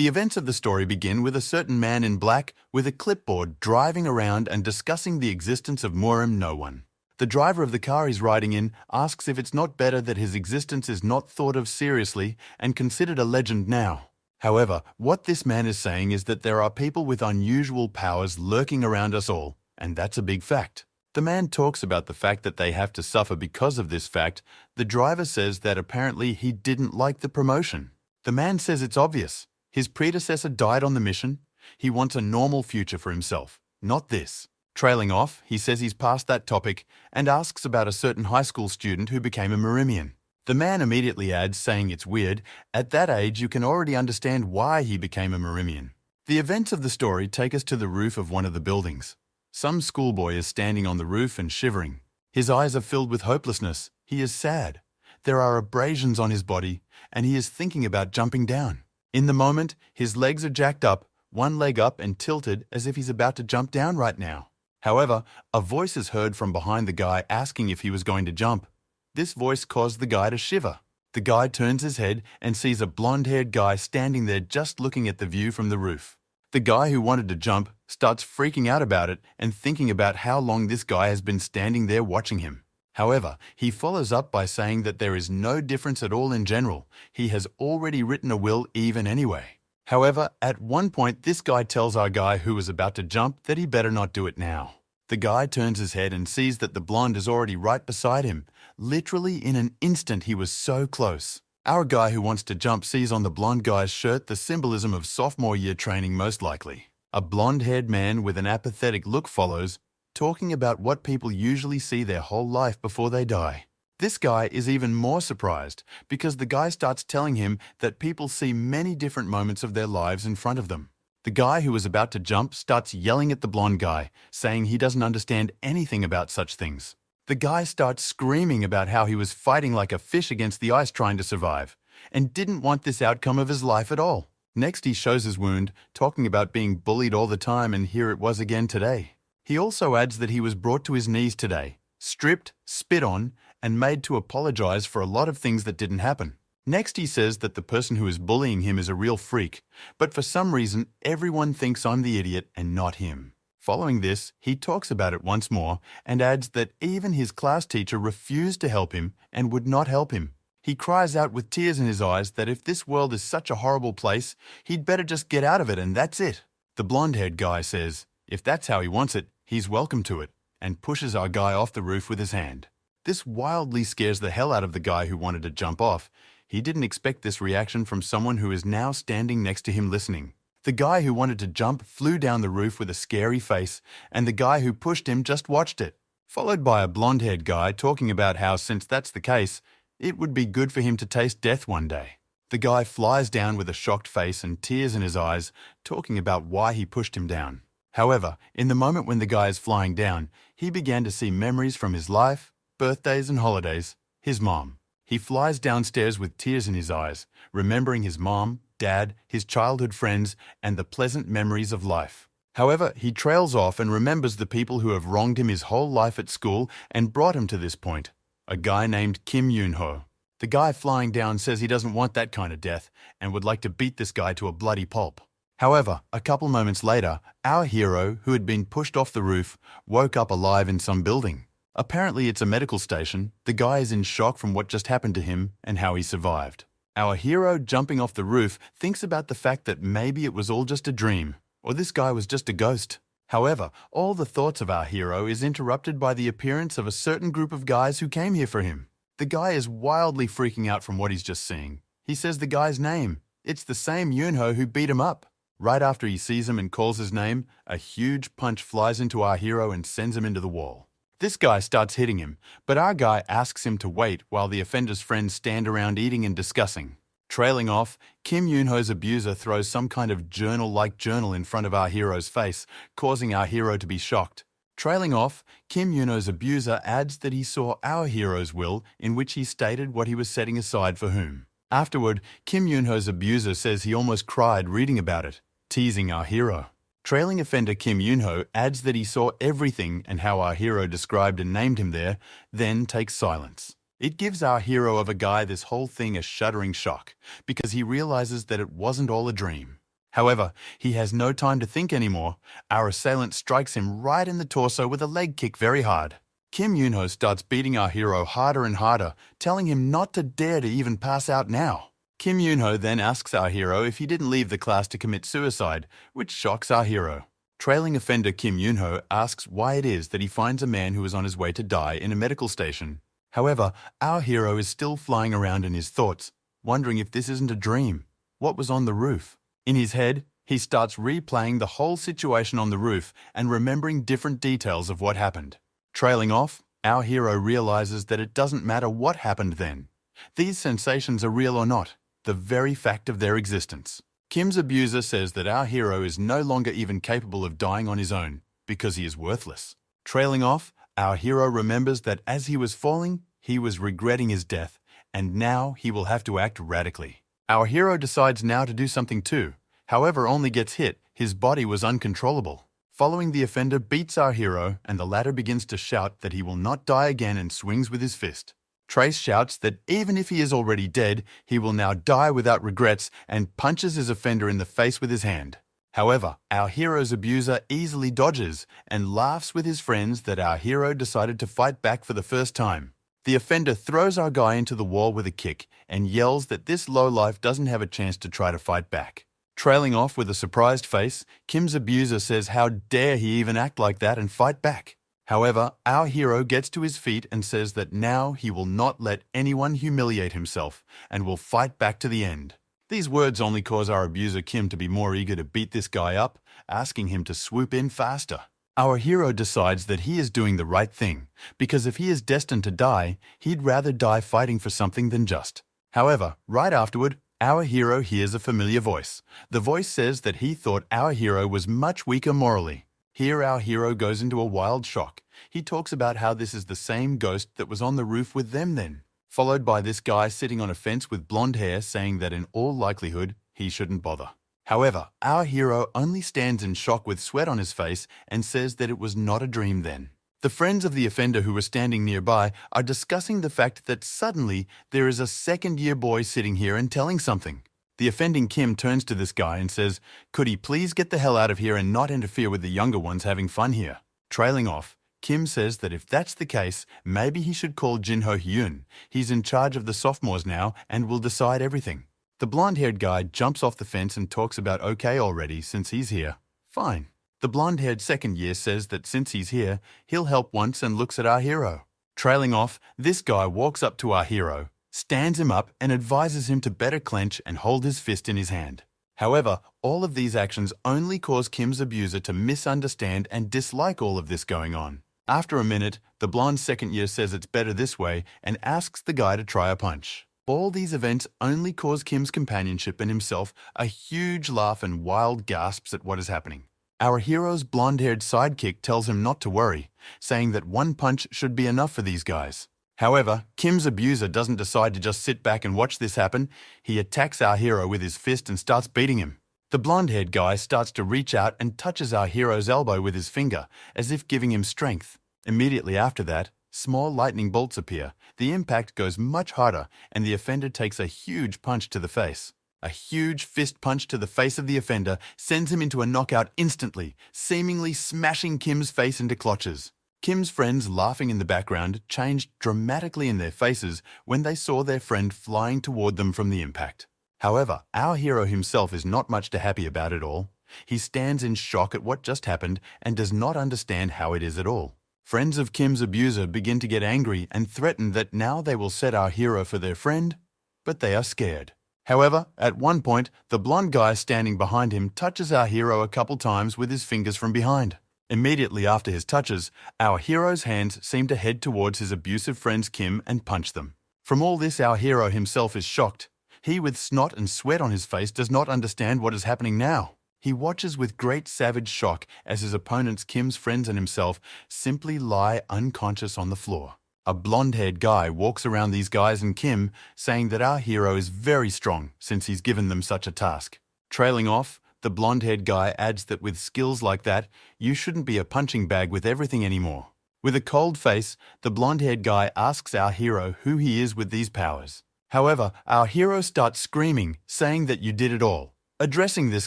The events of the story begin with a certain man in black with a clipboard driving around and discussing the existence of Murim No One. The driver of the car he's riding in asks if it's not better that his existence is not thought of seriously and considered a legend now. However, what this man is saying is that there are people with unusual powers lurking around us all, and that's a big fact. The man talks about the fact that they have to suffer because of this fact. The driver says that apparently he didn't like the promotion. The man says it's obvious. His predecessor died on the mission. He wants a normal future for himself, not this. Trailing off, he says he's past that topic and asks about a certain high school student who became a Murimian. The man immediately adds, saying it's weird, at that age you can already understand why he became a Murimian. The events of the story take us to the roof of one of the buildings. Some schoolboy is standing on the roof and shivering. His eyes are filled with hopelessness. He is sad. There are abrasions on his body, and he is thinking about jumping down. In the moment, his legs are jacked up, one leg up and tilted as if he's about to jump down right now. However, a voice is heard from behind the guy asking if he was going to jump. This voice caused the guy to shiver. The guy turns his head and sees a blonde-haired guy standing there just looking at the view from the roof. The guy who wanted to jump starts freaking out about it and thinking about how long this guy has been standing there watching him. However, he follows up by saying that there is no difference at all in general. He has already written a will even anyway. However, at one point this guy tells our guy who was about to jump that he better not do it now. The guy turns his head and sees that the blonde is already right beside him. Literally in an instant he was so close. Our guy who wants to jump sees on the blonde guy's shirt the symbolism of sophomore year training most likely. A blonde-haired man with an apathetic look follows, talking about what people usually see their whole life before they die. This guy is even more surprised because the guy starts telling him that people see many different moments of their lives in front of them. The guy who was about to jump starts yelling at the blonde guy, saying he doesn't understand anything about such things. The guy starts screaming about how he was fighting like a fish against the ice trying to survive, and didn't want this outcome of his life at all. Next he shows his wound, talking about being bullied all the time, and here it was again today. He also adds that he was brought to his knees today, stripped, spit on, and made to apologize for a lot of things that didn't happen. Next he says that the person who is bullying him is a real freak, but for some reason everyone thinks I'm the idiot and not him. Following this, he talks about it once more and adds that even his class teacher refused to help him and would not help him. He cries out with tears in his eyes that if this world is such a horrible place, he'd better just get out of it and that's it. The blonde-haired guy says if that's how he wants it, he's welcome to it, and pushes our guy off the roof with his hand. This wildly scares the hell out of the guy who wanted to jump off. He didn't expect this reaction from someone who is now standing next to him listening. The guy who wanted to jump flew down the roof with a scary face, and the guy who pushed him just watched it, followed by a blonde-haired guy talking about how, since that's the case, it would be good for him to taste death one day. The guy flies down with a shocked face and tears in his eyes, talking about why he pushed him down. However, in the moment when the guy is flying down, he began to see memories from his life, birthdays and holidays, his mom. He flies downstairs with tears in his eyes, remembering his mom, dad, his childhood friends, and the pleasant memories of life. However, he trails off and remembers the people who have wronged him his whole life at school and brought him to this point. A guy named Kim Yoon-ho. The guy flying down says he doesn't want that kind of death and would like to beat this guy to a bloody pulp. However, a couple moments later, our hero, who had been pushed off the roof, woke up alive in some building. Apparently it's a medical station. The guy is in shock from what just happened to him and how he survived. Our hero, jumping off the roof, thinks about the fact that maybe it was all just a dream, or this guy was just a ghost. However, all the thoughts of our hero is interrupted by the appearance of a certain group of guys who came here for him. The guy is wildly freaking out from what he's just seeing. He says the guy's name. It's the same Yoon-ho who beat him up. Right after he sees him and calls his name, a huge punch flies into our hero and sends him into the wall. This guy starts hitting him, but our guy asks him to wait while the offender's friends stand around eating and discussing. Trailing off, Kim Yoon-ho's abuser throws some kind of journal-like journal in front of our hero's face, causing our hero to be shocked. Trailing off, Kim Yoon-ho's abuser adds that he saw our hero's will in which he stated what he was setting aside for whom. Afterward, Kim Yoon-ho's abuser says he almost cried reading about it, teasing our hero. Trailing offender Kim Yoon-ho adds that he saw everything and how our hero described and named him there, then takes silence. It gives our hero of a guy this whole thing a shuddering shock, because he realizes that it wasn't all a dream. However, he has no time to think anymore. Our assailant strikes him right in the torso with a leg kick very hard. Kim Yoon-ho starts beating our hero harder and harder, telling him not to dare to even pass out now. Kim Yoon-ho then asks our hero if he didn't leave the class to commit suicide, which shocks our hero. Trailing offender Kim Yoon-ho asks why it is that he finds a man who is on his way to die in a medical station. However, our hero is still flying around in his thoughts, wondering if this isn't a dream. What was on the roof? In his head, he starts replaying the whole situation on the roof and remembering different details of what happened. Trailing off, our hero realizes that it doesn't matter what happened then. These sensations are real or not, the very fact of their existence. Kim's abuser says that our hero is no longer even capable of dying on his own because he is worthless. Trailing off, our hero remembers that as he was falling, he was regretting his death, and now he will have to act radically. Our hero decides now to do something too, however only gets hit. His body was uncontrollable. Following, the offender beats our hero, and the latter begins to shout that he will not die again and swings with his fist. Trace shouts that even if he is already dead, he will now die without regrets and punches his offender in the face with his hand. However, our hero's abuser easily dodges and laughs with his friends that our hero decided to fight back for the first time. The offender throws our guy into the wall with a kick and yells that this lowlife doesn't have a chance to try to fight back. Trailing off with a surprised face, Kim's abuser says how dare he even act like that and fight back. However, our hero gets to his feet and says that now he will not let anyone humiliate himself and will fight back to the end. These words only cause our abuser Kim to be more eager to beat this guy up, asking him to swoop in faster. Our hero decides that he is doing the right thing, because if he is destined to die, he'd rather die fighting for something than just. However, right afterward, our hero hears a familiar voice. The voice says that he thought our hero was much weaker morally. Here our hero goes into a wild shock. He talks about how this is the same ghost that was on the roof with them then, followed by this guy sitting on a fence with blonde hair saying that in all likelihood, he shouldn't bother. However, our hero only stands in shock with sweat on his face and says that it was not a dream then. The friends of the offender who were standing nearby are discussing the fact that suddenly there is a second-year boy sitting here and telling something. The offending Kim turns to this guy and says, "Could he please get the hell out of here and not interfere with the younger ones having fun here?" Trailing off, Kim says that if that's the case, maybe he should call Jin-ho Hyun. He's in charge of the sophomores now and will decide everything. The blonde-haired guy jumps off the fence and talks about okay already since he's here. Fine. The blonde-haired second year says that since he's here, he'll help once and looks at our hero. Trailing off, this guy walks up to our hero, stands him up and advises him to better clench and hold his fist in his hand. However, all of these actions only cause Kim's abuser to misunderstand and dislike all of this going on. After a minute, the blonde second year says it's better this way and asks the guy to try a punch. All these events only cause Kim's companionship and himself a huge laugh and wild gasps at what is happening. Our hero's blonde-haired sidekick tells him not to worry, saying that one punch should be enough for these guys. However, Kim's abuser doesn't decide to just sit back and watch this happen. He attacks our hero with his fist and starts beating him. The blonde-haired guy starts to reach out and touches our hero's elbow with his finger, as if giving him strength. Immediately after that, small lightning bolts appear. The impact goes much harder, and the offender takes a huge punch to the face. A huge fist punch to the face of the offender sends him into a knockout instantly, seemingly smashing Kim's face into clutches. Kim's friends laughing in the background changed dramatically in their faces when they saw their friend flying toward them from the impact. However, our hero himself is not much too happy about it all. He stands in shock at what just happened and does not understand how it is at all. Friends of Kim's abuser begin to get angry and threaten that now they will set our hero for their friend, but they are scared. However, at one point, the blonde guy standing behind him touches our hero a couple times with his fingers from behind. Immediately after his touches, our hero's hands seem to head towards his abusive friends Kim and punch them. From all this, our hero himself is shocked. He, with snot and sweat on his face, does not understand what is happening now. He watches with great savage shock as his opponents, Kim's friends and himself, simply lie unconscious on the floor. A blonde-haired guy walks around these guys and Kim, saying that our hero is very strong since he's given them such a task. Trailing off, the blonde-haired guy adds that with skills like that, you shouldn't be a punching bag with everything anymore. With a cold face, the blonde-haired guy asks our hero who he is with these powers. However, our hero starts screaming, saying that you did it all. addressing this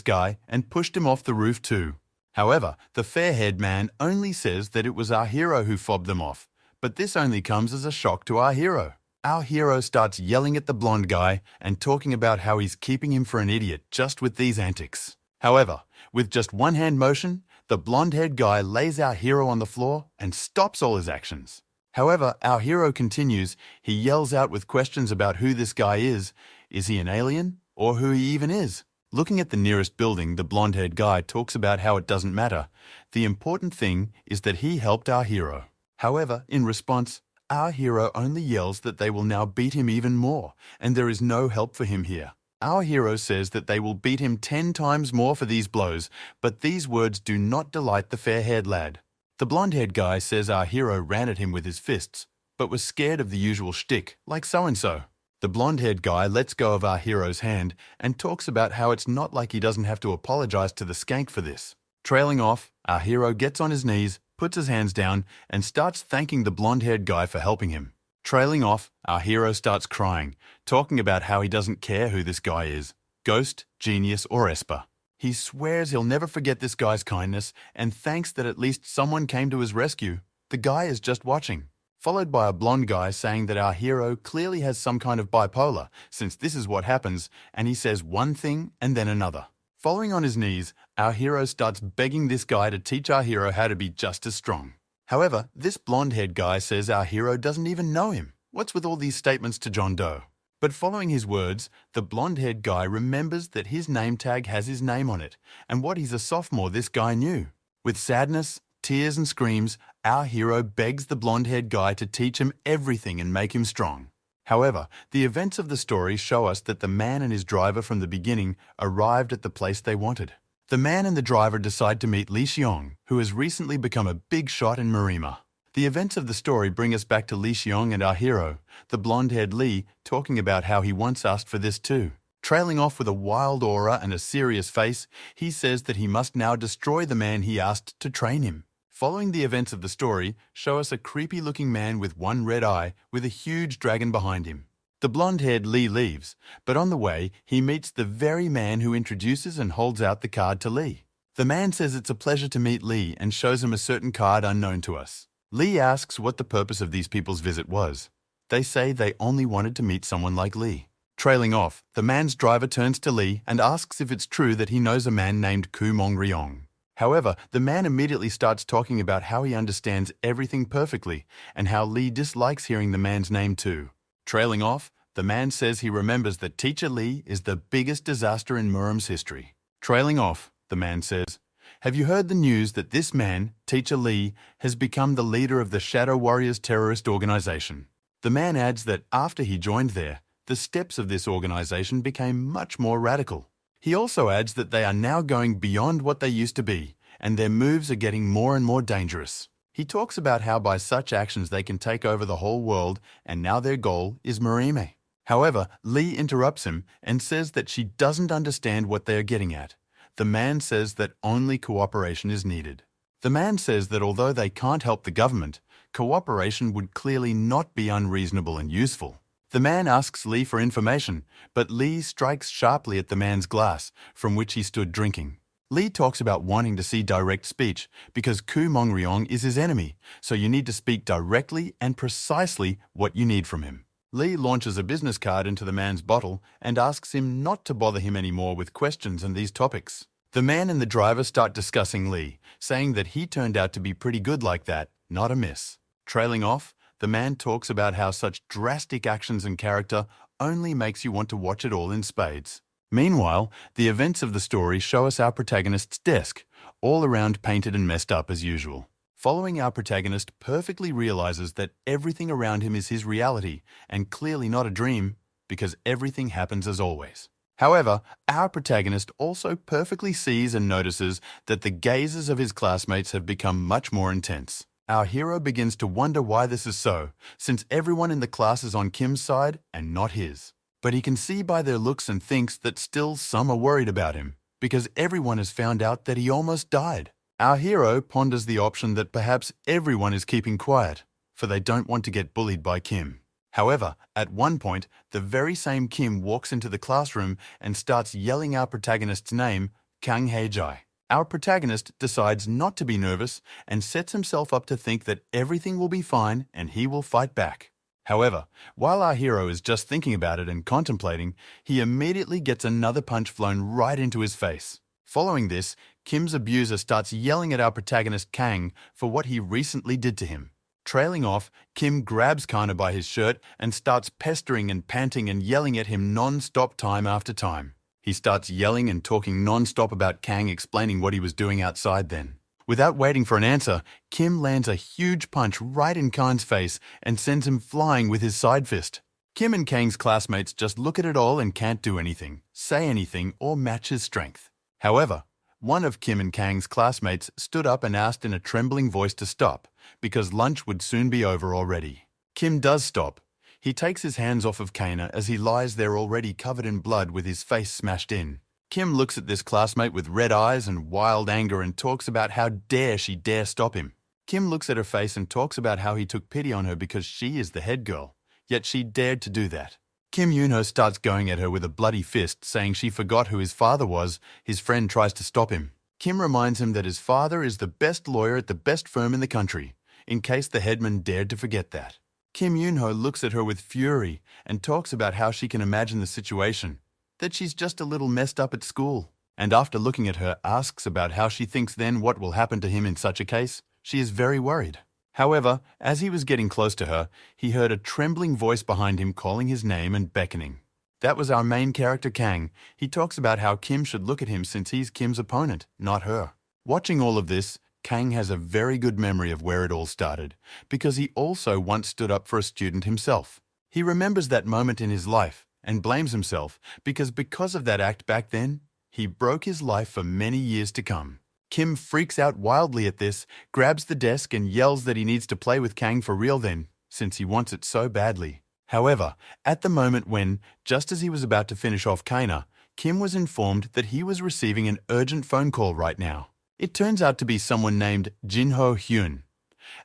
guy and pushed him off the roof too. However, the fair-haired man only says that it was our hero who fobbed them off, but this only comes as a shock to our hero. Our hero starts yelling at the blonde guy and talking about how he's keeping him for an idiot just with these antics. However, with just one hand motion, the blonde-haired guy lays our hero on the floor and stops all his actions. However, our hero continues. He yells out with questions about who this guy is he an alien, or who he even is? Looking at the nearest building, the blonde-haired guy talks about how it doesn't matter. The important thing is that he helped our hero. However, in response, our hero only yells that they will now beat him even more, and there is no help for him here. Our hero says that they will beat him 10 times more for these blows, but these words do not delight the fair-haired lad. The blonde-haired guy says our hero ran at him with his fists, but was scared of the usual shtick, like so-and-so. The blonde-haired guy lets go of our hero's hand and talks about how it's not like he doesn't have to apologize to the skank for this. Trailing off, our hero gets on his knees, puts his hands down, and starts thanking the blonde-haired guy for helping him. Trailing off, our hero starts crying, talking about how he doesn't care who this guy is, Ghost, Genius, or Esper. He swears he'll never forget this guy's kindness and thanks that at least someone came to his rescue. The guy is just watching. Followed by a blonde guy saying that our hero clearly has some kind of bipolar, since this is what happens, and he says one thing and then another. Following on his knees, our hero starts begging this guy to teach our hero how to be just as strong. However, this blonde-haired guy says our hero doesn't even know him. What's with all these statements to John Doe? But following his words, the blonde-haired guy remembers that his name tag has his name on it, and what he's a sophomore this guy knew. With sadness, tears and screams, our hero begs the blonde-haired guy to teach him everything and make him strong. However, the events of the story show us that the man and his driver from the beginning arrived at the place they wanted. The man and the driver decide to meet Li Xiong, who has recently become a big shot in Marima. The events of the story bring us back to Li Xiong and our hero, the blonde-haired Li, talking about how he once asked for this too. Trailing off with a wild aura and a serious face, he says that he must now destroy the man he asked to train him. Following the events of the story, show us a creepy-looking man with one red eye with a huge dragon behind him. The blonde-haired Li leaves, but on the way, he meets the very man who introduces and holds out the card to Li. The man says it's a pleasure to meet Li and shows him a certain card unknown to us. Li asks what the purpose of these people's visit was. They say they only wanted to meet someone like Li. Trailing off, the man's driver turns to Li and asks if it's true that he knows a man named Ku Mong Ryong. However, the man immediately starts talking about how he understands everything perfectly and how Li dislikes hearing the man's name too. Trailing off, the man says he remembers that Teacher Li is the biggest disaster in Murim's history. Trailing off, the man says, "Have you heard the news that this man, Teacher Li, has become the leader of the Shadow Warriors terrorist organization?" The man adds that after he joined there, the steps of this organization became much more radical. He also adds that they are now going beyond what they used to be, and their moves are getting more and more dangerous. He talks about how by such actions they can take over the whole world, and now their goal is Marime. However, Li interrupts him and says that she doesn't understand what they are getting at. The man says that only cooperation is needed. The man says that although they can't help the government, cooperation would clearly not be unreasonable and useful. The man asks Li for information, but Li strikes sharply at the man's glass, from which he stood drinking. Li talks about wanting to see direct speech, because Ku Mong Ryong is his enemy, so you need to speak directly and precisely what you need from him. Li launches a business card into the man's bottle and asks him not to bother him anymore with questions on these topics. The man and the driver start discussing Li, saying that he turned out to be pretty good like that, not a miss. Trailing off, the man talks about how such drastic actions and character only makes you want to watch it all in spades. Meanwhile, the events of the story show us our protagonist's desk, all around painted and messed up as usual. Following, our protagonist perfectly realizes that everything around him is his reality and clearly not a dream, because everything happens as always. However, our protagonist also perfectly sees and notices that the gazes of his classmates have become much more intense. Our hero begins to wonder why this is so, since everyone in the class is on Kim's side and not his. But he can see by their looks and thinks that still some are worried about him, because everyone has found out that he almost died. Our hero ponders the option that perhaps everyone is keeping quiet, for they don't want to get bullied by Kim. However, at one point, the very same Kim walks into the classroom and starts yelling our protagonist's name, Kang Hae-jae. Our protagonist decides not to be nervous and sets himself up to think that everything will be fine and he will fight back. However, while our hero is just thinking about it and contemplating, he immediately gets another punch flown right into his face. Following this, Kim's abuser starts yelling at our protagonist Kang for what he recently did to him. Trailing off, Kim grabs Kana by his shirt and starts pestering and panting and yelling at him non-stop time after time. He starts yelling and talking non-stop about Kang explaining what he was doing outside then. Without waiting for an answer, Kim lands a huge punch right in Kang's face and sends him flying with his side fist. Kim and Kang's classmates just look at it all and can't do anything, say anything, or match his strength. However, one of Kim and Kang's classmates stood up and asked in a trembling voice to stop, because lunch would soon be over already. Kim does stop. He takes his hands off of Kana as he lies there already covered in blood with his face smashed in. Kim looks at this classmate with red eyes and wild anger and talks about how dare she dare stop him. Kim looks at her face and talks about how he took pity on her because she is the head girl, yet she dared to do that. Kim Yoon-ho starts going at her with a bloody fist, saying she forgot who his father was. His friend tries to stop him. Kim reminds him that his father is the best lawyer at the best firm in the country, in case the headman dared to forget that. Kim Yoon-ho looks at her with fury and talks about how she can imagine the situation, that she's just a little messed up at school. And after looking at her, asks about how she thinks then what will happen to him in such a case. She is very worried. However, as he was getting close to her, he heard a trembling voice behind him calling his name and beckoning. That was our main character Kang. He talks about how Kim should look at him since he's Kim's opponent, not her. Watching all of this, Kang has a very good memory of where it all started, because he also once stood up for a student himself. He remembers that moment in his life and blames himself because of that act back then, he broke his life for many years to come. Kim freaks out wildly at this, grabs the desk and yells that he needs to play with Kang for real then, since he wants it so badly. However, at the moment when, just as he was about to finish off Kana, Kim was informed that he was receiving an urgent phone call right now. It turns out to be someone named Jinho Hyun.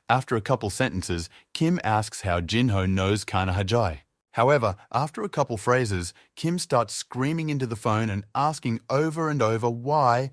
After a couple sentences, Kim asks how Jinho knows Kana Hae-jae. However, after a couple phrases, Kim starts screaming into the phone and asking over and over why,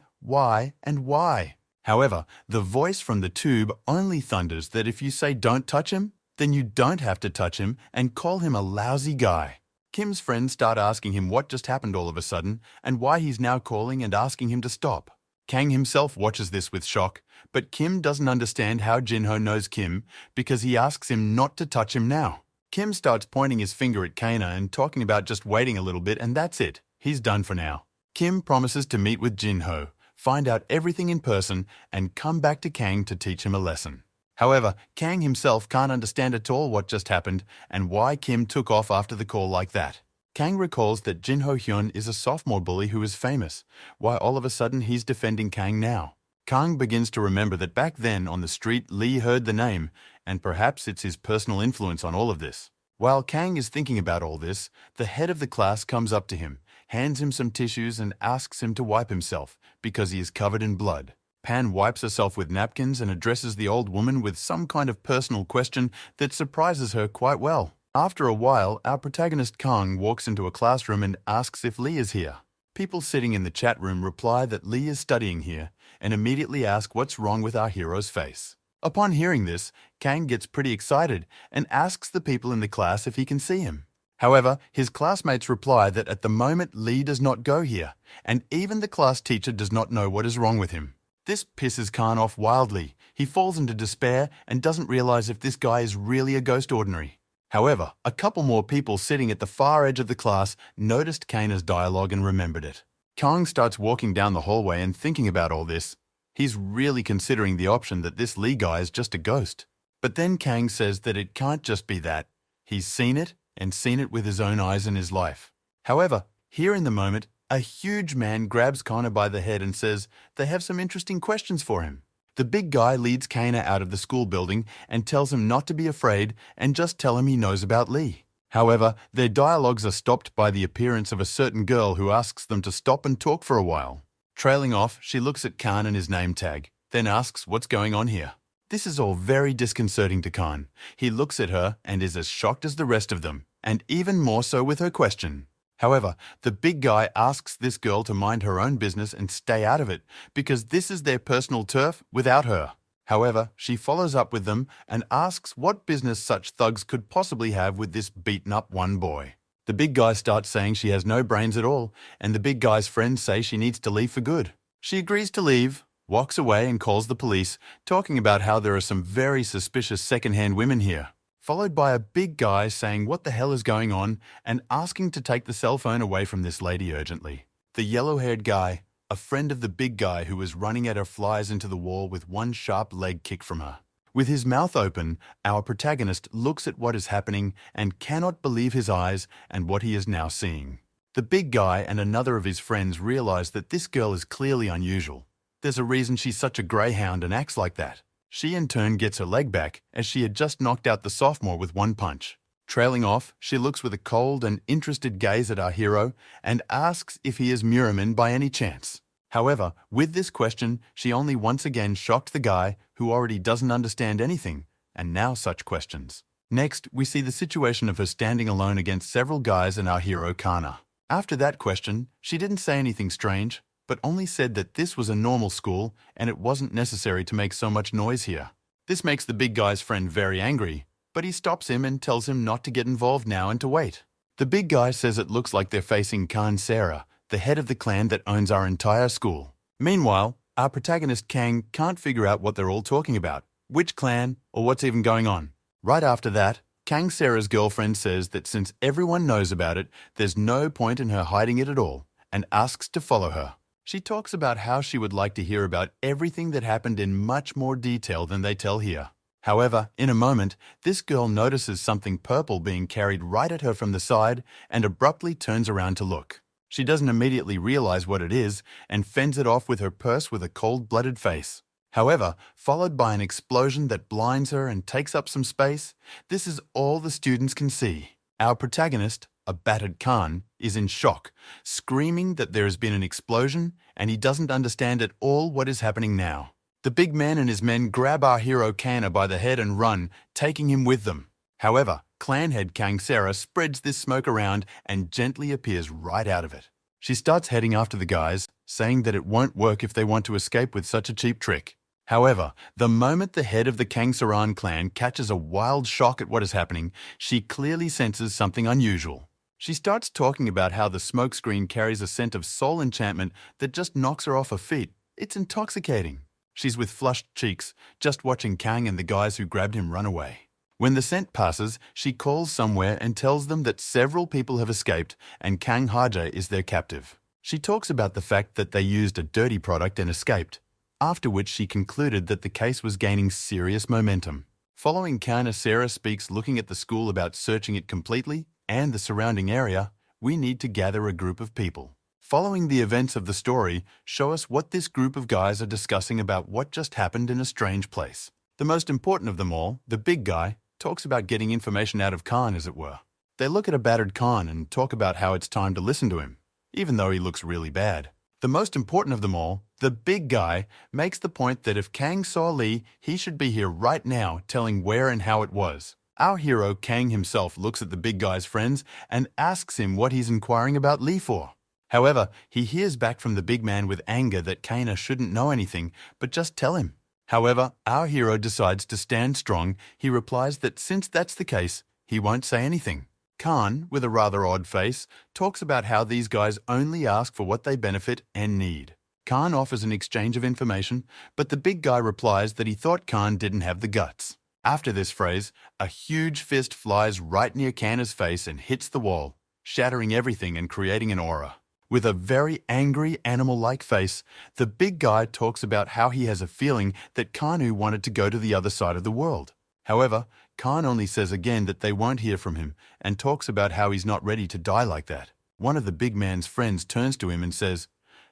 and why. However, the voice from the tube only thunders that if you say don't touch him, then you don't have to touch him and call him a lousy guy. Kim's friends start asking him what just happened all of a sudden and why he's now calling and asking him to stop. Kang himself watches this with shock, but Kim doesn't understand how Jinho knows Kim because he asks him not to touch him now. Kim starts pointing his finger at Kana and talking about just waiting a little bit and that's it. He's done for now. Kim promises to meet with Jinho, find out everything in person, and come back to Kang to teach him a lesson. However, Kang himself can't understand at all what just happened and why Kim took off after the call like that. Kang recalls that Jinho Hyun is a sophomore bully who is famous, why all of a sudden he's defending Kang now. Kang begins to remember that back then on the street Lee heard the name, and perhaps it's his personal influence on all of this. While Kang is thinking about all this, the head of the class comes up to him, hands him some tissues and asks him to wipe himself because he is covered in blood. Pan wipes herself with napkins and addresses the old woman with some kind of personal question that surprises her quite well. After a while, our protagonist Kang walks into a classroom and asks if Lee is here. People sitting in the chat room reply that Lee is studying here and immediately ask what's wrong with our hero's face. Upon hearing this, Kang gets pretty excited and asks the people in the class if he can see him. However, his classmates reply that at the moment Lee does not go here, and even the class teacher does not know what is wrong with him. This pisses Kang off wildly. He falls into despair and doesn't realize if this guy is really a ghost ordinary. However, a couple more people sitting at the far edge of the class noticed Kana's dialogue and remembered it. Kang starts walking down the hallway and thinking about all this. He's really considering the option that this Lee guy is just a ghost. But then Kang says that it can't just be that. He's seen it and seen it with his own eyes in his life. However, here in the moment, a huge man grabs Kana by the head and says they have some interesting questions for him. The big guy leads Kana out of the school building and tells him not to be afraid and just tell him he knows about Lee. However, their dialogues are stopped by the appearance of a certain girl who asks them to stop and talk for a while. Trailing off, she looks at Kang and his name tag, then asks what's going on here. This is all very disconcerting to Khan. He looks at her and is as shocked as the rest of them, and even more so with her question. However, the big guy asks this girl to mind her own business and stay out of it, because this is their personal turf without her. However, she follows up with them and asks what business such thugs could possibly have with this beaten-up one boy. The big guy starts saying she has no brains at all, and the big guy's friends say she needs to leave for good. She agrees to leave, walks away and calls the police, talking about how there are some very suspicious second-hand women here, followed by a big guy saying what the hell is going on and asking to take the cell phone away from this lady urgently. The yellow-haired guy, a friend of the big guy who was running at her, flies into the wall with one sharp leg kick from her. With his mouth open, our protagonist looks at what is happening and cannot believe his eyes and what he is now seeing. The big guy and another of his friends realize that this girl is clearly unusual. There's a reason she's such a greyhound and acts like that. She in turn gets her leg back as she had just knocked out the sophomore with one punch. Trailing off, she looks with a cold and interested gaze at our hero and asks if he is Muramin by any chance. However, with this question, she only once again shocked the guy who already doesn't understand anything, and now such questions. Next, we see the situation of her standing alone against several guys and our hero Kana. After that question, she didn't say anything strange, but only said that this was a normal school and it wasn't necessary to make so much noise here. This makes the big guy's friend very angry, but he stops him and tells him not to get involved now and to wait. The big guy says it looks like they're facing Khan Sarah, the head of the clan that owns our entire school. Meanwhile, our protagonist Kang can't figure out what they're all talking about, which clan, or what's even going on. Right after that, Kang Sarah's girlfriend says that since everyone knows about it, there's no point in her hiding it at all, and asks to follow her. She talks about how she would like to hear about everything that happened in much more detail than they tell here. However, in a moment, this girl notices something purple being carried right at her from the side and abruptly turns around to look. She doesn't immediately realize what it is and fends it off with her purse with a cold-blooded face. However, followed by an explosion that blinds her and takes up some space, this is all the students can see. Our protagonist, a battered Khan, is in shock, screaming that there has been an explosion and he doesn't understand at all what is happening now. The big man and his men grab our hero Kana by the head and run, taking him with them. However, clan head Kang Sarah spreads this smoke around and gently appears right out of it. She starts heading after the guys, saying that it won't work if they want to escape with such a cheap trick. However, the moment the head of the Kang Saran clan catches a wild shock at what is happening, she clearly senses something unusual. She starts talking about how the smokescreen carries a scent of soul enchantment that just knocks her off her feet. It's intoxicating. She's with flushed cheeks, just watching Kang and the guys who grabbed him run away. When the scent passes, she calls somewhere and tells them that several people have escaped and Kang Haja is their captive. She talks about the fact that they used a dirty product and escaped, after which she concluded that the case was gaining serious momentum. Following Kana Sarah speaks looking at the school about searching it completely and the surrounding area, we need to gather a group of people. Following the events of the story, show us what this group of guys are discussing about what just happened in a strange place. The most important of them all, the big guy, talks about getting information out of Khan, as it were. They look at a battered Khan and talk about how it's time to listen to him, even though he looks really bad. The most important of them all, the big guy, makes the point that if Kang saw Lee, he should be here right now telling where and how it was. Our hero, Kang himself, looks at the big guy's friends and asks him what he's inquiring about Lee for. However, he hears back from the big man with anger that Kana shouldn't know anything, but just tell him. However, our hero decides to stand strong. He replies that since that's the case, he won't say anything. Khan, with a rather odd face, talks about how these guys only ask for what they benefit and need. Khan offers an exchange of information, but the big guy replies that he thought Khan didn't have the guts. After this phrase, a huge fist flies right near Kana's face and hits the wall, shattering everything and creating an aura. With a very angry, animal-like face, the big guy talks about how he has a feeling that Kanu wanted to go to the other side of the world. However, Khan only says again that they won't hear from him and talks about how he's not ready to die like that. One of the big man's friends turns to him and says,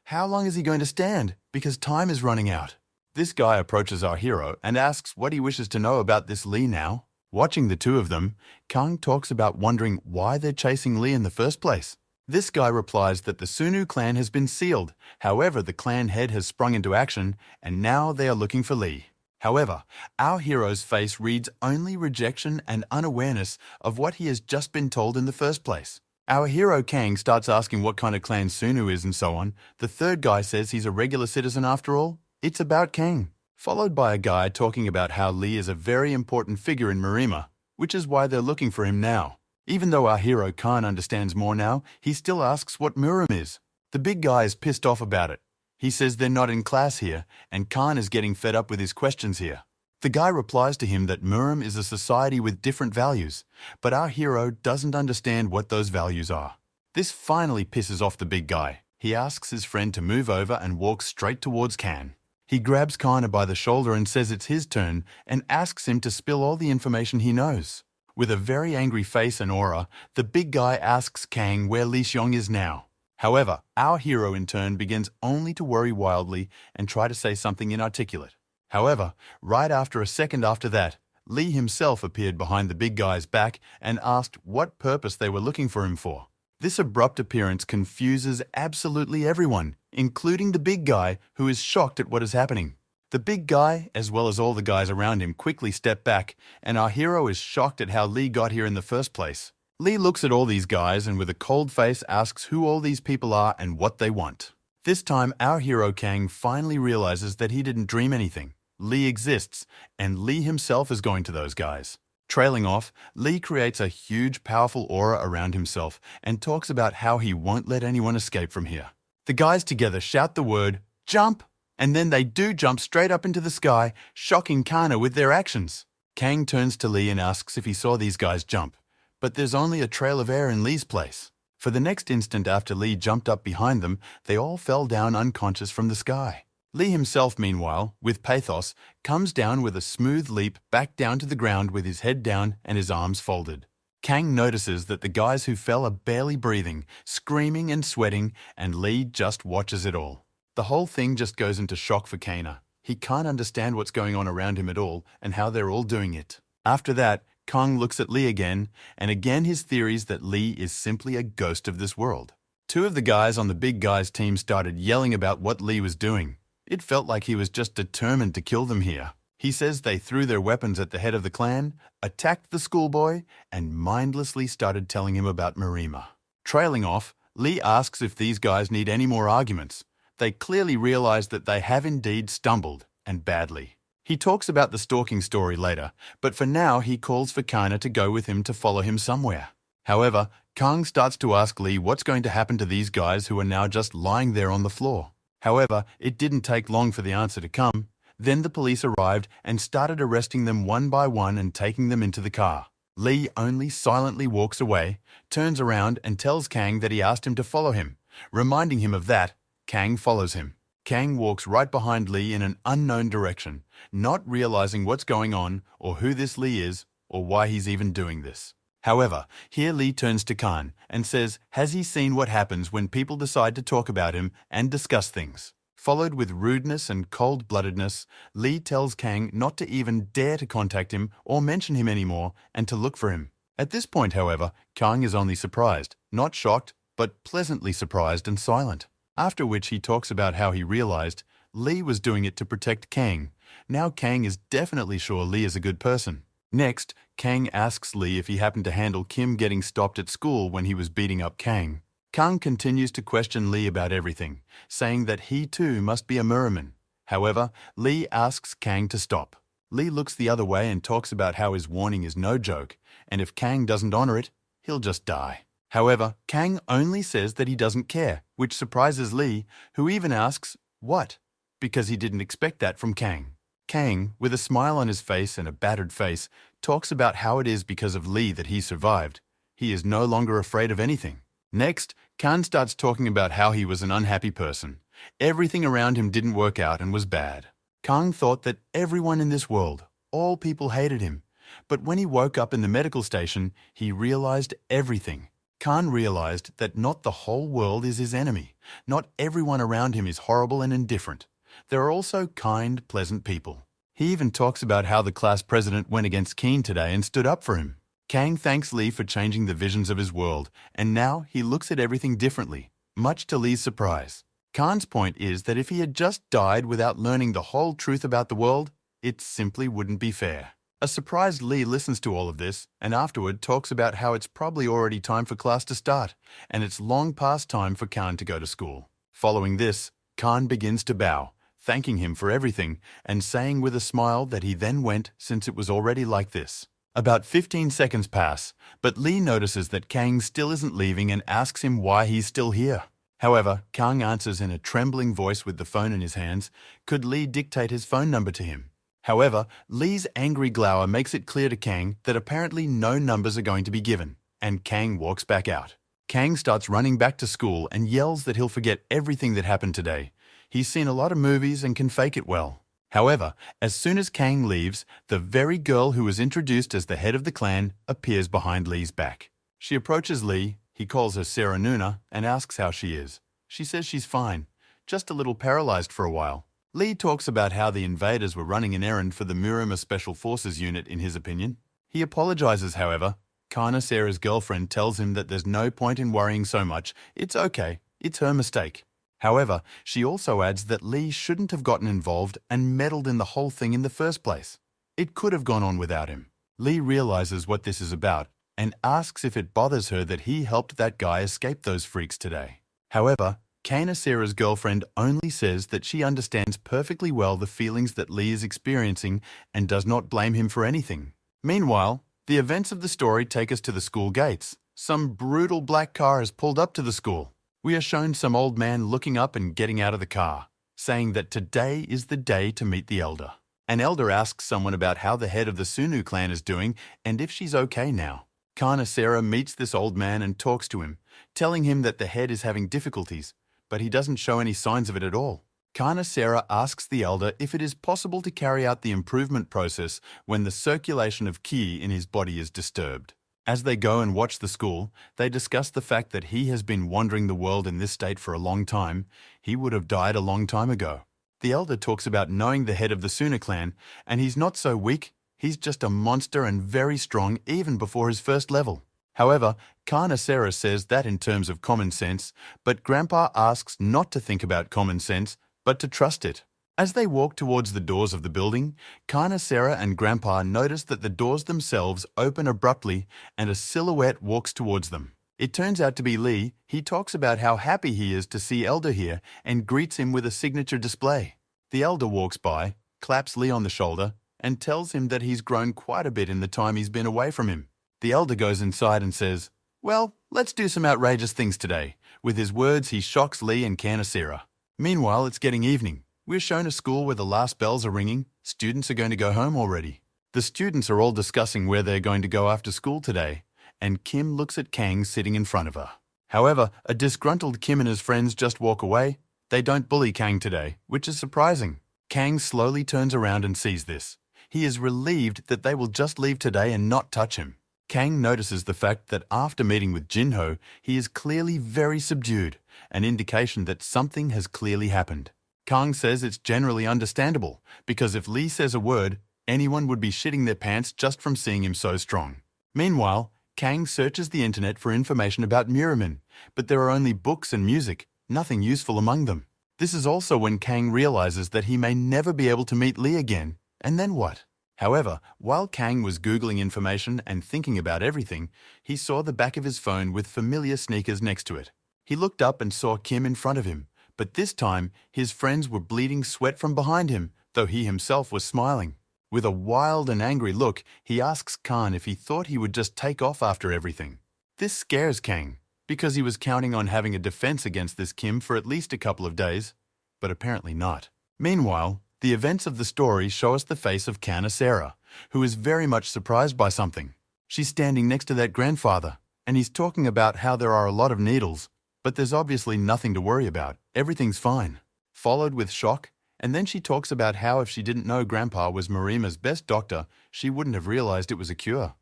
"How long is he going to stand? Because time is running out." This guy approaches our hero and asks what he wishes to know about this Lee now. Watching the two of them, Kang talks about wondering why they're chasing Lee in the first place. This guy replies that the Sunu clan has been sealed. However, the clan head has sprung into action and now they are looking for Lee. However, our hero's face reads only rejection and unawareness of what he has just been told in the first place. Our hero Kang starts asking what kind of clan Sunu is and so on. The third guy says he's a regular citizen after all. It's about Kang. Followed by a guy talking about how Lee is a very important figure in Marima, which is why they're looking for him now. Even though our hero Khan understands more now, he still asks what Murim is. The big guy is pissed off about it. He says they're not in class here, and Khan is getting fed up with his questions here. The guy replies to him that Murim is a society with different values, but our hero doesn't understand what those values are. This finally pisses off the big guy. He asks his friend to move over and walks straight towards Khan. He grabs Kana by the shoulder and says it's his turn and asks him to spill all the information he knows. With a very angry face and aura, the big guy asks Kang where Li Xiong is now. However, our hero in turn begins only to worry wildly and try to say something inarticulate. However, right after a second after that, Li himself appeared behind the big guy's back and asked what purpose they were looking for him for. This abrupt appearance confuses absolutely everyone, including the big guy, who is shocked at what is happening. The big guy, as well as all the guys around him, quickly step back, and our hero is shocked at how Li got here in the first place. Li looks at all these guys and with a cold face asks who all these people are and what they want. This time, our hero Kang finally realizes that he didn't dream anything. Li exists, and Li himself is going to those guys. Trailing off, Li creates a huge, powerful aura around himself and talks about how he won't let anyone escape from here. The guys together shout the word, "Jump!" and then they do jump straight up into the sky, shocking Kana with their actions. Kang turns to Li and asks if he saw these guys jump, but there's only a trail of air in Li's place. For the next instant after Li jumped up behind them, they all fell down unconscious from the sky. Li himself, meanwhile, with pathos, comes down with a smooth leap back down to the ground with his head down and his arms folded. Kang notices that the guys who fell are barely breathing, screaming and sweating, and Li just watches it all. The whole thing just goes into shock for Kana. He can't understand what's going on around him at all and how they're all doing it. After that, Kang looks at Li again, and again his theories that Li is simply a ghost of this world. Two of the guys on the big guy's team started yelling about what Li was doing. It felt like he was just determined to kill them here. He says they threw their weapons at the head of the clan, attacked the schoolboy, and mindlessly started telling him about Marima. Trailing off, Li asks if these guys need any more arguments. They clearly realize that they have indeed stumbled, and badly. He talks about the stalking story later, but for now he calls for Kana to go with him to follow him somewhere. However, Kang starts to ask Li what's going to happen to these guys who are now just lying there on the floor. However, it didn't take long for the answer to come. Then the police arrived and started arresting them one by one and taking them into the car. Li only silently walks away, turns around and tells Kang that he asked him to follow him. Reminding him of that, Kang follows him. Kang walks right behind Li in an unknown direction, not realizing what's going on or who this Li is or why he's even doing this. However, here Li turns to Khan and says, has he seen what happens when people decide to talk about him and discuss things? Followed with rudeness and cold-bloodedness, Li tells Kang not to even dare to contact him or mention him anymore and to look for him. At this point, however, Kang is only surprised, not shocked, but pleasantly surprised and silent. After which he talks about how he realized Li was doing it to protect Kang. Now Kang is definitely sure Li is a good person. Next, Kang asks Li if he happened to handle Kim getting stopped at school when he was beating up Kang. Kang continues to question Li about everything, saying that he too must be a Muriman. However, Li asks Kang to stop. Li looks the other way and talks about how his warning is no joke, and if Kang doesn't honor it, he'll just die. However, Kang only says that he doesn't care, which surprises Li, who even asks, what? Because he didn't expect that from Kang. Kang, with a smile on his face and a battered face, talks about how it is because of Li that he survived. He is no longer afraid of anything. Next, Khan starts talking about how he was an unhappy person. Everything around him didn't work out and was bad. Kang thought that everyone in this world, all people hated him. But when he woke up in the medical station, he realized everything. Khan realized that not the whole world is his enemy. Not everyone around him is horrible and indifferent. There are also kind, pleasant people. He even talks about how the class president went against Keen today and stood up for him. Kang thanks Li for changing the visions of his world, and now he looks at everything differently, much to Li's surprise. Khan's point is that if he had just died without learning the whole truth about the world, It simply wouldn't be fair. A surprised Lee listens to all of this and afterward talks about how it's probably already time for class to start and it's long past time for Khan to go to school. Following this, Khan begins to bow, thanking him for everything and saying with a smile that he then went since it was already like this. About 15 seconds pass, but Lee notices that Kang still isn't leaving and asks him why he's still here. However, Kang answers in a trembling voice with the phone in his hands. Could Lee dictate his phone number to him? However, Lee's angry glower makes it clear to Kang that apparently no numbers are going to be given, and Kang walks back out. Kang starts running back to school and yells that he'll forget everything that happened today. He's seen a lot of movies and can fake it well. However, as soon as Kang leaves, the very girl who was introduced as the head of the clan appears behind Lee's back. She approaches Lee, he calls her Sarah Nuna, and asks how she is. She says she's fine, just a little paralyzed for a while. Lee talks about how the invaders were running an errand for the Murima Special Forces unit in his opinion. He apologizes, however. Kana Sarah's girlfriend tells him that there's no point in worrying so much, it's okay, it's her mistake. However, she also adds that Lee shouldn't have gotten involved and meddled in the whole thing in the first place. It could have gone on without him. Lee realizes what this is about and asks if it bothers her that he helped that guy escape those freaks today. However, Kana Sarah's girlfriend only says that she understands perfectly well the feelings that Lee is experiencing and does not blame him for anything. Meanwhile, the events of the story take us to the school gates. Some brutal black car has pulled up to the school. We are shown some old man looking up and getting out of the car, saying that today is the day to meet the elder. An elder asks someone about how the head of the Sunu clan is doing and if she's okay now. Kana Sarah meets this old man and talks to him, telling him that the head is having difficulties, but he doesn't show any signs of it at all. Kana Sarah asks the elder if it is possible to carry out the improvement process when the circulation of ki in his body is disturbed. As they go and watch the school, they discuss the fact that he has been wandering the world in this state for a long time. He would have died a long time ago. The elder talks about knowing the head of the Suna clan, and he's not so weak, he's just a monster and very strong even before his first level. However, Kana Sarah says that in terms of common sense, but Grandpa asks not to think about common sense, but to trust it. As they walk towards the doors of the building, Kana Sarah and Grandpa notice that the doors themselves open abruptly and a silhouette walks towards them. It turns out to be Lee. He talks about how happy he is to see Elder here and greets him with a signature display. The Elder walks by, claps Lee on the shoulder, and tells him that he's grown quite a bit in the time he's been away from him. The Elder goes inside and says, "Well, let's do some outrageous things today." With his words, he shocks Lee and Kana Sarah. Meanwhile, it's getting evening. We're shown a school where the last bells are ringing. Students are going to go home already. The students are all discussing where they're going to go after school today, and Kim looks at Kang sitting in front of her. However, a disgruntled Kim and his friends just walk away. They don't bully Kang today, which is surprising. Kang slowly turns around and sees this. He is relieved that they will just leave today and not touch him. Kang notices the fact that after meeting with Jinho, he is clearly very subdued, an indication that something has clearly happened. Kang says it's generally understandable, because if Lee says a word, anyone would be shitting their pants just from seeing him so strong. Meanwhile, Kang searches the internet for information about Muramin, but there are only books and music, nothing useful among them. This is also when Kang realizes that he may never be able to meet Lee again, and then what? However, while Kang was Googling information and thinking about everything, he saw the back of his phone with familiar sneakers next to it. He looked up and saw Kim in front of him. But this time, his friends were bleeding sweat from behind him, though he himself was smiling. With a wild and angry look, he asks Khan if he thought he would just take off after everything. This scares Kang, because he was counting on having a defense against this Kim for at least a couple of days, but apparently not. Meanwhile, the events of the story show us the face of Kana Sarah, who is very much surprised by something. She's standing next to that grandfather, and he's talking about how there are a lot of needles, but there's obviously nothing to worry about. Everything's fine. Followed with shock, and then she talks about how if she didn't know Grandpa was Marima's best doctor, she wouldn't have realized it was a cure.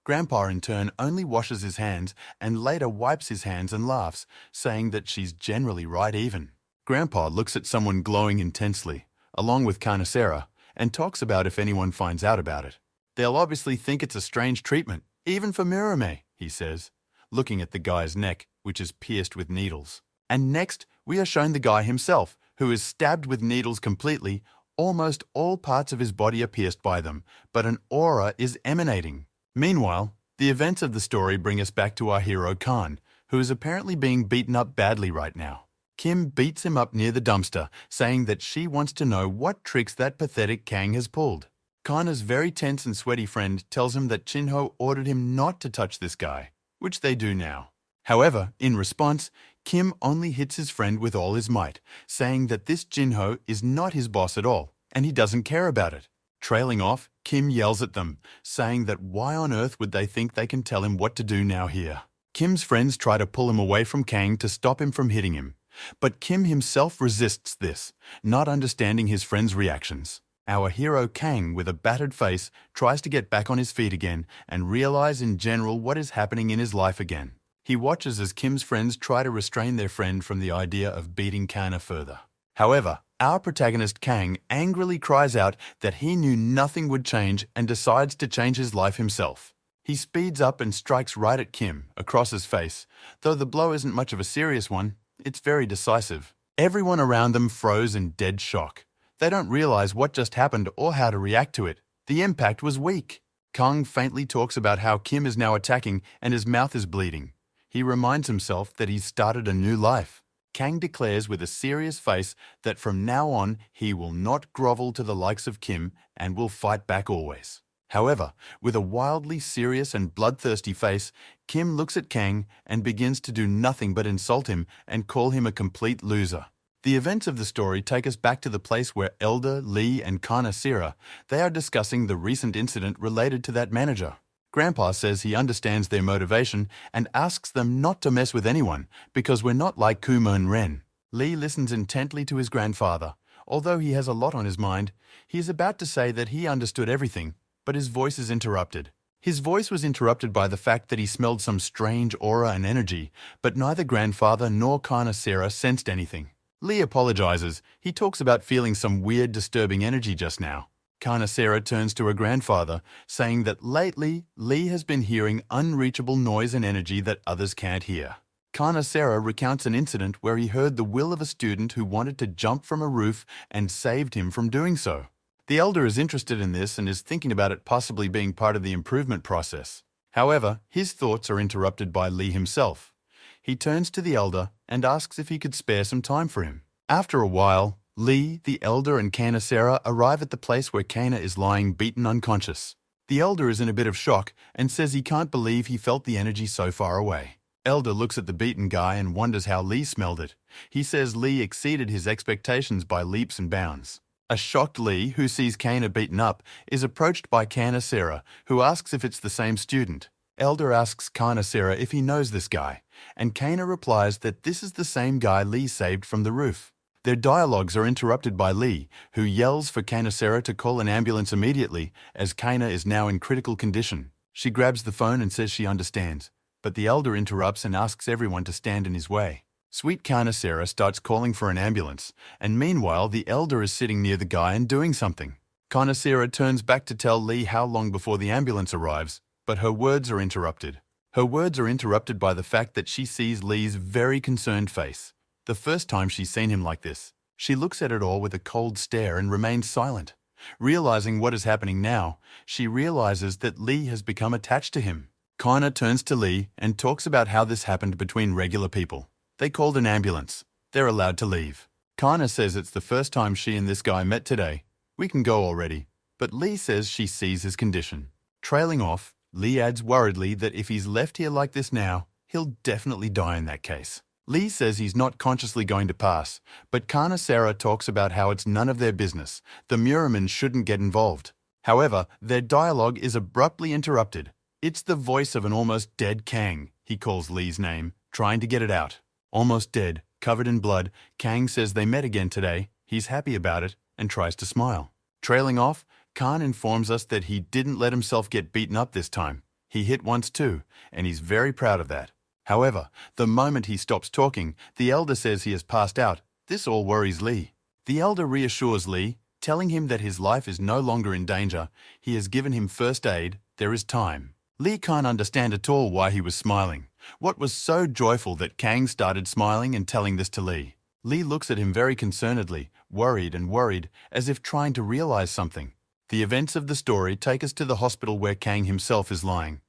Grandpa, in turn, only washes his hands and later wipes his hands and laughs, saying that she's generally right even. Grandpa looks at someone glowing intensely, along with Kana Sarah, and talks about if anyone finds out about it. They'll obviously think it's a strange treatment, even for Murame, he says, looking at the guy's neck, which is pierced with needles. And next, we are shown the guy himself, who is stabbed with needles completely, Almost all parts of his body are pierced by them, but an aura is emanating. Meanwhile, the events of the story bring us back to our hero Khan, who is apparently being beaten up badly right now. Kim beats him up near the dumpster, saying that she wants to know what tricks that pathetic Kang has pulled. Kana's very tense and sweaty friend tells him that Chin-ho ordered him not to touch this guy, which they do now. However, in response, Kim only hits his friend with all his might, saying that this Jin-ho is not his boss at all, and he doesn't care about it. Trailing off, Kim yells at them, saying that why on earth would they think they can tell him what to do now here? Kim's friends try to pull him away from Kang to stop him from hitting him, but Kim himself resists this, not understanding his friends' reactions. Our hero Kang, with a battered face, tries to get back on his feet again and realize in general what is happening in his life again. He watches as Kim's friends try to restrain their friend from the idea of beating Kana further. However, our protagonist Kang angrily cries out that he knew nothing would change and decides to change his life himself. He speeds up and strikes right at Kim, across his face. Though the blow isn't much of a serious one, it's very decisive. Everyone around them froze in dead shock. They don't realize what just happened or how to react to it. The impact was weak. Kang faintly talks about how Kim is now attacking and his mouth is bleeding. He reminds himself that he's started a new life. Kang declares with a serious face that from now on he will not grovel to the likes of Kim and will fight back always. However, with a wildly serious and bloodthirsty face, Kim looks at Kang and begins to do nothing but insult him and call him a complete loser. The events of the story take us back to the place where Elder, Lee, and Kana Sera, they are discussing the recent incident related to that manager. Grandpa says he understands their motivation and asks them not to mess with anyone because we're not like Kumon Ren. Lee listens intently to his grandfather. Although he has a lot on his mind, he is about to say that he understood everything, but his voice is interrupted. His voice was interrupted by the fact that he smelled some strange aura and energy, but neither grandfather nor Kana Sera sensed anything. Lee apologizes. He talks about feeling some weird, disturbing energy just now. Kana Sera turns to her grandfather, saying that lately, Lee has been hearing unreachable noise and energy that others can't hear. Kana Sera recounts an incident where he heard the will of a student who wanted to jump from a roof and saved him from doing so. The elder is interested in this and is thinking about it possibly being part of the improvement process. However, his thoughts are interrupted by Lee himself. He turns to the elder and asks if he could spare some time for him. After a while, Lee, the elder, and Kana Sera arrive at the place where Kana is lying beaten unconscious. The elder is in a bit of shock and says he can't believe he felt the energy so far away. Elder looks at the beaten guy and wonders how Lee smelled it. He says Lee exceeded his expectations by leaps and bounds. A shocked Lee, who sees Kana beaten up, is approached by Kana Sera, who asks if it's the same student. Elder asks Kana Sera if he knows this guy, and Kana replies that this is the same guy Lee saved from the roof. Their dialogues are interrupted by Lee, who yells for Kana Sera to call an ambulance immediately, as Kana is now in critical condition. She grabs the phone and says she understands, but the elder interrupts and asks everyone to stand in his way. Sweet Kana Sera starts calling for an ambulance, and meanwhile the elder is sitting near the guy and doing something. Kana Sera turns back to tell Lee how long before the ambulance arrives, but her words are interrupted. Her words are interrupted by the fact that she sees Lee's very concerned face. The first time she's seen him like this, she looks at it all with a cold stare and remains silent. Realizing what is happening now, she realizes that Lee has become attached to him. Kana turns to Lee and talks about how this happened between regular people. They called an ambulance. They're allowed to leave. Kana says it's the first time she and this guy met today. We can go already. But Lee says she sees his condition. Trailing off, Lee adds worriedly that if he's left here like this now, he'll definitely die in that case. Lee says he's not consciously going to pass, but Kana Sera talks about how it's none of their business. The Muramen shouldn't get involved. However, their dialogue is abruptly interrupted. It's the voice of an almost dead Kang. He calls Lee's name, trying to get it out. Almost dead, covered in blood, Kang says they met again today. He's happy about it and tries to smile. Trailing off, Khan informs us that he didn't let himself get beaten up this time. He hit once too, and he's very proud of that. However, the moment he stops talking, the elder says he has passed out. This all worries Lee. The elder reassures Lee, telling him that his life is no longer in danger. He has given him first aid. There is time. Lee can't understand at all why he was smiling. What was so joyful that Kang started smiling and telling this to Lee? Lee looks at him very concernedly, worried, as if trying to realize something. The events of the story take us to the hospital where Kang himself is lying.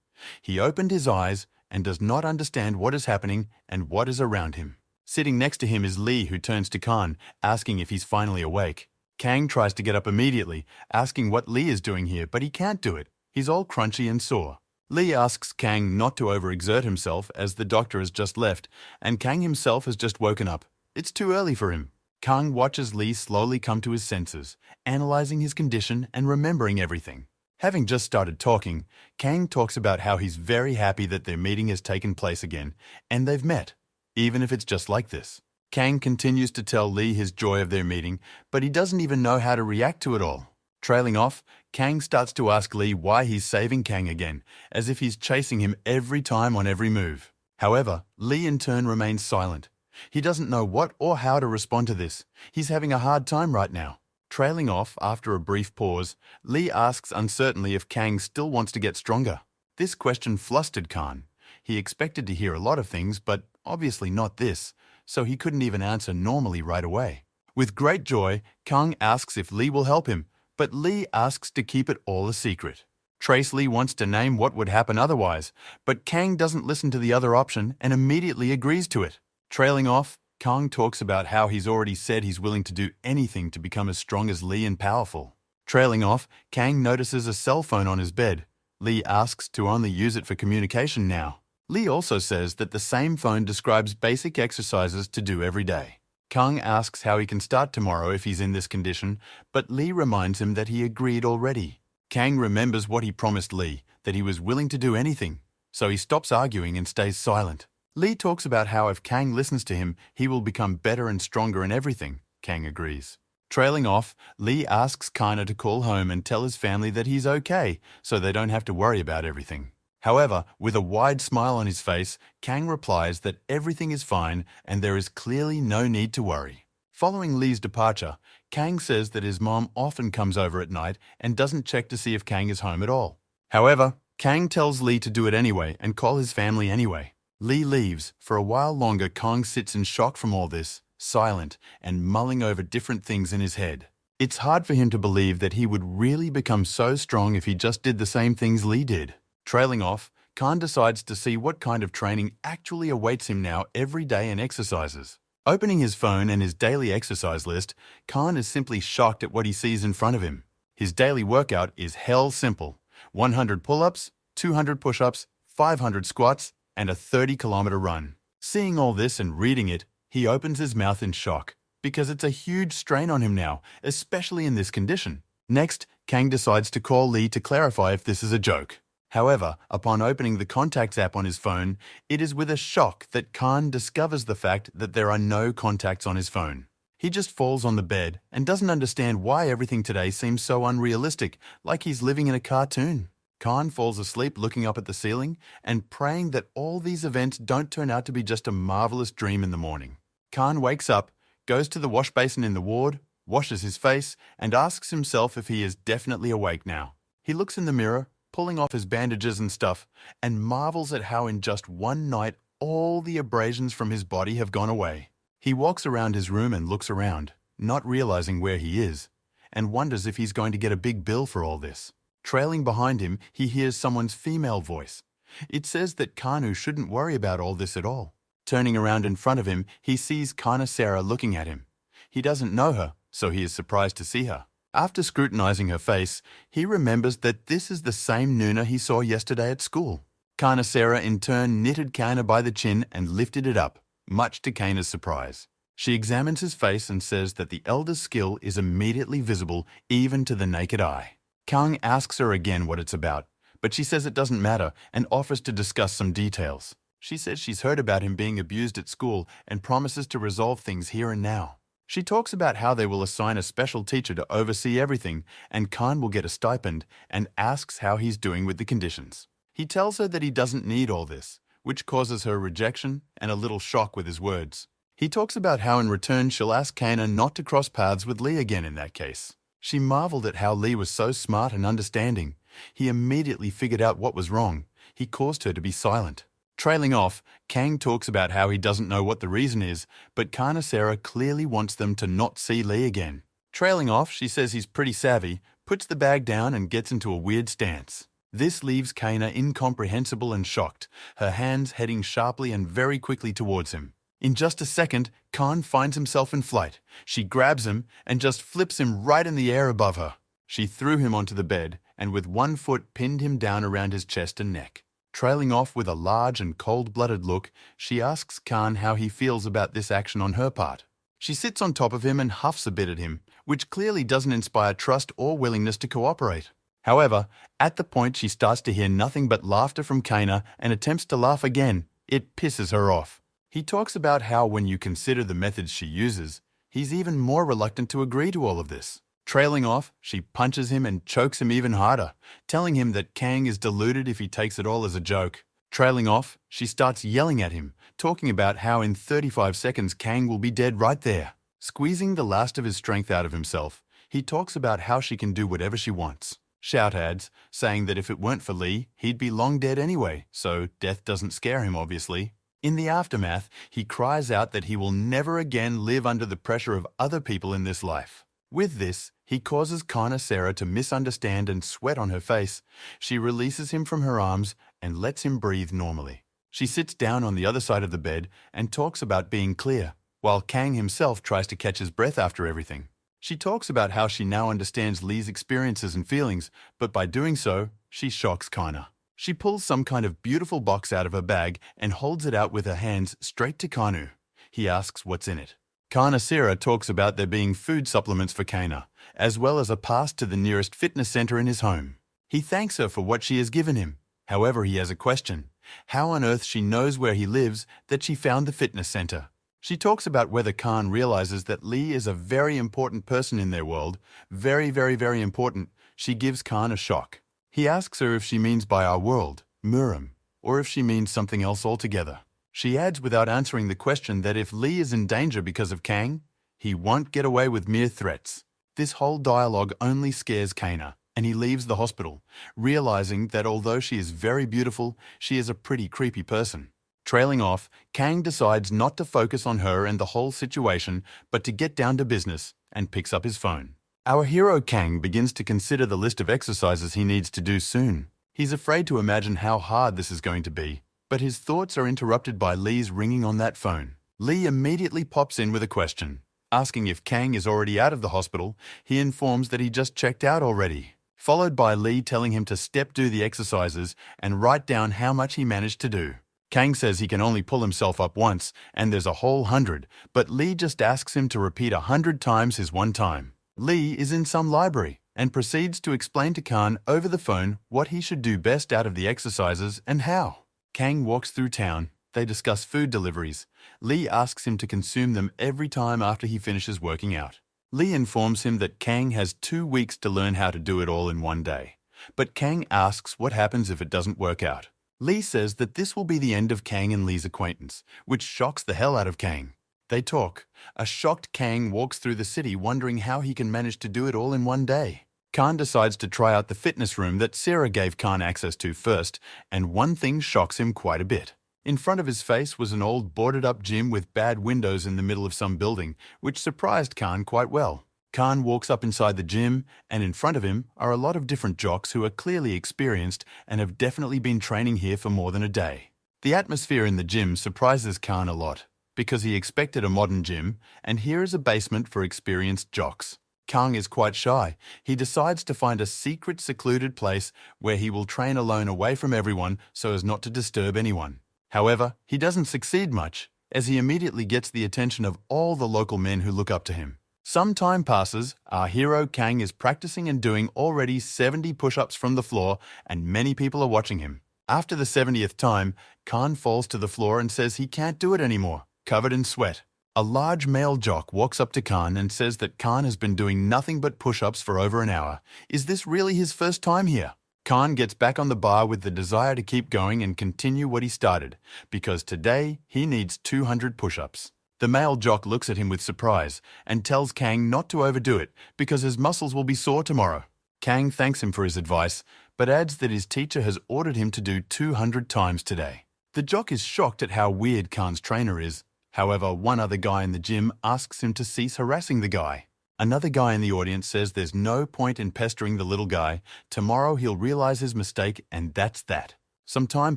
He opened his eyes and does not understand what is happening and what is around him. Sitting next to him is Lee, who turns to Khan, asking if he's finally awake. Kang tries to get up immediately, asking what Lee is doing here, but he can't do it. He's all crunchy and sore. Lee asks Kang not to overexert himself as the doctor has just left, and Kang himself has just woken up. It's too early for him. Kang watches Lee slowly come to his senses, analyzing his condition and remembering everything. Having just started talking, Kang talks about how he's very happy that their meeting has taken place again, and they've met, even if it's just like this. Kang continues to tell Lee his joy of their meeting, but he doesn't even know how to react to it all. Trailing off, Kang starts to ask Lee why he's saving Kang again, as if he's chasing him every time on every move. However, Lee in turn remains silent. He doesn't know what or how to respond to this. He's having a hard time right now. Trailing off after a brief pause, Lee asks uncertainly if Kang still wants to get stronger. This question flustered Khan. He expected to hear a lot of things, but obviously not this, so he couldn't even answer normally right away. With great joy, Kang asks if Lee will help him, but Lee asks to keep it all a secret. Trace Lee wants to name what would happen otherwise, but Kang doesn't listen to the other option and immediately agrees to it. Trailing off, Kang talks about how he's already said he's willing to do anything to become as strong as Lee and powerful. Trailing off, Kang notices a cell phone on his bed. Lee asks to only use it for communication now. Lee also says that the same phone describes basic exercises to do every day. Kang asks how he can start tomorrow if he's in this condition, but Lee reminds him that he agreed already. Kang remembers what he promised Lee, that he was willing to do anything, so he stops arguing and stays silent. Lee talks about how if Kang listens to him, he will become better and stronger in everything. Kang agrees. Trailing off, Lee asks Kana to call home and tell his family that he's okay, so they don't have to worry about everything. However, with a wide smile on his face, Kang replies that everything is fine and there is clearly no need to worry. Following Lee's departure, Kang says that his mom often comes over at night and doesn't check to see if Kang is home at all. However, Kang tells Lee to do it anyway and call his family anyway. Lee leaves. For a while longer, Kang sits in shock from all this, silent and mulling over different things in his head. It's hard for him to believe that he would really become so strong if he just did the same things Lee did. Trailing off, Khan decides to see what kind of training actually awaits him now every day in exercises. Opening his phone and his daily exercise list, Khan is simply shocked at what he sees in front of him. His daily workout is hell simple: 100 pull-ups, 200 push-ups, 500 squats, and a 30-kilometer run. Seeing all this and reading it, he opens his mouth in shock, because it's a huge strain on him now, especially in this condition. Next, Kang decides to call Lee to clarify if this is a joke. However, upon opening the Contacts app on his phone, it is with a shock that Khan discovers the fact that there are no contacts on his phone. He just falls on the bed and doesn't understand why everything today seems so unrealistic, like he's living in a cartoon. Khan falls asleep looking up at the ceiling and praying that all these events don't turn out to be just a marvelous dream in the morning. Khan wakes up, goes to the wash basin in the ward, washes his face, and asks himself if he is definitely awake now. He looks in the mirror, pulling off his bandages and stuff, and marvels at how in just one night all the abrasions from his body have gone away. He walks around his room and looks around, not realizing where he is, and wonders if he's going to get a big bill for all this. Trailing behind him, he hears someone's female voice. It says that Kanu shouldn't worry about all this at all. Turning around in front of him, he sees Kana Sarah looking at him. He doesn't know her, so he is surprised to see her. After scrutinizing her face, he remembers that this is the same Nuna he saw yesterday at school. Kana Sarah in turn knitted Kana by the chin and lifted it up, much to Kana's surprise. She examines his face and says that the elder's skill is immediately visible even to the naked eye. Kang asks her again what it's about, but she says it doesn't matter and offers to discuss some details. She says she's heard about him being abused at school and promises to resolve things here and now. She talks about how they will assign a special teacher to oversee everything and Khan will get a stipend, and asks how he's doing with the conditions. He tells her that he doesn't need all this, which causes her rejection and a little shock with his words. He talks about how in return she'll ask Kana not to cross paths with Lee again in that case. She marveled at how Lee was so smart and understanding. He immediately figured out what was wrong. He caused her to be silent. Trailing off, Kang talks about how he doesn't know what the reason is, but Carnicera clearly wants them to not see Lee again. Trailing off, she says he's pretty savvy, puts the bag down and gets into a weird stance. This leaves Kana incomprehensible and shocked, her hands heading sharply and very quickly towards him. In just a second, Khan finds himself in flight. She grabs him and just flips him right in the air above her. She threw him onto the bed and with one foot pinned him down around his chest and neck. Trailing off with a large and cold-blooded look, she asks Khan how he feels about this action on her part. She sits on top of him and huffs a bit at him, which clearly doesn't inspire trust or willingness to cooperate. However, at the point she starts to hear nothing but laughter from Kana and attempts to laugh again, it pisses her off. He talks about how when you consider the methods she uses, he's even more reluctant to agree to all of this. Trailing off, she punches him and chokes him even harder, telling him that Kang is deluded if he takes it all as a joke. Trailing off, she starts yelling at him, talking about how in 35 seconds Kang will be dead right there. Squeezing the last of his strength out of himself, he talks about how she can do whatever she wants. Shout adds, saying that if it weren't for Lee, he'd be long dead anyway, so death doesn't scare him obviously. In the aftermath, he cries out that he will never again live under the pressure of other people in this life. With this, he causes Carnicera to misunderstand and sweat on her face. She releases him from her arms and lets him breathe normally. She sits down on the other side of the bed and talks about being clear, while Kang himself tries to catch his breath after everything. She talks about how she now understands Lee's experiences and feelings, but by doing so, she shocks Kana. She pulls some kind of beautiful box out of her bag and holds it out with her hands straight to Kanu. He asks what's in it. Carnicera talks about there being food supplements for Kana, as well as a pass to the nearest fitness center in his home. He thanks her for what she has given him. However, he has a question. How on earth she knows where he lives that she found the fitness center? She talks about whether Khan realizes that Lee is a very important person in their world. Very, very, very important. She gives Khan a shock. He asks her if she means by our world, Murim, or if she means something else altogether. She adds without answering the question that if Lee is in danger because of Kang, he won't get away with mere threats. This whole dialogue only scares Kana, and he leaves the hospital, realizing that although she is very beautiful, she is a pretty creepy person. Trailing off, Kang decides not to focus on her and the whole situation, but to get down to business, and picks up his phone. Our hero Kang begins to consider the list of exercises he needs to do soon. He's afraid to imagine how hard this is going to be, but his thoughts are interrupted by Lee's ringing on that phone. Lee immediately pops in with a question. Asking if Kang is already out of the hospital, he informs that he just checked out already, followed by Lee telling him to step do the exercises and write down how much he managed to do. Kang says he can only pull himself up once, and there's a whole 100, but Lee just asks him to repeat 100 times his one time. Lee is in some library and proceeds to explain to Khan over the phone what he should do best out of the exercises and how. Kang walks through town. They discuss food deliveries. Lee asks him to consume them every time after he finishes working out. Lee informs him that Kang has 2 weeks to learn how to do it all in one day. But Kang asks what happens if it doesn't work out. Lee says that this will be the end of Kang and Lee's acquaintance, which shocks the hell out of Kang. They talk. A shocked Kang walks through the city wondering how he can manage to do it all in one day. Khan decides to try out the fitness room that Sarah gave Khan access to first, and one thing shocks him quite a bit. In front of his face was an old boarded-up gym with bad windows in the middle of some building, which surprised Khan quite well. Khan walks up inside the gym, and in front of him are a lot of different jocks who are clearly experienced and have definitely been training here for more than a day. The atmosphere in the gym surprises Khan a lot, because he expected a modern gym, and here is a basement for experienced jocks. Kang is quite shy. He decides to find a secret, secluded place where he will train alone away from everyone so as not to disturb anyone. However, he doesn't succeed much, as he immediately gets the attention of all the local men who look up to him. Some time passes, our hero Kang is practicing and doing already 70 push-ups from the floor, and many people are watching him. After the 70th time, Khan falls to the floor and says he can't do it anymore, covered in sweat. A large male jock walks up to Khan and says that Khan has been doing nothing but push-ups for over an hour. Is this really his first time here? Khan gets back on the bar with the desire to keep going and continue what he started, because today he needs 200 push-ups. The male jock looks at him with surprise and tells Kang not to overdo it because his muscles will be sore tomorrow. Kang thanks him for his advice, but adds that his teacher has ordered him to do 200 times today. The jock is shocked at how weird Khan's trainer is. However, one other guy in the gym asks him to cease harassing the guy. Another guy in the audience says there's no point in pestering the little guy. Tomorrow he'll realize his mistake, and that's that. Some time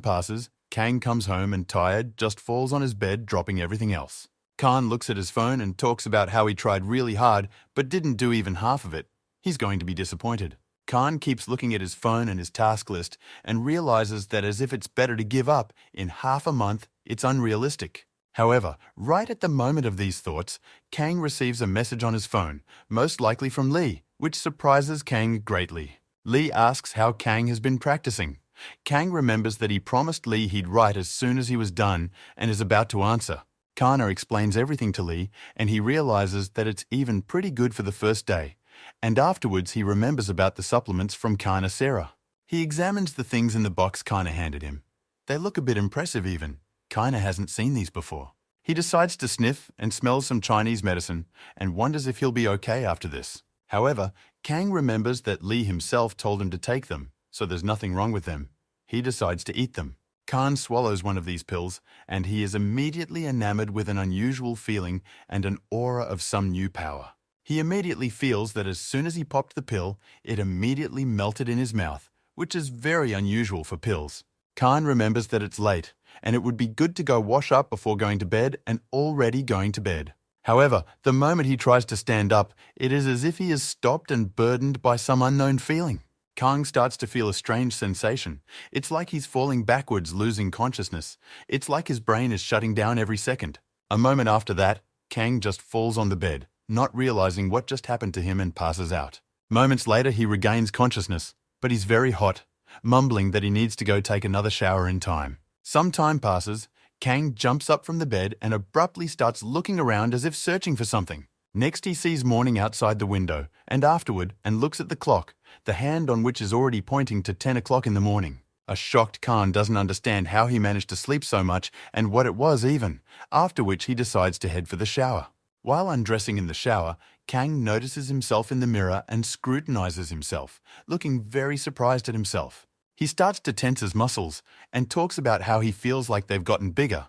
passes. Kang comes home and, tired, just falls on his bed, dropping everything else. Khan looks at his phone and talks about how he tried really hard but didn't do even half of it. He's going to be disappointed. Khan keeps looking at his phone and his task list and realizes that as if it's better to give up, in half a month, it's unrealistic. However, right at the moment of these thoughts, Kang receives a message on his phone, most likely from Lee, which surprises Kang greatly. Lee asks how Kang has been practicing. Kang remembers that he promised Lee he'd write as soon as he was done and is about to answer. Kana explains everything to Lee, and he realizes that it's even pretty good for the first day. And afterwards he remembers about the supplements from Kana Sarah. He examines the things in the box Kana handed him. They look a bit impressive even. Kana hasn't seen these before. He decides to sniff and smells some Chinese medicine and wonders if he'll be okay after this. However, Kang remembers that Lee himself told him to take them, so there's nothing wrong with them. He decides to eat them. Khan swallows one of these pills, and he is immediately enamored with an unusual feeling and an aura of some new power. He immediately feels that as soon as he popped the pill, it immediately melted in his mouth, which is very unusual for pills. Khan remembers that it's late, and it would be good to go wash up before going to bed, and already going to bed. However, the moment he tries to stand up, it is as if he is stopped and burdened by some unknown feeling. Kang starts to feel a strange sensation. It's like he's falling backwards, losing consciousness. It's like his brain is shutting down every second. A moment after that, Kang just falls on the bed, not realizing what just happened to him, and passes out. Moments later, he regains consciousness, but he's very hot, mumbling that he needs to go take another shower in time. Some time passes. Kang jumps up from the bed and abruptly starts looking around as if searching for something. Next he sees morning outside the window, and afterward, and looks at the clock, the hand on which is already pointing to 10 o'clock in the morning. A shocked Khan doesn't understand how he managed to sleep so much and what it was even, after which he decides to head for the shower. While undressing in the shower, Kang notices himself in the mirror and scrutinizes himself, looking very surprised at himself. He starts to tense his muscles and talks about how he feels like they've gotten bigger,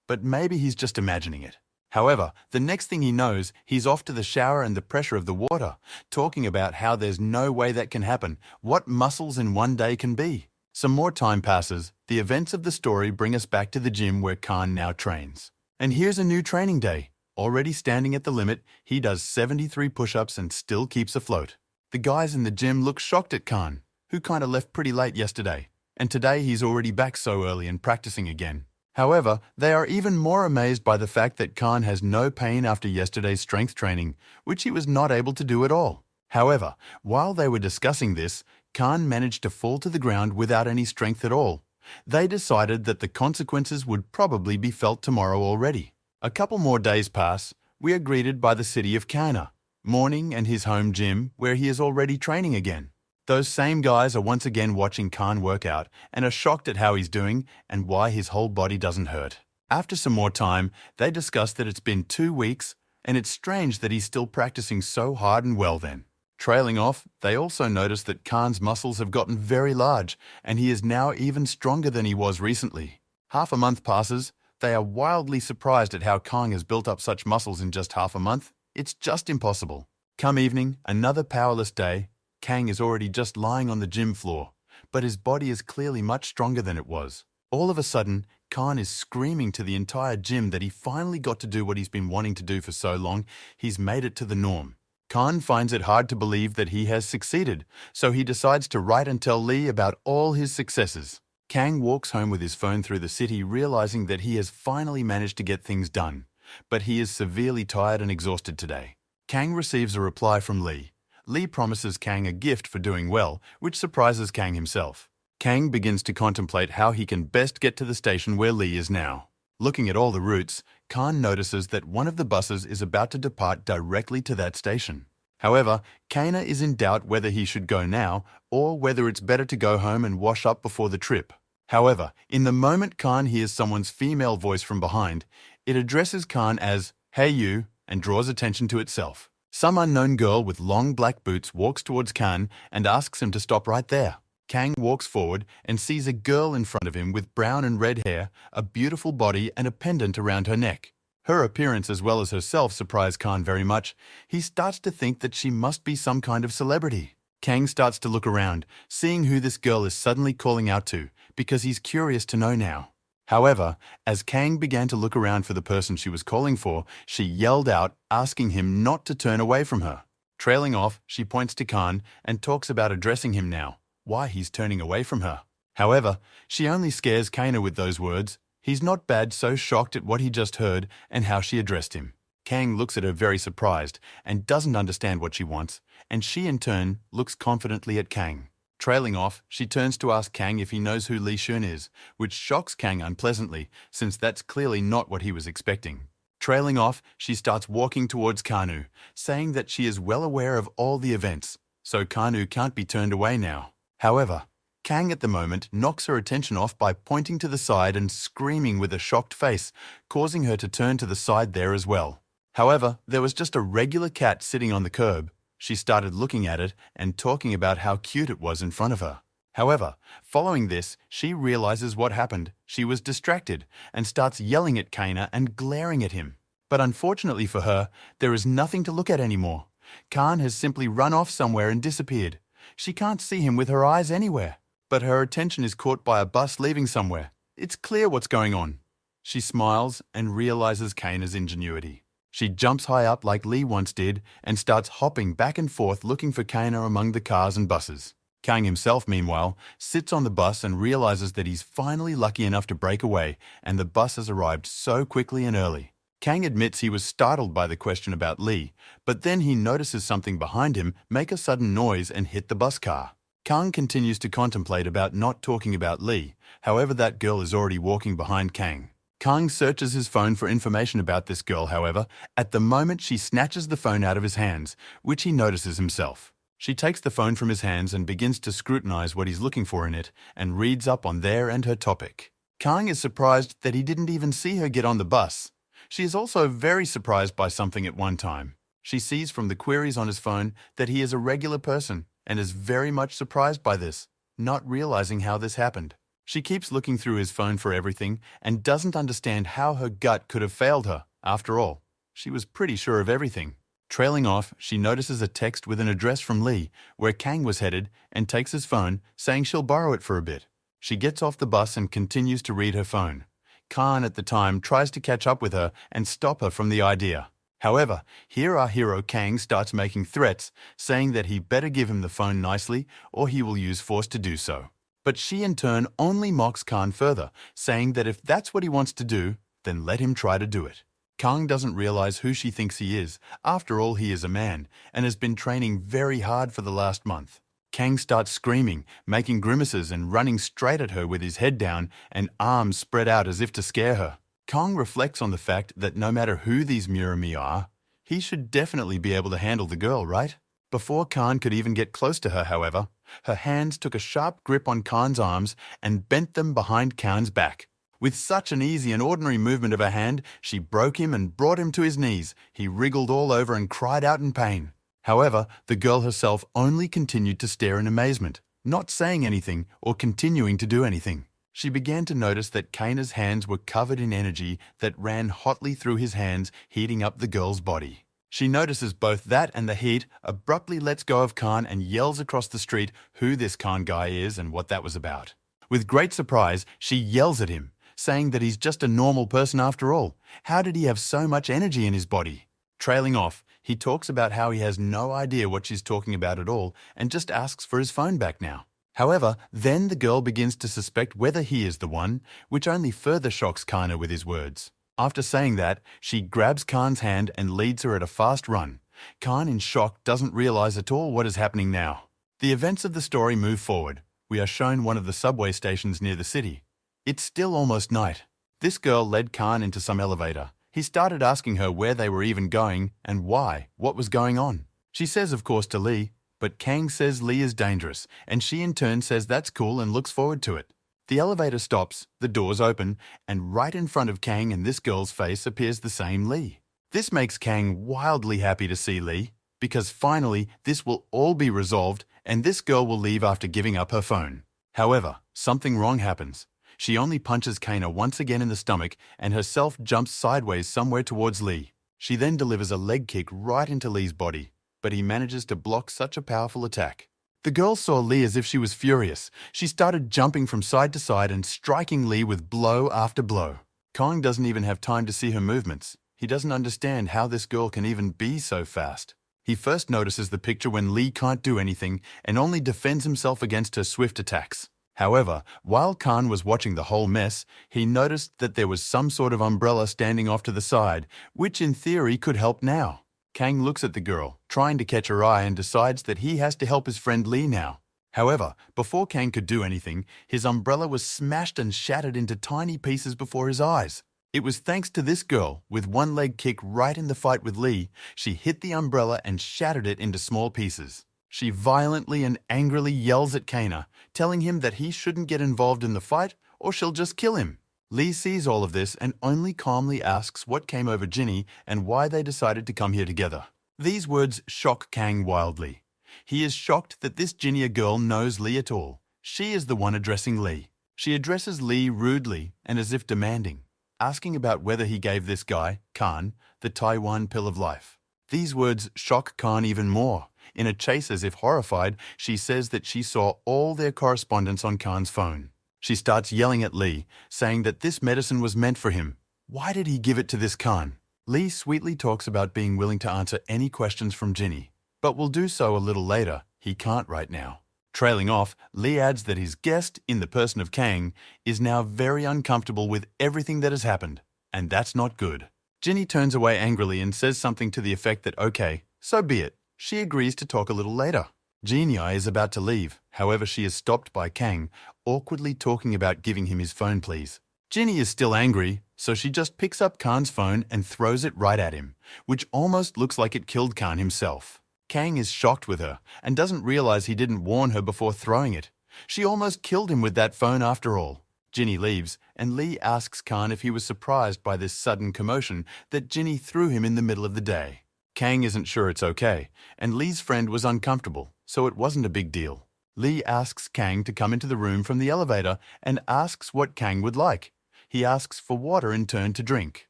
but maybe he's just imagining it. However, the next thing he knows, he's off to the shower and the pressure of the water, talking about how there's no way that can happen, what muscles in one day can be. Some more time passes. The events of the story bring us back to the gym where Khan now trains. And here's a new training day. Already standing at the limit, he does 73 push-ups and still keeps afloat. The guys in the gym look shocked at Khan, who kinda left pretty late yesterday, and today he's already back so early and practicing again. However, they are even more amazed by the fact that Khan has no pain after yesterday's strength training, which he was not able to do at all. However, while they were discussing this, Khan managed to fall to the ground without any strength at all. They decided that the consequences would probably be felt tomorrow already. A couple more days pass. We are greeted by the city of Kana, morning and his home gym where he is already training again. Those same guys are once again watching Khan work out and are shocked at how he's doing and why his whole body doesn't hurt. After some more time, they discuss that it's been 2 weeks and it's strange that he's still practicing so hard and well then. Trailing off, they also notice that Khan's muscles have gotten very large and he is now even stronger than he was recently. Half a month passes. They are wildly surprised at how Khan has built up such muscles in just half a month. It's just impossible. Come evening, another powerless day. Kang is already just lying on the gym floor, but his body is clearly much stronger than it was. All of a sudden, Khan is screaming to the entire gym that he finally got to do what he's been wanting to do for so long. He's made it to the norm. Khan finds it hard to believe that he has succeeded, so he decides to write and tell Lee about all his successes. Kang walks home with his phone through the city, realizing that he has finally managed to get things done, but he is severely tired and exhausted today. Kang receives a reply from Lee. Lee promises Kang a gift for doing well, which surprises Kang himself. Kang begins to contemplate how he can best get to the station where Lee is now. Looking at all the routes, Khan notices that one of the buses is about to depart directly to that station. However, Kana is in doubt whether he should go now or whether it's better to go home and wash up before the trip. However, in the moment Khan hears someone's female voice from behind, it addresses Khan as, "Hey you," and draws attention to itself. Some unknown girl with long black boots walks towards Khan and asks him to stop right there. Kang walks forward and sees a girl in front of him with brown and red hair, a beautiful body and a pendant around her neck. Her appearance as well as herself surprise Khan very much. He starts to think that she must be some kind of celebrity. Kang starts to look around, seeing who this girl is suddenly calling out to, because he's curious to know now. However, as Kang began to look around for the person she was calling for, she yelled out, asking him not to turn away from her. Trailing off, she points to Khan and talks about addressing him now, why he's turning away from her. However, she only scares Kana with those words. He's not bad, so shocked at what he just heard and how she addressed him. Kang looks at her very surprised and doesn't understand what she wants, and she in turn looks confidently at Kang. Trailing off, she turns to ask Kang if he knows who Li Shun is, which shocks Kang unpleasantly, since that's clearly not what he was expecting. Trailing off, she starts walking towards Kanu, saying that she is well aware of all the events, so Kanu can't be turned away now. However, Kang at the moment knocks her attention off by pointing to the side and screaming with a shocked face, causing her to turn to the side there as well. However, there was just a regular cat sitting on the curb. She started looking at it and talking about how cute it was in front of her. However, following this, she realizes what happened. She was distracted and starts yelling at Kana and glaring at him. But unfortunately for her, there is nothing to look at anymore. Khan has simply run off somewhere and disappeared. She can't see him with her eyes anywhere. But her attention is caught by a bus leaving somewhere. It's clear what's going on. She smiles and realizes Kana's ingenuity. She jumps high up like Lee once did and starts hopping back and forth looking for Kana among the cars and buses. Kang himself, meanwhile, sits on the bus and realizes that he's finally lucky enough to break away, and the bus has arrived so quickly and early. Kang admits he was startled by the question about Lee, but then he notices something behind him make a sudden noise and hit the bus car. Kang continues to contemplate about not talking about Lee, however that girl is already walking behind Kang. Kang searches his phone for information about this girl, however, at the moment she snatches the phone out of his hands, which he notices himself. She takes the phone from his hands and begins to scrutinize what he's looking for in it and reads up on there and her topic. Kang is surprised that he didn't even see her get on the bus. She is also very surprised by something at one time. She sees from the queries on his phone that he is a regular person, and is very much surprised by this, not realizing how this happened. She keeps looking through his phone for everything and doesn't understand how her gut could have failed her. After all, she was pretty sure of everything. Trailing off, she notices a text with an address from Lee, where Kang was headed, and takes his phone, saying she'll borrow it for a bit. She gets off the bus and continues to read her phone. Khan at the time tries to catch up with her and stop her from the idea. However, here our hero Kang starts making threats, saying that he better give him the phone nicely or he will use force to do so. But she in turn only mocks Khan further, saying that if that's what he wants to do, then let him try to do it. Kang doesn't realize who she thinks he is. After all, he is a man and has been training very hard for the last month. Kang starts screaming, making grimaces and running straight at her with his head down and arms spread out as if to scare her. Kang reflects on the fact that no matter who these Murami are, he should definitely be able to handle the girl, right? Before Khan could even get close to her, however, her hands took a sharp grip on Khan's arms and bent them behind Khan's back. With such an easy and ordinary movement of her hand, she broke him and brought him to his knees. He wriggled all over and cried out in pain. However, the girl herself only continued to stare in amazement, not saying anything or continuing to do anything. She began to notice that Kana's hands were covered in energy that ran hotly through his hands, heating up the girl's body. She notices both that and the heat, abruptly lets go of Khan and yells across the street who this Khan guy is and what that was about. With great surprise, she yells at him, saying that he's just a normal person after all. How did he have so much energy in his body? Trailing off, he talks about how he has no idea what she's talking about at all and just asks for his phone back now. However, then the girl begins to suspect whether he is the one, which only further shocks Kana with his words. After saying that, she grabs Khan's hand and leads her at a fast run. Khan, in shock, doesn't realize at all what is happening now. The events of the story move forward. We are shown one of the subway stations near the city. It's still almost night. This girl led Khan into some elevator. He started asking her where they were even going and why, what was going on. She says, of course, to Lee, but Kang says Lee is dangerous, and she in turn says that's cool and looks forward to it. The elevator stops, the doors open, and right in front of Kang and this girl's face appears the same Lee. This makes Kang wildly happy to see Lee, because finally this will all be resolved and this girl will leave after giving up her phone. However, something wrong happens. She only punches Kana once again in the stomach and herself jumps sideways somewhere towards Lee. She then delivers a leg kick right into Lee's body, but he manages to block such a powerful attack. The girl saw Lee as if she was furious. She started jumping from side to side and striking Lee with blow after blow. Kang doesn't even have time to see her movements. He doesn't understand how this girl can even be so fast. He first notices the picture when Lee can't do anything and only defends himself against her swift attacks. However, while Khan was watching the whole mess, he noticed that there was some sort of umbrella standing off to the side, which in theory could help now. Kang looks at the girl, trying to catch her eye, and decides that he has to help his friend Lee now. However, before Kang could do anything, his umbrella was smashed and shattered into tiny pieces before his eyes. It was thanks to this girl, with one leg kick right in the fight with Lee, she hit the umbrella and shattered it into small pieces. She violently and angrily yells at Kana, telling him that he shouldn't get involved in the fight or she'll just kill him. Lee sees all of this and only calmly asks what came over Ginny and why they decided to come here together. These words shock Kang wildly. He is shocked that this Ginny girl knows Lee at all. She is the one addressing Lee. She addresses Lee rudely and as if demanding, asking about whether he gave this guy, Khan, the Taiwan pill of life. These words shock Khan even more. In a chase as if horrified, she says that she saw all their correspondence on Khan's phone. She starts yelling at Lee, saying that this medicine was meant for him. Why did he give it to this Khan? Lee sweetly talks about being willing to answer any questions from Ginny, but will do so a little later. He can't right now. Trailing off, Lee adds that his guest, in the person of Kang, is now very uncomfortable with everything that has happened, and that's not good. Ginny turns away angrily and says something to the effect that okay, so be it. She agrees to talk a little later. Genie is about to leave, however she is stopped by Kang, awkwardly talking about giving him his phone please. Ginny is still angry, so she just picks up Khan's phone and throws it right at him, which almost looks like it killed Khan himself. Kang is shocked with her and doesn't realize he didn't warn her before throwing it. She almost killed him with that phone after all. Ginny leaves, and Lee asks Khan if he was surprised by this sudden commotion that Ginny threw him in the middle of the day. Kang isn't sure it's okay, and Lee's friend was uncomfortable, so it wasn't a big deal. Lee asks Kang to come into the room from the elevator and asks what Kang would like. He asks for water in turn to drink.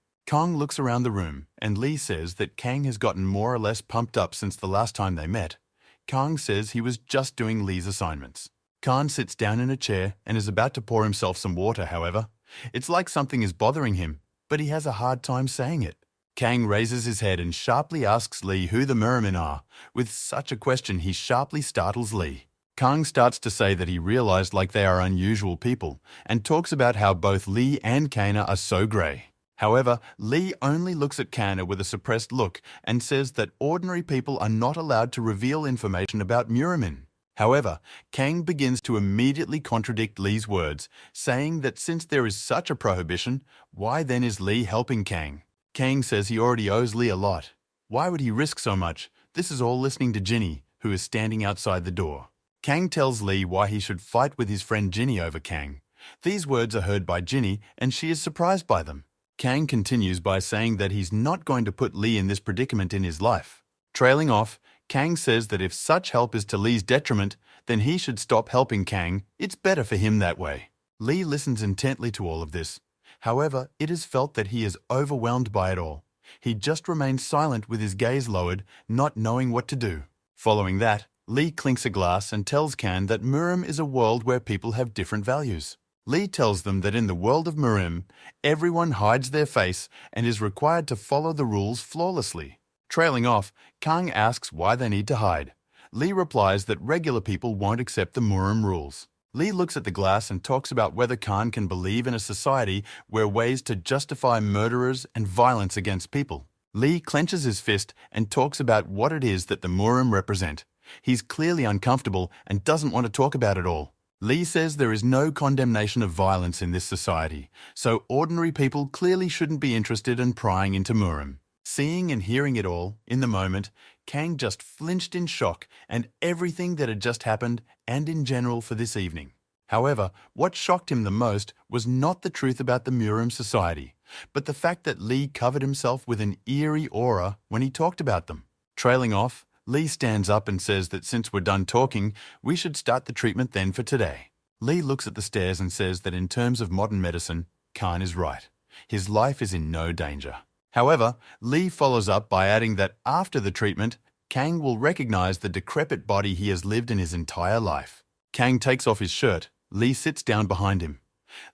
Kang looks around the room, and Lee says that Kang has gotten more or less pumped up since the last time they met. Kang says he was just doing Lee's assignments. Khan sits down in a chair and is about to pour himself some water, however. It's like something is bothering him, but he has a hard time saying it. Kang raises his head and sharply asks Lee who the Muramin are. With such a question, he sharply startles Lee. Kang starts to say that he realized like they are unusual people and talks about how both Lee and Kana are so grey. However, Lee only looks at Kana with a suppressed look and says that ordinary people are not allowed to reveal information about Muramin. However, Kang begins to immediately contradict Lee's words, saying that since there is such a prohibition, why then is Lee helping Kang? Kang says he already owes Lee a lot. Why would he risk so much? This is all listening to Ginny, who is standing outside the door. Kang tells Lee why he should fight with his friend Ginny over Kang. These words are heard by Ginny, and she is surprised by them. Kang continues by saying that he's not going to put Lee in this predicament in his life. Trailing off, Kang says that if such help is to Lee's detriment, then he should stop helping Kang. It's better for him that way. Lee listens intently to all of this. However, it is felt that he is overwhelmed by it all. He just remains silent with his gaze lowered, not knowing what to do. Following that, Lee clinks a glass and tells Kang that Murim is a world where people have different values. Lee tells them that in the world of Murim, everyone hides their face and is required to follow the rules flawlessly. Trailing off, Kang asks why they need to hide. Lee replies that regular people won't accept the Murim rules. Lee looks at the glass and talks about whether Khan can believe in a society where ways to justify murderers and violence against people. Lee clenches his fist and talks about what it is that the Murim represent. He's clearly uncomfortable and doesn't want to talk about it all. Lee says there is no condemnation of violence in this society, so ordinary people clearly shouldn't be interested in prying into Murim. Seeing and hearing it all, in the moment, Kang just flinched in shock and everything that had just happened and in general for this evening. However, what shocked him the most was not the truth about the Murim society, but the fact that Lee covered himself with an eerie aura when he talked about them. Trailing off, Lee stands up and says that since we're done talking, we should start the treatment then for today. Lee looks at the stairs and says that in terms of modern medicine, Khan is right. His life is in no danger. However, Lee follows up by adding that after the treatment, Kang will recognize the decrepit body he has lived in his entire life. Kang takes off his shirt. Lee sits down behind him.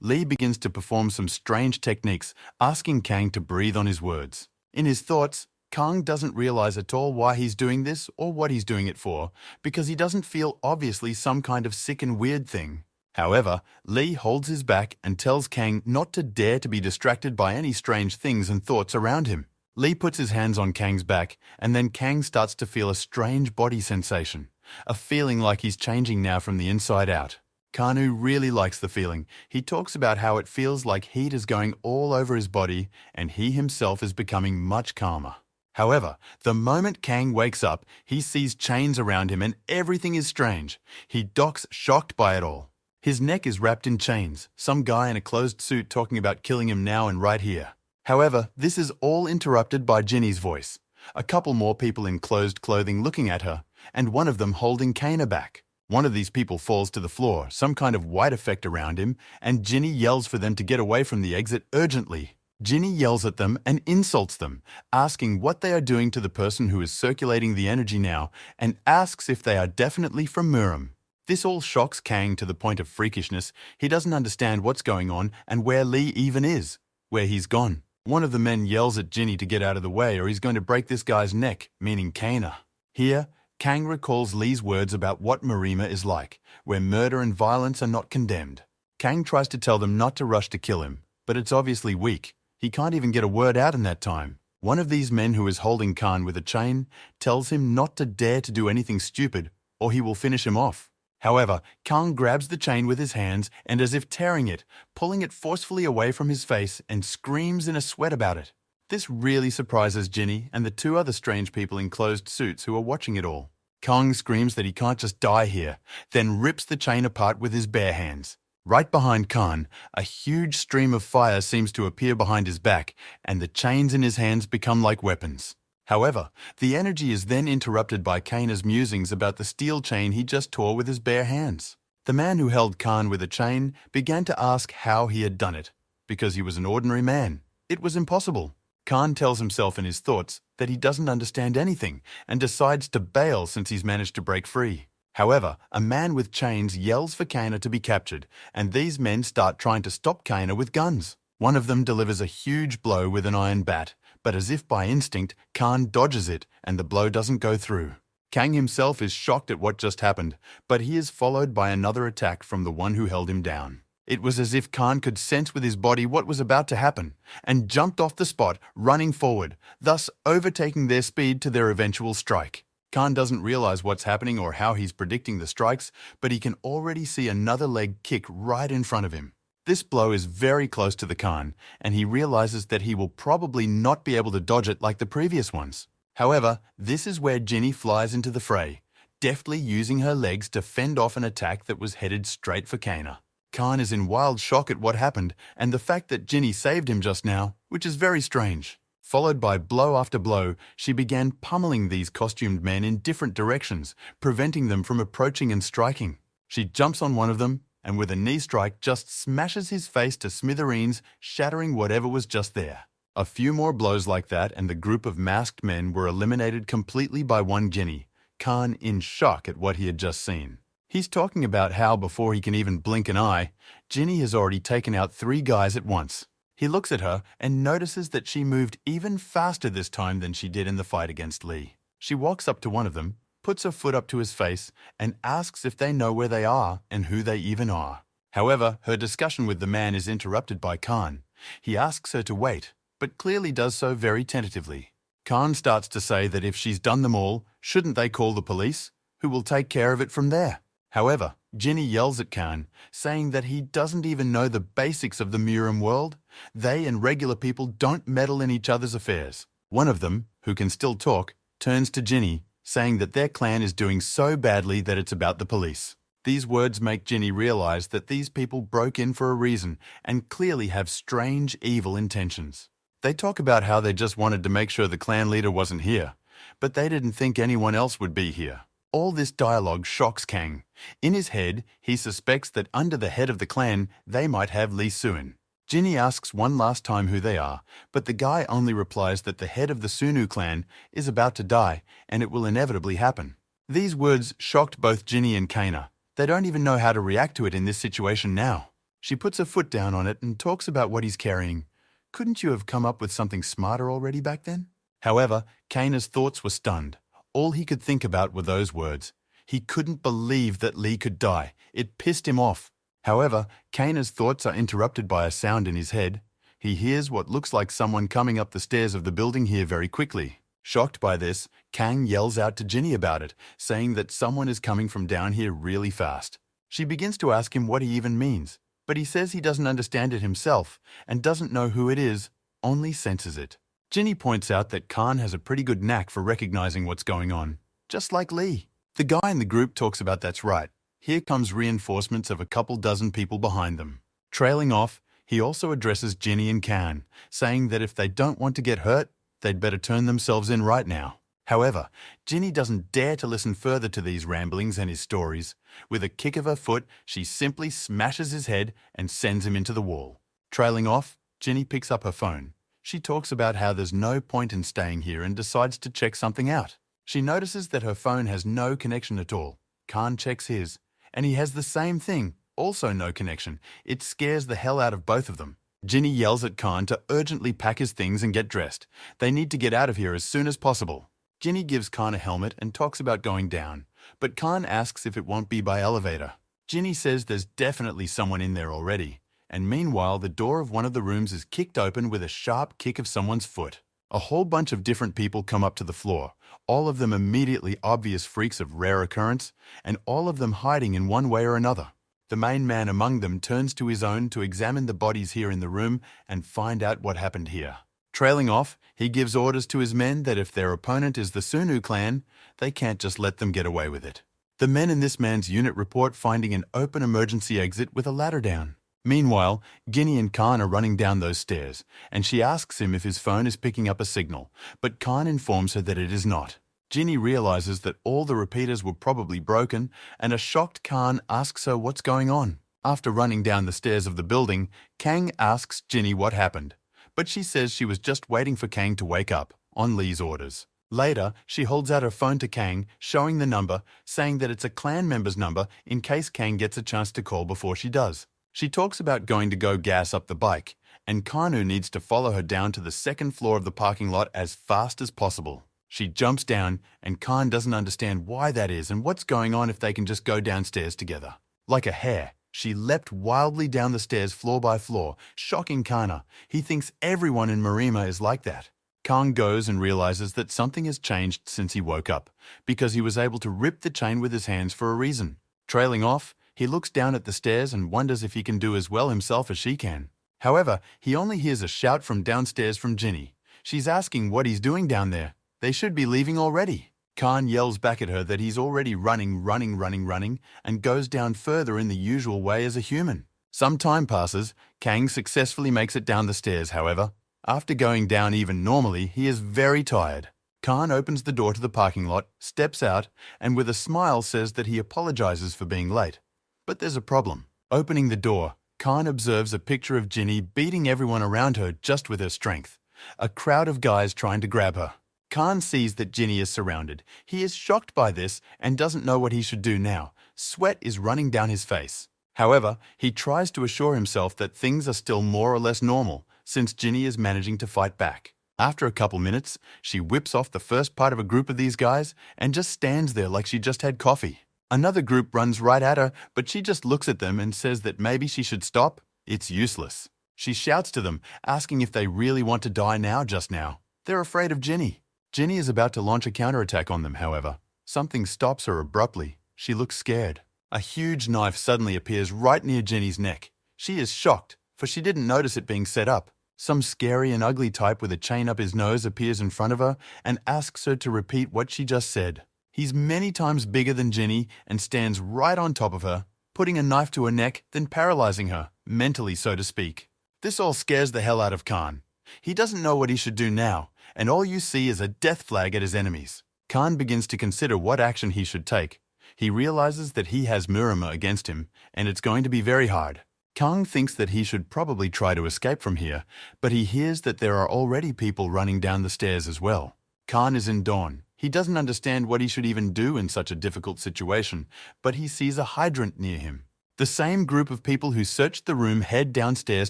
Lee begins to perform some strange techniques, asking Kang to breathe on his words. In his thoughts, Kang doesn't realize at all why he's doing this or what he's doing it for, because he doesn't feel obviously some kind of sick and weird thing. However, Lee holds his back and tells Kang not to dare to be distracted by any strange things and thoughts around him. Lee puts his hands on Kang's back, and then Kang starts to feel a strange body sensation, a feeling like he's changing now from the inside out. Kanu really likes the feeling. He talks about how it feels like heat is going all over his body, and he himself is becoming much calmer. However, the moment Kang wakes up, he sees chains around him and everything is strange. He docks shocked by it all. His neck is wrapped in chains, some guy in a closed suit talking about killing him now and right here. However, this is all interrupted by Ginny's voice. A couple more people in closed clothing looking at her, and one of them holding Kana back. One of these people falls to the floor, some kind of white effect around him, and Ginny yells for them to get away from the exit urgently. Ginny yells at them and insults them, asking what they are doing to the person who is circulating the energy now, and asks if they are definitely from Murim. This all shocks Kang to the point of freakishness. He doesn't understand what's going on and where Lee even is, where he's gone. One of the men yells at Ginny to get out of the way or he's going to break this guy's neck, meaning Kana. Here, Kang recalls Lee's words about what Marima is like, where murder and violence are not condemned. Kang tries to tell them not to rush to kill him, but it's obviously weak. He can't even get a word out in that time. One of these men who is holding Khan with a chain tells him not to dare to do anything stupid or he will finish him off. However, Kang grabs the chain with his hands and as if tearing it, pulling it forcefully away from his face and screams in a sweat about it. This really surprises Ginny and the two other strange people in closed suits who are watching it all. Kang screams that he can't just die here, then rips the chain apart with his bare hands. Right behind Khan, a huge stream of fire seems to appear behind his back, and the chains in his hands become like weapons. However, the energy is then interrupted by Kana's musings about the steel chain he just tore with his bare hands. The man who held Khan with a chain began to ask how he had done it, because he was an ordinary man. It was impossible. Khan tells himself in his thoughts that he doesn't understand anything and decides to bail since he's managed to break free. However, a man with chains yells for Kana to be captured, and these men start trying to stop Kana with guns. One of them delivers a huge blow with an iron bat, but as if by instinct, Khan dodges it and the blow doesn't go through. Kang himself is shocked at what just happened, but he is followed by another attack from the one who held him down. It was as if Khan could sense with his body what was about to happen, and jumped off the spot, running forward, thus overtaking their speed to their eventual strike. Khan doesn't realize what's happening or how he's predicting the strikes, but he can already see another leg kick right in front of him. This blow is very close to the Khan, and he realizes that he will probably not be able to dodge it like the previous ones. However, this is where Ginny flies into the fray, deftly using her legs to fend off an attack that was headed straight for Kana. Khan is in wild shock at what happened and the fact that Ginny saved him just now, which is very strange. Followed by blow after blow, she began pummeling these costumed men in different directions, preventing them from approaching and striking. She jumps on one of them, and with a knee strike just smashes his face to smithereens, shattering whatever was just there. A few more blows like that and the group of masked men were eliminated completely by one Ginny, Khan in shock at what he had just seen. He's talking about how before he can even blink an eye, Ginny has already taken out 3 guys at once. He looks at her and notices that she moved even faster this time than she did in the fight against Lee. She walks up to one of them, puts her foot up to his face, and asks if they know where they are and who they even are. However, her discussion with the man is interrupted by Khan. He asks her to wait, but clearly does so very tentatively. Khan starts to say that if she's done them all, shouldn't they call the police, who will take care of it from there? However, Ginny yells at Khan, saying that he doesn't even know the basics of the Murim world. They and regular people don't meddle in each other's affairs. One of them, who can still talk, turns to Ginny, saying that their clan is doing so badly that it's about the police. These words make Ginny realize that these people broke in for a reason and clearly have strange, evil intentions. They talk about how they just wanted to make sure the clan leader wasn't here, but they didn't think anyone else would be here. All this dialogue shocks Kang. In his head, he suspects that under the head of the clan, they might have Lee Suin. Ginny asks one last time who they are, but the guy only replies that the head of the Sunu clan is about to die and it will inevitably happen. These words shocked both Ginny and Kana. They don't even know how to react to it in this situation now. She puts her foot down on it and talks about what he's carrying. Couldn't you have come up with something smarter already back then? However, Kana's thoughts were stunned. All he could think about were those words. He couldn't believe that Lee could die. It pissed him off. However, Kana's thoughts are interrupted by a sound in his head. He hears what looks like someone coming up the stairs of the building here very quickly. Shocked by this, Kang yells out to Ginny about it, saying that someone is coming from down here really fast. She begins to ask him what he even means, but he says he doesn't understand it himself and doesn't know who it is, only senses it. Ginny points out that Khan has a pretty good knack for recognizing what's going on, just like Lee. The guy in the group talks about that's right. Here comes reinforcements of a couple dozen people behind them. Trailing off, he also addresses Ginny and Khan, saying that if they don't want to get hurt, they'd better turn themselves in right now. However, Ginny doesn't dare to listen further to these ramblings and his stories. With a kick of her foot, she simply smashes his head and sends him into the wall. Trailing off, Ginny picks up her phone. She talks about how there's no point in staying here and decides to check something out. She notices that her phone has no connection at all. Khan checks his, and he has the same thing, also no connection. It scares the hell out of both of them. Ginny yells at Khan to urgently pack his things and get dressed. They need to get out of here as soon as possible. Ginny gives Khan a helmet and talks about going down, but Khan asks if it won't be by elevator. Ginny says there's definitely someone in there already, and meanwhile the door of one of the rooms is kicked open with a sharp kick of someone's foot. A whole bunch of different people come up to the floor, all of them immediately obvious freaks of rare occurrence, and all of them hiding in one way or another. The main man among them turns to his own to examine the bodies here in the room and find out what happened here. Trailing off, he gives orders to his men that if their opponent is the Sunu clan, they can't just let them get away with it. The men in this man's unit report finding an open emergency exit with a ladder down. Meanwhile, Ginny and Khan are running down those stairs, and she asks him if his phone is picking up a signal, but Khan informs her that it is not. Ginny realizes that all the repeaters were probably broken, and a shocked Khan asks her what's going on. After running down the stairs of the building, Kang asks Ginny what happened, but she says she was just waiting for Kang to wake up, on Lee's orders. Later, she holds out her phone to Kang, showing the number, saying that it's a clan member's number in case Kang gets a chance to call before she does. She talks about going to go gas up the bike, and Kanu needs to follow her down to the second floor of the parking lot as fast as possible. She jumps down, and Khan doesn't understand why that is and what's going on if they can just go downstairs together. Like a hare, she leapt wildly down the stairs floor by floor, shocking Kana. He thinks everyone in Marima is like that. Khan goes and realizes that something has changed since he woke up, because he was able to rip the chain with his hands for a reason. Trailing off, he looks down at the stairs and wonders if he can do as well himself as she can. However, he only hears a shout from downstairs from Ginny. She's asking what he's doing down there. They should be leaving already. Khan yells back at her that he's already running, and goes down further in the usual way as a human. Some time passes. Kang successfully makes it down the stairs, however. After going down even normally, he is very tired. Khan opens the door to the parking lot, steps out, and with a smile says that he apologizes for being late. But there's a problem. Opening the door, Khan observes a picture of Ginny beating everyone around her just with her strength. A crowd of guys trying to grab her. Khan sees that Ginny is surrounded. He is shocked by this and doesn't know what he should do now. Sweat is running down his face. However, he tries to assure himself that things are still more or less normal, since Ginny is managing to fight back. After a couple minutes, she whips off the first part of a group of these guys and just stands there like she just had coffee. Another group runs right at her, but she just looks at them and says that maybe she should stop. It's useless. She shouts to them, asking if they really want to die just now. They're afraid of Ginny. Ginny is about to launch a counterattack on them, however. Something stops her abruptly. She looks scared. A huge knife suddenly appears right near Ginny's neck. She is shocked, for she didn't notice it being set up. Some scary and ugly type with a chain up his nose appears in front of her and asks her to repeat what she just said. He's many times bigger than Ginny and stands right on top of her, putting a knife to her neck, then paralyzing her, mentally so to speak. This all scares the hell out of Khan. He doesn't know what he should do now, and all you see is a death flag at his enemies. Khan begins to consider what action he should take. He realizes that he has Murama against him, and it's going to be very hard. Kang thinks that he should probably try to escape from here, but he hears that there are already people running down the stairs as well. Khan is in dawn. He doesn't understand what he should even do in such a difficult situation, but he sees a hydrant near him. The same group of people who searched the room head downstairs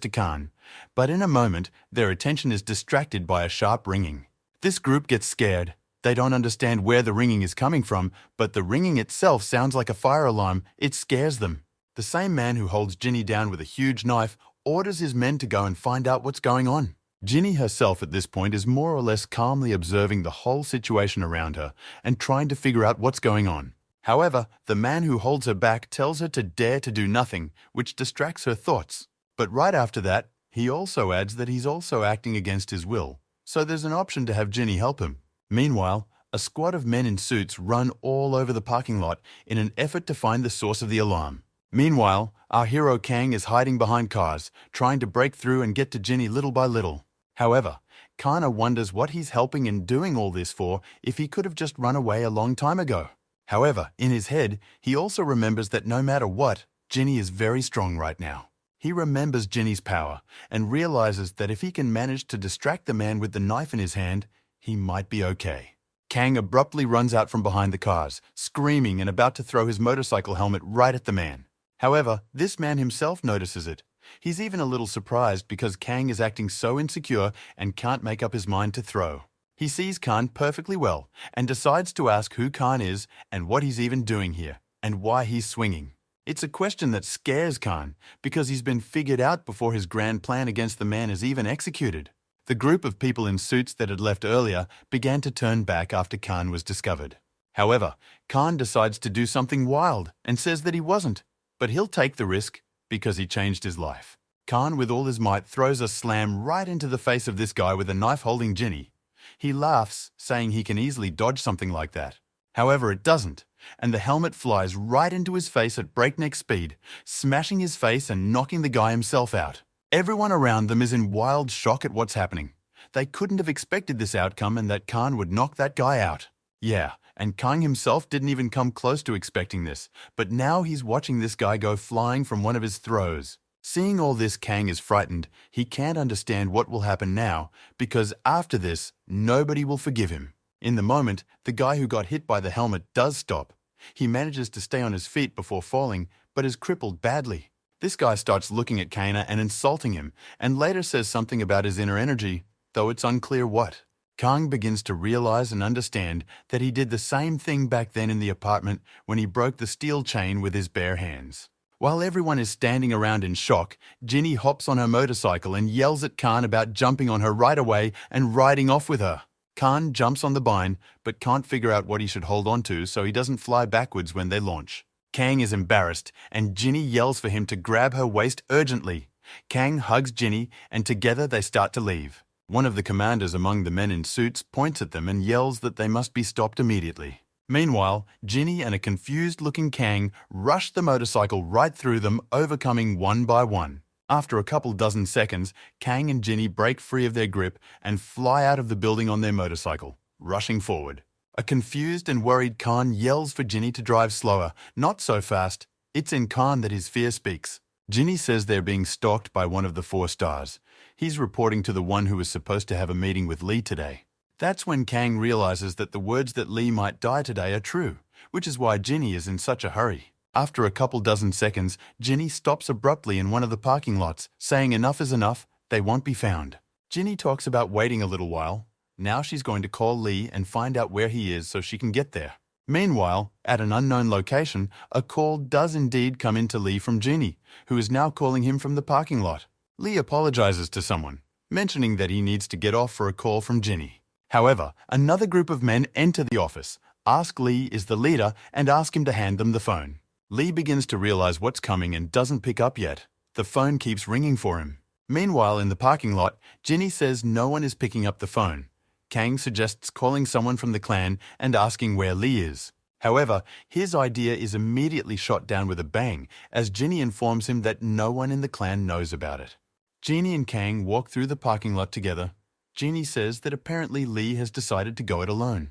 to Khan, but in a moment, their attention is distracted by a sharp ringing. This group gets scared. They don't understand where the ringing is coming from, but the ringing itself sounds like a fire alarm. It scares them. The same man who holds Ginny down with a huge knife orders his men to go and find out what's going on. Ginny herself at this point is more or less calmly observing the whole situation around her and trying to figure out what's going on. However, the man who holds her back tells her to dare to do nothing, which distracts her thoughts. But right after that, he also adds that he's also acting against his will, so there's an option to have Ginny help him. Meanwhile, a squad of men in suits run all over the parking lot in an effort to find the source of the alarm. Meanwhile, our hero Kang is hiding behind cars, trying to break through and get to Ginny little by little. However, Kana wonders what he's helping and doing all this for if he could have just run away a long time ago. However, in his head, he also remembers that no matter what, Ginny is very strong right now. He remembers Ginny's power and realizes that if he can manage to distract the man with the knife in his hand, he might be okay. Kang abruptly runs out from behind the cars, screaming and about to throw his motorcycle helmet right at the man. However, this man himself notices it. He's even a little surprised because Kang is acting so insecure and can't make up his mind to throw. He sees Khan perfectly well and decides to ask who Khan is and what he's even doing here and why he's swinging. It's a question that scares Khan because he's been figured out before his grand plan against the man is even executed. The group of people in suits that had left earlier began to turn back after Khan was discovered. However, Khan decides to do something wild and says that he wasn't, but he'll take the risk because he changed his life. Khan, with all his might, throws a slam right into the face of this guy with a knife holding Ginny. He laughs, saying he can easily dodge something like that. However, it doesn't, and the helmet flies right into his face at breakneck speed, smashing his face and knocking the guy himself out. Everyone around them is in wild shock at what's happening. They couldn't have expected this outcome and that Khan would knock that guy out. Yeah, and Kang himself didn't even come close to expecting this, but now he's watching this guy go flying from one of his throws. Seeing all this, Kang is frightened. He can't understand what will happen now, because after this, nobody will forgive him. In the moment, the guy who got hit by the helmet does stop. He manages to stay on his feet before falling, but is crippled badly. This guy starts looking at Kana and insulting him, and later says something about his inner energy, though it's unclear what. Kang begins to realize and understand that he did the same thing back then in the apartment when he broke the steel chain with his bare hands. While everyone is standing around in shock, Ginny hops on her motorcycle and yells at Khan about jumping on her right away and riding off with her. Khan jumps on the bind, but can't figure out what he should hold on to so he doesn't fly backwards when they launch. Kang is embarrassed, and Ginny yells for him to grab her waist urgently. Kang hugs Ginny, and together they start to leave. One of the commanders among the men in suits points at them and yells that they must be stopped immediately. Meanwhile, Ginny and a confused-looking Kang rush the motorcycle right through them, overcoming one by one. After a couple dozen seconds, Kang and Ginny break free of their grip and fly out of the building on their motorcycle, rushing forward. A confused and worried Khan yells for Ginny to drive slower, not so fast. It's in Khan that his fear speaks. Ginny says they're being stalked by one of the 4 stars. He's reporting to the one who was supposed to have a meeting with Lee today. That's when Kang realizes that the words that Lee might die today are true, which is why Ginny is in such a hurry. After a couple dozen seconds, Ginny stops abruptly in one of the parking lots, saying enough is enough, they won't be found. Ginny talks about waiting a little while. Now she's going to call Lee and find out where he is so she can get there. Meanwhile, at an unknown location, a call does indeed come into Lee from Ginny, who is now calling him from the parking lot. Lee apologizes to someone, mentioning that he needs to get off for a call from Ginny. However, another group of men enter the office, ask Lee is the leader, and ask him to hand them the phone. Lee begins to realize what's coming and doesn't pick up yet. The phone keeps ringing for him. Meanwhile, in the parking lot, Ginny says no one is picking up the phone. Kang suggests calling someone from the clan and asking where Lee is. However, his idea is immediately shot down with a bang as Ginny informs him that no one in the clan knows about it. Jeannie and Kang walk through the parking lot together. Jeannie says that apparently Lee has decided to go it alone.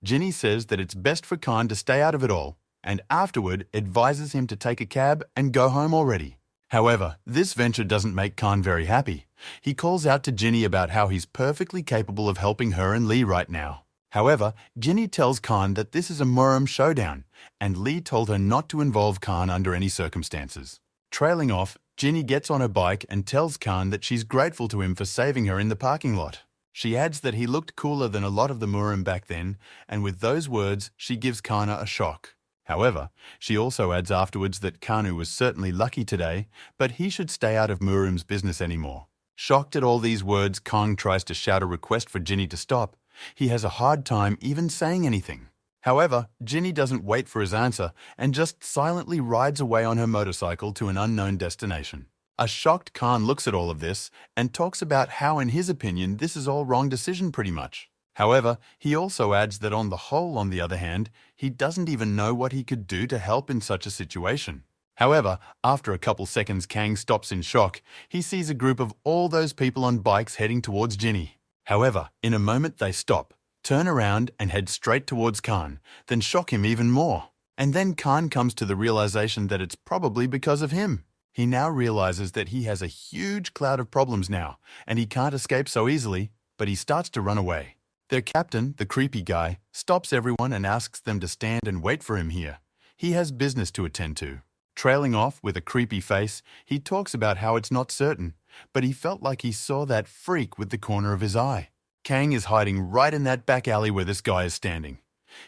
Ginny says that it's best for Khan to stay out of it all, and afterward advises him to take a cab and go home already. However, this venture doesn't make Khan very happy. He calls out to Ginny about how he's perfectly capable of helping her and Lee right now. However, Ginny tells Khan that this is a Muram showdown, and Lee told her not to involve Khan under any circumstances. Trailing off, Ginny gets on her bike and tells Khan that she's grateful to him for saving her in the parking lot. She adds that he looked cooler than a lot of the Muram back then, and with those words, she gives Kana a shock. However, she also adds afterwards that Kanu was certainly lucky today, but he should stay out of Muram's business anymore. Shocked at all these words, Kang tries to shout a request for Ginny to stop. He has a hard time even saying anything. However, Ginny doesn't wait for his answer and just silently rides away on her motorcycle to an unknown destination. A shocked Khan looks at all of this and talks about how, in his opinion, this is all wrong decision pretty much. However, he also adds that on the whole, on the other hand, he doesn't even know what he could do to help in such a situation. However, after a couple seconds, Kang stops in shock. He sees a group of all those people on bikes heading towards Ginny. However, in a moment they stop, turn around and head straight towards Khan, then shock him even more. And then Khan comes to the realization that it's probably because of him. He now realizes that he has a huge cloud of problems now, and he can't escape so easily, but he starts to run away. Their captain, the creepy guy, stops everyone and asks them to stand and wait for him here. He has business to attend to. Trailing off with a creepy face, he talks about how it's not certain, but he felt like he saw that freak with the corner of his eye. Kang is hiding right in that back alley where this guy is standing.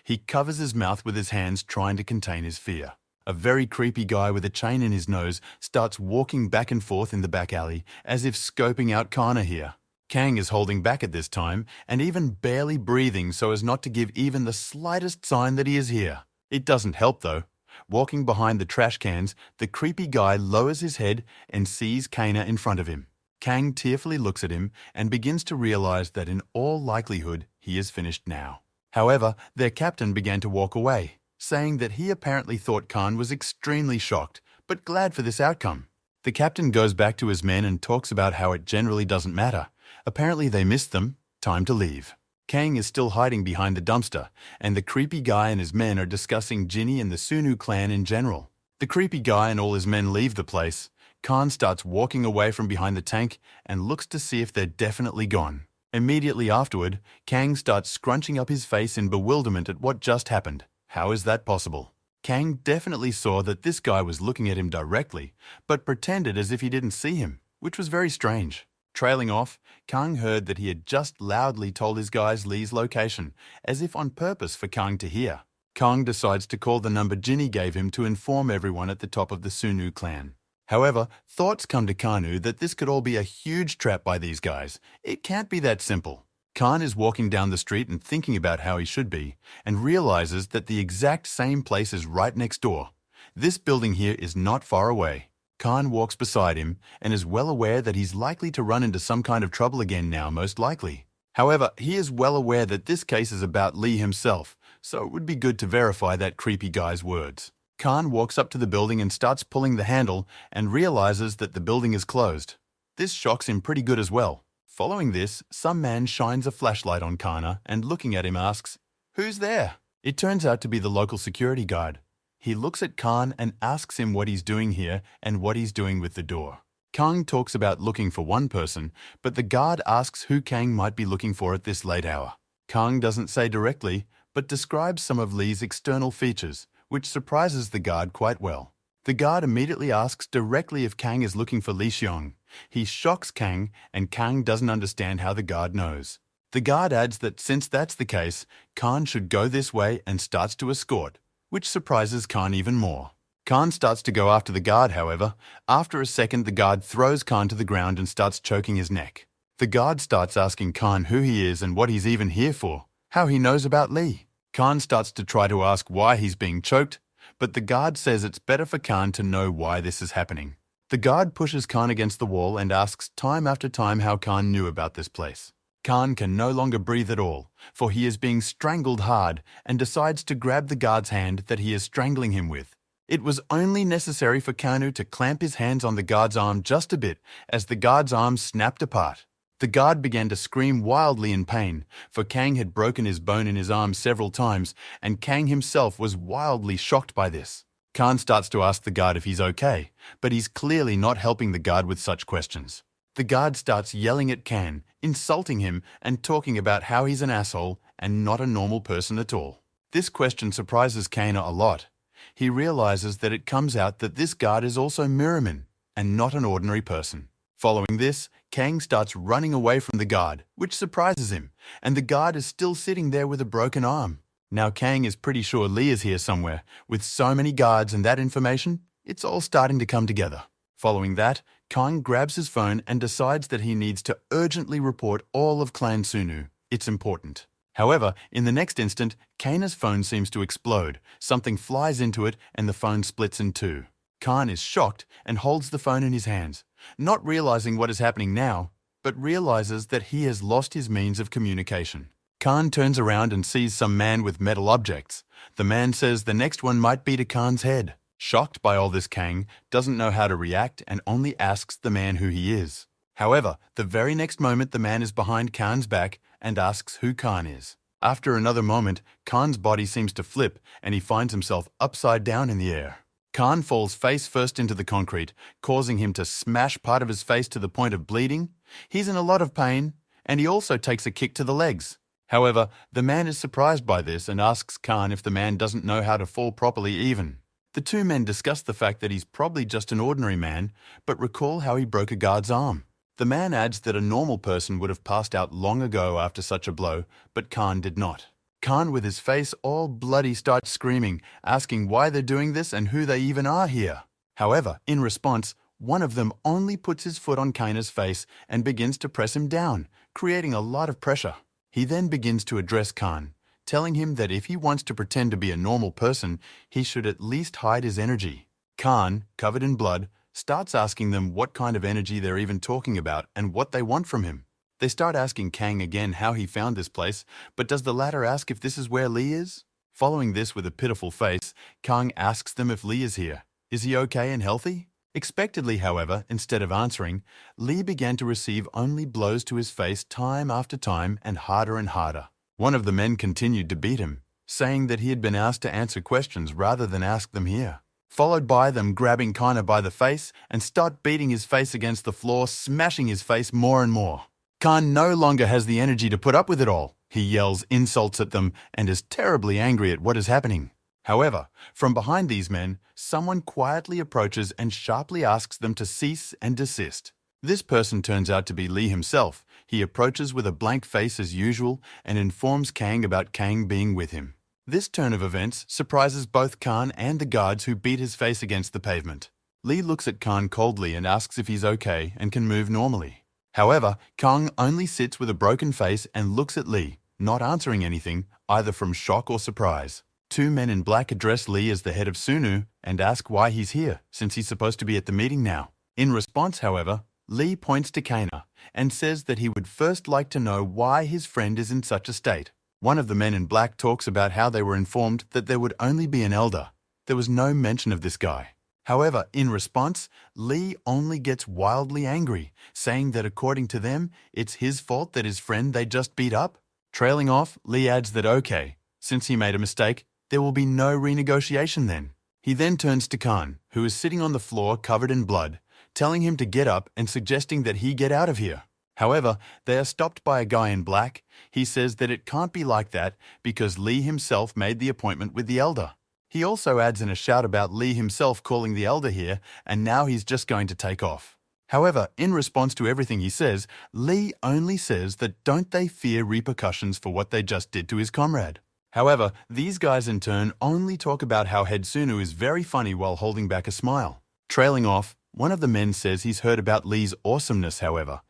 He covers his mouth with his hands, trying to contain his fear. A very creepy guy with a chain in his nose starts walking back and forth in the back alley as if scoping out Kana here. Kang is holding back at this time and even barely breathing so as not to give even the slightest sign that he is here. It doesn't help though. Walking behind the trash cans, the creepy guy lowers his head and sees Kana in front of him. Kang tearfully looks at him and begins to realize that in all likelihood he is finished now. However, their captain began to walk away, saying that he apparently thought Khan was extremely shocked, but glad for this outcome. The captain goes back to his men and talks about how it generally doesn't matter. Apparently they missed them. Time to leave. Kang is still hiding behind the dumpster, and the creepy guy and his men are discussing Ginny and the Sunu clan in general. The creepy guy and all his men leave the place. Khan starts walking away from behind the tank and looks to see if they're definitely gone. Immediately afterward, Kang starts scrunching up his face in bewilderment at what just happened. How is that possible? Kang definitely saw that this guy was looking at him directly, but pretended as if he didn't see him, which was very strange. Trailing off, Kang heard that he had just loudly told his guys Lee's location, as if on purpose for Kang to hear. Kang decides to call the number Ginny gave him to inform everyone at the top of the Sunu clan. However, thoughts come to Kanu that this could all be a huge trap by these guys. It can't be that simple. Khan is walking down the street and thinking about how he should be, and realizes that the exact same place is right next door. This building here is not far away. Khan walks beside him and is well aware that he's likely to run into some kind of trouble again now, most likely. However, he is well aware that this case is about Lee himself, so it would be good to verify that creepy guy's words. Khan walks up to the building and starts pulling the handle and realizes that the building is closed. This shocks him pretty good as well. Following this, some man shines a flashlight on Kana and looking at him asks, "Who's there?" It turns out to be the local security guard. He looks at Khan and asks him what he's doing here and what he's doing with the door. Kang talks about looking for one person, but the guard asks who Kang might be looking for at this late hour. Kang doesn't say directly, but describes some of Lee's external features, which surprises the guard quite well. The guard immediately asks directly if Kang is looking for Lee Xiong. He shocks Kang, and Kang doesn't understand how the guard knows. The guard adds that since that's the case, Khan should go this way and starts to escort, which surprises Khan even more. Khan starts to go after the guard, however. After a second, the guard throws Khan to the ground and starts choking his neck. The guard starts asking Khan who he is and what he's even here for, how he knows about Lee. Khan starts to try to ask why he's being choked, but the guard says it's better for Khan to know why this is happening. The guard pushes Khan against the wall and asks time after time how Khan knew about this place. Khan can no longer breathe at all, for he is being strangled hard and decides to grab the guard's hand that he is strangling him with. It was only necessary for Kanu to clamp his hands on the guard's arm just a bit as the guard's arm snapped apart. The guard began to scream wildly in pain, for Kang had broken his bone in his arm several times, and Kang himself was wildly shocked by this. Khan starts to ask the guard if he's okay, but he's clearly not helping the guard with such questions. The guard starts yelling at Kang, insulting him and talking about how he's an asshole and not a normal person at all. This question surprises Kana a lot. He realizes that it comes out that this guard is also Miraman and not an ordinary person. Following this, Kang starts running away from the guard, which surprises him, and the guard is still sitting there with a broken arm. Now Kang is pretty sure Lee is here somewhere. With so many guards and that information, it's all starting to come together. Following that, Kang grabs his phone and decides that he needs to urgently report all of Clan Sunu. It's important. However, in the next instant, Kana's phone seems to explode. Something flies into it and the phone splits in two. Khan is shocked and holds the phone in his hands, not realizing what is happening now, but realizes that he has lost his means of communication. Khan turns around and sees some man with metal objects. The man says the next one might be to Khan's head. Shocked by all this, Kang doesn't know how to react and only asks the man who he is. However, the very next moment the man is behind Khan's back and asks who Khan is. After another moment, Khan's body seems to flip and he finds himself upside down in the air. Khan falls face first into the concrete, causing him to smash part of his face to the point of bleeding. He's in a lot of pain, and he also takes a kick to the legs. However, the man is surprised by this and asks Khan if the man doesn't know how to fall properly even. The two men discuss the fact that he's probably just an ordinary man, but recall how he broke a guard's arm. The man adds that a normal person would have passed out long ago after such a blow, but Khan did not. Khan, with his face all bloody, starts screaming, asking why they're doing this and who they even are here. However, in response, one of them only puts his foot on Kana's face and begins to press him down, creating a lot of pressure. He then begins to address Khan, telling him that if he wants to pretend to be a normal person, he should at least hide his energy. Khan, covered in blood, starts asking them what kind of energy they're even talking about and what they want from him. They start asking Kang again how he found this place, but does the latter ask if this is where Lee is? Following this with a pitiful face, Kang asks them if Lee is here. Is he okay and healthy? Expectedly, however, instead of answering, Lee began to receive only blows to his face time after time and harder. One of the men continued to beat him, saying that he had been asked to answer questions rather than ask them here, followed by them grabbing Kana by the face and start beating his face against the floor, smashing his face more and more. Khan no longer has the energy to put up with it all. He yells insults at them and is terribly angry at what is happening. However, from behind these men, someone quietly approaches and sharply asks them to cease and desist. This person turns out to be Lee himself. He approaches with a blank face as usual and informs Kang about Kang being with him. This turn of events surprises both Khan and the guards who beat his face against the pavement. Lee looks at Khan coldly and asks if he's okay and can move normally. However, Kang only sits with a broken face and looks at Lee, not answering anything, either from shock or surprise. Two men in black address Lee as the head of Sunu and ask why he's here, since he's supposed to be at the meeting now. In response, however, Lee points to Kana and says that he would first like to know why his friend is in such a state. One of the men in black talks about how they were informed that there would only be an elder. There was no mention of this guy. However, in response, Lee only gets wildly angry, saying that according to them, it's his fault that his friend they just beat up. Trailing off, Lee adds that okay, since he made a mistake, there will be no renegotiation then. He then turns to Khan, who is sitting on the floor covered in blood, telling him to get up and suggesting that he get out of here. However, they are stopped by a guy in black. He says that it can't be like that because Lee himself made the appointment with the elder. He also adds in a shout about Lee himself calling the elder here, and now he's just going to take off. However, in response to everything he says, Lee only says that don't they fear repercussions for what they just did to his comrade. However, these guys in turn only talk about how Head Sunu is very funny while holding back a smile. Trailing off, one of the men says he's heard about Lee's awesomeness, however.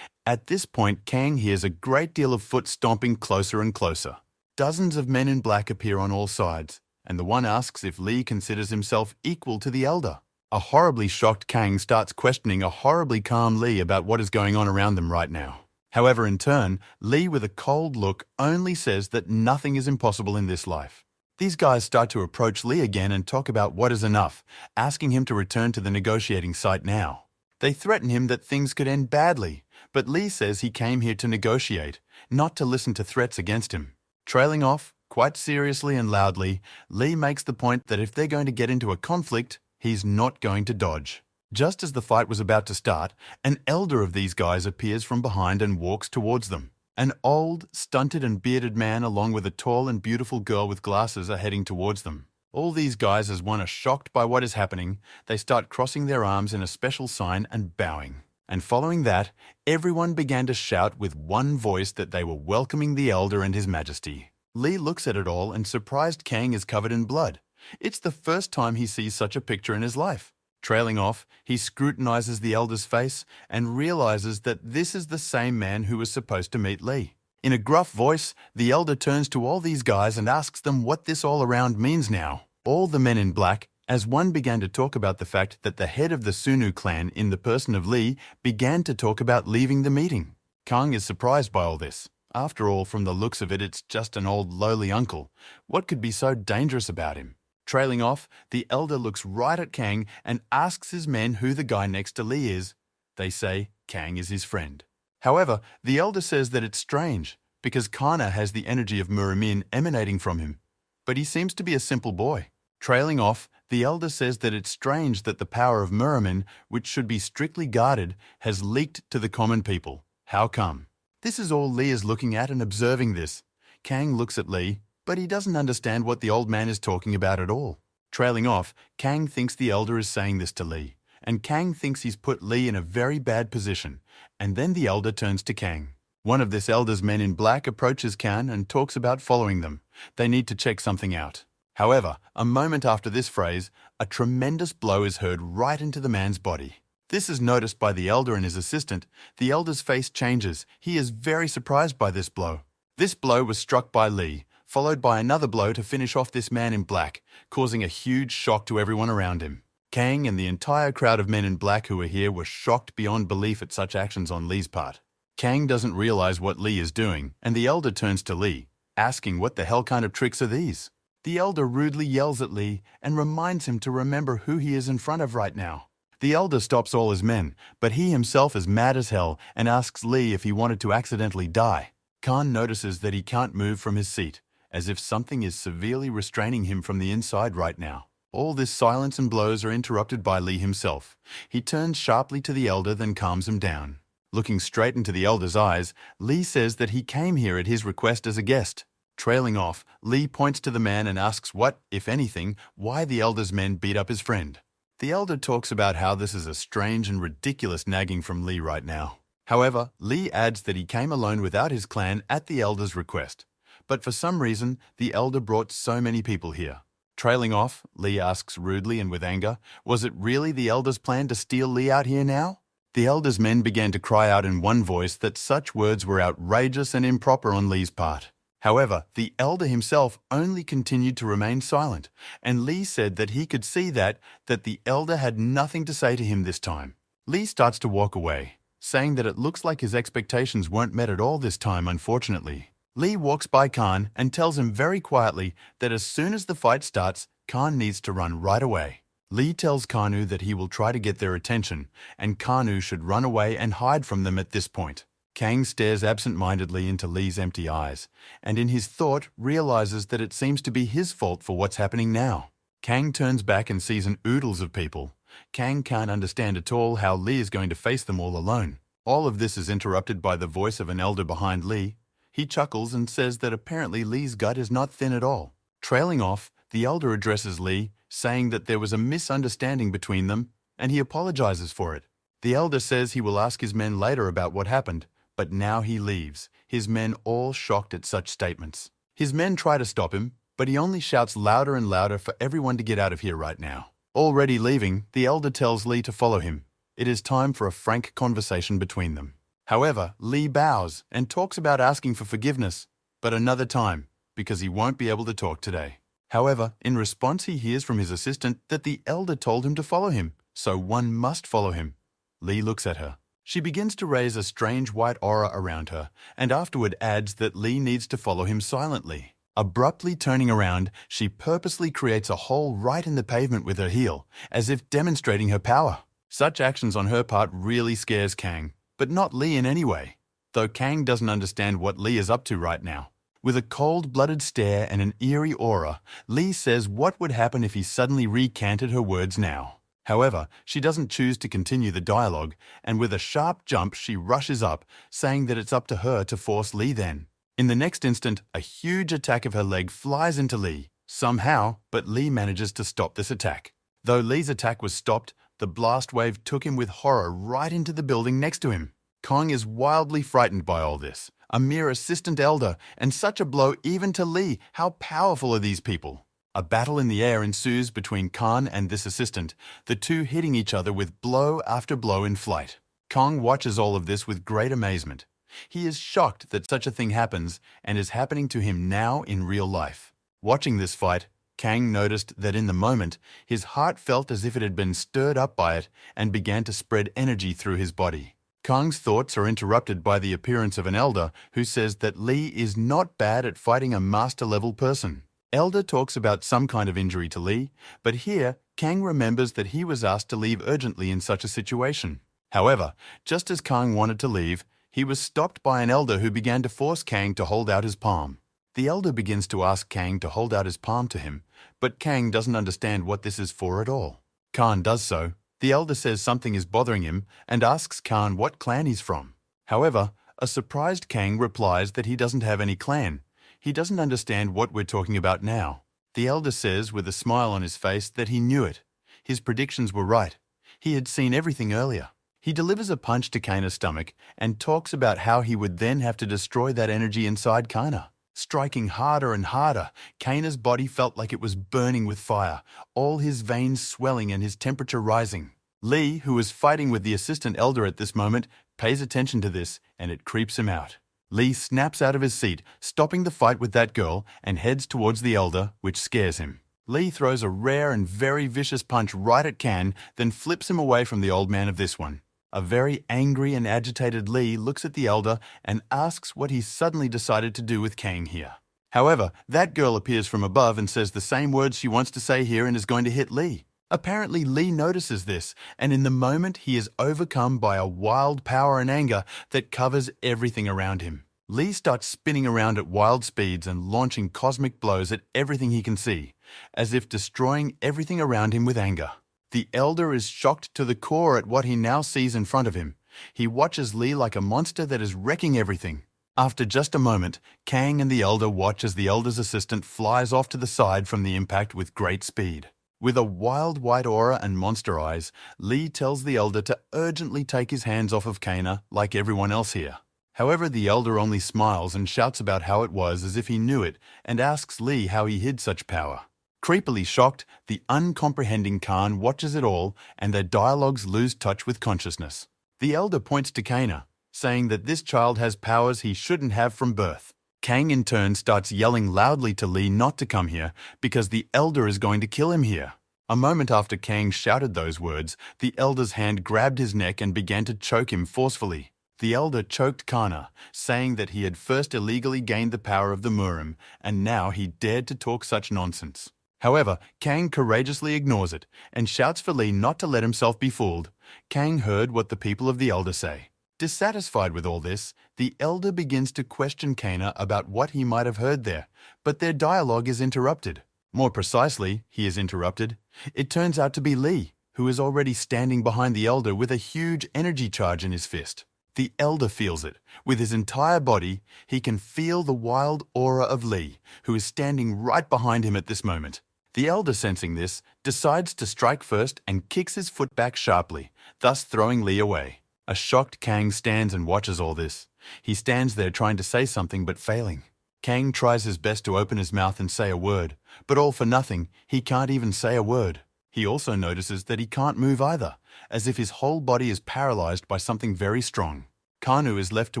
At this point, Kang hears a great deal of foot stomping closer and closer. Dozens of men in black appear on all sides, and the one asks if Lee considers himself equal to the elder. A horribly shocked Kang starts questioning a horribly calm Lee about what is going on around them right now. However, in turn, Lee with a cold look only says that nothing is impossible in this life. These guys start to approach Lee again and talk about what is enough, asking him to return to the negotiating site now. They threaten him that things could end badly, but Lee says he came here to negotiate, not to listen to threats against him. Trailing off, quite seriously and loudly, Lee makes the point that if they're going to get into a conflict, he's not going to dodge. Just as the fight was about to start, an elder of these guys appears from behind and walks towards them. An old, stunted and bearded man along with a tall and beautiful girl with glasses are heading towards them. All these guys as one are shocked by what is happening. They start crossing their arms in a special sign and bowing. And following that, everyone began to shout with one voice that they were welcoming the elder and his majesty. Lee looks at it all and surprised Kang is covered in blood. It's the first time he sees such a picture in his life. Trailing off, he scrutinizes the elder's face and realizes that this is the same man who was supposed to meet Lee. In a gruff voice, the elder turns to all these guys and asks them what this all around means now. All the men in black, as one began to talk about the fact that the head of the Sunu clan in the person of Lee began to talk about leaving the meeting. Kang is surprised by all this. After all, from the looks of it, it's just an old lowly uncle. What could be so dangerous about him? Trailing off, the elder looks right at Kang and asks his men who the guy next to Lee is. They say Kang is his friend. However, the elder says that it's strange, because Kana has the energy of Muramin emanating from him. But he seems to be a simple boy. Trailing off, the elder says that it's strange that the power of Muramin, which should be strictly guarded, has leaked to the common people. How come? This is all Lee is looking at and observing this. Kang looks at Lee, but he doesn't understand what the old man is talking about at all. Trailing off, Kang thinks the elder is saying this to Lee, and Kang thinks he's put Lee in a very bad position, and then the elder turns to Kang. One of this elder's men in black approaches Kang and talks about following them. They need to check something out. However, a moment after this phrase, a tremendous blow is heard right into the man's body. This is noticed by the elder and his assistant. The elder's face changes. He is very surprised by this blow. This blow was struck by Lee, followed by another blow to finish off this man in black, causing a huge shock to everyone around him. Kang and the entire crowd of men in black who were here were shocked beyond belief at such actions on Lee's part. Kang doesn't realize what Lee is doing, and the elder turns to Lee, asking what the hell kind of tricks are these? The elder rudely yells at Lee and reminds him to remember who he is in front of right now. The elder stops all his men, but he himself is mad as hell and asks Lee if he wanted to accidentally die. Khan notices that he can't move from his seat, as if something is severely restraining him from the inside right now. All this silence and blows are interrupted by Lee himself. He turns sharply to the elder, then calms him down. Looking straight into the elder's eyes, Lee says that he came here at his request as a guest. Trailing off, Lee points to the man and asks what, if anything, why the elder's men beat up his friend. The elder talks about how this is a strange and ridiculous nagging from Lee right now. However, Lee adds that he came alone without his clan at the elder's request. But for some reason, the elder brought so many people here. Trailing off, Lee asks rudely and with anger, was it really the elder's plan to steal Lee out here now? The elder's men began to cry out in one voice that such words were outrageous and improper on Lee's part. However, the elder himself only continued to remain silent, and Lee said that he could see that the elder had nothing to say to him this time. Lee starts to walk away, saying that it looks like his expectations weren't met at all this time, unfortunately. Lee walks by Khan and tells him very quietly that as soon as the fight starts, Khan needs to run right away. Lee tells Kanu that he will try to get their attention, and Kanu should run away and hide from them at this point. Kang stares absent-mindedly into Lee's empty eyes, and in his thought realizes that it seems to be his fault for what's happening now. Kang turns back and sees an oodles of people. Kang can't understand at all how Lee is going to face them all alone. All of this is interrupted by the voice of an elder behind Lee. He chuckles and says that apparently Lee's gut is not thin at all. Trailing off, the elder addresses Lee, saying that there was a misunderstanding between them, and he apologizes for it. The elder says he will ask his men later about what happened, but now he leaves, his men all shocked at such statements. His men try to stop him, but he only shouts louder and louder for everyone to get out of here right now. Already leaving, the elder tells Lee to follow him. It is time for a frank conversation between them. However, Lee bows and talks about asking for forgiveness, but another time, because he won't be able to talk today. However, in response he hears from his assistant that the elder told him to follow him, so one must follow him. Lee looks at her. She begins to raise a strange white aura around her, and afterward adds that Lee needs to follow him silently. Abruptly turning around, she purposely creates a hole right in the pavement with her heel, as if demonstrating her power. Such actions on her part really scares Kang, but not Lee in any way, though Kang doesn't understand what Lee is up to right now. With a cold-blooded stare and an eerie aura, Lee says what would happen if he suddenly recanted her words now. However, she doesn't choose to continue the dialogue, and with a sharp jump she rushes up, saying that it's up to her to force Lee then. In the next instant, a huge attack of her leg flies into Lee, somehow, but Lee manages to stop this attack. Though Lee's attack was stopped, the blast wave took him with horror right into the building next to him. Kang is wildly frightened by all this. A mere assistant elder, and such a blow even to Lee. How powerful are these people? A battle in the air ensues between Kang and this assistant, the two hitting each other with blow after blow in flight. Kang watches all of this with great amazement. He is shocked that such a thing happens and is happening to him now in real life. Watching this fight, Kang noticed that in the moment, his heart felt as if it had been stirred up by it and began to spread energy through his body. Kang's thoughts are interrupted by the appearance of an elder who says that Lee is not bad at fighting a master-level person. Elder talks about some kind of injury to Lee, but here Kang remembers that he was asked to leave urgently in such a situation. However, just as Kang wanted to leave, he was stopped by an elder who began to force Kang to hold out his palm. The elder begins to ask Kang to hold out his palm to him, but Kang doesn't understand what this is for at all. Kang does so. The elder says something is bothering him and asks Kang what clan he's from. However, a surprised Kang replies that he doesn't have any clan. He doesn't understand what we're talking about now. The elder says with a smile on his face that he knew it. His predictions were right. He had seen everything earlier. He delivers a punch to Kana's stomach and talks about how he would then have to destroy that energy inside Kana. Striking harder and harder, Kana's body felt like it was burning with fire, all his veins swelling and his temperature rising. Lee, who is fighting with the assistant elder at this moment, pays attention to this and it creeps him out. Lee snaps out of his seat, stopping the fight with that girl, and heads towards the elder, which scares him. Lee throws a rare and very vicious punch right at Kang, then flips him away from the old man of this one. A very angry and agitated Lee looks at the elder and asks what he suddenly decided to do with Kang here. However, that girl appears from above and says the same words she wants to say here and is going to hit Lee. Apparently, Lee notices this, and in the moment he is overcome by a wild power and anger that covers everything around him. Lee starts spinning around at wild speeds and launching cosmic blows at everything he can see, as if destroying everything around him with anger. The elder is shocked to the core at what he now sees in front of him. He watches Lee like a monster that is wrecking everything. After just a moment, Kang and the elder watch as the elder's assistant flies off to the side from the impact with great speed. With a wild white aura and monster eyes, Lee tells the elder to urgently take his hands off of Kana like everyone else here. However, the elder only smiles and shouts about how it was as if he knew it and asks Lee how he hid such power. Creepily shocked, the uncomprehending Kang watches it all and their dialogues lose touch with consciousness. The elder points to Kana, saying that this child has powers he shouldn't have from birth. Kang in turn starts yelling loudly to Lee not to come here because the elder is going to kill him here. A moment after Kang shouted those words, the elder's hand grabbed his neck and began to choke him forcefully. The elder choked Kana, saying that he had first illegally gained the power of the Murim and now he dared to talk such nonsense. However, Kang courageously ignores it and shouts for Lee not to let himself be fooled. Kang heard what the people of the elder say. Dissatisfied with all this, the elder begins to question Kana about what he might have heard there, but their dialogue is interrupted. More precisely, he is interrupted. It turns out to be Lee, who is already standing behind the elder with a huge energy charge in his fist. The elder feels it. With his entire body, he can feel the wild aura of Lee, who is standing right behind him at this moment. The elder, sensing this, decides to strike first and kicks his foot back sharply, thus throwing Lee away. A shocked Kang stands and watches all this. He stands there trying to say something but failing. Kang tries his best to open his mouth and say a word, but all for nothing, he can't even say a word. He also notices that he can't move either, as if his whole body is paralyzed by something very strong. Kanu is left to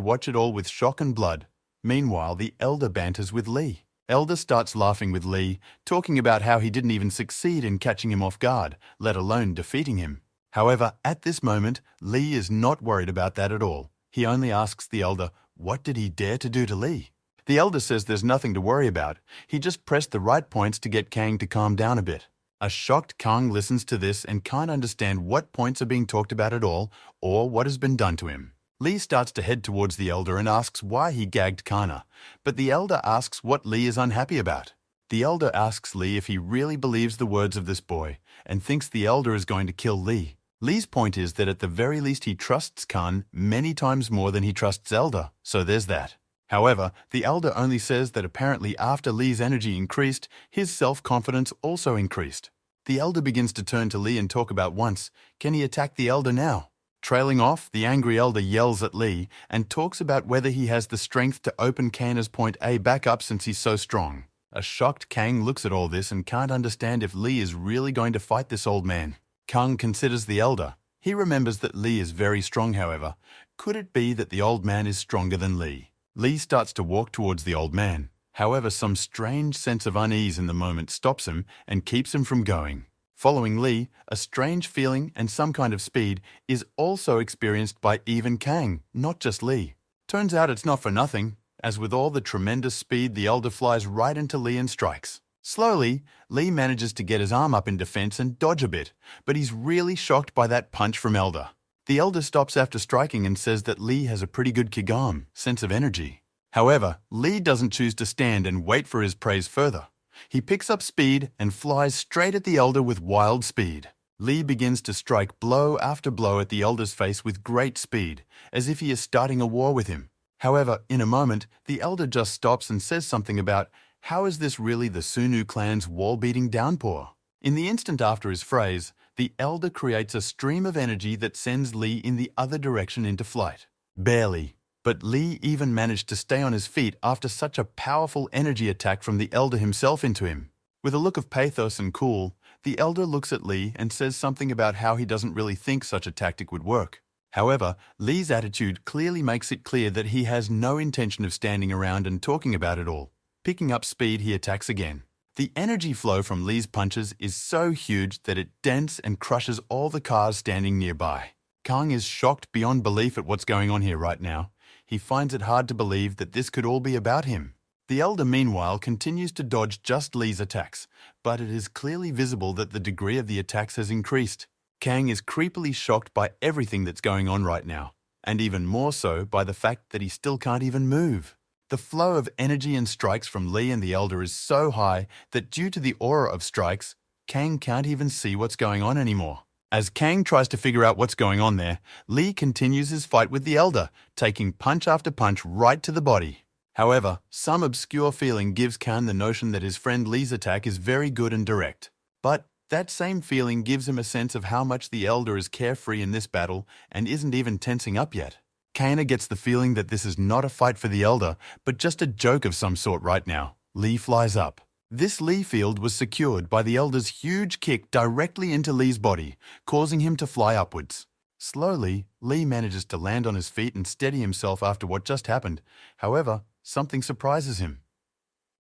watch it all with shock and blood. Meanwhile, the elder banters with Lee. Elder starts laughing with Lee, talking about how he didn't even succeed in catching him off guard, let alone defeating him. However, at this moment, Lee is not worried about that at all. He only asks the elder, what did he dare to do to Lee? The elder says there's nothing to worry about. He just pressed the right points to get Kang to calm down a bit. A shocked Kang listens to this and can't understand what points are being talked about at all or what has been done to him. Lee starts to head towards the elder and asks why he gagged Kana, but the elder asks what Lee is unhappy about. The elder asks Lee if he really believes the words of this boy and thinks the elder is going to kill Lee. Lee's point is that at the very least he trusts Khan many times more than he trusts Elder, so there's that. However, the elder only says that apparently after Lee's energy increased, his self-confidence also increased. The elder begins to turn to Lee and talk about once, can he attack the elder now? Trailing off, the angry elder yells at Lee and talks about whether he has the strength to open Kana's point A back up since he's so strong. A shocked Kang looks at all this and can't understand if Lee is really going to fight this old man. Kang considers the elder. He remembers that Lee is very strong, however. Could it be that the old man is stronger than Lee? Lee starts to walk towards the old man. However, some strange sense of unease in the moment stops him and keeps him from going. Following Lee, a strange feeling and some kind of speed is also experienced by even Kang, not just Lee. Turns out it's not for nothing, as with all the tremendous speed, the elder flies right into Lee and strikes. Slowly, Lee manages to get his arm up in defense and dodge a bit, but he's really shocked by that punch from Elder. The elder stops after striking and says that Lee has a pretty good Kigam, sense of energy. However, Lee doesn't choose to stand and wait for his praise further. He picks up speed and flies straight at the elder with wild speed. Lee begins to strike blow after blow at the elder's face with great speed, as if he is starting a war with him. However, in a moment, the elder just stops and says something about, how is this really the Sunu clan's wall-beating downpour? In the instant after his phrase, the elder creates a stream of energy that sends Lee in the other direction into flight. Barely, but Lee even managed to stay on his feet after such a powerful energy attack from the elder himself into him. With a look of pathos and cool, the elder looks at Lee and says something about how he doesn't really think such a tactic would work. However, Lee's attitude clearly makes it clear that he has no intention of standing around and talking about it all. Picking up speed, he attacks again. The energy flow from Lee's punches is so huge that it dents and crushes all the cars standing nearby. Kang is shocked beyond belief at what's going on here right now. He finds it hard to believe that this could all be about him. The elder, meanwhile, continues to dodge just Lee's attacks, but it is clearly visible that the degree of the attacks has increased. Kang is creepily shocked by everything that's going on right now, and even more so by the fact that he still can't even move. The flow of energy and strikes from Lee and the elder is so high that due to the aura of strikes, Kang can't even see what's going on anymore. As Kang tries to figure out what's going on there, Lee continues his fight with the elder, taking punch after punch right to the body. However, some obscure feeling gives Kang the notion that his friend Lee's attack is very good and direct. But that same feeling gives him a sense of how much the elder is carefree in this battle and isn't even tensing up yet. Kana gets the feeling that this is not a fight for the elder, but just a joke of some sort right now. Lee flies up. This Lee field was secured by the elder's huge kick directly into Lee's body, causing him to fly upwards. Slowly, Lee manages to land on his feet and steady himself after what just happened. However, something surprises him.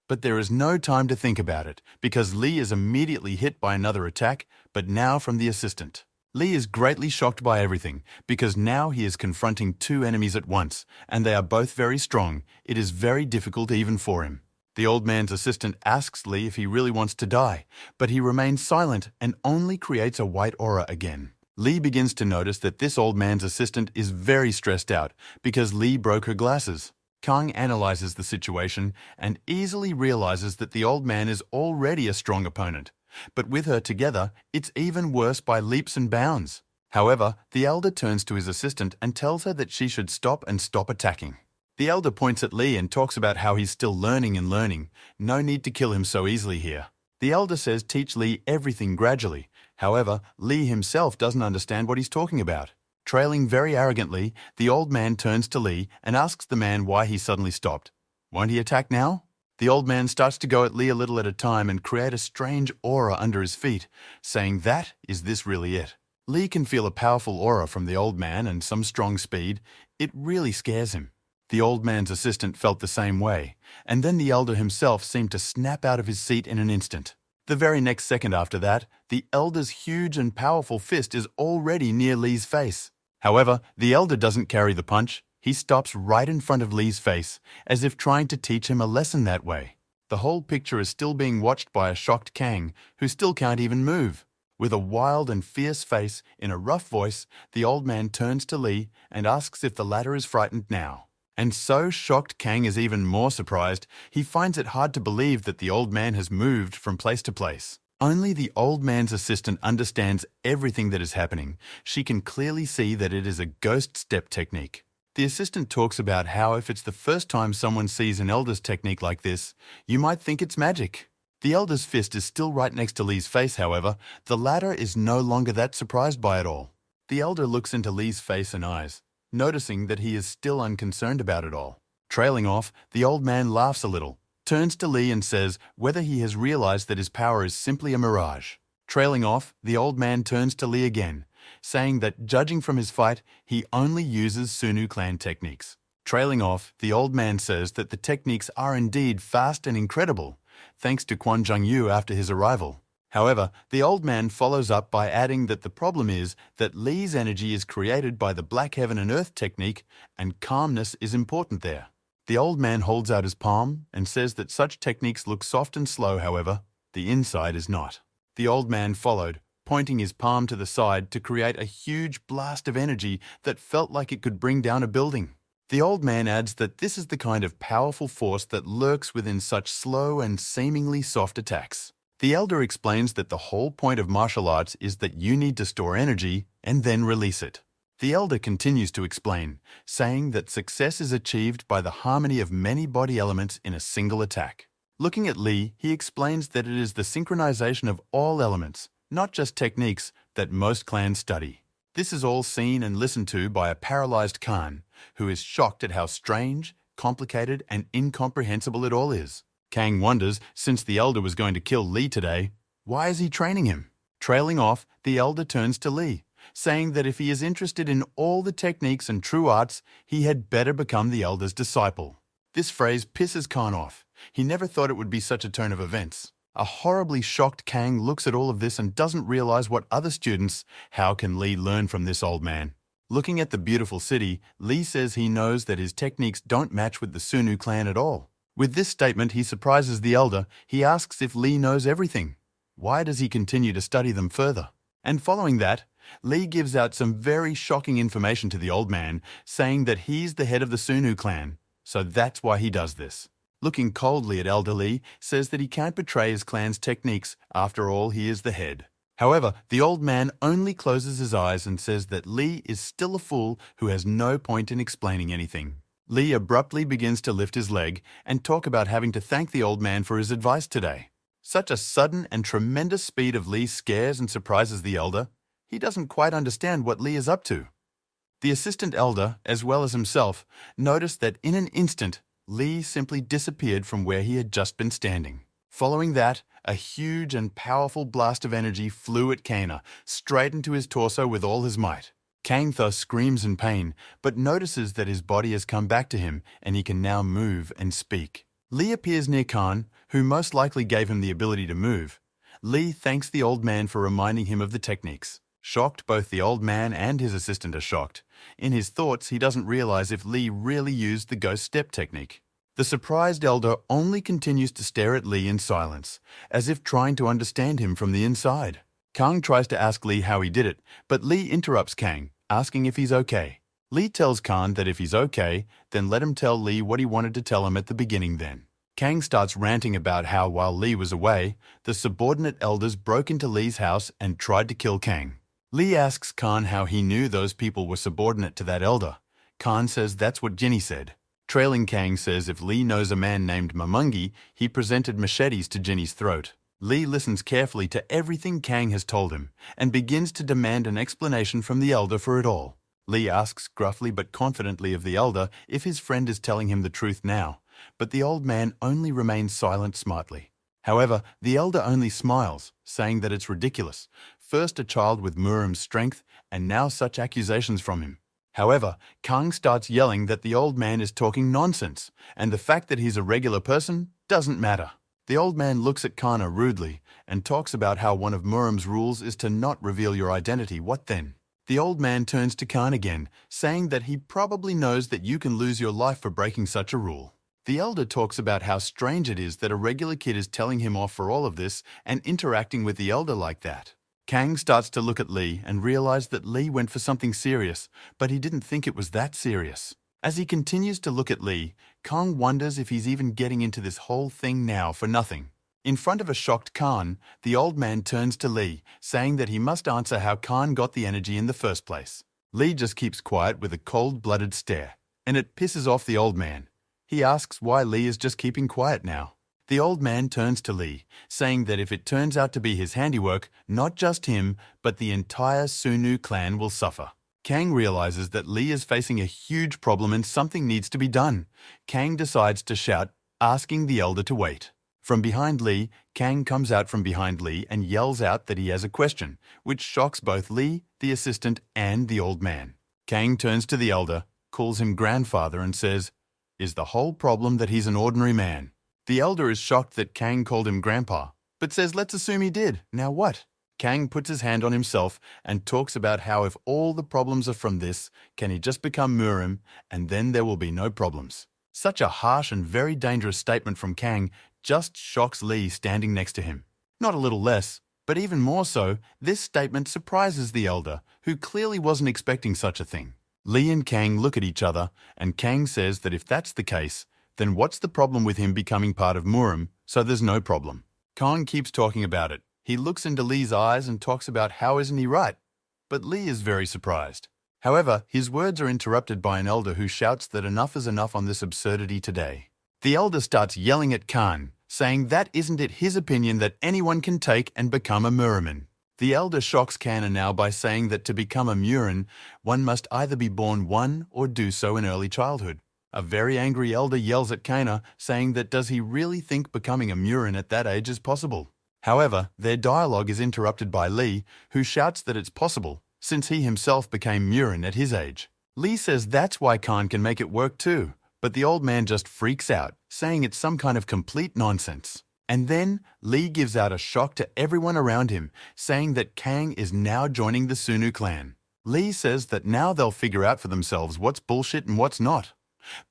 But there is no time to think about it, because Lee is immediately hit by another attack, but now from the assistant. Lee is greatly shocked by everything, because now he is confronting two enemies at once, and they are both very strong. It is very difficult even for him. The old man's assistant asks Lee if he really wants to die, but he remains silent and only creates a white aura again. Lee begins to notice that this old man's assistant is very stressed out because Lee broke her glasses. Kang analyzes the situation and easily realizes that the old man is already a strong opponent. But with her together, it's even worse by leaps and bounds. However, the elder turns to his assistant and tells her that she should stop attacking. The elder points at Lee and talks about how he's still learning and learning. No need to kill him so easily here. The elder says teach Lee everything gradually. However, Lee himself doesn't understand what he's talking about. Trailing very arrogantly, the old man turns to Lee and asks the man why he suddenly stopped. Won't he attack now? The old man starts to go at Lee a little at a time and create a strange aura under his feet, saying that is this really it. Lee can feel a powerful aura from the old man and some strong speed. It really scares him. The old man's assistant felt the same way, and then the elder himself seemed to snap out of his seat in an instant. The very next second after that, the elder's huge and powerful fist is already near Lee's face. However, the elder doesn't carry the punch. He stops right in front of Lee's face, as if trying to teach him a lesson that way. The whole picture is still being watched by a shocked Kang, who still can't even move. With a wild and fierce face, in a rough voice, the old man turns to Lee and asks if the latter is frightened now. And so shocked Kang is even more surprised, he finds it hard to believe that the old man has moved from place to place. Only the old man's assistant understands everything that is happening. She can clearly see that it is a ghost step technique. The assistant talks about how if it's the first time someone sees an elder's technique like this, you might think it's magic. The elder's fist is still right next to Lee's face, however. The latter is no longer that surprised by it all. The elder looks into Lee's face and eyes, noticing that he is still unconcerned about it all. Trailing off, the old man laughs a little, turns to Lee and says whether he has realized that his power is simply a mirage. Trailing off, the old man turns to Lee again, saying that judging from his fight, he only uses Sunu clan techniques. Trailing off, the old man says that the techniques are indeed fast and incredible, thanks to Quan Zhongyu after his arrival. However, the old man follows up by adding that the problem is that Lee's energy is created by the Black Heaven and Earth technique, and calmness is important there. The old man holds out his palm and says that such techniques look soft and slow, however, the inside is not. The old man followed, pointing his palm to the side to create a huge blast of energy that felt like it could bring down a building. The old man adds that this is the kind of powerful force that lurks within such slow and seemingly soft attacks. The elder explains that the whole point of martial arts is that you need to store energy and then release it. The elder continues to explain, saying that success is achieved by the harmony of many body elements in a single attack. Looking at Lee, he explains that it is the synchronization of all elements, not just techniques, that most clans study. This is all seen and listened to by a paralyzed Khan, who is shocked at how strange, complicated, and incomprehensible it all is. Kang wonders, since the elder was going to kill Lee today, why is he training him? Trailing off, the elder turns to Lee, saying that if he is interested in all the techniques and true arts, he had better become the elder's disciple. This phrase pisses Khan off. He never thought it would be such a turn of events. A horribly shocked Kang looks at all of this and doesn't realize what other students. How can Lee learn from this old man? Looking at the beautiful city, Lee says he knows that his techniques don't match with the Sunu clan at all. With this statement, he surprises the elder. He asks if Lee knows everything. Why does he continue to study them further? And following that, Lee gives out some very shocking information to the old man, saying that he's the head of the Sunu clan, so that's why he does this. Looking coldly at Elder Lee, says that he can't betray his clan's techniques, after all he is the head. However, the old man only closes his eyes and says that Lee is still a fool who has no point in explaining anything. Lee abruptly begins to lift his leg and talk about having to thank the old man for his advice today. Such a sudden and tremendous speed of Lee scares and surprises the elder. He doesn't quite understand what Lee is up to. The assistant elder, as well as himself, noticed that in an instant, Lee simply disappeared from where he had just been standing. Following that, a huge and powerful blast of energy flew at Kana, straight into his torso with all his might. Kang thus screams in pain, but notices that his body has come back to him and he can now move and speak. Lee appears near Khan, who most likely gave him the ability to move. Lee thanks the old man for reminding him of the techniques. Shocked, both the old man and his assistant are shocked. In his thoughts, he doesn't realize if Lee really used the ghost step technique. The surprised elder only continues to stare at Lee in silence, as if trying to understand him from the inside. Kang tries to ask Lee how he did it, but Lee interrupts Kang, asking if he's okay. Lee tells Khan that if he's okay, then let him tell Lee what he wanted to tell him at the beginning then. Kang starts ranting about how while Lee was away, the subordinate elders broke into Lee's house and tried to kill Kang. Lee asks Khan how he knew those people were subordinate to that elder. Khan says that's what Ginny said. Trailing Kang says if Lee knows a man named Mamungi, he presented machetes to Ginny's throat. Lee listens carefully to everything Kang has told him and begins to demand an explanation from the elder for it all. Lee asks gruffly but confidently of the elder if his friend is telling him the truth now, but the old man only remains silent smartly. However, the elder only smiles, saying that it's ridiculous. First a child with Muram's strength, and now such accusations from him. However, Kang starts yelling that the old man is talking nonsense, and the fact that he's a regular person doesn't matter. The old man looks at Kana rudely and talks about how one of Muram's rules is to not reveal your identity. What then? The old man turns to Khan again, saying that he probably knows that you can lose your life for breaking such a rule. The elder talks about how strange it is that a regular kid is telling him off for all of this and interacting with the elder like that. Kang starts to look at Lee and realize that Lee went for something serious, but he didn't think it was that serious. As he continues to look at Lee, Kang wonders if he's even getting into this whole thing now for nothing. In front of a shocked Khan, the old man turns to Lee, saying that he must answer how Khan got the energy in the first place. Lee just keeps quiet with a cold-blooded stare, and it pisses off the old man. He asks why Lee is just keeping quiet now. The old man turns to Lee, saying that if it turns out to be his handiwork, not just him, but the entire Sunu clan will suffer. Kang realizes that Lee is facing a huge problem and something needs to be done. Kang decides to shout, asking the elder to wait. From behind Lee, Kang comes out from behind Lee and yells out that he has a question, which shocks both Lee, the assistant, and the old man. Kang turns to the elder, calls him grandfather, and says, "Is the whole problem that he's an ordinary man?" The elder is shocked that Kang called him grandpa, but says let's assume he did. Now what? Kang puts his hand on himself and talks about how if all the problems are from this, can he just become Murim, and then there will be no problems. Such a harsh and very dangerous statement from Kang just shocks Lee standing next to him. Not a little less, but even more so, this statement surprises the elder, who clearly wasn't expecting such a thing. Lee and Kang look at each other, and Kang says that if that's the case, then what's the problem with him becoming part of Murim, so there's no problem. Kang keeps talking about it. He looks into Lee's eyes and talks about how isn't he right? But Lee is very surprised. However, his words are interrupted by an elder who shouts that enough is enough on this absurdity today. The elder starts yelling at Khan, saying that isn't it his opinion that anyone can take and become a Muriman. The elder shocks Kana now by saying that to become a Murin, one must either be born one or do so in early childhood. A very angry elder yells at Kana, saying that does he really think becoming a Murin at that age is possible? However, their dialogue is interrupted by Lee, who shouts that it's possible, since he himself became Murin at his age. Lee says that's why Khan can make it work too, but the old man just freaks out, saying it's some kind of complete nonsense. And then, Lee gives out a shock to everyone around him, saying that Kang is now joining the Sunu clan. Lee says that now they'll figure out for themselves what's bullshit and what's not.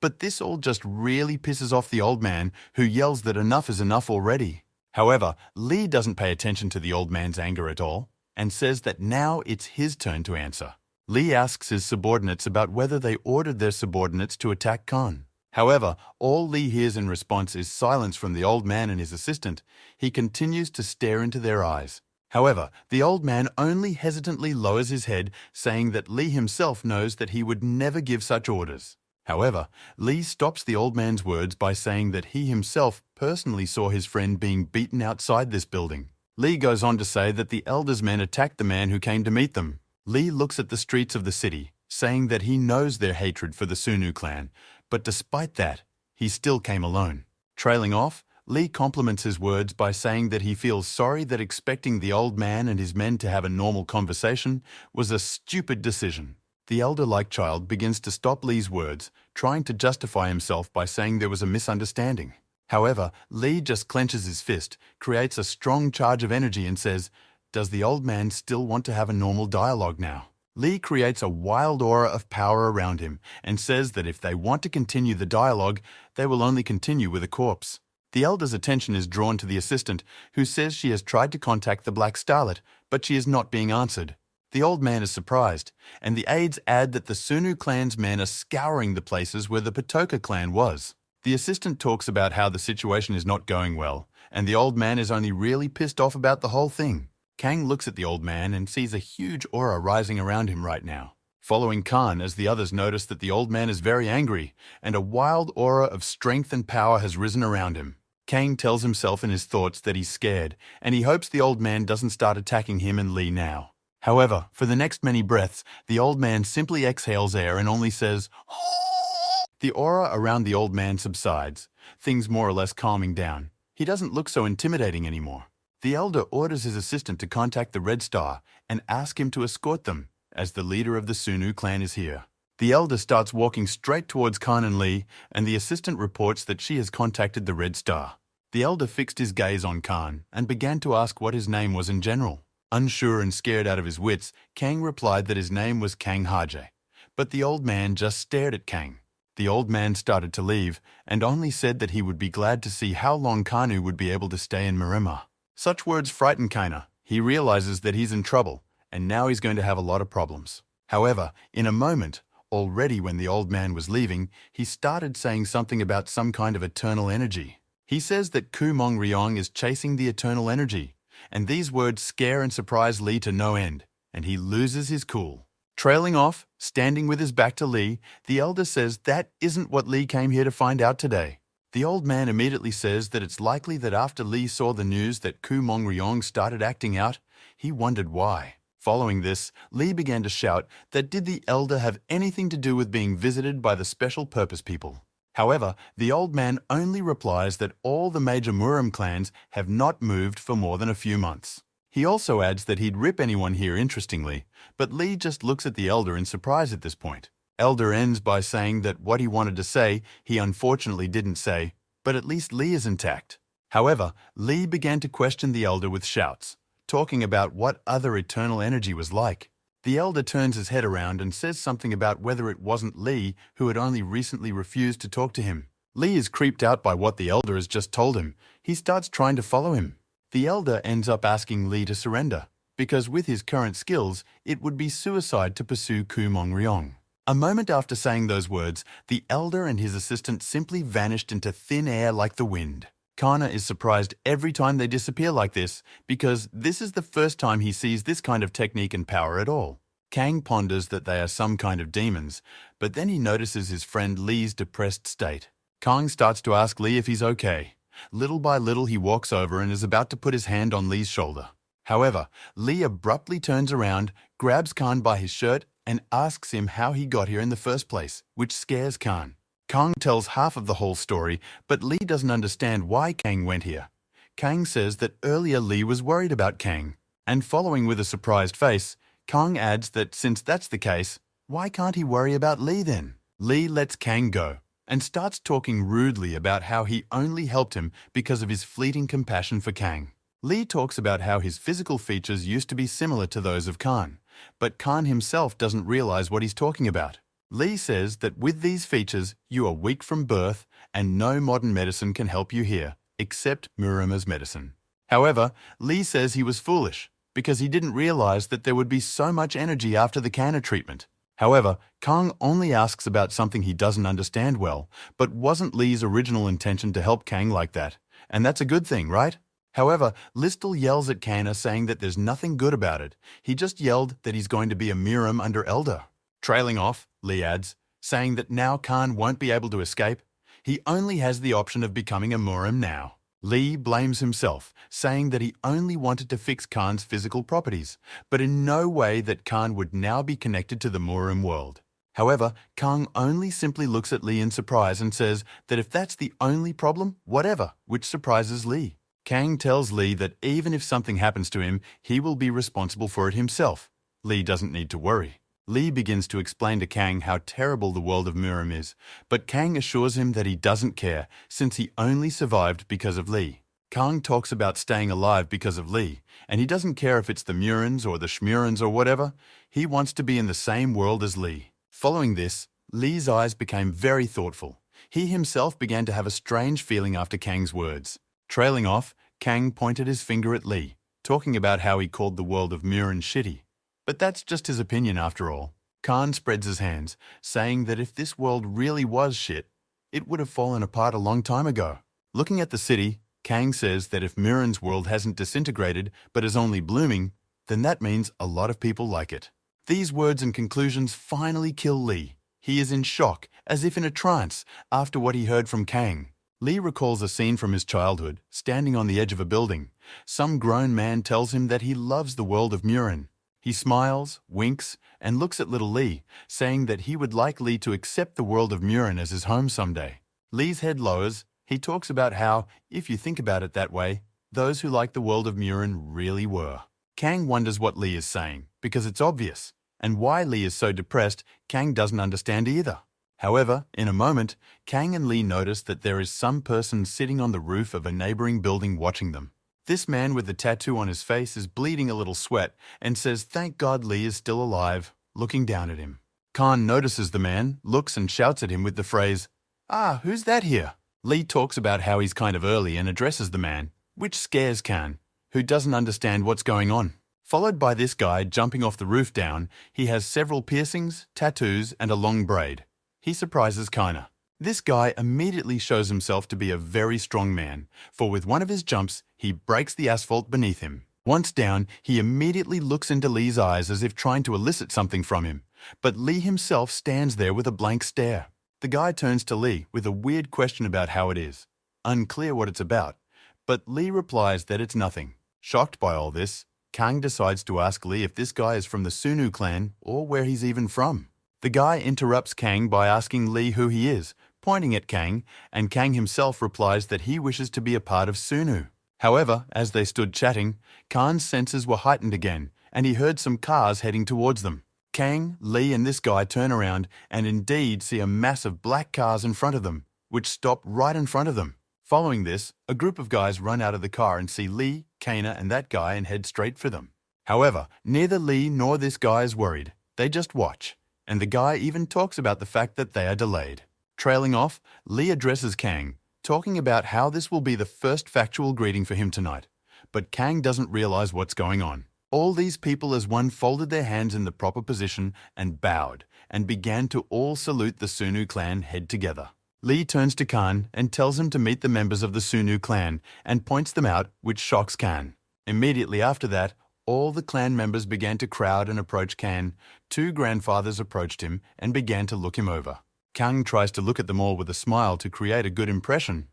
But this all just really pisses off the old man, who yells that enough is enough already. However, Lee doesn't pay attention to the old man's anger at all, and says that now it's his turn to answer. Lee asks his subordinates about whether they ordered their subordinates to attack Khan. However, all Lee hears in response is silence from the old man and his assistant. He continues to stare into their eyes. However, the old man only hesitantly lowers his head, saying that Lee himself knows that he would never give such orders. However, Lee stops the old man's words by saying that he himself personally saw his friend being beaten outside this building. Lee goes on to say that the elder's men attacked the man who came to meet them. Lee looks at the streets of the city, saying that he knows their hatred for the Sunu clan, but despite that, he still came alone. Trailing off, Lee compliments his words by saying that he feels sorry that expecting the old man and his men to have a normal conversation was a stupid decision. The elder-like child begins to stop Lee's words, trying to justify himself by saying there was a misunderstanding. However, Lee just clenches his fist, creates a strong charge of energy and says, "Does the old man still want to have a normal dialogue now?" Lee creates a wild aura of power around him and says that if they want to continue the dialogue, they will only continue with a corpse. The elder's attention is drawn to the assistant, who says she has tried to contact the Black Starlet, but she is not being answered. The old man is surprised, and the aides add that the Sunu clan's men are scouring the places where the Patoka clan was. The assistant talks about how the situation is not going well, and the old man is only really pissed off about the whole thing. Kang looks at the old man and sees a huge aura rising around him right now, following Khan as the others notice that the old man is very angry, and a wild aura of strength and power has risen around him. Kang tells himself in his thoughts that he's scared, and he hopes the old man doesn't start attacking him and Lee now. However, for the next many breaths, the old man simply exhales air and only says, "Oh." The aura around the old man subsides, things more or less calming down. He doesn't look so intimidating anymore. The elder orders his assistant to contact the Red Star and ask him to escort them, as the leader of the Sunu clan is here. The elder starts walking straight towards Khan and Lee, and the assistant reports that she has contacted the Red Star. The elder fixed his gaze on Khan and began to ask what his name was in general. Unsure and scared out of his wits, Kang replied that his name was Kang Haje. But the old man just stared at Kang. The old man started to leave and only said that he would be glad to see how long Kanu would be able to stay in Marima. Such words frighten Kana. He realizes that he's in trouble and now he's going to have a lot of problems. However, in a moment, already when the old man was leaving, he started saying something about some kind of eternal energy. He says that Kumong Ryong is chasing the eternal energy, and these words scare and surprise Lee to no end, and he loses his cool. Trailing off, standing with his back to Lee, the elder says that isn't what Lee came here to find out today. The old man immediately says that it's likely that after Lee saw the news that Kumong Ryong started acting out, he wondered why. Following this, Lee began to shout that did the elder have anything to do with being visited by the special purpose people. However, the old man only replies that all the major Murim clans have not moved for more than a few months. He also adds that he'd rip anyone here interestingly, but Lee just looks at the elder in surprise at this point. Elder ends by saying that what he wanted to say, he unfortunately didn't say, but at least Lee is intact. However, Lee began to question the elder with shouts, talking about what other eternal energy was like. The elder turns his head around and says something about whether it wasn't Lee who had only recently refused to talk to him. Lee is creeped out by what the elder has just told him. He starts trying to follow him. The elder ends up asking Lee to surrender, because with his current skills, it would be suicide to pursue Kumong Ryong. A moment after saying those words, the elder and his assistant simply vanished into thin air like the wind. Kana is surprised every time they disappear like this because this is the first time he sees this kind of technique and power at all. Kang ponders that they are some kind of demons, but then he notices his friend Lee's depressed state. Kang starts to ask Lee if he's okay. Little by little he walks over and is about to put his hand on Lee's shoulder. However, Lee abruptly turns around, grabs Kang by his shirt and asks him how he got here in the first place, which scares Kang. Kang tells half of the whole story, but Lee doesn't understand why Kang went here. Kang says that earlier Lee was worried about Kang, and following with a surprised face, Kang adds that since that's the case, why can't he worry about Lee then? Lee lets Kang go, and starts talking rudely about how he only helped him because of his fleeting compassion for Kang. Lee talks about how his physical features used to be similar to those of Khan, but Khan himself doesn't realize what he's talking about. Lee says that with these features, you are weak from birth and no modern medicine can help you here, except Murima's medicine. However, Lee says he was foolish because he didn't realize that there would be so much energy after the Kana treatment. However, Kang only asks about something he doesn't understand well, but wasn't Lee's original intention to help Kang like that, and that's a good thing, right? However, Listel yells at Kana saying that there's nothing good about it. He just yelled that he's going to be a Murim under Elder. Trailing off, Lee adds, saying that now Khan won't be able to escape. He only has the option of becoming a Murim now. Lee blames himself, saying that he only wanted to fix Khan's physical properties, but in no way that Khan would now be connected to the Murim world. However, Kang only simply looks at Lee in surprise and says that if that's the only problem, whatever, which surprises Lee. Kang tells Lee that even if something happens to him, he will be responsible for it himself. Lee doesn't need to worry. Lee begins to explain to Kang how terrible the world of Murim is, but Kang assures him that he doesn't care since he only survived because of Lee. Kang talks about staying alive because of Lee, and he doesn't care if it's the Murins or the Shmurins or whatever. He wants to be in the same world as Lee. Following this, Lee's eyes became very thoughtful. He himself began to have a strange feeling after Kang's words. Trailing off, Kang pointed his finger at Lee, talking about how he called the world of Murin shitty. But that's just his opinion after all. Khan spreads his hands, saying that if this world really was shit, it would have fallen apart a long time ago. Looking at the city, Kang says that if Murin's world hasn't disintegrated but is only blooming, then that means a lot of people like it. These words and conclusions finally kill Lee. He is in shock, as if in a trance, after what he heard from Kang. Lee recalls a scene from his childhood, standing on the edge of a building. Some grown man tells him that he loves the world of Murin. He smiles, winks, and looks at little Lee, saying that he would like Lee to accept the world of Murin as his home someday. Lee's head lowers. He talks about how, if you think about it that way, those who like the world of Murin really were. Kang wonders what Lee is saying, because it's obvious, and why Lee is so depressed, Kang doesn't understand either. However, in a moment, Kang and Lee notice that there is some person sitting on the roof of a neighboring building watching them. This man with the tattoo on his face is bleeding a little sweat and says thank God Lee is still alive, looking down at him. Khan notices the man, looks and shouts at him with the phrase, "Ah, who's that here?" Lee talks about how he's kind of early and addresses the man, which scares Khan, who doesn't understand what's going on. Followed by this guy jumping off the roof down, he has several piercings, tattoos and a long braid. He surprises Kana. This guy immediately shows himself to be a very strong man, for with one of his jumps, he breaks the asphalt beneath him. Once down, he immediately looks into Lee's eyes as if trying to elicit something from him, but Lee himself stands there with a blank stare. The guy turns to Lee with a weird question about how it is. Unclear what it's about, but Lee replies that it's nothing. Shocked by all this, Kang decides to ask Lee if this guy is from the Sunu clan or where he's even from. The guy interrupts Kang by asking Lee who he is, pointing at Kang, and Kang himself replies that he wishes to be a part of Sunu. However, as they stood chatting, Khan's senses were heightened again, and he heard some cars heading towards them. Kang, Lee and this guy turn around and indeed see a mass of black cars in front of them, which stop right in front of them. Following this, a group of guys run out of the car and see Lee, Kana and that guy and head straight for them. However, neither Lee nor this guy is worried. They just watch, and the guy even talks about the fact that they are delayed. Trailing off, Lee addresses Kang, talking about how this will be the first factual greeting for him tonight. But Kang doesn't realize what's going on. All these people as one folded their hands in the proper position and bowed, and began to all salute the Sunu clan head together. Lee turns to Khan and tells him to meet the members of the Sunu clan and points them out, which shocks Khan. Immediately after that, all the clan members began to crowd and approach Khan. Two grandfathers approached him and began to look him over. Kang tries to look at them all with a smile to create a good impression,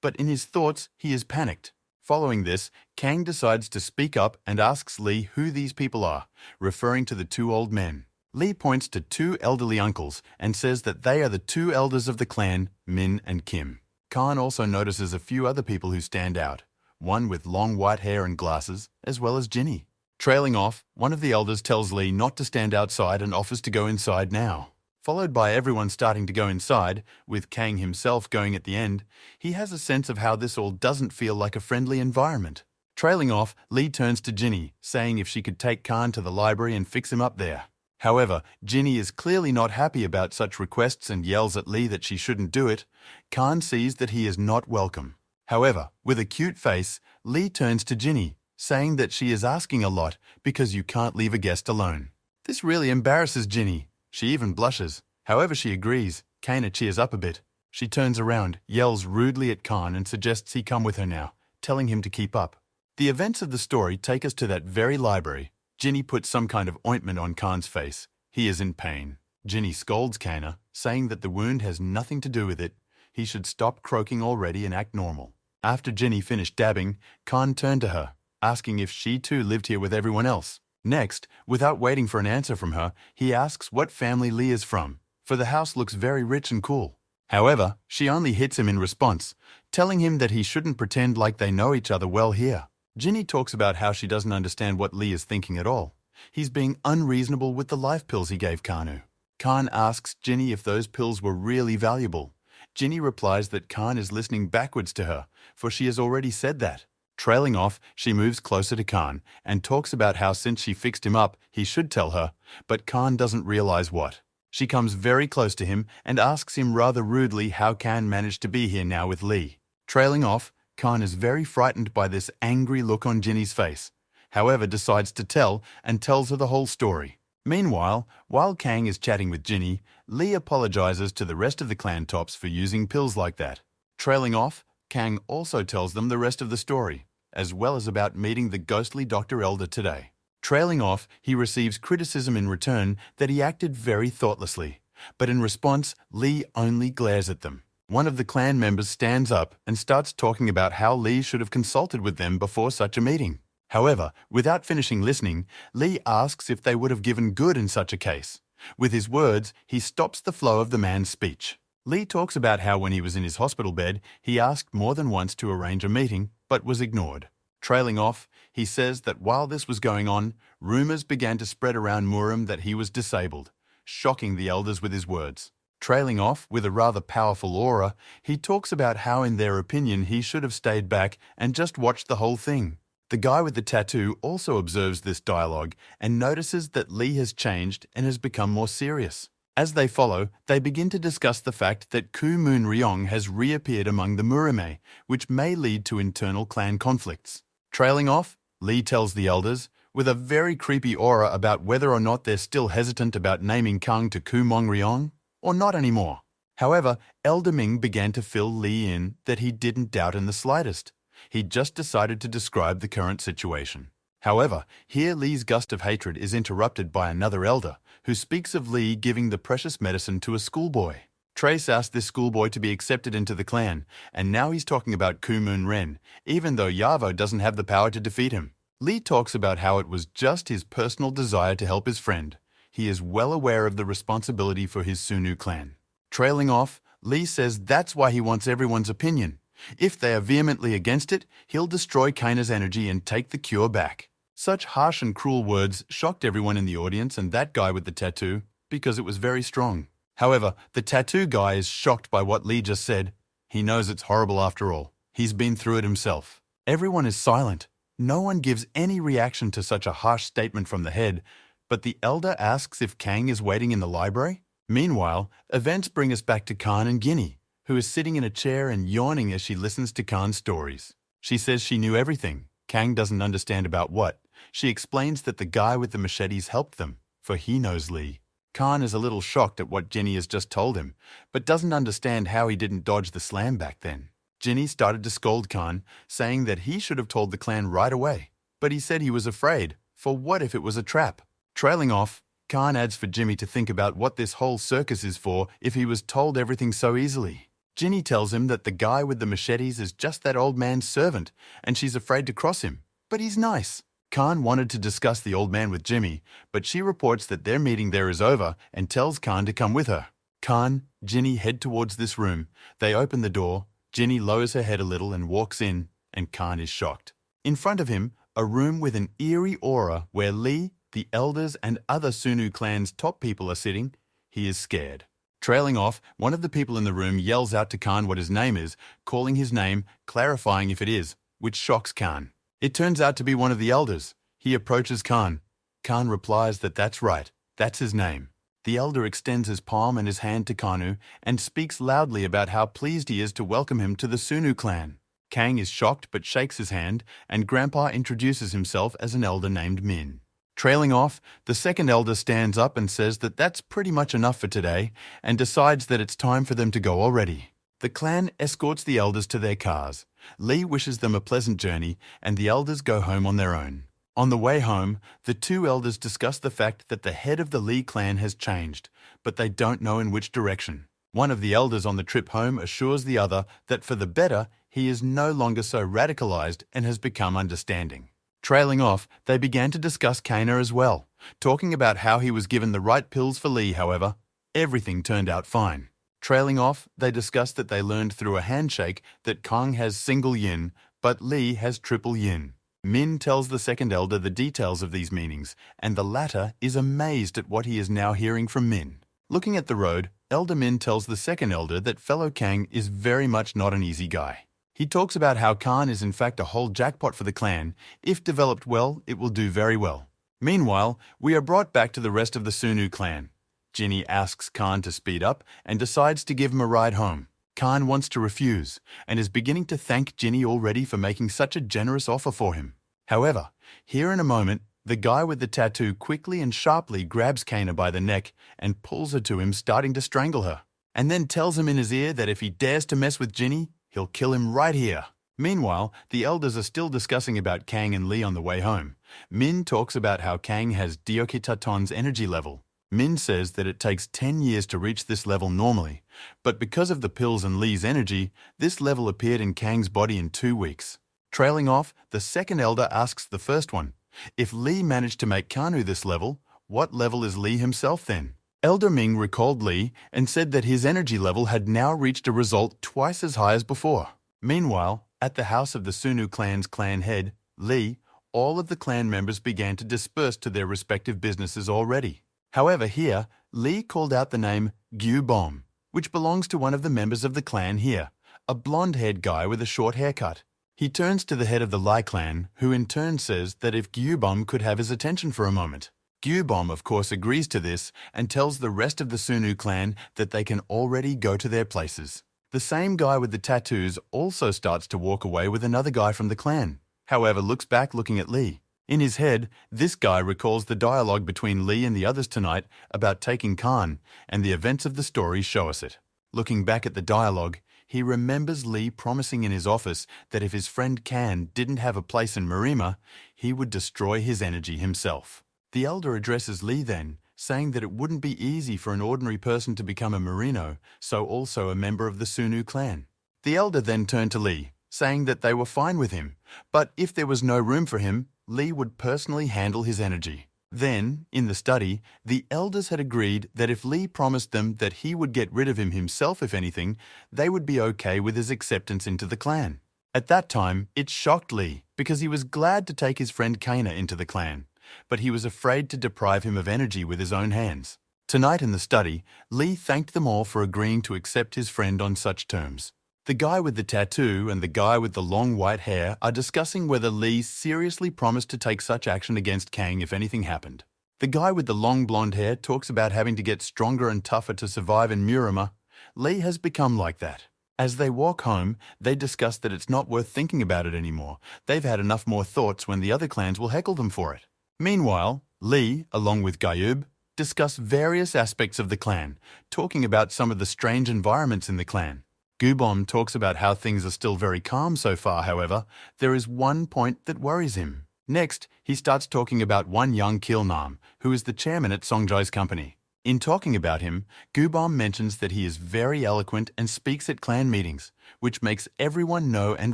but in his thoughts he is panicked. Following this, Kang decides to speak up and asks Lee who these people are, referring to the two old men. Lee points to two elderly uncles and says that they are the two elders of the clan, Min and Kim. Khan also notices a few other people who stand out, one with long white hair and glasses, as well as Ginny. Trailing off, one of the elders tells Lee not to stand outside and offers to go inside now. Followed by everyone starting to go inside, with Kang himself going at the end, he has a sense of how this all doesn't feel like a friendly environment. Trailing off, Lee turns to Ginny, saying if she could take Khan to the library and fix him up there. However, Ginny is clearly not happy about such requests and yells at Lee that she shouldn't do it. Khan sees that he is not welcome. However, with a cute face, Lee turns to Ginny, saying that she is asking a lot because you can't leave a guest alone. This really embarrasses Ginny. She even blushes. However, she agrees. Kana cheers up a bit. She turns around, yells rudely at Khan and suggests he come with her now, telling him to keep up. The events of the story take us to that very library. Ginny puts some kind of ointment on Khan's face. He is in pain. Ginny scolds Kana, saying that the wound has nothing to do with it. He should stop croaking already and act normal. After Ginny finished dabbing, Khan turned to her, asking if she too lived here with everyone else. Next, without waiting for an answer from her, he asks what family Lee is from, for the house looks very rich and cool. However, she only hits him in response, telling him that he shouldn't pretend like they know each other well here. Ginny talks about how she doesn't understand what Lee is thinking at all. He's being unreasonable with the life pills he gave Kanu. Khan asks Ginny if those pills were really valuable. Ginny replies that Khan is listening backwards to her, for she has already said that. Trailing off, she moves closer to Khan and talks about how since she fixed him up, he should tell her, but Khan doesn't realize what. She comes very close to him and asks him rather rudely how Khan managed to be here now with Lee. Trailing off, Khan is very frightened by this angry look on Ginny's face, however decides to tell and tells her the whole story. Meanwhile, while Kang is chatting with Ginny, Lee apologizes to the rest of the clan tops for using pills like that. Trailing off, Kang also tells them the rest of the story, as well as about meeting the ghostly Dr. Elder today. Trailing off, he receives criticism in return that he acted very thoughtlessly, but in response, Lee only glares at them. One of the clan members stands up and starts talking about how Lee should have consulted with them before such a meeting. However, without finishing listening, Lee asks if they would have given good in such a case. With his words, he stops the flow of the man's speech. Lee talks about how when he was in his hospital bed, he asked more than once to arrange a meeting, but was ignored. Trailing off, he says that while this was going on, rumors began to spread around Murim that he was disabled, shocking the elders with his words. Trailing off with a rather powerful aura, he talks about how in their opinion he should have stayed back and just watched the whole thing. The guy with the tattoo also observes this dialogue and notices that Lee has changed and has become more serious. As they follow, they begin to discuss the fact that Ku Moon Ryong has reappeared among the Murame, which may lead to internal clan conflicts. Trailing off, Lee tells the elders, with a very creepy aura, about whether or not they're still hesitant about naming Kang to Ku Mong Ryong, or not anymore. However, Elder Ming began to fill Lee in that he didn't doubt in the slightest. He just decided to describe the current situation. However, here Lee's gust of hatred is interrupted by another elder, who speaks of Lee giving the precious medicine to a schoolboy. Trace asked this schoolboy to be accepted into the clan, and now he's talking about Ku Moon Ren, even though Yavo doesn't have the power to defeat him. Lee talks about how it was just his personal desire to help his friend. He is well aware of the responsibility for his Sunu clan. Trailing off, Lee says that's why he wants everyone's opinion. If they are vehemently against it, he'll destroy Kaina's energy and take the cure back. Such harsh and cruel words shocked everyone in the audience and that guy with the tattoo, because it was very strong. However, the tattoo guy is shocked by what Lee just said. He knows it's horrible after all. He's been through it himself. Everyone is silent. No one gives any reaction to such a harsh statement from the head, but the elder asks if Kang is waiting in the library. Meanwhile, events bring us back to Khan and Ginny, who is sitting in a chair and yawning as she listens to Khan's stories. She says she knew everything. Kang doesn't understand about what. She explains that the guy with the machetes helped them, for he knows Lee. Khan is a little shocked at what Ginny has just told him, but doesn't understand how he didn't dodge the slam back then. Ginny started to scold Khan, saying that he should have told the clan right away, but he said he was afraid, for what if it was a trap? Trailing off, Khan adds for Jimmy to think about what this whole circus is for if he was told everything so easily. Ginny tells him that the guy with the machetes is just that old man's servant, and she's afraid to cross him, but he's nice. Khan wanted to discuss the old man with Jimmy, but she reports that their meeting there is over and tells Khan to come with her. Khan, Ginny head towards this room. They open the door. Ginny lowers her head a little and walks in, and Khan is shocked. In front of him, a room with an eerie aura where Lee, the elders, and other Sunu clan's top people are sitting. He is scared. Trailing off, one of the people in the room yells out to Khan what his name is, calling his name, clarifying if it is, which shocks Khan. It turns out to be one of the elders. He approaches Khan. Khan replies that that's right, that's his name. The elder extends his palm and his hand to Kanu and speaks loudly about how pleased he is to welcome him to the Sunu clan. Kang is shocked but shakes his hand, and Grandpa introduces himself as an elder named Min. Trailing off, the second elder stands up and says that that's pretty much enough for today and decides that it's time for them to go already. The clan escorts the elders to their cars. Lee wishes them a pleasant journey, and the elders go home on their own. On the way home, the two elders discuss the fact that the head of the Lee clan has changed, but they don't know in which direction. One of the elders on the trip home assures the other that for the better, he is no longer so radicalized and has become understanding. Trailing off, they began to discuss Kaina as well, talking about how he was given the right pills for Lee. However, everything turned out fine. Trailing off, they discussed that they learned through a handshake that Kang has single yin, but Lee has triple yin. Min tells the second elder the details of these meanings, and the latter is amazed at what he is now hearing from Min. Looking at the road, Elder Min tells the second elder that fellow Kang is very much not an easy guy. He talks about how Khan is in fact a whole jackpot for the clan. If developed well, it will do very well. Meanwhile, we are brought back to the rest of the Sunu clan. Ginny asks Khan to speed up and decides to give him a ride home. Khan wants to refuse and is beginning to thank Ginny already for making such a generous offer for him. However, here in a moment, the guy with the tattoo quickly and sharply grabs Kaina by the neck and pulls her to him, starting to strangle her, and then tells him in his ear that if he dares to mess with Ginny, he'll kill him right here. Meanwhile, the elders are still discussing about Kang and Lee on the way home. Min talks about how Kang has Diokitaton's energy level. Min says that it takes 10 years to reach this level normally, but because of the pills and Lee's energy, this level appeared in Kang's body in 2 weeks. Trailing off, the second elder asks the first one, if Lee managed to make Kanu this level, what level is Lee himself then? Elder Ming recalled Lee and said that his energy level had now reached a result twice as high as before. Meanwhile, at the house of the Sunu clan's clan head, Lee, all of the clan members began to disperse to their respective businesses already. However, here, Lee called out the name Gyu Bom, which belongs to one of the members of the clan here, a blonde-haired guy with a short haircut. He turns to the head of the Lai clan, who in turn says that if Gyubom could have his attention for a moment. Gyubom, of course, agrees to this and tells the rest of the Sunu clan that they can already go to their places. The same guy with the tattoos also starts to walk away with another guy from the clan, however looks back looking at Lee. In his head, this guy recalls the dialogue between Lee and the others tonight about taking Khan, and the events of the story show us it. Looking back at the dialogue, he remembers Lee promising in his office that if his friend Kan didn't have a place in Marima, he would destroy his energy himself. The elder addresses Lee then, saying that it wouldn't be easy for an ordinary person to become a Merino, so also a member of the Sunu clan. The elder then turned to Lee, saying that they were fine with him, but if there was no room for him, Lee would personally handle his energy. Then, in the study, the elders had agreed that if Lee promised them that he would get rid of him himself if anything, they would be okay with his acceptance into the clan. At that time, it shocked Lee, because he was glad to take his friend Kana into the clan, but he was afraid to deprive him of energy with his own hands. Tonight in the study, Lee thanked them all for agreeing to accept his friend on such terms. The guy with the tattoo and the guy with the long white hair are discussing whether Lee seriously promised to take such action against Kang if anything happened. The guy with the long blonde hair talks about having to get stronger and tougher to survive in Murama. Lee has become like that. As they walk home, they discuss that it's not worth thinking about it anymore. They've had enough more thoughts when the other clans will heckle them for it. Meanwhile, Lee, along with Gyub, discuss various aspects of the clan, talking about some of the strange environments in the clan. Gyubom talks about how things are still very calm so far, however, there is one point that worries him. Next, he starts talking about one young Kilnam, who is the chairman at Songjai's company. In talking about him, Gyubom mentions that he is very eloquent and speaks at clan meetings, which makes everyone know and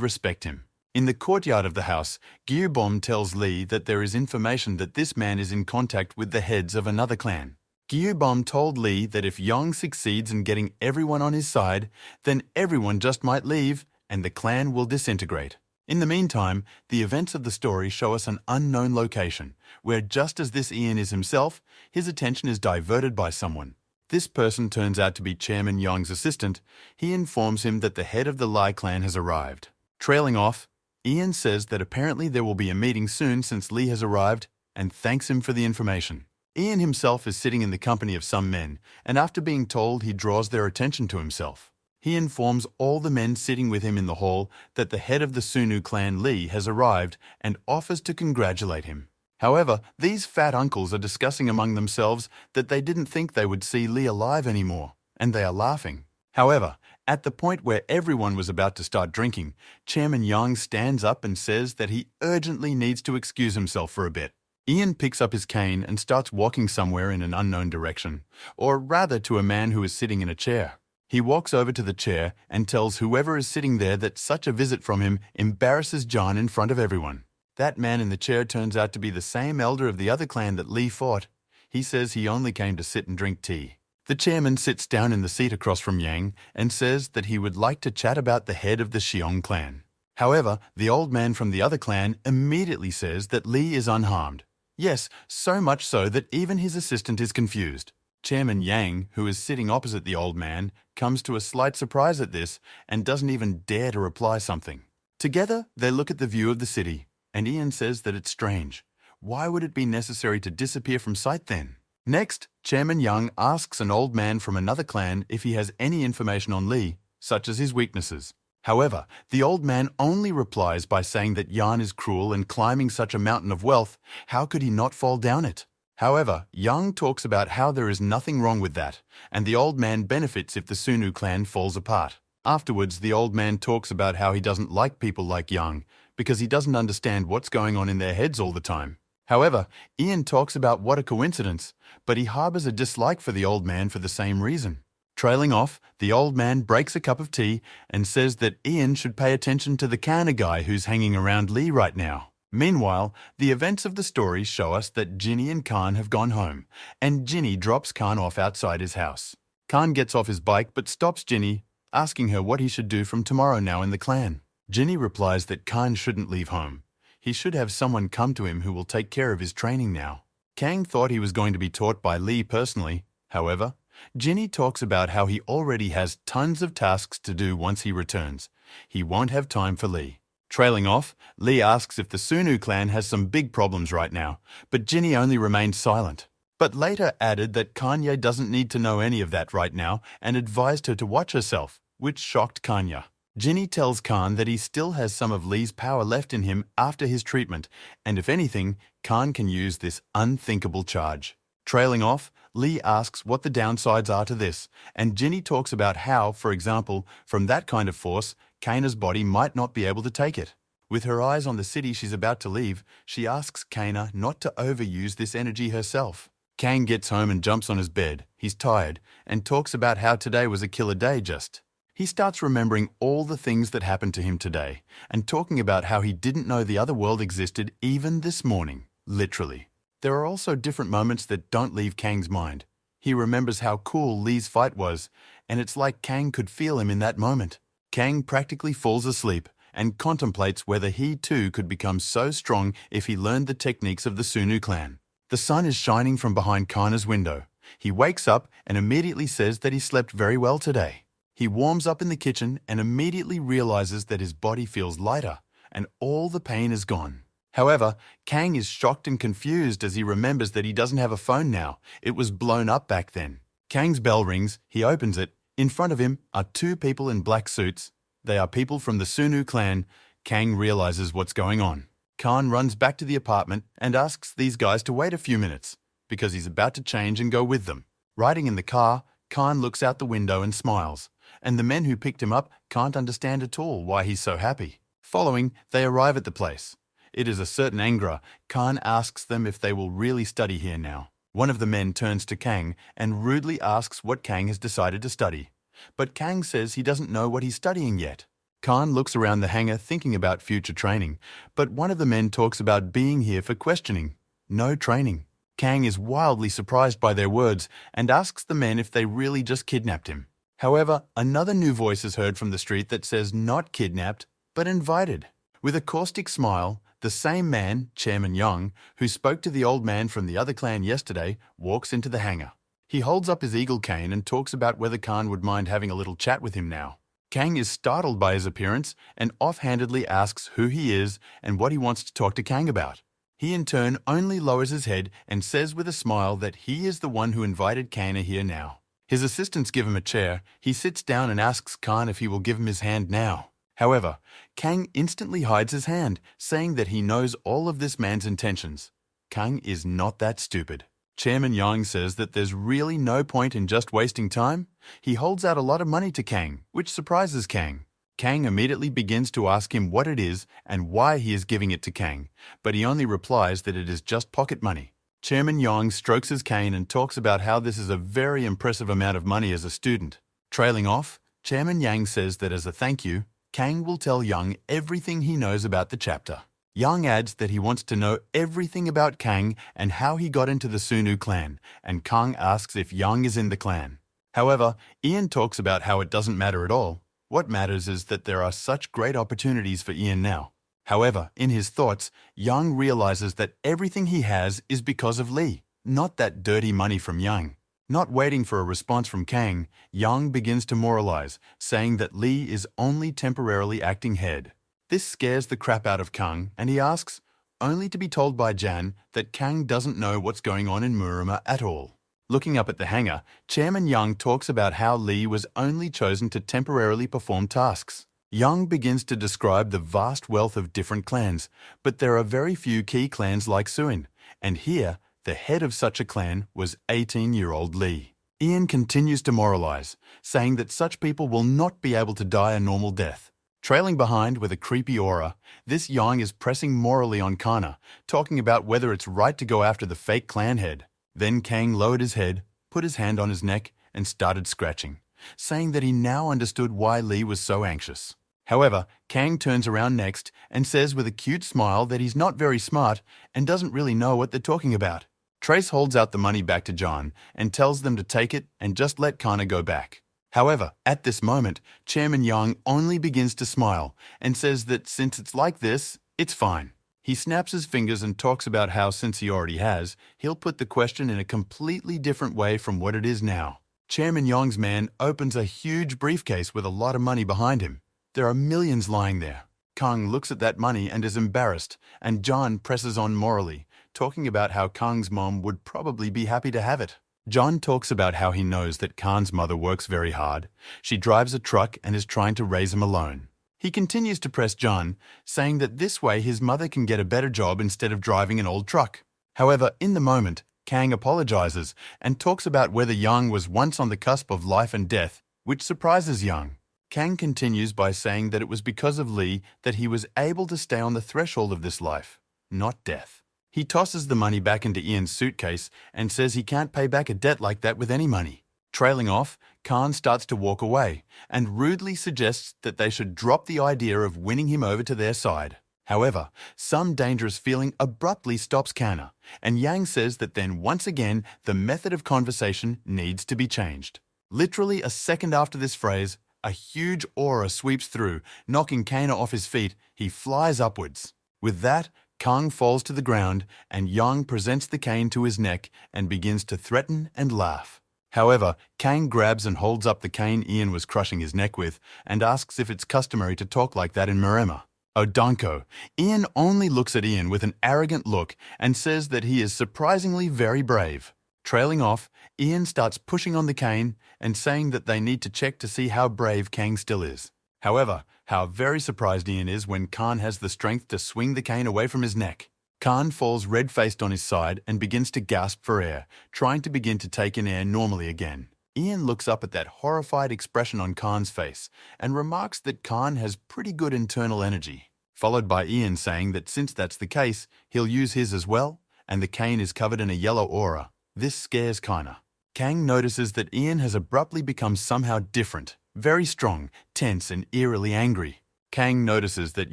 respect him. In the courtyard of the house, Gyubom tells Lee that there is information that this man is in contact with the heads of another clan. Gyubom told Lee that if Yong succeeds in getting everyone on his side, then everyone just might leave and the clan will disintegrate. In the meantime, the events of the story show us an unknown location, where just as this Ian is himself, his attention is diverted by someone. This person turns out to be Chairman Yong's assistant. He informs him that the head of the Lai clan has arrived. Trailing off, Ian says that apparently there will be a meeting soon since Lee has arrived, and thanks him for the information. Ian himself is sitting in the company of some men, and after being told, he draws their attention to himself. He informs all the men sitting with him in the hall that the head of the Sunu clan, Lee, has arrived and offers to congratulate him. However, these fat uncles are discussing among themselves that they didn't think they would see Lee alive anymore, and they are laughing. However, at the point where everyone was about to start drinking, Chairman Yang stands up and says that he urgently needs to excuse himself for a bit. Ian picks up his cane and starts walking somewhere in an unknown direction, or rather to a man who is sitting in a chair. He walks over to the chair and tells whoever is sitting there that such a visit from him embarrasses John in front of everyone. That man in the chair turns out to be the same elder of the other clan that Lee fought. He says he only came to sit and drink tea. The chairman sits down in the seat across from Yang and says that he would like to chat about the head of the Xiong clan. However, the old man from the other clan immediately says that Lee is unharmed. Yes, so much so that even his assistant is confused. Chairman Yang, who is sitting opposite the old man, comes to a slight surprise at this and doesn't even dare to reply something. Together, they look at the view of the city, and Ian says that it's strange. Why would it be necessary to disappear from sight then? Next, Chairman Yang asks an old man from another clan if he has any information on Lee, such as his weaknesses. However, the old man only replies by saying that Yan is cruel and climbing such a mountain of wealth, how could he not fall down it? However, Yang talks about how there is nothing wrong with that, and the old man benefits if the Sunu clan falls apart. Afterwards, the old man talks about how he doesn't like people like Yang, because he doesn't understand what's going on in their heads all the time. However, Ian talks about what a coincidence, but he harbors a dislike for the old man for the same reason. Trailing off, the old man breaks a cup of tea and says that Ian should pay attention to the Kana guy who's hanging around Lee right now. Meanwhile, the events of the story show us that Ginny and Khan have gone home, and Ginny drops Khan off outside his house. Khan gets off his bike but stops Ginny, asking her what he should do from tomorrow now in the clan. Ginny replies that Khan shouldn't leave home. He should have someone come to him who will take care of his training now. Kang thought he was going to be taught by Lee personally. However, Ginny talks about how he already has tons of tasks to do once he returns. He won't have time for Lee. Trailing off, Lee asks if the Sunu clan has some big problems right now, but Ginny only remained silent. But later added that Kanye doesn't need to know any of that right now and advised her to watch herself, which shocked Kanya. Ginny tells Khan that he still has some of Lee's power left in him after his treatment, and if anything, Khan can use this unthinkable charge. Trailing off, Lee asks what the downsides are to this, and Ginny talks about how, for example, from that kind of force, Kana's body might not be able to take it. With her eyes on the city she's about to leave, she asks Kana not to overuse this energy herself. Kang gets home and jumps on his bed. He's tired, and talks about how today was a killer day just. He starts remembering all the things that happened to him today, and talking about how he didn't know the other world existed even this morning, literally. There are also different moments that don't leave Kang's mind. He remembers how cool Lee's fight was, and it's like Kang could feel him in that moment. Kang practically falls asleep and contemplates whether he too could become so strong if he learned the techniques of the Sunu clan. The sun is shining from behind Kana's window. He wakes up and immediately says that he slept very well today. He warms up in the kitchen and immediately realizes that his body feels lighter and all the pain is gone. However, Kang is shocked and confused as he remembers that he doesn't have a phone now. It was blown up back then. Kang's bell rings. He opens it. In front of him are two people in black suits. They are people from the Sunu clan. Kang realizes what's going on. Khan runs back to the apartment and asks these guys to wait a few minutes because he's about to change and go with them. Riding in the car, Khan looks out the window and smiles, and the men who picked him up can't understand at all why he's so happy. Following, they arrive at the place. It is a certain Angra. Khan asks them if they will really study here now. One of the men turns to Kang and rudely asks what Kang has decided to study. But Kang says he doesn't know what he's studying yet. Khan looks around the hangar thinking about future training, but one of the men talks about being here for questioning. No training. Kang is wildly surprised by their words and asks the men if they really just kidnapped him. However, another new voice is heard from the street that says not kidnapped, but invited. With a caustic smile, the same man, Chairman Young, who spoke to the old man from the other clan yesterday, walks into the hangar. He holds up his eagle cane and talks about whether Khan would mind having a little chat with him now. Kang is startled by his appearance and offhandedly asks who he is and what he wants to talk to Kang about. He in turn only lowers his head and says with a smile that he is the one who invited Kana here now. His assistants give him a chair. He sits down and asks Khan if he will give him his hand now. However, Kang instantly hides his hand, saying that he knows all of this man's intentions. Kang is not that stupid. Chairman Yang says that there's really no point in just wasting time. He holds out a lot of money to Kang, which surprises Kang. Kang immediately begins to ask him what it is and why he is giving it to Kang, but he only replies that it is just pocket money. Chairman Yang strokes his cane and talks about how this is a very impressive amount of money as a student. Trailing off, Chairman Yang says that as a thank you, Kang will tell Yang everything he knows about the chapter. Yang adds that he wants to know everything about Kang and how he got into the Sunu clan, and Kang asks if Yang is in the clan. However, Ian talks about how it doesn't matter at all. What matters is that there are such great opportunities for Ian now. However, in his thoughts, Yang realizes that everything he has is because of Lee, not that dirty money from Yang. Not waiting for a response from Kang, Yang begins to moralize, saying that Lee is only temporarily acting head. This scares the crap out of Kang, and he asks, only to be told by Jan that Kang doesn't know what's going on in Murima at all. Looking up at the hangar, Chairman Yang talks about how Lee was only chosen to temporarily perform tasks. Yang begins to describe the vast wealth of different clans, but there are very few key clans like Suin, and here, the head of such a clan was 18-year-old Lee. Ian continues to moralize, saying that such people will not be able to die a normal death. Trailing behind with a creepy aura, this Yang is pressing morally on Kana, talking about whether it's right to go after the fake clan head. Then Kang lowered his head, put his hand on his neck, and started scratching, saying that he now understood why Lee was so anxious. However, Kang turns around next and says with a cute smile that he's not very smart and doesn't really know what they're talking about. Trace holds out the money back to John and tells them to take it and just let Kana go back. However, at this moment, Chairman Yang only begins to smile and says that since it's like this, it's fine. He snaps his fingers and talks about how since he already has, he'll put the question in a completely different way from what it is now. Chairman Yong's man opens a huge briefcase with a lot of money behind him. There are millions lying there. Kang looks at that money and is embarrassed, and John presses on morally, talking about how Kang's mom would probably be happy to have it. John talks about how he knows that Khan's mother works very hard. She drives a truck and is trying to raise him alone. He continues to press John, saying that this way his mother can get a better job instead of driving an old truck. However, in the moment, Kang apologizes and talks about whether Yang was once on the cusp of life and death, which surprises Yang. Kang continues by saying that it was because of Lee that he was able to stay on the threshold of this life, not death. He tosses the money back into Ian's suitcase and says he can't pay back a debt like that with any money. Trailing off, Khan starts to walk away and rudely suggests that they should drop the idea of winning him over to their side. However, some dangerous feeling abruptly stops Kana, and Yang says that then once again the method of conversation needs to be changed. Literally a second after this phrase, a huge aura sweeps through, knocking Kana off his feet. He flies upwards. With that, Kang falls to the ground, and Yang presents the cane to his neck and begins to threaten and laugh. However, Kang grabs and holds up the cane Ian was crushing his neck with and asks if it's customary to talk like that in Maremma. Odanko. Ian only looks at Ian with an arrogant look and says that he is surprisingly very brave. Trailing off, Ian starts pushing on the cane and saying that they need to check to see how brave Kang still is. However, how very surprised Ian is when Khan has the strength to swing the cane away from his neck. Khan falls red-faced on his side and begins to gasp for air, trying to begin to take in air normally again. Ian looks up at that horrified expression on Khan's face and remarks that Khan has pretty good internal energy, followed by Ian saying that since that's the case, he'll use his as well, and the cane is covered in a yellow aura. This scares Kana. Kang notices that Ian has abruptly become somehow different, very strong, tense, and eerily angry. Kang notices that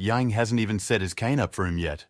Yang hasn't even set his cane up for him yet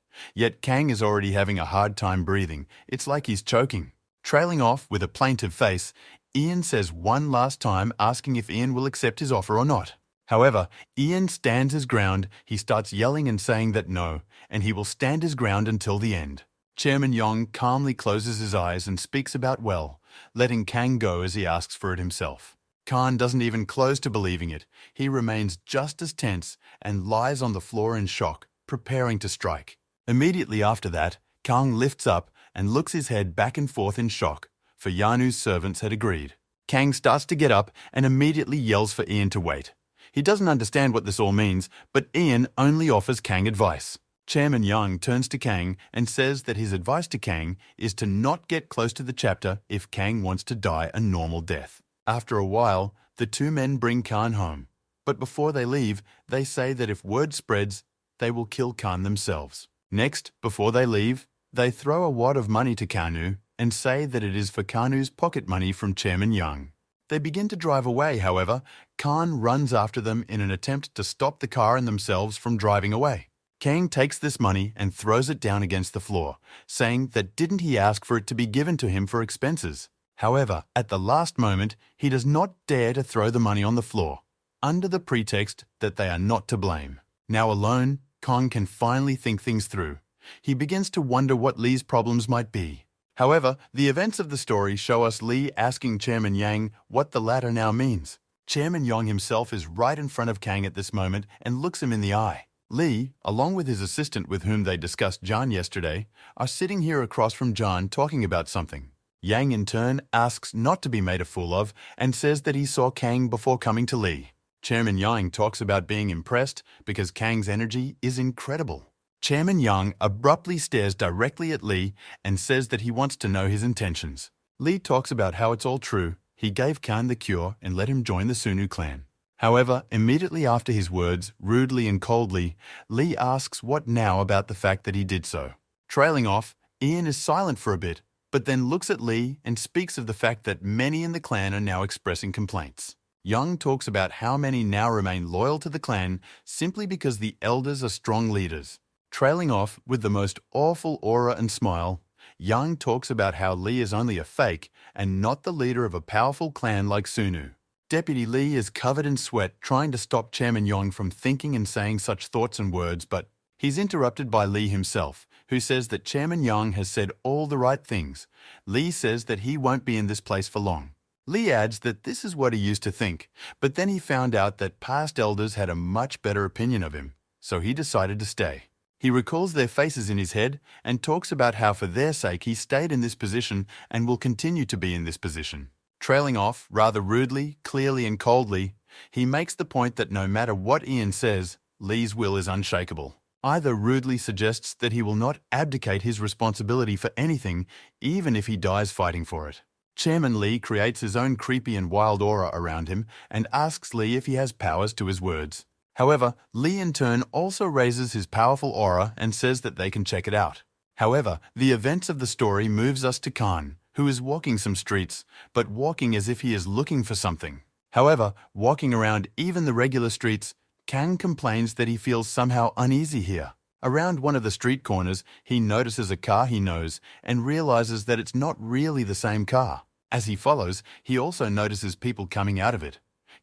Kang is already having a hard time breathing. It's like he's choking. Trailing off with a plaintive face, Ian says one last time, asking if Ian will accept his offer or not. However, Ian stands his ground. He starts yelling and saying that no, and he will stand his ground until the end. Chairman Yong calmly closes his eyes and speaks about well, letting Kang go as he asks for it himself. Khan doesn't even close to believing it. He remains just as tense and lies on the floor in shock, preparing to strike. Immediately after that, Kang lifts up and looks his head back and forth in shock, for Yanu's servants had agreed. Kang starts to get up and immediately yells for Ian to wait. He doesn't understand what this all means, but Ian only offers Kang advice. Chairman Yang turns to Kang and says that his advice to Kang is to not get close to the chapter if Kang wants to die a normal death. After a while, the two men bring Khan home, but before they leave, they say that if word spreads, they will kill Khan themselves. Next, before they leave, they throw a wad of money to Kanu and say that it is for Kanu's pocket money from Chairman Yang. They begin to drive away, however, Khan runs after them in an attempt to stop the car and themselves from driving away. Kang takes this money and throws it down against the floor, saying that didn't he ask for it to be given to him for expenses. However, at the last moment, he does not dare to throw the money on the floor, under the pretext that they are not to blame. Now alone, Kang can finally think things through. He begins to wonder what Lee's problems might be. However, the events of the story show us Lee asking Chairman Yang what the latter now means. Chairman Yang himself is right in front of Kang at this moment and looks him in the eye. Lee, along with his assistant with whom they discussed John yesterday, are sitting here across from John talking about something. Yang in turn asks not to be made a fool of and says that he saw Kang before coming to Lee. Chairman Yang talks about being impressed because Kang's energy is incredible. Chairman Yang abruptly stares directly at Lee and says that he wants to know his intentions. Lee talks about how it's all true. He gave Khan the cure and let him join the Sunu clan. However, immediately after his words, rudely and coldly, Lee asks what now about the fact that he did so. Trailing off, Ian is silent for a bit, but then looks at Lee and speaks of the fact that many in the clan are now expressing complaints. Young talks about how many now remain loyal to the clan simply because the elders are strong leaders. Trailing off with the most awful aura and smile, Young talks about how Lee is only a fake and not the leader of a powerful clan like Sunu. Deputy Lee is covered in sweat trying to stop Chairman Yong from thinking and saying such thoughts and words, but he's interrupted by Lee himself, who says that Chairman Yang has said all the right things. Lee says that he won't be in this place for long. Lee adds that this is what he used to think, but then he found out that past elders had a much better opinion of him, so he decided to stay. He recalls their faces in his head and talks about how for their sake he stayed in this position and will continue to be in this position. Trailing off, rather rudely, clearly and coldly, he makes the point that no matter what Ian says, Lee's will is unshakable. Either rudely suggests that he will not abdicate his responsibility for anything, even if he dies fighting for it. Chairman Lee creates his own creepy and wild aura around him and asks Lee if he has powers to his words. However, Lee in turn also raises his powerful aura and says that they can check it out. However, the events of the story moves us to Khan, who is walking some streets, but walking as if he is looking for something. However, walking around even the regular streets, Kang complains that he feels somehow uneasy here. Around one of the street corners, he notices a car he knows and realizes that it's not really the same car. As he follows, he also notices people coming out of it.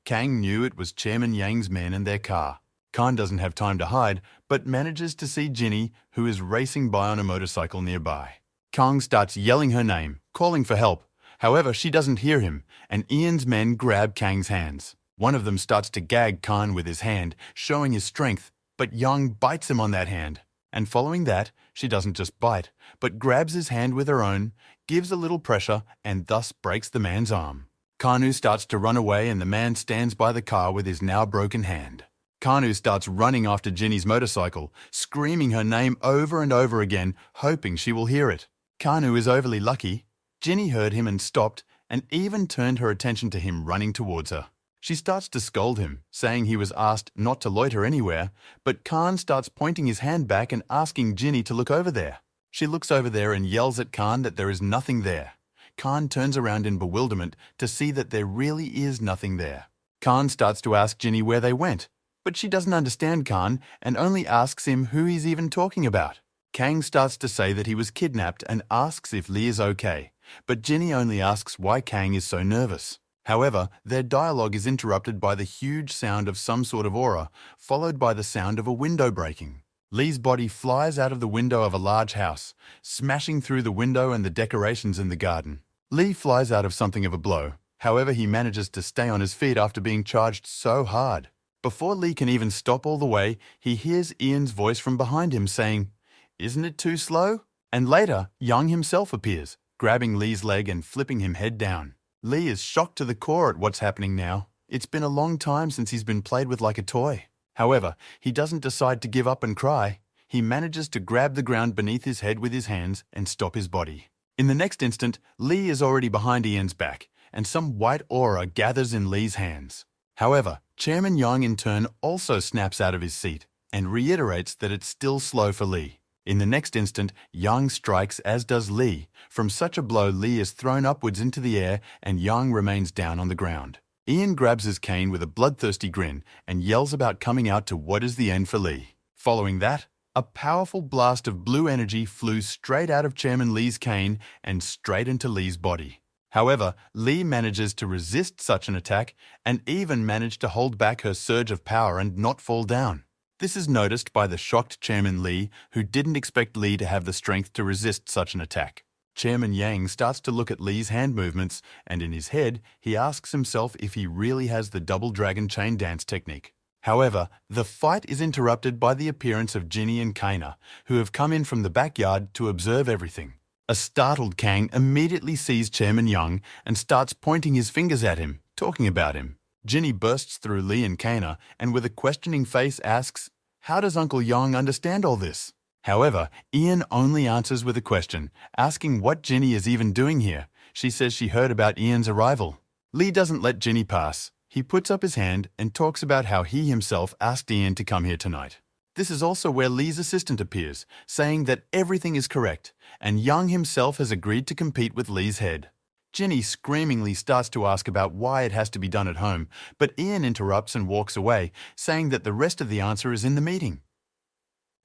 Kang knew it was Chairman Yang's men and their car. Khan doesn't have time to hide, but manages to see Ginny, who is racing by on a motorcycle nearby. Kang starts yelling her name, calling for help. However, she doesn't hear him, and Ian's men grab Kang's hands. One of them starts to gag Khan with his hand, showing his strength, but Yang bites him on that hand. And following that, she doesn't just bite, but grabs his hand with her own, gives a little pressure, and thus breaks the man's arm. Kanu starts to run away and the man stands by the car with his now broken hand. Kanu starts running after Ginny's motorcycle, screaming her name over and over again, hoping she will hear it. Kanu is overly lucky. Ginny heard him and stopped, and even turned her attention to him running towards her. She starts to scold him, saying he was asked not to loiter anywhere, but Khan starts pointing his hand back and asking Ginny to look over there. She looks over there and yells at Khan that there is nothing there. Khan turns around in bewilderment to see that there really is nothing there. Khan starts to ask Ginny where they went, but she doesn't understand Khan and only asks him who he's even talking about. Kang starts to say that he was kidnapped and asks if Lee is okay, but Ginny only asks why Kang is so nervous. However, their dialogue is interrupted by the huge sound of some sort of aura, followed by the sound of a window breaking. Lee's body flies out of the window of a large house, smashing through the window and the decorations in the garden. Lee flies out of something of a blow. However, he manages to stay on his feet after being charged so hard. Before Lee can even stop all the way, he hears Ian's voice from behind him saying, "Isn't it too slow?" And later, Yang himself appears, grabbing Lee's leg and flipping him head down. Lee is shocked to the core at what's happening now. It's been a long time since he's been played with like a toy. However, he doesn't decide to give up and cry. He manages to grab the ground beneath his head with his hands and stop his body. In the next instant, Lee is already behind Ian's back, and some white aura gathers in Lee's hands. However, Chairman Yang in turn also snaps out of his seat and reiterates that it's still slow for Lee. In the next instant, Yang strikes, as does Lee. From such a blow, Lee is thrown upwards into the air and Yang remains down on the ground. Ian grabs his cane with a bloodthirsty grin and yells about coming out to what is the end for Lee. Following that, a powerful blast of blue energy flew straight out of Chairman Lee's cane and straight into Lee's body. However, Lee manages to resist such an attack and even managed to hold back her surge of power and not fall down. This is noticed by the shocked Chairman Lee, who didn't expect Lee to have the strength to resist such an attack. Chairman Yang starts to look at Lee's hand movements, and in his head, he asks himself if he really has the double dragon chain dance technique. However, the fight is interrupted by the appearance of Ginny and Kaina, who have come in from the backyard to observe everything. A startled Kang immediately sees Chairman Yang and starts pointing his fingers at him, talking about him. Ginny bursts through Lee and Kaina and with a questioning face asks, "How does Uncle Yang understand all this?" However, Ian only answers with a question, asking what Ginny is even doing here. She says she heard about Ian's arrival. Lee doesn't let Ginny pass. He puts up his hand and talks about how he himself asked Ian to come here tonight. This is also where Lee's assistant appears, saying that everything is correct, and Yang himself has agreed to compete with Lee's head. Ginny screamingly starts to ask about why it has to be done at home, but Ian interrupts and walks away, saying that the rest of the answer is in the meeting.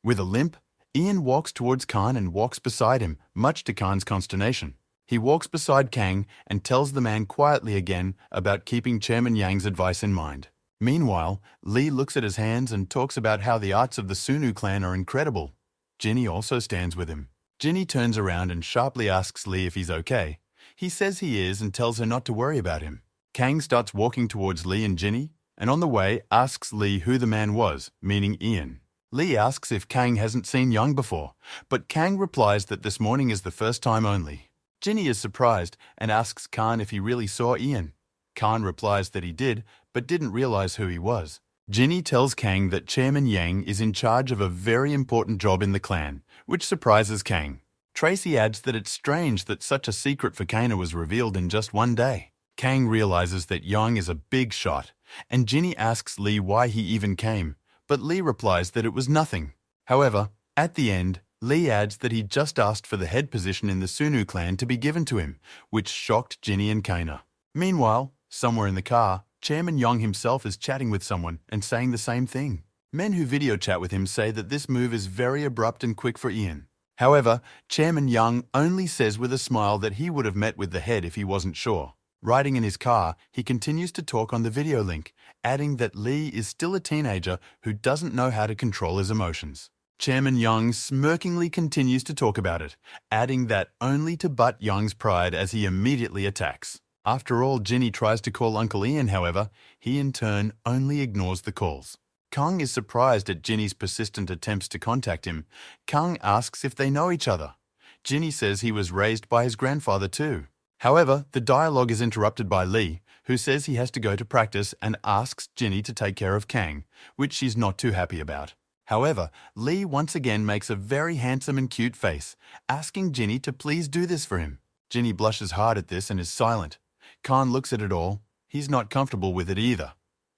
With a limp, Ian walks towards Khan and walks beside him, much to Khan's consternation. He walks beside Kang and tells the man quietly again about keeping Chairman Yang's advice in mind. Meanwhile, Lee looks at his hands and talks about how the arts of the Sunu clan are incredible. Ginny also stands with him. Ginny turns around and sharply asks Lee if he's okay. He says he is and tells her not to worry about him. Kang starts walking towards Lee and Ginny, and on the way asks Lee who the man was, meaning Ian. Lee asks if Kang hasn't seen Young before, but Kang replies that this morning is the first time only. Ginny is surprised and asks Khan if he really saw Ian. Khan replies that he did, but didn't realize who he was. Ginny tells Kang that Chairman Yang is in charge of a very important job in the clan, which surprises Kang. Tracy adds that it's strange that such a secret for Kana was revealed in just one day. Kang realizes that Yang is a big shot, and Ginny asks Lee why he even came, but Lee replies that it was nothing. However, at the end, Lee adds that he just asked for the head position in the Sunu clan to be given to him, which shocked Ginny and Kana. Meanwhile, somewhere in the car, Chairman Yang himself is chatting with someone and saying the same thing. Men who video chat with him say that this move is very abrupt and quick for Ian. However, Chairman Yang only says with a smile that he would have met with the head if he wasn't sure. Riding in his car, he continues to talk on the video link, adding that Lee is still a teenager who doesn't know how to control his emotions. Chairman Yang smirkingly continues to talk about it, adding that only to butt Yang's pride as he immediately attacks. After all, Ginny tries to call Uncle Ian, however, he in turn only ignores the calls. Kang is surprised at Ginny's persistent attempts to contact him. Kang asks if they know each other. Ginny says he was raised by his grandfather too. However, the dialogue is interrupted by Lee, who says he has to go to practice and asks Ginny to take care of Kang, which she's not too happy about. However, Lee once again makes a very handsome and cute face, asking Ginny to please do this for him. Ginny blushes hard at this and is silent. Khan looks at it all. He's not comfortable with it either.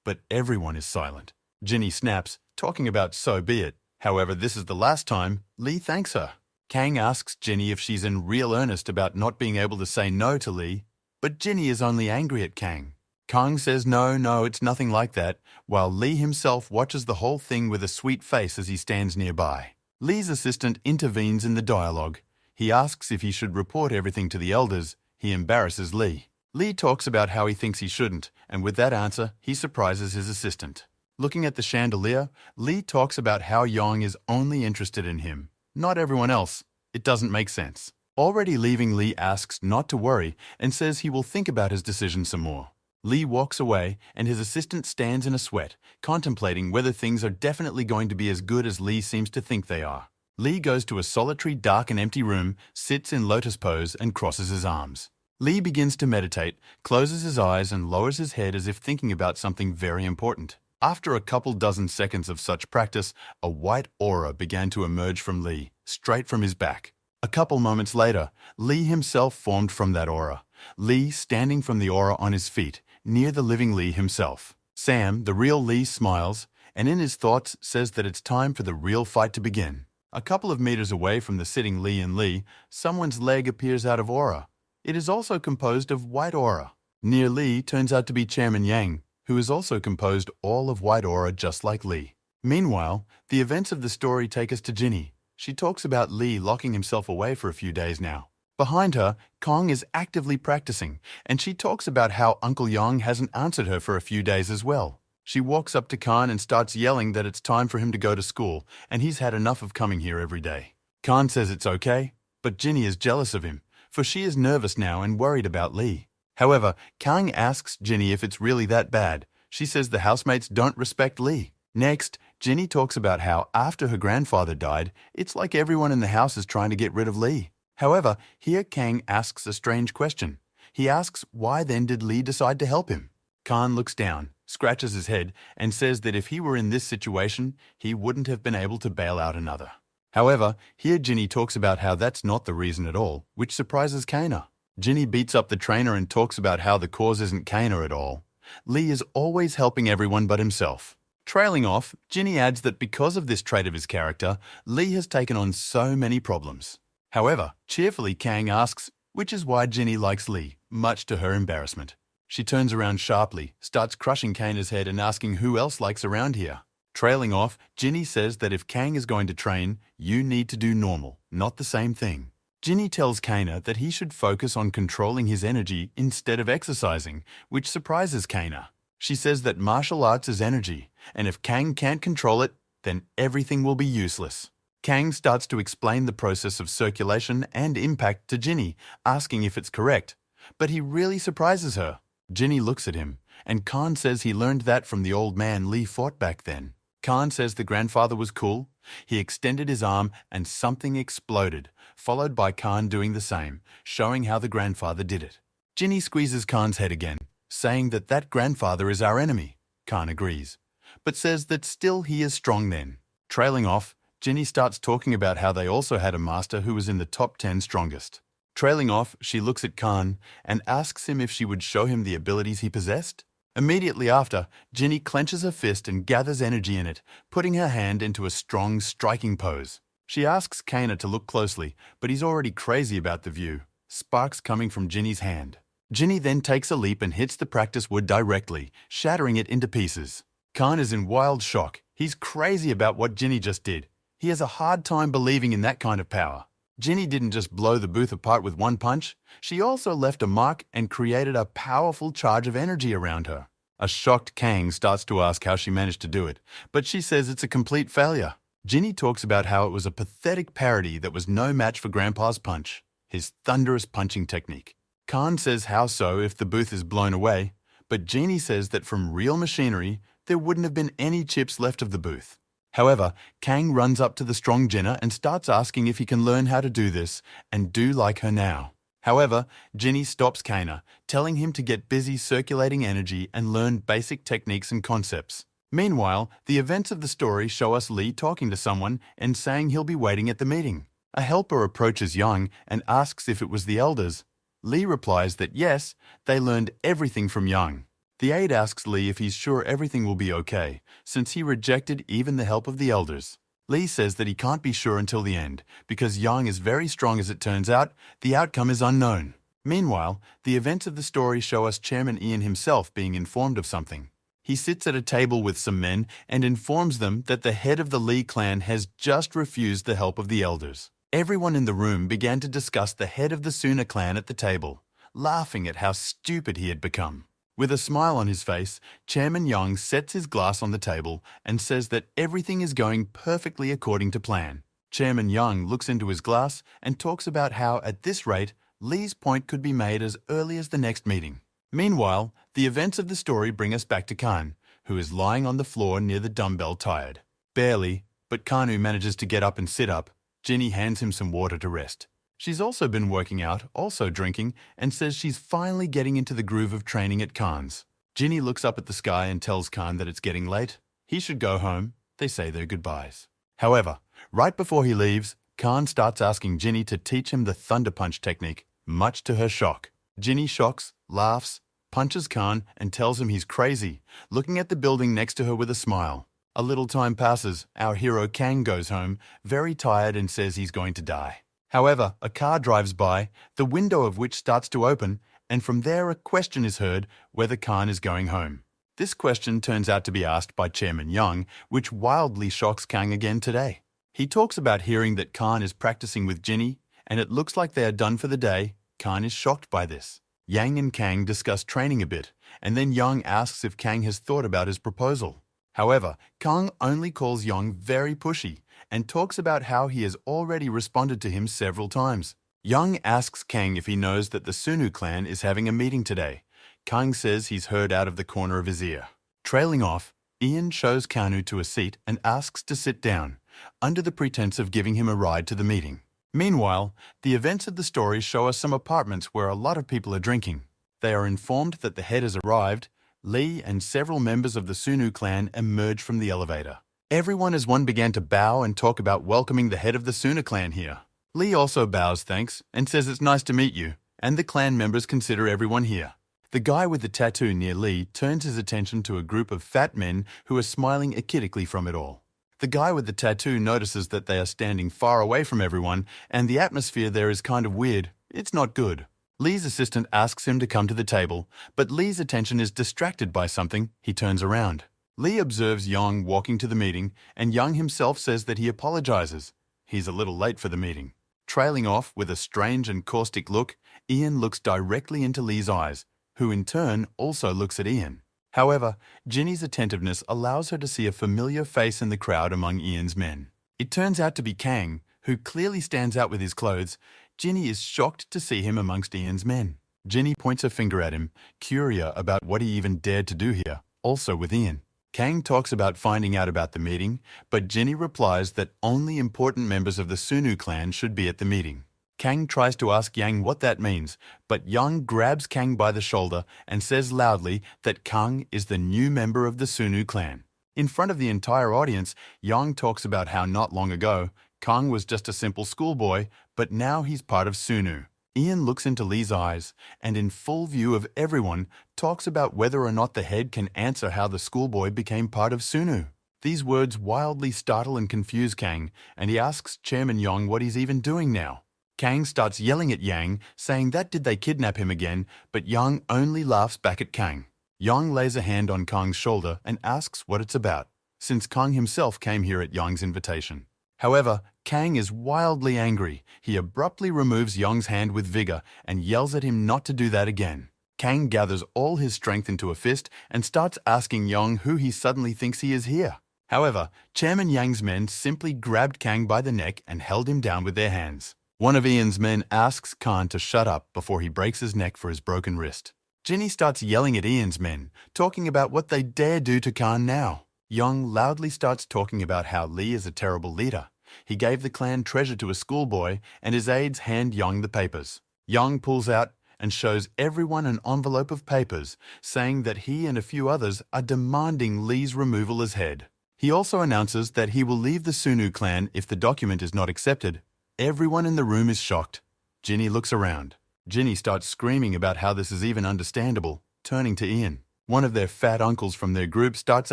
But everyone is silent. Ginny snaps, talking about so be it. However, this is the last time Lee thanks her. Kang asks Ginny if she's in real earnest about not being able to say no to Lee, but Ginny is only angry at Kang. Kang says no, it's nothing like that, while Lee himself watches the whole thing with a sweet face as he stands nearby. Lee's assistant intervenes in the dialogue. He asks if he should report everything to the elders. He embarrasses Lee. Lee talks about how he thinks he shouldn't, and with that answer, he surprises his assistant. Looking at the chandelier, Lee talks about how Yang is only interested in him, not everyone else. It doesn't make sense. Already leaving, Lee asks not to worry and says he will think about his decision some more. Lee walks away and his assistant stands in a sweat, contemplating whether things are definitely going to be as good as Lee seems to think they are. Lee goes to a solitary, dark and empty room, sits in lotus pose and crosses his arms. Lee begins to meditate, closes his eyes and lowers his head as if thinking about something very important. After a couple dozen seconds of such practice, a white aura began to emerge from Lee, straight from his back. A couple moments later, Lee himself formed from that aura. Lee standing from the aura on his feet, near the living Lee himself. Sam, the real Lee, smiles, and in his thoughts says that it's time for the real fight to begin. A couple of meters away from the sitting Lee and Lee, someone's leg appears out of aura. It is also composed of white aura. Near Lee turns out to be Chairman Yang, who is also composed all of white aura just like Lee. Meanwhile, the events of the story take us to Ginny. She talks about Lee locking himself away for a few days now. Behind her, Kang is actively practicing, and she talks about how Uncle Yang hasn't answered her for a few days as well. She walks up to Khan and starts yelling that it's time for him to go to school, and he's had enough of coming here every day. Khan says it's okay, but Ginny is jealous of him, for she is nervous now and worried about Lee. However, Kang asks Ginny if it's really that bad. She says the housemates don't respect Lee. Next, Ginny talks about how after her grandfather died, it's like everyone in the house is trying to get rid of Lee. However, here Kang asks a strange question. He asks why then did Lee decide to help him? Khan looks down, scratches his head, and says that if he were in this situation, he wouldn't have been able to bail out another. However, here Ginny talks about how that's not the reason at all, which surprises Kana. Ginny beats up the trainer and talks about how the cause isn't Kana at all. Lee is always helping everyone but himself. Trailing off, Ginny adds that because of this trait of his character, Lee has taken on so many problems. However, cheerfully Kang asks, which is why Ginny likes Lee, much to her embarrassment. She turns around sharply, starts crushing Kana's head and asking who else likes around here. Trailing off, Ginny says that if Kang is going to train, you need to do normal, not the same thing. Ginny tells Kana that he should focus on controlling his energy instead of exercising, which surprises Kana. She says that martial arts is energy, and if Kang can't control it, then everything will be useless. Kang starts to explain the process of circulation and impact to Ginny, asking if it's correct. but he really surprises her. Ginny looks at him, and Khan says he learned that from the old man Lee fought back then. Khan says the grandfather was cool. He extended his arm and something exploded, followed by Khan doing the same, showing how the grandfather did it. Ginny squeezes Khan's head again, saying that that grandfather is our enemy. Khan agrees, but says that still he is strong then. Trailing off, Ginny starts talking about how they also had a master who was in the top 10 strongest. Trailing off, she looks at Khan and asks him if she would show him the abilities he possessed. Immediately after, Ginny clenches her fist and gathers energy in it, putting her hand into a strong, striking pose. She asks Kana to look closely, but he's already crazy about the view, sparks coming from Ginny's hand. Ginny then takes a leap and hits the practice wood directly, shattering it into pieces. Khan is in wild shock. He's crazy about what Ginny just did. He has a hard time believing in that kind of power. Ginny didn't just blow the booth apart with one punch, she also left a mark and created a powerful charge of energy around her. A shocked Kang starts to ask how she managed to do it, but she says it's a complete failure. Ginny talks about how it was a pathetic parody that was no match for Grandpa's punch, his thunderous punching technique. Khan says how so if the booth is blown away, but Ginny says that from real machinery, there wouldn't have been any chips left of the booth. However, Kang runs up to the strong Jinna and starts asking if he can learn how to do this and do like her now. However, Ginny stops Kana, telling him to get busy circulating energy and learn basic techniques and concepts. Meanwhile, the events of the story show us Lee talking to someone and saying he'll be waiting at the meeting. A helper approaches Yang and asks if it was the elders. Lee replies that yes, they learned everything from Yang. The aide asks Lee if he's sure everything will be okay, since he rejected even the help of the elders. Lee says that he can't be sure until the end, because Yang is very strong as it turns out, the outcome is unknown. Meanwhile, the events of the story show us Chairman Ian himself being informed of something. He sits at a table with some men and informs them that the head of the Lee clan has just refused the help of the elders. Everyone in the room began to discuss the head of the Suna clan at the table, laughing at how stupid he had become. With a smile on his face, Chairman Yang sets his glass on the table and says that everything is going perfectly according to plan. Chairman Yang looks into his glass and talks about how, at this rate, Lee's point could be made as early as the next meeting. Meanwhile, the events of the story bring us back to Khan, who is lying on the floor near the dumbbell tired. Barely, but Kanu manages to get up and sit up. Ginny hands him some water to rest. She's also been working out, also drinking, and says she's finally getting into the groove of training at Khan's. Ginny looks up at the sky and tells Khan that it's getting late. He should go home. They say their goodbyes. However, right before he leaves, Khan starts asking Ginny to teach him the Thunder Punch technique, much to her shock. Ginny shocks, laughs, punches Khan, and tells him he's crazy, looking at the building next to her with a smile. A little time passes. Our hero Kang goes home, very tired, and says he's going to die. However, a car drives by, the window of which starts to open, and from there a question is heard whether Khan is going home. This question turns out to be asked by Chairman Yang, which wildly shocks Kang again today. He talks about hearing that Khan is practicing with Ginny, and it looks like they are done for the day. Khan is shocked by this. Yang and Kang discuss training a bit, and then Yang asks if Kang has thought about his proposal. However, Kang only calls Yang very pushy, and talks about how he has already responded to him several times. Yang asks Kang if he knows that the Sunu clan is having a meeting today. Kang says he's heard out of the corner of his ear. Trailing off, Ian shows Kanu to a seat and asks to sit down, under the pretense of giving him a ride to the meeting. Meanwhile, the events of the story show us some apartments where a lot of people are drinking. They are informed that the head has arrived. Lee and several members of the Sunu clan emerge from the elevator. Everyone as one began to bow and talk about welcoming the head of the Suna clan here. Lee also bows thanks and says it's nice to meet you, and the clan members consider everyone here. The guy with the tattoo near Lee turns his attention to a group of fat men who are smiling achidically from it all. The guy with the tattoo notices that they are standing far away from everyone, and the atmosphere there is kind of weird. It's not good. Lee's assistant asks him to come to the table, but Lee's attention is distracted by something. He turns around. Lee observes Yang walking to the meeting, and Yang himself says that he apologizes. He's a little late for the meeting. Trailing off with a strange and caustic look, Ian looks directly into Lee's eyes, who in turn also looks at Ian. However, Ginny's attentiveness allows her to see a familiar face in the crowd among Ian's men. It turns out to be Kang, who clearly stands out with his clothes. Ginny is shocked to see him amongst Ian's men. Ginny points her finger at him, curious about what he even dared to do here, also with Ian. Kang talks about finding out about the meeting, but Ginny replies that only important members of the Sunu clan should be at the meeting. Kang tries to ask Yang what that means, but Yang grabs Kang by the shoulder and says loudly that Kang is the new member of the Sunu clan. In front of the entire audience, Yang talks about how not long ago, Kang was just a simple schoolboy, but now he's part of Sunu. Ian looks into Lee's eyes and, in full view of everyone, talks about whether or not the head can answer how the schoolboy became part of Sunu. These words wildly startle and confuse Kang, and he asks Chairman Yang what he's even doing now. Kang starts yelling at Yang, saying that did they kidnap him again, but Yang only laughs back at Kang. Yang lays a hand on Kang's shoulder and asks what it's about, since Kang himself came here at Yang's invitation. However, Kang is wildly angry. He abruptly removes Yang's hand with vigor and yells at him not to do that again. Kang gathers all his strength into a fist and starts asking Yang who he suddenly thinks he is here. However, Chairman Yang's men simply grabbed Kang by the neck and held him down with their hands. One of Ian's men asks Khan to shut up before he breaks his neck for his broken wrist. Ginny starts yelling at Ian's men, talking about what they dare do to Khan now. Yang loudly starts talking about how Lee is a terrible leader. He gave the clan treasure to a schoolboy, and his aides hand Yang the papers. Yang pulls out and shows everyone an envelope of papers, saying that he and a few others are demanding Lee's removal as head. He also announces that he will leave the Sunu clan if the document is not accepted. Everyone in the room is shocked. Ginny looks around. Ginny starts screaming about how this is even understandable, turning to Ian. One of their fat uncles from their group starts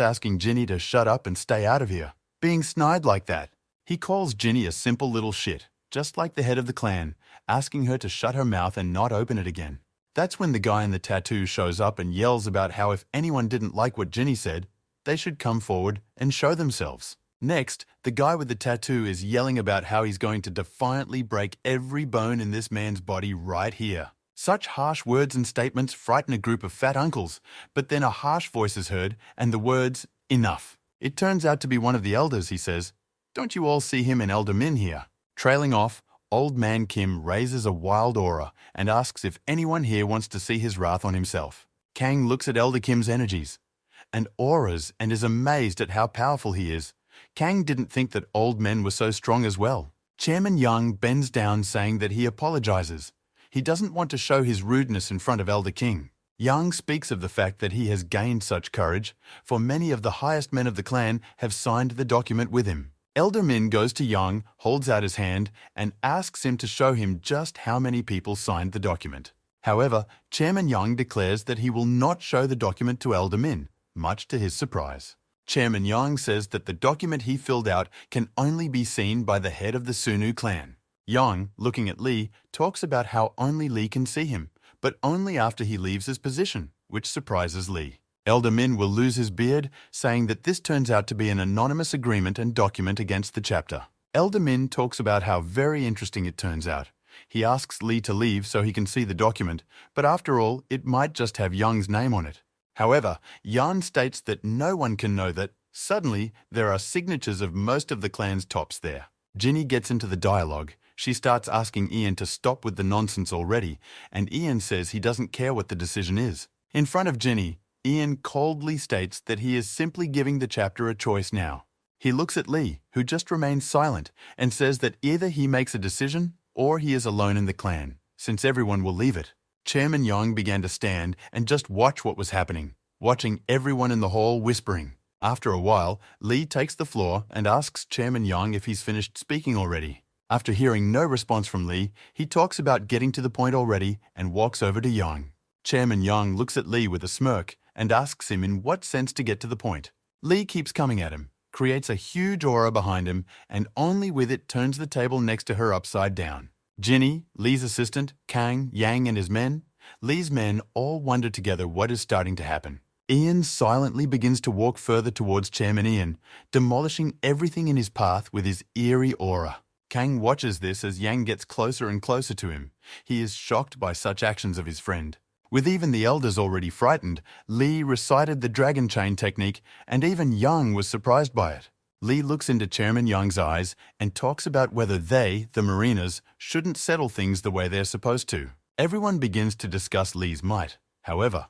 asking Ginny to shut up and stay out of here. Being snide like that. He calls Ginny a simple little shit, just like the head of the clan, asking her to shut her mouth and not open it again. That's when the guy in the tattoo shows up and yells about how if anyone didn't like what Ginny said, they should come forward and show themselves. Next, the guy with the tattoo is yelling about how he's going to defiantly break every bone in this man's body right here. Such harsh words and statements frighten a group of fat uncles, but then a harsh voice is heard and the words, "Enough." It turns out to be one of the elders, he says. "Don't you all see him and Elder Min here?" Trailing off, Old Man Kim raises a wild aura and asks if anyone here wants to see his wrath on himself. Kang looks at Elder Kim's energies and auras and is amazed at how powerful he is. Kang didn't think that old men were so strong as well. Chairman Yang bends down saying that he apologizes. He doesn't want to show his rudeness in front of Elder King. Yang speaks of the fact that he has gained such courage, for many of the highest men of the clan have signed the document with him. Elder Min goes to Yang, holds out his hand, and asks him to show him just how many people signed the document. However, Chairman Yang declares that he will not show the document to Elder Min, much to his surprise. Chairman Yang says that the document he filled out can only be seen by the head of the Sunu clan. Yang, looking at Lee, talks about how only Lee can see him, but only after he leaves his position, which surprises Lee. Elder Min will lose his beard, saying that this turns out to be an anonymous agreement and document against the chapter. Elder Min talks about how very interesting it turns out. He asks Lee to leave so he can see the document, but after all, it might just have Yang's name on it. However, Yan states that no one can know that. Suddenly, there are signatures of most of the clan's tops there. Ginny gets into the dialogue. She starts asking Ian to stop with the nonsense already, and Ian says he doesn't care what the decision is. In front of Ginny, Ian coldly states that he is simply giving the chapter a choice now. He looks at Lee, who just remains silent, and says that either he makes a decision or he is alone in the clan, since everyone will leave it. Chairman Yang began to stand and just watch what was happening, watching everyone in the hall whispering. After a while, Lee takes the floor and asks Chairman Yang if he's finished speaking already. After hearing no response from Lee, he talks about getting to the point already and walks over to Yang. Chairman Yang looks at Lee with a smirk and asks him in what sense to get to the point. Lee keeps coming at him, creates a huge aura behind him, and only with it turns the table next to her upside down. Ginny, Lee's assistant, Kang, Yang and his men, Lee's men all wonder together what is starting to happen. Ian silently begins to walk further towards Chairman Ian, demolishing everything in his path with his eerie aura. Kang watches this as Yang gets closer and closer to him. He is shocked by such actions of his friend. With even the elders already frightened, Lee recited the dragon chain technique, and even Yang was surprised by it. Lee looks into Chairman Yang's eyes and talks about whether they, the Marinas, shouldn't settle things the way they're supposed to. Everyone begins to discuss Li's might. However,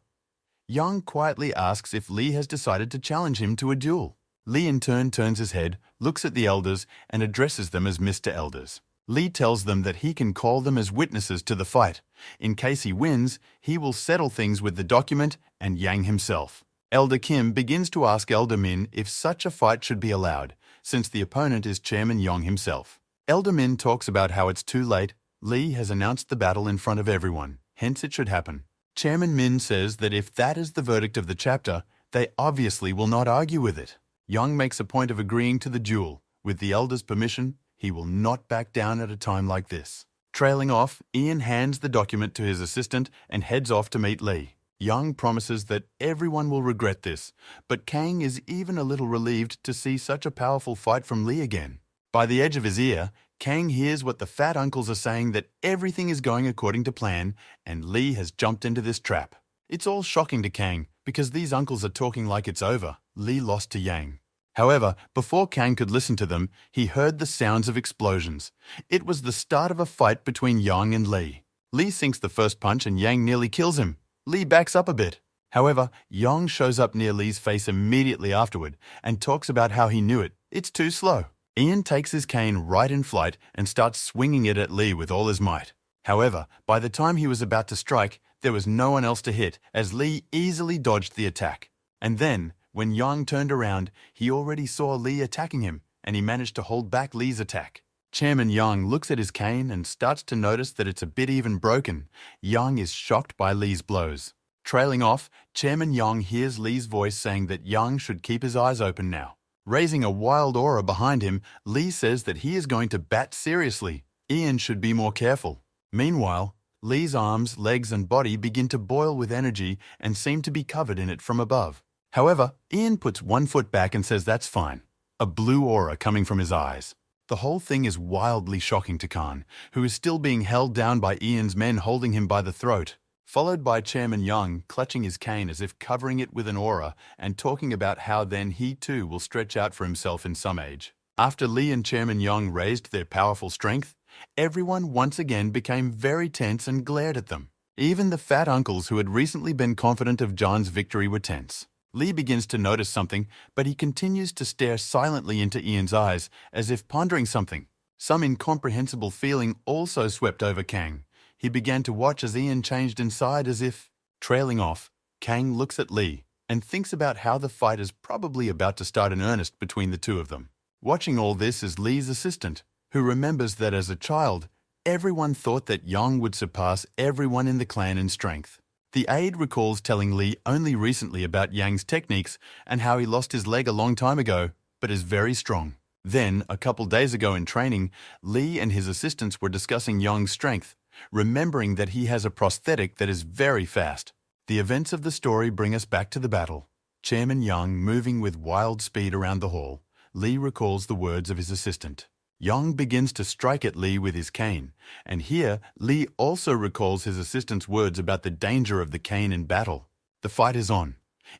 Yang quietly asks if Li has decided to challenge him to a duel. Li in turn turns his head, looks at the elders, and addresses them as Mr. Elders. Li tells them that he can call them as witnesses to the fight. In case he wins, he will settle things with the document and Yang himself. Elder Kim begins to ask Elder Min if such a fight should be allowed, since the opponent is Chairman Yang himself. Elder Min talks about how it's too late. Li has announced the battle in front of everyone, hence it should happen. Chairman Min says that if that is the verdict of the chapter, they obviously will not argue with it. Yang makes a point of agreeing to the duel. With the elders' permission, he will not back down at a time like this. Trailing off, Ian hands the document to his assistant and heads off to meet Li. Yang promises that everyone will regret this, but Kang is even a little relieved to see such a powerful fight from Li again. By the edge of his ear, Kang hears what the fat uncles are saying, that everything is going according to plan and Li has jumped into this trap. It's all shocking to Kang because these uncles are talking like it's over. Li lost to Yang. However, before Kang could listen to them, he heard the sounds of explosions. It was the start of a fight between Yang and Li. Li sinks the first punch and Yang nearly kills him. Li backs up a bit. However, Yang shows up near Li's face immediately afterward and talks about how he knew it. It's too slow. Ian takes his cane right in flight and starts swinging it at Li with all his might. However, by the time he was about to strike, there was no one else to hit, as Li easily dodged the attack. And then, when Yang turned around, he already saw Li attacking him, and he managed to hold back Li's attack. Chairman Yang looks at his cane and starts to notice that it's a bit even broken. Yang is shocked by Li's blows. Trailing off, Chairman Yang hears Li's voice saying that Yang should keep his eyes open now. Raising a wild aura behind him, Li says that he is going to bat seriously. Ian should be more careful. Meanwhile, Li's arms, legs and body begin to boil with energy and seem to be covered in it from above. However, Ian puts one foot back and says that's fine. A blue aura coming from his eyes. The whole thing is wildly shocking to Khan, who is still being held down by Ian's men holding him by the throat, followed by Chairman Yang clutching his cane as if covering it with an aura and talking about how then he too will stretch out for himself in some age. After Li and Chairman Yang raised their powerful strength, everyone once again became very tense and glared at them. Even the fat uncles who had recently been confident of John's victory were tense. Li begins to notice something, but he continues to stare silently into Ian's eyes, as if pondering something. Some incomprehensible feeling also swept over Kang. He began to watch as Ian changed inside as if... Trailing off, Kang looks at Li and thinks about how the fight is probably about to start in earnest between the two of them. Watching all this is Li's assistant, who remembers that as a child, everyone thought that Yang would surpass everyone in the clan in strength. The aide recalls telling Li only recently about Yang's techniques and how he lost his leg a long time ago, but is very strong. Then, a couple days ago in training, Li and his assistants were discussing Yang's strength, remembering that he has a prosthetic that is very fast. The events of the story bring us back to the battle. Chairman Yang moving with wild speed around the hall. Li recalls the words of his assistant. Yang begins to strike at Li with his cane, and here Li also recalls his assistant's words about the danger of the cane in battle. The fight is on.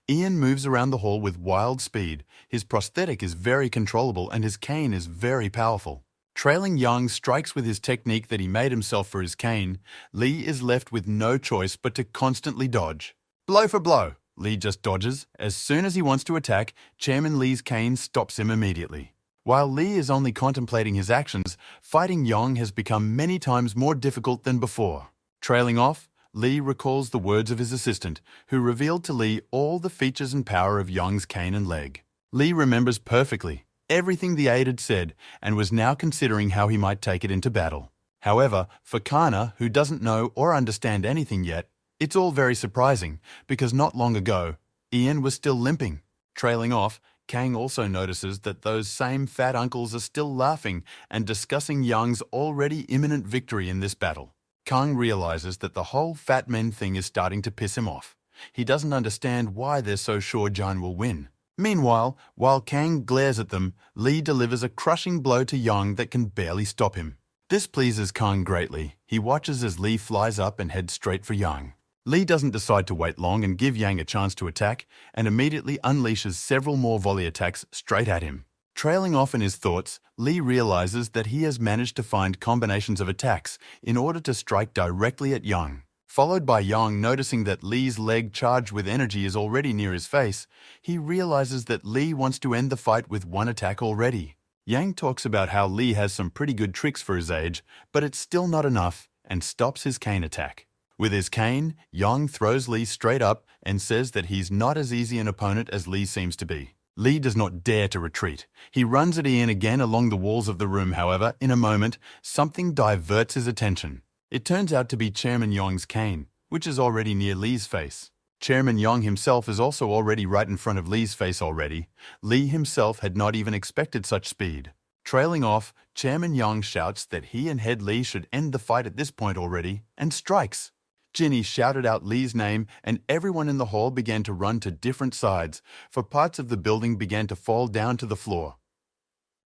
Ian moves around the hall with wild speed. His prosthetic is very controllable and his cane is very powerful. Trailing Yang strikes with his technique that he made himself for his cane. Li is left with no choice but to constantly dodge. Blow for blow, Li just dodges. As soon as he wants to attack, Chairman Li's cane stops him immediately. While Li is only contemplating his actions, fighting Yang has become many times more difficult than before. Trailing off, Li recalls the words of his assistant, who revealed to Li all the features and power of Yang's cane and leg. Li remembers perfectly everything the aide had said and was now considering how he might take it into battle. However, for Kana, who doesn't know or understand anything yet, it's all very surprising, because not long ago, Ian was still limping. Trailing off, Kang also notices that those same fat uncles are still laughing and discussing Yang's already imminent victory in this battle. Kang realizes that the whole fat men thing is starting to piss him off. He doesn't understand why they're so sure John will win. Meanwhile, while Kang glares at them, Li delivers a crushing blow to Yang that can barely stop him. This pleases Kang greatly. He watches as Li flies up and heads straight for Yang. Li doesn't decide to wait long and give Yang a chance to attack, and immediately unleashes several more volley attacks straight at him. Trailing off in his thoughts, Lee realizes that he has managed to find combinations of attacks in order to strike directly at Yang. Followed by Yang noticing that Lee's leg charged with energy is already near his face, he realizes that Lee wants to end the fight with one attack already. Yang talks about how Lee has some pretty good tricks for his age, but it's still not enough, and stops his cane attack. With his cane, Yang throws Lee straight up and says that he's not as easy an opponent as Lee seems to be. Lee does not dare to retreat. He runs at Ian again along the walls of the room. However, in a moment, something diverts his attention. It turns out to be Chairman Yang's cane, which is already near Lee's face. Chairman Yang himself is also already right in front of Lee's face already. Lee himself had not even expected such speed. Trailing off, Chairman Yang shouts that he and Head Lee should end the fight at this point already, and strikes. Ginny shouted out Lee's name, and everyone in the hall began to run to different sides, for parts of the building began to fall down to the floor.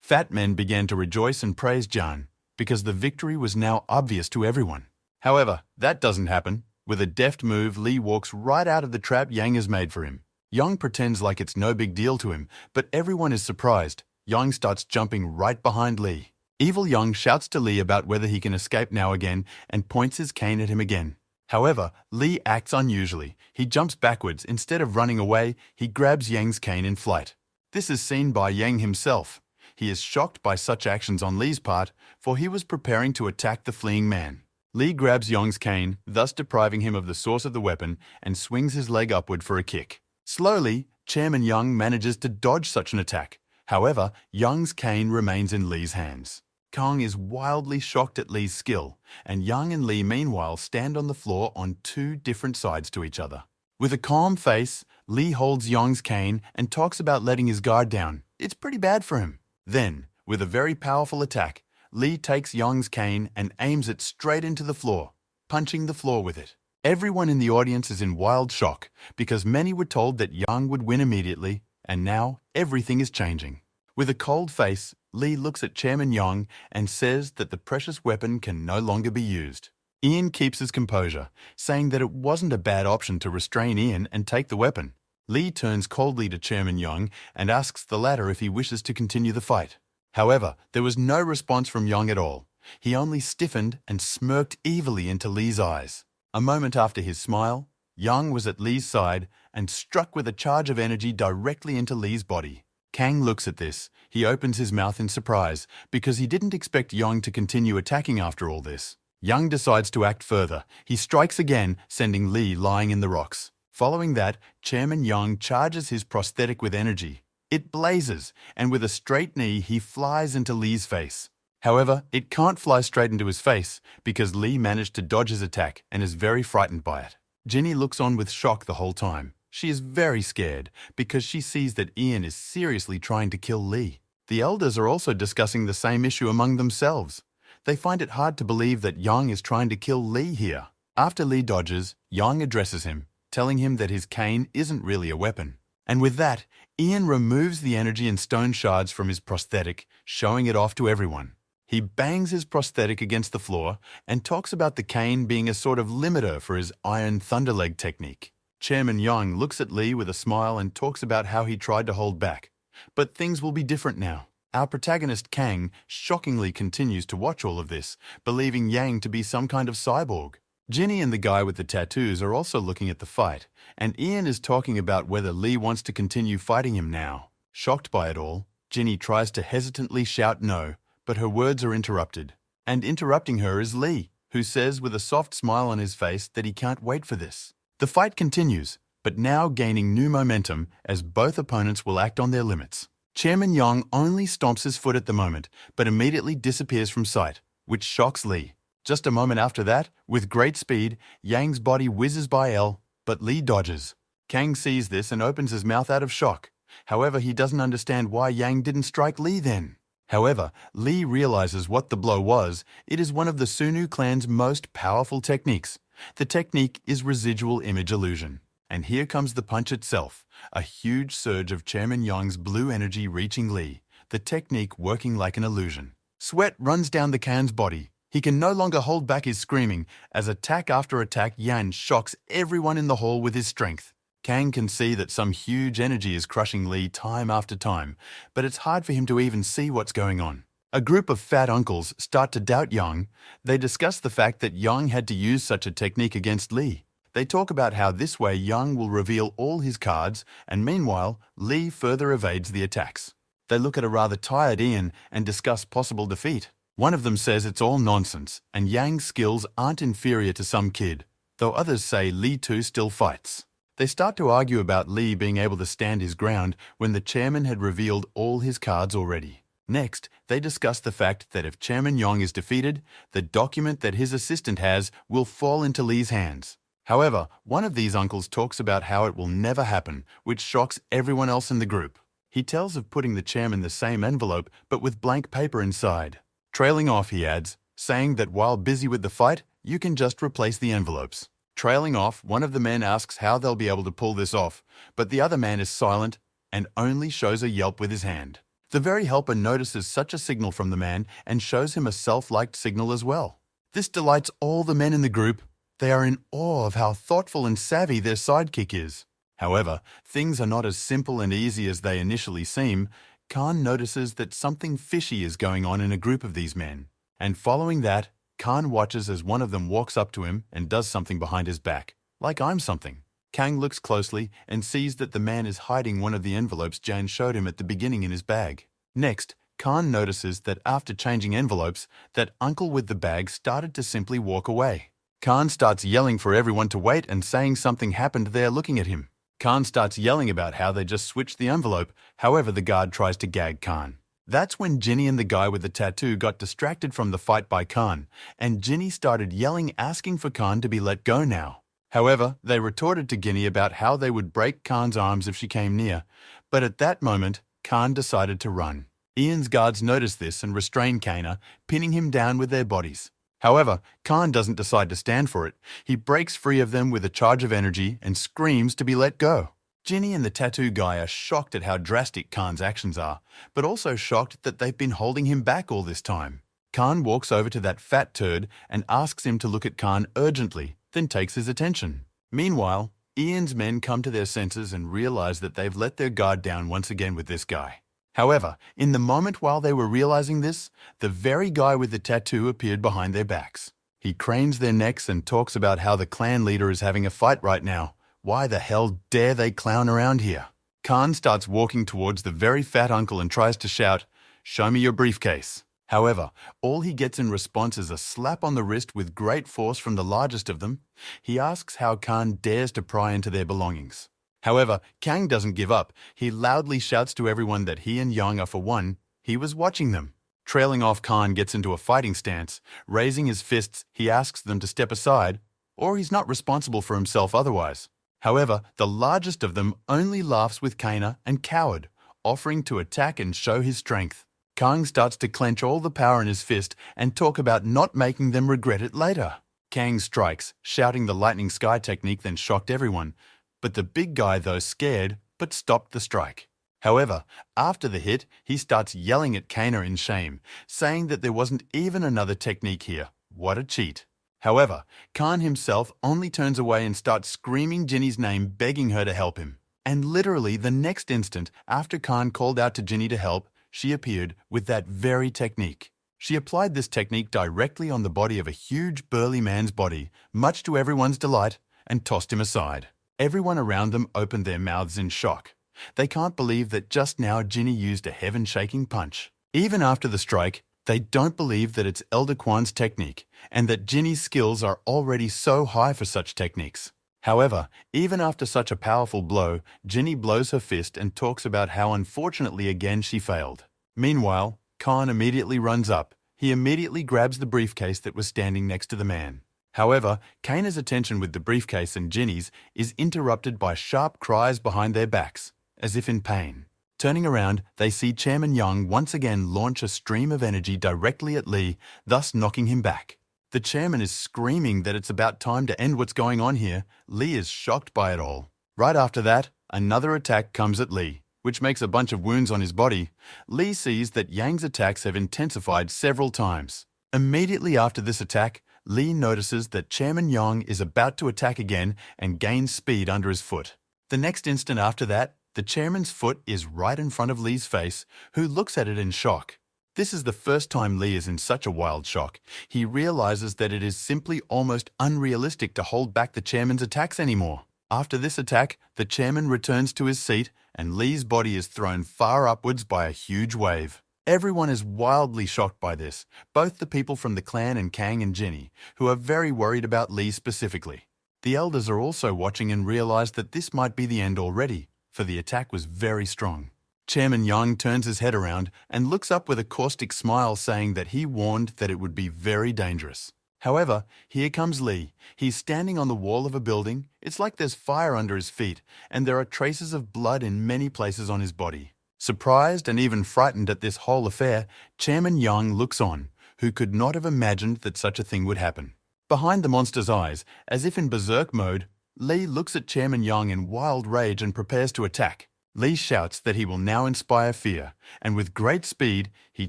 Fat men began to rejoice and praise Jan, because the victory was now obvious to everyone. However, that doesn't happen. With a deft move, Lee walks right out of the trap Yang has made for him. Yang pretends like it's no big deal to him, but everyone is surprised. Yang starts jumping right behind Lee. Evil Yang shouts to Lee about whether he can escape now again and points his cane at him again. However, Lee acts unusually. He jumps backwards. Instead of running away, he grabs Yang's cane in flight. This is seen by Yang himself. He is shocked by such actions on Lee's part, for he was preparing to attack the fleeing man. Lee grabs Yang's cane, thus depriving him of the source of the weapon, and swings his leg upward for a kick. Slowly, Chairman Yang manages to dodge such an attack. However, Yang's cane remains in Lee's hands. Kong is wildly shocked at Lee's skill, and Yang and Lee meanwhile stand on the floor on two different sides to each other. With a calm face, Lee holds Yang's cane and talks about letting his guard down. It's pretty bad for him. Then, with a very powerful attack, Lee takes Yang's cane and aims it straight into the floor, punching the floor with it. Everyone in the audience is in wild shock, because many were told that Yang would win immediately, and now everything is changing. With a cold face, Lee looks at Chairman Yang and says that the precious weapon can no longer be used. Ian keeps his composure, saying that it wasn't a bad option to restrain Ian and take the weapon. Lee turns coldly to Chairman Yang and asks the latter if he wishes to continue the fight. However, there was no response from Yang at all. He only stiffened and smirked evilly into Lee's eyes. A moment after his smile, Yang was at Lee's side and struck with a charge of energy directly into Lee's body. Kang looks at this. He opens his mouth in surprise because he didn't expect Yang to continue attacking after all this. Yang decides to act further. He strikes again, sending Lee lying in the rocks. Following that, Chairman Yang charges his prosthetic with energy. It blazes, and with a straight knee, he flies into Lee's face. However, it can't fly straight into his face because Lee managed to dodge his attack and is very frightened by it. Ginny looks on with shock the whole time. She is very scared because she sees that Ian is seriously trying to kill Lee. The elders are also discussing the same issue among themselves. They find it hard to believe that Yang is trying to kill Lee here. After Lee dodges, Yang addresses him, telling him that his cane isn't really a weapon. And with that, Ian removes the energy and stone shards from his prosthetic, showing it off to everyone. He bangs his prosthetic against the floor and talks about the cane being a sort of limiter for his iron thunderleg technique. Chairman Yang looks at Lee with a smile and talks about how he tried to hold back. But things will be different now. Our protagonist Kang shockingly continues to watch all of this, believing Yang to be some kind of cyborg. Ginny and the guy with the tattoos are also looking at the fight, and Ian is talking about whether Lee wants to continue fighting him now. Shocked by it all, Ginny tries to hesitantly shout no, but her words are interrupted. And interrupting her is Lee, who says with a soft smile on his face that he can't wait for this. The fight continues, but now gaining new momentum as both opponents will act on their limits. Chairman Yang only stomps his foot at the moment, but immediately disappears from sight, which shocks Lee. Just a moment after that, with great speed, Yang's body whizzes by L, but Lee dodges. Kang sees this and opens his mouth out of shock. However, he doesn't understand why Yang didn't strike Lee then. However, Lee realizes what the blow was. It is one of the Sunu clan's most powerful techniques. The technique is residual image illusion. And here comes the punch itself, a huge surge of Chairman Yang's blue energy reaching Lee, the technique working like an illusion. Sweat runs down the Khan's body. He can no longer hold back his screaming as attack after attack Yan shocks everyone in the hall with his strength. Kang can see that some huge energy is crushing Lee time after time, but it's hard for him to even see what's going on. A group of fat uncles start to doubt Yang. They discuss the fact that Yang had to use such a technique against Lee. They talk about how this way Yang will reveal all his cards, and meanwhile, Lee further evades the attacks. They look at a rather tired Ian and discuss possible defeat. One of them says it's all nonsense, and Yang's skills aren't inferior to some kid, though others say Lee too still fights. They start to argue about Lee being able to stand his ground when the chairman had revealed all his cards already. Next, they discuss the fact that if Chairman Yang is defeated, the document that his assistant has will fall into Lee's hands. However, one of these uncles talks about how it will never happen, which shocks everyone else in the group. He tells of putting the chairman the same envelope, but with blank paper inside. Trailing off, he adds, saying that while busy with the fight, you can just replace the envelopes. Trailing off, one of the men asks how they'll be able to pull this off, but the other man is silent and only shows a yelp with his hand. The very helper notices such a signal from the man and shows him a self-liked signal as well. This delights all the men in the group. They are in awe of how thoughtful and savvy their sidekick is. However, things are not as simple and easy as they initially seem. Khan notices that something fishy is going on in a group of these men. And following that, Khan watches as one of them walks up to him and does something behind his back, like I'm something. Kang looks closely and sees that the man is hiding one of the envelopes Jan showed him at the beginning in his bag. Next, Khan notices that after changing envelopes, that uncle with the bag started to simply walk away. Khan starts yelling for everyone to wait and saying something happened there looking at him. Khan starts yelling about how they just switched the envelope, however the guard tries to gag Khan. That's when Ginny and the guy with the tattoo got distracted from the fight by Khan, and Ginny started yelling asking for Khan to be let go now. However, they retorted to Ginny about how they would break Khan's arms if she came near, but at that moment, Khan decided to run. Ian's guards notice this and restrain Kana, pinning him down with their bodies. However, Khan doesn't decide to stand for it. He breaks free of them with a charge of energy and screams to be let go. Ginny and the tattoo guy are shocked at how drastic Khan's actions are, but also shocked that they've been holding him back all this time. Khan walks over to that fat turd and asks him to look at Khan urgently, then takes his attention. Meanwhile, Ian's men come to their senses and realize that they've let their guard down once again with this guy. However, in the moment while they were realizing this, the very guy with the tattoo appeared behind their backs. He cranes their necks and talks about how the clan leader is having a fight right now. Why the hell dare they clown around here? Khan starts walking towards the very fat uncle and tries to shout, "Show me your briefcase." However, all he gets in response is a slap on the wrist with great force from the largest of them. He asks how Khan dares to pry into their belongings. However, Kang doesn't give up. He loudly shouts to everyone that he and Yang are for one. He was watching them. Trailing off, Khan gets into a fighting stance. Raising his fists, he asks them to step aside, or he's not responsible for himself otherwise. However, the largest of them only laughs with Kana and cowered, offering to attack and show his strength. Kang starts to clench all the power in his fist and talk about not making them regret it later. Kang strikes, shouting the lightning sky technique, then shocked everyone. But the big guy, though, scared, but stopped the strike. However, after the hit, he starts yelling at Kana in shame, saying that there wasn't even another technique here. What a cheat. However, Khan himself only turns away and starts screaming Ginny's name, begging her to help him. And literally the next instant, after Khan called out to Ginny to help, she appeared with that very technique. She applied this technique directly on the body of a huge burly man's body, much to everyone's delight, and tossed him aside. Everyone around them opened their mouths in shock. They can't believe that just now Ginny used a heaven-shaking punch. Even after the strike, they don't believe that it's Elder Quan's technique, and that Ginny's skills are already so high for such techniques. However, even after such a powerful blow, Ginny blows her fist and talks about how unfortunately again she failed. Meanwhile, Khan immediately runs up. He immediately grabs the briefcase that was standing next to the man. However, Kana's attention with the briefcase and Ginny's is interrupted by sharp cries behind their backs, as if in pain. Turning around, they see Chairman Yang once again launch a stream of energy directly at Lee, thus knocking him back. The chairman is screaming that it's about time to end what's going on here. Lee is shocked by it all. Right after that, another attack comes at Lee, which makes a bunch of wounds on his body. Lee sees that Yang's attacks have intensified several times. Immediately after this attack, Lee notices that Chairman Yang is about to attack again and gains speed under his foot. The next instant after that, the chairman's foot is right in front of Lee's face, who looks at it in shock. This is the first time Lee is in such a wild shock. He realizes that it is simply almost unrealistic to hold back the chairman's attacks anymore. After this attack, the chairman returns to his seat and Lee's body is thrown far upwards by a huge wave. Everyone is wildly shocked by this, both the people from the clan and Kang and Ginny, who are very worried about Lee specifically. The elders are also watching and realize that this might be the end already, for the attack was very strong. Chairman Yang turns his head around and looks up with a caustic smile, saying that he warned that it would be very dangerous. However, here comes Lee. He's standing on the wall of a building. It's like there's fire under his feet, and there are traces of blood in many places on his body. Surprised and even frightened at this whole affair, Chairman Yang looks on, who could not have imagined that such a thing would happen. Behind the monster's eyes, as if in berserk mode, Lee looks at Chairman Yang in wild rage and prepares to attack. Lee shouts that he will now inspire fear, and with great speed, he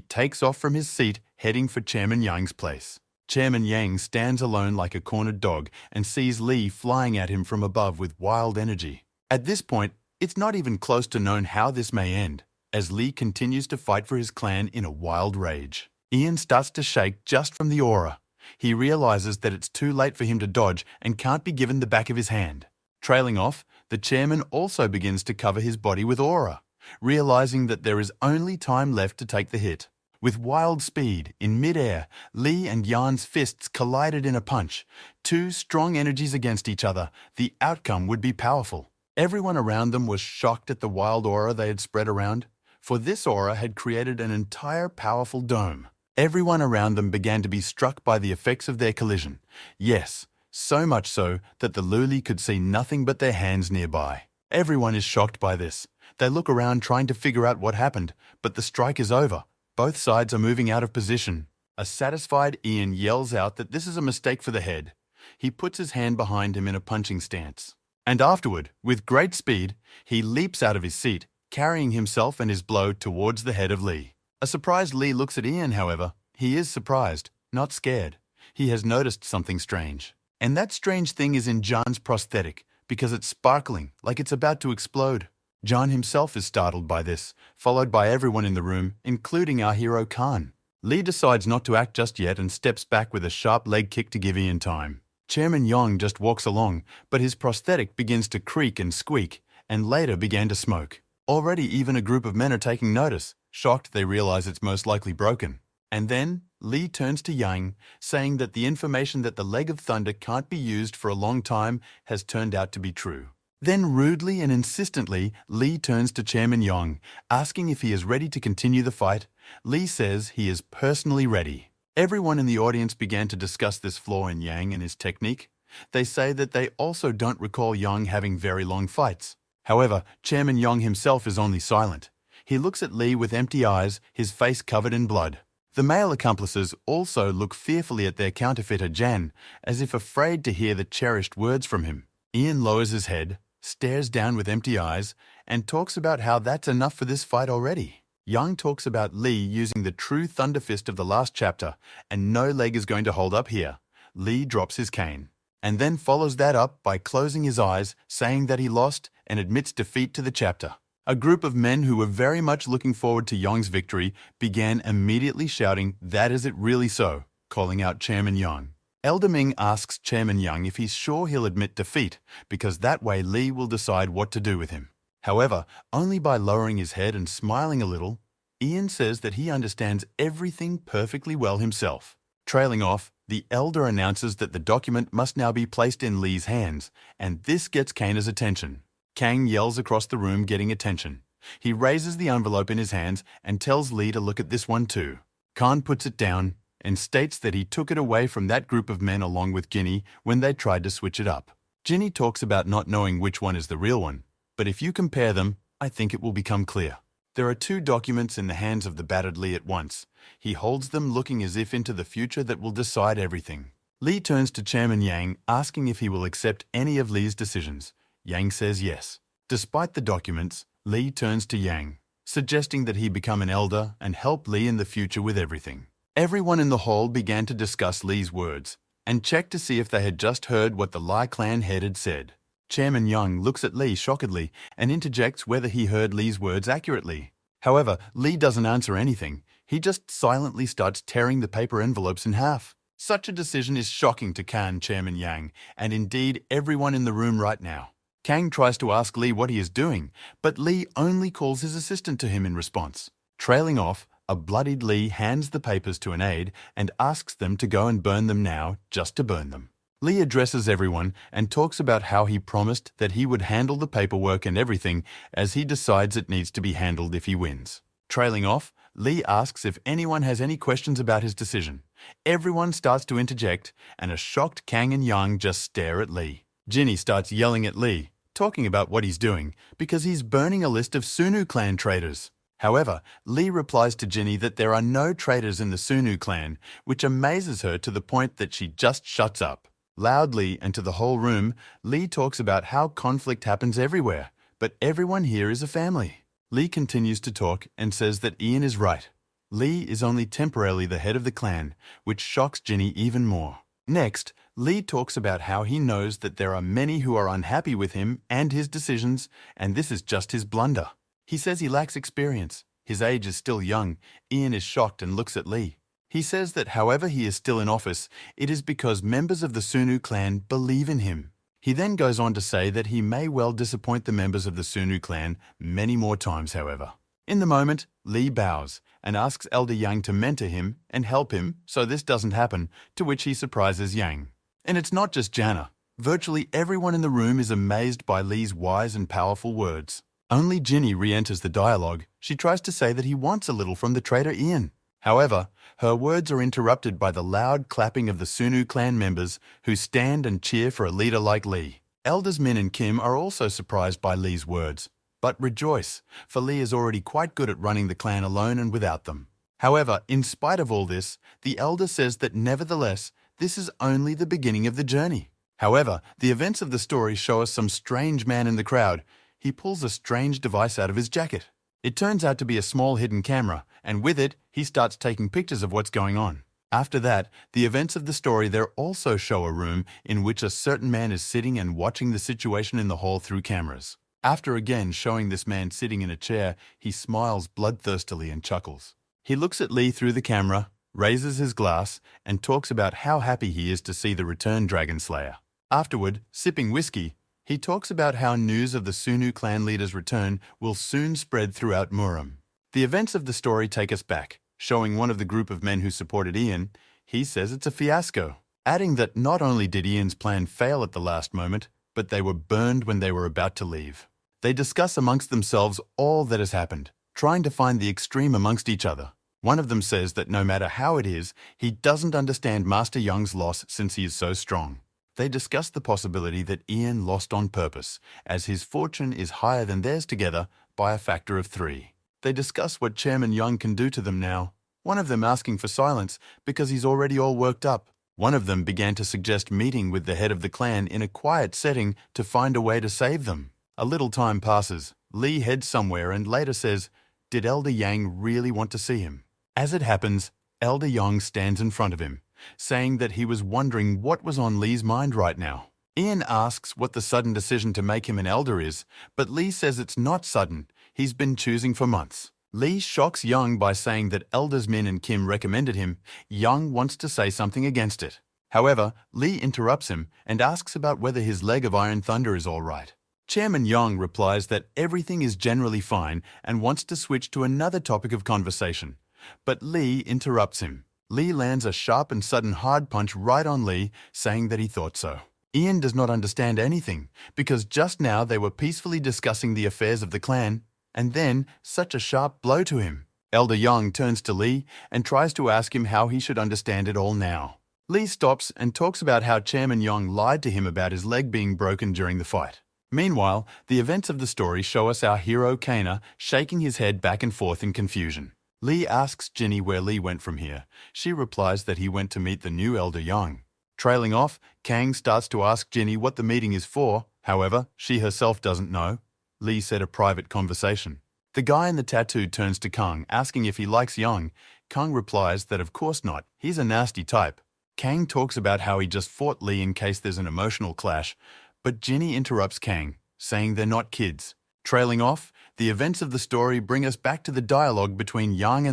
takes off from his seat, heading for Chairman Yang's place. Chairman Yang stands alone like a cornered dog and sees Lee flying at him from above with wild energy. At this point, it's not even close to known how this may end, as Lee continues to fight for his clan in a wild rage. Ian starts to shake just from the aura. He realizes that it's too late for him to dodge and can't be given the back of his hand. Trailing off, the chairman also begins to cover his body with aura, realizing that there is only time left to take the hit. With wild speed, in mid-air, Lee and Yan's fists collided in a punch. Two strong energies against each other, the outcome would be powerful. Everyone around them was shocked at the wild aura they had spread around, for this aura had created an entire powerful dome. Everyone around them began to be struck by the effects of their collision. Yes, so much so that the Luli could see nothing but their hands nearby. Everyone is shocked by this. They look around trying to figure out what happened, but the strike is over. Both sides are moving out of position. A satisfied Ian yells out that this is a mistake for the head. He puts his hand behind him in a punching stance. And afterward, with great speed, he leaps out of his seat, carrying himself and his blow towards the head of Lee. A surprised Lee looks at Ian, however. He is surprised, not scared. He has noticed something strange. And that strange thing is in John's prosthetic, because it's sparkling, like it's about to explode. John himself is startled by this, followed by everyone in the room, including our hero Khan. Lee decides not to act just yet and steps back with a sharp leg kick to give Ian time. Chairman Yang just walks along, but his prosthetic begins to creak and squeak, and later began to smoke. Already even a group of men are taking notice. Shocked, they realize it's most likely broken. And then, Lee turns to Yang, saying that the information that the Leg of Thunder can't be used for a long time has turned out to be true. Then rudely and insistently, Lee turns to Chairman Yang, asking if he is ready to continue the fight. Lee says he is personally ready. Everyone in the audience began to discuss this flaw in Yang and his technique. They say that they also don't recall Yang having very long fights. However, Chairman Yang himself is only silent. He looks at Lee with empty eyes, his face covered in blood. The male accomplices also look fearfully at their counterfeiter Jan, as if afraid to hear the cherished words from him. Ian lowers his head, stares down with empty eyes, and talks about how that's enough for this fight already. Yang talks about Lee using the true Thunder Fist of the last chapter, and no leg is going to hold up here. Lee drops his cane, and then follows that up by closing his eyes, saying that he lost, and admits defeat to the chapter. A group of men who were very much looking forward to Yang's victory began immediately shouting, "That is it really so," calling out Chairman Yang. Elder Ming asks Chairman Yang if he's sure he'll admit defeat, because that way Lee will decide what to do with him. However, only by lowering his head and smiling a little, Ian says that he understands everything perfectly well himself. Trailing off, the elder announces that the document must now be placed in Lee's hands, and this gets Kana's attention. Kang yells across the room, getting attention. He raises the envelope in his hands and tells Lee to look at this one too. Khan puts it down and states that he took it away from that group of men along with Ginny when they tried to switch it up. Ginny talks about not knowing which one is the real one, but if you compare them, I think it will become clear. There are two documents in the hands of the battered Lee at once. He holds them looking as if into the future that will decide everything. Lee turns to Chairman Yang, asking if he will accept any of Lee's decisions. Yang says yes. Despite the documents, Lee turns to Yang, suggesting that he become an elder and help Lee in the future with everything. Everyone in the hall began to discuss Lee's words and check to see if they had just heard what the Lai clan head had said. Chairman Young looks at Lee shockedly and interjects whether he heard Lee's words accurately. However, Lee doesn't answer anything. He just silently starts tearing the paper envelopes in half. Such a decision is shocking to Kan Chairman Yang, and indeed everyone in the room right now. Kang tries to ask Lee what he is doing, but Lee only calls his assistant to him in response. Trailing off, a bloodied Lee hands the papers to an aide and asks them to go and burn them now, just to burn them. Lee addresses everyone and talks about how he promised that he would handle the paperwork and everything as he decides it needs to be handled if he wins. Trailing off, Lee asks if anyone has any questions about his decision. Everyone starts to interject, and a shocked Kang and Yang just stare at Lee. Ginny starts yelling at Lee, talking about what he's doing, because he's burning a list of Sunu clan traitors. However, Lee replies to Ginny that there are no traitors in the Sunu clan, which amazes her to the point that she just shuts up. Loudly and to the whole room, Lee talks about how conflict happens everywhere, but everyone here is a family. Lee continues to talk and says that Ian is right. Lee is only temporarily the head of the clan, which shocks Ginny even more. Next, Lee talks about how he knows that there are many who are unhappy with him and his decisions, and this is just his blunder. He says he lacks experience. His age is still young. Ian is shocked and looks at Lee. He says that however he is still in office, it is because members of the Sunu clan believe in him. He then goes on to say that he may well disappoint the members of the Sunu clan many more times, however. In the moment, Lee bows and asks Elder Yang to mentor him and help him so this doesn't happen, to which he surprises Yang. And it's not just Jana. Virtually everyone in the room is amazed by Lee's wise and powerful words. Only Ginny re-enters the dialogue. She tries to say that he wants a little from the traitor Ian. However, her words are interrupted by the loud clapping of the Sunu clan members who stand and cheer for a leader like Lee. Elders Min and Kim are also surprised by Lee's words, but rejoice, for Lee is already quite good at running the clan alone and without them. However, in spite of all this, the elder says that nevertheless, this is only the beginning of the journey. However, the events of the story show us some strange man in the crowd. He pulls a strange device out of his jacket. It turns out to be a small hidden camera, and with it, he starts taking pictures of what's going on. After that, the events of the story there also show a room in which a certain man is sitting and watching the situation in the hall through cameras. After again showing this man sitting in a chair, he smiles bloodthirstily and chuckles. He looks at Lee through the camera, raises his glass, and talks about how happy he is to see the returned Dragon Slayer. Afterward, sipping whiskey, he talks about how news of the Sunu clan leader's return will soon spread throughout Muram. The events of the story take us back, showing one of the group of men who supported Ian. He says it's a fiasco, adding that not only did Ian's plan fail at the last moment, but they were burned when they were about to leave. They discuss amongst themselves all that has happened, trying to find the extreme amongst each other. One of them says that no matter how it is, he doesn't understand Master Young's loss since he is so strong. They discuss the possibility that Ian lost on purpose, as his fortune is higher than theirs together by a factor of 3. They discuss what Chairman Young can do to them now, one of them asking for silence because he's already all worked up. One of them began to suggest meeting with the head of the clan in a quiet setting to find a way to save them. A little time passes. Lee heads somewhere and later says, "Did Elder Yang really want to see him?" As it happens, Elder Yang stands in front of him, saying that he was wondering what was on Lee's mind right now. Ian asks what the sudden decision to make him an elder is, but Lee says it's not sudden. He's been choosing for months. Lee shocks Young by saying that Elders Min and Kim recommended him. Young wants to say something against it. However, Lee interrupts him and asks about whether his leg of Iron Thunder is all right. Chairman Young replies that everything is generally fine and wants to switch to another topic of conversation. But Lee interrupts him. Lee lands a sharp and sudden hard punch right on Lee, saying that he thought so. Ian does not understand anything, because just now they were peacefully discussing the affairs of the clan, and then such a sharp blow to him. Elder Young turns to Lee and tries to ask him how he should understand it all now. Lee stops and talks about how Chairman Young lied to him about his leg being broken during the fight. Meanwhile, the events of the story show us our hero Kana shaking his head back and forth in confusion. Lee asks Ginny where Lee went from here. She replies that he went to meet the new Elder Young. Trailing off, Kang starts to ask Ginny what the meeting is for. However, she herself doesn't know. Lee said a private conversation. The guy in the tattoo turns to Kang, asking if he likes Young. Kang replies that of course not, he's a nasty type. Kang talks about how he just fought Lee in case there's an emotional clash, But Ginny interrupts Kang, saying they're not kids. Trailing off, the events of the story bring us back to the dialogue between Yang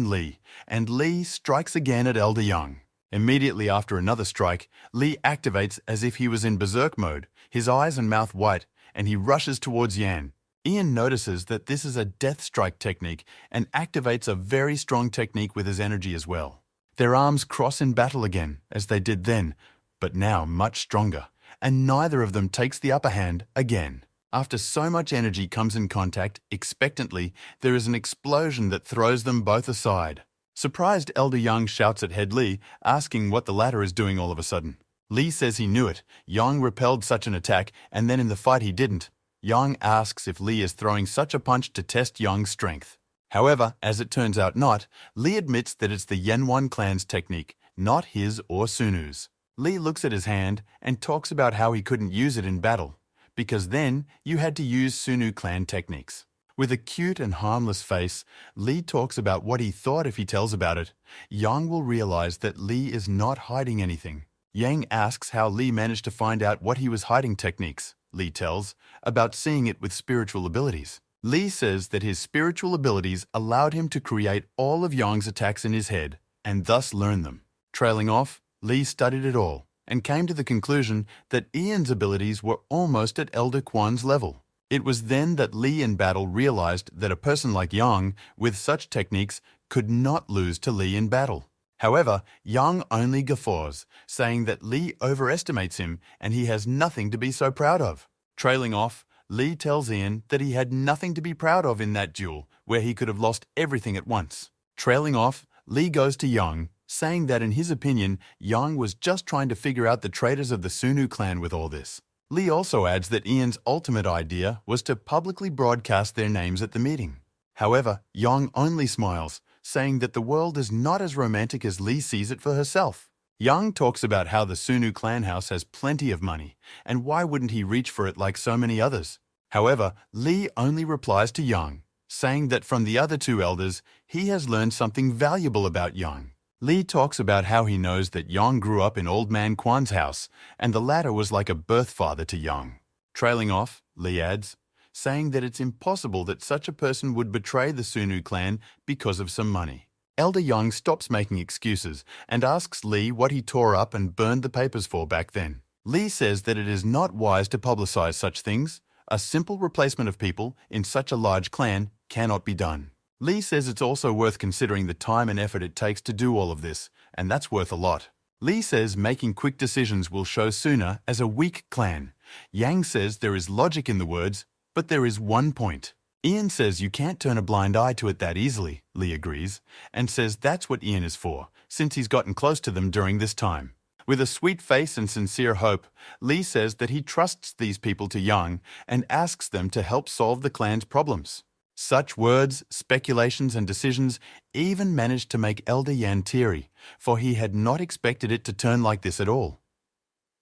and Lee strikes again at Elder Yang. Immediately after another strike, Lee activates as if he was in berserk mode, his eyes and mouth white, and he rushes towards Yan. Ian notices that this is a death strike technique and activates a very strong technique with his energy as well. Their arms cross in battle again, as they did then, but now much stronger, and neither of them takes the upper hand again. After so much energy comes in contact, expectantly, there is an explosion that throws them both aside. Surprised, Elder Yang shouts at Head Lee, asking what the latter is doing all of a sudden. Lee says he knew it. Yang repelled such an attack, and then in the fight he didn't. Yang asks if Lee is throwing such a punch to test Yang's strength. However, as it turns out not, Lee admits that it's the Yenwon clan's technique, not his or Sunu's. Lee looks at his hand and talks about how he couldn't use it in battle, because then you had to use Sunu clan techniques. With a cute and harmless face, Lee talks about what he thought if he tells about it. Yang will realize that Lee is not hiding anything. Yang asks how Lee managed to find out what he was hiding techniques. Lee tells about seeing it with spiritual abilities. Lee says that his spiritual abilities allowed him to create all of Yang's attacks in his head and thus learn them. Trailing off, Lee studied it all and came to the conclusion that Ian's abilities were almost at Elder Quan's level. It was then that Lee in battle realized that a person like Yang, with such techniques, could not lose to Lee in battle. However, Yang only guffaws, saying that Lee overestimates him and he has nothing to be so proud of. Trailing off, Lee tells Ian that he had nothing to be proud of in that duel, where he could have lost everything at once. Trailing off, Lee goes to Yang, saying that in his opinion, Yang was just trying to figure out the traitors of the Sunu clan with all this. Lee also adds that Ian's ultimate idea was to publicly broadcast their names at the meeting. However, Yang only smiles, saying that the world is not as romantic as Lee sees it for herself. Yang talks about how the Sunu clan house has plenty of money, and why wouldn't he reach for it like so many others? However, Lee only replies to Yang, saying that from the other two elders, he has learned something valuable about Yang. Lee talks about how he knows that Yang grew up in Old Man Quan's house, and the latter was like a birth father to Yang. Trailing off, Lee adds, saying that it's impossible that such a person would betray the Sunu clan because of some money. Elder Yang stops making excuses and asks Lee what he tore up and burned the papers for back then. Lee says that it is not wise to publicize such things. A simple replacement of people in such a large clan cannot be done. Lee says it's also worth considering the time and effort it takes to do all of this, and that's worth a lot. Lee says making quick decisions will show Suna as a weak clan. Yang says there is logic in the words, but there is one point. Ian says you can't turn a blind eye to it that easily, Lee agrees, and says that's what Ian is for, since he's gotten close to them during this time. With a sweet face and sincere hope, Lee says that he trusts these people to Yang and asks them to help solve the clan's problems. Such words, speculations, and decisions even managed to make Elder Yan teary, for he had not expected it to turn like this at all.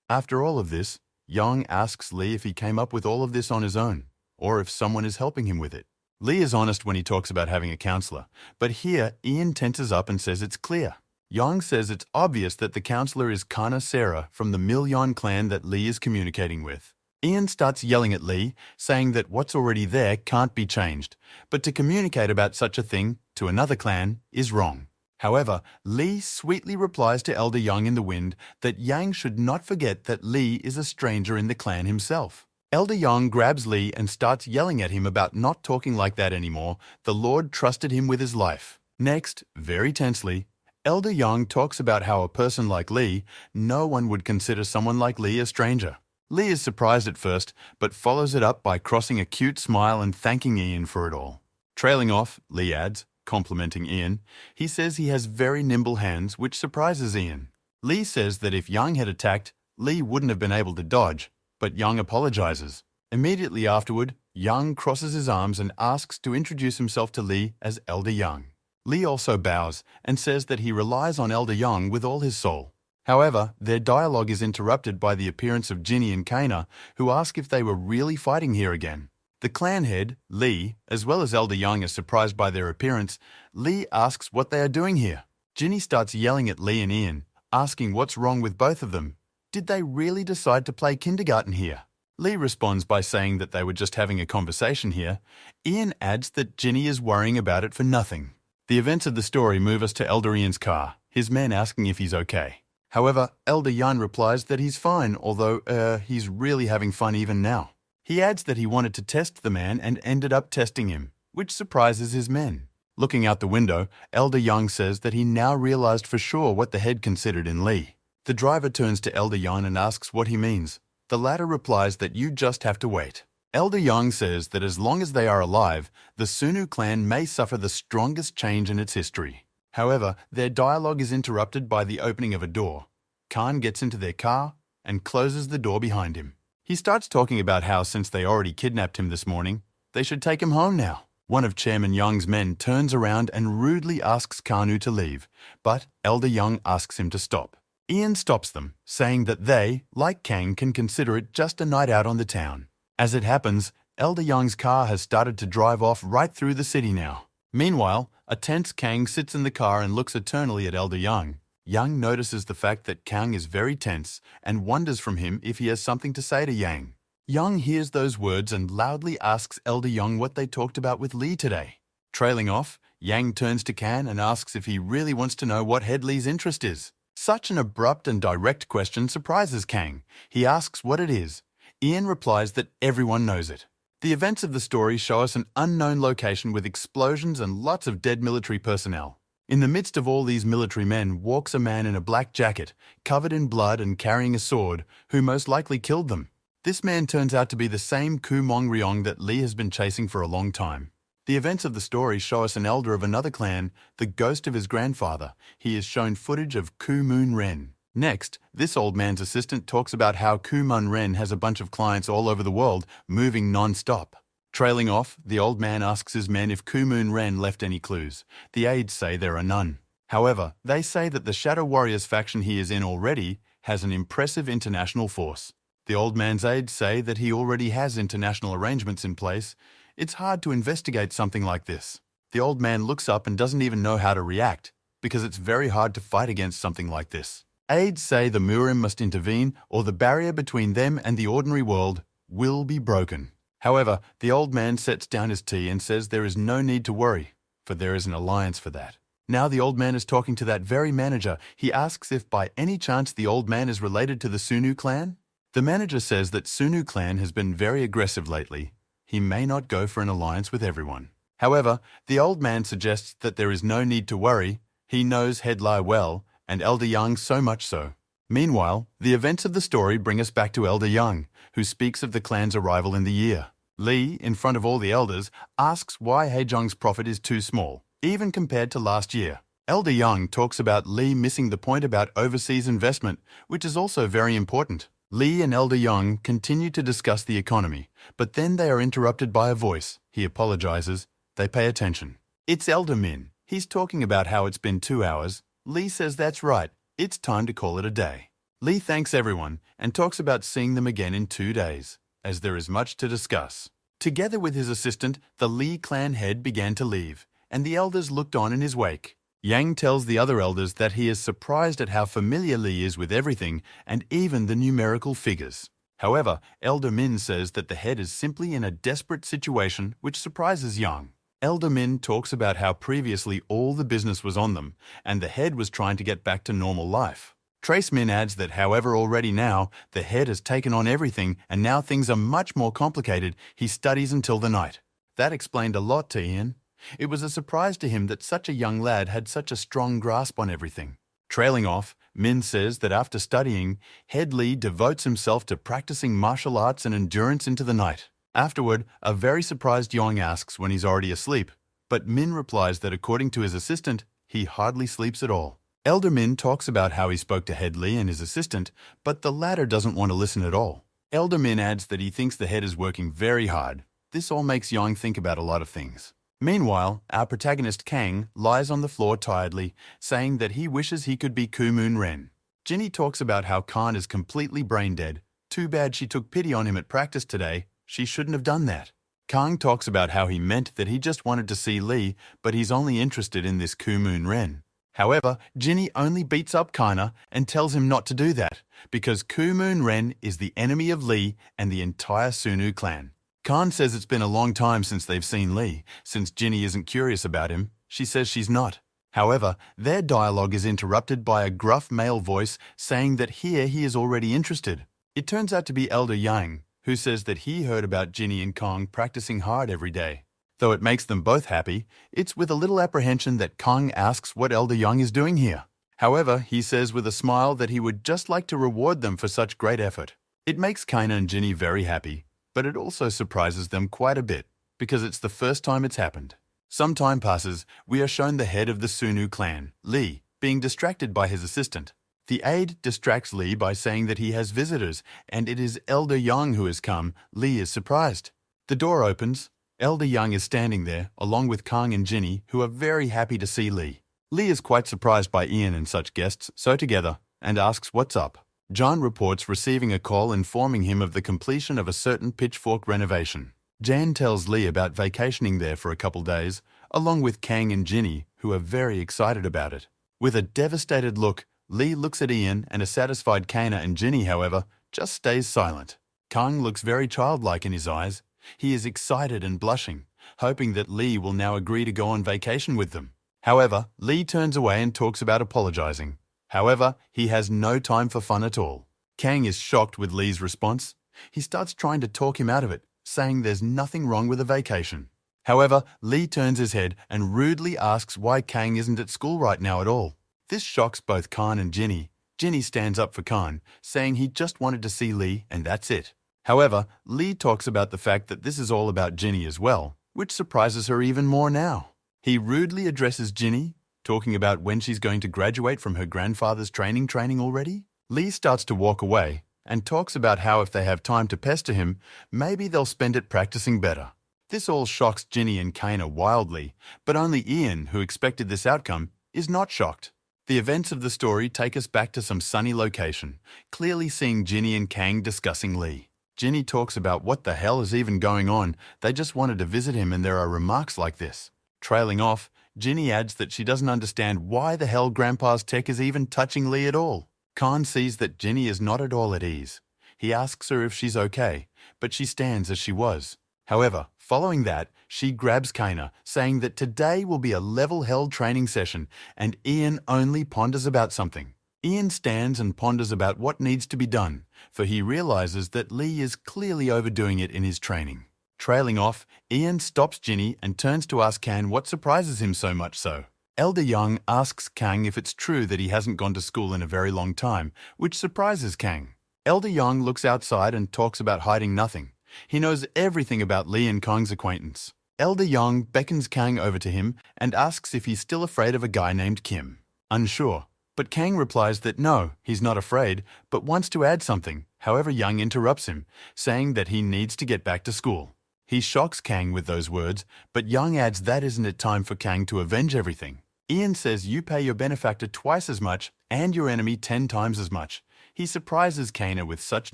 After all of this, Yang asks Lee if he came up with all of this on his own, or if someone is helping him with it. Lee is honest when he talks about having a counselor, but here Ian tenses up and says it's clear. Yang says it's obvious that the counselor is Kana Sarah from the Milyon clan that Lee is communicating with. Ian starts yelling at Lee, saying that what's already there can't be changed, but to communicate about such a thing to another clan is wrong. However, Lee sweetly replies to Elder Yang in the wind that Yang should not forget that Lee is a stranger in the clan himself. Elder Yang grabs Lee and starts yelling at him about not talking like that anymore. The Lord trusted him with his life. Next, very tensely, Elder Yang talks about how a person like Lee, no one would consider someone like Lee a stranger. Lee is surprised at first, but follows it up by crossing a cute smile and thanking Ian for it all. Trailing off, Lee adds, complimenting Ian, he says he has very nimble hands, which surprises Ian. Lee says that if Yang had attacked, Lee wouldn't have been able to dodge, but Yang apologizes. Immediately afterward, Yang crosses his arms and asks to introduce himself to Lee as Elder Yang. Lee also bows and says that he relies on Elder Yang with all his soul. However, their dialogue is interrupted by the appearance of Ginny and Kana, who ask if they were really fighting here again. The clan head, Lee, as well as Elder Yang are surprised by their appearance. Lee asks what they are doing here. Ginny starts yelling at Lee and Ian, asking what's wrong with both of them. Did they really decide to play kindergarten here? Lee responds by saying that they were just having a conversation here. Ian adds that Ginny is worrying about it for nothing. The events of the story move us to Elder Ian's car, his men asking if he's okay. However, Elder Jan replies that he's fine, although, he's really having fun even now. He adds that he wanted to test the man and ended up testing him, which surprises his men. Looking out the window, Elder Young says that he now realized for sure what the head considered in Lee. The driver turns to Elder Young and asks what he means. The latter replies that you just have to wait. Elder Young says that as long as they are alive, the Sunu clan may suffer the strongest change in its history. However, their dialogue is interrupted by the opening of a door. Khan gets into their car and closes the door behind him. He starts talking about how since they already kidnapped him this morning, they should take him home now. One of Chairman Young's men turns around and rudely asks Kanu to leave, but Elder Young asks him to stop. Ian stops them, saying that they, like Kang, can consider it just a night out on the town. As it happens, Elder Young's car has started to drive off right through the city now. Meanwhile, a tense Kang sits in the car and looks eternally at Elder Young. Young notices the fact that Kang is very tense and wonders from him if he has something to say to Yang. Young hears those words and loudly asks Elder Young what they talked about with Lee today. Trailing off, Yang turns to Kan and asks if he really wants to know what Head Lee's interest is. Such an abrupt and direct question surprises Kang. He asks what it is. Ian replies that everyone knows it. The events of the story show us an unknown location with explosions and lots of dead military personnel. In the midst of all these military men walks a man in a black jacket, covered in blood and carrying a sword, who most likely killed them. This man turns out to be the same Ku Mong Ryong that Lee has been chasing for a long time. The events of the story show us an elder of another clan, the ghost of his grandfather. He is shown footage of Ku Moon Ren. Next, this old man's assistant talks about how Ku Mun Ren has a bunch of clients all over the world, moving non-stop. Trailing off, the old man asks his men if Ku Moon Ren left any clues. The aides say there are none. However, they say that the Shadow Warriors faction he is in already has an impressive international force. The old man's aides say that he already has international arrangements in place. It's hard to investigate something like this. The old man looks up and doesn't even know how to react, because it's very hard to fight against something like this. Aides say the Murim must intervene or the barrier between them and the ordinary world will be broken. However, the old man sets down his tea and says there is no need to worry, for there is an alliance for that. Now the old man is talking to that very manager. He asks if by any chance the old man is related to the Sunu clan. The manager says that Sunu clan has been very aggressive lately. He may not go for an alliance with everyone. However, the old man suggests that there is no need to worry. He knows Head Lai well, and Elder Young so much so. Meanwhile, the events of the story bring us back to Elder Young, who speaks of the clan's arrival in the year. Lee, in front of all the elders, asks why Haejong's profit is too small, even compared to last year. Elder Young talks about Lee missing the point about overseas investment, which is also very important. Lee and Elder Young continue to discuss the economy, but then they are interrupted by a voice. He apologizes. They pay attention. It's Elder Min. He's talking about how it's been 2 hours. Lee says that's right. It's time to call it a day. Lee thanks everyone and talks about seeing them again in 2 days, as there is much to discuss. Together with his assistant, the Lee clan head began to leave, and the elders looked on in his wake. Yang tells the other elders that he is surprised at how familiar Lee is with everything and even the numerical figures. However, Elder Min says that the head is simply in a desperate situation, which surprises Yang. Elder Min talks about how previously all the business was on them and the head was trying to get back to normal life. Trace Min adds that however already now, the head has taken on everything and now things are much more complicated. He studies until the night. That explained a lot to Ian. It was a surprise to him that such a young lad had such a strong grasp on everything. Trailing off, Min says that after studying, Head Lee devotes himself to practicing martial arts and endurance into the night. Afterward, a very surprised Yong asks when he's already asleep, but Min replies that according to his assistant, he hardly sleeps at all. Elder Min talks about how he spoke to Head Lee and his assistant, but the latter doesn't want to listen at all. Elder Min adds that he thinks the head is working very hard. This all makes Yong think about a lot of things. Meanwhile, our protagonist Kang lies on the floor tiredly, saying that he wishes he could be Ku Moon Ren. Ginny talks about how Khan is completely brain dead. Too bad she took pity on him at practice today. She shouldn't have done that. Kang talks about how he meant that he just wanted to see Lee, but he's only interested in this Ku Moon Ren. However, Ginny only beats up Kaina and tells him not to do that, because Ku Moon Ren is the enemy of Lee and the entire Sunu clan. Khan says it's been a long time since they've seen Lee. Since Ginny isn't curious about him, she says she's not. However, their dialogue is interrupted by a gruff male voice saying that here he is already interested. It turns out to be Elder Yang, who says that he heard about Ginny and Kong practicing hard every day. Though it makes them both happy, it's with a little apprehension that Kong asks what Elder Yang is doing here. However, he says with a smile that he would just like to reward them for such great effort. It makes Kaina and Ginny very happy, but it also surprises them quite a bit, because it's the first time it's happened. Some time passes, we are shown the head of the Sunu clan, Lee, being distracted by his assistant. The aide distracts Lee by saying that he has visitors, and it is Elder Yang who has come. Lee is surprised. The door opens. Elder Yang is standing there, along with Kong and Ginny, who are very happy to see Lee. Lee is quite surprised by Ian and such guests, so together, and asks what's up. John reports receiving a call informing him of the completion of a certain pitchfork renovation. Jan tells Lee about vacationing there for a couple days, along with Kang and Ginny, who are very excited about it. With a devastated look, Lee looks at Ian, and a satisfied Kaina and Ginny, however, just stays silent. Kang looks very childlike in his eyes. He is excited and blushing, hoping that Lee will now agree to go on vacation with them. However, Lee turns away and talks about apologizing. However, he has no time for fun at all. Kang is shocked with Lee's response. He starts trying to talk him out of it, saying there's nothing wrong with a vacation. However, Lee turns his head and rudely asks why Kang isn't at school right now at all. This shocks both Khan and Ginny. Ginny stands up for Khan, saying he just wanted to see Lee and that's it. However, Lee talks about the fact that this is all about Ginny as well, which surprises her even more now. He rudely addresses Ginny, talking about when she's going to graduate from her grandfather's training already. Lee starts to walk away and talks about how if they have time to pester him, maybe they'll spend it practicing better. This all shocks Ginny and Kaina wildly, but only Ian, who expected this outcome, is not shocked. The events of the story take us back to some sunny location, clearly seeing Ginny and Kang discussing Lee. Ginny talks about what the hell is even going on, they just wanted to visit him and there are remarks like this. Trailing off, Ginny adds that she doesn't understand why the hell Grandpa's tech is even touching Lee at all. Khan sees that Ginny is not at all at ease. He asks her if she's okay, but she stands as she was. However, following that, she grabs Kaina, saying that today will be a level-held training session and Ian only ponders about something. Ian stands and ponders about what needs to be done, for he realizes that Lee is clearly overdoing it in his training. Trailing off, Ian stops Ginny and turns to ask Kang what surprises him so much so. Elder Yang asks Kang if it's true that he hasn't gone to school in a very long time, which surprises Kang. Elder Yang looks outside and talks about hiding nothing. He knows everything about Lee and Kong's acquaintance. Elder Yang beckons Kang over to him and asks if he's still afraid of a guy named Kim. Unsure, but Kang replies that no, he's not afraid, but wants to add something. However, Yang interrupts him, saying that he needs to get back to school. He shocks Kang with those words, but Yang adds that isn't it time for Kang to avenge everything. Ian says you pay your benefactor twice as much and your enemy 10 times as much. He surprises Kaina with such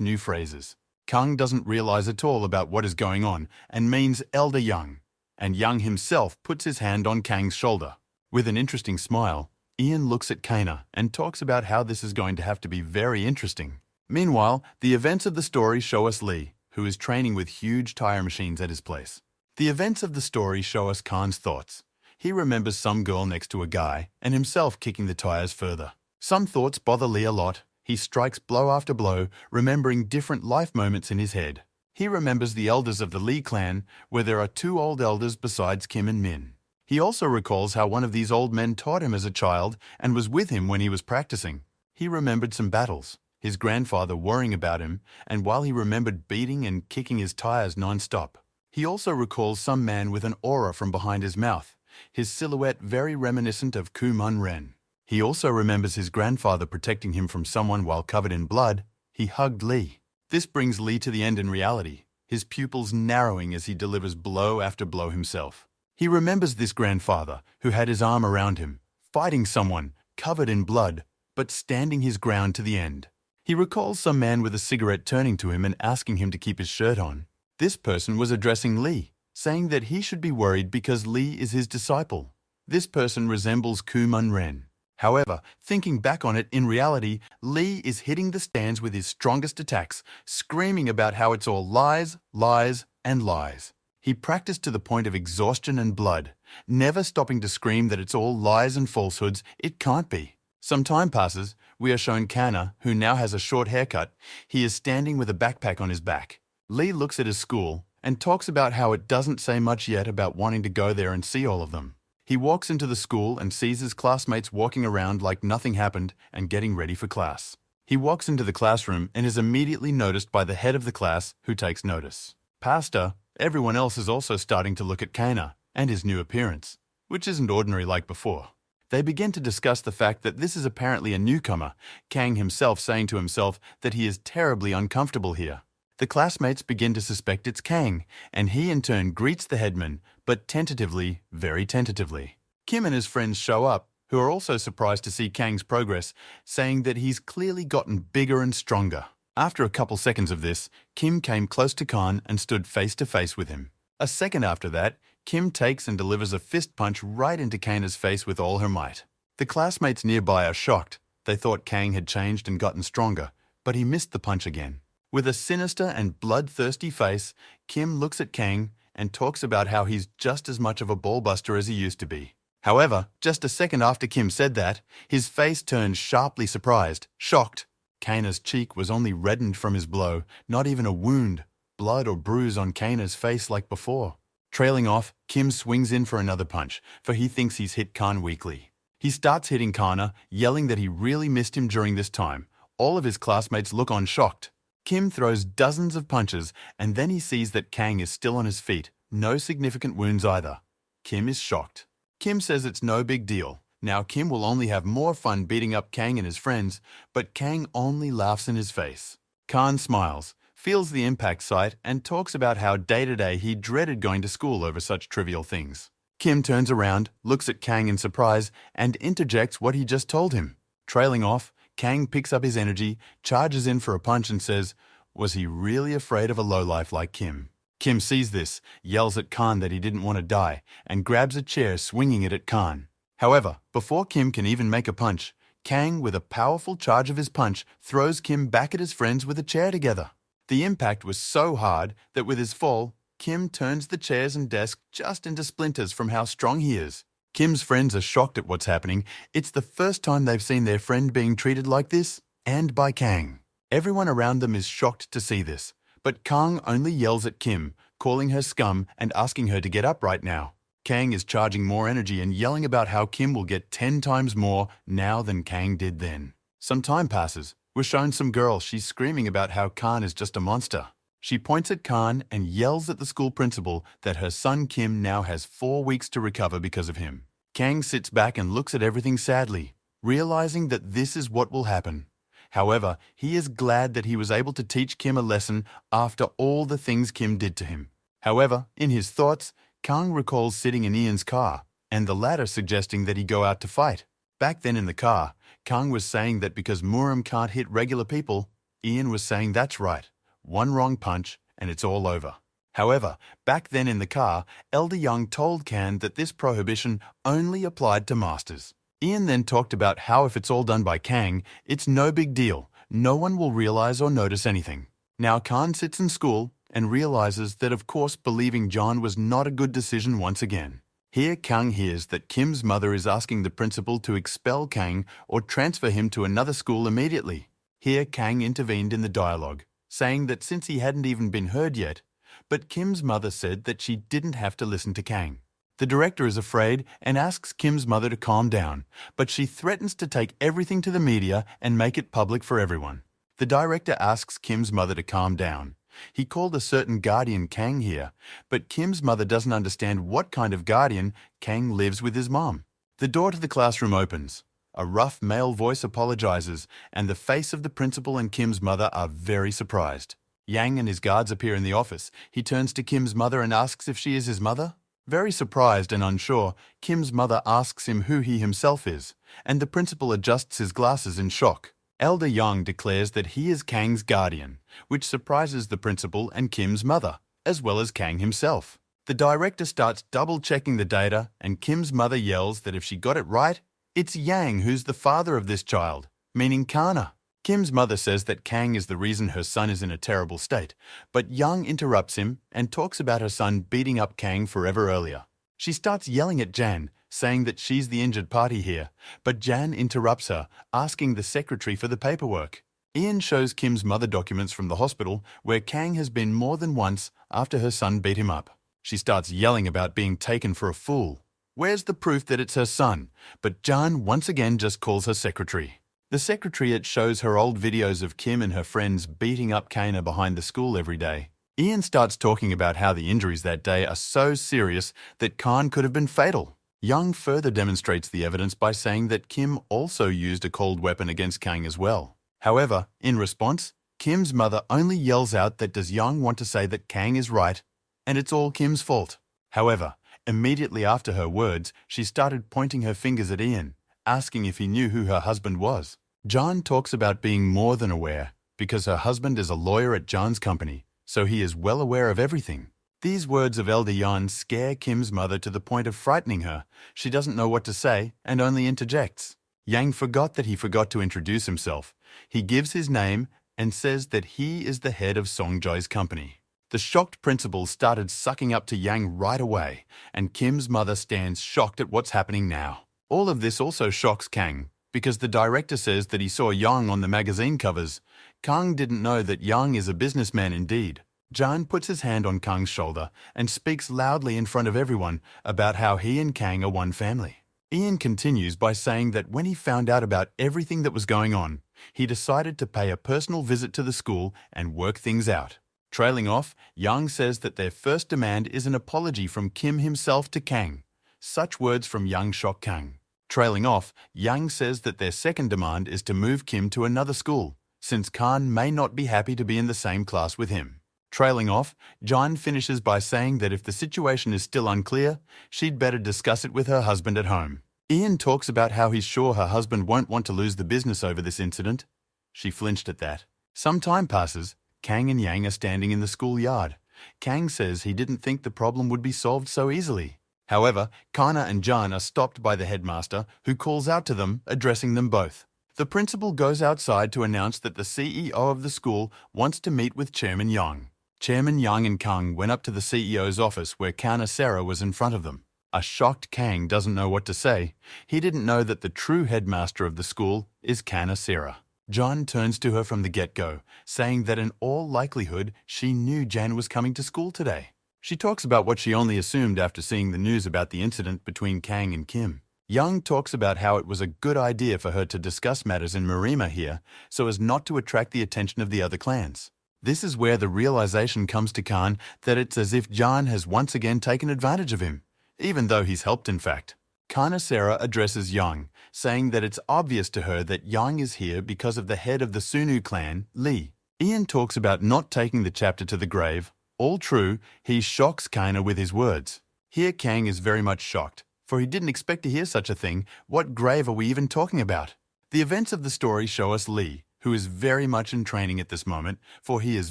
new phrases. Kang doesn't realize at all about what is going on and means Elder Yang, and Yang himself puts his hand on Kang's shoulder. With an interesting smile, Ian looks at Kaina and talks about how this is going to have to be very interesting. Meanwhile, the events of the story show us Lee, who is training with huge tire machines at his place. The events of the story show us Khan's thoughts. He remembers some girl next to a guy and himself kicking the tires further. Some thoughts bother Lee a lot. He strikes blow after blow, remembering different life moments in his head. He remembers the elders of the Lee clan, where there are 2 old elders besides Kim and Min. He also recalls how one of these old men taught him as a child and was with him when he was practicing. He remembered some battles, his grandfather worrying about him, and while he remembered beating and kicking his tires non-stop. He also recalls some man with an aura from behind his mouth, his silhouette very reminiscent of Ku Mun Ren. He also remembers his grandfather protecting him from someone while covered in blood. He hugged Lee. This brings Lee to the end in reality, his pupils narrowing as he delivers blow after blow himself. He remembers this grandfather, who had his arm around him, fighting someone, covered in blood, but standing his ground to the end. He recalls some man with a cigarette turning to him and asking him to keep his shirt on. This person was addressing Lee, saying that he should be worried because Lee is his disciple. This person resembles Ku Mun Ren. However, thinking back on it, in reality, Lee is hitting the stands with his strongest attacks, screaming about how it's all lies, lies, and lies. He practiced to the point of exhaustion and blood, never stopping to scream that it's all lies and falsehoods. It can't be. Some time passes. We are shown Kana, who now has a short haircut. He is standing with a backpack on his back. Lee looks at his school and talks about how it doesn't say much yet about wanting to go there and see all of them. He walks into the school and sees his classmates walking around like nothing happened and getting ready for class. He walks into the classroom and is immediately noticed by the head of the class, who takes notice. Pasta, everyone else is also starting to look at Kana and his new appearance, which isn't ordinary like before. They begin to discuss the fact that this is apparently a newcomer, Kang himself saying to himself that he is terribly uncomfortable here. The classmates begin to suspect it's Kang, and he in turn greets the headman, but tentatively, very tentatively. Kim and his friends show up, who are also surprised to see Kang's progress, saying that he's clearly gotten bigger and stronger. After a couple seconds of this, Kim came close to Khan and stood face to face with him. A second after that, Kim takes and delivers a fist punch right into Kana's face with all her might. The classmates nearby are shocked. They thought Kang had changed and gotten stronger, but he missed the punch again. With a sinister and bloodthirsty face, Kim looks at Kang and talks about how he's just as much of a ballbuster as he used to be. However, just a second after Kim said that, his face turned sharply surprised, shocked. Kana's cheek was only reddened from his blow, not even a wound, blood or bruise on Kana's face like before. Trailing off, Kim swings in for another punch, for he thinks he's hit Khan weakly. He starts hitting Kana, yelling that he really missed him during this time. All of his classmates look on shocked. Kim throws dozens of punches, and then he sees that Kang is still on his feet, no significant wounds either. Kim is shocked. Kim says it's no big deal. Now Kim will only have more fun beating up Kang and his friends, but Kang only laughs in his face. Khan smiles, feels the impact site, and talks about how day-to-day he dreaded going to school over such trivial things. Kim turns around, looks at Kang in surprise, and interjects what he just told him. Trailing off, Kang picks up his energy, charges in for a punch and says, was he really afraid of a lowlife like Kim? Kim sees this, yells at Khan that he didn't want to die, and grabs a chair, swinging it at Khan. However, before Kim can even make a punch, Kang, with a powerful charge of his punch, throws Kim back at his friends with a chair together. The impact was so hard that with his fall, Kim turns the chairs and desk just into splinters from how strong he is. Kim's friends are shocked at what's happening. It's the first time they've seen their friend being treated like this, and by Kang. Everyone around them is shocked to see this, but Kang only yells at Kim, calling her scum and asking her to get up right now. Kang is charging more energy and yelling about how Kim will get 10 times more now than Kang did then. Some time passes. We're shown some girl. She's screaming about how Khan is just a monster. She points at Khan and yells at the school principal that her son Kim now has 4 weeks to recover because of him. Kang sits back and looks at everything sadly, realizing that this is what will happen. However, he is glad that he was able to teach Kim a lesson after all the things Kim did to him. However, in his thoughts, Kang recalls sitting in Ian's car, and the latter suggesting that he go out to fight. Back then in the car, Kang was saying that because Murim can't hit regular people, Ian was saying that's right. One wrong punch, and it's all over. However, back then in the car, Elder Young told Kang that this prohibition only applied to masters. Ian then talked about how if it's all done by Kang, it's no big deal. No one will realize or notice anything. Now Khan sits in school and realizes that of course believing John was not a good decision once again. Here Kang hears that Kim's mother is asking the principal to expel Kang or transfer him to another school immediately. Here Kang intervened in the dialogue, saying that since he hadn't even been heard yet, but Kim's mother said that she didn't have to listen to Kang. The director is afraid and asks Kim's mother to calm down, but she threatens to take everything to the media and make it public for everyone. The director asks Kim's mother to calm down. He called a certain guardian Kang here, but Kim's mother doesn't understand what kind of guardian Kang lives with his mom. The door to the classroom opens. A rough male voice apologizes, and the face of the principal and Kim's mother are very surprised. Yang and his guards appear in the office. He turns to Kim's mother and asks if she is his mother. Very surprised and unsure, Kim's mother asks him who he himself is, and the principal adjusts his glasses in shock. Elder Yang declares that he is Kang's guardian, which surprises the principal and Kim's mother, as well as Kang himself. The director starts double-checking the data, and Kim's mother yells that if she got it right, It's Yang who's the father of this child, meaning Kana. Kim's mother says that Kang is the reason her son is in a terrible state, but Yang interrupts him and talks about her son beating up Kang forever earlier. She starts yelling at Jan, saying that she's the injured party here, but Jan interrupts her, asking the secretary for the paperwork. Ian shows Kim's mother documents from the hospital where Kang has been more than once after her son beat him up. She starts yelling about being taken for a fool. Where's the proof that it's her son? But Jan once again just calls her secretary. The secretariat shows her old videos of Kim and her friends beating up Kana behind the school every day. Ian starts talking about how the injuries that day are so serious that Khan could have been fatal. Young further demonstrates the evidence by saying that Kim also used a cold weapon against Kang as well. However, in response, Kim's mother only yells out that does Young want to say that Kang is right and it's all Kim's fault. However, immediately after her words, she started pointing her fingers at Ian, asking if he knew who her husband was. John talks about being more than aware because her husband is a lawyer at John's company, so he is well aware of everything. These words of Elder Jan scare Kim's mother to the point of frightening her. She doesn't know what to say and only interjects. Yang forgot that he forgot to introduce himself. He gives his name and says that he is the head of Songjae's company. The shocked principal started sucking up to Yang right away, and Kim's mother stands shocked at what's happening now. All of this also shocks Kang, because the director says that he saw Yang on the magazine covers. Kang didn't know that Yang is a businessman indeed. Jan puts his hand on Kang's shoulder and speaks loudly in front of everyone about how he and Kang are one family. Ian continues by saying that when he found out about everything that was going on, he decided to pay a personal visit to the school and work things out. Trailing off, Yang says that their first demand is an apology from Kim himself to Kang. Such words from Yang shock Kang. Trailing off, Yang says that their second demand is to move Kim to another school, since Khan may not be happy to be in the same class with him. Trailing off, John finishes by saying that if the situation is still unclear, she'd better discuss it with her husband at home. Ian talks about how he's sure her husband won't want to lose the business over this incident. She flinched at that. Some time passes. Kang and Yang are standing in the schoolyard. Kang says he didn't think the problem would be solved so easily. However, Kana and Jan are stopped by the headmaster, who calls out to them, addressing them both. The principal goes outside to announce that the CEO of the school wants to meet with Chairman Yang. Chairman Yang and Kang went up to the CEO's office where Kana Sarah was in front of them. A shocked Kang doesn't know what to say. He didn't know that the true headmaster of the school is Kana Sarah. John turns to her from the get-go, saying that in all likelihood she knew Jan was coming to school today. She talks about what she only assumed after seeing the news about the incident between Kang and Kim. Young talks about how it was a good idea for her to discuss matters in Marima here so as not to attract the attention of the other clans. This is where the realization comes to Khan that it's as if Jan has once again taken advantage of him, even though he's helped in fact. Kana Sarah addresses Yang, saying that it's obvious to her that Yang is here because of the head of the Sunu clan, Lee. Ian talks about not taking the chapter to the grave. All true, he shocks Kana with his words. Here Kang is very much shocked, for he didn't expect to hear such a thing. What grave are we even talking about? The events of the story show us Lee, who is very much in training at this moment, for he is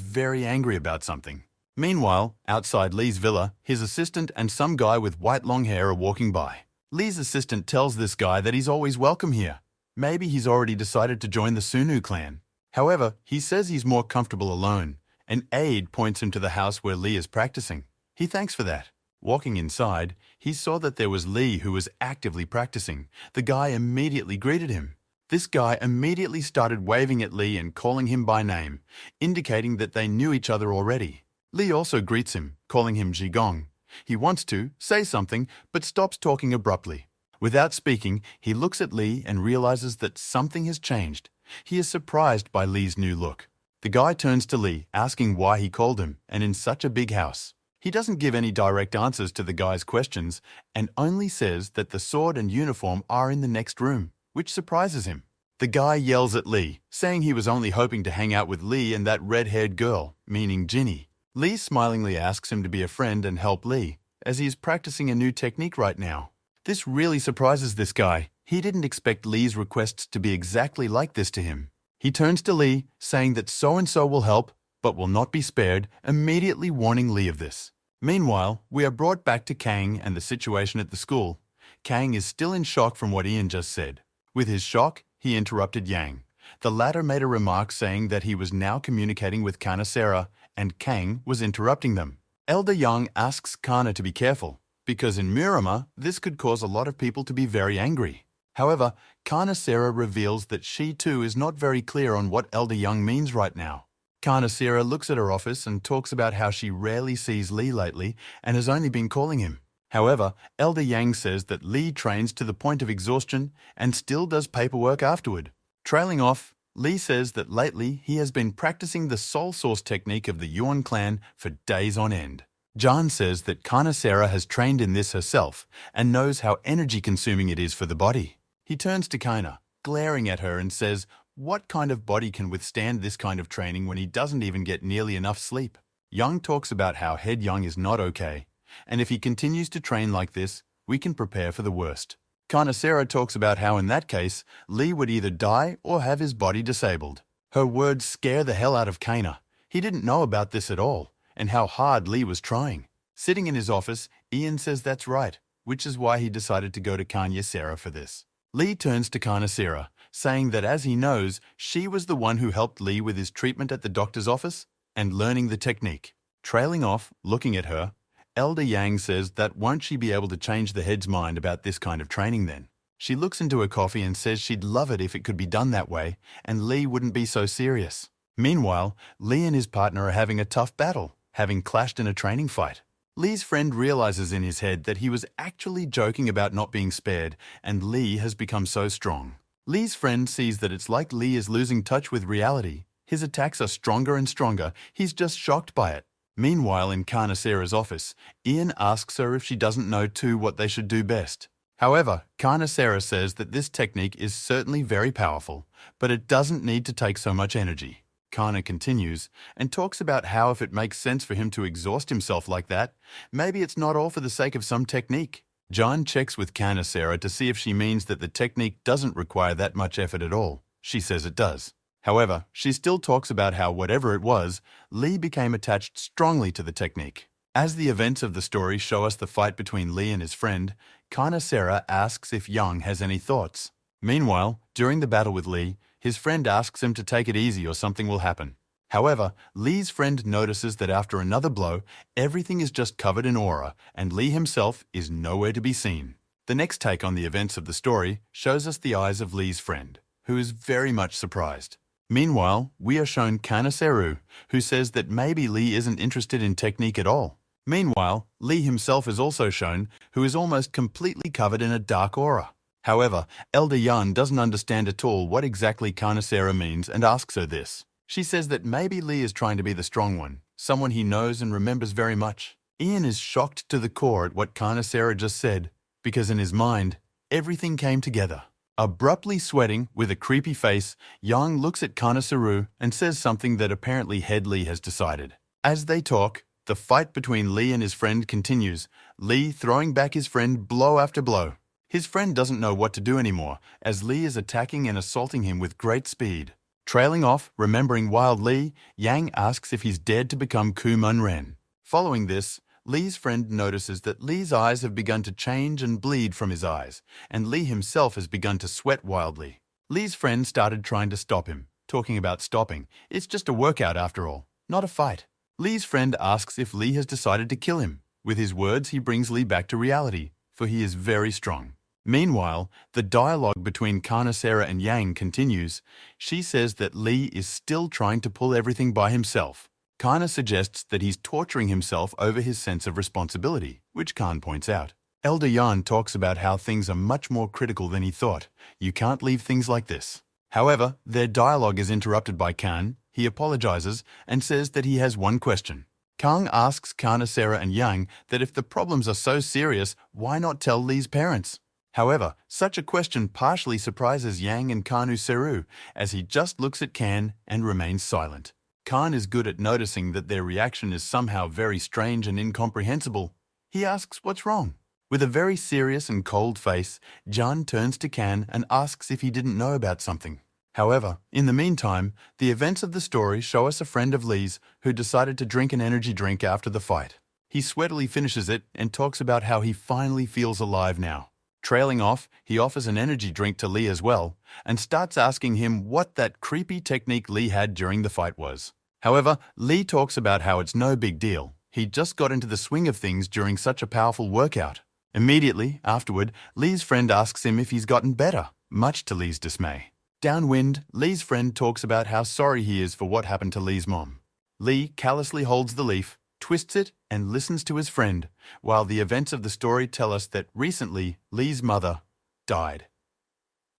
very angry about something. Meanwhile, outside Lee's villa, his assistant and some guy with white long hair are walking by. Lee's assistant tells this guy that he's always welcome here. Maybe he's already decided to join the Sunu clan. However, he says he's more comfortable alone. An aide points him to the house where Lee is practicing. He thanks for that. Walking inside, he saw that there was Lee who was actively practicing. The guy immediately greeted him. This guy immediately started waving at Lee and calling him by name, indicating that they knew each other already. Lee also greets him, calling him Jigong. He wants to say something, but stops talking abruptly. Without speaking, he looks at Lee and realizes that something has changed. He is surprised by Lee's new look. The guy turns to Lee, asking why he called him, and in such a big house. He doesn't give any direct answers to the guy's questions, and only says that the sword and uniform are in the next room, which surprises him. The guy yells at Lee, saying he was only hoping to hang out with Lee and that red-haired girl, meaning Ginny. Lee smilingly asks him to be a friend and help Lee, as he is practicing a new technique right now. This really surprises this guy. He didn't expect Lee's requests to be exactly like this to him. He turns to Lee, saying that so-and-so will help, but will not be spared, immediately warning Lee of this. Meanwhile, we are brought back to Kang and the situation at the school. Kang is still in shock from what Ian just said. With his shock, he interrupted Yang. The latter made a remark saying that he was now communicating with Kanasera, and Kang was interrupting them. Elder Yang asks Kana to be careful, because in Murama, this could cause a lot of people to be very angry. However, Kanasera reveals that she too is not very clear on what Elder Yang means right now. Kanasera looks at her office and talks about how she rarely sees Lee lately and has only been calling him. However, Elder Yang says that Lee trains to the point of exhaustion and still does paperwork afterward. Trailing off, Lee says that lately he has been practicing the soul source technique of the Yuan clan for days on end. Jan says that Kanasera has trained in this herself and knows how energy-consuming it is for the body. He turns to Kana, glaring at her, and says, "What kind of body can withstand this kind of training when he doesn't even get nearly enough sleep?" Young talks about how Head Young is not okay, and if he continues to train like this, we can prepare for the worst. Kanasera talks about how in that case, Lee would either die or have his body disabled. Her words scare the hell out of Kana. He didn't know about this at all, and how hard Lee was trying. Sitting in his office, Ian says that's right, which is why he decided to go to Kanasera for this. Lee turns to Kanasera, saying that as he knows, she was the one who helped Lee with his treatment at the doctor's office and learning the technique. Trailing off, looking at her, Elder Yang says that won't she be able to change the head's mind about this kind of training then? She looks into her coffee and says she'd love it if it could be done that way, and Lee wouldn't be so serious. Meanwhile, Lee and his partner are having a tough battle, having clashed in a training fight. Lee's friend realizes in his head that he was actually joking about not being spared, and Lee has become so strong. Lee's friend sees that it's like Lee is losing touch with reality. His attacks are stronger and stronger. He's just shocked by it. Meanwhile, in Kanasera's office, Ian asks her if she doesn't know too what they should do best. However, Kanasera says that this technique is certainly very powerful, but it doesn't need to take so much energy. Kana continues and talks about how if it makes sense for him to exhaust himself like that, maybe it's not all for the sake of some technique. John checks with Kanasera to see if she means that the technique doesn't require that much effort at all. She says it does. However, she still talks about how whatever it was, Lee became attached strongly to the technique. As the events of the story show us the fight between Lee and his friend, Kanasera asks if Young has any thoughts. Meanwhile, during the battle with Lee, his friend asks him to take it easy or something will happen. However, Lee's friend notices that after another blow, everything is just covered in aura, and Lee himself is nowhere to be seen. The next take on the events of the story shows us the eyes of Lee's friend, who is very much surprised. Meanwhile, we are shown Kanaseru, who says that maybe Lee isn't interested in technique at all. Meanwhile, Lee himself is also shown, who is almost completely covered in a dark aura. However, Elder Yan doesn't understand at all what exactly Kanasera means and asks her this. She says that maybe Lee is trying to be the strong one, someone he knows and remembers very much. Ian is shocked to the core at what Kanasera just said, because in his mind, everything came together. Abruptly sweating, with a creepy face, Yang looks at Kanaseru and says something that apparently Head Lee has decided. As they talk, the fight between Lee and his friend continues, Lee throwing back his friend blow after blow. His friend doesn't know what to do anymore, as Lee is attacking and assaulting him with great speed. Trailing off, remembering Wild Lee, Yang asks if he's dared to become Kumun Ren. Following this, Lee's friend notices that Lee's eyes have begun to change and bleed from his eyes, and Lee himself has begun to sweat wildly. Lee's friend started trying to stop him, talking about stopping. It's just a workout after all, not a fight. Lee's friend asks if Lee has decided to kill him. With his words, he brings Lee back to reality, for he is very strong. Meanwhile, the dialogue between Kanasera and Yang continues. She says that Lee is still trying to pull everything by himself. Kana suggests that he's torturing himself over his sense of responsibility, which Khan points out. Elder Yan talks about how things are much more critical than he thought. You can't leave things like this. However, their dialogue is interrupted by Khan. He apologizes and says that he has one question. Kang asks Kanasera and Yang that if the problems are so serious, why not tell Lee's parents? However, such a question partially surprises Yang and Kanu Seru, as he just looks at Kan and remains silent. Khan is good at noticing that their reaction is somehow very strange and incomprehensible. He asks what's wrong. With a very serious and cold face, Jan turns to Kan and asks if he didn't know about something. However, in the meantime, the events of the story show us a friend of Lee's who decided to drink an energy drink after the fight. He sweatily finishes it and talks about how he finally feels alive now. Trailing off, he offers an energy drink to Lee as well, and starts asking him what that creepy technique Lee had during the fight was. However, Lee talks about how it's no big deal. He just got into the swing of things during such a powerful workout. Immediately afterward, Lee's friend asks him if he's gotten better, much to Lee's dismay. Downwind, Lee's friend talks about how sorry he is for what happened to Lee's mom. Lee callously holds the leaf, twists it, and listens to his friend, while the events of the story tell us that recently Lee's mother died.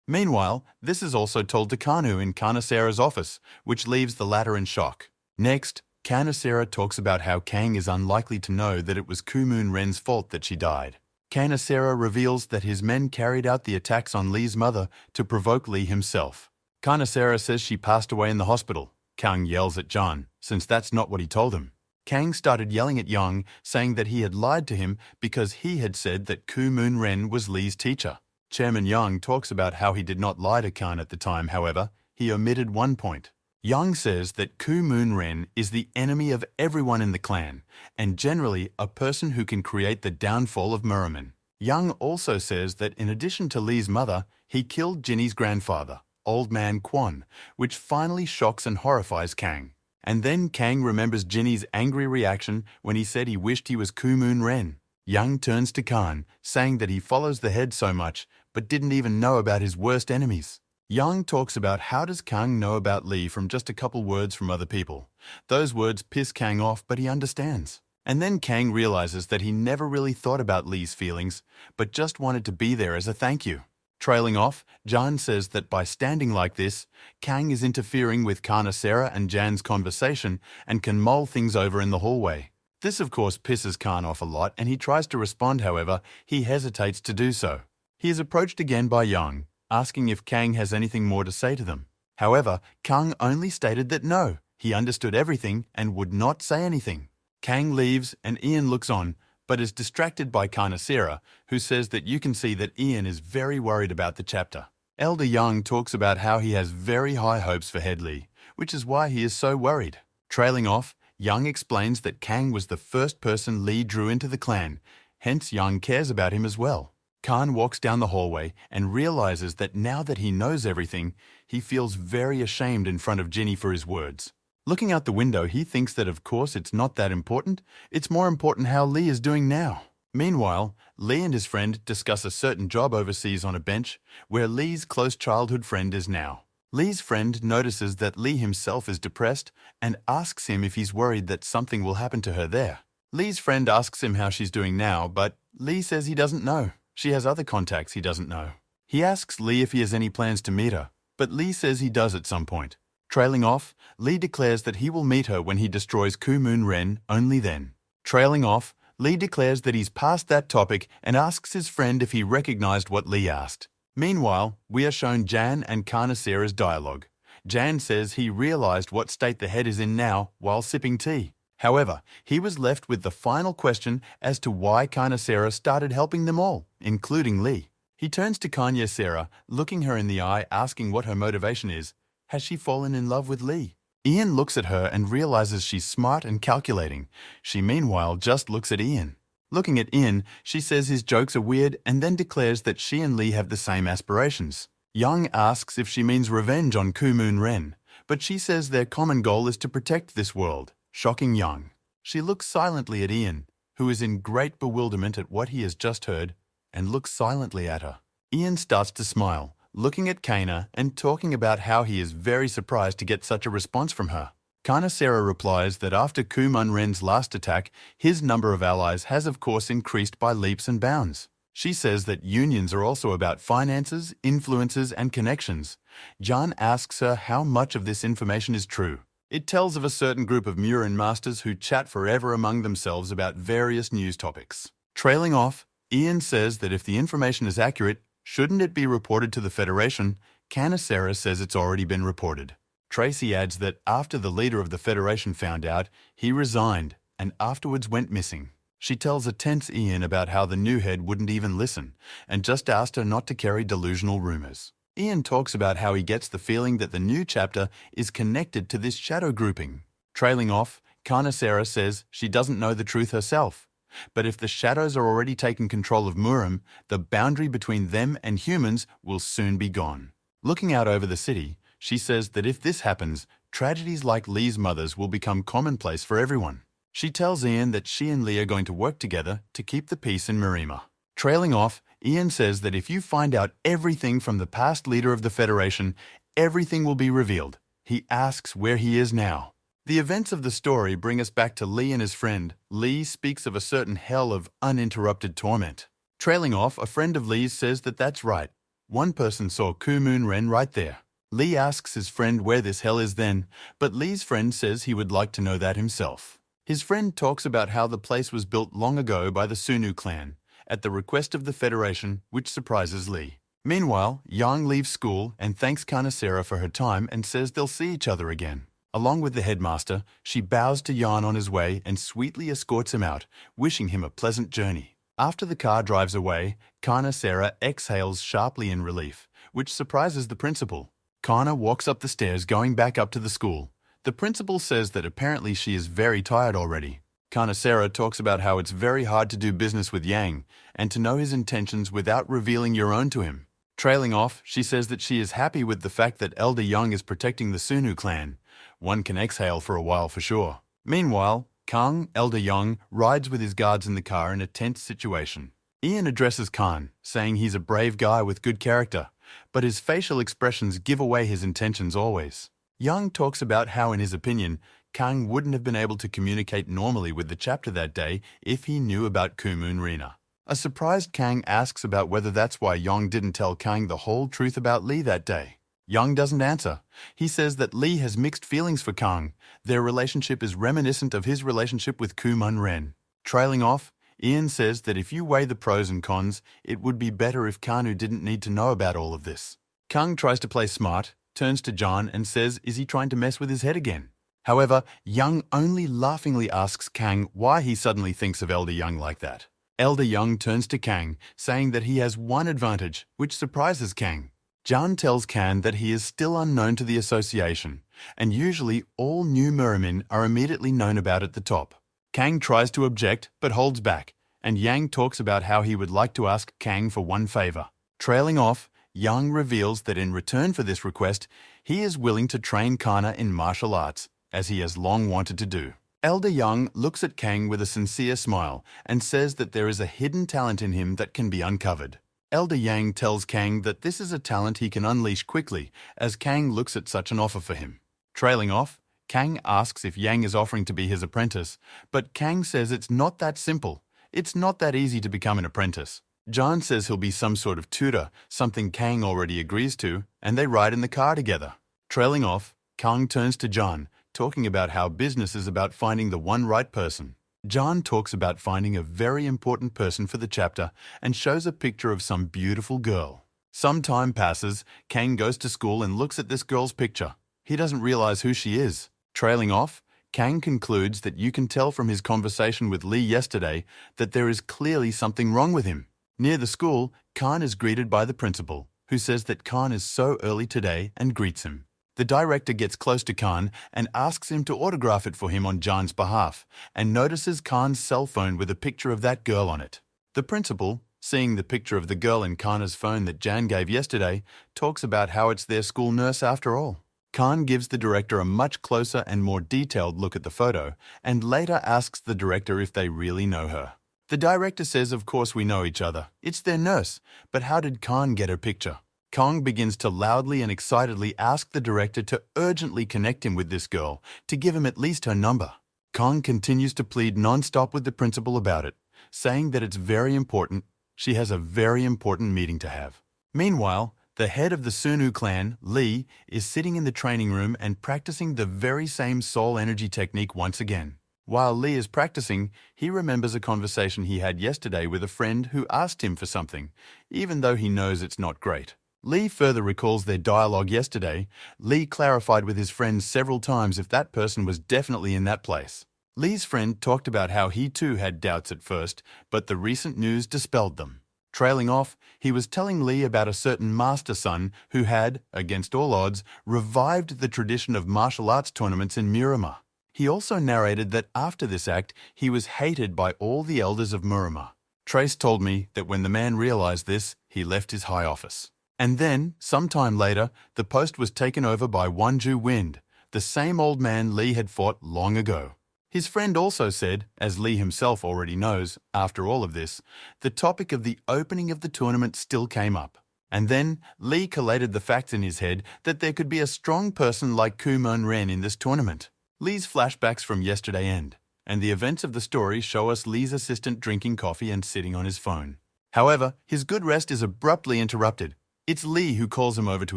Meanwhile, this is also told to Kanu in Kanasera's office, which leaves the latter in shock. Next, Kanasera talks about how Kang is unlikely to know that it was Kumun Ren's fault that she died. Kanasera reveals that his men carried out the attacks on Lee's mother to provoke Lee himself. Kanasera says she passed away in the hospital. Kang yells at John, since that's not what he told him. Kang started yelling at Young, saying that he had lied to him because he had said that Kumun Ren was Lee's teacher. Chairman Young talks about how he did not lie to Khan at the time, however, he omitted one point. Young says that Kumun Ren is the enemy of everyone in the clan, and generally a person who can create the downfall of Muruman. Young also says that in addition to Lee's mother, he killed Ginny's grandfather, Old Man Quan, which finally shocks and horrifies Kang. And then Kang remembers Ginny's angry reaction when he said he wished he was Kumun Ren. Young turns to Khan, saying that he follows the head so much, but didn't even know about his worst enemies. Young talks about how does Kang know about Lee from just a couple words from other people. Those words piss Kang off, but he understands. And then Kang realizes that he never really thought about Lee's feelings, but just wanted to be there as a thank you. Trailing off, Jan says that by standing like this, Kang is interfering with Kanasera and Jan's conversation and can mull things over in the hallway. This of course pisses Khan off a lot, and he tries to respond, however, he hesitates to do so. He is approached again by Young, asking if Kang has anything more to say to them. However, Kang only stated that no, he understood everything and would not say anything. Kang leaves and Ian looks on, but is distracted by Kanasera, who says that you can see that Ian is very worried about the chapter. Elder Young talks about how he has very high hopes for Headley, which is why he is so worried. Trailing off, Young explains that Kang was the first person Lee drew into the clan, hence Young cares about him as well. Khan walks down the hallway and realizes that now that he knows everything, he feels very ashamed in front of Ginny for his words. Looking out the window, he thinks that of course it's not that important, it's more important how Lee is doing now. Meanwhile, Lee and his friend discuss a certain job overseas on a bench where Lee's close childhood friend is now. Lee's friend notices that Lee himself is depressed and asks him if he's worried that something will happen to her there. Lee's friend asks him how she's doing now, but Lee says he doesn't know. She has other contacts he doesn't know. He asks Lee if he has any plans to meet her, but Lee says he does at some point. Trailing off, Lee declares that he will meet her when he destroys Kumun Ren, only then. Trailing off, Lee declares that he's past that topic and asks his friend if he recognized what Lee asked. Meanwhile, we are shown Jan and Kanasera's dialogue. Jan says he realized what state the head is in now while sipping tea. However, he was left with the final question as to why Kanasera started helping them all, including Lee. He turns to Kanasera, looking her in the eye, asking what her motivation is. Has she fallen in love with Lee? Ian looks at her and realizes she's smart and calculating. She meanwhile just looks at Ian. Looking at Ian, she says his jokes are weird and then declares that she and Lee have the same aspirations. Young asks if she means revenge on Kumun Ren, but she says their common goal is to protect this world, shocking Young. She looks silently at Ian, who is in great bewilderment at what he has just heard, and looks silently at her. Ian starts to smile, looking at Kana and talking about how he is very surprised to get such a response from her. Kanasera replies that after Kumun Ren's last attack, his number of allies has of course increased by leaps and bounds. She says that unions are also about finances, influences and connections. Jan asks her how much of this information is true. It tells of a certain group of Murin masters who chat forever among themselves about various news topics. Trailing off, Ian says that if the information is accurate, shouldn't it be reported to the Federation? Kanasera says it's already been reported. Tracy adds that after the leader of the Federation found out, he resigned and afterwards went missing. She tells a tense Ian about how the new head wouldn't even listen and just asked her not to carry delusional rumors. Ian talks about how he gets the feeling that the new chapter is connected to this shadow grouping. Trailing off, Kanasera says she doesn't know the truth herself. but if the shadows are already taking control of Murim, the boundary between them and humans will soon be gone. Looking out over the city, she says that if this happens, tragedies like Lee's mother's will become commonplace for everyone. She tells Ian that she and Lee are going to work together to keep the peace in Marima. Trailing off, Ian says that if you find out everything from the past leader of the Federation, everything will be revealed. He asks where he is now. The events of the story bring us back to Lee and his friend. Lee speaks of a certain hell of uninterrupted torment. Trailing off, a friend of Lee's says that that's right. One person saw Kumun Ren right there. Lee asks his friend where this hell is then, but Lee's friend says he would like to know that himself. His friend talks about how the place was built long ago by the Sunu clan, at the request of the Federation, which surprises Lee. Meanwhile, Yang leaves school and thanks Kanasera for her time and says they'll see each other again. Along with the headmaster, she bows to Yan on his way and sweetly escorts him out, wishing him a pleasant journey. After the car drives away, Kanasera exhales sharply in relief, which surprises the principal. Kana walks up the stairs going back up to the school. The principal says that apparently she is very tired already. Kanasera talks about how it's very hard to do business with Yang and to know his intentions without revealing your own to him. Trailing off, she says that she is happy with the fact that Elder Yang is protecting the Sunu clan. One can exhale for a while for sure. Meanwhile, Kang, Elder Yang, rides with his guards in the car in a tense situation. Ian addresses Khan, saying he's a brave guy with good character, but his facial expressions give away his intentions always. Yang talks about how, in his opinion, Kang wouldn't have been able to communicate normally with the chapter that day if he knew about Kumun Rena. A surprised Kang asks about whether that's why Yang didn't tell Kang the whole truth about Lee that day. Yang doesn't answer. He says that Lee has mixed feelings for Kang. Their relationship is reminiscent of his relationship with Kumun Ren. Trailing off, Ian says that if you weigh the pros and cons, it would be better if Kanu didn't need to know about all of this. Kang tries to play smart, turns to John and says is he trying to mess with his head again? However, Yang only laughingly asks Kang why he suddenly thinks of Elder Yang like that. Elder Yang turns to Kang, saying that he has one advantage, which surprises Kang. John tells Kang that he is still unknown to the association, and usually all new Murimin are immediately known about at the top. Kang tries to object, but holds back, and Yang talks about how he would like to ask Kang for one favor. Trailing off, Yang reveals that in return for this request, he is willing to train Kana in martial arts, as he has long wanted to do. Elder Yang looks at Kang with a sincere smile and says that there is a hidden talent in him that can be uncovered. Elder Yang tells Kang that this is a talent he can unleash quickly, as Kang looks at such an offer for him. Trailing off, Kang asks if Yang is offering to be his apprentice, but Kang says it's not that simple. It's not that easy to become an apprentice. John says he'll be some sort of tutor, something Kang already agrees to, and they ride in the car together. Trailing off, Kang turns to John, talking about how business is about finding the one right person. John talks about finding a very important person for the chapter and shows a picture of some beautiful girl. Some time passes, Kang goes to school and looks at this girl's picture. He doesn't realize who she is. Trailing off, Kang concludes that you can tell from his conversation with Lee yesterday that there is clearly something wrong with him. Near the school, Khan is greeted by the principal, who says that Khan is so early today and greets him. The director gets close to Khan and asks him to autograph it for him on Jan's behalf, and notices Khan's cell phone with a picture of that girl on it. The principal, seeing the picture of the girl in Khan's phone that Jan gave yesterday, talks about how it's their school nurse after all. Khan gives the director a much closer and more detailed look at the photo, and later asks the director if they really know her. The director says of course we know each other. It's their nurse, but how did Khan get her picture? Kang begins to loudly and excitedly ask the director to urgently connect him with this girl, to give him at least her number. Kang continues to plead non-stop with the principal about it, saying that it's very important, she has a very important meeting to have. Meanwhile, the head of the Sunu clan, Lee, is sitting in the training room and practicing the very same soul energy technique once again. While Lee is practicing, he remembers a conversation he had yesterday with a friend who asked him for something, even though he knows it's not great. Lee further recalls their dialogue yesterday. Lee clarified with his friend several times if that person was definitely in that place. Lee's friend talked about how he too had doubts at first, but the recent news dispelled them. Trailing off, he was telling Lee about a certain master son who had, against all odds, revived the tradition of martial arts tournaments in Miramar. He also narrated that after this act, he was hated by all the elders of Murama. Trace told me that when the man realized this, he left his high office. And then, sometime later, the post was taken over by Wanju Wind, the same old man Lee had fought long ago. His friend also said, as Lee himself already knows, after all of this, the topic of the opening of the tournament still came up. And then Lee collated the facts in his head that there could be a strong person like Kumon Ren in this tournament. Lee's flashbacks from yesterday end, and the events of the story show us Lee's assistant drinking coffee and sitting on his phone. However, his good rest is abruptly interrupted. It's Lee who calls him over to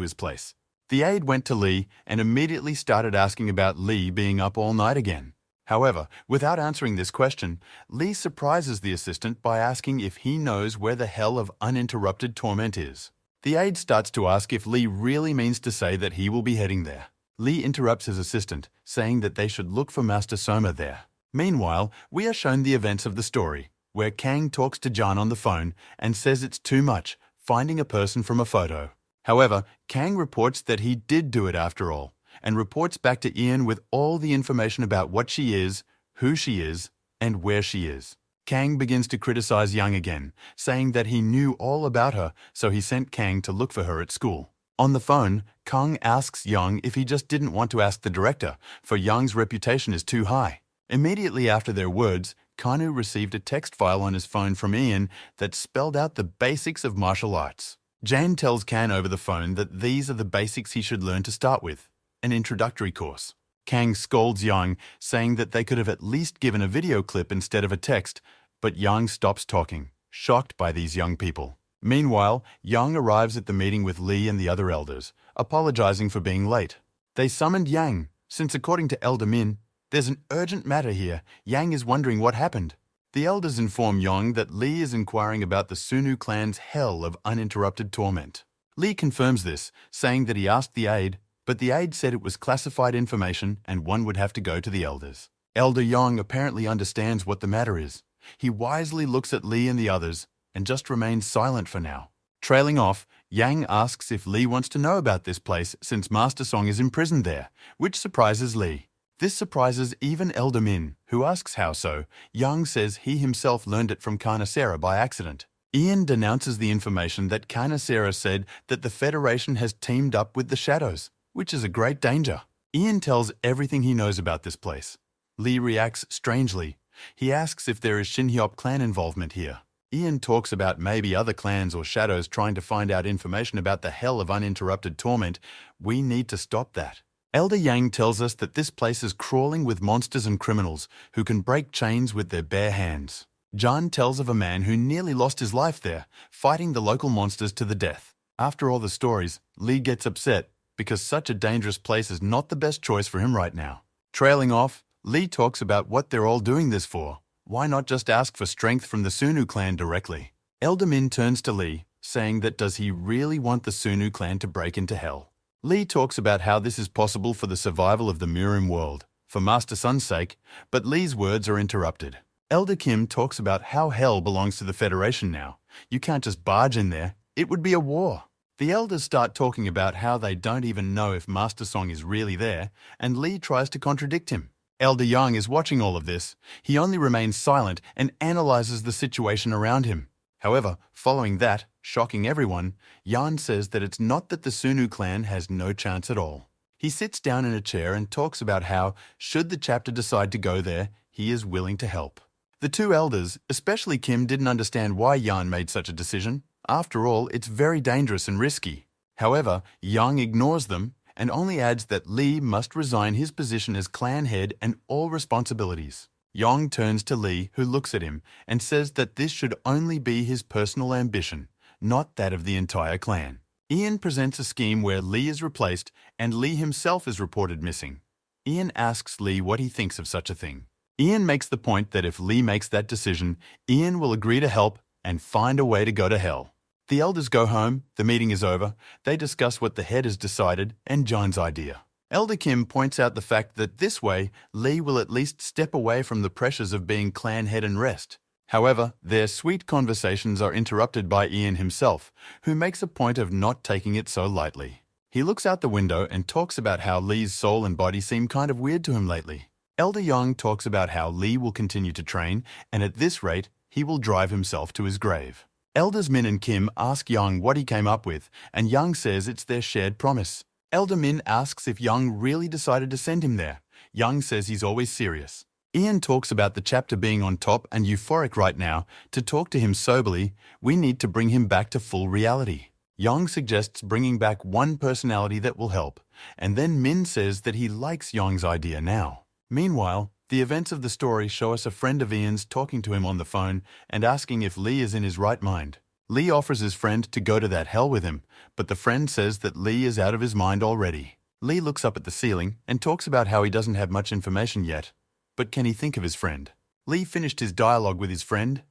his place. The aide went to Lee and immediately started asking about Lee being up all night again. However, without answering this question, Lee surprises the assistant by asking if he knows where the hell of uninterrupted torment is. The aide starts to ask if Lee really means to say that he will be heading there. Lee interrupts his assistant, saying that they should look for Master Soma there. Meanwhile, we are shown the events of the story, where Kang talks to Jan on the phone and says it's too much, finding a person from a photo. However, Kang reports that he did do it after all, and reports back to Ian with all the information about what she is, who she is, and where she is. Kang begins to criticize Young again, saying that he knew all about her, so he sent Kang to look for her at school. On the phone, Kang asks Young if he just didn't want to ask the director, for Young's reputation is too high. Immediately after their words, Kanu received a text file on his phone from Ian that spelled out the basics of martial arts. Jane tells Kang over the phone that these are the basics he should learn to start with, an introductory course. Kang scolds Young, saying that they could have at least given a video clip instead of a text, but Young stops talking, shocked by these young people. Meanwhile, Young arrives at the meeting with Lee and the other elders, apologizing for being late. They summoned Yang, since according to Elder Min, there's an urgent matter here. Yang is wondering what happened. The elders inform Young that Lee is inquiring about the Sunu clan's hell of uninterrupted torment. Lee confirms this, saying that he asked the aide, but the aide said it was classified information and one would have to go to the elders. Elder Young apparently understands what the matter is. He wisely looks at Lee and the others and just remains silent for now. Trailing off, Yang asks if Lee wants to know about this place since Master Song is imprisoned there, which surprises Lee. This surprises even Elder Min, who asks how so. Young says he himself learned it from Carnicera by accident. Ian denounces the information that Carnicera said that the Federation has teamed up with the Shadows, which is a great danger. Ian tells everything he knows about this place. Lee reacts strangely. He asks if there is Shinhyop clan involvement here. Ian talks about maybe other clans or shadows trying to find out information about the hell of uninterrupted torment. We need to stop that. Elder Yang tells us that this place is crawling with monsters and criminals who can break chains with their bare hands. Jan tells of a man who nearly lost his life there, fighting the local monsters to the death. After all the stories, Lee gets upset because such a dangerous place is not the best choice for him right now. Trailing off, Lee talks about what they're all doing this for. Why not just ask for strength from the Sunu clan directly? Elder Min turns to Lee, saying that does he really want the Sunu clan to break into hell? Lee talks about how this is possible for the survival of the Murim world, for Master Sun's sake, but Lee's words are interrupted. Elder Kim talks about how hell belongs to the Federation now. You can't just barge in there. It would be a war. The elders start talking about how they don't even know if Master Song is really there, and Lee tries to contradict him. Elder Yang is watching all of this. He only remains silent and analyzes the situation around him. However, following that, shocking everyone, Yan says that it's not that the Sunu clan has no chance at all. He sits down in a chair and talks about how, should the chapter decide to go there, he is willing to help. The two elders, especially Kim, didn't understand why Yan made such a decision. After all, it's very dangerous and risky. However, Yang ignores them and only adds that Lee must resign his position as clan head and all responsibilities. Yang turns to Lee, who looks at him, and says that this should only be his personal ambition, not that of the entire clan. Ian presents a scheme where Lee is replaced and Lee himself is reported missing. Ian asks Lee what he thinks of such a thing. Ian makes the point that if Lee makes that decision, Ian will agree to help and find a way to go to hell. The elders go home, the meeting is over, they discuss what the head has decided and John's idea. Elder Kim points out the fact that this way, Lee will at least step away from the pressures of being clan head and rest. However, their sweet conversations are interrupted by Ian himself, who makes a point of not taking it so lightly. He looks out the window and talks about how Lee's soul and body seem kind of weird to him lately. Elder Yang talks about how Lee will continue to train, and at this rate, he will drive himself to his grave. Elders Min and Kim ask Yang what he came up with, and Yang says it's their shared promise. Elder Min asks if Yang really decided to send him there. Yang says he's always serious. Ian talks about the chapter being on top and euphoric right now. To talk to him soberly, we need to bring him back to full reality. Yang suggests bringing back one personality that will help, and then Min says that he likes Yang's idea now. Meanwhile, the events of the story show us a friend of Ian's talking to him on the phone and asking if Lee is in his right mind. Lee offers his friend to go to that hell with him, but the friend says that Lee is out of his mind already. Lee looks up at the ceiling and talks about how he doesn't have much information yet, but can he think of his friend? Lee finished his dialogue with his friend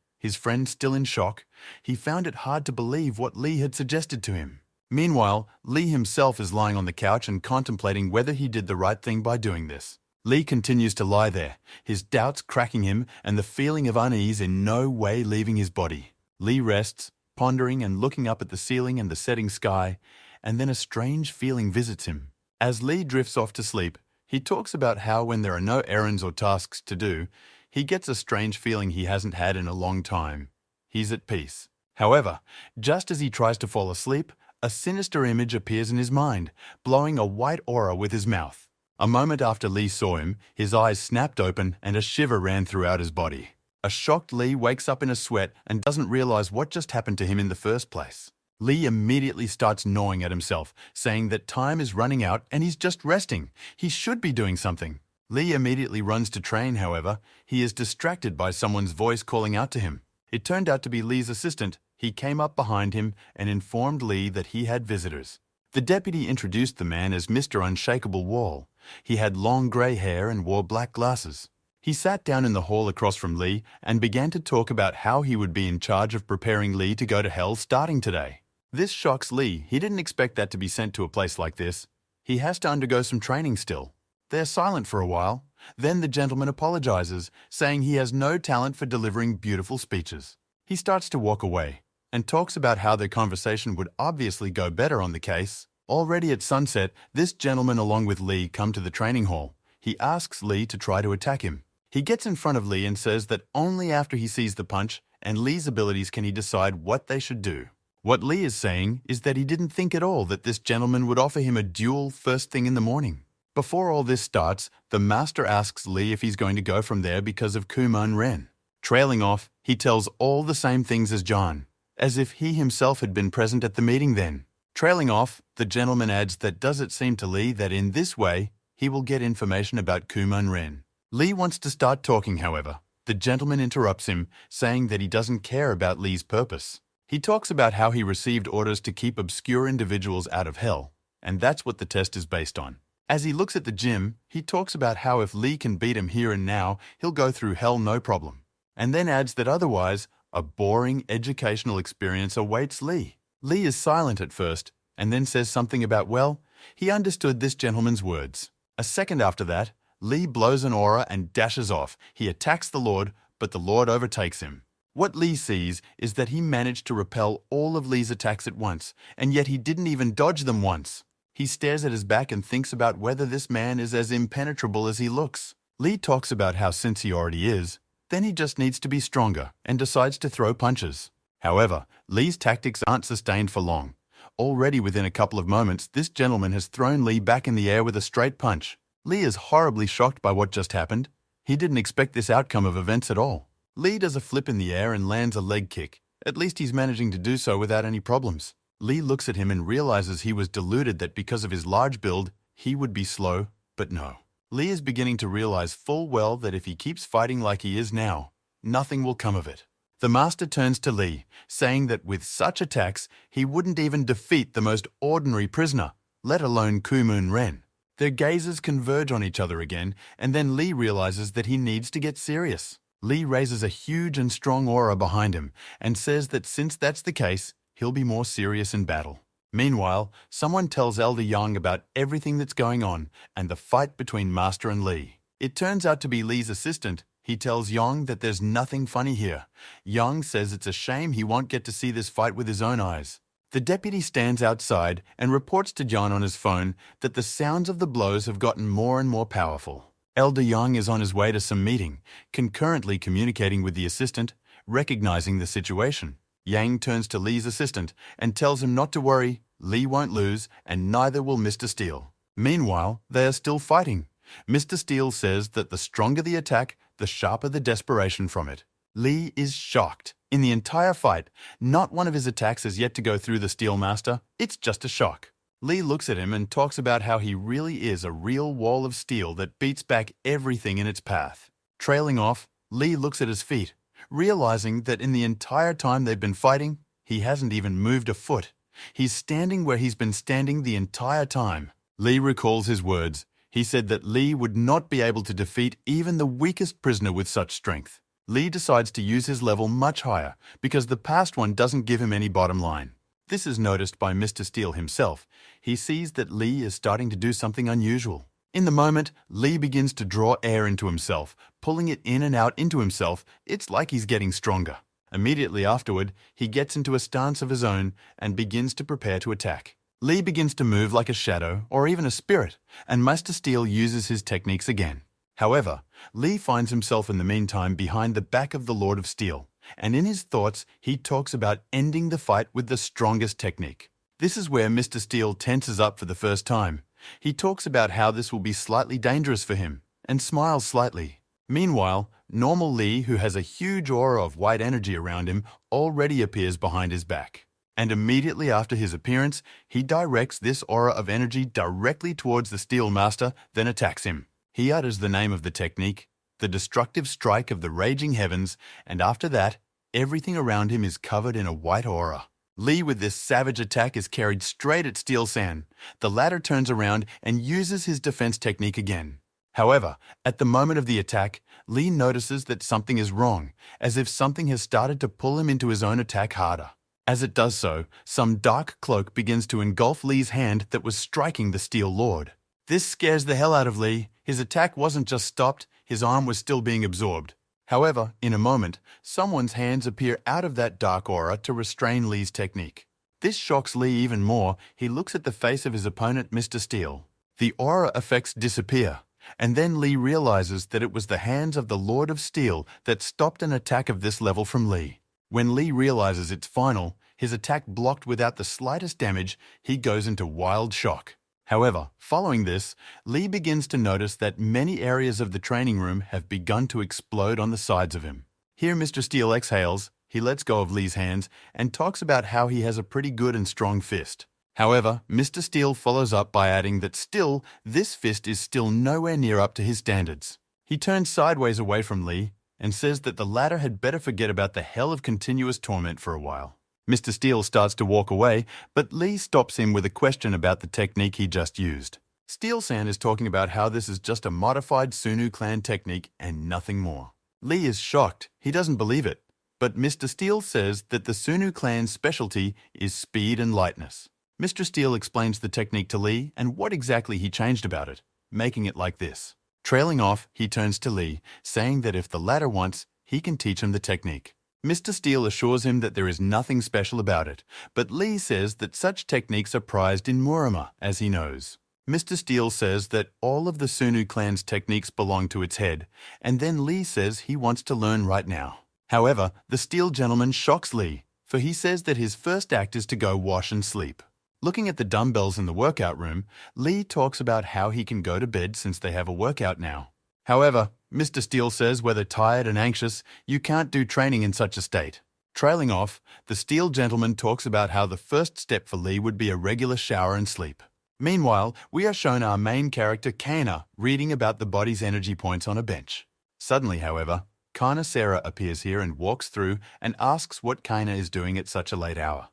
still in shock. He found it hard to believe what Lee had suggested to him. Meanwhile, Lee himself is lying on the couch and contemplating whether he did the right thing by doing this. Lee continues to lie there, his doubts cracking him and the feeling of unease in no way leaving his body. Lee rests, pondering and looking up at the ceiling and the setting sky, and then a strange feeling visits him. As Lee drifts off to sleep, he talks about how when there are no errands or tasks to do, he gets a strange feeling he hasn't had in a long time. He's at peace. However, just as he tries to fall asleep, a sinister image appears in his mind, blowing a white aura with his mouth. A moment after Lee saw him, his eyes snapped open and a shiver ran throughout his body. A shocked Lee wakes up in a sweat and doesn't realize what just happened to him in the first place. Lee immediately starts gnawing at himself, saying that time is running out and he's just resting. He should be doing something. Lee immediately runs to train, however. He is distracted by someone's voice calling out to him. It turned out to be Lee's assistant. He came up behind him and informed Lee that he had visitors. The deputy introduced the man as Mr. Unshakable Wall. He had long grey hair and wore black glasses. He sat down in the hall across from Lee and began to talk about how he would be in charge of preparing Lee to go to hell starting today. This shocks Lee. He didn't expect that to be sent to a place like this. He has to undergo some training still. They're silent for a while. Then the gentleman apologizes, saying he has no talent for delivering beautiful speeches. He starts to walk away and talks about how their conversation would obviously go better on the case. Already at sunset, this gentleman along with Lee come to the training hall. He asks Lee to try to attack him. He gets in front of Lee and says that only after he sees the punch and Lee's abilities can he decide what they should do. What Lee is saying is that he didn't think at all that this gentleman would offer him a duel first thing in the morning. Before all this starts, the master asks Lee if he's going to go from there because of Kumon Ren. Trailing off, he tells all the same things as John, as if he himself had been present at the meeting then. Trailing off, the gentleman adds that does it seem to Lee that in this way, he will get information about Kumon Ren. Lee wants to start talking, however. The gentleman interrupts him, saying that he doesn't care about Lee's purpose. He talks about how he received orders to keep obscure individuals out of hell, and that's what the test is based on. As he looks at the gym, he talks about how if Lee can beat him here and now, he'll go through hell no problem, and then adds that otherwise, a boring educational experience awaits Lee. Lee is silent at first, and then says something about, well, he understood this gentleman's words. A second after that, Lee blows an aura and dashes off. He attacks the Lord, but the Lord overtakes him. What Lee sees is that he managed to repel all of Lee's attacks at once, and yet he didn't even dodge them once. He stares at his back and thinks about whether this man is as impenetrable as he looks. Lee talks about how since he already is, then he just needs to be stronger and decides to throw punches. However, Lee's tactics aren't sustained for long. Already within a couple of moments, this gentleman has thrown Lee back in the air with a straight punch. Lee is horribly shocked by what just happened. He didn't expect this outcome of events at all. Lee does a flip in the air and lands a leg kick. At least he's managing to do so without any problems. Lee looks at him and realizes he was deluded that because of his large build, he would be slow, but no. Lee is beginning to realize full well that if he keeps fighting like he is now, nothing will come of it. The master turns to Lee, saying that with such attacks, he wouldn't even defeat the most ordinary prisoner, let alone Kumon Ren. Their gazes converge on each other again, and then Lee realizes that he needs to get serious. Lee raises a huge and strong aura behind him and says that since that's the case, he'll be more serious in battle. Meanwhile, someone tells Elder Yang about everything that's going on and the fight between Master and Lee. It turns out to be Lee's assistant. He tells Yang that there's nothing funny here. Yang says it's a shame he won't get to see this fight with his own eyes. The deputy stands outside and reports to John on his phone that the sounds of the blows have gotten more and more powerful. Elder Yang is on his way to some meeting, concurrently communicating with the assistant, recognizing the situation. Yang turns to Lee's assistant and tells him not to worry, Lee won't lose, and neither will Mr. Steele. Meanwhile, they are still fighting. Mr. Steele says that the stronger the attack, the sharper the desperation from it. Lee is shocked. In the entire fight, not one of his attacks has yet to go through the Steel Master. It's just a shock. Lee looks at him and talks about how he really is a real wall of steel that beats back everything in its path. Trailing off, Lee looks at his feet, realizing that in the entire time they've been fighting, he hasn't even moved a foot. He's standing where he's been standing the entire time. Lee recalls his words. He said that Lee would not be able to defeat even the weakest prisoner with such strength. Lee decides to use his level much higher because the past one doesn't give him any bottom line. This is noticed by Mr. Steele himself. He sees that Lee is starting to do something unusual. In the moment, Lee begins to draw air into himself, pulling it in and out into himself. It's like he's getting stronger. Immediately afterward, he gets into a stance of his own and begins to prepare to attack. Lee begins to move like a shadow or even a spirit, and Mr. Steele uses his techniques again. However, Lee finds himself in the meantime behind the back of the Lord of Steel, and in his thoughts he talks about ending the fight with the strongest technique. This is where Mr. Steele tenses up for the first time. He talks about how this will be slightly dangerous for him, and smiles slightly. Meanwhile, normal Lee, who has a huge aura of white energy around him, already appears behind his back. And immediately after his appearance, he directs this aura of energy directly towards the Steel Master, then attacks him. He utters the name of the technique, the destructive strike of the raging heavens, and after that, everything around him is covered in a white aura. Lee with this savage attack is carried straight at Steel San. The latter turns around and uses his defense technique again. However, at the moment of the attack, Lee notices that something is wrong, as if something has started to pull him into his own attack harder. As it does so, some dark cloak begins to engulf Lee's hand that was striking the Steel Lord. This scares the hell out of Lee. His attack wasn't just stopped, his arm was still being absorbed. However, in a moment, someone's hands appear out of that dark aura to restrain Lee's technique. This shocks Lee even more. He looks at the face of his opponent, Mr. Steele. The aura effects disappear, and then Lee realizes that it was the hands of the Lord of Steel that stopped an attack of this level from Lee. When Lee realizes it's final, his attack blocked without the slightest damage, he goes into wild shock. However, following this, Lee begins to notice that many areas of the training room have begun to explode on the sides of him. Here Mr. Steele exhales, he lets go of Lee's hands, and talks about how he has a pretty good and strong fist. However, Mr. Steele follows up by adding that still, this fist is still nowhere near up to his standards. He turns sideways away from Lee, and says that the latter had better forget about the hell of continuous torment for a while. Mr. Steele starts to walk away, but Lee stops him with a question about the technique he just used. Steel San is talking about how this is just a modified Sunu clan technique and nothing more. Lee is shocked. He doesn't believe it. But Mr. Steele says that the Sunu clan's specialty is speed and lightness. Mr. Steele explains the technique to Lee and what exactly he changed about it, making it like this. Trailing off, he turns to Lee, saying that if the latter wants, he can teach him the technique. Mr. Steele assures him that there is nothing special about it, but Lee says that such techniques are prized in Murama, as he knows. Mr. Steele says that all of the Sunu clan's techniques belong to its head, and then Lee says he wants to learn right now. However, the Steel Gentleman shocks Lee, for he says that his first act is to go wash and sleep. Looking at the dumbbells in the workout room, Lee talks about how he can go to bed since they have a workout now. However, Mr. Steele says whether tired and anxious, you can't do training in such a state. Trailing off, the Steel Gentleman talks about how the first step for Lee would be a regular shower and sleep. Meanwhile, we are shown our main character Kana reading about the body's energy points on a bench. Suddenly, however, Kana Sarah appears here and walks through and asks what Kana is doing at such a late hour.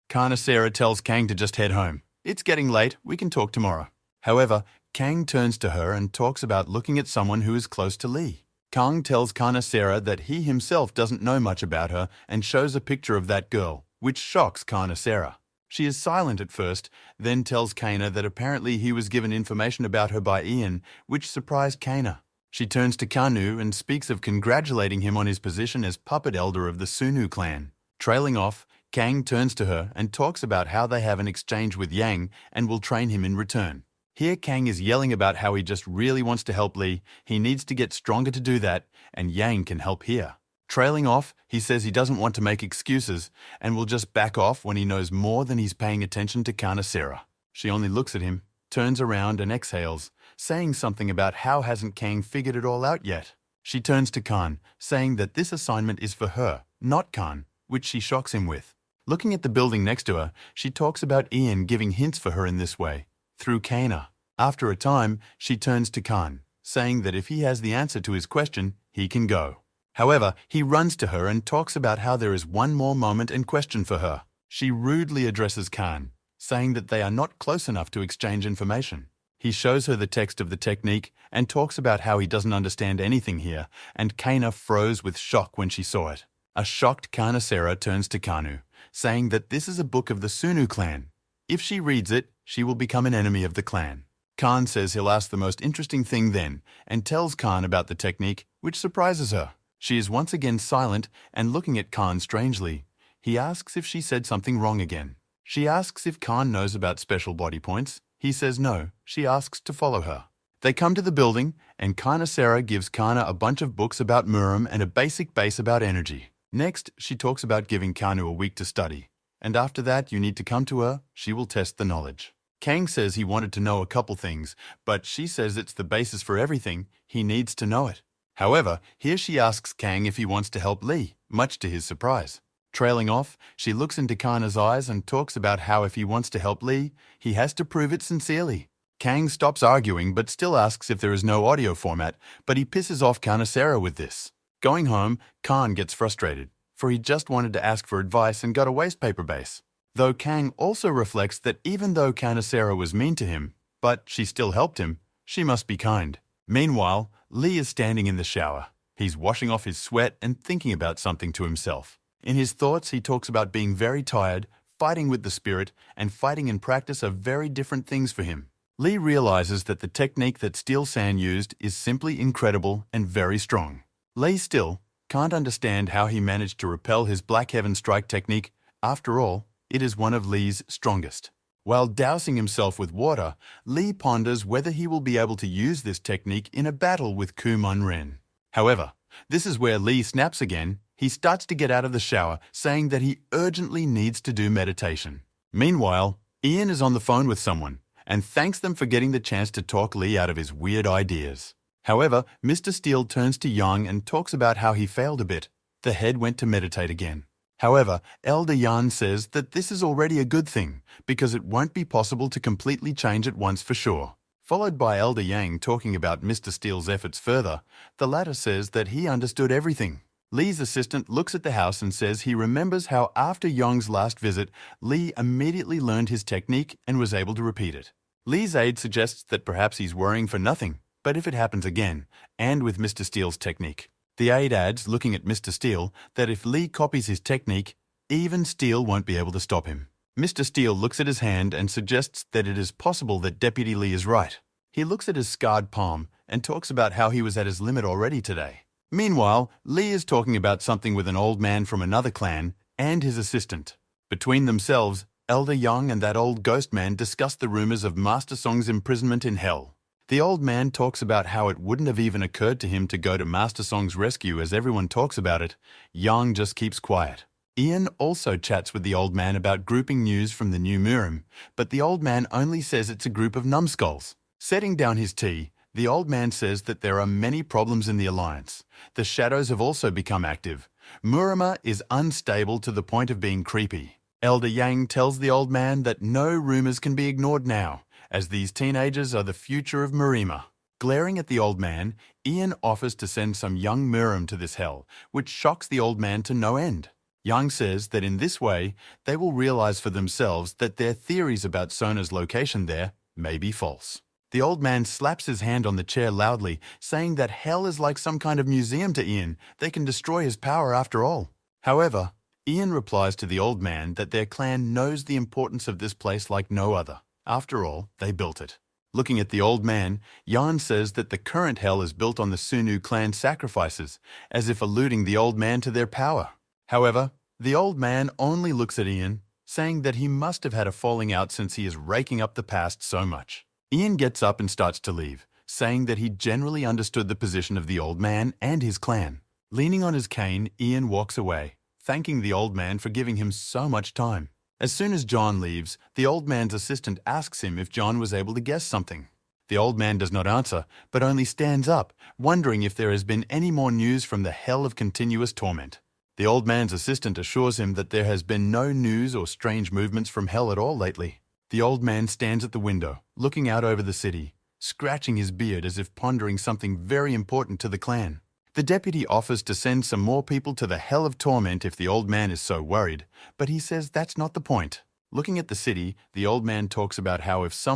Kana Sarah tells Kang to just head home. It's getting late, we can talk tomorrow. However, Kang turns to her and talks about looking at someone who is close to Lee. Kang tells Kana Sarah that he himself doesn't know much about her and shows a picture of that girl, which shocks Kana Sarah. She is silent at first, then tells Kana that apparently he was given information about her by Ian, which surprised Kana. She turns to Kanu and speaks of congratulating him on his position as puppet elder of the Sunu clan. Trailing off, Kang turns to her and talks about how they have an exchange with Yang and will train him in return. Here Kang is yelling about how he just really wants to help Lee, he needs to get stronger to do that, and Yang can help here. Trailing off, he says he doesn't want to make excuses and will just back off when he knows more than he's paying attention to Kanasera. She only looks at him, turns around and exhales, saying something about how hasn't Kang figured it all out yet. She turns to Khan, saying that this assignment is for her, not Khan, which she shocks him with. Looking at the building next to her, she talks about Ian giving hints for her in this way, through Kana. After a time, she turns to Khan, saying that if he has the answer to his question, he can go. However, he runs to her and talks about how there is one more moment and question for her. She rudely addresses Khan, saying that they are not close enough to exchange information. He shows her the text of the technique and talks about how he doesn't understand anything here, and Kana froze with shock when she saw it. A shocked Kanasera turns to Kanu, saying that this is a book of the Sunu clan. If she reads it, she will become an enemy of the clan. Khan says he'll ask the most interesting thing then, and tells Khan about the technique, which surprises her. She is once again silent and looking at Khan strangely. He asks if she said something wrong again. She asks if Khan knows about special body points. He says no. She asks to follow her. They come to the building, and Kanasera gives Kana a bunch of books about Murim and a basic base about energy. Next, she talks about giving Kanu a week to study. And after that, you need to come to her. She will test the knowledge. Kang says he wanted to know a couple things, but she says it's the basis for everything. He needs to know it. However, here she asks Kang if he wants to help Lee, much to his surprise. Trailing off, she looks into Kana's eyes and talks about how if he wants to help Lee, he has to prove it sincerely. Kang stops arguing but still asks if there is no audio format, but he pisses off Kanasera with this. Going home, Khan gets frustrated, for he just wanted to ask for advice and got a wastepaper base. Though Kang also reflects that even though Kanasera was mean to him, but she still helped him, she must be kind. Meanwhile, Lee is standing in the shower. He's washing off his sweat and thinking about something to himself. In his thoughts, he talks about being very tired, fighting with the spirit, and fighting in practice are very different things for him. Lee realizes that the technique that Steel San used is simply incredible and very strong. Lee still can't understand how he managed to repel his Black Heaven Strike technique. After all, it is one of Lee's strongest. While dousing himself with water, Lee ponders whether he will be able to use this technique in a battle with Kumon Ren. However, this is where Lee snaps again. He starts to get out of the shower, saying that he urgently needs to do meditation. Meanwhile, Ian is on the phone with someone and thanks them for getting the chance to talk Lee out of his weird ideas. However, Mr. Steele turns to Yang and talks about how he failed a bit. The head went to meditate again. However, Elder Yan says that this is already a good thing, because it won't be possible to completely change it once for sure. Followed by Elder Yang talking about Mr. Steele's efforts further, the latter says that he understood everything. Lee's assistant looks at the house and says he remembers how after Yong's last visit, Lee immediately learned his technique and was able to repeat it. Lee's aide suggests that perhaps he's worrying for nothing, but if it happens again, and with Mr. Steele's technique. The aide adds, looking at Mr. Steele, that if Lee copies his technique, even Steele won't be able to stop him. Mr. Steele looks at his hand and suggests that it is possible that Deputy Lee is right. He looks at his scarred palm and talks about how he was at his limit already today. Meanwhile, Lee is talking about something with an old man from another clan and his assistant. Between themselves, Elder Yang and that old ghost man discuss the rumors of Master Song's imprisonment in hell. The old man talks about how it wouldn't have even occurred to him to go to Master Song's rescue as everyone talks about it. Yang just keeps quiet. Ian also chats with the old man about grouping news from the new Murim, but the old man only says it's a group of numbskulls. Setting down his tea, the old man says that there are many problems in the alliance. The shadows have also become active. Murima is unstable to the point of being creepy. Elder Yang tells the old man that no rumors can be ignored now, as these teenagers are the future of Murima. Glaring at the old man, Ian offers to send some young Murim to this hell, which shocks the old man to no end. Yang says that in this way, they will realize for themselves that their theories about Sona's location there may be false. The old man slaps his hand on the chair loudly, saying that hell is like some kind of museum to Ian. They can destroy his power after all. However, Ian replies to the old man that their clan knows the importance of this place like no other. After all, they built it. Looking at the old man, Yan says that the current hell is built on the Sunu clan sacrifices, as if alluding the old man to their power. However, the old man only looks at Ian, saying that he must have had a falling out since he is raking up the past so much. Ian gets up and starts to leave, saying that he generally understood the position of the old man and his clan. Leaning on his cane, Ian walks away, thanking the old man for giving him so much time. As soon as John leaves, the old man's assistant asks him if John was able to guess something. The old man does not answer, but only stands up, wondering if there has been any more news from the hell of continuous torment. The old man's assistant assures him that there has been no news or strange movements from hell at all lately. The old man stands at the window, looking out over the city, scratching his beard as if pondering something very important to the clan. The deputy offers to send some more people to the hell of torment if the old man is so worried, but he says that's not the point. Looking at the city, the old man talks about how if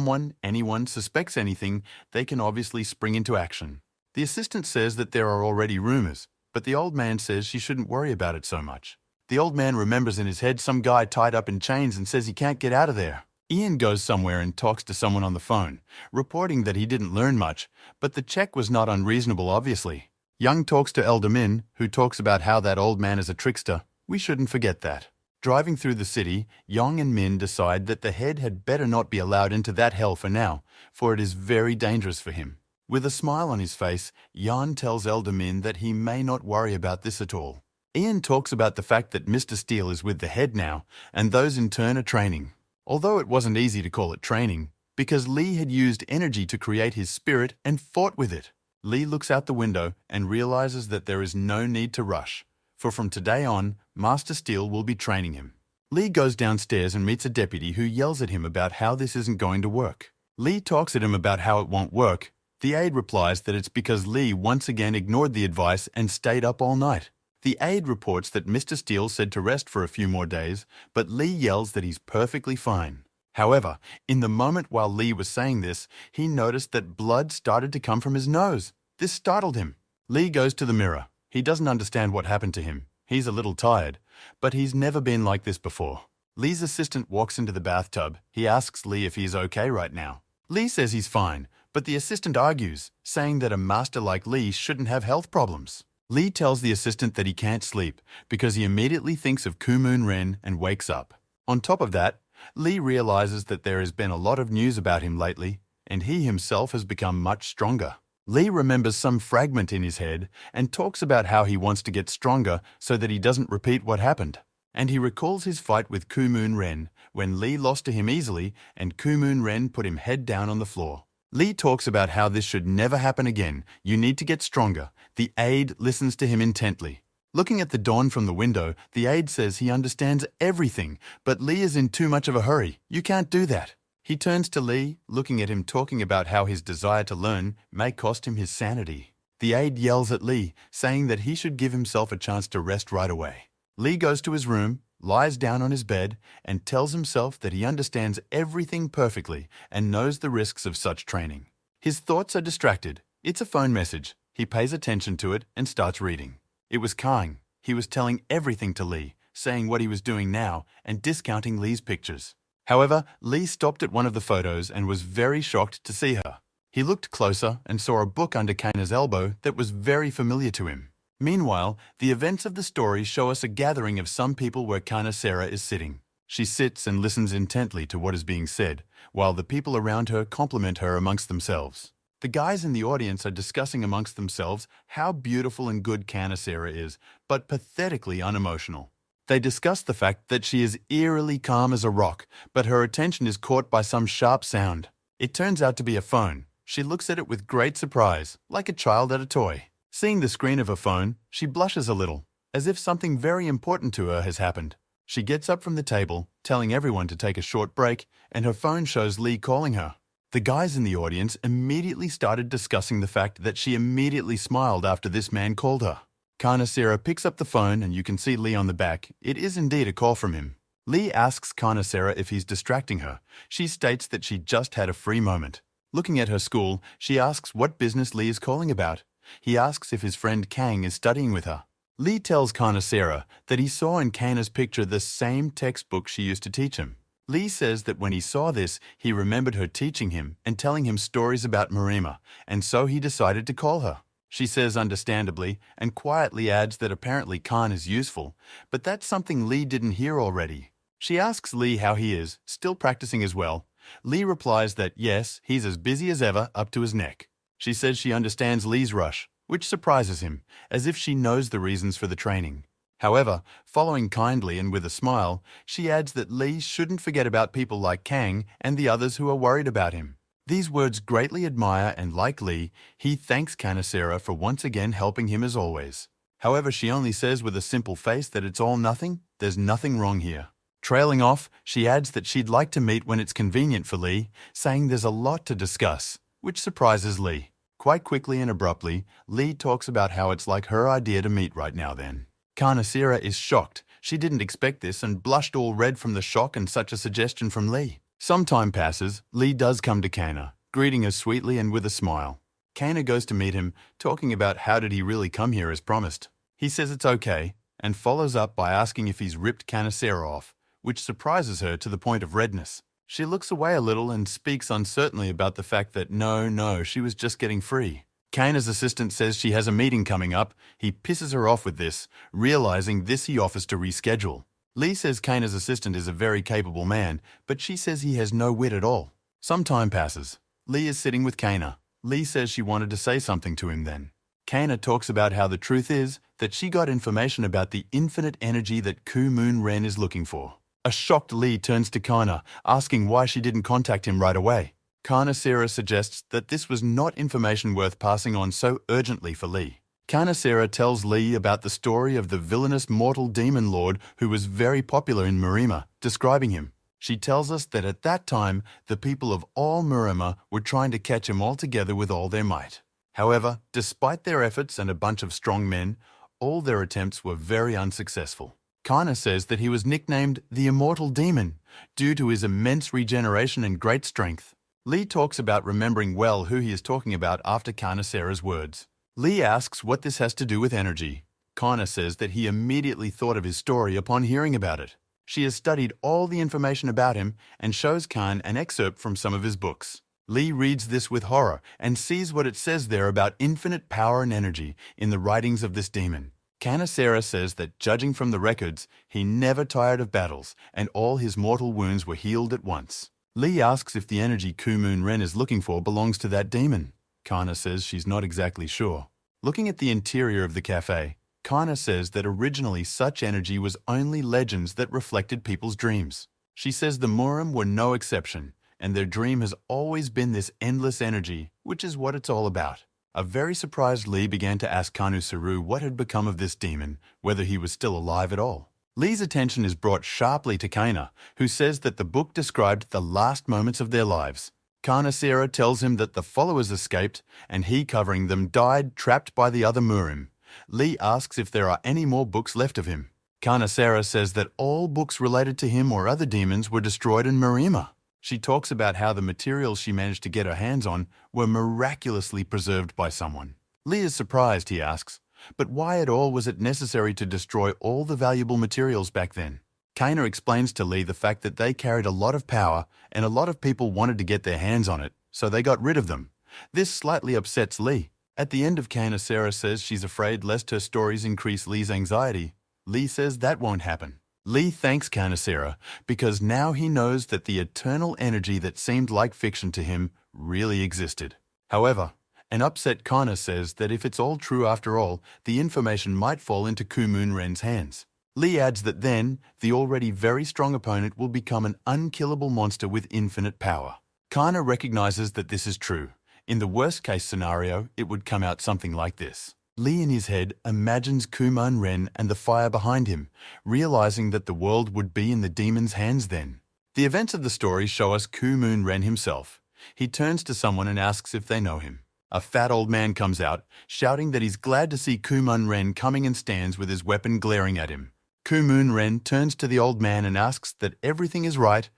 anyone suspects anything, they can obviously spring into action. The assistant says that there are already rumors, but the old man says she shouldn't worry about it so much. The old man remembers in his head some guy tied up in chains and says he can't get out of there. Ian goes somewhere and talks to someone on the phone, reporting that he didn't learn much, but the check was not unreasonable obviously. Young talks to Elder Min, who talks about how that old man is a trickster. We shouldn't forget that. Driving through the city, Young and Min decide that the head had better not be allowed into that hell for now, for it is very dangerous for him. With a smile on his face, Jan tells Elder Min that he may not worry about this at all. Ian talks about the fact that Mr. Steele is with the head now, and those in turn are training. Although it wasn't easy to call it training, because Lee had used energy to create his spirit and fought with it. Lee looks out the window and realizes that there is no need to rush, for from today on, Master Steele will be training him. Lee goes downstairs and meets a deputy who yells at him about how this isn't going to work. Lee talks at him about how it won't work. The aide replies that it's because Lee once again ignored the advice and stayed up all night. The aide reports that Mr. Steele said to rest for a few more days, but Lee yells that he's perfectly fine. However, in the moment while Lee was saying this, he noticed that blood started to come from his nose. This startled him. Lee goes to the mirror. He doesn't understand what happened to him. He's a little tired, but he's never been like this before. Lee's assistant walks into the bathtub. He asks Lee if he's okay right now. Lee says he's fine, but the assistant argues, saying that a master like Lee shouldn't have health problems. Lee tells the assistant that he can't sleep because he immediately thinks of Kumun Ren and wakes up. On top of that, Lee realizes that there has been a lot of news about him lately, and he himself has become much stronger. Lee remembers some fragment in his head and talks about how he wants to get stronger so that he doesn't repeat what happened. And he recalls his fight with Kumun Ren when Lee lost to him easily and Kumun Ren put him head down on the floor. Lee talks about how this should never happen again. You need to get stronger. The aide listens to him intently. Looking at the dawn from the window, the aide says he understands everything, but Lee is in too much of a hurry. You can't do that. He turns to Lee, looking at him talking about how his desire to learn may cost him his sanity. The aide yells at Lee, saying that he should give himself a chance to rest right away. Lee goes to his room, lies down on his bed, and tells himself that he understands everything perfectly and knows the risks of such training. His thoughts are distracted. It's a phone message. He pays attention to it and starts reading. It was Kang. He was telling everything to Lee, saying what he was doing now and discounting Lee's pictures. However, Lee stopped at one of the photos and was very shocked to see her. He looked closer and saw a book under Kana's elbow that was very familiar to him. Meanwhile, the events of the story show us a gathering of some people where Kana Sarah is sitting. She sits and listens intently to what is being said, while the people around her compliment her amongst themselves. The guys in the audience are discussing amongst themselves how beautiful and good Kana Sarah is, but pathetically unemotional. They discuss the fact that she is eerily calm as a rock, but her attention is caught by some sharp sound. It turns out to be a phone. She looks at it with great surprise, like a child at a toy. Seeing the screen of her phone, she blushes a little, as if something very important to her has happened. She gets up from the table, telling everyone to take a short break, and her phone shows Lee calling her. The guys in the audience immediately started discussing the fact that she immediately smiled after this man called her. Kana Sarah picks up the phone and you can see Lee on the back. It is indeed a call from him. Lee asks Kana Sarah if he's distracting her. She states that she just had a free moment. Looking at her school, she asks what business Lee is calling about. He asks if his friend Kang is studying with her. Lee tells Kana Sarah that he saw in Kana's picture the same textbook she used to teach him. Lee says that when he saw this, he remembered her teaching him and telling him stories about Marima, and so he decided to call her. She says understandably and quietly adds that apparently Khan is useful, but that's something Lee didn't hear already. She asks Lee how he is, still practicing as well, Lee replies that yes, he's as busy as ever up to his neck. She says she understands Lee's rush, which surprises him, as if she knows the reasons for the training. However, following kindly and with a smile, she adds that Lee shouldn't forget about people like Kang and the others who are worried about him. These words greatly admire, and like Lee, he thanks Kanasera for once again helping him as always. However, she only says with a simple face that it's all nothing, there's nothing wrong here. Trailing off, she adds that she'd like to meet when it's convenient for Lee, saying there's a lot to discuss, which surprises Lee. Quite quickly and abruptly, Lee talks about how it's like her idea to meet right now then. Kanasera is shocked. She didn't expect this and blushed all red from the shock and such a suggestion from Lee. Some time passes, Lee does come to Kana, greeting her sweetly and with a smile. Kana goes to meet him, talking about how did he really come here as promised. He says it's okay, and follows up by asking if he's ripped Kanasera off, which surprises her to the point of redness. She looks away a little and speaks uncertainly about the fact that no, she was just getting free. Kana's assistant says she has a meeting coming up. He pisses her off with this, realizing this he offers to reschedule. Lee says Kana's assistant is a very capable man, but she says he has no wit at all. Some time passes. Lee is sitting with Kana. Lee says she wanted to say something to him then. Kana talks about how the truth is that she got information about the infinite energy that Ku Moon Ren is looking for. A shocked Lee turns to Kana, asking why she didn't contact him right away. Kanasera suggests that this was not information worth passing on so urgently for Lee. Kanasera tells Lee about the story of the villainous mortal demon lord who was very popular in Murima, describing him. She tells us that at that time, the people of all Murima were trying to catch him all together with all their might. However, despite their efforts and a bunch of strong men, all their attempts were very unsuccessful. Kana says that he was nicknamed the Immortal Demon due to his immense regeneration and great strength. Lee talks about remembering well who he is talking about after Kanasera's words. Lee asks what this has to do with energy. Kana says that he immediately thought of his story upon hearing about it. She has studied all the information about him and shows Khan an excerpt from some of his books. Lee reads this with horror and sees what it says there about infinite power and energy in the writings of this demon. Kanasera says that judging from the records, he never tired of battles and all his mortal wounds were healed at once. Lee asks if the energy Ku Moon Ren is looking for belongs to that demon. Kana says she's not exactly sure. Looking at the interior of the cafe, Kana says that originally such energy was only legends that reflected people's dreams. She says the Murim were no exception, and their dream has always been this endless energy, which is what it's all about. A very surprised Lee began to ask Kanu Saru what had become of this demon, whether he was still alive at all. Lee's attention is brought sharply to Kana, who says that the book described the last moments of their lives. Kanasera tells him that the followers escaped, and he, covering them, died trapped by the other Murim. Lee asks if there are any more books left of him. Kanasera says that all books related to him or other demons were destroyed in Murima. She talks about how the materials she managed to get her hands on were miraculously preserved by someone. Lee is surprised, he asks, but why at all was it necessary to destroy all the valuable materials back then? Kana explains to Lee the fact that they carried a lot of power and a lot of people wanted to get their hands on it, so they got rid of them. This slightly upsets Lee. At the end of Kanasera says she's afraid lest her stories increase Lee's anxiety. Lee says that won't happen. Lee thanks Kanasera because now he knows that the eternal energy that seemed like fiction to him really existed. However, an upset Kana says that if it's all true after all, the information might fall into Ku Moon Ren's hands. Lee adds that then, the already very strong opponent will become an unkillable monster with infinite power. Kana recognizes that this is true. In the worst-case scenario, it would come out something like this. Lee in his head imagines Ku Moon Ren and the fire behind him, realizing that the world would be in the demon's hands then. The events of the story show us Ku Moon Ren himself. He turns to someone and asks if they know him. A fat old man comes out, shouting that he's glad to see Ku Moon Ren coming and stands with his weapon glaring at him. Ku Moon Ren turns to the old man and asks that everything is right,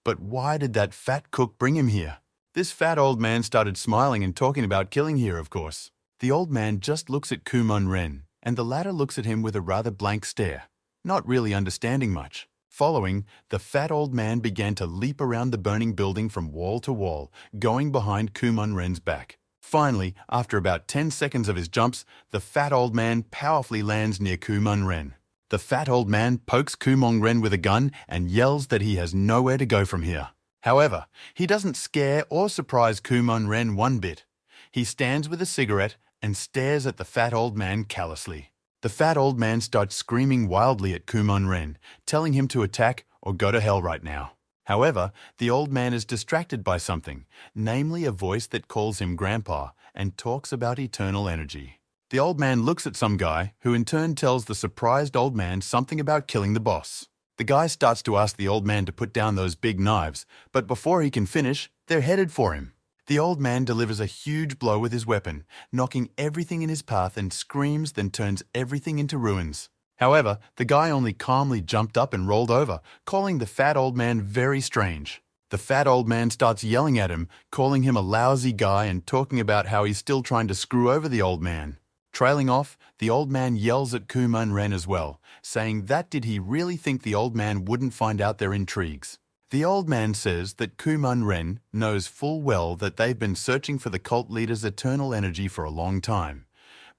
but why did that fat cook bring him here? This fat old man started smiling and talking about killing here, of course. The old man just looks at Ku Moon Ren, and the latter looks at him with a rather blank stare, not really understanding much. Following, the fat old man began to leap around the burning building from wall to wall, going behind Ku Moon Ren's back. Finally, after about 10 seconds of his jumps, the fat old man powerfully lands near Ku Moon Ren. The fat old man pokes Ku Moon Ren with a gun and yells that he has nowhere to go from here. However, he doesn't scare or surprise Kumon Ren one bit. He stands with a cigarette and stares at the fat old man callously. The fat old man starts screaming wildly at Kumon Ren, telling him to attack or go to hell right now. However, the old man is distracted by something, namely a voice that calls him Grandpa and talks about eternal energy. The old man looks at some guy, who in turn tells the surprised old man something about killing the boss. The guy starts to ask the old man to put down those big knives, but before he can finish, they're headed for him. The old man delivers a huge blow with his weapon, knocking everything in his path and screams, then turns everything into ruins. However, the guy only calmly jumped up and rolled over, calling the fat old man very strange. The fat old man starts yelling at him, calling him a lousy guy and talking about how he's still trying to screw over the old man. Trailing off, the old man yells at Kumon Ren as well, saying that did he really think the old man wouldn't find out their intrigues. The old man says that Kumon Ren knows full well that they've been searching for the cult leader's eternal energy for a long time,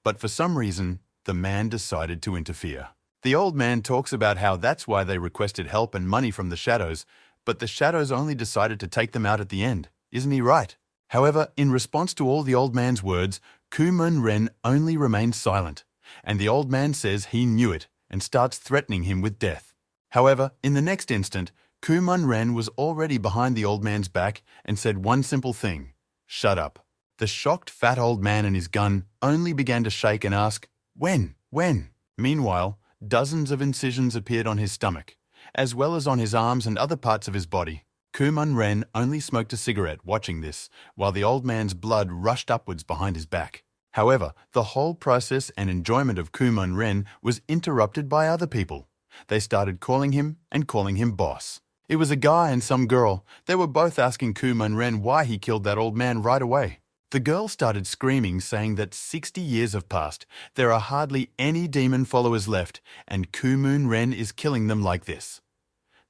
but for some reason, the man decided to interfere. The old man talks about how that's why they requested help and money from the Shadows, but the Shadows only decided to take them out at the end. Isn't he right? However, in response to all the old man's words, Kumon Ren only remains silent, and the old man says he knew it and starts threatening him with death. However, in the next instant, Kumon Ren was already behind the old man's back and said one simple thing: "Shut up." The shocked fat old man and his gun only began to shake and ask, "When? When?" Meanwhile, dozens of incisions appeared on his stomach, as well as on his arms and other parts of his body. Kumon Ren only smoked a cigarette watching this, while the old man's blood rushed upwards behind his back. However, the whole process and enjoyment of Kumon Ren was interrupted by other people. They started calling him boss. It was a guy and some girl. They were both asking Kumon Ren why he killed that old man right away. The girl started screaming, saying that 60 years have passed, there are hardly any demon followers left, and Kumon Ren is killing them like this.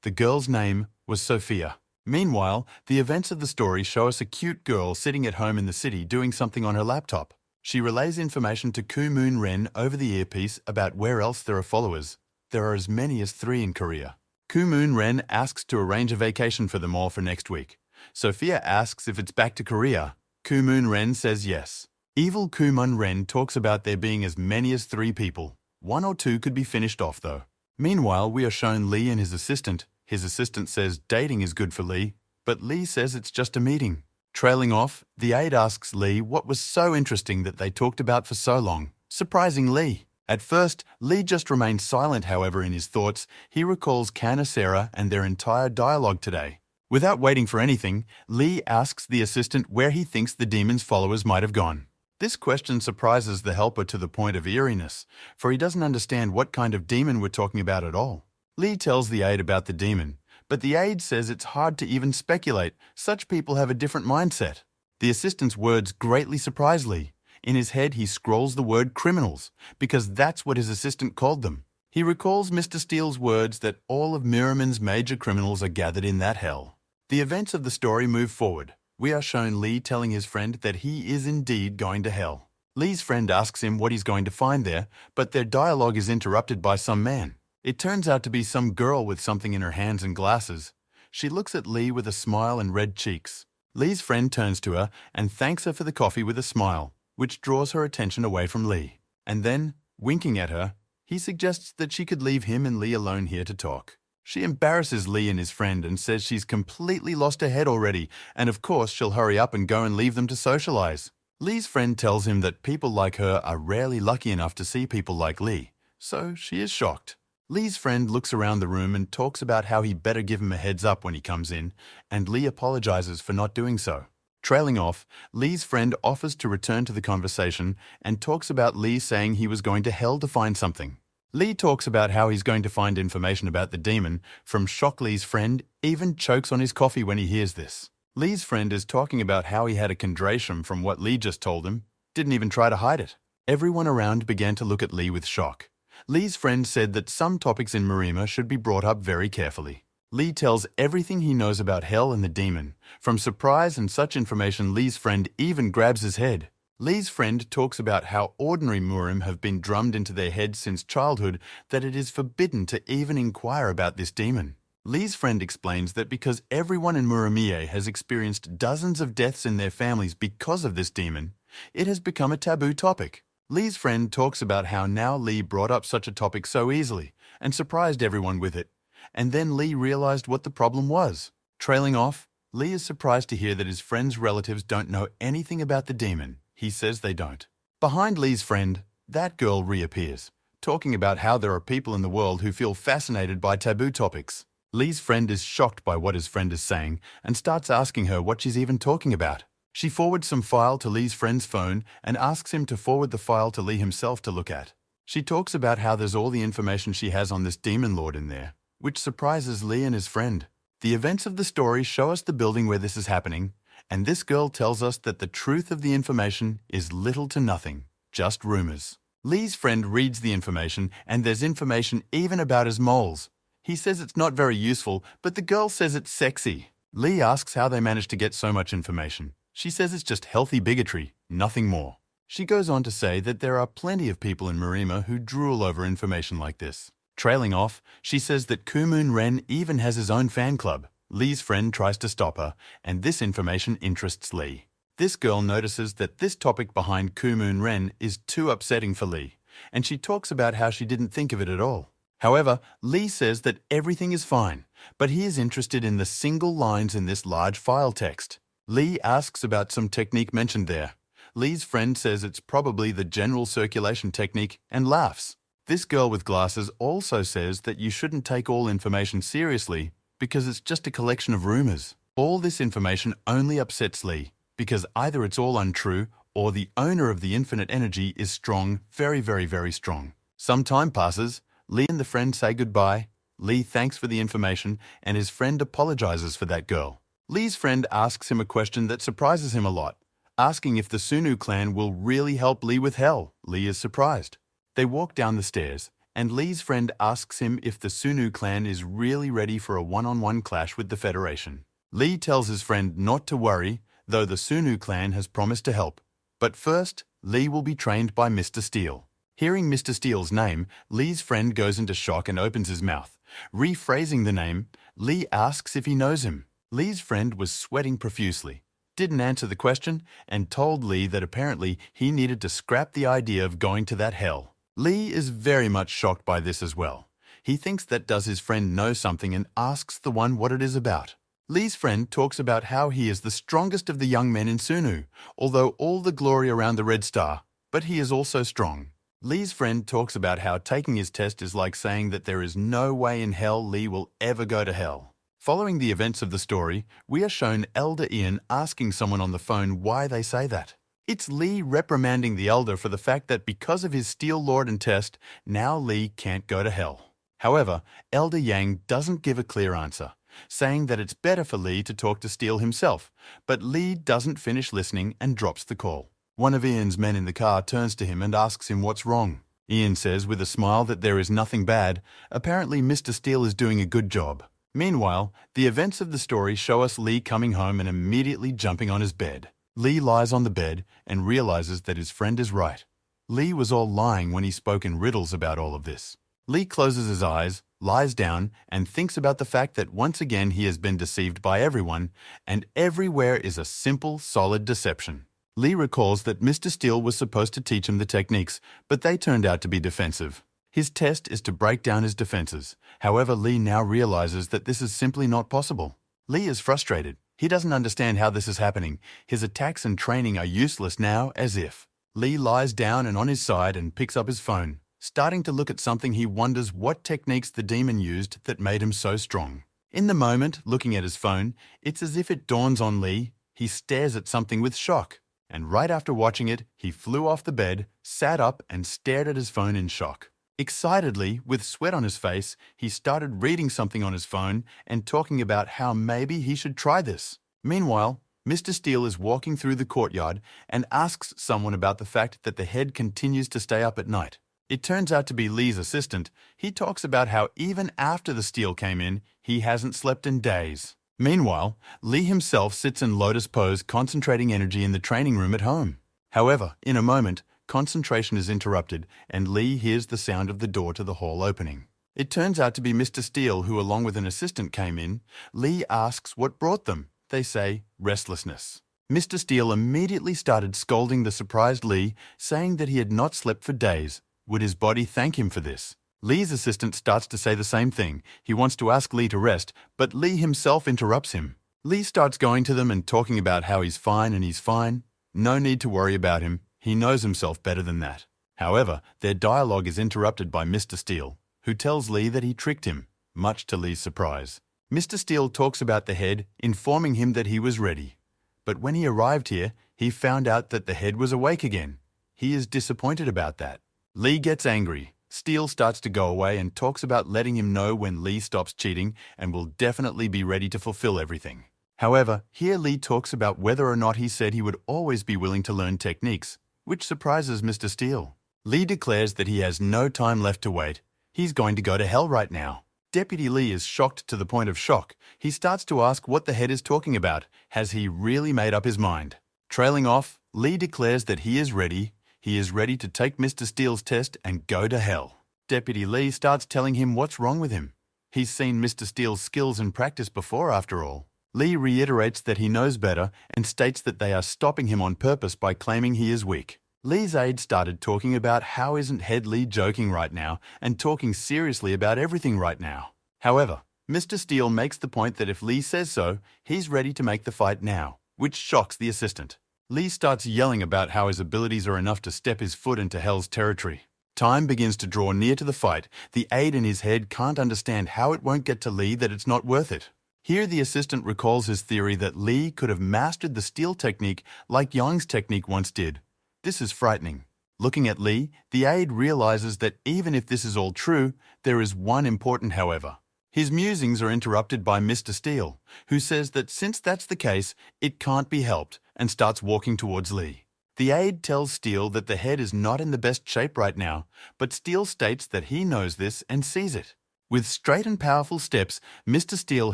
The girl's name was Sophia. Meanwhile, the events of the story show us a cute girl sitting at home in the city doing something on her laptop. She relays information to Kumon Ren over the earpiece about where else there are followers. There are as many as 3 in Korea. Kumon Ren asks to arrange a vacation for them all for next week. Sophia asks if it's back to Korea. Kumon Ren says yes. Evil Kumon Ren talks about there being as many as 3 people. 1 or 2 could be finished off though. Meanwhile, we are shown Lee and his assistant. His assistant says dating is good for Lee, but Lee says it's just a meeting. Trailing off, the aide asks Lee what was so interesting that they talked about for so long, surprising Lee. At first, Lee just remains silent, however, in his thoughts. He recalls Canacera and their entire dialogue today. Without waiting for anything, Lee asks the assistant where he thinks the demon's followers might have gone. This question surprises the helper to the point of eeriness, for he doesn't understand what kind of demon we're talking about at all. Lee tells the aide about the demon, but the aide says it's hard to even speculate. Such people have a different mindset. The assistant's words greatly surprise Lee. In his head, he scrolls the word criminals, because that's what his assistant called them. He recalls Mr. Steele's words that all of Miramon's major criminals are gathered in that hell. The events of the story move forward. We are shown Lee telling his friend that he is indeed going to hell. Lee's friend asks him what he's going to find there, but their dialogue is interrupted by some man. It turns out to be some girl with something in her hands and glasses. She looks at Lee with a smile and red cheeks. Lee's friend turns to her and thanks her for the coffee with a smile, which draws her attention away from Lee. And then, winking at her, he suggests that she could leave him and Lee alone here to talk. She embarrasses Lee and his friend and says she's completely lost her head already, and of course she'll hurry up and go and leave them to socialize. Lee's friend tells him that people like her are rarely lucky enough to see people like Lee, so she is shocked. Lee's friend looks around the room and talks about how he better give him a heads up when he comes in, and Lee apologizes for not doing so. Trailing off, Lee's friend offers to return to the conversation and talks about Lee saying he was going to hell to find something. Lee talks about how he's going to find information about the demon. From shock, Lee's friend even chokes on his coffee when he hears this. Lee's friend is talking about how he had a chondration from what Lee just told him, didn't even try to hide it. Everyone around began to look at Lee with shock. Lee's friend said that some topics in Marima should be brought up very carefully. Lee tells everything he knows about hell and the demon. From surprise and such information, Lee's friend even grabs his head. Lee's friend talks about how ordinary Murim have been drummed into their heads since childhood that it is forbidden to even inquire about this demon. Lee's friend explains that because everyone in Muramiya has experienced dozens of deaths in their families because of this demon, it has become a taboo topic. Lee's friend talks about how now Lee brought up such a topic so easily and surprised everyone with it, and then Lee realized what the problem was. Trailing off, Lee is surprised to hear that his friend's relatives don't know anything about the demon. He says they don't. Behind Lee's friend, that girl reappears, talking about how there are people in the world who feel fascinated by taboo topics. Lee's friend is shocked by what his friend is saying and starts asking her what she's even talking about. She forwards some file to Lee's friend's phone and asks him to forward the file to Lee himself to look at. She talks about how there's all the information she has on this demon lord in there, which surprises Lee and his friend. The events of the story show us the building where this is happening, and this girl tells us that the truth of the information is little to nothing, just rumors. Lee's friend reads the information, and there's information even about his moles. He says it's not very useful, but the girl says it's sexy. Lee asks how they managed to get so much information. She says it's just healthy bigotry, nothing more. She goes on to say that there are plenty of people in Marima who drool over information like this. Trailing off, she says that Kumun Ren even has his own fan club. Lee's friend tries to stop her, and this information interests Lee. This girl notices that this topic behind Kumun Ren is too upsetting for Lee, and she talks about how she didn't think of it at all. However, Lee says that everything is fine, but he is interested in the single lines in this large file text. Lee asks about some technique mentioned there. Lee's friend says it's probably the general circulation technique and laughs. This girl with glasses also says that you shouldn't take all information seriously because it's just a collection of rumors. All this information only upsets Lee because either it's all untrue or the owner of the infinite energy is strong, very, very, very strong. Some time passes. Lee and the friend say goodbye. Lee thanks for the information, and his friend apologizes for that girl. Lee's friend asks him a question that surprises him a lot, asking if the Sunu clan will really help Lee with hell. Lee is surprised. They walk down the stairs, and Lee's friend asks him if the Sunu clan is really ready for a one-on-one clash with the Federation. Lee tells his friend not to worry, though the Sunu clan has promised to help. But first, Lee will be trained by Mr. Steele. Hearing Mr. Steele's name, Lee's friend goes into shock and opens his mouth. Rephrasing the name, Lee asks if he knows him. Lee's friend was sweating profusely, didn't answer the question, and told Lee that apparently he needed to scrap the idea of going to that hell. Lee is very much shocked by this as well. He thinks that does his friend know something and asks the one what it is about. Lee's friend talks about how he is the strongest of the young men in Sunu, although all the glory around the Red Star, but he is also strong. Lee's friend talks about how taking his test is like saying that there is no way in hell Lee will ever go to hell. Following the events of the story, we are shown Elder Ian asking someone on the phone why they say that. It's Lee reprimanding the Elder for the fact that because of his Steel Lord and test, now Lee can't go to hell. However, Elder Yang doesn't give a clear answer, saying that it's better for Lee to talk to Steel himself, but Lee doesn't finish listening and drops the call. One of Ian's men in the car turns to him and asks him what's wrong. Ian says with a smile that there is nothing bad. Apparently Mr. Steele is doing a good job. Meanwhile, the events of the story show us Lee coming home and immediately jumping on his bed. Lee lies on the bed and realizes that his friend is right. Lee was all lying when he spoke in riddles about all of this. Lee closes his eyes, lies down, and thinks about the fact that once again he has been deceived by everyone, and everywhere is a simple, solid deception. Lee recalls that Mr. Steele was supposed to teach him the techniques, but they turned out to be defensive. His test is to break down his defenses. However, Lee now realizes that this is simply not possible. Lee is frustrated. He doesn't understand how this is happening. His attacks and training are useless now, as if. Lee lies down and on his side and picks up his phone. Starting to look at something, he wonders what techniques the demon used that made him so strong. In the moment, looking at his phone, it's as if it dawns on Lee. He stares at something with shock. And right after watching it, he flew off the bed, sat up, and stared at his phone in shock. Excitedly, with sweat on his face, he started reading something on his phone and talking about how maybe he should try this. Meanwhile, Mr. Steele is walking through the courtyard and asks someone about the fact that the head continues to stay up at night. It turns out to be Lee's assistant. He talks about how even after the Steele came in, he hasn't slept in days. Meanwhile, Lee himself sits in lotus pose, concentrating energy in the training room at home. However, in a moment, concentration is interrupted and Lee hears the sound of the door to the hall opening. It turns out to be Mr. Steele, who along with an assistant came in. Lee asks what brought them. They say restlessness. Mr. Steele immediately started scolding the surprised Lee, saying that he had not slept for days. Would his body thank him for this? Lee's assistant starts to say the same thing. He wants to ask Lee to rest, but Lee himself interrupts him. Lee starts going to them and talking about how he's fine and he's fine. No need to worry about him. He knows himself better than that. However, their dialogue is interrupted by Mr. Steele, who tells Lee that he tricked him, much to Lee's surprise. Mr. Steele talks about the head, informing him that he was ready. But when he arrived here, he found out that the head was awake again. He is disappointed about that. Lee gets angry. Steele starts to go away and talks about letting him know when Lee stops cheating and will definitely be ready to fulfill everything. However, here Lee talks about whether or not he said he would always be willing to learn techniques, which surprises Mr. Steele. Lee declares that he has no time left to wait. He's going to go to hell right now. Deputy Lee is shocked to the point of shock. He starts to ask what the head is talking about. Has he really made up his mind? Trailing off, Lee declares that he is ready. He is ready to take Mr. Steele's test and go to hell. Deputy Lee starts telling him what's wrong with him. He's seen Mr. Steele's skills in practice before, after all. Lee reiterates that he knows better and states that they are stopping him on purpose by claiming he is weak. Lee's aide started talking about how isn't Head Lee joking right now and talking seriously about everything right now. However, Mr. Steele makes the point that if Lee says so, he's ready to make the fight now, which shocks the assistant. Lee starts yelling about how his abilities are enough to step his foot into hell's territory. Time begins to draw near to the fight. The aide in his head can't understand how it won't get to Lee that it's not worth it. Here the assistant recalls his theory that Lee could have mastered the Steele technique like Yang's technique once did. This is frightening. Looking at Lee, the aide realizes that even if this is all true, there is one important however. His musings are interrupted by Mr. Steele, who says that since that's the case, it can't be helped, and starts walking towards Lee. The aide tells Steele that the head is not in the best shape right now, but Steele states that he knows this and sees it. With straight and powerful steps, Mr. Steele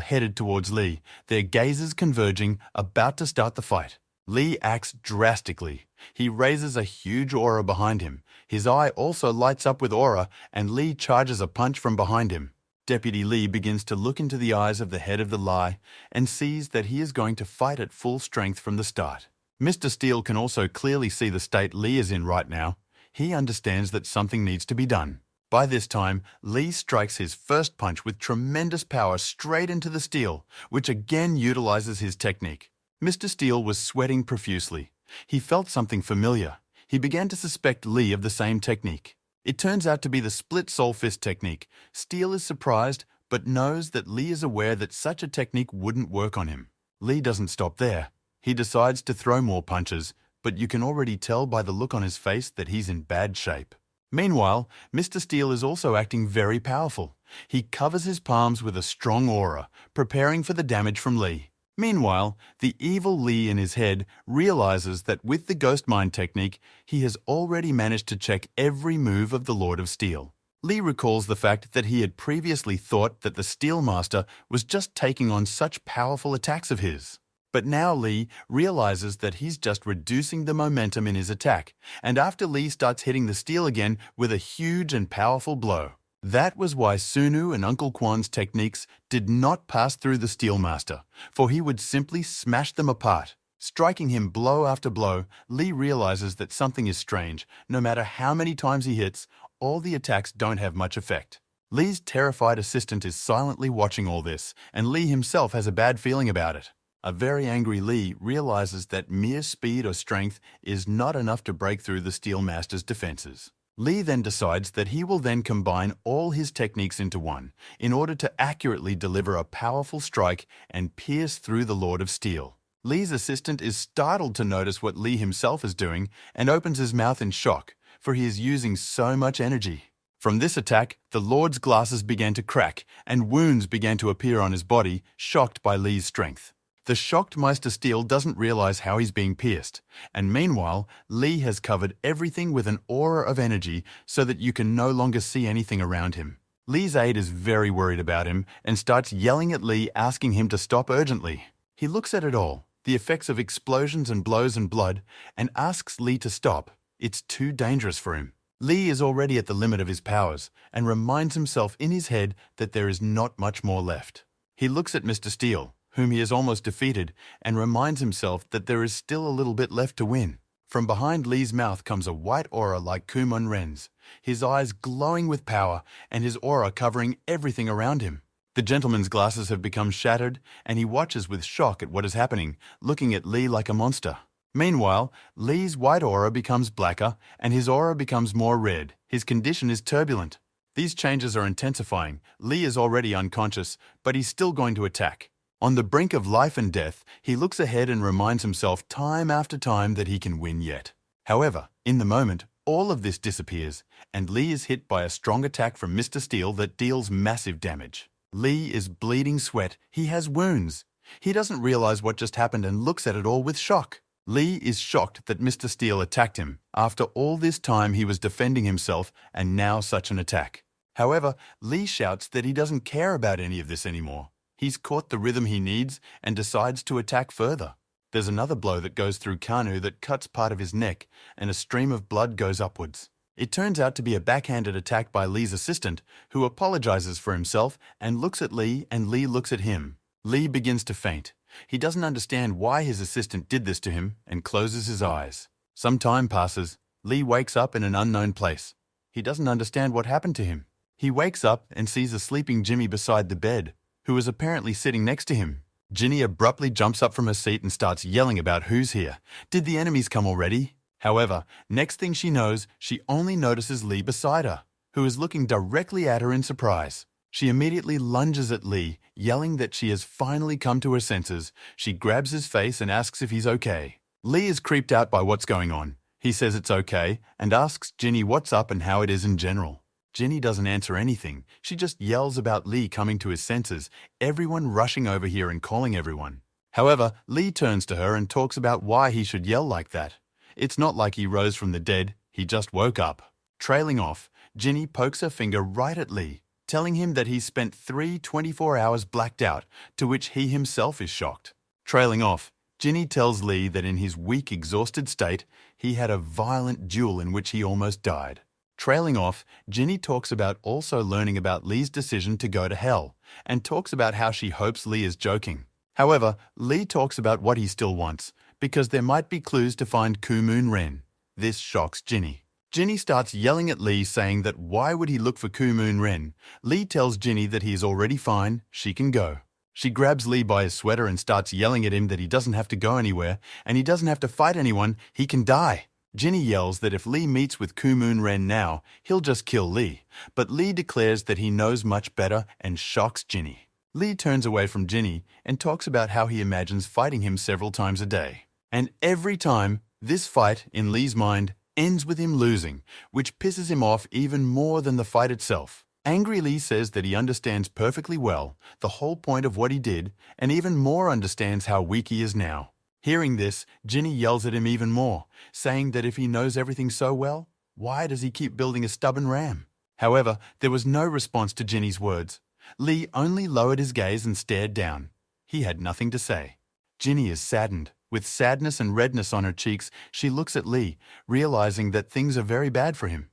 headed towards Lee, their gazes converging, about to start the fight. Lee acts drastically. He raises a huge aura behind him. His eye also lights up with aura, and Lee charges a punch from behind him. Deputy Lee begins to look into the eyes of the head of the lie and sees that he is going to fight at full strength from the start. Mr. Steele can also clearly see the state Lee is in right now. He understands that something needs to be done. By this time, Lee strikes his first punch with tremendous power straight into the Steele, which again utilizes his technique. Mr. Steele was sweating profusely. He felt something familiar. He began to suspect Lee of the same technique. It turns out to be the split soul fist technique. Steele is surprised, but knows that Lee is aware that such a technique wouldn't work on him. Lee doesn't stop there. He decides to throw more punches, but you can already tell by the look on his face that he's in bad shape. Meanwhile, Mr. Steele is also acting very powerful. He covers his palms with a strong aura, preparing for the damage from Lee. Meanwhile, the evil Lee in his head realizes that with the Ghost Mind technique, he has already managed to check every move of the Lord of Steel. Lee recalls the fact that he had previously thought that the Steel Master was just taking on such powerful attacks of his. But now Lee realizes that he's just reducing the momentum in his attack, and after Lee starts hitting the steel again with a huge and powerful blow. That was why Sunu and Uncle Quan's techniques did not pass through the Steel Master, for he would simply smash them apart. Striking him blow after blow, Lee realizes that something is strange. No matter how many times he hits, all the attacks don't have much effect. Lee's terrified assistant is silently watching all this, and Lee himself has a bad feeling about it. A very angry Lee realizes that mere speed or strength is not enough to break through the Steel Master's defenses. Lee then decides that he will then combine all his techniques into one in order to accurately deliver a powerful strike and pierce through the Lord of Steel. Lee's assistant is startled to notice what Lee himself is doing and opens his mouth in shock, for he is using so much energy. From this attack, the Lord's glasses began to crack and wounds began to appear on his body, shocked by Lee's strength. The shocked Meister Steele doesn't realize how he's being pierced, and meanwhile, Lee has covered everything with an aura of energy so that you can no longer see anything around him. Lee's aide is very worried about him and starts yelling at Lee, asking him to stop urgently. He looks at it all, the effects of explosions and blows and blood, and asks Lee to stop. It's too dangerous for him. Lee is already at the limit of his powers and reminds himself in his head that there is not much more left. He looks at Mr. Steele, whom he has almost defeated, and reminds himself that there is still a little bit left to win. From behind Lee's mouth comes a white aura like Kumon Ren's, his eyes glowing with power and his aura covering everything around him. The gentleman's glasses have become shattered, and he watches with shock at what is happening, looking at Lee like a monster. Meanwhile, Lee's white aura becomes blacker, and his aura becomes more red. His condition is turbulent. These changes are intensifying. Lee is already unconscious, but he's still going to attack. On the brink of life and death, he looks ahead and reminds himself time after time that he can win yet. However, in the moment, all of this disappears, and Lee is hit by a strong attack from Mr. Steele that deals massive damage. Lee is bleeding sweat. He has wounds. He doesn't realize what just happened and looks at it all with shock. Lee is shocked that Mr. Steele attacked him. After all this time he was defending himself, and now such an attack. However, Lee shouts that he doesn't care about any of this anymore. He's caught the rhythm he needs and decides to attack further. There's another blow that goes through Kanu that cuts part of his neck, and a stream of blood goes upwards. It turns out to be a backhanded attack by Lee's assistant, who apologizes for himself and looks at Lee, and Lee looks at him. Lee begins to faint. He doesn't understand why his assistant did this to him and closes his eyes. Some time passes. Lee wakes up in an unknown place. He doesn't understand what happened to him. He wakes up and sees a sleeping Jimmy beside the bed, who is apparently sitting next to him. Ginny abruptly jumps up from her seat and starts yelling about who's here. Did the enemies come already? However, next thing she knows, she only notices Lee beside her, who is looking directly at her in surprise. She immediately lunges at Lee, yelling that she has finally come to her senses. She grabs his face and asks if he's okay. Lee is creeped out by what's going on. He says it's okay and asks Ginny what's up and how it is in general. Ginny doesn't answer anything. She just yells about Lee coming to his senses, everyone rushing over here and calling everyone. However, Lee turns to her and talks about why he should yell like that. It's not like he rose from the dead, he just woke up. Trailing off, Ginny pokes her finger right at Lee, telling him that he's spent 24 hours blacked out, to which he himself is shocked. Trailing off, Ginny tells Lee that in his weak, exhausted state, he had a violent duel in which he almost died. Trailing off, Ginny talks about also learning about Lee's decision to go to hell, and talks about how she hopes Lee is joking. However, Lee talks about what he still wants, because there might be clues to find Kumon Ren. This shocks Ginny. Ginny starts yelling at Lee, saying that why would he look for Kumon Ren? Lee tells Ginny that he is already fine, she can go. She grabs Lee by his sweater and starts yelling at him that he doesn't have to go anywhere, and he doesn't have to fight anyone, he can die. Ginny yells that if Lee meets with Kumon Ren now, he'll just kill Lee, but Lee declares that he knows much better and shocks Ginny. Lee turns away from Ginny and talks about how he imagines fighting him several times a day. And every time, this fight, in Lee's mind, ends with him losing, which pisses him off even more than the fight itself. Angry Lee says that he understands perfectly well the whole point of what he did, and even more understands how weak he is now. Hearing this, Ginny yells at him even more, saying that if he knows everything so well, why does he keep building a stubborn ram? However, there was no response to Ginny's words. Lee only lowered his gaze and stared down. He had nothing to say. Ginny is saddened. With sadness and redness on her cheeks, she looks at Lee, realizing that things are very bad for him.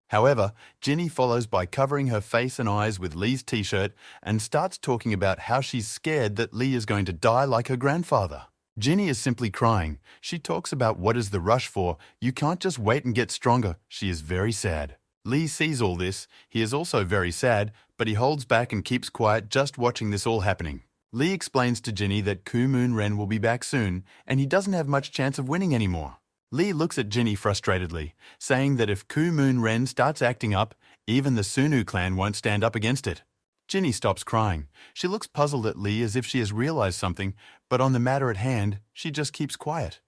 However, Ginny follows by covering her face and eyes with Lee's t-shirt and starts talking about how she's scared that Lee is going to die like her grandfather. Ginny is simply crying. She talks about what is the rush for. You can't just wait and get stronger. She is very sad. Lee sees all this. He is also very sad, but he holds back and keeps quiet, just watching this all happening. Lee explains to Ginny that Kumon Ren will be back soon, and he doesn't have much chance of winning anymore. Lee looks at Ginny frustratedly, saying that if Kumon Ren starts acting up, even the Sunu clan won't stand up against it. Ginny stops crying. She looks puzzled at Lee as if she has realized something, but on the matter at hand, she just keeps quiet.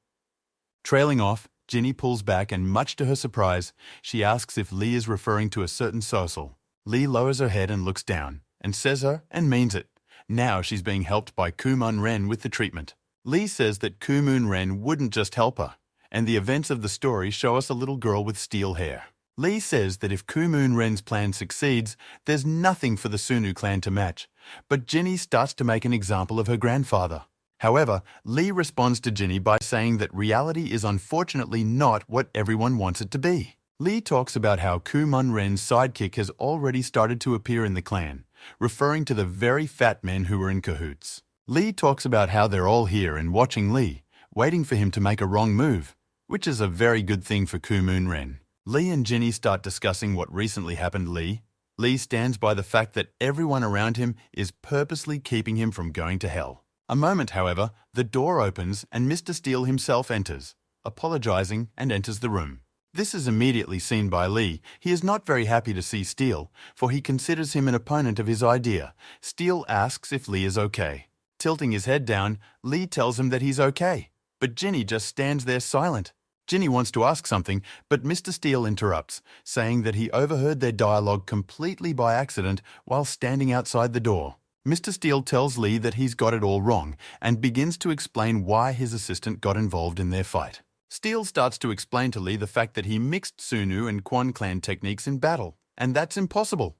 Trailing off, Ginny pulls back and, much to her surprise, she asks if Lee is referring to a certain Sosal. Lee lowers her head and looks down, and says her and means it. Now she's being helped by Kumon Ren with the treatment. Lee says that Kumon Ren wouldn't just help her, and the events of the story show us a little girl with steel hair. Lee says that if Kumon Ren's plan succeeds, there's nothing for the Sunu clan to match, but Ginny starts to make an example of her grandfather. However, Lee responds to Ginny by saying that reality is unfortunately not what everyone wants it to be. Lee talks about how Ku Mun Ren's sidekick has already started to appear in the clan, referring to the very fat men who were in cahoots. Lee talks about how they're all here and watching Lee, waiting for him to make a wrong move, which is a very good thing for Ku Mun Ren. Lee and Ginny start discussing what recently happened to Lee. Lee stands by the fact that everyone around him is purposely keeping him from going to hell. A moment, however, the door opens and Mr. Steele himself enters, apologizing and enters the room. This is immediately seen by Lee. He is not very happy to see Steele, for he considers him an opponent of his idea. Steele asks if Lee is okay. Tilting his head down, Lee tells him that he's okay, but Ginny just stands there silent. Ginny wants to ask something, but Mr. Steele interrupts, saying that he overheard their dialogue completely by accident while standing outside the door. Mr. Steele tells Lee that he's got it all wrong and begins to explain why his assistant got involved in their fight. Steele starts to explain to Lee the fact that he mixed Sunu and Quan Clan techniques in battle, and that's impossible.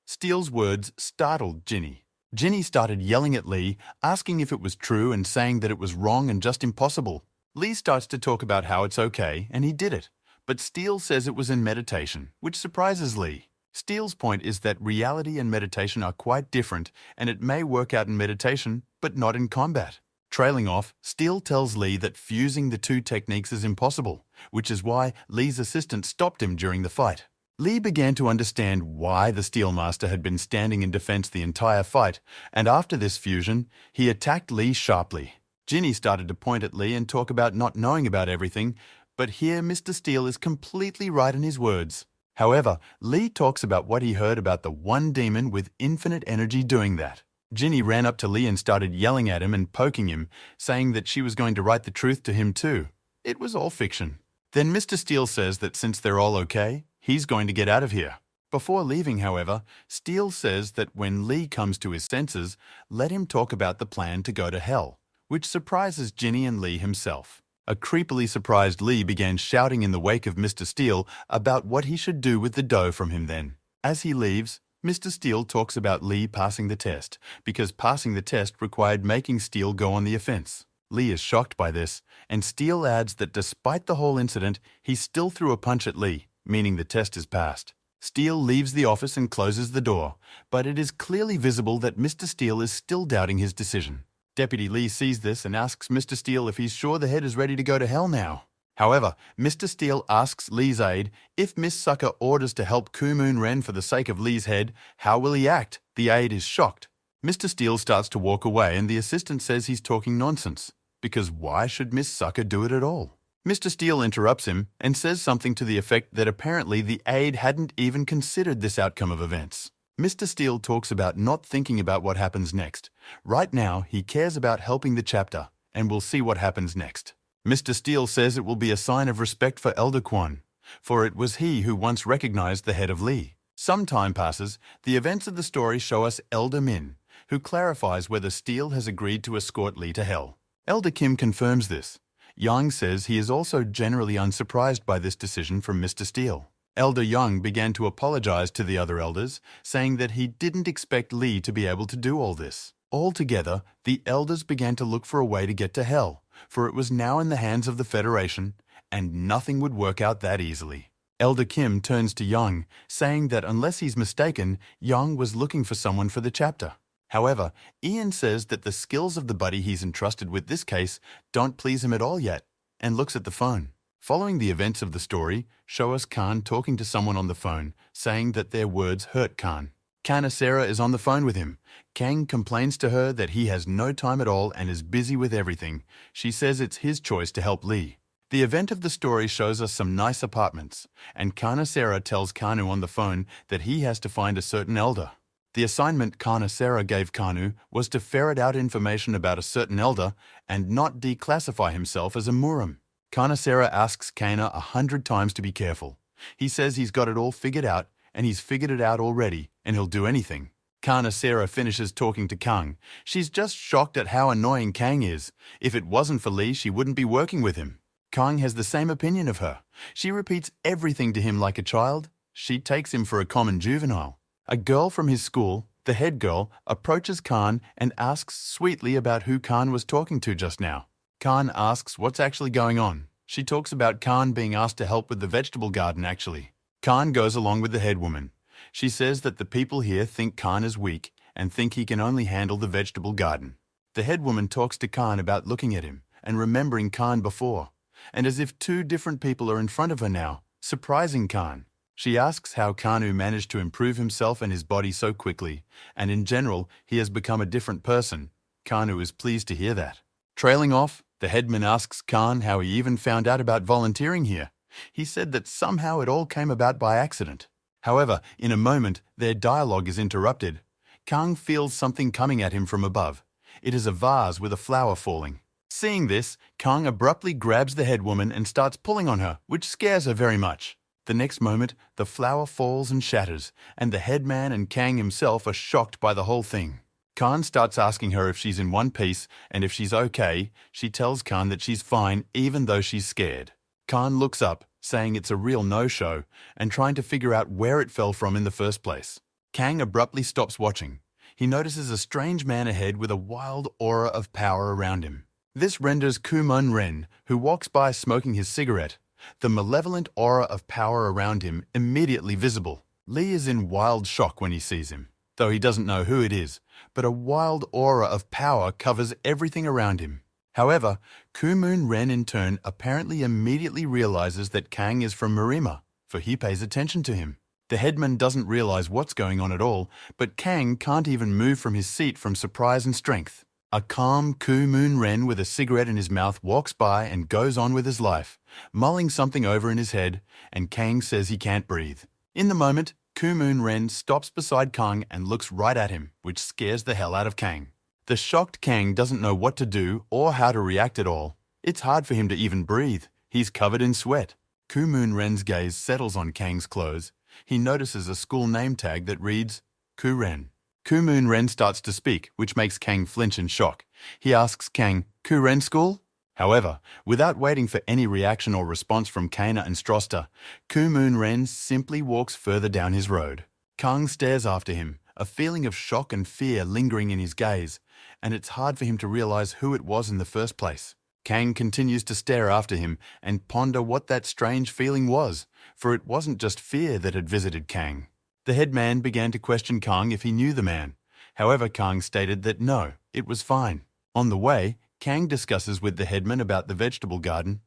Steele's words startled Ginny. Ginny started yelling at Lee, asking if it was true and saying that it was wrong and just impossible. Lee starts to talk about how it's okay, and he did it, but Steele says it was in meditation, which surprises Lee. Steele's point is that reality and meditation are quite different, and it may work out in meditation, but not in combat. Trailing off, Steele tells Lee that fusing the two techniques is impossible, which is why Lee's assistant stopped him during the fight. Lee began to understand why the Steelmaster had been standing in defense the entire fight, and after this fusion, he attacked Lee sharply. Ginny started to point at Lee and talk about not knowing about everything, but here Mr. Steele is completely right in his words. However, Lee talks about what he heard about the one demon with infinite energy doing that. Ginny ran up to Lee and started yelling at him and poking him, saying that she was going to write the truth to him too. It was all fiction. Then Mr. Steele says that since they're all okay, he's going to get out of here. Before leaving, however, Steele says that when Lee comes to his senses, let him talk about the plan to go to hell, which surprises Ginny and Lee himself. A creepily surprised Lee began shouting in the wake of Mr. Steele about what he should do with the dough from him then. As he leaves, Mr. Steele talks about Lee passing the test, because passing the test required making Steele go on the offense. Lee is shocked by this, and Steele adds that despite the whole incident, he still threw a punch at Lee, meaning the test is passed. Steele leaves the office and closes the door, but it is clearly visible that Mr. Steele is still doubting his decision. Deputy Lee sees this and asks Mr. Steele if he's sure the head is ready to go to hell now. However, Mr. Steele asks Lee's aide if Miss Sucker orders to help Ku Mun Ren for the sake of Lee's head, how will he act? The aide is shocked. Mr. Steele starts to walk away and the assistant says he's talking nonsense, because why should Miss Sucker do it at all? Mr. Steele interrupts him and says something to the effect that apparently the aide hadn't even considered this outcome of events. Mr. Steele talks about not thinking about what happens next. Right now, he cares about helping the chapter, and we'll see what happens next. Mr. Steele says it will be a sign of respect for Elder Quan, for it was he who once recognized the head of Lee. Some time passes, the events of the story show us Elder Min, who clarifies whether Steele has agreed to escort Lee to hell. Elder Kim confirms this. Yang says he is also generally unsurprised by this decision from Mr. Steele. Elder Young began to apologize to the other elders, saying that he didn't expect Lee to be able to do all this. Altogether, the elders began to look for a way to get to hell, for it was now in the hands of the Federation, and nothing would work out that easily. Elder Kim turns to Young, saying that unless he's mistaken, Young was looking for someone for the chapter. However, Ian says that the skills of the buddy he's entrusted with this case don't please him at all yet, and looks at the phone. Following the events of the story, show us Khan talking to someone on the phone, saying that their words hurt Khan. Kanasera is on the phone with him. Kang complains to her that he has no time at all and is busy with everything. She says it's his choice to help Lee. The event of the story shows us some nice apartments, and Kanasera tells Kanu on the phone that he has to find a certain elder. The assignment Kanasera gave Kanu was to ferret out information about a certain elder and not declassify himself as a Murim. Kanasera asks Kana 100 times to be careful. He says he's got it all figured out, and he's figured it out already, and he'll do anything. Kanasera finishes talking to Kang. She's just shocked at how annoying Kang is. If it wasn't for Lee, she wouldn't be working with him. Kang has the same opinion of her. She repeats everything to him like a child. She takes him for a common juvenile. A girl from his school, the head girl, approaches Khan and asks sweetly about who Khan was talking to just now. Khan asks what's actually going on. She talks about Khan being asked to help with the vegetable garden actually. Khan goes along with the head woman. She says that the people here think Khan is weak and think he can only handle the vegetable garden. The head woman talks to Khan about looking at him and remembering Khan before, and as if two different people are in front of her now, surprising Khan. She asks how Kanu managed to improve himself and his body so quickly, and in general, he has become a different person. Kanu is pleased to hear that. Trailing off, the headman asks Khan how he even found out about volunteering here. He said that somehow it all came about by accident. However, in a moment, their dialogue is interrupted. Kang feels something coming at him from above. It is a vase with a flower falling. Seeing this, Kang abruptly grabs the head woman and starts pulling on her, which scares her very much. The next moment, the flower falls and shatters, and the headman and Kang himself are shocked by the whole thing. Khan starts asking her if she's in one piece, and if she's okay, she tells Khan that she's fine even though she's scared. Khan looks up, saying it's a real no-show, and trying to figure out where it fell from in the first place. Kang abruptly stops watching. He notices a strange man ahead with a wild aura of power around him. This renders Kumun Ren, who walks by smoking his cigarette, the malevolent aura of power around him immediately visible. Lee is in wild shock when he sees him, though he doesn't know who it is, but a wild aura of power covers everything around him. However, Kumun Ren in turn apparently immediately realizes that Kang is from Marima, for he pays attention to him. The headman doesn't realize what's going on at all, but Kang can't even move from his seat from surprise and strength. A calm Kumun Ren with a cigarette in his mouth walks by and goes on with his life, mulling something over in his head, and Kang says he can't breathe. In the moment, Kumun Ren stops beside Kang and looks right at him, which scares the hell out of Kang. The shocked Kang doesn't know what to do or how to react at all. It's hard for him to even breathe. He's covered in sweat. Kumun Ren's gaze settles on Kang's clothes. He notices a school name tag that reads, Kuren. Kumun Ren starts to speak, which makes Kang flinch in shock. He asks Kang, Kuren school? However, without waiting for any reaction or response from Kana and Stroster, Kumun Ren simply walks further down his road. Kang stares after him, a feeling of shock and fear lingering in his gaze, and it's hard for him to realize who it was in the first place. Kang continues to stare after him and ponder what that strange feeling was, for it wasn't just fear that had visited Kang. The headman began to question Kang if he knew the man. However, Kang stated that no, it was fine. On the way, Kang discusses with the headman about the vegetable garden.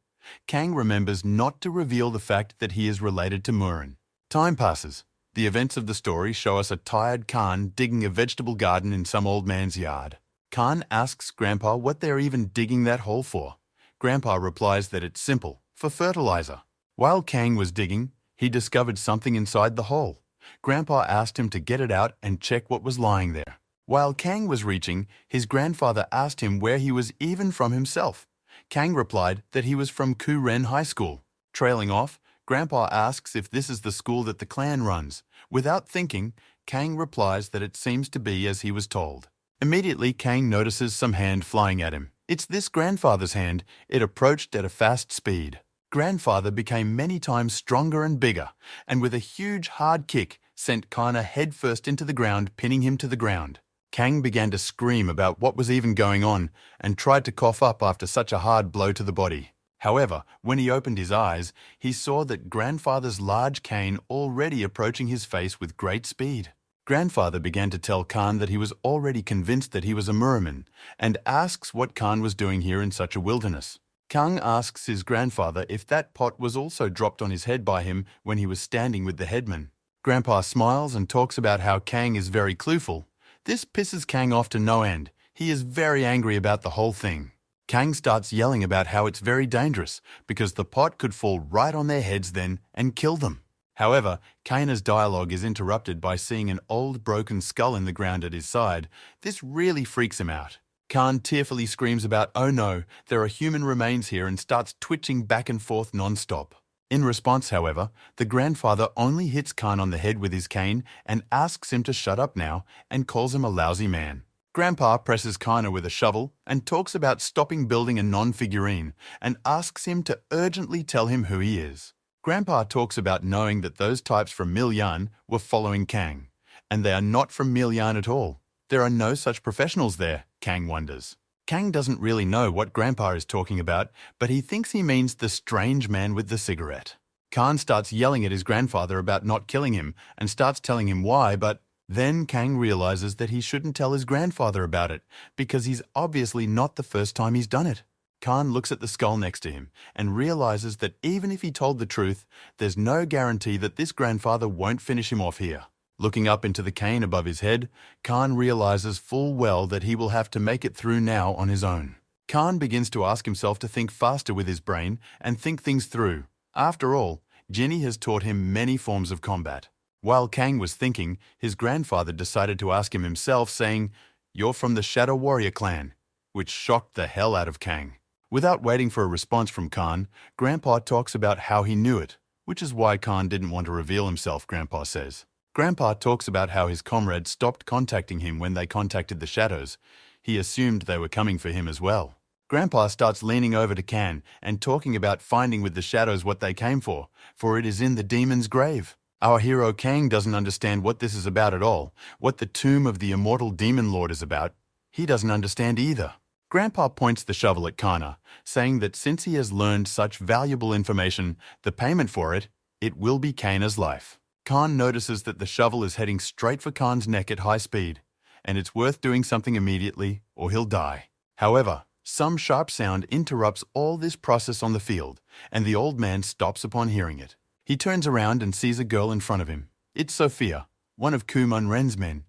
Kang remembers not to reveal the fact that he is related to Murin. Time passes. The events of the story show us a tired Khan digging a vegetable garden in some old man's yard. Khan asks Grandpa what they're even digging that hole for. Grandpa replies that it's simple, for fertilizer. While Kang was digging, he discovered something inside the hole. Grandpa asked him to get it out and check what was lying there. While Kang was reaching, his grandfather asked him where he was even from himself. Kang replied that he was from Kuren High School. Trailing off, Grandpa asks if this is the school that the clan runs. Without thinking, Kang replies that it seems to be as he was told. Immediately, Kang notices some hand flying at him. It's this grandfather's hand. It approached at a fast speed. Grandfather became many times stronger and bigger, and with a huge hard kick, sent Kana headfirst into the ground, pinning him to the ground. Kang began to scream about what was even going on and tried to cough up after such a hard blow to the body. However, when he opened his eyes, he saw that Grandfather's large cane already approaching his face with great speed. Grandfather began to tell Khan that he was already convinced that he was a Muraman and asks what Khan was doing here in such a wilderness. Kang asks his grandfather if that pot was also dropped on his head by him when he was standing with the headman. Grandpa smiles and talks about how Kang is very clueful. This pisses Kang off to no end. He is very angry about the whole thing. Kang starts yelling about how it's very dangerous because the pot could fall right on their heads then and kill them. However, Kana's dialogue is interrupted by seeing an old broken skull in the ground at his side. This really freaks him out. Khan tearfully screams about, oh no, there are human remains here, and starts twitching back and forth non-stop. In response, however, the grandfather only hits Khan on the head with his cane and asks him to shut up now and calls him a lousy man. Grandpa presses Kana with a shovel and talks about stopping building a non-figurine and asks him to urgently tell him who he is. Grandpa talks about knowing that those types from Milyan were following Kang, and they are not from Milyan at all. There are no such professionals there, Kang wonders. Kang doesn't really know what Grandpa is talking about, but he thinks he means the strange man with the cigarette. Khan starts yelling at his grandfather about not killing him and starts telling him why, but then Kang realizes that he shouldn't tell his grandfather about it because he's obviously not the first time he's done it. Khan looks at the skull next to him and realizes that even if he told the truth, there's no guarantee that this grandfather won't finish him off here. Looking up into the cane above his head, Khan realizes full well that he will have to make it through now on his own. Khan begins to ask himself to think faster with his brain and think things through. After all, Jinny has taught him many forms of combat. While Kang was thinking, his grandfather decided to ask him himself, saying, "You're from the Shadow Warrior clan," which shocked the hell out of Kang. Without waiting for a response from Khan, Grandpa talks about how he knew it, which is why Khan didn't want to reveal himself, Grandpa says. Grandpa talks about how his comrades stopped contacting him when they contacted the Shadows. He assumed they were coming for him as well. Grandpa starts leaning over to Khan and talking about finding with the Shadows what they came for it is in the demon's grave. Our hero Kang doesn't understand what this is about at all, what the tomb of the immortal demon lord is about. He doesn't understand either. Grandpa points the shovel at Kana, saying that since he has learned such valuable information, the payment for it will be Kana's life. Khan notices that the shovel is heading straight for Khan's neck at high speed, and it's worth doing something immediately or he'll die. However, some sharp sound interrupts all this process on the field, and the old man stops upon hearing it. He turns around and sees a girl in front of him. It's Sophia, one of Kumun Ren's men.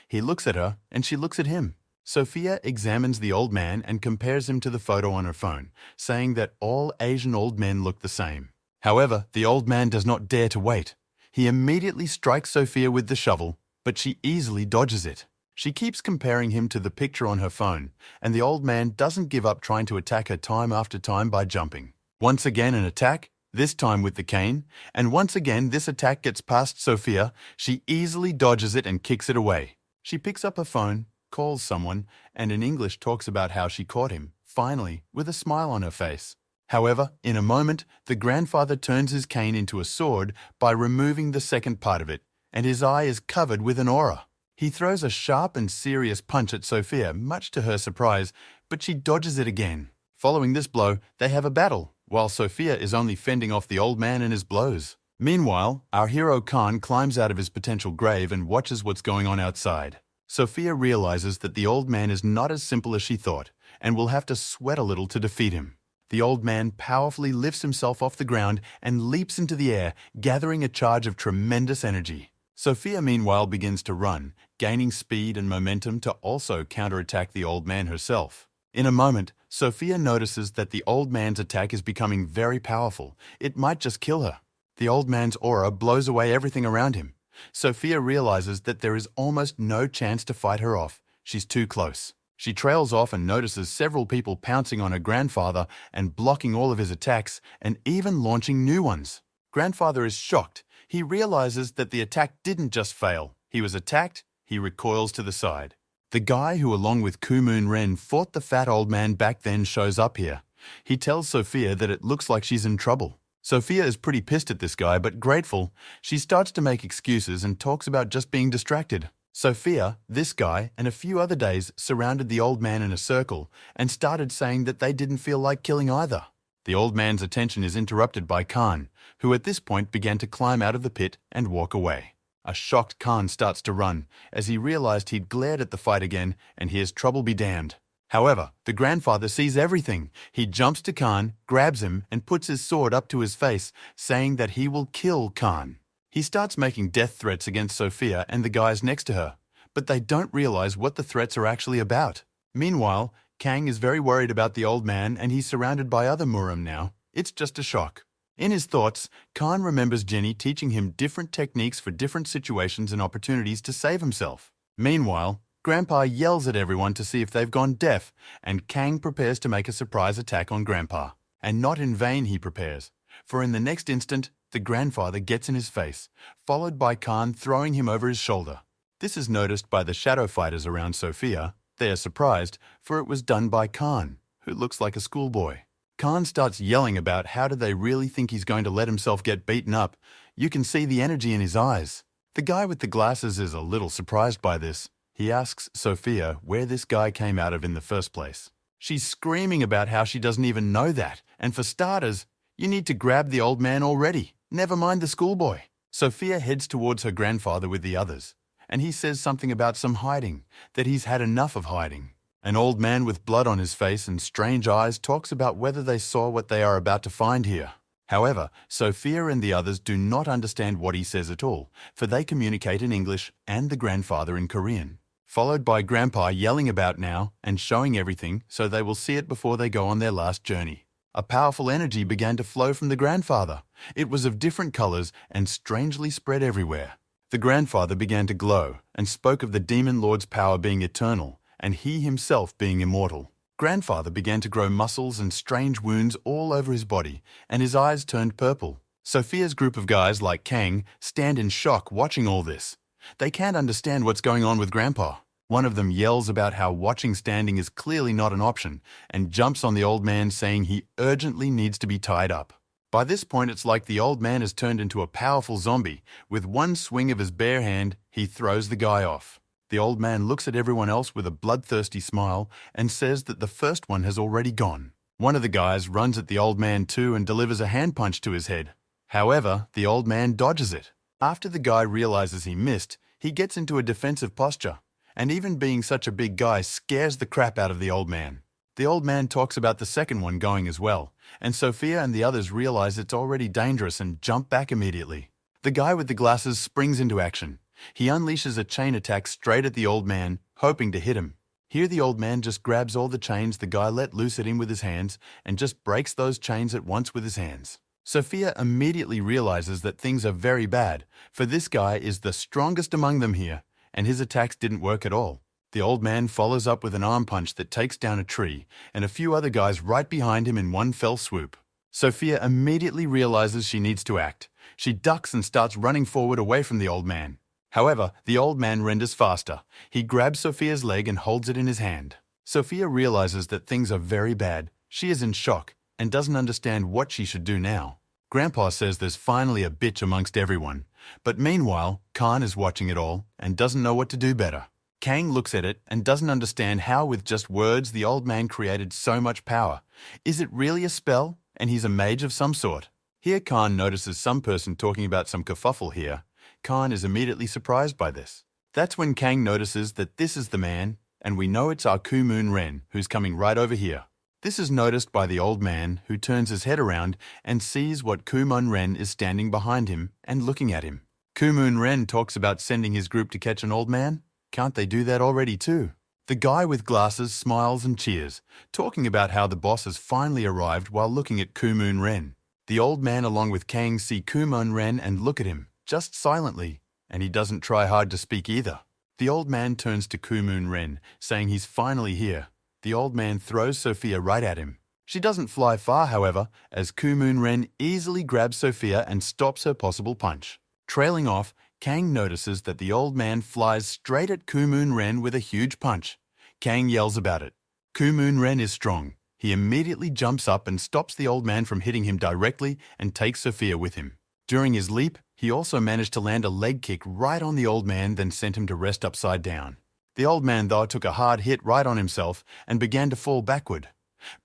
He looks at her, and she looks at him. Sophia examines the old man and compares him to the photo on her phone, saying that all Asian old men look the same. However, the old man does not dare to wait. He immediately strikes Sophia with the shovel, but she easily dodges it. She keeps comparing him to the picture on her phone, and the old man doesn't give up trying to attack her time after time by jumping. Once again an attack, this time with the cane, and once again this attack gets past Sophia. She easily dodges it and kicks it away. She picks up her phone, calls someone, and in English talks about how she caught him, finally, with a smile on her face. However, in a moment, the grandfather turns his cane into a sword by removing the second part of it, and his eye is covered with an aura. He throws a sharp and serious punch at Sophia, much to her surprise, but she dodges it again. Following this blow, they have a battle, while Sophia is only fending off the old man and his blows. Meanwhile, our hero Khan climbs out of his potential grave and watches what's going on outside. Sophia realizes that the old man is not as simple as she thought, and will have to sweat a little to defeat him. The old man powerfully lifts himself off the ground and leaps into the air, gathering a charge of tremendous energy. Sophia meanwhile begins to run, gaining speed and momentum to also counterattack the old man herself. In a moment, Sophia notices that the old man's attack is becoming very powerful. It might just kill her. The old man's aura blows away everything around him. Sophia realizes that there is almost no chance to fight her off. She's too close. She trails off and notices several people pouncing on her grandfather and blocking all of his attacks and even launching new ones. Grandfather is shocked. He realizes that the attack didn't just fail. He was attacked. He recoils to the side. The guy who, along with Kumun Ren, fought the fat old man back then shows up here. He tells Sophia that it looks like she's in trouble. Sophia is pretty pissed at this guy, but grateful. She starts to make excuses and talks about just being distracted. Sophia, this guy, and a few other days surrounded the old man in a circle and started saying that they didn't feel like killing either. The old man's attention is interrupted by Khan, who at this point began to climb out of the pit and walk away. A shocked Khan starts to run, as he realized he'd glared at the fight again and hears trouble be damned. However, the grandfather sees everything. He jumps to Khan, grabs him, and puts his sword up to his face, saying that he will kill Khan. He starts making death threats against Sophia and the guys next to her, but they don't realize what the threats are actually about. Meanwhile, Kang is very worried about the old man and he's surrounded by other Murim now. It's just a shock. In his thoughts, Khan remembers Jenny teaching him different techniques for different situations and opportunities to save himself. Meanwhile, Grandpa yells at everyone to see if they've gone deaf, and Kang prepares to make a surprise attack on Grandpa. And not in vain he prepares, for in the next instant, the grandfather gets in his face, followed by Khan throwing him over his shoulder. This is noticed by the shadow fighters around Sophia. They are surprised, for it was done by Khan, who looks like a schoolboy. Khan starts yelling about how do they really think he's going to let himself get beaten up. You can see the energy in his eyes. The guy with the glasses is a little surprised by this. He asks Sophia where this guy came out of in the first place. She's screaming about how she doesn't even know that, and for starters, you need to grab the old man already, never mind the schoolboy. Sophia heads towards her grandfather with the others, and he says something about some hiding, that he's had enough of hiding. An old man with blood on his face and strange eyes talks about whether they saw what they are about to find here. However, Sophia and the others do not understand what he says at all, for they communicate in English and the grandfather in Korean, followed by Grandpa yelling about now and showing everything so they will see it before they go on their last journey. A powerful energy began to flow from the grandfather. It was of different colors and strangely spread everywhere. The grandfather began to glow and spoke of the demon lord's power being eternal and he himself being immortal. Grandfather began to grow muscles and strange wounds all over his body, and his eyes turned purple. Sophia's group of guys like Kang stand in shock watching all this. They can't understand what's going on with Grandpa. One of them yells about how watching standing is clearly not an option and jumps on the old man saying he urgently needs to be tied up. By this point, it's like the old man has turned into a powerful zombie. With one swing of his bare hand, he throws the guy off. The old man looks at everyone else with a bloodthirsty smile and says that the first one has already gone. One of the guys runs at the old man too and delivers a hand punch to his head. However, the old man dodges it. After the guy realizes he missed, he gets into a defensive posture, and even being such a big guy scares the crap out of the old man. The old man talks about the second one going as well, and Sophia and the others realize it's already dangerous and jump back immediately. The guy with the glasses springs into action. He unleashes a chain attack straight at the old man, hoping to hit him. Here the old man just grabs all the chains the guy let loose at him with his hands and just breaks those chains at once with his hands. Sophia immediately realizes that things are very bad, for this guy is the strongest among them here, and his attacks didn't work at all. The old man follows up with an arm punch that takes down a tree, and a few other guys right behind him in one fell swoop. Sophia immediately realizes she needs to act. She ducks and starts running forward away from the old man. However, the old man renders faster. He grabs Sophia's leg and holds it in his hand. Sophia realizes that things are very bad. She is in shock and doesn't understand what she should do now. Grandpa says there's finally a bitch amongst everyone. But meanwhile, Khan is watching it all and doesn't know what to do better. Kang looks at it and doesn't understand how with just words the old man created so much power. Is it really a spell? And he's a mage of some sort. Here Khan notices some person talking about some kerfuffle here. Khan is immediately surprised by this. That's when Kang notices that this is the man, and we know it's our Kumun Ren who's coming right over here. This is noticed by the old man, who turns his head around and sees what Kumun Ren is standing behind him and looking at him. Kumun Ren talks about sending his group to catch an old man. Can't they do that already too? The guy with glasses smiles and cheers, talking about how the boss has finally arrived while looking at Kumun Ren. The old man along with Kang see Kumun Ren and look at him, just silently, and he doesn't try hard to speak either. The old man turns to Kumun Ren, saying he's finally here. The old man throws Sophia right at him. She doesn't fly far, however, as Kumun Ren easily grabs Sophia and stops her possible punch. Trailing off, Kang notices that the old man flies straight at Kumun Ren with a huge punch. Kang yells about it. Kumun Ren is strong. He immediately jumps up and stops the old man from hitting him directly and takes Sophia with him. During his leap, he also managed to land a leg kick right on the old man, then sent him to rest upside down. The old man, though, took a hard hit right on himself and began to fall backward.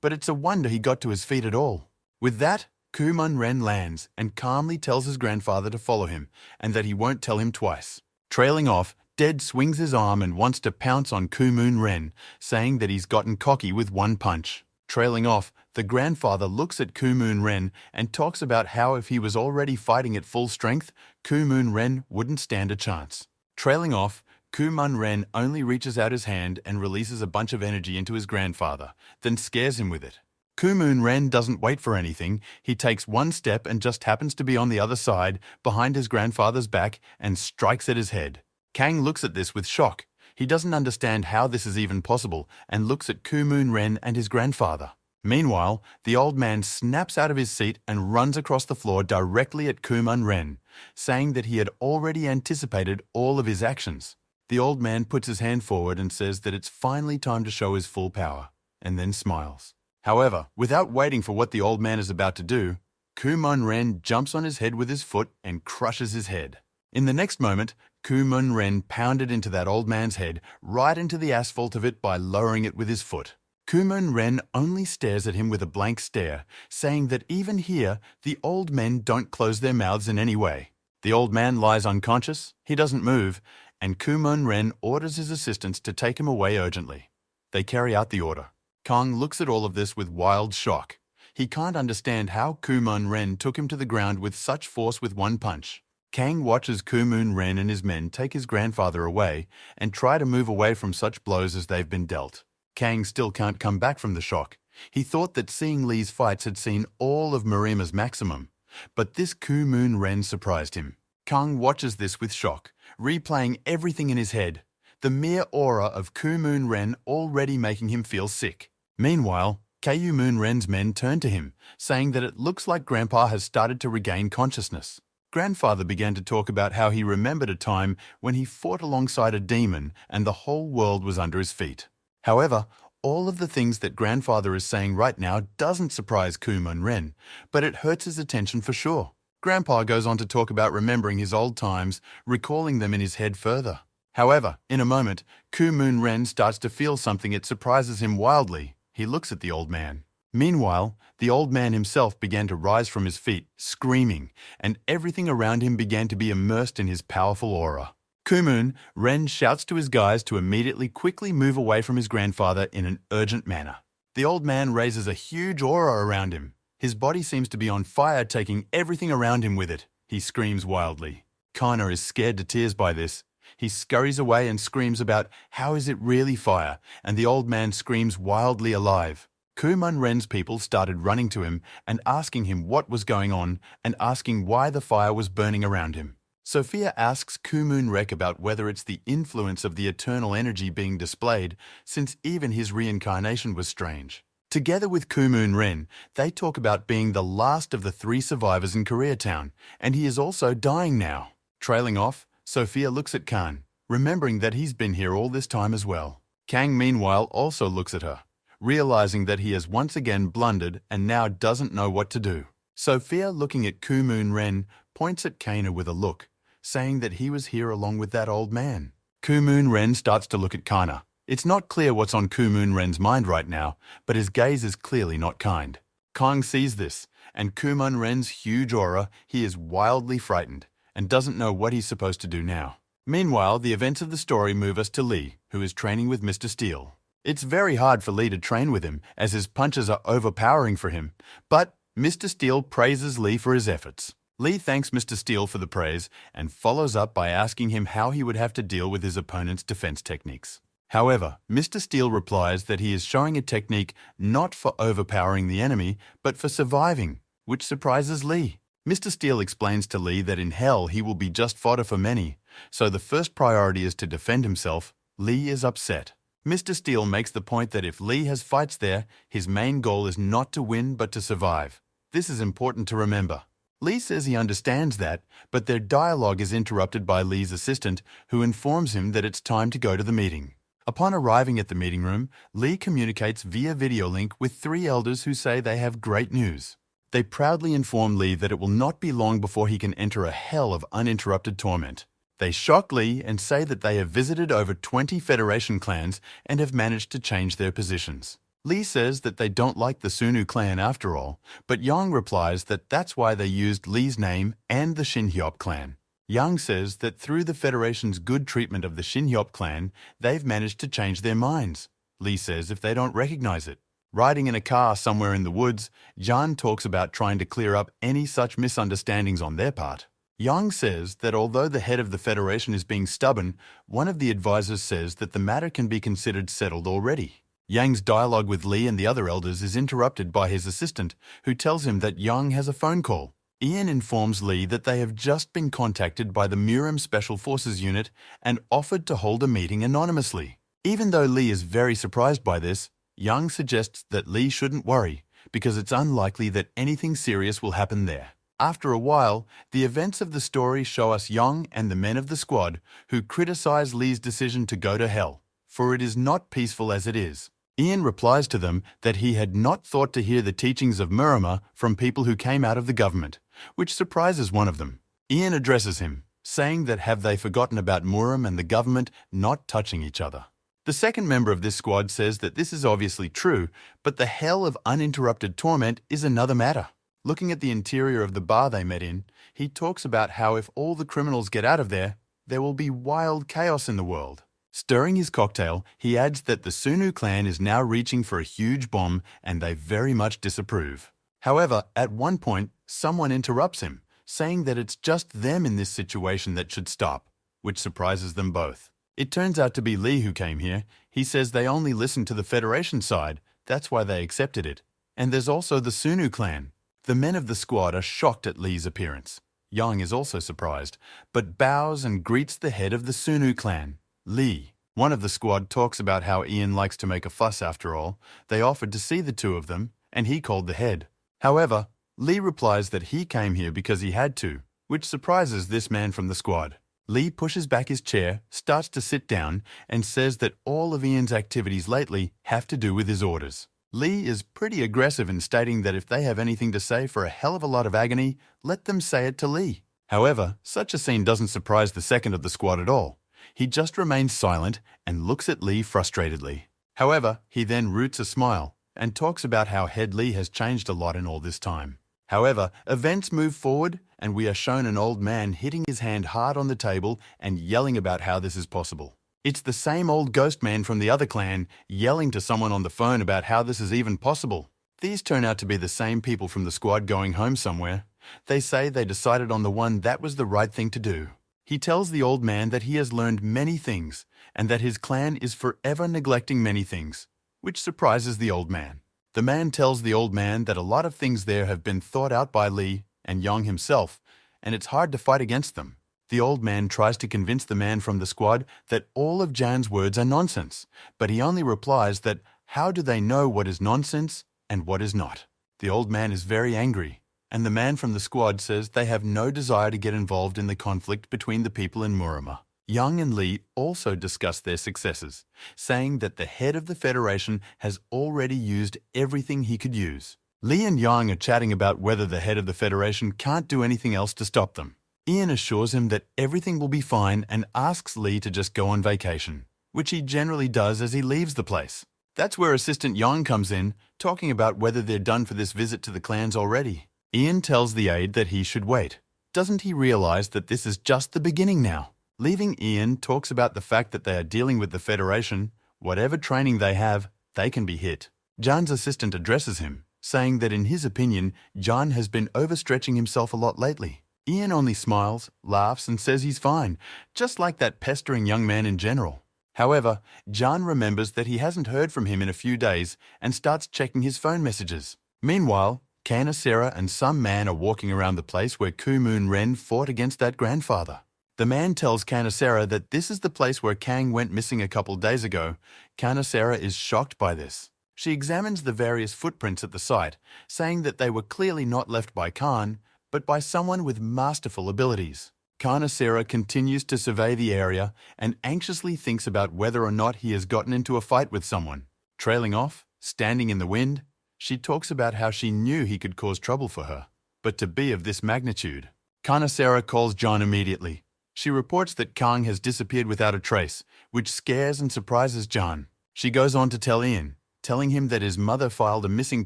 But it's a wonder he got to his feet at all. With that, Kumun Ren lands and calmly tells his grandfather to follow him and that he won't tell him twice. Trailing off, Dead swings his arm and wants to pounce on Kumun Ren, saying that he's gotten cocky with one punch. Trailing off, the grandfather looks at Kumun Ren and talks about how if he was already fighting at full strength, Kumun Ren wouldn't stand a chance. Trailing off, Kumun Ren only reaches out his hand and releases a bunch of energy into his grandfather, then scares him with it. Kumun Ren doesn't wait for anything. He takes one step and just happens to be on the other side, behind his grandfather's back, and strikes at his head. Kang looks at this with shock. He doesn't understand how this is even possible and looks at Kumun Ren and his grandfather. Meanwhile, the old man snaps out of his seat and runs across the floor directly at Kumun Ren, saying that he had already anticipated all of his actions. The old man puts his hand forward and says that it's finally time to show his full power, and then smiles. However, without waiting for what the old man is about to do, Kumun Ren jumps on his head with his foot and crushes his head. In the next moment, Kumun Ren pounded into that old man's head, right into the asphalt of it by lowering it with his foot. Kumun Ren only stares at him with a blank stare, saying that even here, the old men don't close their mouths in any way. The old man lies unconscious, he doesn't move, and Kumun Ren orders his assistants to take him away urgently. They carry out the order. Kang looks at all of this with wild shock. He can't understand how Kumun Ren took him to the ground with such force with one punch. Kang watches Kumun Ren and his men take his grandfather away and try to move away from such blows as they've been dealt. Kang still can't come back from the shock. He thought that seeing Lee's fights had seen all of Mirima's maximum, but this Kumun Ren surprised him. Kang watches this with shock, replaying everything in his head, the mere aura of Kumun Ren already making him feel sick. Meanwhile, Kumun Ren's men turn to him, saying that it looks like Grandpa has started to regain consciousness. Grandfather began to talk about how he remembered a time when he fought alongside a demon and the whole world was under his feet. However, all of the things that Grandfather is saying right now doesn't surprise Kumun Ren, but it hurts his attention for sure. Grandpa goes on to talk about remembering his old times, recalling them in his head further. However, in a moment, Kumun Ren starts to feel something that surprises him wildly. He looks at the old man. Meanwhile, the old man himself began to rise from his feet, screaming, and everything around him began to be immersed in his powerful aura. Kumun Ren shouts to his guys to immediately quickly move away from his grandfather in an urgent manner. The old man raises a huge aura around him. His body seems to be on fire, taking everything around him with it. He screams wildly. Kana is scared to tears by this. He scurries away and screams about how is it really fire, and the old man screams wildly alive. Kumun Ren's people started running to him and asking him what was going on and asking why the fire was burning around him. Sophia asks Kumun Rek about whether it's the influence of the eternal energy being displayed, since even his reincarnation was strange. Together with Kumun Ren, they talk about being the last of the 3 survivors in Koreatown, and he is also dying now. Trailing off, Sophia looks at Kang, remembering that he's been here all this time as well. Kang, meanwhile, also looks at her, realizing that he has once again blundered and now doesn't know what to do. Sophia, looking at Kumun Ren, points at Kana with a look, saying that he was here along with that old man. Kumun Ren starts to look at Kana. It's not clear what's on Kumun Ren's mind right now, but his gaze is clearly not kind. Kang sees this, and Kumun Ren's huge aura, he is wildly frightened and doesn't know what he's supposed to do now. Meanwhile, the events of the story move us to Lee, who is training with Mr. Steele. It's very hard for Lee to train with him, as his punches are overpowering for him, but Mr. Steele praises Lee for his efforts. Lee thanks Mr. Steele for the praise and follows up by asking him how he would have to deal with his opponent's defense techniques. However, Mr. Steele replies that he is showing a technique not for overpowering the enemy, but for surviving, which surprises Lee. Mr. Steele explains to Lee that in hell he will be just fodder for many, so the first priority is to defend himself. Lee is upset. Mr. Steele makes the point that if Lee has fights there, his main goal is not to win but to survive. This is important to remember. Lee says he understands that, but their dialogue is interrupted by Lee's assistant, who informs him that it's time to go to the meeting. Upon arriving at the meeting room, Lee communicates via video link with 3 elders who say they have great news. They proudly inform Lee that it will not be long before he can enter a hell of uninterrupted torment. They shock Lee and say that they have visited over 20 Federation clans and have managed to change their positions. Lee says that they don't like the Sunu clan after all, but Yang replies that that's why they used Lee's name and the Shinhyop clan. Yang says that through the Federation's good treatment of the Shinhyop clan, they've managed to change their minds. Lee says if they don't recognize it. Riding in a car somewhere in the woods, Jan talks about trying to clear up any such misunderstandings on their part. Yang says that although the head of the Federation is being stubborn, one of the advisors says that the matter can be considered settled already. Yang's dialogue with Lee and the other elders is interrupted by his assistant, who tells him that Yang has a phone call. Ian informs Lee that they have just been contacted by the Murim Special Forces Unit and offered to hold a meeting anonymously. Even though Lee is very surprised by this, Yang suggests that Lee shouldn't worry, because it's unlikely that anything serious will happen there. After a while, the events of the story show us Yang and the men of the squad who criticize Lee's decision to go to hell, for it is not peaceful as it is. Ian replies to them that he had not thought to hear the teachings of Murama from people who came out of the government, which surprises one of them. Ian addresses him, saying that have they forgotten about Murim and the government not touching each other. The second member of this squad says that this is obviously true, but the hell of uninterrupted torment is another matter. Looking at the interior of the bar they met in, he talks about how if all the criminals get out of there will be wild chaos in the world. Stirring his cocktail, he adds that the Sunu clan is now reaching for a huge bomb and they very much disapprove. However, at one point, someone interrupts him, saying that it's just them in this situation that should stop, which surprises them both. It turns out to be Lee who came here. He says they only listened to the Federation side, that's why they accepted it. And there's also the Sunu clan. The men of the squad are shocked at Lee's appearance. Yang is also surprised, but bows and greets the head of the Sunu clan, Lee. One of the squad talks about how Ian likes to make a fuss after all. They offered to see the two of them, and he called the head. However, Lee replies that he came here because he had to, which surprises this man from the squad. Lee pushes back his chair, starts to sit down, and says that all of Ian's activities lately have to do with his orders. Lee is pretty aggressive in stating that if they have anything to say for a hell of a lot of agony, let them say it to Lee. However, such a scene doesn't surprise the second of the squad at all. He just remains silent and looks at Lee frustratedly. However, he then roots a smile and talks about how Head Lee has changed a lot in all this time. However, events move forward and we are shown an old man hitting his hand hard on the table and yelling about how this is possible. It's the same old ghost man from the other clan yelling to someone on the phone about how this is even possible. These turn out to be the same people from the squad going home somewhere. They say they decided on the one that was the right thing to do. He tells the old man that he has learned many things and that his clan is forever neglecting many things, which surprises the old man. The man tells the old man that a lot of things there have been thought out by Lee and Yang himself, and it's hard to fight against them. The old man tries to convince the man from the squad that all of Jan's words are nonsense, but he only replies that how do they know what is nonsense and what is not? The old man is very angry, and the man from the squad says they have no desire to get involved in the conflict between the people in Murama. Yang and Lee also discuss their successes, saying that the head of the Federation has already used everything he could use. Lee and Yang are chatting about whether the head of the Federation can't do anything else to stop them. Ian assures him that everything will be fine and asks Lee to just go on vacation, which he generally does as he leaves the place. That's where Assistant Yang comes in, talking about whether they're done for this visit to the clans already. Ian tells the aide that he should wait. Doesn't he realize that this is just the beginning now? Leaving Ian talks about the fact that they are dealing with the Federation. Whatever training they have, they can be hit. Jan's assistant addresses him, saying that in his opinion, Jan has been overstretching himself a lot lately. Ian only smiles, laughs, and says he's fine, just like that pestering young man in general. However, Jan remembers that he hasn't heard from him in a few days and starts checking his phone messages. Meanwhile, Kana Sarah and some man are walking around the place where Kumun Ren fought against that grandfather. The man tells Kana Sarah that this is the place where Kang went missing a couple days ago. Kana Sarah is shocked by this. She examines the various footprints at the site, saying that they were clearly not left by Khan, but by someone with masterful abilities. Kana Sarah continues to survey the area and anxiously thinks about whether or not he has gotten into a fight with someone. Trailing off, standing in the wind, she talks about how she knew he could cause trouble for her, but to be of this magnitude. Kana Sarah calls John immediately. She reports that Kang has disappeared without a trace, which scares and surprises John. She goes on to tell Ian, telling him that his mother filed a missing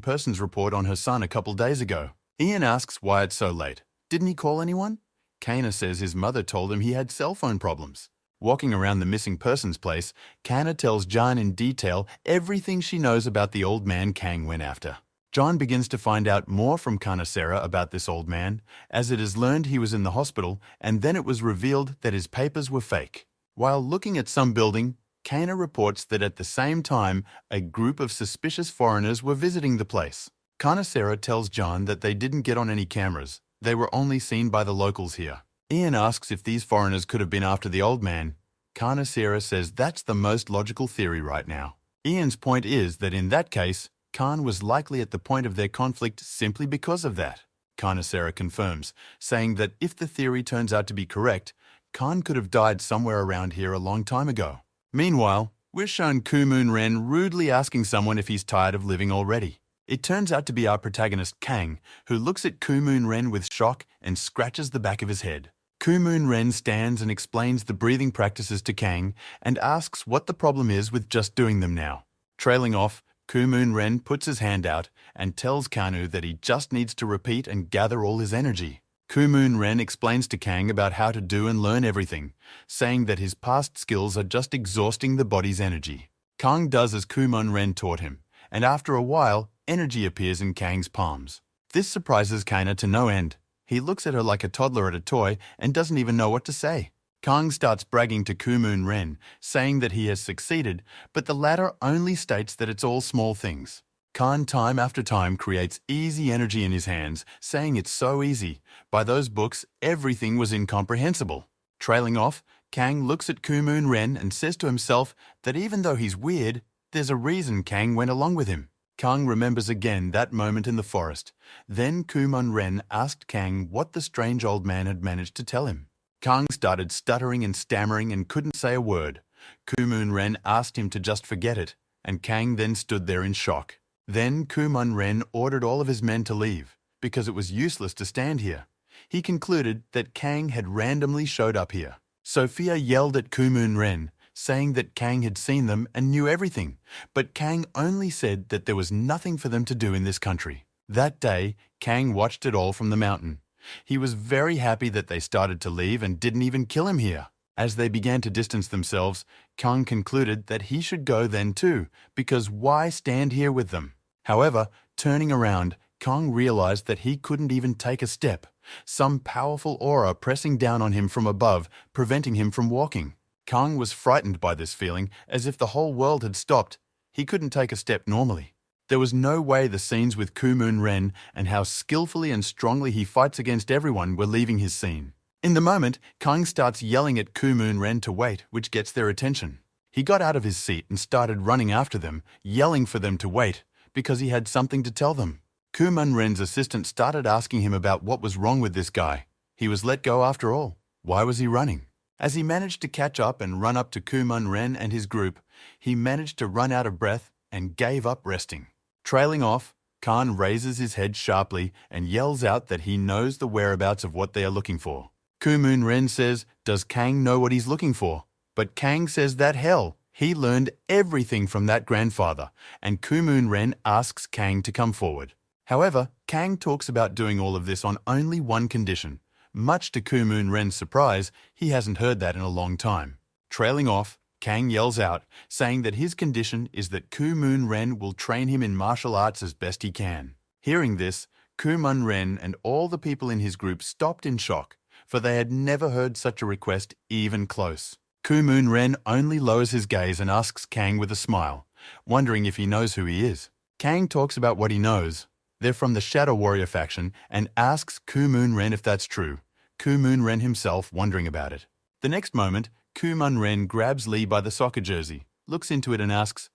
persons report on her son a couple days ago. Ian asks why it's so late. Didn't he call anyone? Kana says his mother told him he had cell phone problems. Walking around the missing persons place, Kana tells John in detail everything she knows about the old man Kang went after. John begins to find out more from Kana Sarah about this old man, as it is learned he was in the hospital, and then it was revealed that his papers were fake. While looking at some building, Kana reports that at the same time, a group of suspicious foreigners were visiting the place. Kana Sarah tells John that they didn't get on any cameras. They were only seen by the locals here. Ian asks if these foreigners could have been after the old man. Kana Sarah says that's the most logical theory right now. Ian's point is that in that case, Khan was likely at the point of their conflict simply because of that. Kana Sarah confirms, saying that if the theory turns out to be correct, Khan could have died somewhere around here a long time ago. Meanwhile, we're shown Kumun Ren rudely asking someone if he's tired of living already. It turns out to be our protagonist Kang, who looks at Kumun Ren with shock and scratches the back of his head. Kumun Ren stands and explains the breathing practices to Kang and asks what the problem is with just doing them now. Trailing off, Kumun Ren puts his hand out and tells Kanu that he just needs to repeat and gather all his energy. Kumun Ren explains to Kang about how to do and learn everything, saying that his past skills are just exhausting the body's energy. Kang does as Kumun Ren taught him, and after a while, energy appears in Kang's palms. This surprises Kana to no end. He looks at her like a toddler at a toy and doesn't even know what to say. Kang starts bragging to Kumun Ren, saying that he has succeeded, but the latter only states that it's all small things. Khan time after time creates easy energy in his hands, saying it's so easy. By those books, everything was incomprehensible. Trailing off, Kang looks at Kumun Ren and says to himself that even though he's weird, there's a reason Kang went along with him. Kang remembers again that moment in the forest. Then Kumun Ren asked Kang what the strange old man had managed to tell him. Kang started stuttering and stammering and couldn't say a word. Kumun Ren asked him to just forget it, and Kang then stood there in shock. Then Kumun Ren ordered all of his men to leave, because it was useless to stand here. He concluded that Kang had randomly showed up here. Sophia yelled at Kumun Ren, saying that Kang had seen them and knew everything, but Kang only said that there was nothing for them to do in this country. That day, Kang watched it all from the mountain. He was very happy that they started to leave and didn't even kill him here. As they began to distance themselves, Kang concluded that he should go then too, because why stand here with them? However, turning around, Kang realized that he couldn't even take a step, some powerful aura pressing down on him from above, preventing him from walking. Kang was frightened by this feeling, as if the whole world had stopped. He couldn't take a step normally. There was no way the scenes with Kumun Ren and how skillfully and strongly he fights against everyone were leaving his scene. In the moment, Kang starts yelling at Kumun Ren to wait, which gets their attention. He got out of his seat and started running after them, yelling for them to wait, because he had something to tell them. Kumun Ren's assistant started asking him about what was wrong with this guy. He was let go after all. Why was he running? As he managed to catch up and run up to Kumun Ren and his group, he managed to run out of breath and gave up resting. Trailing off, Khan raises his head sharply and yells out that he knows the whereabouts of what they are looking for. Kumun Ren says, does Kang know what he's looking for? But Kang says that hell, he learned everything from that grandfather, and Kumun Ren asks Kang to come forward. However, Kang talks about doing all of this on only one condition. Much to Kumun Ren's surprise, he hasn't heard that in a long time. Trailing off, Kang yells out, saying that his condition is that Kumun Ren will train him in martial arts as best he can. Hearing this, Kumun Ren and all the people in his group stopped in shock, for they had never heard such a request even close. Kumun Ren only lowers his gaze and asks Kang with a smile, wondering if he knows who he is. Kang talks about what he knows. They're from the Shadow Warrior faction and asks Kumun Ren if that's true, Kumun Ren himself wondering about it. The next moment, Kumun Ren grabs Lee by the soccer jersey, looks into it and asks,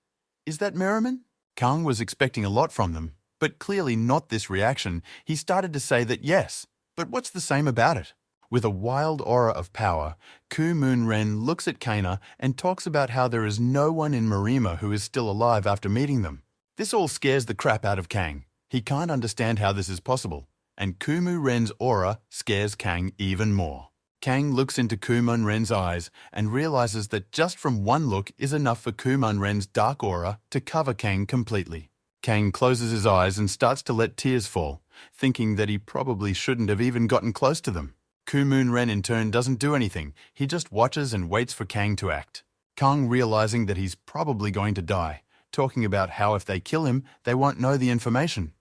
"Is that Merriman?" Kang was expecting a lot from them, but clearly not this reaction. He started to say that yes, but what's the same about it? With a wild aura of power, Kumun Ren looks at Kana and talks about how there is no one in Marima who is still alive after meeting them. This all scares the crap out of Kang. He can't understand how this is possible, and Kumun Ren's aura scares Kang even more. Kang looks into Kumun Ren's eyes and realizes that just from one look is enough for Kumun Ren's dark aura to cover Kang completely. Kang closes his eyes and starts to let tears fall, thinking that he probably shouldn't have even gotten close to them. Kumun Ren in turn doesn't do anything. He just watches and waits for Kang to act. Kang realizing that he's probably going to die, talking about how if they kill him, they won't know the information.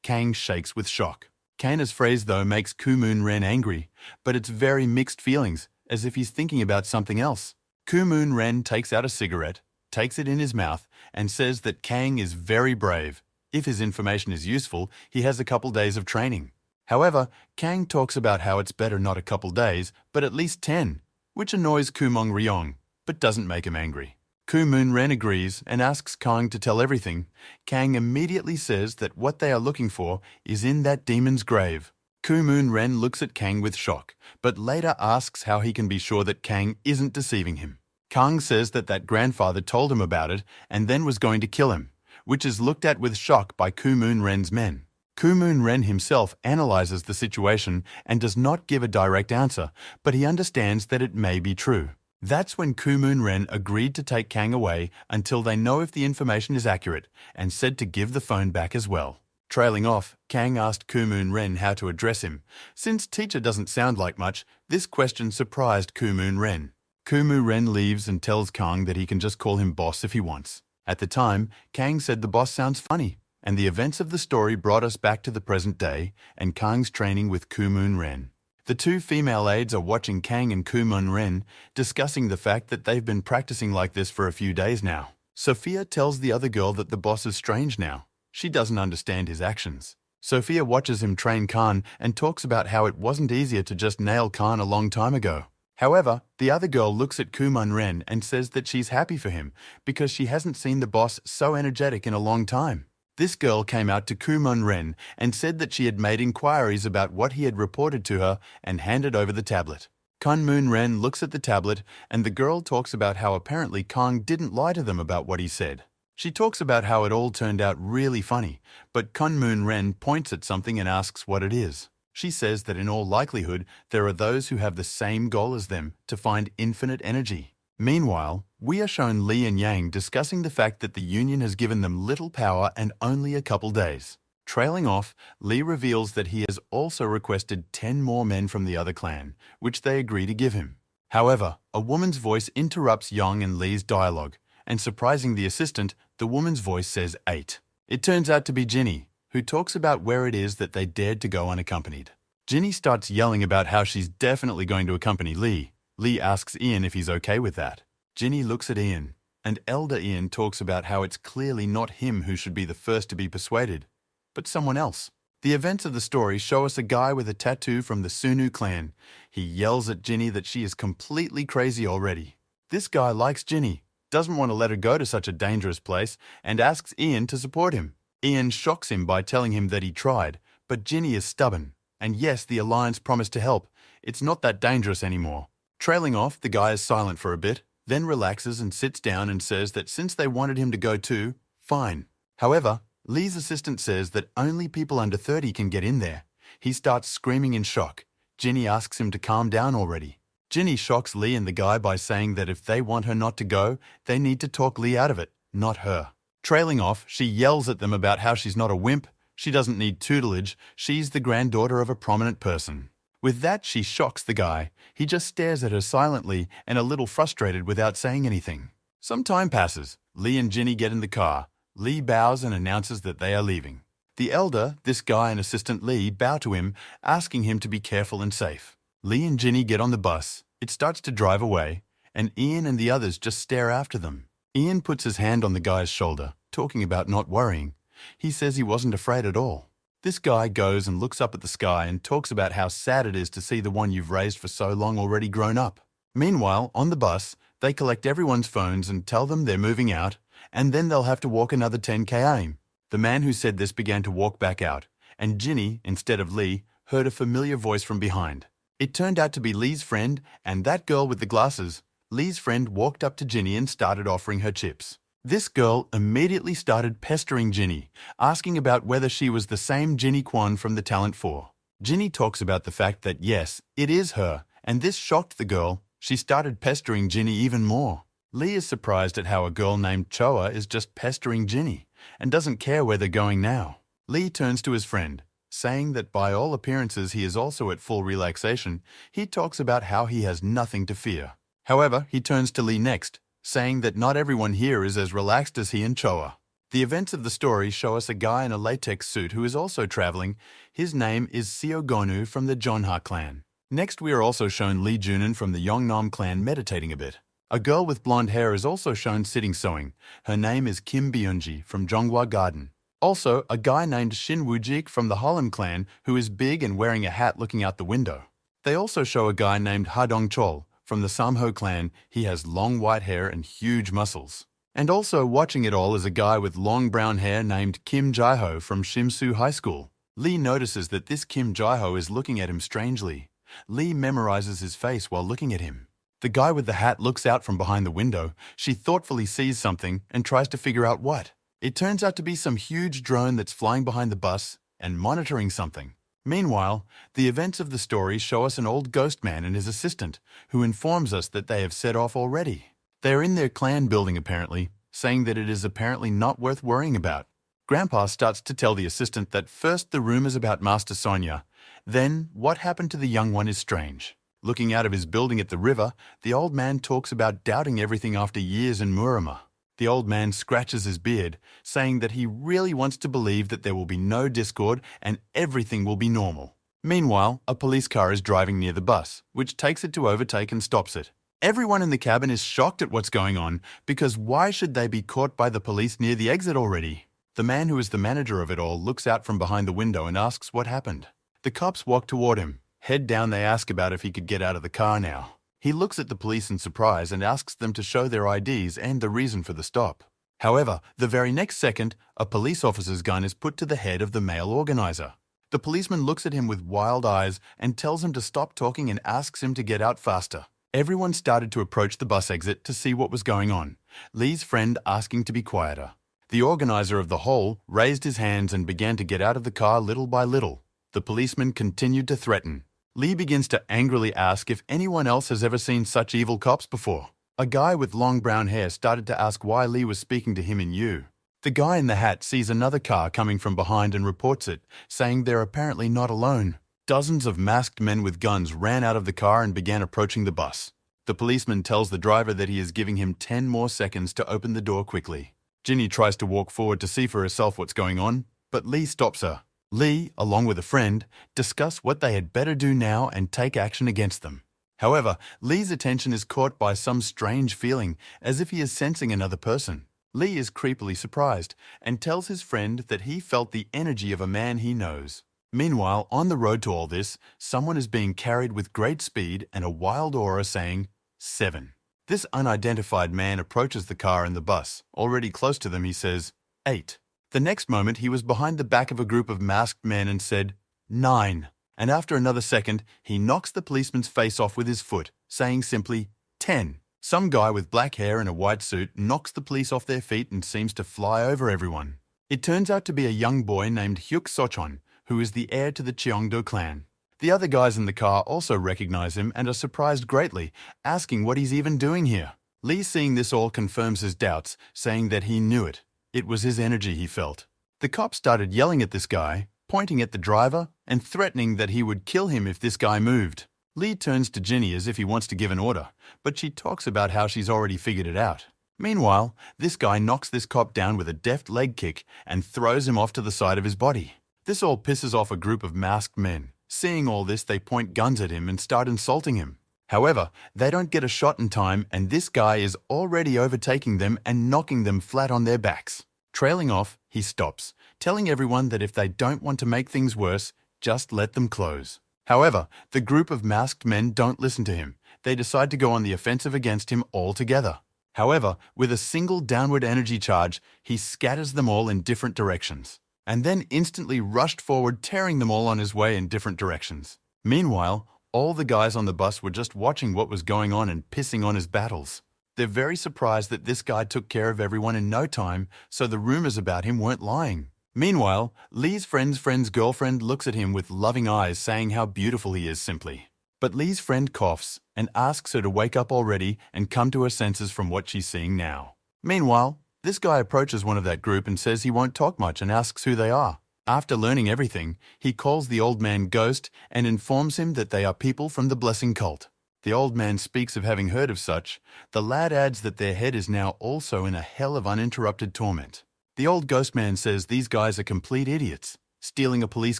Kang shakes with shock. Kana's phrase, though, makes Kumun Ren angry, but it's very mixed feelings, as if he's thinking about something else. Kumun Ren takes out a cigarette, takes it in his mouth, and says that Kang is very brave. If his information is useful, he has a couple days of training. However, Kang talks about how it's better not a couple days, but at least 10, which annoys Kumong Ryong, but doesn't make him angry. Kumun Ren agrees and asks Kang to tell everything. Kang immediately says that what they are looking for is in that demon's grave. Kumun Ren looks at Kang with shock, but later asks how he can be sure that Kang isn't deceiving him. Kang says that grandfather told him about it and then was going to kill him, which is looked at with shock by Kumun Ren's men. Koo-moon Ren himself analyzes the situation and does not give a direct answer, but he understands that it may be true. That's when Koo-moon Ren agreed to take Kang away until they know if the information is accurate, and said to give the phone back as well. Trailing off, Kang asked Koo-moon Ren how to address him. Since teacher doesn't sound like much, this question surprised Koo-moon Ren. Koo-moon Ren leaves and tells Kang that he can just call him boss if he wants. At the time, Kang said the boss sounds funny, and the events of the story brought us back to the present day and Kang's training with Koo-moon Ren. The two female aides are watching Kang and Koo-moon Ren, discussing the fact that they've been practicing like this for a few days now. Sophia tells the other girl that the boss is strange now. She doesn't understand his actions. Sophia watches him train Khan and talks about how it wasn't easier to just nail Khan a long time ago. However, the other girl looks at Koo-moon Ren and says that she's happy for him because she hasn't seen the boss so energetic in a long time. This girl came out to Koo-moon Ren and said that she had made inquiries about what he had reported to her and handed over the tablet. Koo-moon Ren looks at the tablet and the girl talks about how apparently Kang didn't lie to them about what he said. She talks about how it all turned out really funny, but Koo-moon Ren points at something and asks what it is. She says that in all likelihood, there are those who have the same goal as them to find infinite energy. Meanwhile, we are shown Lee and Yang discussing the fact that the Union has given them little power and only a couple days. Trailing off, Lee reveals that he has also requested 10 more men from the other clan, which they agree to give him. However, a woman's voice interrupts Yang and Lee's dialogue, and surprising the assistant, the woman's voice says 8. It turns out to be Ginny, who talks about where it is that they dared to go unaccompanied. Ginny starts yelling about how she's definitely going to accompany Lee. Lee asks Ian if he's okay with that. Ginny looks at Ian, and Elder Ian talks about how it's clearly not him who should be the first to be persuaded, but someone else. The events of the story show us a guy with a tattoo from the Sunu clan. He yells at Ginny that she is completely crazy already. This guy likes Ginny, doesn't want to let her go to such a dangerous place, and asks Ian to support him. Ian shocks him by telling him that he tried, but Ginny is stubborn. And yes, the Alliance promised to help. It's not that dangerous anymore. Trailing off, the guy is silent for a bit, then relaxes and sits down and says that since they wanted him to go too, fine. However, Lee's assistant says that only people under 30 can get in there. He starts screaming in shock. Ginny asks him to calm down already. Ginny shocks Lee and the guy by saying that if they want her not to go, they need to talk Lee out of it, not her. Trailing off, she yells at them about how she's not a wimp, she doesn't need tutelage, she's the granddaughter of a prominent person. With that, she shocks the guy. He just stares at her silently and a little frustrated without saying anything. Some time passes. Lee and Ginny get in the car. Lee bows and announces that they are leaving. The elder, this guy and assistant Lee, bow to him, asking him to be careful and safe. Lee and Ginny get on the bus. It starts to drive away, and Ian and the others just stare after them. Ian puts his hand on the guy's shoulder, talking about not worrying. He says he wasn't afraid at all. This guy goes and looks up at the sky and talks about how sad it is to see the one you've raised for so long already grown up. Meanwhile, on the bus, they collect everyone's phones and tell them they're moving out, and then they'll have to walk another 10 km. The man who said this began to walk back out, and Ginny, instead of Lee, heard a familiar voice from behind. It turned out to be Lee's friend, and that girl with the glasses. Lee's friend walked up to Ginny and started offering her chips. This girl immediately started pestering Ginny, asking about whether she was the same Ginny Kwan from the Talent 4. Ginny talks about the fact that yes, it is her, and this shocked the girl. She started pestering Ginny even more. Lee is surprised at how a girl named Choa is just pestering Ginny, and doesn't care where they're going now. Lee turns to his friend, saying that by all appearances he is also at full relaxation. He talks about how he has nothing to fear. However, he turns to Lee next, saying that not everyone here is as relaxed as he and Choa. The events of the story show us a guy in a latex suit who is also traveling. His name is Seo Gonu from the Jeonha clan. Next, we are also shown Lee Junin from the Yongnam clan meditating a bit. A girl with blonde hair is also shown sitting sewing. Her name is Kim Byunji from Jonghwa Garden. Also, a guy named Shin Woo-jik from the Holland clan who is big and wearing a hat looking out the window. They also show a guy named Ha Dong-chol from the Samho clan. He has long white hair and huge muscles. And also watching it all is a guy with long brown hair named Kim Jae-ho from Shimsu High School. Lee notices that this Kim Jae-ho is looking at him strangely. Lee memorizes his face while looking at him. The guy with the hat looks out from behind the window. She thoughtfully sees something and tries to figure out what. It turns out to be some huge drone that's flying behind the bus, and monitoring something. Meanwhile, the events of the story show us an old ghost man and his assistant, who informs us that they have set off already. They are in their clan building apparently, saying that it is apparently not worth worrying about. Grandpa starts to tell the assistant that first the rumors about Master Sonia, then what happened to the young one is strange. Looking out of his building at the river, the old man talks about doubting everything after years in Murama. The old man scratches his beard, saying that he really wants to believe that there will be no discord and everything will be normal. Meanwhile, a police car is driving near the bus, which takes it to overtake and stops it. Everyone in the cabin is shocked at what's going on, because why should they be caught by the police near the exit already? The man who is the manager of it all looks out from behind the window and asks what happened. The cops walk toward him. Head down, they ask about if he could get out of the car now. He looks at the police in surprise and asks them to show their IDs and the reason for the stop. However, the very next second, a police officer's gun is put to the head of the male organizer. The policeman looks at him with wild eyes and tells him to stop talking and asks him to get out faster. Everyone started to approach the bus exit to see what was going on, Lee's friend asking to be quieter. The organizer of the whole raised his hands and began to get out of the car little by little. The policeman continued to threaten. Lee begins to angrily ask if anyone else has ever seen such evil cops before. A guy with long brown hair started to ask why Lee was speaking to him in you. The guy in the hat sees another car coming from behind and reports it, saying they're apparently not alone. Dozens of masked men with guns ran out of the car and began approaching the bus. The policeman tells the driver that he is giving him 10 more seconds to open the door quickly. Ginny tries to walk forward to see for herself what's going on, but Lee stops her. Lee, along with a friend, discuss what they had better do now and take action against them. However, Lee's attention is caught by some strange feeling, as if he is sensing another person. Lee is creepily surprised and tells his friend that he felt the energy of a man he knows. Meanwhile, on the road to all this, someone is being carried with great speed and a wild aura saying, 7. This unidentified man approaches the car and the bus. Already close to them, he says, 8. The next moment, he was behind the back of a group of masked men and said, 9. And after another second, he knocks the policeman's face off with his foot, saying simply, 10. Some guy with black hair and a white suit knocks the police off their feet and seems to fly over everyone. It turns out to be a young boy named Hyuk Sochon, who is the heir to the Cheongdo clan. The other guys in the car also recognize him and are surprised greatly, asking what he's even doing here. Lee, seeing this all, confirms his doubts, saying that he knew it. It was his energy he felt. The cops started yelling at this guy, pointing at the driver, and threatening that he would kill him if this guy moved. Lee turns to Ginny as if he wants to give an order, but she talks about how she's already figured it out. Meanwhile, this guy knocks this cop down with a deft leg kick and throws him off to the side of his body. This all pisses off a group of masked men. Seeing all this, they point guns at him and start insulting him. However, they don't get a shot in time, and this guy is already overtaking them and knocking them flat on their backs. Trailing off, he stops, telling everyone that if they don't want to make things worse, just let them close. However, the group of masked men don't listen to him. They decide to go on the offensive against him altogether. However, with a single downward energy charge, he scatters them all in different directions, and then instantly rushed forward, tearing them all on his way in different directions. Meanwhile, all the guys on the bus were just watching what was going on and pissing on his battles. They're very surprised that this guy took care of everyone in no time, so the rumors about him weren't lying. Meanwhile, Lee's friend's girlfriend looks at him with loving eyes, saying how beautiful he is simply. But Lee's friend coughs and asks her to wake up already and come to her senses from what she's seeing now. Meanwhile, this guy approaches one of that group and says he won't talk much and asks who they are. After learning everything, he calls the old man Ghost and informs him that they are people from the Blessing Cult. The old man speaks of having heard of such. The lad adds that their head is now also in a hell of uninterrupted torment. The old ghost man says these guys are complete idiots. Stealing a police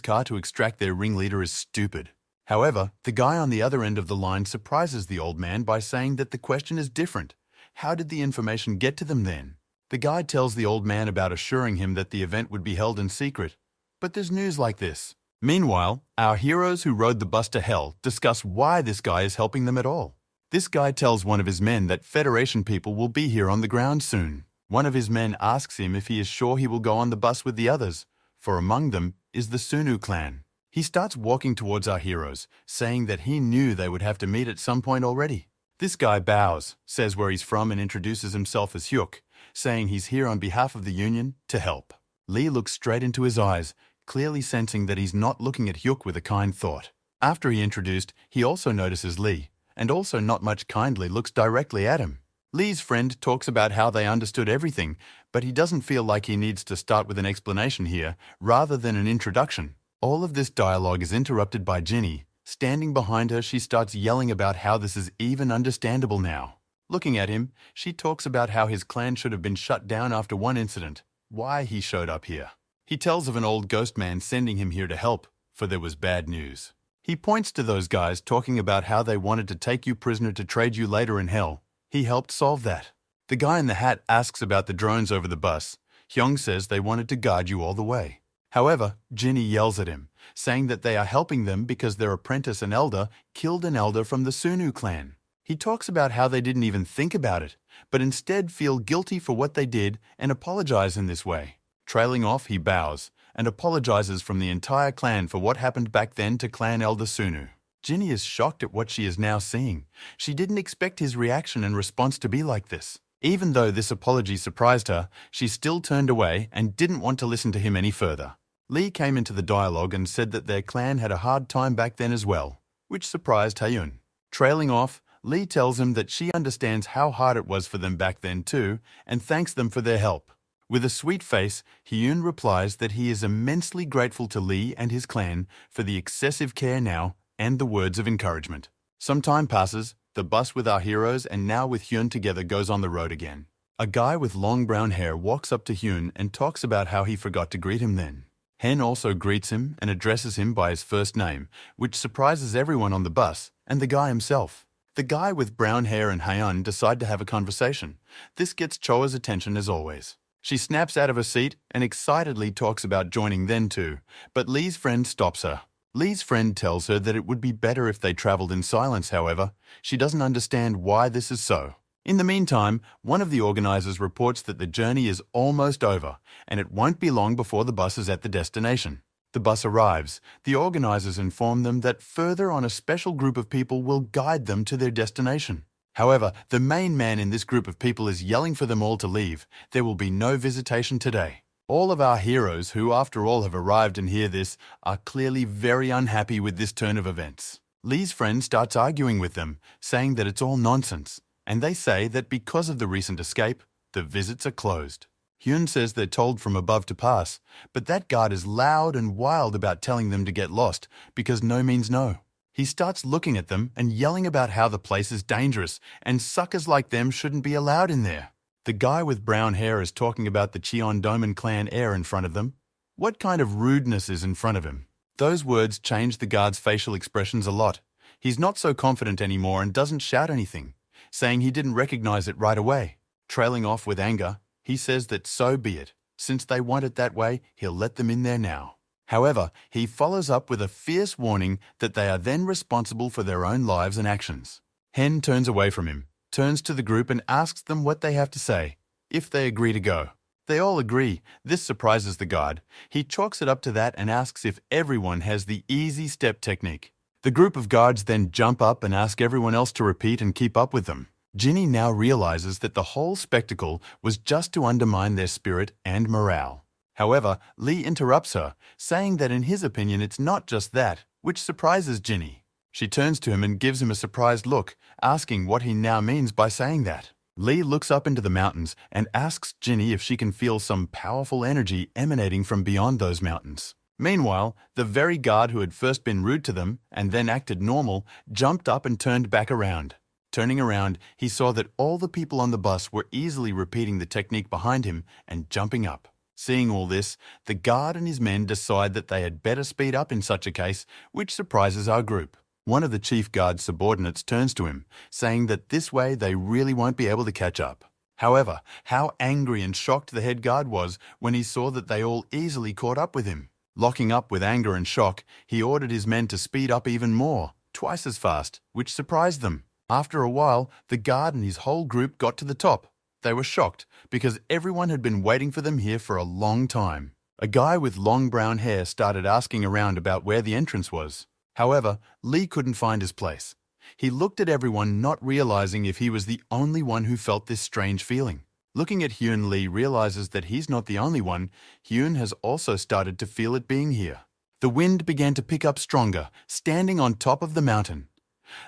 car to extract their ringleader is stupid. However, the guy on the other end of the line surprises the old man by saying that the question is different. How did the information get to them then? The guy tells the old man about assuring him that the event would be held in secret. But there's news like this. Meanwhile, our heroes who rode the bus to hell discuss why this guy is helping them at all. This guy tells one of his men that Federation people will be here on the ground soon. One of his men asks him if he is sure he will go on the bus with the others, for among them is the Sunu clan. He starts walking towards our heroes, saying that he knew they would have to meet at some point already. This guy bows, says where he's from, and introduces himself as Hyuk, saying he's here on behalf of the Union to help. Lee looks straight into his eyes, clearly sensing that he's not looking at Hyuk with a kind thought. After he introduced, he also notices Lee, and also not much kindly looks directly at him. Lee's friend talks about how they understood everything, but he doesn't feel like he needs to start with an explanation here, rather than an introduction. All of this dialogue is interrupted by Ginny. Standing behind her, she starts yelling about how this is even understandable now. Looking at him, she talks about how his clan should have been shut down after one incident, why he showed up here. He tells of an old ghost man sending him here to help, for there was bad news. He points to those guys talking about how they wanted to take you prisoner to trade you later in hell. He helped solve that. The guy in the hat asks about the drones over the bus. Hyung says they wanted to guide you all the way. However, Ginny yells at him, saying that they are helping them because their apprentice and elder killed an elder from the Sunu clan. He talks about how they didn't even think about it, but instead feel guilty for what they did and apologize in this way. Trailing off, he bows and apologizes from the entire clan for what happened back then to Clan Elder Sunu. Ginny is shocked at what she is now seeing. She didn't expect his reaction and response to be like this. Even though this apology surprised her, she still turned away and didn't want to listen to him any further. Lee came into the dialogue and said that their clan had a hard time back then as well, which surprised Hyun. Trailing off, Lee tells him that she understands how hard it was for them back then too, and thanks them for their help. With a sweet face, Hyun replies that he is immensely grateful to Lee and his clan for the excessive care now and the words of encouragement. Some time passes, the bus with our heroes and now with Hyun together goes on the road again. A guy with long brown hair walks up to Hyun and talks about how he forgot to greet him then. Hen also greets him and addresses him by his first name, which surprises everyone on the bus and the guy himself. The guy with brown hair and Hyun decide to have a conversation. This gets Choa's attention as always. She snaps out of her seat and excitedly talks about joining then too, but Lee's friend stops her. Lee's friend tells her that it would be better if they traveled in silence, however. She doesn't understand why this is so. In the meantime, one of the organizers reports that the journey is almost over, and it won't be long before the bus is at the destination. The bus arrives. The organizers inform them that further on a special group of people will guide them to their destination. However, the main man in this group of people is yelling for them all to leave. There will be no visitation today. All of our heroes, who after all have arrived and hear this, are clearly very unhappy with this turn of events. Lee's friend starts arguing with them, saying that it's all nonsense, and they say that because of the recent escape, the visits are closed. Hyun says they're told from above to pass, but that guard is loud and wild about telling them to get lost, because no means no. He starts looking at them and yelling about how the place is dangerous and suckers like them shouldn't be allowed in there. The guy with brown hair is talking about the Cheondoman clan heir in front of them. What kind of rudeness is in front of him? Those words change the guard's facial expressions a lot. He's not so confident anymore and doesn't shout anything, saying he didn't recognize it right away. Trailing off with anger, he says that so be it. Since they want it that way, he'll let them in there now. However, he follows up with a fierce warning that they are then responsible for their own lives and actions. Hen turns away from him, turns to the group and asks them what they have to say, if they agree to go. They all agree. This surprises the guard. He chalks it up to that and asks if everyone has the easy step technique. The group of guards then jump up and ask everyone else to repeat and keep up with them. Ginny now realizes that the whole spectacle was just to undermine their spirit and morale. However, Lee interrupts her, saying that in his opinion it's not just that, which surprises Ginny. She turns to him and gives him a surprised look, asking what he now means by saying that. Lee looks up into the mountains and asks Ginny if she can feel some powerful energy emanating from beyond those mountains. Meanwhile, the very guard who had first been rude to them and then acted normal jumped up and turned back around. Turning around, he saw that all the people on the bus were easily repeating the technique behind him and jumping up. Seeing all this, the guard and his men decide that they had better speed up in such a case, which surprises our group. One of the chief guard's subordinates turns to him, saying that this way they really won't be able to catch up. However, how angry and shocked the head guard was when he saw that they all easily caught up with him. Locking up with anger and shock, he ordered his men to speed up even more, twice as fast, which surprised them. After a while, the guard and his whole group got to the top. They were shocked because everyone had been waiting for them here for a long time. A guy with long brown hair started asking around about where the entrance was. However, Lee couldn't find his place. He looked at everyone, not realizing if he was the only one who felt this strange feeling. Looking at Hyun, Lee realizes that he's not the only one. Hyun has also started to feel it being here. The wind began to pick up stronger, standing on top of the mountain.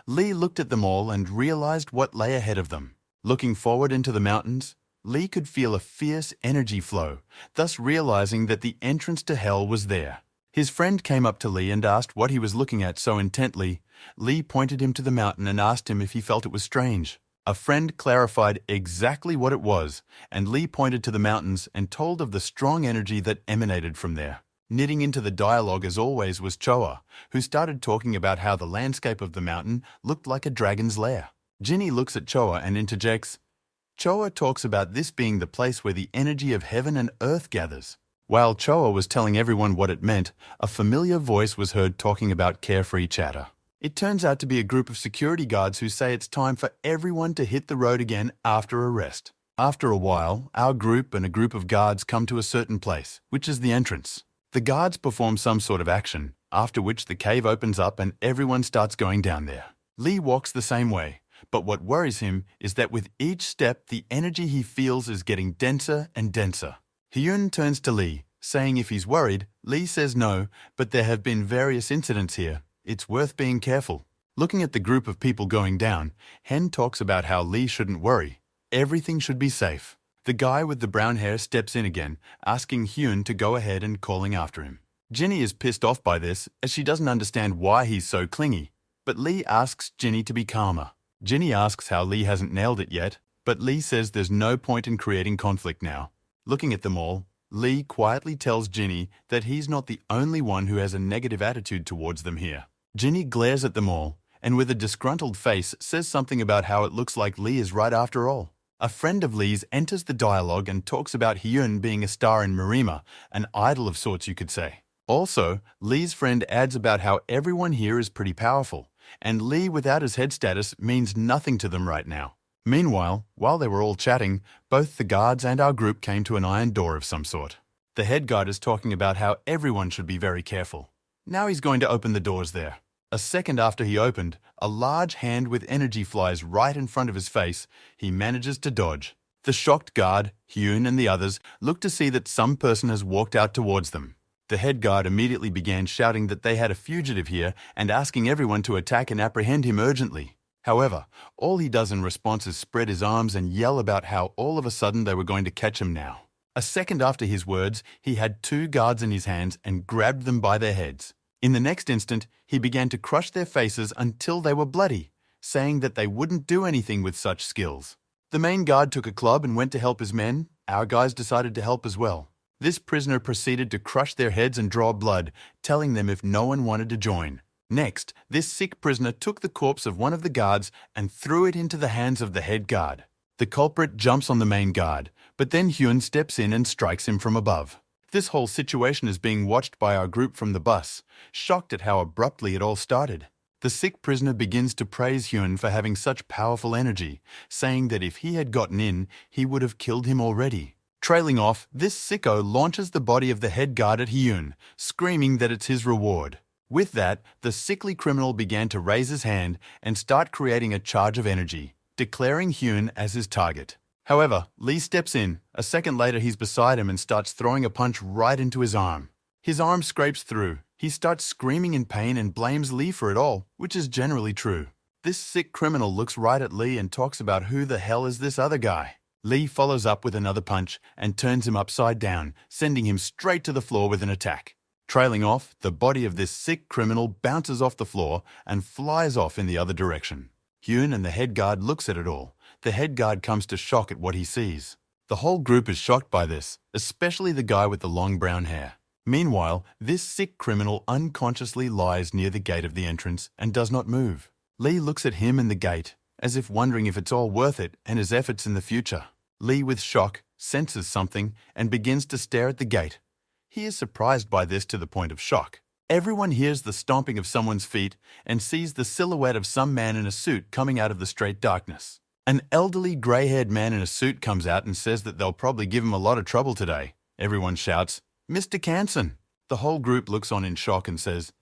Lee looked at them all and realized what lay ahead of them. Looking forward into the mountains, Lee could feel a fierce energy flow, thus realizing that the entrance to hell was there. His friend came up to Lee and asked what he was looking at so intently. Lee pointed him to the mountain and asked him if he felt it was strange. A friend clarified exactly what it was, and Lee pointed to the mountains and told of the strong energy that emanated from there. Knitting into the dialogue as always was Choa, who started talking about how the landscape of the mountain looked like a dragon's lair. Jinny looks at Choa and interjects, Choa talks about this being the place where the energy of heaven and earth gathers. While Choa was telling everyone what it meant, a familiar voice was heard talking about carefree chatter. It turns out to be a group of security guards who say it's time for everyone to hit the road again after a rest. After a while, our group and a group of guards come to a certain place, which is the entrance. The guards perform some sort of action, after which the cave opens up and everyone starts going down there. Lee walks the same way, but what worries him is that with each step the energy he feels is getting denser and denser. Hyun turns to Lee, saying if he's worried. Lee says no, but there have been various incidents here. It's worth being careful. Looking at the group of people going down, Hen talks about how Lee shouldn't worry. Everything should be safe. The guy with the brown hair steps in again, asking Hyun to go ahead and calling after him. Jinny is pissed off by this, as she doesn't understand why he's so clingy. But Lee asks Jinny to be calmer. Jinny asks how Lee hasn't nailed it yet, but Lee says there's no point in creating conflict now. Looking at them all, Lee quietly tells Jinny that he's not the only one who has a negative attitude towards them here. Jinny glares at them all, and with a disgruntled face says something about how it looks like Lee is right after all. A friend of Lee's enters the dialogue and talks about Hyun being a star in Marima, an idol of sorts you could say. Also, Lee's friend adds about how everyone here is pretty powerful, and Lee without his head status means nothing to them right now. Meanwhile, while they were all chatting, both the guards and our group came to an iron door of some sort. The head guard is talking about how everyone should be very careful. Now he's going to open the doors there. A second after he opened, a large hand with energy flies right in front of his face. He manages to dodge. The shocked guard, Hyun and the others, look to see that some person has walked out towards them. The head guard immediately began shouting that they had a fugitive here and asking everyone to attack and apprehend him urgently. However, all he does in response is spread his arms and yell about how all of a sudden they were going to catch him now. A second after his words, he had two guards in his hands and grabbed them by their heads. In the next instant, he began to crush their faces until they were bloody, saying that they wouldn't do anything with such skills. The main guard took a club and went to help his men. Our guys decided to help as well. This prisoner proceeded to crush their heads and draw blood, telling them if no one wanted to join. Next, this sick prisoner took the corpse of one of the guards and threw it into the hands of the head guard. The culprit jumps on the main guard, but then Hyun steps in and strikes him from above. This whole situation is being watched by our group from the bus, shocked at how abruptly it all started. The sick prisoner begins to praise Hyun for having such powerful energy, saying that if he had gotten in, he would have killed him already. Trailing off, this sicko launches the body of the head guard at Hyun, screaming that it's his reward. With that, the sickly criminal began to raise his hand and start creating a charge of energy, declaring Hyun as his target. However, Lee steps in. A second later, he's beside him and starts throwing a punch right into his arm. His arm scrapes through. He starts screaming in pain and blames Lee for it all, which is generally true. This sick criminal looks right at Lee and talks about who the hell is this other guy. Lee follows up with another punch and turns him upside down, sending him straight to the floor with an attack. Trailing off, the body of this sick criminal bounces off the floor and flies off in the other direction. Hyun and the head guard looks at it all. The head guard comes to shock at what he sees. The whole group is shocked by this, especially the guy with the long brown hair. Meanwhile, this sick criminal unconsciously lies near the gate of the entrance and does not move. Lee looks at him and the gate, as if wondering if it's all worth it and his efforts in the future. Lee, with shock, senses something and begins to stare at the gate. He is surprised by this to the point of shock. Everyone hears the stomping of someone's feet and sees the silhouette of some man in a suit coming out of the straight darkness. An elderly, grey-haired man in a suit comes out and says that they'll probably give him a lot of trouble today. Everyone shouts, "Mr. Canson!" The whole group looks on in shock and says,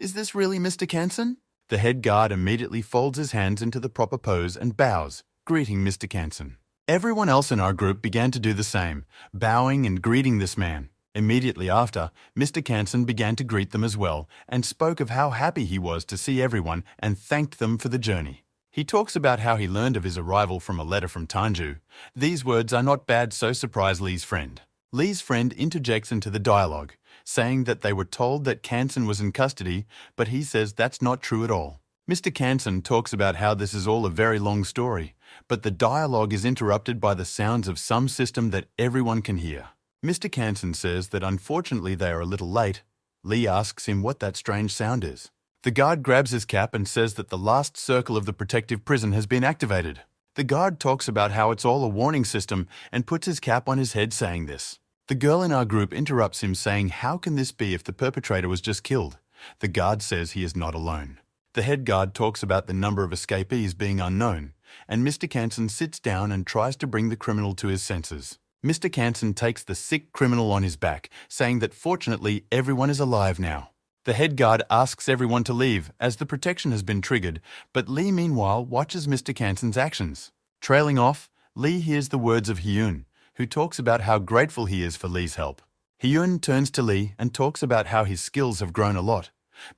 "Is this really Mr. Canson?" The head guard immediately folds his hands into the proper pose and bows, greeting Mr. Canson. Everyone else in our group began to do the same, bowing and greeting this man. Immediately after, Mr. Canson began to greet them as well and spoke of how happy he was to see everyone and thanked them for the journey. He talks about how he learned of his arrival from a letter from Tanju. These words are not bad, so surprise Lee's friend. Lee's friend interjects into the dialogue, saying that they were told that Canson was in custody, but he says that's not true at all. Mr. Canson talks about how this is all a very long story, but the dialogue is interrupted by the sounds of some system that everyone can hear. Mr. Canson says that unfortunately they are a little late. Lee asks him what that strange sound is. The guard grabs his cap and says that the last circle of the protective prison has been activated. The guard talks about how it's all a warning system and puts his cap on his head saying this. The girl in our group interrupts him saying, how can this be if the perpetrator was just killed? The guard says he is not alone. The head guard talks about the number of escapees being unknown, and Mr. Canson sits down and tries to bring the criminal to his senses. Mr. Canson takes the sick criminal on his back, saying that fortunately everyone is alive now. The head guard asks everyone to leave as the protection has been triggered, but Lee meanwhile watches Mr. Canson's actions. Trailing off, Lee hears the words of Hyun, who talks about how grateful he is for Lee's help. Hyun turns to Lee and talks about how his skills have grown a lot,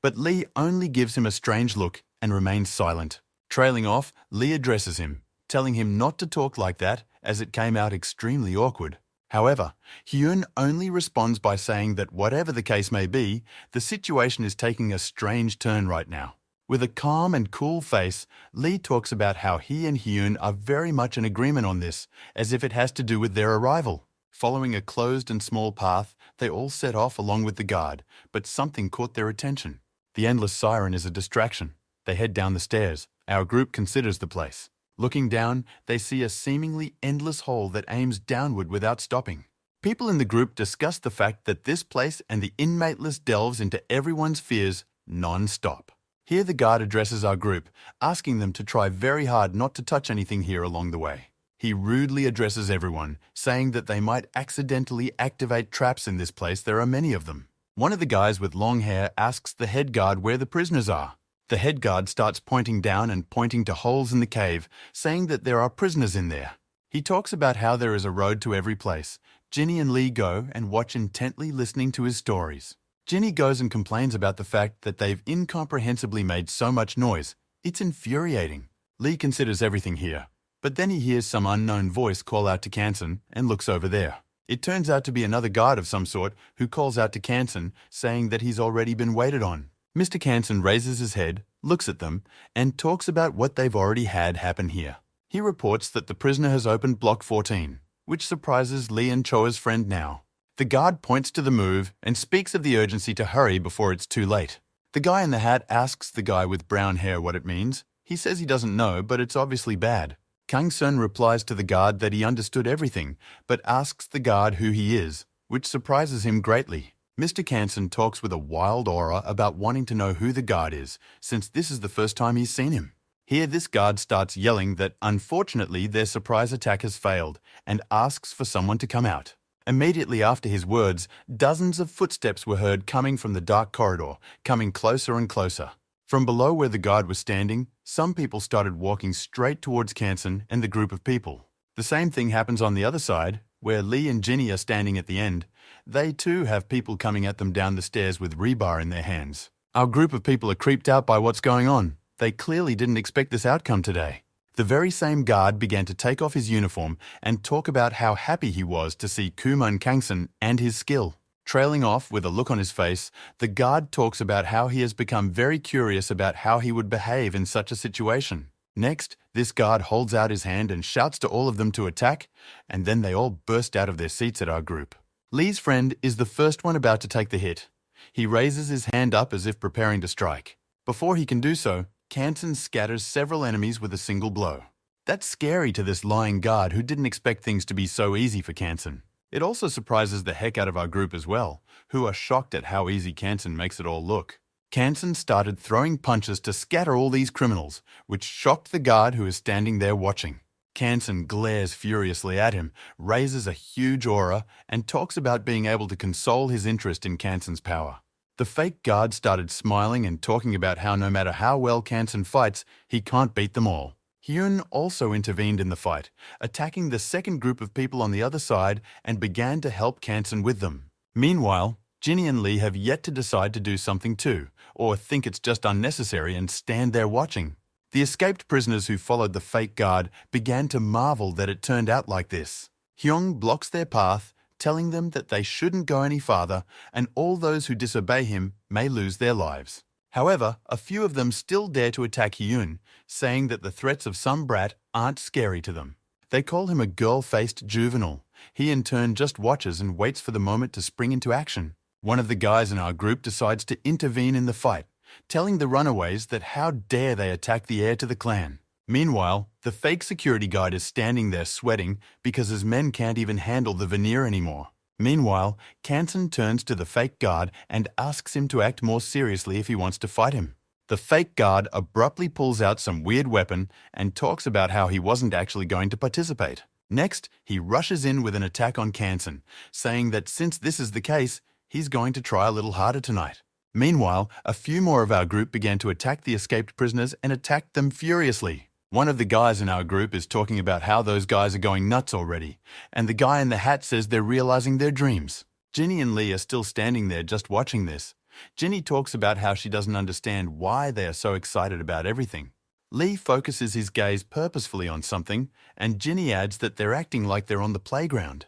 but Lee only gives him a strange look and remains silent. Trailing off, Lee addresses him, telling him not to talk like that as it came out extremely awkward. However, Hyun only responds by saying that whatever the case may be, the situation is taking a strange turn right now. With a calm and cool face, Lee talks about how he and Hyun are very much in agreement on this, as if it has to do with their arrival. Following a closed and small path, they all set off along with the guard, but something caught their attention. The endless siren is a distraction. They head down the stairs. Our group considers the place. Looking down, they see a seemingly endless hole that aims downward without stopping. People in the group discuss the fact that this place and the inmate list delves into everyone's fears non-stop. Here the guard addresses our group, asking them to try very hard not to touch anything here along the way. He rudely addresses everyone, saying that they might accidentally activate traps in this place. There are many of them. One of the guys with long hair asks the head guard where the prisoners are. The head guard starts pointing down and pointing to holes in the cave, saying that there are prisoners in there. He talks about how there is a road to every place. Ginny and Lee go and watch intently, listening to his stories. Ginny goes and complains about the fact that they've incomprehensibly made so much noise. It's infuriating. Lee considers everything here, but then he hears some unknown voice call out to Canson and looks over there. It turns out to be another guard of some sort who calls out to Canson, saying that he's already been waited on. Mr. Canson raises his head, looks at them, and talks about what they've already had happen here. He reports that the prisoner has opened Block 14, which surprises Lee and Choa's friend now. The guard points to the move and speaks of the urgency to hurry before it's too late. The guy in the hat asks the guy with brown hair what it means. He says he doesn't know, but it's obviously bad. Kang Sun replies to the guard that he understood everything, but asks the guard who he is, which surprises him greatly. Mr. Canson talks with a wild aura about wanting to know who the guard is, since this is the first time he's seen him. Here this guard starts yelling that unfortunately their surprise attack has failed and asks for someone to come out. Immediately after his words, dozens of footsteps were heard coming from the dark corridor, coming closer and closer. From below where the guard was standing, some people started walking straight towards Canson and the group of people. The same thing happens on the other side, where Lee and Ginny are standing at the end. They too have people coming at them down the stairs with rebar in their hands. Our group of people are creeped out by what's going on. They clearly didn't expect this outcome today. The very same guard began to take off his uniform and talk about how happy he was to see Kuman Kangson and his skill. Trailing off with a look on his face, the guard talks about how he has become very curious about how he would behave in such a situation. Next, this guard holds out his hand and shouts to all of them to attack, and then they all burst out of their seats at our group. Lee's friend is the first one about to take the hit. He raises his hand up as if preparing to strike. Before he can do so, Canson scatters several enemies with a single blow. That's scary to this lying guard who didn't expect things to be so easy for Canson. It also surprises the heck out of our group as well, who are shocked at how easy Canson makes it all look. Canson started throwing punches to scatter all these criminals, which shocked the guard who is standing there watching. Canson glares furiously at him, raises a huge aura, and talks about being able to console his interest in Canson's power. The fake guard started smiling and talking about how no matter how well Canson fights, he can't beat them all. Hyun also intervened in the fight, attacking the second group of people on the other side and began to help Kansan with them. Meanwhile, Ginny and Lee have yet to decide to do something too, or think it's just unnecessary and stand there watching. The escaped prisoners who followed the fake guard began to marvel that it turned out like this. Hyung blocks their path, telling them that they shouldn't go any farther and all those who disobey him may lose their lives. However, a few of them still dare to attack Hyun, saying that the threats of some brat aren't scary to them. They call him a girl-faced juvenile. He in turn just watches and waits for the moment to spring into action. One of the guys in our group decides to intervene in the fight, telling the runaways that how dare they attack the heir to the clan. Meanwhile, the fake security guard is standing there sweating because his men can't even handle the veneer anymore. Meanwhile, Kansan turns to the fake guard and asks him to act more seriously if he wants to fight him. The fake guard abruptly pulls out some weird weapon and talks about how he wasn't actually going to participate. Next, he rushes in with an attack on Kansan, saying that since this is the case, he's going to try a little harder tonight. Meanwhile, a few more of our group began to attack the escaped prisoners and attacked them furiously. One of the guys in our group is talking about how those guys are going nuts already, and the guy in the hat says they're realizing their dreams. Ginny and Lee are still standing there just watching this. Ginny talks about how she doesn't understand why they are so excited about everything. Lee focuses his gaze purposefully on something, and Ginny adds that they're acting like they're on the playground.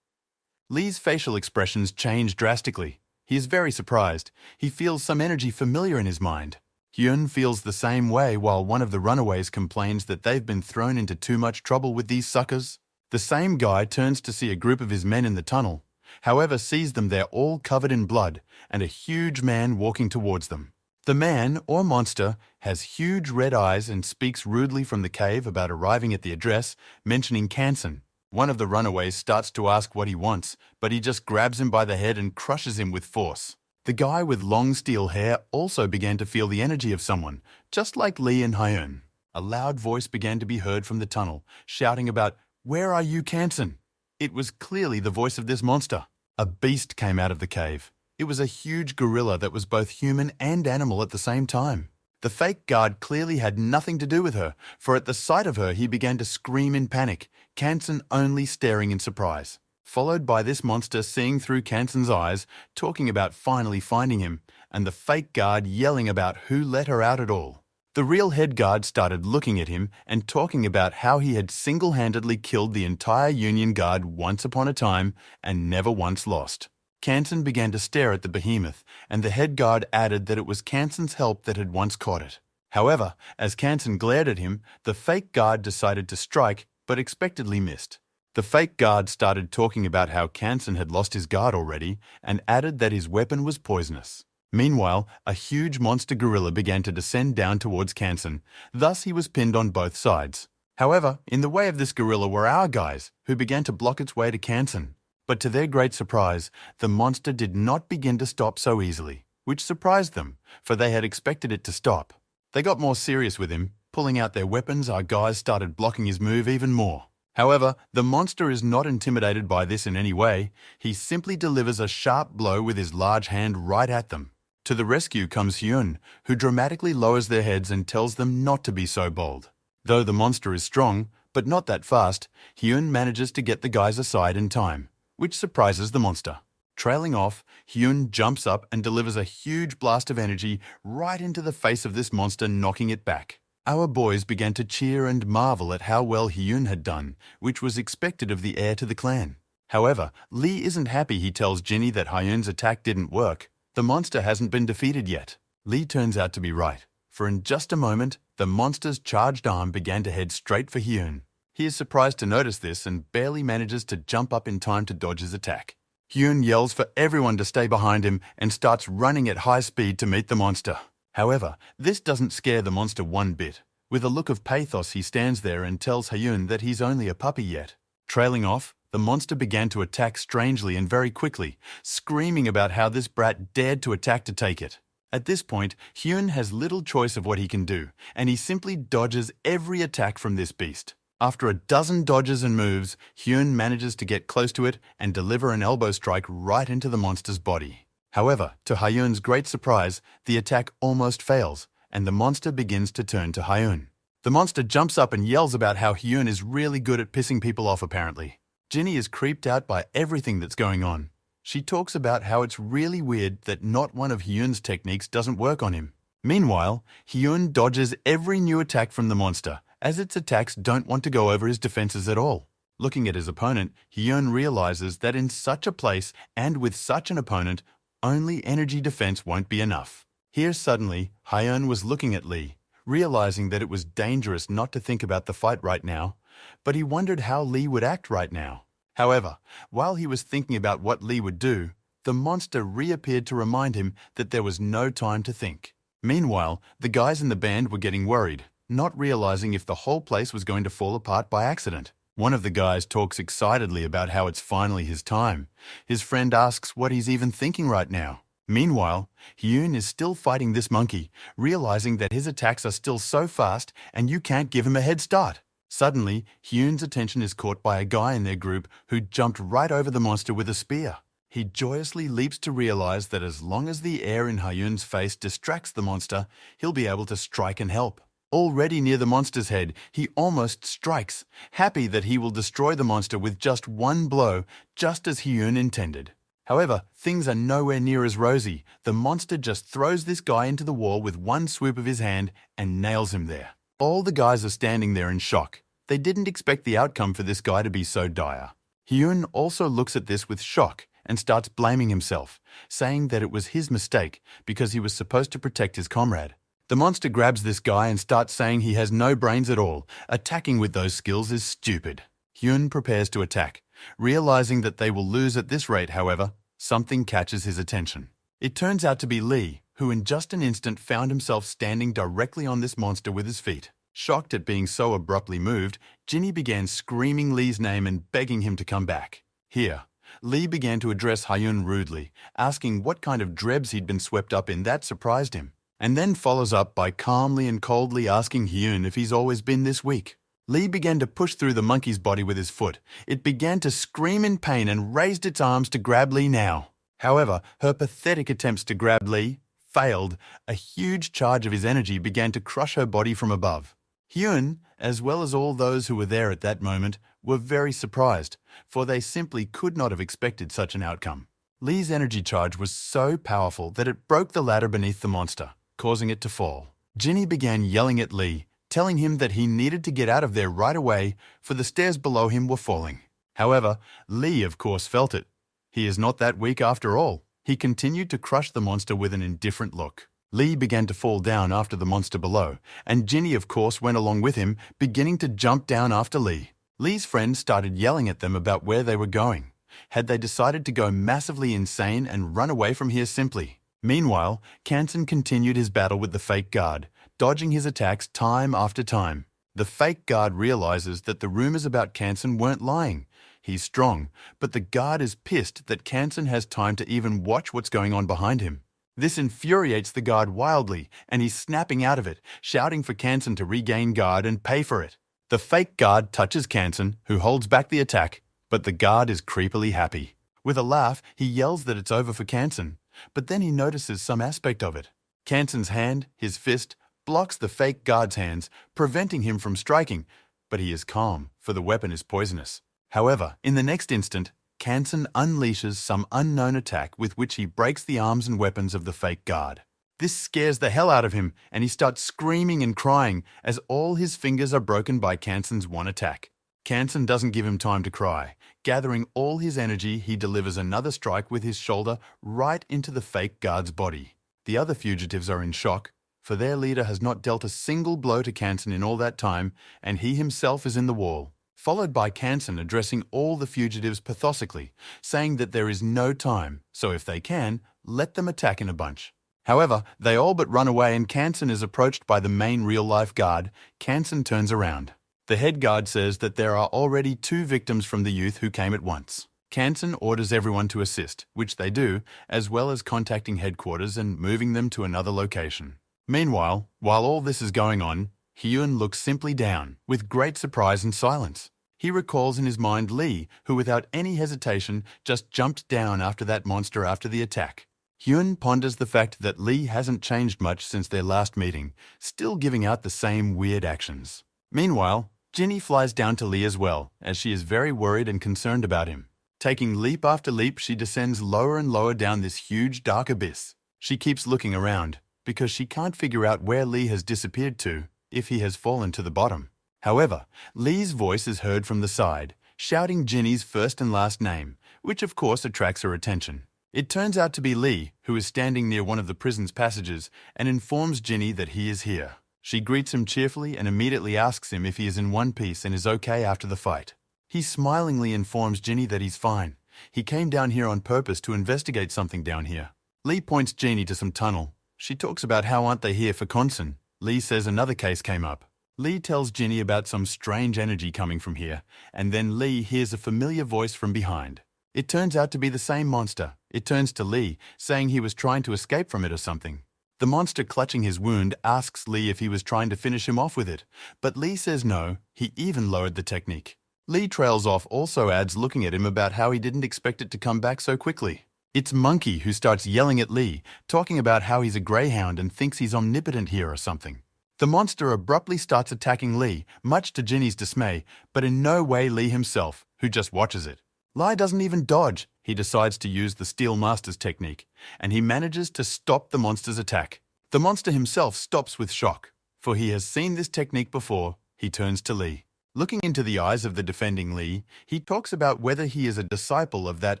Lee's facial expressions change drastically. He is very surprised. He feels some energy familiar in his mind. Hyun feels the same way while one of the runaways complains that they've been thrown into too much trouble with these suckers. The same guy turns to see a group of his men in the tunnel, however sees them there all covered in blood and a huge man walking towards them. The man, or monster, has huge red eyes and speaks rudely from the cave about arriving at the address, mentioning Kansan. One of the runaways starts to ask what he wants, but he just grabs him by the head and crushes him with force. The guy with long steel hair also began to feel the energy of someone, just like Lee and Hyun. A loud voice began to be heard from the tunnel, shouting about, "Where are you, Kansan?" It was clearly the voice of this monster. A beast came out of the cave. It was a huge gorilla that was both human and animal at the same time. The fake guard clearly had nothing to do with her, for at the sight of her he began to scream in panic, Kansan only staring in surprise. Followed by this monster seeing through Kansan's eyes, talking about finally finding him, and the fake guard yelling about who let her out at all. The real head guard started looking at him and talking about how he had single-handedly killed the entire Union Guard once upon a time and never once lost. Kansan began to stare at the behemoth, and the head guard added that it was Kansan's help that had once caught it. However, as Kansan glared at him, the fake guard decided to strike, but expectedly missed. The fake guard started talking about how Kansan had lost his guard already and added that his weapon was poisonous. Meanwhile, a huge monster gorilla began to descend down towards Kansan, thus he was pinned on both sides. However, in the way of this gorilla were our guys, who began to block its way to Kansan. But to their great surprise, the monster did not begin to stop so easily, which surprised them, for they had expected it to stop. They got more serious with him. Pulling out their weapons, our guys started blocking his move even more. However, the monster is not intimidated by this in any way. He simply delivers a sharp blow with his large hand right at them. To the rescue comes Hyun, who dramatically lowers their heads and tells them not to be so bold. Though the monster is strong, but not that fast, Hyun manages to get the guys aside in time, which surprises the monster. Trailing off, Hyun jumps up and delivers a huge blast of energy right into the face of this monster, knocking it back. Our boys began to cheer and marvel at how well Hyun had done, which was expected of the heir to the clan. However, Lee isn't happy. He tells Ginny that Hyun's attack didn't work. The monster hasn't been defeated yet. Lee turns out to be right, for in just a moment, the monster's charged arm began to head straight for Hyun. He is surprised to notice this and barely manages to jump up in time to dodge his attack. Hyun yells for everyone to stay behind him and starts running at high speed to meet the monster. However, this doesn't scare the monster one bit. With a look of pathos, he stands there and tells Hyun that he's only a puppy yet. Trailing off, the monster began to attack strangely and very quickly, screaming about how this brat dared to attack to take it. At this point, Hyun has little choice of what he can do, and he simply dodges every attack from this beast. After a dozen dodges and moves, Hyun manages to get close to it and deliver an elbow strike right into the monster's body. However, to Hyun's great surprise, the attack almost fails, and the monster begins to turn to Hyun. The monster jumps up and yells about how Hyun is really good at pissing people off apparently. Ginny is creeped out by everything that's going on. She talks about how it's really weird that not one of Hyun's techniques doesn't work on him. Meanwhile, Hyun dodges every new attack from the monster, as its attacks don't want to go over his defenses at all. Looking at his opponent, Hyun realizes that in such a place and with such an opponent, only energy defense won't be enough. Here suddenly, Hyun was looking at Lee, realizing that it was dangerous not to think about the fight right now, but he wondered how Lee would act right now. However, while he was thinking about what Lee would do, the monster reappeared to remind him that there was no time to think. Meanwhile, the guys in the band were getting worried, not realizing if the whole place was going to fall apart by accident. One of the guys talks excitedly about how it's finally his time. His friend asks what he's even thinking right now. Meanwhile, Hyun is still fighting this monkey, realizing that his attacks are still so fast and you can't give him a head start. Suddenly, Hyun's attention is caught by a guy in their group who jumped right over the monster with a spear. He joyously leaps to realize that as long as the air in Hyun's face distracts the monster, he'll be able to strike and help. Already near the monster's head, he almost strikes, happy that he will destroy the monster with just one blow, just as Hyun intended. However, things are nowhere near as rosy. The monster just throws this guy into the wall with one swoop of his hand and nails him there. All the guys are standing there in shock. They didn't expect the outcome for this guy to be so dire. Hyun also looks at this with shock and starts blaming himself, saying that it was his mistake because he was supposed to protect his comrade. The monster grabs this guy and starts saying he has no brains at all. Attacking with those skills is stupid. Hyun prepares to attack. Realizing that they will lose at this rate, however, something catches his attention. It turns out to be Lee, who in just an instant found himself standing directly on this monster with his feet. Shocked at being so abruptly moved, Ginny began screaming Lee's name and begging him to come back. Here, Lee began to address Hyun rudely, asking what kind of drebs he'd been swept up in that surprised him, and then follows up by calmly and coldly asking Hyun if he's always been this weak. Lee began to push through the monkey's body with his foot. It began to scream in pain and raised its arms to grab Lee now. However, her pathetic attempts to grab Lee failed. A huge charge of his energy began to crush her body from above. Hyun, as well as all those who were there at that moment, were very surprised, for they simply could not have expected such an outcome. Lee's energy charge was so powerful that it broke the ladder beneath the monster, causing it to fall. Ginny began yelling at Lee, telling him that he needed to get out of there right away, for the stairs below him were falling. However, Lee of course felt it. He is not that weak after all. He continued to crush the monster with an indifferent look. Lee began to fall down after the monster below, and Ginny of course went along with him, beginning to jump down after Lee. Lee's friends started yelling at them about where they were going. Had they decided to go massively insane and run away from here simply? Meanwhile, Kansan continued his battle with the fake guard, dodging his attacks time after time. The fake guard realizes that the rumors about Kansan weren't lying. He's strong, but the guard is pissed that Kansan has time to even watch what's going on behind him. This infuriates the guard wildly, and he's snapping out of it, shouting for Kansan to regain guard and pay for it. The fake guard touches Kansan, who holds back the attack, but the guard is creepily happy. With a laugh, he yells that it's over for Kansan, but then he notices some aspect of it. Kansan's hand, his fist, blocks the fake guard's hands, preventing him from striking, but he is calm, for the weapon is poisonous. However, in the next instant, Kansan unleashes some unknown attack with which he breaks the arms and weapons of the fake guard. This scares the hell out of him, and he starts screaming and crying as all his fingers are broken by Kansan's one attack. Kansan doesn't give him time to cry. Gathering all his energy, he delivers another strike with his shoulder right into the fake guard's body. The other fugitives are in shock, for their leader has not dealt a single blow to Kansan in all that time, and he himself is in the wall. Followed by Kansan addressing all the fugitives pathetically, saying that there is no time, so if they can, let them attack in a bunch. However, they all but run away and Kansan is approached by the main real-life guard. Kansan turns around. The head guard says that there are already 2 victims from the youth who came at once. Kansan orders everyone to assist, which they do, as well as contacting headquarters and moving them to another location. Meanwhile, while all this is going on, Hyun looks simply down, with great surprise and silence. He recalls in his mind Lee, who without any hesitation just jumped down after that monster after the attack. Hyun ponders the fact that Lee hasn't changed much since their last meeting, still giving out the same weird actions. Meanwhile, Ginny flies down to Lee as well, as she is very worried and concerned about him. Taking leap after leap, she descends lower and lower down this huge dark abyss. She keeps looking around, because she can't figure out where Lee has disappeared to, if he has fallen to the bottom. However, Lee's voice is heard from the side, shouting Ginny's first and last name, which of course attracts her attention. It turns out to be Lee, who is standing near one of the prison's passages and informs Ginny that he is here. She greets him cheerfully and immediately asks him if he is in one piece and is okay after the fight. He smilingly informs Ginny that he's fine. He came down here on purpose to investigate something down here. Lee points Ginny to some tunnel. She talks about how aren't they here for Conson. Lee says another case came up. Lee tells Ginny about some strange energy coming from here, and then Lee hears a familiar voice from behind. It turns out to be the same monster. It turns to Lee, saying he was trying to escape from it or something. The monster, clutching his wound, asks Lee if he was trying to finish him off with it, but Lee says no, he even lowered the technique. Lee trails off, also adds looking at him about how he didn't expect it to come back so quickly. It's Monkey who starts yelling at Lee, talking about how he's a greyhound and thinks he's omnipotent here or something. The monster abruptly starts attacking Lee, much to Ginny's dismay, but in no way Lee himself, who just watches it. Lee doesn't even dodge. He decides to use the Steel Master's technique, and he manages to stop the monster's attack. The monster himself stops with shock, for he has seen this technique before. He turns to Lee. Looking into the eyes of the defending Lee, he talks about whether he is a disciple of that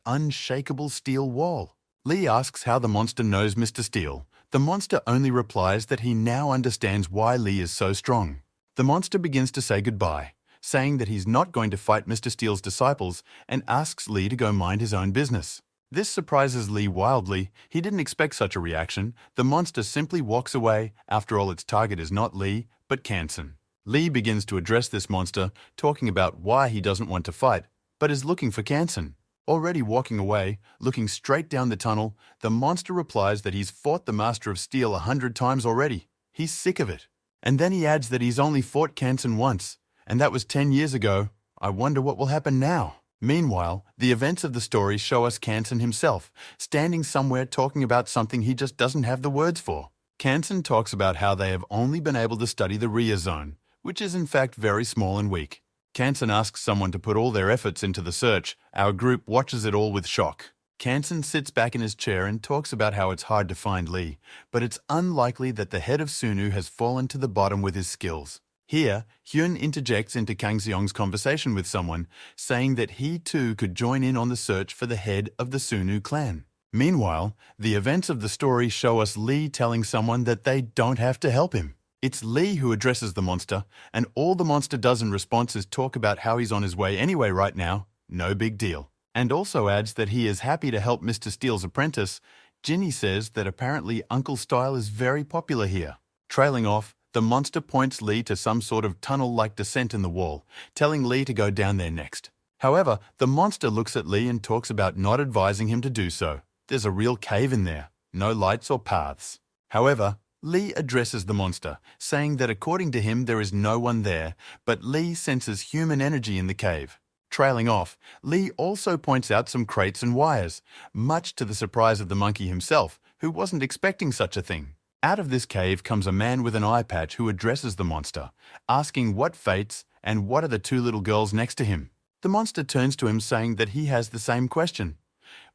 unshakable steel wall. Lee asks how the monster knows Mr. Steel. The monster only replies that he now understands why Lee is so strong. The monster begins to say goodbye, saying that he's not going to fight Mr. Steele's disciples and asks Lee to go mind his own business. This surprises Lee wildly. He didn't expect such a reaction. The monster simply walks away. After all, its target is not Lee, but Kansan. Lee begins to address this monster, talking about why he doesn't want to fight, but is looking for Kansan. Already walking away, looking straight down the tunnel, the monster replies that he's fought the Master of Steel 100 times already. He's sick of it. And then he adds that he's only fought Kansan once, and that was 10 years ago. I wonder what will happen now. Meanwhile, the events of the story show us Kansan himself, standing somewhere talking about something he just doesn't have the words for. Kansan talks about how they have only been able to study the Rhea zone, which is in fact very small and weak. Kansan asks someone to put all their efforts into the search. Our group watches it all with shock. Kansan sits back in his chair and talks about how it's hard to find Lee, but it's unlikely that the head of Sunu has fallen to the bottom with his skills. Here, Hyun interjects into Kang Seong's conversation with someone, saying that he too could join in on the search for the head of the Sunu clan. Meanwhile, the events of the story show us Lee telling someone that they don't have to help him. It's Lee who addresses the monster, and all the monster does in response is talk about how he's on his way anyway right now, no big deal. And also adds that he is happy to help Mr. Steele's apprentice. Ginny says that apparently Uncle Style is very popular here. Trailing off, the monster points Lee to some sort of tunnel-like descent in the wall, telling Lee to go down there next. However, the monster looks at Lee and talks about not advising him to do so. There's a real cave in there, no lights or paths. However, Lee addresses the monster, saying that according to him there is no one there, but Lee senses human energy in the cave. Trailing off, Lee also points out some crates and wires, much to the surprise of the monkey himself, who wasn't expecting such a thing. Out of this cave comes a man with an eye patch who addresses the monster, asking what fates and what are the two little girls next to him. The monster turns to him saying that he has the same question.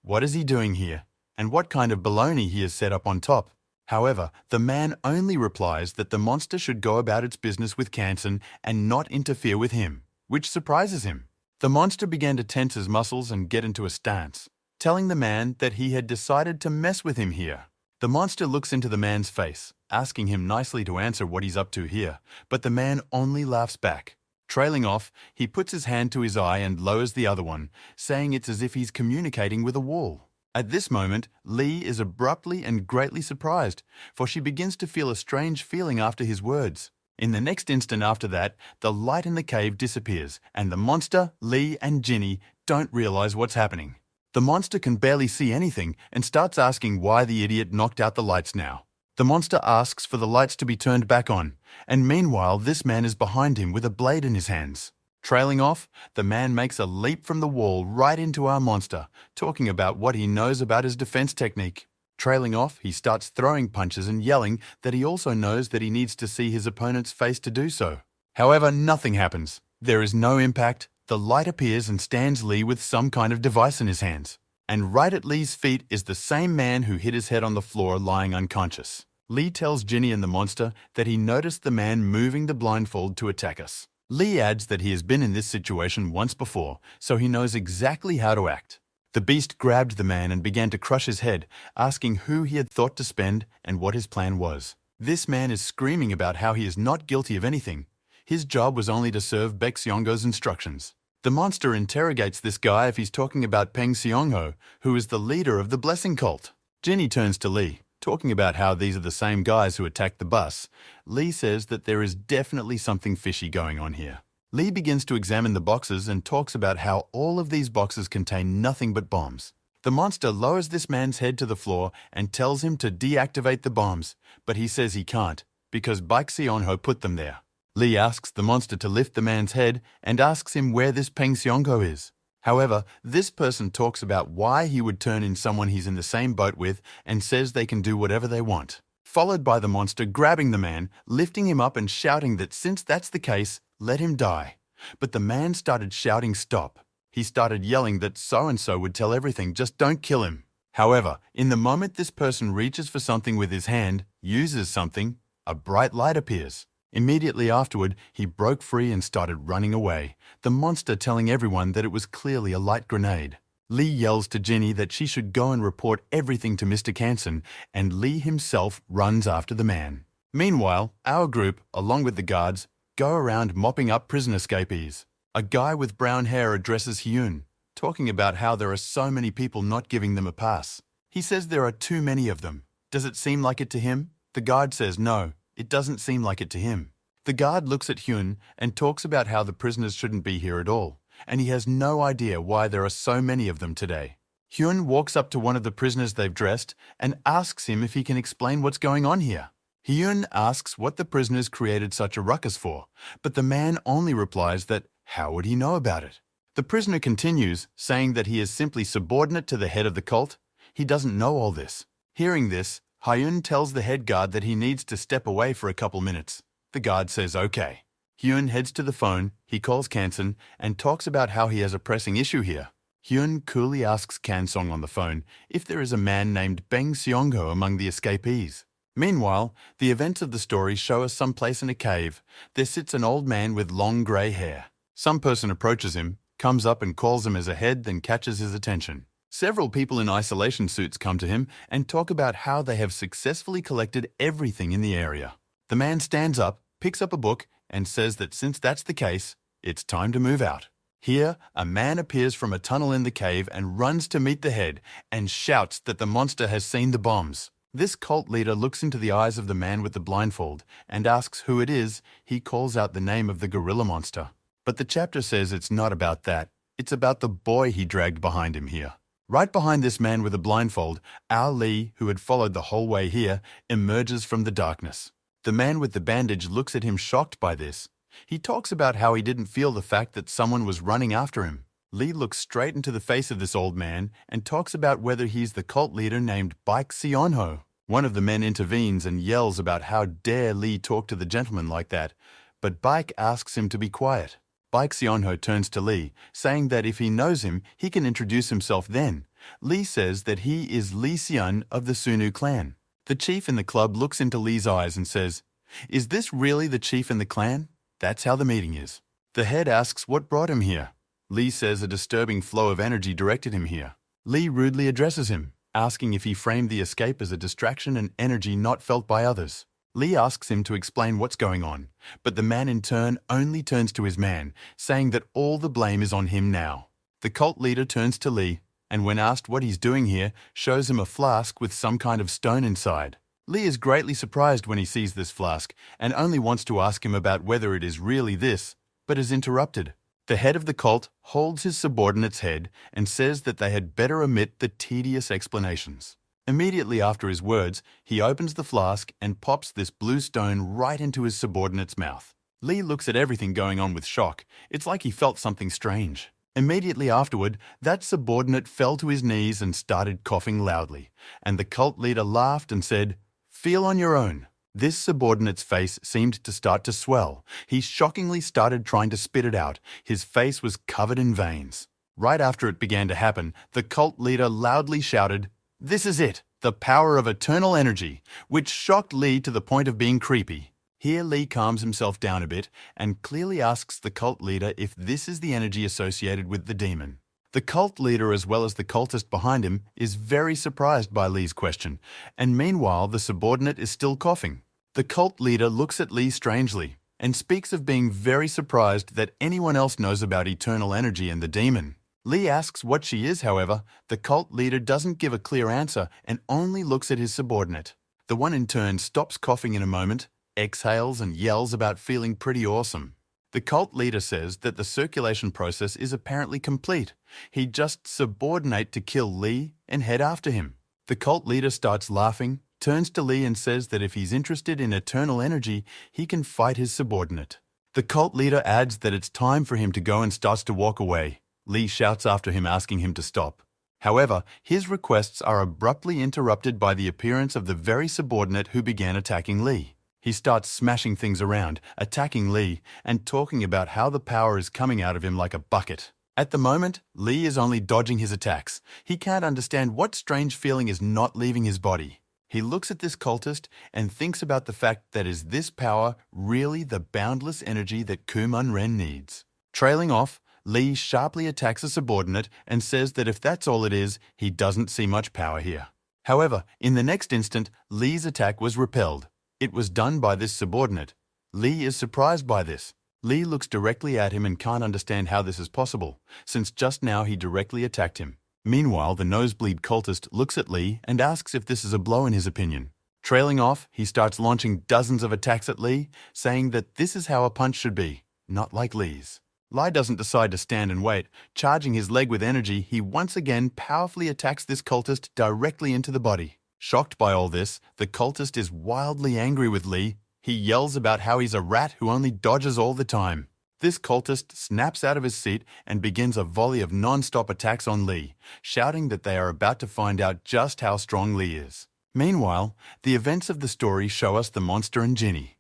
What is he doing here? And what kind of baloney he has set up on top? However, the man only replies that the monster should go about its business with Kansan and not interfere with him, which surprises him. The monster began to tense his muscles and get into a stance, telling the man that he had decided to mess with him here. The monster looks into the man's face, asking him nicely to answer what he's up to here, but the man only laughs back. Trailing off, he puts his hand to his eye and lowers the other one, saying it's as if he's communicating with a wall. At this moment, Lee is abruptly and greatly surprised, for she begins to feel a strange feeling after his words. In the next instant after that, the light in the cave disappears, and the monster, Lee, and Ginny don't realize what's happening. The monster can barely see anything and starts asking why the idiot knocked out the lights now. The monster asks for the lights to be turned back on, and meanwhile this man is behind him with a blade in his hands. Trailing off, the man makes a leap from the wall right into our monster, talking about what he knows about his defense technique. Trailing off, he starts throwing punches and yelling that he also knows that he needs to see his opponent's face to do so. However, nothing happens. There is no impact. The light appears and stands Lee with some kind of device in his hands. And right at Lee's feet is the same man who hit his head on the floor lying unconscious. Lee tells Ginny and the monster that he noticed the man moving the blindfold to attack us. Lee adds that he has been in this situation once before, so he knows exactly how to act. The beast grabbed the man and began to crush his head, asking who he had thought to spend and what his plan was. This man is screaming about how he is not guilty of anything. His job was only to serve Baek Seong-ho's instructions. The monster interrogates this guy if he's talking about Baek Seong-ho, who is the leader of the blessing cult. Ginny turns to Lee, talking about how these are the same guys who attacked the bus. Lee says that there is definitely something fishy going on here. Lee begins to examine the boxes and talks about how all of these boxes contain nothing but bombs. The monster lowers this man's head to the floor and tells him to deactivate the bombs, but he says he can't, because Baek Seong-ho put them there. Lee asks the monster to lift the man's head and asks him where this Baek Seong-ho is. However, this person talks about why he would turn in someone he's in the same boat with and says they can do whatever they want. Followed by the monster grabbing the man, lifting him up and shouting that since that's the case, let him die. But the man started shouting stop. He started yelling that so-and-so would tell everything, just don't kill him. However, in the moment this person reaches for something with his hand, uses something, a bright light appears. Immediately afterward, he broke free and started running away, the monster telling everyone that it was clearly a light grenade. Lee yells to Ginny that she should go and report everything to Mr. Kansen, and Lee himself runs after the man. Meanwhile, our group, along with the guards, go around mopping up prison escapees. A guy with brown hair addresses Hyun, talking about how there are so many people not giving them a pass. He says there are too many of them. Does it seem like it to him? The guard says no. It doesn't seem like it to him. The guard looks at Hyun and talks about how the prisoners shouldn't be here at all, and he has no idea why there are so many of them today. Hyun walks up to one of the prisoners they've dressed and asks him if he can explain what's going on here. Hyun asks what the prisoners created such a ruckus for, but the man only replies that how would he know about it? The prisoner continues, saying that he is simply subordinate to the head of the cult. He doesn't know all this. Hearing this, Hyun tells the head guard that he needs to step away for a couple minutes. The guard says okay. Hyun heads to the phone, he calls Kansen, and talks about how he has a pressing issue here. Hyun coolly asks Kansong on the phone if there is a man named Baek Seong-ho among the escapees. Meanwhile, the events of the story show us someplace in a cave. There sits an old man with long grey hair. Some person approaches him, comes up and calls him as a head, then catches his attention. Several people in isolation suits come to him and talk about how they have successfully collected everything in the area. The man stands up, picks up a book, and says that since that's the case, it's time to move out. Here, a man appears from a tunnel in the cave and runs to meet the head and shouts that the monster has seen the bombs. This cult leader looks into the eyes of the man with the blindfold and asks who it is. He calls out the name of the gorilla monster. But the chapter says it's not about that. It's about the boy he dragged behind him here. Right behind this man with a blindfold, our Lee, who had followed the whole way here, emerges from the darkness. The man with the bandage looks at him shocked by this. He talks about how he didn't feel the fact that someone was running after him. Lee looks straight into the face of this old man and talks about whether he's the cult leader named Baek Seong-ho. One of the men intervenes and yells about how dare Lee talk to the gentleman like that, but Baek asks him to be quiet. Baek Seong-ho turns to Lee, saying that if he knows him, he can introduce himself then. Lee says that he is Lee Seon of the Sunu clan. The chief in the club looks into Lee's eyes and says, "Is this really the chief in the clan?" That's how the meeting is. The head asks what brought him here. Lee says a disturbing flow of energy directed him here. Lee rudely addresses him, asking if he framed the escape as a distraction and energy not felt by others. Lee asks him to explain what's going on, but the man in turn only turns to his man, saying that all the blame is on him now. The cult leader turns to Lee, and when asked what he's doing here, shows him a flask with some kind of stone inside. Lee is greatly surprised when he sees this flask, and only wants to ask him about whether it is really this, but is interrupted. The head of the cult holds his subordinate's head and says that they had better omit the tedious explanations. Immediately after his words, he opens the flask and pops this blue stone right into his subordinate's mouth. Lee looks at everything going on with shock. It's like he felt something strange. Immediately afterward, that subordinate fell to his knees and started coughing loudly, and the cult leader laughed and said, "Feel on your own." This subordinate's face seemed to start to swell. He shockingly started trying to spit it out. His face was covered in veins. Right after it began to happen, the cult leader loudly shouted, "This is it, the power of eternal energy," which shocked Lee to the point of being creepy. Here Lee calms himself down a bit and clearly asks the cult leader if this is the energy associated with the demon. The cult leader, as well as the cultist behind him, is very surprised by Lee's question, and meanwhile the subordinate is still coughing. The cult leader looks at Lee strangely and speaks of being very surprised that anyone else knows about eternal energy and the demon. Lee asks what she is, however. The cult leader doesn't give a clear answer and only looks at his subordinate. The one in turn stops coughing in a moment, exhales and yells about feeling pretty awesome. The cult leader says that the circulation process is apparently complete. He'd just subordinate to kill Lee and head after him. The cult leader starts laughing, turns to Lee and says that if he's interested in eternal energy, he can fight his subordinate. The cult leader adds that it's time for him to go and starts to walk away. Lee shouts after him, asking him to stop. However, his requests are abruptly interrupted by the appearance of the very subordinate who began attacking Lee. He starts smashing things around, attacking Lee, and talking about how the power is coming out of him like a bucket. At the moment, Lee is only dodging his attacks. He can't understand what strange feeling is not leaving his body. He looks at this cultist and thinks about the fact that is this power really the boundless energy that Kuman Ren needs? Trailing off, Lee sharply attacks a subordinate and says that if that's all it is, he doesn't see much power here. However, in the next instant, Lee's attack was repelled. It was done by this subordinate. Lee is surprised by this. Lee looks directly at him and can't understand how this is possible, since just now he directly attacked him. Meanwhile, the nosebleed cultist looks at Lee and asks if this is a blow in his opinion. Trailing off, he starts launching dozens of attacks at Lee, saying that this is how a punch should be, not like Lee's. Lee doesn't decide to stand and wait. Charging his leg with energy, he once again powerfully attacks this cultist directly into the body. Shocked by all this, the cultist is wildly angry with Lee. He yells about how he's a rat who only dodges all the time. This cultist snaps out of his seat and begins a volley of non-stop attacks on Lee, shouting that they are about to find out just how strong Lee is. Meanwhile, the events of the story show us the monster and Ginny.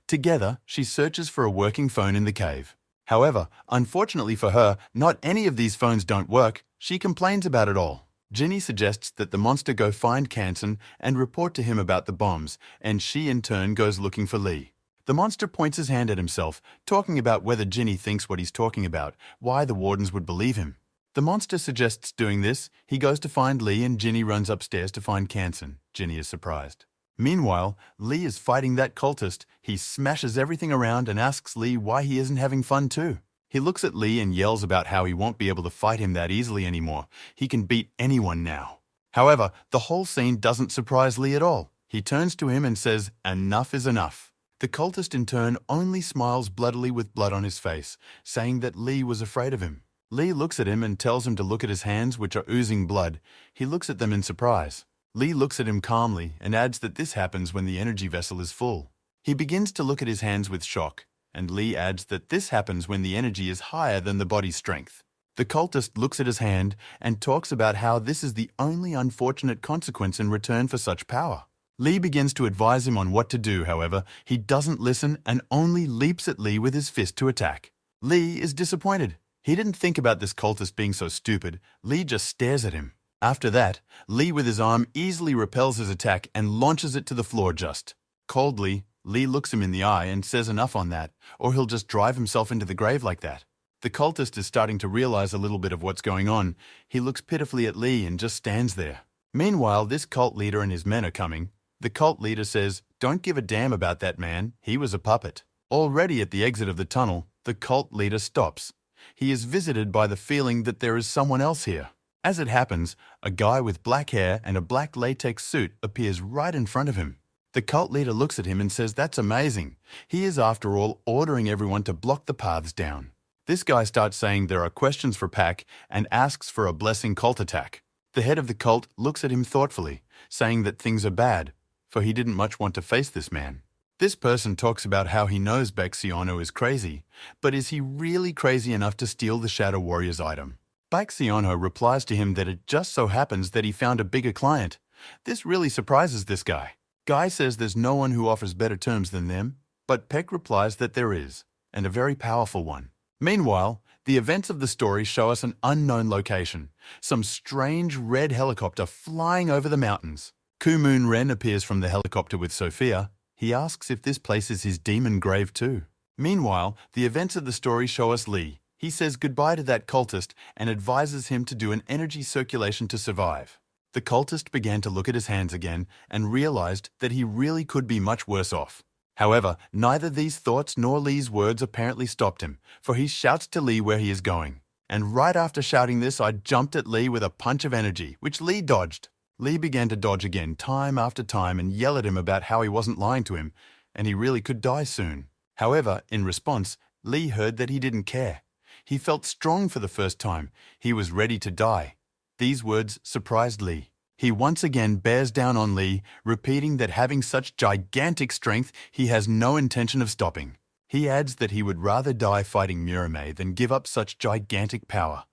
Together, she searches for a working phone in the cave. However, unfortunately for her, not any of these phones don't work. She complains about it all. Ginny suggests that the monster go find Kansen and report to him about the bombs, and she in turn goes looking for Lee. The monster points his hand at himself, talking about whether Ginny thinks what he's talking about, why the wardens would believe him. The monster suggests doing this. He goes to find Lee and Ginny runs upstairs to find Kansen. Ginny is surprised. Meanwhile, Lee is fighting that cultist. He smashes everything around and asks Lee why he isn't having fun too. He looks at Lee and yells about how he won't be able to fight him that easily anymore. He can beat anyone now. However, the whole scene doesn't surprise Lee at all. He turns to him and says, "Enough is enough." The cultist in turn only smiles bloodily with blood on his face, saying that Lee was afraid of him. Lee looks at him and tells him to look at his hands, which are oozing blood. He looks at them in surprise. Lee looks at him calmly and adds that this happens when the energy vessel is full. He begins to look at his hands with shock, and Lee adds that this happens when the energy is higher than the body's strength. The cultist looks at his hand and talks about how this is the only unfortunate consequence in return for such power. Lee begins to advise him on what to do, however. He doesn't listen and only leaps at Lee with his fist to attack. Lee is disappointed. He didn't think about this cultist being so stupid. Lee just stares at him. After that, Lee with his arm easily repels his attack and launches it to the floor just. Coldly, Lee looks him in the eye and says enough on that, or he'll just drive himself into the grave like that. The cultist is starting to realize a little bit of what's going on. He looks pitifully at Lee and just stands there. Meanwhile, this cult leader and his men are coming. The cult leader says, "Don't give a damn about that man. He was a puppet." Already at the exit of the tunnel, the cult leader stops. He is visited by the feeling that there is someone else here. As it happens, a guy with black hair and a black latex suit appears right in front of him. The cult leader looks at him and says that's amazing. He is, after all, ordering everyone to block the paths down. This guy starts saying there are questions for Pac and asks for a blessing cult attack. The head of the cult looks at him thoughtfully, saying that things are bad, for he didn't much want to face this man. This person talks about how he knows Baxiano is crazy, but is he really crazy enough to steal the Shadow Warrior's item? Baxiano replies to him that it just so happens that he found a bigger client. This really surprises this guy. Guy says there's no one who offers better terms than them, but Peck replies that there is, and a very powerful one. Meanwhile, the events of the story show us an unknown location, some strange red helicopter flying over the mountains. Ku-moon Ren appears from the helicopter with Sophia. He asks if this place is his demon grave too. Meanwhile, the events of the story show us Lee. He says goodbye to that cultist and advises him to do an energy circulation to survive. The cultist began to look at his hands again and realized that he really could be much worse off. However, neither these thoughts nor Lee's words apparently stopped him, for he shouts to Lee where he is going. And right after shouting this, I jumped at Lee with a punch of energy, which Lee dodged. Lee began to dodge again time after time and yell at him about how he wasn't lying to him, and he really could die soon. However, in response, Lee heard that he didn't care. He felt strong for the first time. He was ready to die. These words surprised Lee. He once again bears down on Lee, repeating that having such gigantic strength, he has no intention of stopping. He adds that he would rather die fighting Murame than give up such gigantic power.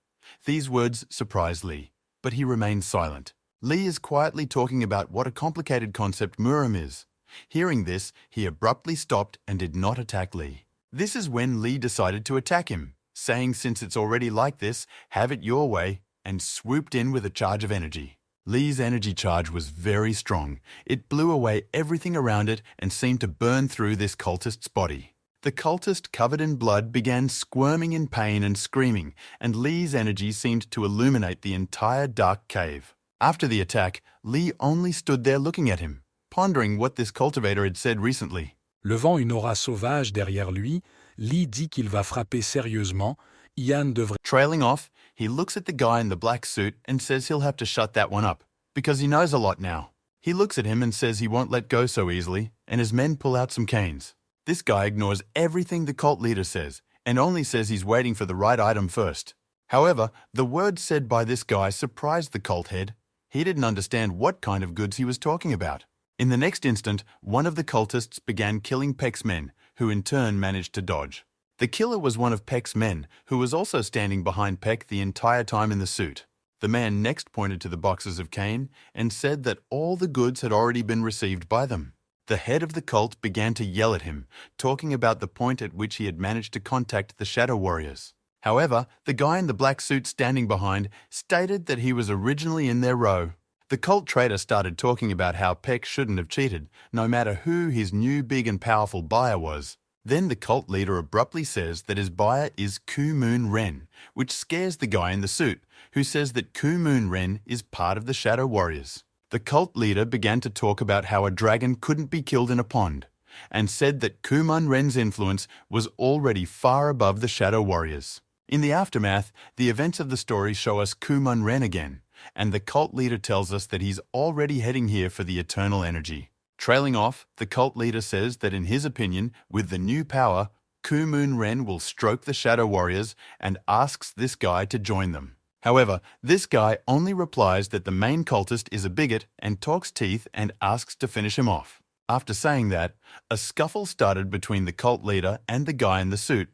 These words surprise Lee, but he remains silent. Lee is quietly talking about what a complicated concept Murame is. Hearing this, he abruptly stopped and did not attack Lee. This is when Lee decided to attack him, saying since it's already like this, have it your way, and swooped in with a charge of energy. Lee's energy charge was very strong. It blew away everything around it and seemed to burn through this cultist's body. The cultist, covered in blood, began squirming in pain and screaming, and Lee's energy seemed to illuminate the entire dark cave. After the attack, Lee only stood there looking at him, pondering what this cultivator had said recently. Levant une aura sauvage derrière lui, Lee dit qu'il va frapper sérieusement. Ian devrait... Trailing off, he looks at the guy in the black suit and says he'll have to shut that one up, because he knows a lot now. He looks at him and says he won't let go so easily, and his men pull out some canes. This guy ignores everything the cult leader says, and only says he's waiting for the right item first. However, the words said by this guy surprised the cult head. He didn't understand what kind of goods he was talking about. In the next instant, one of the cultists began killing Peck's men, who in turn managed to dodge. The killer was one of Peck's men, who was also standing behind Peck the entire time in the suit. The man next pointed to the boxes of cane and said that all the goods had already been received by them. The head of the cult began to yell at him, talking about the point at which he had managed to contact the Shadow Warriors. However, the guy in the black suit standing behind stated that he was originally in their row. The cult trader started talking about how Peck shouldn't have cheated, no matter who his new big and powerful buyer was. Then the cult leader abruptly says that his buyer is Ku-moon Ren, which scares the guy in the suit, who says that Ku-moon Ren is part of the Shadow Warriors. The cult leader began to talk about how a dragon couldn't be killed in a pond, and said that Ku-moon Ren's influence was already far above the Shadow Warriors. In the aftermath, the events of the story show us Ku-moon Ren again, and the cult leader tells us that he's already heading here for the eternal energy. Trailing off, the cult leader says that in his opinion, with the new power, Ku-moon Ren will stroke the Shadow Warriors and asks this guy to join them. However, this guy only replies that the main cultist is a bigot and talks teeth and asks to finish him off. After saying that, a scuffle started between the cult leader and the guy in the suit.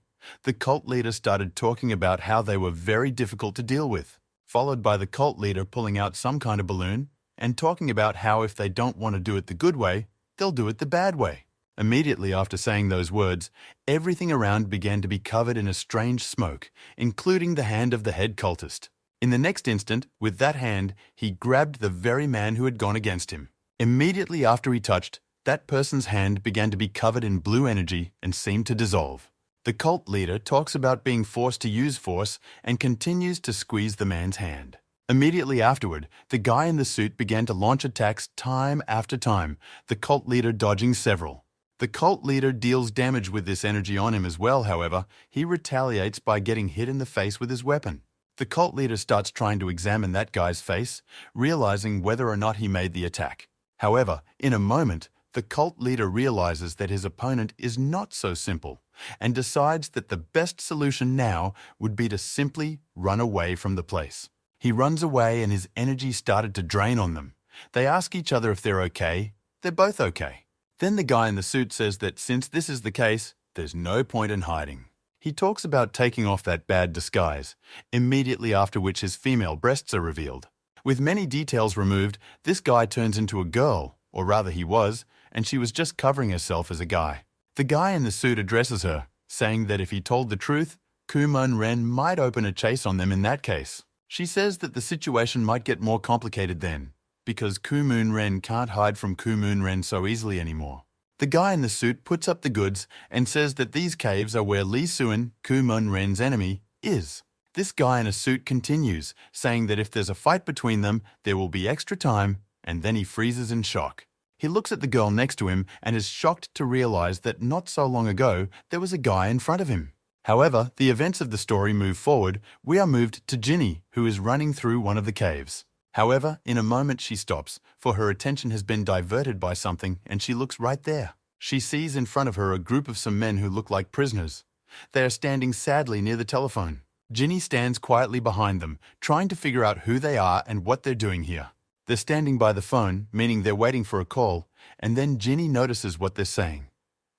The cult leader started talking about how they were very difficult to deal with, followed by the cult leader pulling out some kind of balloon and talking about how if they don't want to do it the good way, they'll do it the bad way. Immediately after saying those words, everything around began to be covered in a strange smoke, including the hand of the head cultist. In the next instant, with that hand, he grabbed the very man who had gone against him. Immediately after he touched, that person's hand began to be covered in blue energy and seemed to dissolve. The cult leader talks about being forced to use force and continues to squeeze the man's hand. Immediately afterward, the guy in the suit began to launch attacks time after time, the cult leader dodging several. The cult leader deals damage with this energy on him as well, however. He retaliates by getting hit in the face with his weapon. The cult leader starts trying to examine that guy's face, realizing whether or not he made the attack. However, in a moment, the cult leader realizes that his opponent is not so simple and decides that the best solution now would be to simply run away from the place. He runs away and his energy started to drain on them. They ask each other if they're okay. They're both okay. Then the guy in the suit says that since this is the case, there's no point in hiding. He talks about taking off that bad disguise, immediately after which his female breasts are revealed. With many details removed, this guy turns into a girl, or rather he was, and she was just covering herself as a guy. The guy in the suit addresses her, saying that if he told the truth, Kumon Ren might open a chase on them in that case. She says that the situation might get more complicated then, because Kumon Ren can't hide from Kumon Ren so easily anymore. The guy in the suit puts up the goods and says that these caves are where Lee Suin, Kumon Ren's enemy, is. This guy in a suit continues, saying that if there's a fight between them, there will be extra time, and then he freezes in shock. He looks at the girl next to him and is shocked to realize that not so long ago, there was a guy in front of him. However, the events of the story move forward. We are moved to Ginny, who is running through one of the caves. However, in a moment she stops, for her attention has been diverted by something and she looks right there. She sees in front of her a group of some men who look like prisoners. They are standing sadly near the telephone. Ginny stands quietly behind them, trying to figure out who they are and what they're doing here. They're standing by the phone, meaning they're waiting for a call, and then Ginny notices what they're saying.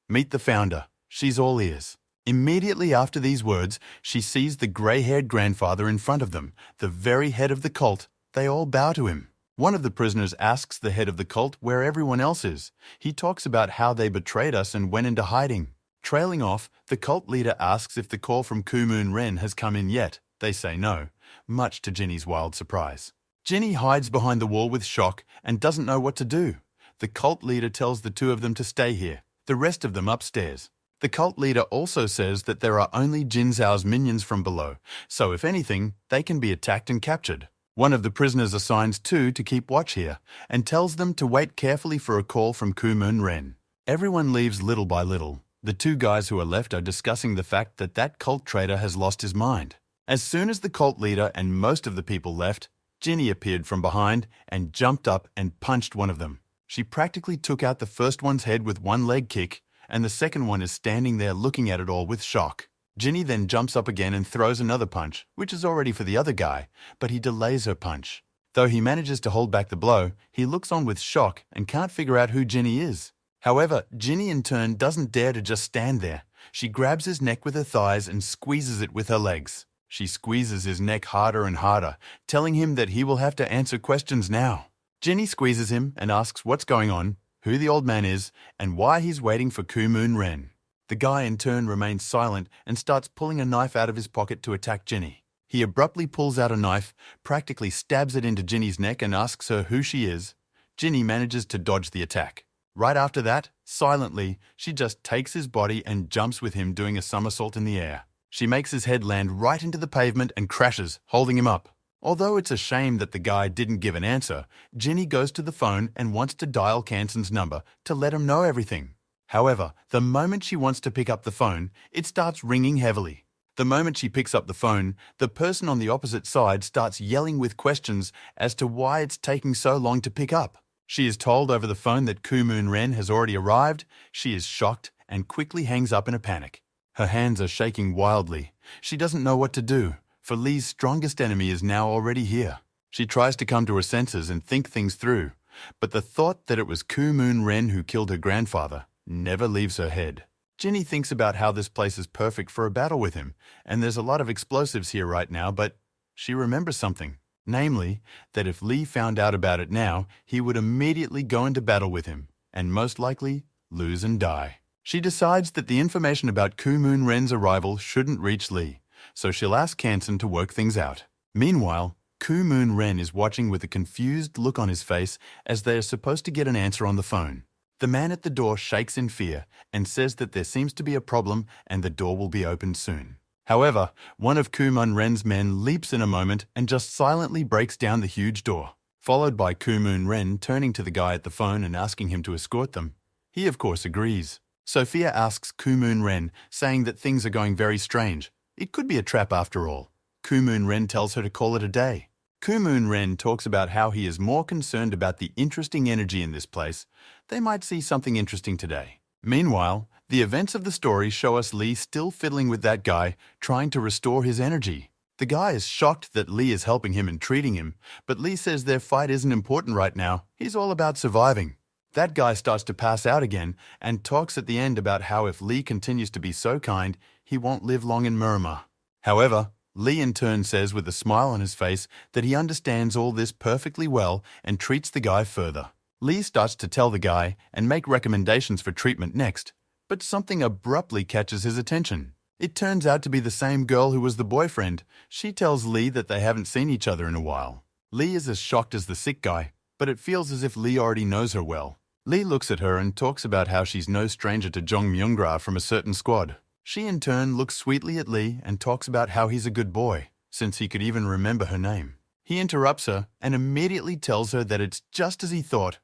Meet the founder. She's all ears. Immediately after these words, she sees the grey-haired grandfather in front of them, the very head of the cult. They all bow to him. One of the prisoners asks the head of the cult where everyone else is. He talks about how they betrayed us and went into hiding. Trailing off, the cult leader asks if the call from Kumon Ren has come in yet. They say no, much to Ginny's wild surprise. Ginny hides behind the wall with shock and doesn't know what to do. The cult leader tells the two of them to stay here, the rest of them upstairs. The cult leader also says that there are only Jin Zhao's minions from below, so if anything, they can be attacked and captured. One of the prisoners assigns two to keep watch here and tells them to wait carefully for a call from Kumon Ren. Everyone leaves little by little. The two guys who are left are discussing the fact that that cult traitor has lost his mind. As soon as the cult leader and most of the people left, Ginny appeared from behind and jumped up and punched one of them. She practically took out the first one's head with one leg kick, and the second one is standing there looking at it all with shock. Ginny then jumps up again and throws another punch, which is already for the other guy, but he delays her punch. Though he manages to hold back the blow, he looks on with shock and can't figure out who Ginny is. However, Ginny in turn doesn't dare to just stand there. She grabs his neck with her thighs and squeezes it with her legs. She squeezes his neck harder and harder, telling him that he will have to answer questions now. Ginny squeezes him and asks what's going on, who the old man is, and why he's waiting for Kumon Ren. The guy in turn remains silent and starts pulling a knife out of his pocket to attack Ginny. He abruptly pulls out a knife, practically stabs it into Ginny's neck and asks her who she is. Ginny manages to dodge the attack. Right after that, silently, she just takes his body and jumps with him doing a somersault in the air. She makes his head land right into the pavement and crashes, holding him up. Although it's a shame that the guy didn't give an answer, Ginny goes to the phone and wants to dial Kanson's number to let him know everything. However, the moment she wants to pick up the phone, it starts ringing heavily. The moment she picks up the phone, the person on the opposite side starts yelling with questions as to why it's taking so long to pick up. She is told over the phone that Kumon Ren has already arrived. She is shocked and quickly hangs up in a panic. Her hands are shaking wildly. She doesn't know what to do, for Lee's strongest enemy is now already here. She tries to come to her senses and think things through, but the thought that it was Kumon Ren who killed her grandfather never leaves her head. Ginny thinks about how this place is perfect for a battle with him, and there's a lot of explosives here right now, but she remembers something. Namely, that if Lee found out about it now, he would immediately go into battle with him, and most likely lose and die. She decides that the information about Kumon Ren's arrival shouldn't reach Lee, so she'll ask Kanson to work things out. Meanwhile, Kumon Ren is watching with a confused look on his face as they are supposed to get an answer on the phone. The man at the door shakes in fear and says that there seems to be a problem and the door will be opened soon. However, one of Kumon Ren's men leaps in a moment and just silently breaks down the huge door, followed by Kumon Ren turning to the guy at the phone and asking him to escort them. He of course agrees. Sophia asks Kumon Ren, saying that things are going very strange. It could be a trap after all. Kumon Ren tells her to call it a day. Kumon Ren talks about how he is more concerned about the interesting energy in this place. They might see something interesting today. Meanwhile, the events of the story show us Lee still fiddling with that guy, trying to restore his energy. The guy is shocked that Lee is helping him and treating him, but Lee says their fight isn't important right now. He's all about surviving. That guy starts to pass out again and talks at the end about how if Lee continues to be so kind, he won't live long in Murmur. However, Lee in turn says with a smile on his face that he understands all this perfectly well and treats the guy further. Lee starts to tell the guy and make recommendations for treatment next, but something abruptly catches his attention. It turns out to be the same girl who was the boyfriend. She tells Lee that they haven't seen each other in a while. Lee is as shocked as the sick guy, but it feels as if Lee already knows her well. Lee looks at her and talks about how she's no stranger to Jong Myung-gra from a certain squad. She in turn looks sweetly at Lee and talks about how he's a good boy, since he could even remember her name. He interrupts her and immediately tells her that it's just as he thought.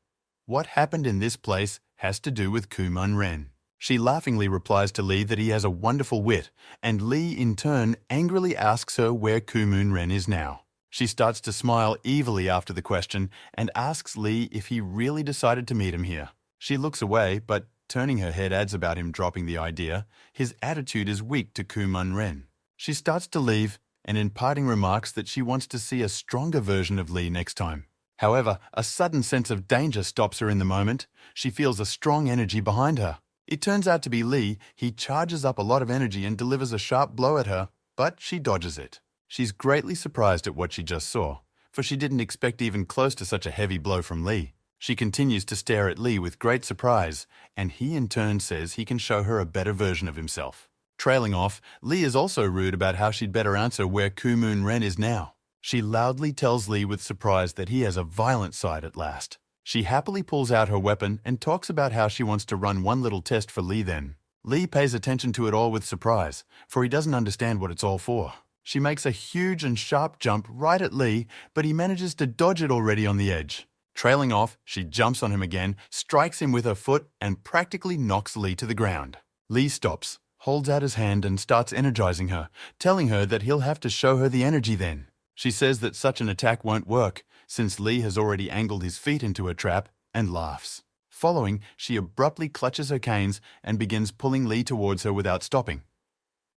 What happened in this place has to do with Koo Mun-ren. She laughingly replies to Lee that he has a wonderful wit, and Lee in turn angrily asks her where Koo Mun-ren is now. She starts to smile evilly after the question and asks Lee if he really decided to meet him here. She looks away, but turning her head adds about him dropping the idea. His attitude is weak to Koo Mun-ren. She starts to leave and in parting remarks that she wants to see a stronger version of Lee next time. However, a sudden sense of danger stops her in the moment. She feels a strong energy behind her. It turns out to be Lee. He charges up a lot of energy and delivers a sharp blow at her, but she dodges it. She's greatly surprised at what she just saw, for she didn't expect even close to such a heavy blow from Lee. She continues to stare at Lee with great surprise, and he in turn says he can show her a better version of himself. Trailing off, Lee is also rude about how she'd better answer where Koo Mun-ren is now. She loudly tells Lee with surprise that he has a violent side at last. She happily pulls out her weapon and talks about how she wants to run one little test for Lee then. Lee pays attention to it all with surprise, for he doesn't understand what it's all for. She makes a huge and sharp jump right at Lee, but he manages to dodge it already on the edge. Trailing off, she jumps on him again, strikes him with her foot, and practically knocks Lee to the ground. Lee stops, holds out his hand and starts energizing her, telling her that he'll have to show her the energy then. She says that such an attack won't work, since Lee has already angled his feet into her trap, and laughs. Following, she abruptly clutches her canes and begins pulling Lee towards her without stopping.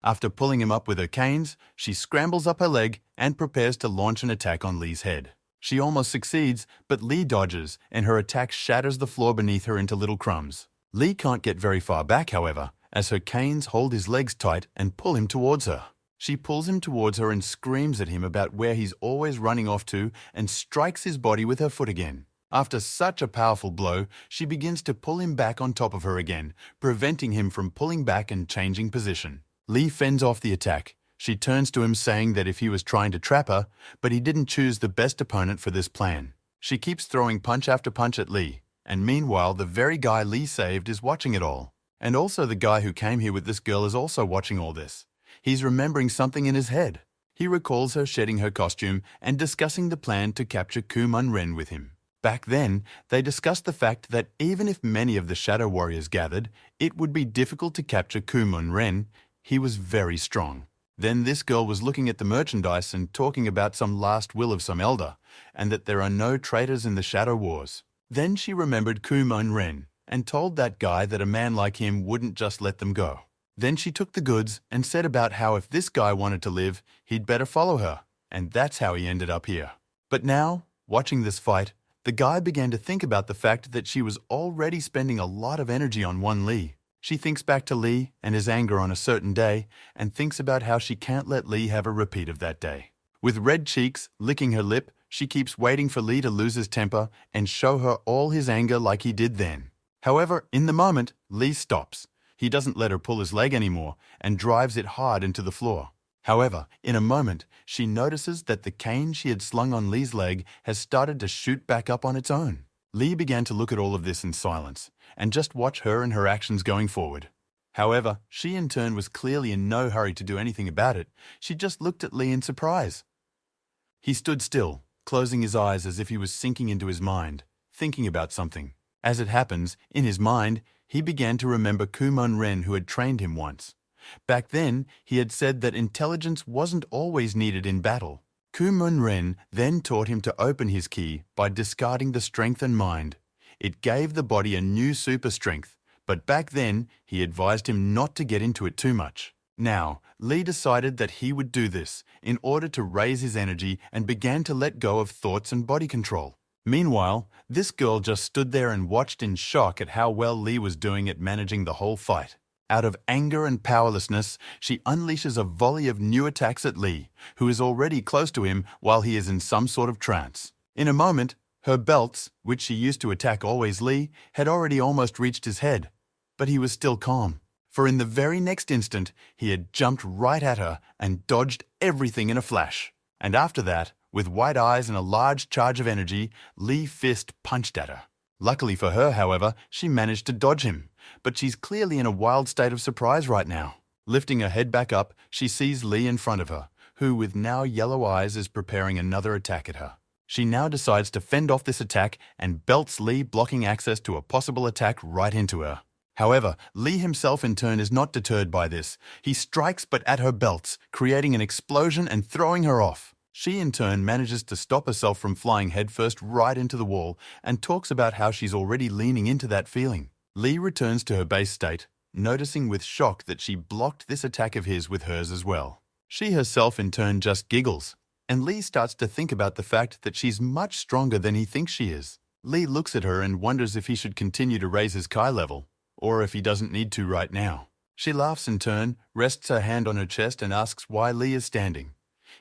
After pulling him up with her canes, she scrambles up her leg and prepares to launch an attack on Lee's head. She almost succeeds, but Lee dodges, and her attack shatters the floor beneath her into little crumbs. Lee can't get very far back, however, as her canes hold his legs tight and pull him towards her. She pulls him towards her and screams at him about where he's always running off to and strikes his body with her foot again. After such a powerful blow, she begins to pull him back on top of her again, preventing him from pulling back and changing position. Lee fends off the attack. She turns to him saying that if he was trying to trap her, but he didn't choose the best opponent for this plan. She keeps throwing punch after punch at Lee, and meanwhile the very guy Lee saved is watching it all. And also the guy who came here with this girl is also watching all this. He's remembering something in his head. He recalls her shedding her costume and discussing the plan to capture Koo Mun-ren with him. Back then, they discussed the fact that even if many of the Shadow Warriors gathered, it would be difficult to capture Koo Mun-ren. He was very strong. Then this girl was looking at the merchandise and talking about some last will of some elder, and that there are no traitors in the Shadow Wars. Then she remembered Koo Mun-ren and told that guy that a man like him wouldn't just let them go. Then she took the goods and said about how if this guy wanted to live, he'd better follow her, and that's how he ended up here. But now, watching this fight, the guy began to think about the fact that she was already spending a lot of energy on one Lee. She thinks back to Lee and his anger on a certain day and thinks about how she can't let Lee have a repeat of that day. With red cheeks, licking her lip, she keeps waiting for Lee to lose his temper and show her all his anger like he did then. However, in the moment, Lee stops. He doesn't let her pull his leg anymore and drives it hard into the floor. However, in a moment, she notices that the cane she had slung on Lee's leg has started to shoot back up on its own. Lee began to look at all of this in silence and just watch her and her actions going forward. However, she in turn was clearly in no hurry to do anything about it. She just looked at Lee in surprise. He stood still, closing his eyes as if he was sinking into his mind, thinking about something. As it happens, in his mind, he began to remember Koo Mun-ren who had trained him once. Back then, he had said that intelligence wasn't always needed in battle. Koo Mun-ren then taught him to open his ki by discarding the strength and mind. It gave the body a new super strength, but back then, he advised him not to get into it too much. Now, Lee decided that he would do this in order to raise his energy and began to let go of thoughts and body control. Meanwhile, this girl just stood there and watched in shock at how well Lee was doing at managing the whole fight. Out of anger and powerlessness, she unleashes a volley of new attacks at Lee, who is already close to him while he is in some sort of trance. In a moment, her belts, which she used to attack always Lee, had already almost reached his head. But he was still calm, for in the very next instant, he had jumped right at her and dodged everything in a flash. And after that, with wide eyes and a large charge of energy, Lee fist punched at her. Luckily for her, however, she managed to dodge him, but she's clearly in a wild state of surprise right now. Lifting her head back up, she sees Lee in front of her, who with now yellow eyes is preparing another attack at her. She now decides to fend off this attack and belts Lee, blocking access to a possible attack right into her. However, Lee himself in turn is not deterred by this. He strikes but at her belts, creating an explosion and throwing her off. She in turn manages to stop herself from flying headfirst right into the wall and talks about how she's already leaning into that feeling. Lee returns to her base state, noticing with shock that she blocked this attack of his with hers as well. She herself in turn just giggles, and Lee starts to think about the fact that she's much stronger than he thinks she is. Lee looks at her and wonders if he should continue to raise his Kai level, or if he doesn't need to right now. She laughs in turn, rests her hand on her chest and asks why Lee is standing.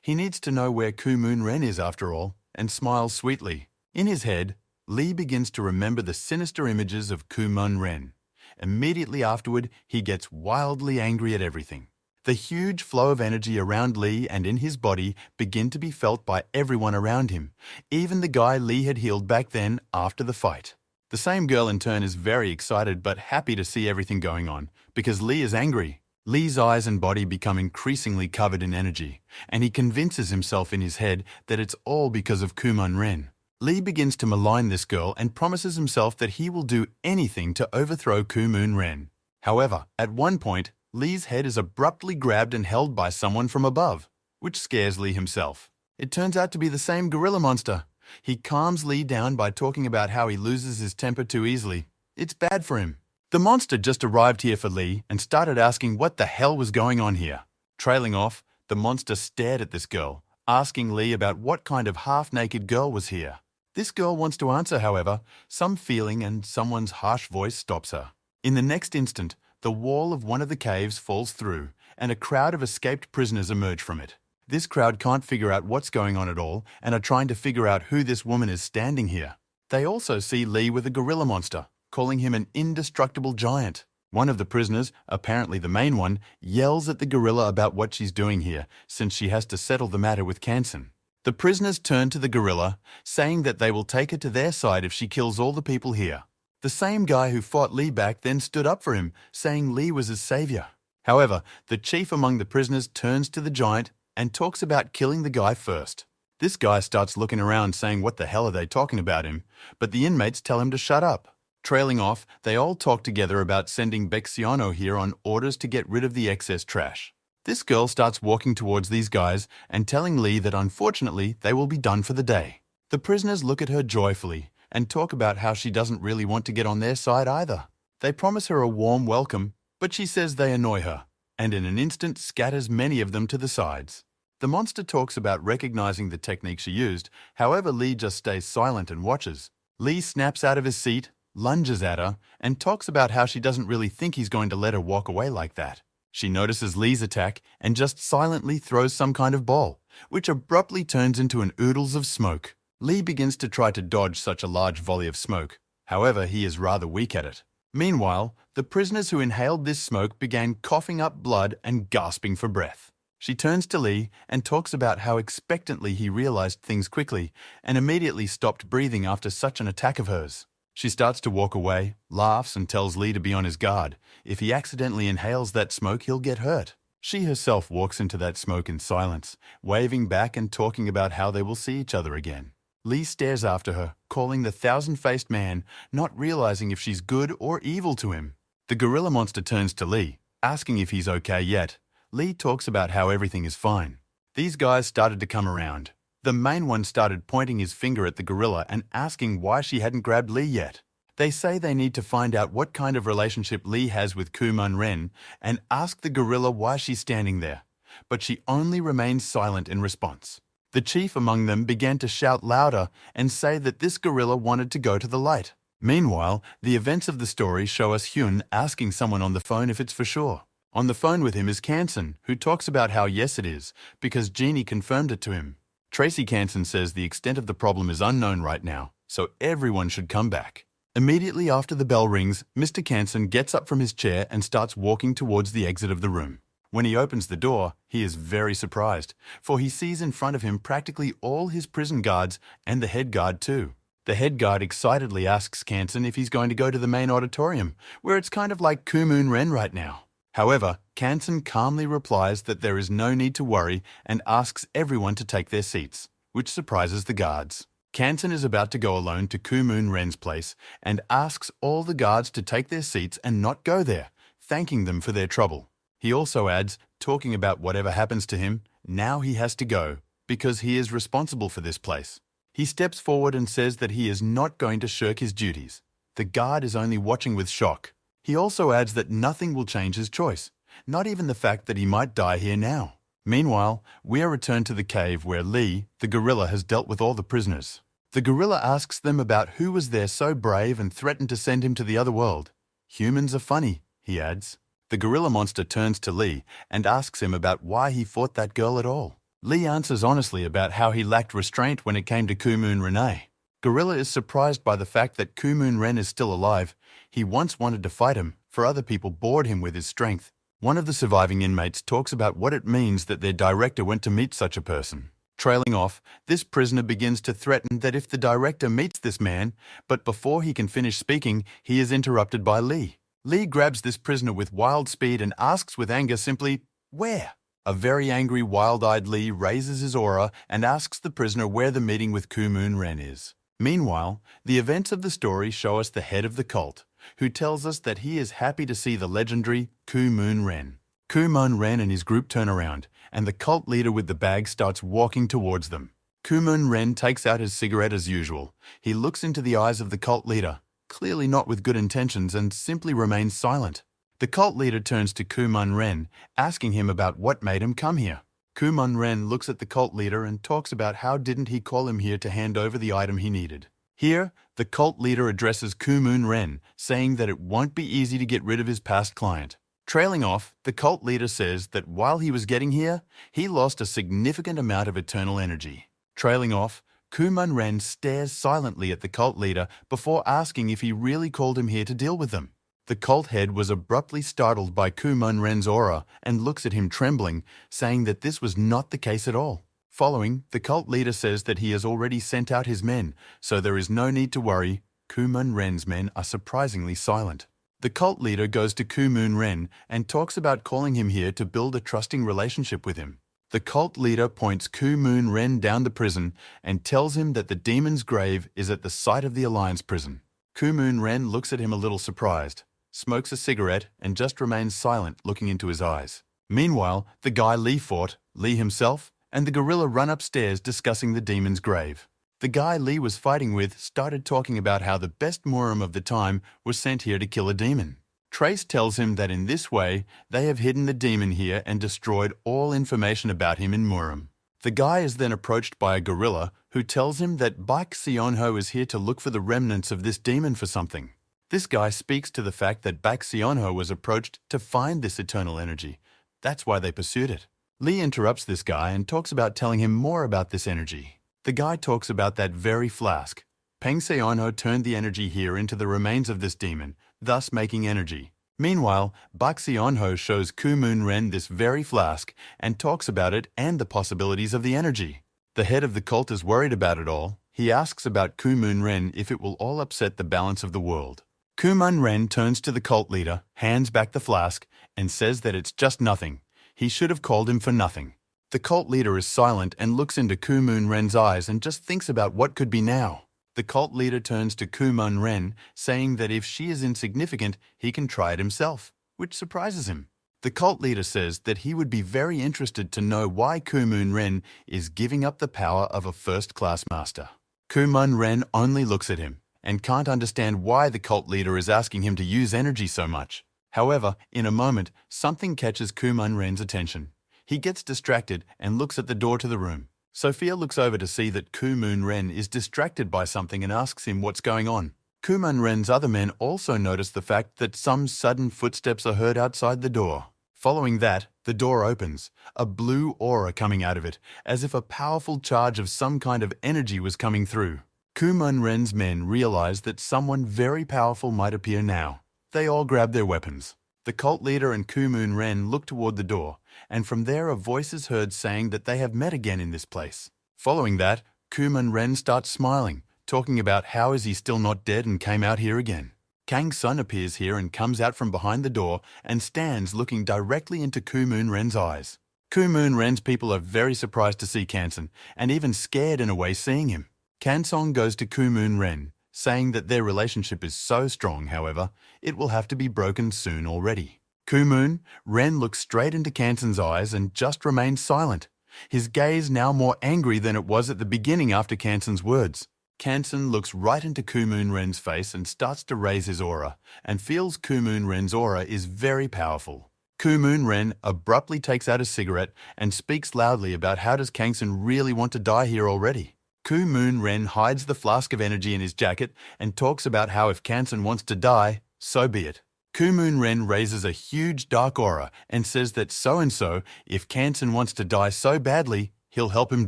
He needs to know where Ku-Moon Ren is after all, and smiles sweetly. In his head, Lee begins to remember the sinister images of Ku-Moon Ren. Immediately afterward, he gets wildly angry at everything. The huge flow of energy around Lee and in his body begin to be felt by everyone around him, even the guy Lee had healed back then after the fight. The same girl in turn is very excited but happy to see everything going on, because Lee is angry. Lee's eyes and body become increasingly covered in energy, and he convinces himself in his head that it's all because of Ku-Moon Ren. Lee begins to malign this girl and promises himself that he will do anything to overthrow Ku-Moon Ren. However, at one point, Lee's head is abruptly grabbed and held by someone from above, which scares Lee himself. It turns out to be the same gorilla monster. He calms Lee down by talking about how he loses his temper too easily. It's bad for him. The monster just arrived here for Lee and started asking what the hell was going on here. Trailing off, the monster stared at this girl, asking Lee about what kind of half-naked girl was here. This girl wants to answer, however, some feeling and someone's harsh voice stops her. In the next instant, the wall of one of the caves falls through, and a crowd of escaped prisoners emerge from it. This crowd can't figure out what's going on at all and are trying to figure out who this woman is standing here. They also see Lee with a gorilla monster, calling him an indestructible giant. One of the prisoners, apparently the main one, yells at the gorilla about what she's doing here, since she has to settle the matter with Kansen. The prisoners turn to the gorilla, saying that they will take her to their side if she kills all the people here. The same guy who fought Lee back then stood up for him, saying Lee was his savior. However, the chief among the prisoners turns to the giant and talks about killing the guy first. This guy starts looking around saying what the hell are they talking about him, but the inmates tell him to shut up. Trailing off, they all talk together about sending Bexiano here on orders to get rid of the excess trash. This girl starts walking towards these guys and telling Lee that unfortunately they will be done for the day. The prisoners look at her joyfully and talk about how she doesn't really want to get on their side either. They promise her a warm welcome, but she says they annoy her, and in an instant scatters many of them to the sides. The monster talks about recognizing the technique she used, however Lee just stays silent and watches. Lee snaps out of his seat, lunges at her, and talks about how she doesn't really think he's going to let her walk away like that. She notices Lee's attack and just silently throws some kind of ball, which abruptly turns into an oodles of smoke. Lee begins to try to dodge such a large volley of smoke. However, he is rather weak at it. Meanwhile, the prisoners who inhaled this smoke began coughing up blood and gasping for breath. She turns to Lee and talks about how expectantly he realized things quickly and immediately stopped breathing after such an attack of hers. She starts to walk away, laughs and tells Lee to be on his guard. If he accidentally inhales that smoke, he'll get hurt. She herself walks into that smoke in silence, waving back and talking about how they will see each other again. Lee stares after her, calling the thousand-faced man, not realizing if she's good or evil to him. The gorilla monster turns to Lee, asking if he's okay yet. Lee talks about how everything is fine. These guys started to come around. The main one started pointing his finger at the gorilla and asking why she hadn't grabbed Lee yet. They say they need to find out what kind of relationship Lee has with Ku-Moon Ren and ask the gorilla why she's standing there, but she only remains silent in response. The chief among them began to shout louder and say that this gorilla wanted to go to the light. Meanwhile, the events of the story show us Hyun asking someone on the phone if it's for sure. On the phone with him is Kansan, who talks about how yes it is, because Jeannie confirmed it to him. Tracy Kansan says the extent of the problem is unknown right now, so everyone should come back. Immediately after the bell rings, Mr. Kansan gets up from his chair and starts walking towards the exit of the room. When he opens the door, he is very surprised, for he sees in front of him practically all his prison guards and the head guard too. The head guard excitedly asks Kansan if he's going to go to the main auditorium, where it's kind of like Kumun Ren right now. However, Kansan calmly replies that there is no need to worry and asks everyone to take their seats, which surprises the guards. Kansan is about to go alone to Kumun Ren's place and asks all the guards to take their seats and not go there, thanking them for their trouble. He also adds, talking about whatever happens to him, now he has to go, because he is responsible for this place. He steps forward and says that he is not going to shirk his duties. The guard is only watching with shock. He also adds that nothing will change his choice, not even the fact that he might die here now. Meanwhile, we are returned to the cave where Lee, the gorilla, has dealt with all the prisoners. The gorilla asks them about who was there so brave and threatened to send him to the other world. Humans are funny, he adds. The gorilla monster turns to Lee and asks him about why he fought that girl at all. Lee answers honestly about how he lacked restraint when it came to Kumun Renee. Gorilla is surprised by the fact that Kumun Ren is still alive. He once wanted to fight him, for other people bored him with his strength. One of the surviving inmates talks about what it means that their director went to meet such a person. Trailing off, this prisoner begins to threaten that if the director meets this man, but before he can finish speaking, he is interrupted by Lee. Lee grabs this prisoner with wild speed and asks with anger simply, "Where?" A very angry, wild-eyed Lee raises his aura and asks the prisoner where the meeting with Kumun Ren is. Meanwhile, the events of the story show us the head of the cult, who tells us that he is happy to see the legendary Kumun Ren. Kumun Ren and his group turn around, and the cult leader with the bag starts walking towards them. Kumun Ren takes out his cigarette as usual. He looks into the eyes of the cult leader, clearly not with good intentions, and simply remains silent. The cult leader turns to Kumun Ren, asking him about what made him come here. Kumun Ren looks at the cult leader and talks about how didn't he call him here to hand over the item he needed. Here, the cult leader addresses Kumun Ren, saying that it won't be easy to get rid of his past client. Trailing off, the cult leader says that while he was getting here, he lost a significant amount of eternal energy. Trailing off, Kumun Ren stares silently at the cult leader before asking if he really called him here to deal with them. The cult head was abruptly startled by Kumun Ren's aura and looks at him trembling, saying that this was not the case at all. Following, the cult leader says that he has already sent out his men, so there is no need to worry. Kumun Ren's men are surprisingly silent. The cult leader goes to Kumun Ren and talks about calling him here to build a trusting relationship with him. The cult leader points Kumun Ren down the prison and tells him that the demon's grave is at the site of the Alliance prison. Kumun Ren looks at him a little surprised, smokes a cigarette, and just remains silent, looking into his eyes. Meanwhile, the guy Lee fought, Lee himself, and the gorilla run upstairs discussing the demon's grave. The guy Lee was fighting with started talking about how the best Murim of the time was sent here to kill a demon. Trace tells him that in this way, they have hidden the demon here and destroyed all information about him in Murim. The guy is then approached by a gorilla who tells him that Baek Sionho is here to look for the remnants of this demon for something. This guy speaks to the fact that Baek Sionho was approached to find this eternal energy. That's why they pursued it. Lee interrupts this guy and talks about telling him more about this energy. The guy talks about that very flask. Peng Sionho turned the energy here into the remains of this demon, thus making energy. Meanwhile, Baek Sionho shows Kumun Ren this very flask and talks about it and the possibilities of the energy. The head of the cult is worried about it all. He asks about Kumun Ren if it will all upset the balance of the world. Kumun Ren turns to the cult leader, hands back the flask, and says that it's just nothing. He should have called him for nothing. The cult leader is silent and looks into Kumun Ren's eyes and just thinks about what could be now. The cult leader turns to Kumun Ren, saying that if she is insignificant, he can try it himself, which surprises him. The cult leader says that he would be very interested to know why Kumun Ren is giving up the power of a first-class master. Kumun Ren only looks at him and can't understand why the cult leader is asking him to use energy so much. However, in a moment, something catches Kumun Ren's attention. He gets distracted and looks at the door to the room. Sophia looks over to see that Ku-moon Ren is distracted by something and asks him what's going on. Ku-moon Ren's other men also notice the fact that some sudden footsteps are heard outside the door. Following that, the door opens, a blue aura coming out of it, as if a powerful charge of some kind of energy was coming through. Ku-moon Ren's men realize that someone very powerful might appear now. They all grab their weapons. The cult leader and Ku-moon Ren look toward the door, and from there a voice is heard saying that they have met again in this place. Following that, Ku-moon Ren starts smiling, talking about how is he still not dead and came out here again. Kang Sun appears here and comes out from behind the door and stands looking directly into Ku-moon Ren's eyes. Ku-moon Ren's people are very surprised to see Kansun, and even scared in a way seeing him. Kansong goes to Ku-moon Ren, saying that their relationship is so strong, however, it will have to be broken soon already. Ku-moon Ren looks straight into Kansun's eyes and just remains silent, his gaze now more angry than it was at the beginning after Kansun's words. Kansun looks right into Ku-moon Ren's face and starts to raise his aura, and feels Ku-moon Ren's aura is very powerful. Ku-moon Ren abruptly takes out a cigarette and speaks loudly about how does Kansun really want to die here already. Ku-moon Ren hides the flask of energy in his jacket and talks about how if Kansun wants to die, so be it. Ku-moon Ren raises a huge dark aura and says that so-and-so, if Kansun wants to die so badly, he'll help him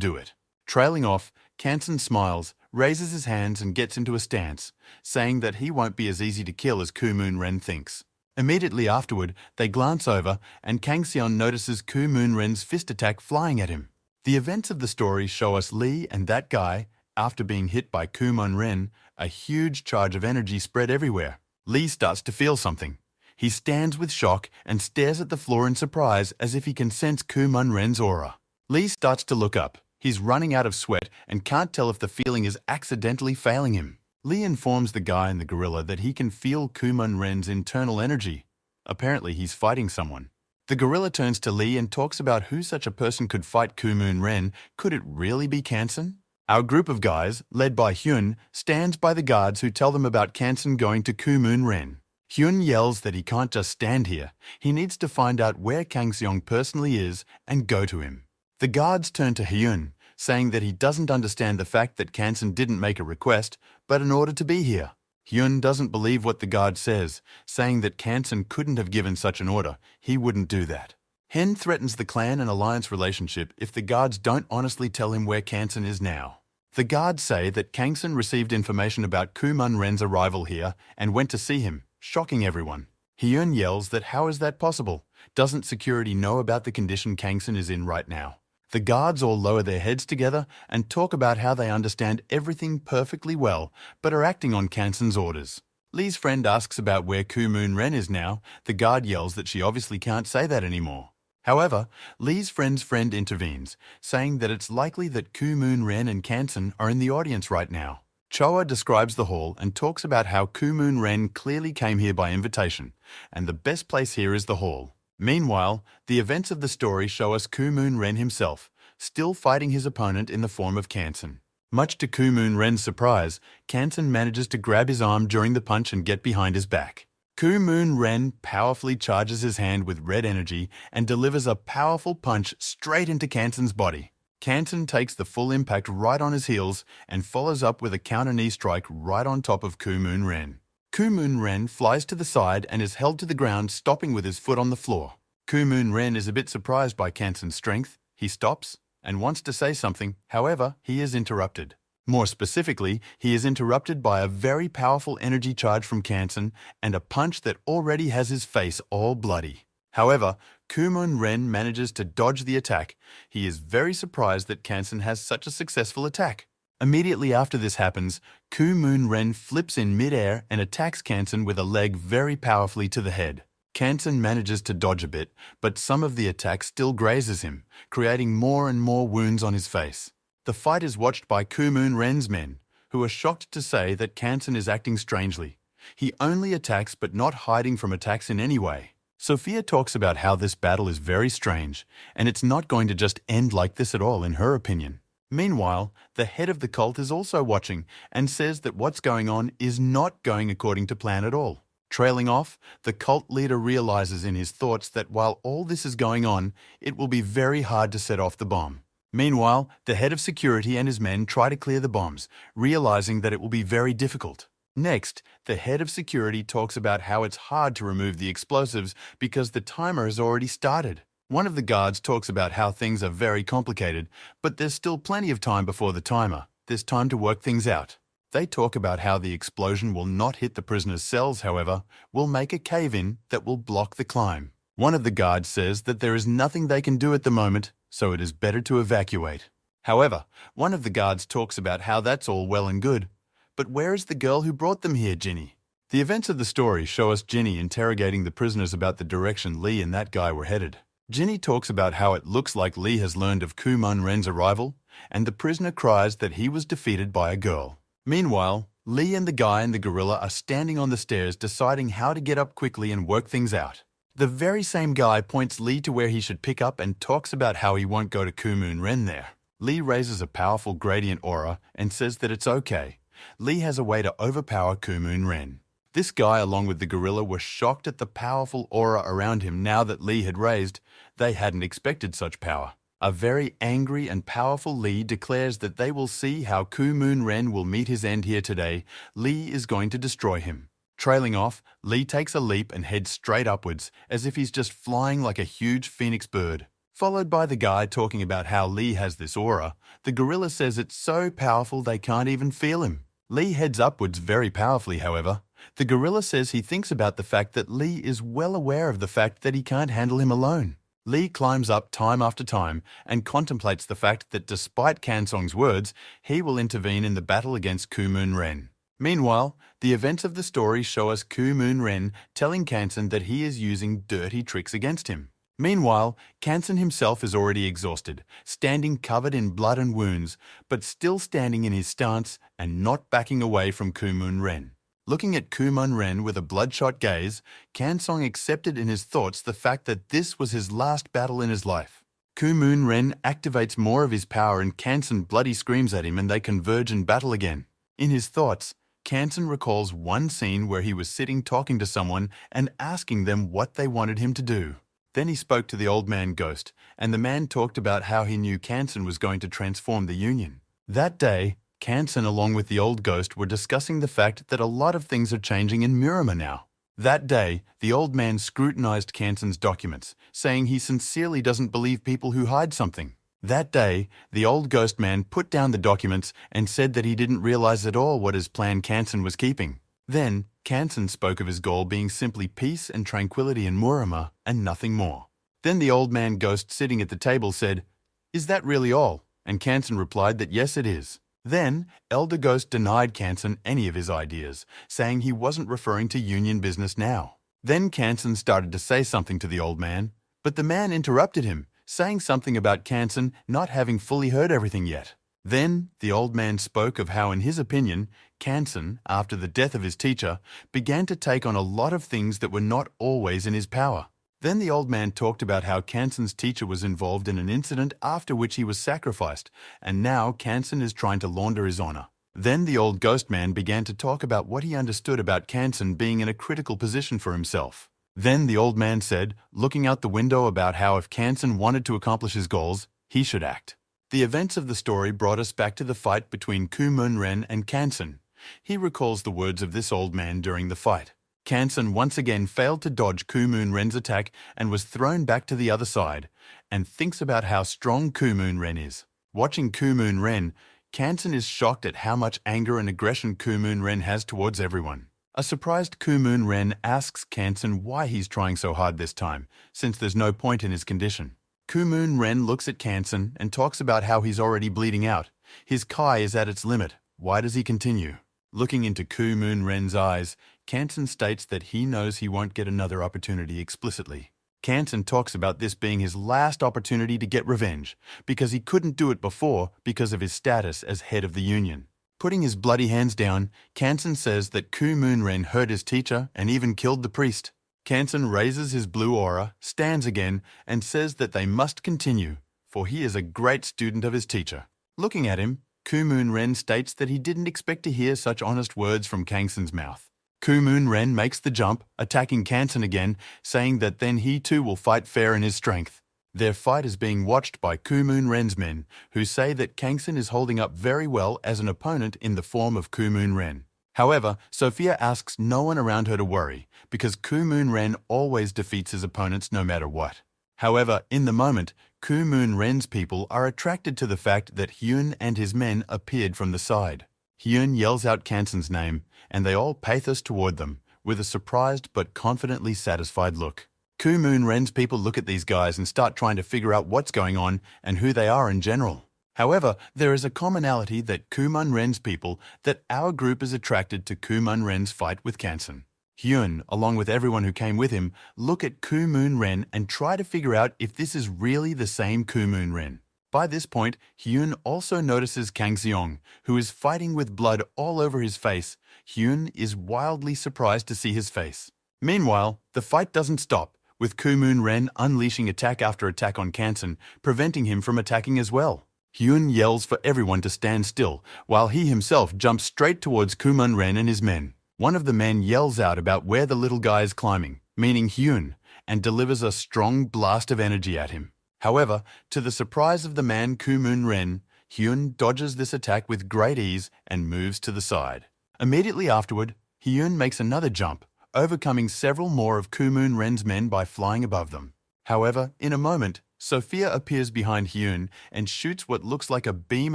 do it. Trailing off, Kansun smiles, raises his hands and gets into a stance, saying that he won't be as easy to kill as Ku-moon Ren thinks. Immediately afterward, they glance over and Kang Seon notices Ku-moon Ren's fist attack flying at him. The events of the story show us Lee and that guy, after being hit by Ku-moon Ren, a huge charge of energy spread everywhere. Lee starts to feel something. He stands with shock and stares at the floor in surprise as if he can sense Ku-moon Ren's aura. Lee starts to look up. He's running out of sweat and can't tell if the feeling is accidentally failing him. Lee informs the guy and the gorilla that he can feel Ku-moon Ren's internal energy. Apparently he's fighting someone. The gorilla turns to Lee and talks about who such a person could fight Ku-moon Ren. Could it really be Kansun? Our group of guys, led by Hyun, stands by the guards who tell them about Kansun going to Ku-moon Ren. Hyun yells that he can't just stand here. He needs to find out where Kang Seong personally is and go to him. The guards turn to Hyun, saying that he doesn't understand the fact that Kansun didn't make a request, but in order to be here. Hyun doesn't believe what the guard says, saying that Kansun couldn't have given such an order. He wouldn't do that. Hen threatens the clan and alliance relationship if the guards don't honestly tell him where Kansun is now. The guards say that Kangsun received information about Ku-moon Ren's arrival here and went to see him, shocking everyone. Hyun yells that how is that possible? Doesn't security know about the condition Kangsun is in right now? The guards all lower their heads together and talk about how they understand everything perfectly well, but are acting on Kansun's orders. Lee's friend asks about where Ku-moon Ren is now. The guard yells that she obviously can't say that anymore. However, Lee's friend's friend intervenes, saying that it's likely that Ku-moon Ren and Kansun are in the audience right now. Choa describes the hall and talks about how Ku-moon Ren clearly came here by invitation, and the best place here is the hall. Meanwhile, the events of the story show us Ku-moon Ren himself, still fighting his opponent in the form of Kansun. Much to Ku-moon Ren's surprise, Kansun manages to grab his arm during the punch and get behind his back. Ku-moon Ren powerfully charges his hand with red energy and delivers a powerful punch straight into Kansun's body. Kansun takes the full impact right on his heels and follows up with a counter knee strike right on top of Ku-moon Ren. Ku-moon Ren flies to the side and is held to the ground, stopping with his foot on the floor. Ku-moon Ren is a bit surprised by Kansun's strength. He stops and wants to say something, however, he is interrupted. More specifically, he is interrupted by a very powerful energy charge from Kansun and a punch that already has his face all bloody. However, Ku-moon Ren manages to dodge the attack. He is very surprised that Kansun has such a successful attack. Immediately after this happens, Ku-moon Ren flips in mid-air and attacks Kansun with a leg very powerfully to the head. Kansun manages to dodge a bit, but some of the attack still grazes him, creating more and more wounds on his face. The fight is watched by Ku-moon Ren's men, who are shocked to say that Kansun is acting strangely. He only attacks but not hiding from attacks in any way. Sophia talks about how this battle is very strange, and it's not going to just end like this at all in her opinion. Meanwhile, the head of the cult is also watching and says that what's going on is not going according to plan at all. Trailing off, the cult leader realizes in his thoughts that while all this is going on, it will be very hard to set off the bomb. Meanwhile, the head of security and his men try to clear the bombs, realizing that it will be very difficult. Next, the head of security talks about how it's hard to remove the explosives because the timer has already started. One of the guards talks about how things are very complicated, but there's still plenty of time before the timer. There's time to work things out. They talk about how the explosion will not hit the prisoners' cells, however, will make a cave-in that will block the climb. One of the guards says that there is nothing they can do at the moment, so it is better to evacuate. However, one of the guards talks about how that's all well and good. But where is the girl who brought them here, Ginny? The events of the story show us Ginny interrogating the prisoners about the direction Lee and that guy were headed. Ginny talks about how it looks like Lee has learned of Ku-mun Ren's arrival, and the prisoner cries that he was defeated by a girl. Meanwhile, Lee and the guy and the gorilla are standing on the stairs deciding how to get up quickly and work things out. The very same guy points Lee to where he should pick up and talks about how he won't go to Ku-mun Ren there. Lee raises a powerful gradient aura and says that it's okay. Lee has a way to overpower Ku-mun Ren. This guy, along with the gorilla, were shocked at the powerful aura around him now that Lee had raised. They hadn't expected such power. A very angry and powerful Lee declares that they will see how Ku-mun Ren will meet his end here today. Lee is going to destroy him. Trailing off, Lee takes a leap and heads straight upwards, as if he's just flying like a huge phoenix bird. Followed by the guy talking about how Lee has this aura, the gorilla says it's so powerful they can't even feel him. Lee heads upwards very powerfully, however. The gorilla says he thinks about the fact that Lee is well aware of the fact that he can't handle him alone. Lee climbs up time after time and contemplates the fact that despite Kansong's words, he will intervene in the battle against Ku-mun Ren. Meanwhile, the events of the story show us Ku-mun Ren telling Kanson that he is using dirty tricks against him. Meanwhile, Kanson himself is already exhausted, standing covered in blood and wounds, but still standing in his stance and not backing away from Ku-mun Ren. Looking at Ku-mun Ren with a bloodshot gaze, Kansong accepted in his thoughts the fact that this was his last battle in his life. Ku-mun Ren activates more of his power and Kanson bloody screams at him and they converge in battle again. In his thoughts, Kanson recalls one scene where he was sitting talking to someone and asking them what they wanted him to do. Then he spoke to the old man ghost, and the man talked about how he knew Kanson was going to transform the Union. That day, Kanson along with the old ghost were discussing the fact that a lot of things are changing in Murama now. That day, the old man scrutinized Kanson's documents, saying he sincerely doesn't believe people who hide something. That day, the old ghost man put down the documents and said that he didn't realize at all what his plan Kanson was keeping. Then, Kanson spoke of his goal being simply peace and tranquility in Murama and nothing more. Then the old man ghost sitting at the table said, "Is that really all?" And Kanson replied that yes, it is. Then, Elder Ghost denied Kanson any of his ideas, saying he wasn't referring to Union business now. Then Kanson started to say something to the old man, but the man interrupted him, saying something about Kanson not having fully heard everything yet. Then the old man spoke of how, in his opinion, Kanson, after the death of his teacher, began to take on a lot of things that were not always in his power. Then the old man talked about how Kanson's teacher was involved in an incident after which he was sacrificed, and now Kanson is trying to launder his honor. Then the old ghost man began to talk about what he understood about Kanson being in a critical position for himself. Then the old man said, looking out the window, about how if Kanson wanted to accomplish his goals, he should act. The events of the story brought us back to the fight between Ku-mun Ren and Kanson. He recalls the words of this old man during the fight. Kanson once again failed to dodge Ku-mun Ren's attack and was thrown back to the other side, and thinks about how strong Ku-mun Ren is. Watching Ku-mun Ren, Kanson is shocked at how much anger and aggression Ku-mun Ren has towards everyone. A surprised Ku-mun Ren asks Kanson why he's trying so hard this time, since there's no point in his condition. Ku-mun Ren looks at Kanson and talks about how he's already bleeding out. His Kai is at its limit. Why does he continue? Looking into Ku-mun Ren's eyes, Kanson states that he knows he won't get another opportunity explicitly. Kanson talks about this being his last opportunity to get revenge, because he couldn't do it before because of his status as head of the Union. Putting his bloody hands down, Kanson says that Ku-mun Ren hurt his teacher and even killed the priest. Kanson raises his blue aura, stands again, and says that they must continue, for he is a great student of his teacher. Looking at him, Ku-mun Ren states that he didn't expect to hear such honest words from Kanson's mouth. Ku-mun Ren makes the jump, attacking Kanson again, saying that then he too will fight fair in his strength. Their fight is being watched by Kumun Ren's men, who say that Kangson is holding up very well as an opponent in the form of Kumun Ren. However, Sophia asks no one around her to worry, because Kumun Ren always defeats his opponents no matter what. However, in the moment, Kumun Ren's people are attracted to the fact that Hyun and his men appeared from the side. Hyun yells out Kanson's name, and they all pathos toward them, with a surprised but confidently satisfied look. Kumun Ren's people look at these guys and start trying to figure out what's going on and who they are in general. However, there is a commonality that Kumun Ren's people that our group is attracted to Kumun Ren's fight with Kanson. Hyun, along with everyone who came with him, look at Kumun Ren and try to figure out if this is really the same Kumun Ren. By this point, Hyun also notices Kang Seong, who is fighting with blood all over his face. Hyun is wildly surprised to see his face. Meanwhile, the fight doesn't stop, with Kumun Ren unleashing attack after attack on Kanson, preventing him from attacking as well. Hyun yells for everyone to stand still, while he himself jumps straight towards Kumun Ren and his men. One of the men yells out about where the little guy is climbing, meaning Hyun, and delivers a strong blast of energy at him. However, to the surprise of the man Kumun Ren, Hyun dodges this attack with great ease and moves to the side. Immediately afterward, Hyun makes another jump, overcoming several more of Kumun Ren's men by flying above them. However, in a moment, Sophia appears behind Hyun and shoots what looks like a beam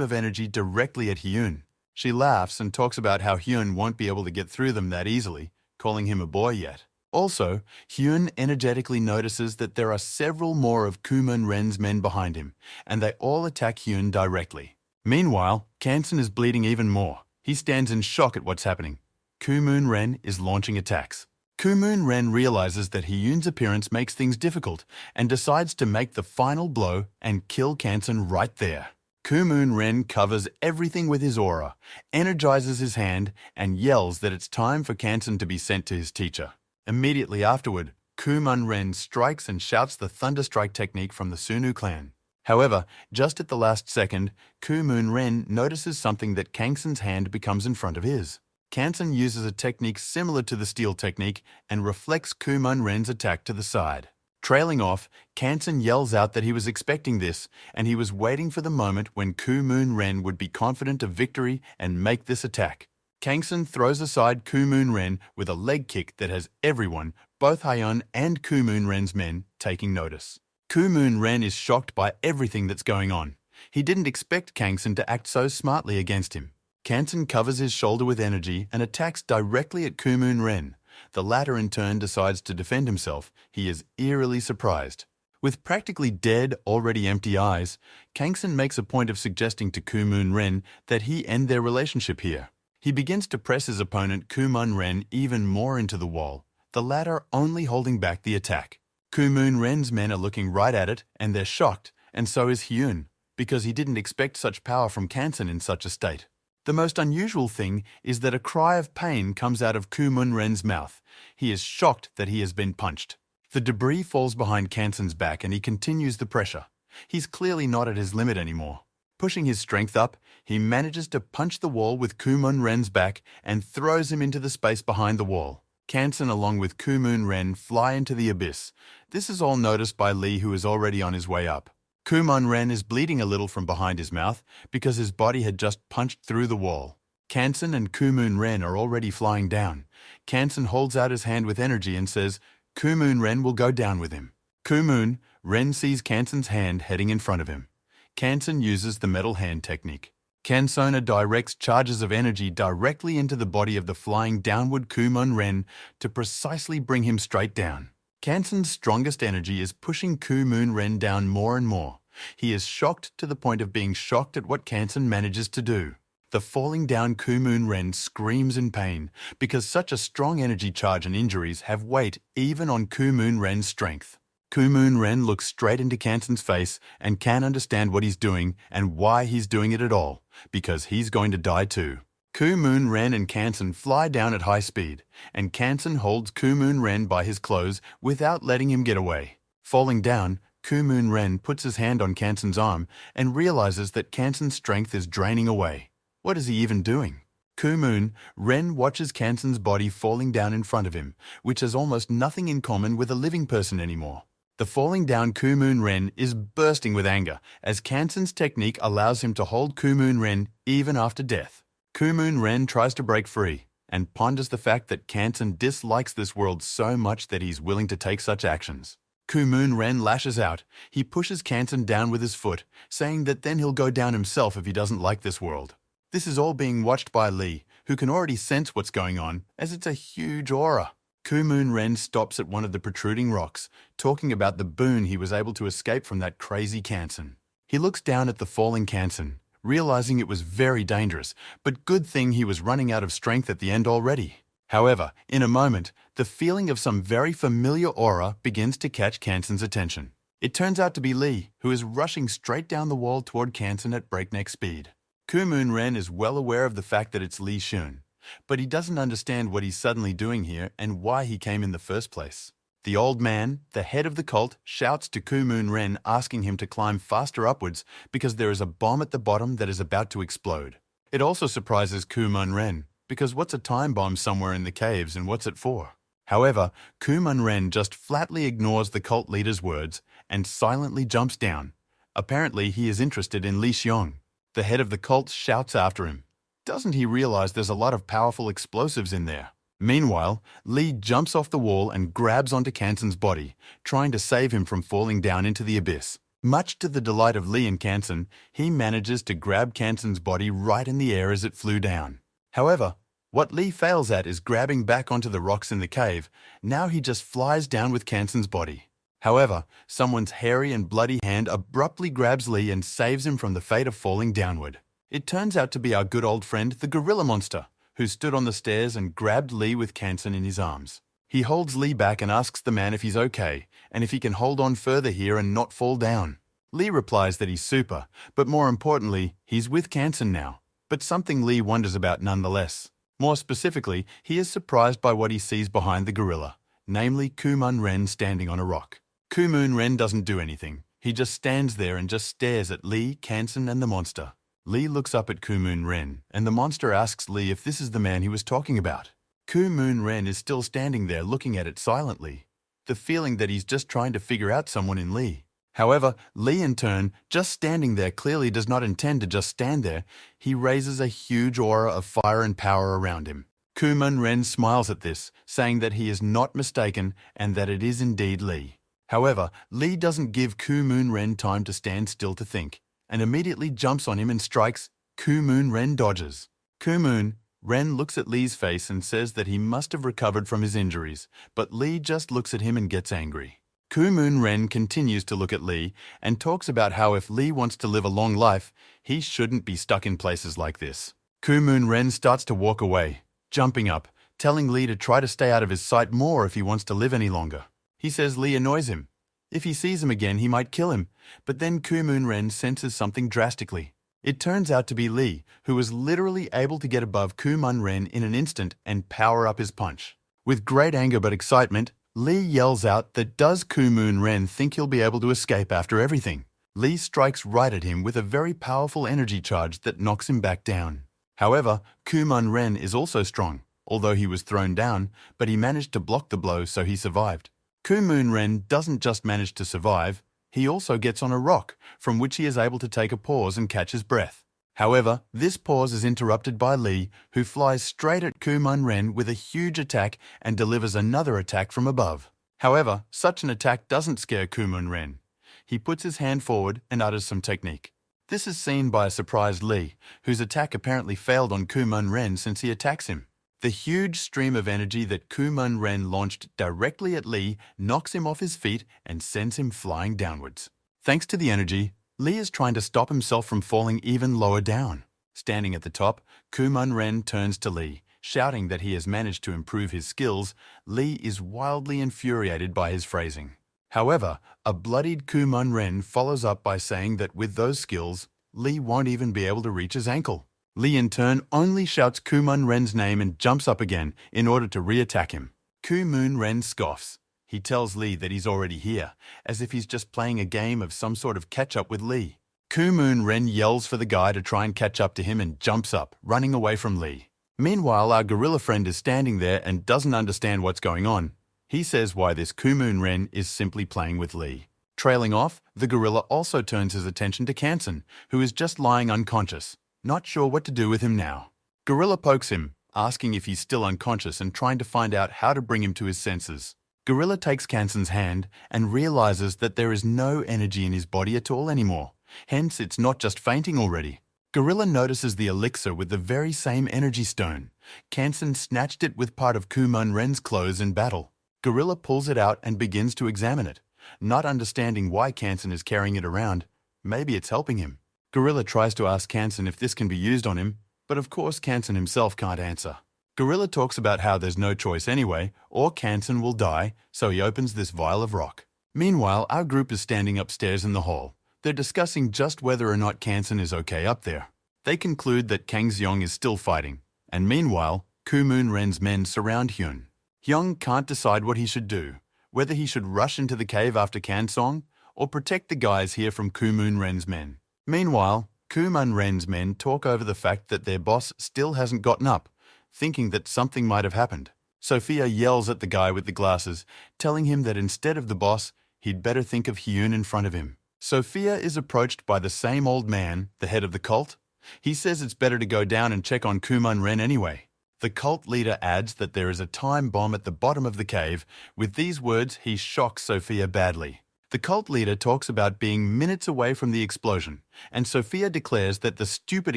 of energy directly at Hyun. She laughs and talks about how Hyun won't be able to get through them that easily, calling him a boy yet. Also, Hyun energetically notices that there are several more of Kumun Ren's men behind him, and they all attack Hyun directly. Meanwhile, Kanson is bleeding even more. He stands in shock at what's happening. Kumun Ren is launching attacks. Kumun Ren realizes that Hyun's appearance makes things difficult and decides to make the final blow and kill Kanson right there. Kumun Ren covers everything with his aura, energizes his hand, and yells that it's time for Kanson to be sent to his teacher. Immediately afterward, Kumun Ren strikes and shouts the Thunderstrike technique from the Sunu clan. However, just at the last second, Kumun Ren notices something that Kangson's hand becomes in front of his. Kanson uses a technique similar to the steel technique and reflects Kumun Ren's attack to the side. Trailing off, Kanson yells out that he was expecting this and he was waiting for the moment when Kumun Ren would be confident of victory and make this attack. Kangson throws aside Kumun Ren with a leg kick that has everyone, both Hyun and Kumun Ren's men, taking notice. Kumun Ren is shocked by everything that's going on. He didn't expect Kangson to act so smartly against him. Kanson covers his shoulder with energy and attacks directly at Kumun Ren. The latter in turn decides to defend himself. He is eerily surprised. With practically dead, already empty eyes, Kangson makes a point of suggesting to Kumun Ren that he end their relationship here. He begins to press his opponent Kumun Ren even more into the wall, the latter only holding back the attack. Kumun Ren's men are looking right at it and they're shocked, and so is Hyun, because he didn't expect such power from Kanson in such a state. The most unusual thing is that a cry of pain comes out of Kumun Ren's mouth. He is shocked that he has been punched. The debris falls behind Kanson's back and he continues the pressure. He's clearly not at his limit anymore. Pushing his strength up, he manages to punch the wall with Kumun Ren's back and throws him into the space behind the wall. Kanson along with Kumun Ren fly into the abyss. This is all noticed by Lee, who is already on his way up. Kumun Ren is bleeding a little from behind his mouth because his body had just punched through the wall. Kanson and Kumun Ren are already flying down. Kanson holds out his hand with energy and says, Kumun Ren will go down with him. Kumun Ren sees Kanson's hand heading in front of him. Kanson uses the metal hand technique. Kansona directs charges of energy directly into the body of the flying downward Kumun Ren to precisely bring him straight down. Kanson's strongest energy is pushing Kumun Ren down more and more. He is shocked to the point of being shocked at what Kanson manages to do. The falling down Kumun Ren screams in pain because such a strong energy charge and injuries have weight even on Kumun Ren's strength. Kumun Ren looks straight into Kanson's face and can't understand what he's doing and why he's doing it at all, because he's going to die too. Kumun Ren and Kanson fly down at high speed, and Kanson holds Kumun Ren by his clothes without letting him get away. Falling down, Kumun Ren puts his hand on Kanson's arm and realizes that Kanson's strength is draining away. What is he even doing? Kumun Ren watches Kanson's body falling down in front of him, which has almost nothing in common with a living person anymore. The falling down Kumun Ren is bursting with anger, as Kansen's technique allows him to hold Kumun Ren even after death. Kumun Ren tries to break free, and ponders the fact that Kansen dislikes this world so much that he's willing to take such actions. Kumun Ren lashes out. He pushes Kansen down with his foot, saying that then he'll go down himself if he doesn't like this world. This is all being watched by Lee, who can already sense what's going on, as it's a huge aura. Kumun Ren stops at one of the protruding rocks, talking about the boon he was able to escape from that crazy Kansen. He looks down at the falling Kansen, realizing it was very dangerous, but good thing he was running out of strength at the end already. However, in a moment, the feeling of some very familiar aura begins to catch Kansen's attention. It turns out to be Lee, who is rushing straight down the wall toward Kansen at breakneck speed. Kumun Ren is well aware of the fact that it's Li Shun, but he doesn't understand what he's suddenly doing here and why he came in the first place. The old man, the head of the cult, shouts to Kumun Ren, asking him to climb faster upwards because there is a bomb at the bottom that is about to explode. It also surprises Kumun Ren, because what's a time bomb somewhere in the caves and what's it for? However, Kumun Ren just flatly ignores the cult leader's words and silently jumps down. Apparently, he is interested in Li Xiong. The head of the cult shouts after him. Doesn't he realize there's a lot of powerful explosives in there? Meanwhile, Li jumps off the wall and grabs onto Kansen's body, trying to save him from falling down into the abyss. Much to the delight of Li and Kansen, he manages to grab Kansen's body right in the air as it flew down. However, what Li fails at is grabbing back onto the rocks in the cave. Now he just flies down with Kansen's body. However, someone's hairy and bloody hand abruptly grabs Li and saves him from the fate of falling downward. It turns out to be our good old friend, the gorilla monster, who stood on the stairs and grabbed Li with Kansen in his arms. He holds Li back and asks the man if he's okay, and if he can hold on further here and not fall down. Li replies that he's super, but more importantly, he's with Kansen now. But something Li wonders about nonetheless. More specifically, he is surprised by what he sees behind the gorilla, namely Kumun Ren standing on a rock. Kumun Ren doesn't do anything. He just stands there and just stares at Li, Kansen, and the monster. Li looks up at Kumun Ren, and the monster asks Li if this is the man he was talking about. Kumun Ren is still standing there looking at it silently, the feeling that he's just trying to figure out someone in Li. However, Li in turn, just standing there, clearly does not intend to just stand there. He raises a huge aura of fire and power around him. Kumun Ren smiles at this, saying that he is not mistaken and that it is indeed Li. However, Li doesn't give Kumun Ren time to stand still to think, and immediately jumps on him and strikes. Kumun Ren dodges. Kumun Ren looks at Li's face and says that he must have recovered from his injuries, but Li just looks at him and gets angry. Kumun Ren continues to look at Li and talks about how if Li wants to live a long life, he shouldn't be stuck in places like this. Kumun Ren starts to walk away, jumping up, telling Li to try to stay out of his sight more if he wants to live any longer. He says Li annoys him. If he sees him again, he might kill him, but then Kumun Ren senses something drastically. It turns out to be Li, who was literally able to get above Kumun Ren in an instant and power up his punch. With great anger but excitement, Li yells out that does Kumun Ren think he'll be able to escape after everything? Li strikes right at him with a very powerful energy charge that knocks him back down. However, Kumun Ren is also strong, although he was thrown down, but he managed to block the blow so he survived. Kumun Ren doesn't just manage to survive, he also gets on a rock, from which he is able to take a pause and catch his breath. However, this pause is interrupted by Li, who flies straight at Kumun Ren with a huge attack and delivers another attack from above. However, such an attack doesn't scare Kumun Ren. He puts his hand forward and utters some technique. This is seen by a surprised Li, whose attack apparently failed on Kumun Ren since he attacks him. The huge stream of energy that Kumun Ren launched directly at Li knocks him off his feet and sends him flying downwards. Thanks to the energy, Li is trying to stop himself from falling even lower down. Standing at the top, Kumun Ren turns to Li, shouting that he has managed to improve his skills. Li is wildly infuriated by his phrasing. However, a bloodied Kumun Ren follows up by saying that with those skills, Li won't even be able to reach his ankle. Li in turn only shouts Kumun Ren's name and jumps up again in order to re-attack him. Kumun Ren scoffs. He tells Li that he's already here, as if he's just playing a game of some sort of catch-up with Li. Kumun Ren yells for the guy to try and catch up to him and jumps up, running away from Li. Meanwhile, our gorilla friend is standing there and doesn't understand what's going on. He says why this Kumun Ren is simply playing with Lee. Trailing off, the gorilla also turns his attention to Kansen, who is just lying unconscious, not sure what to do with him now. Gorilla pokes him, asking if he's still unconscious and trying to find out how to bring him to his senses. Gorilla takes Kansen's hand and realizes that there is no energy in his body at all anymore. Hence, it's not just fainting already. Gorilla notices the elixir with the very same energy stone. Kansen snatched it with part of Kumun Ren's clothes in battle. Gorilla pulls it out and begins to examine it, not understanding why Kansen is carrying it around. Maybe it's helping him. Gorilla tries to ask Kansen if this can be used on him, but of course Kansen himself can't answer. Gorilla talks about how there's no choice anyway, or Kansen will die, so he opens this vial of rock. Meanwhile, our group is standing upstairs in the hall. They're discussing just whether or not Kansen is okay up there. They conclude that Kang Xiong is still fighting, and meanwhile, Kumun Ren's men surround Hyun. Hyung can't decide what he should do, whether he should rush into the cave after Kansong or protect the guys here from Kumun Ren's men. Meanwhile, Kumun Ren's men talk over the fact that their boss still hasn't gotten up, thinking that something might have happened. Sophia yells at the guy with the glasses, telling him that instead of the boss, he'd better think of Hyun in front of him. Sophia is approached by the same old man, the head of the cult. He says it's better to go down and check on Kumun Ren anyway. The cult leader adds that there is a time bomb at the bottom of the cave. With these words, he shocks Sophia badly. The cult leader talks about being minutes away from the explosion, and Sophia declares that the stupid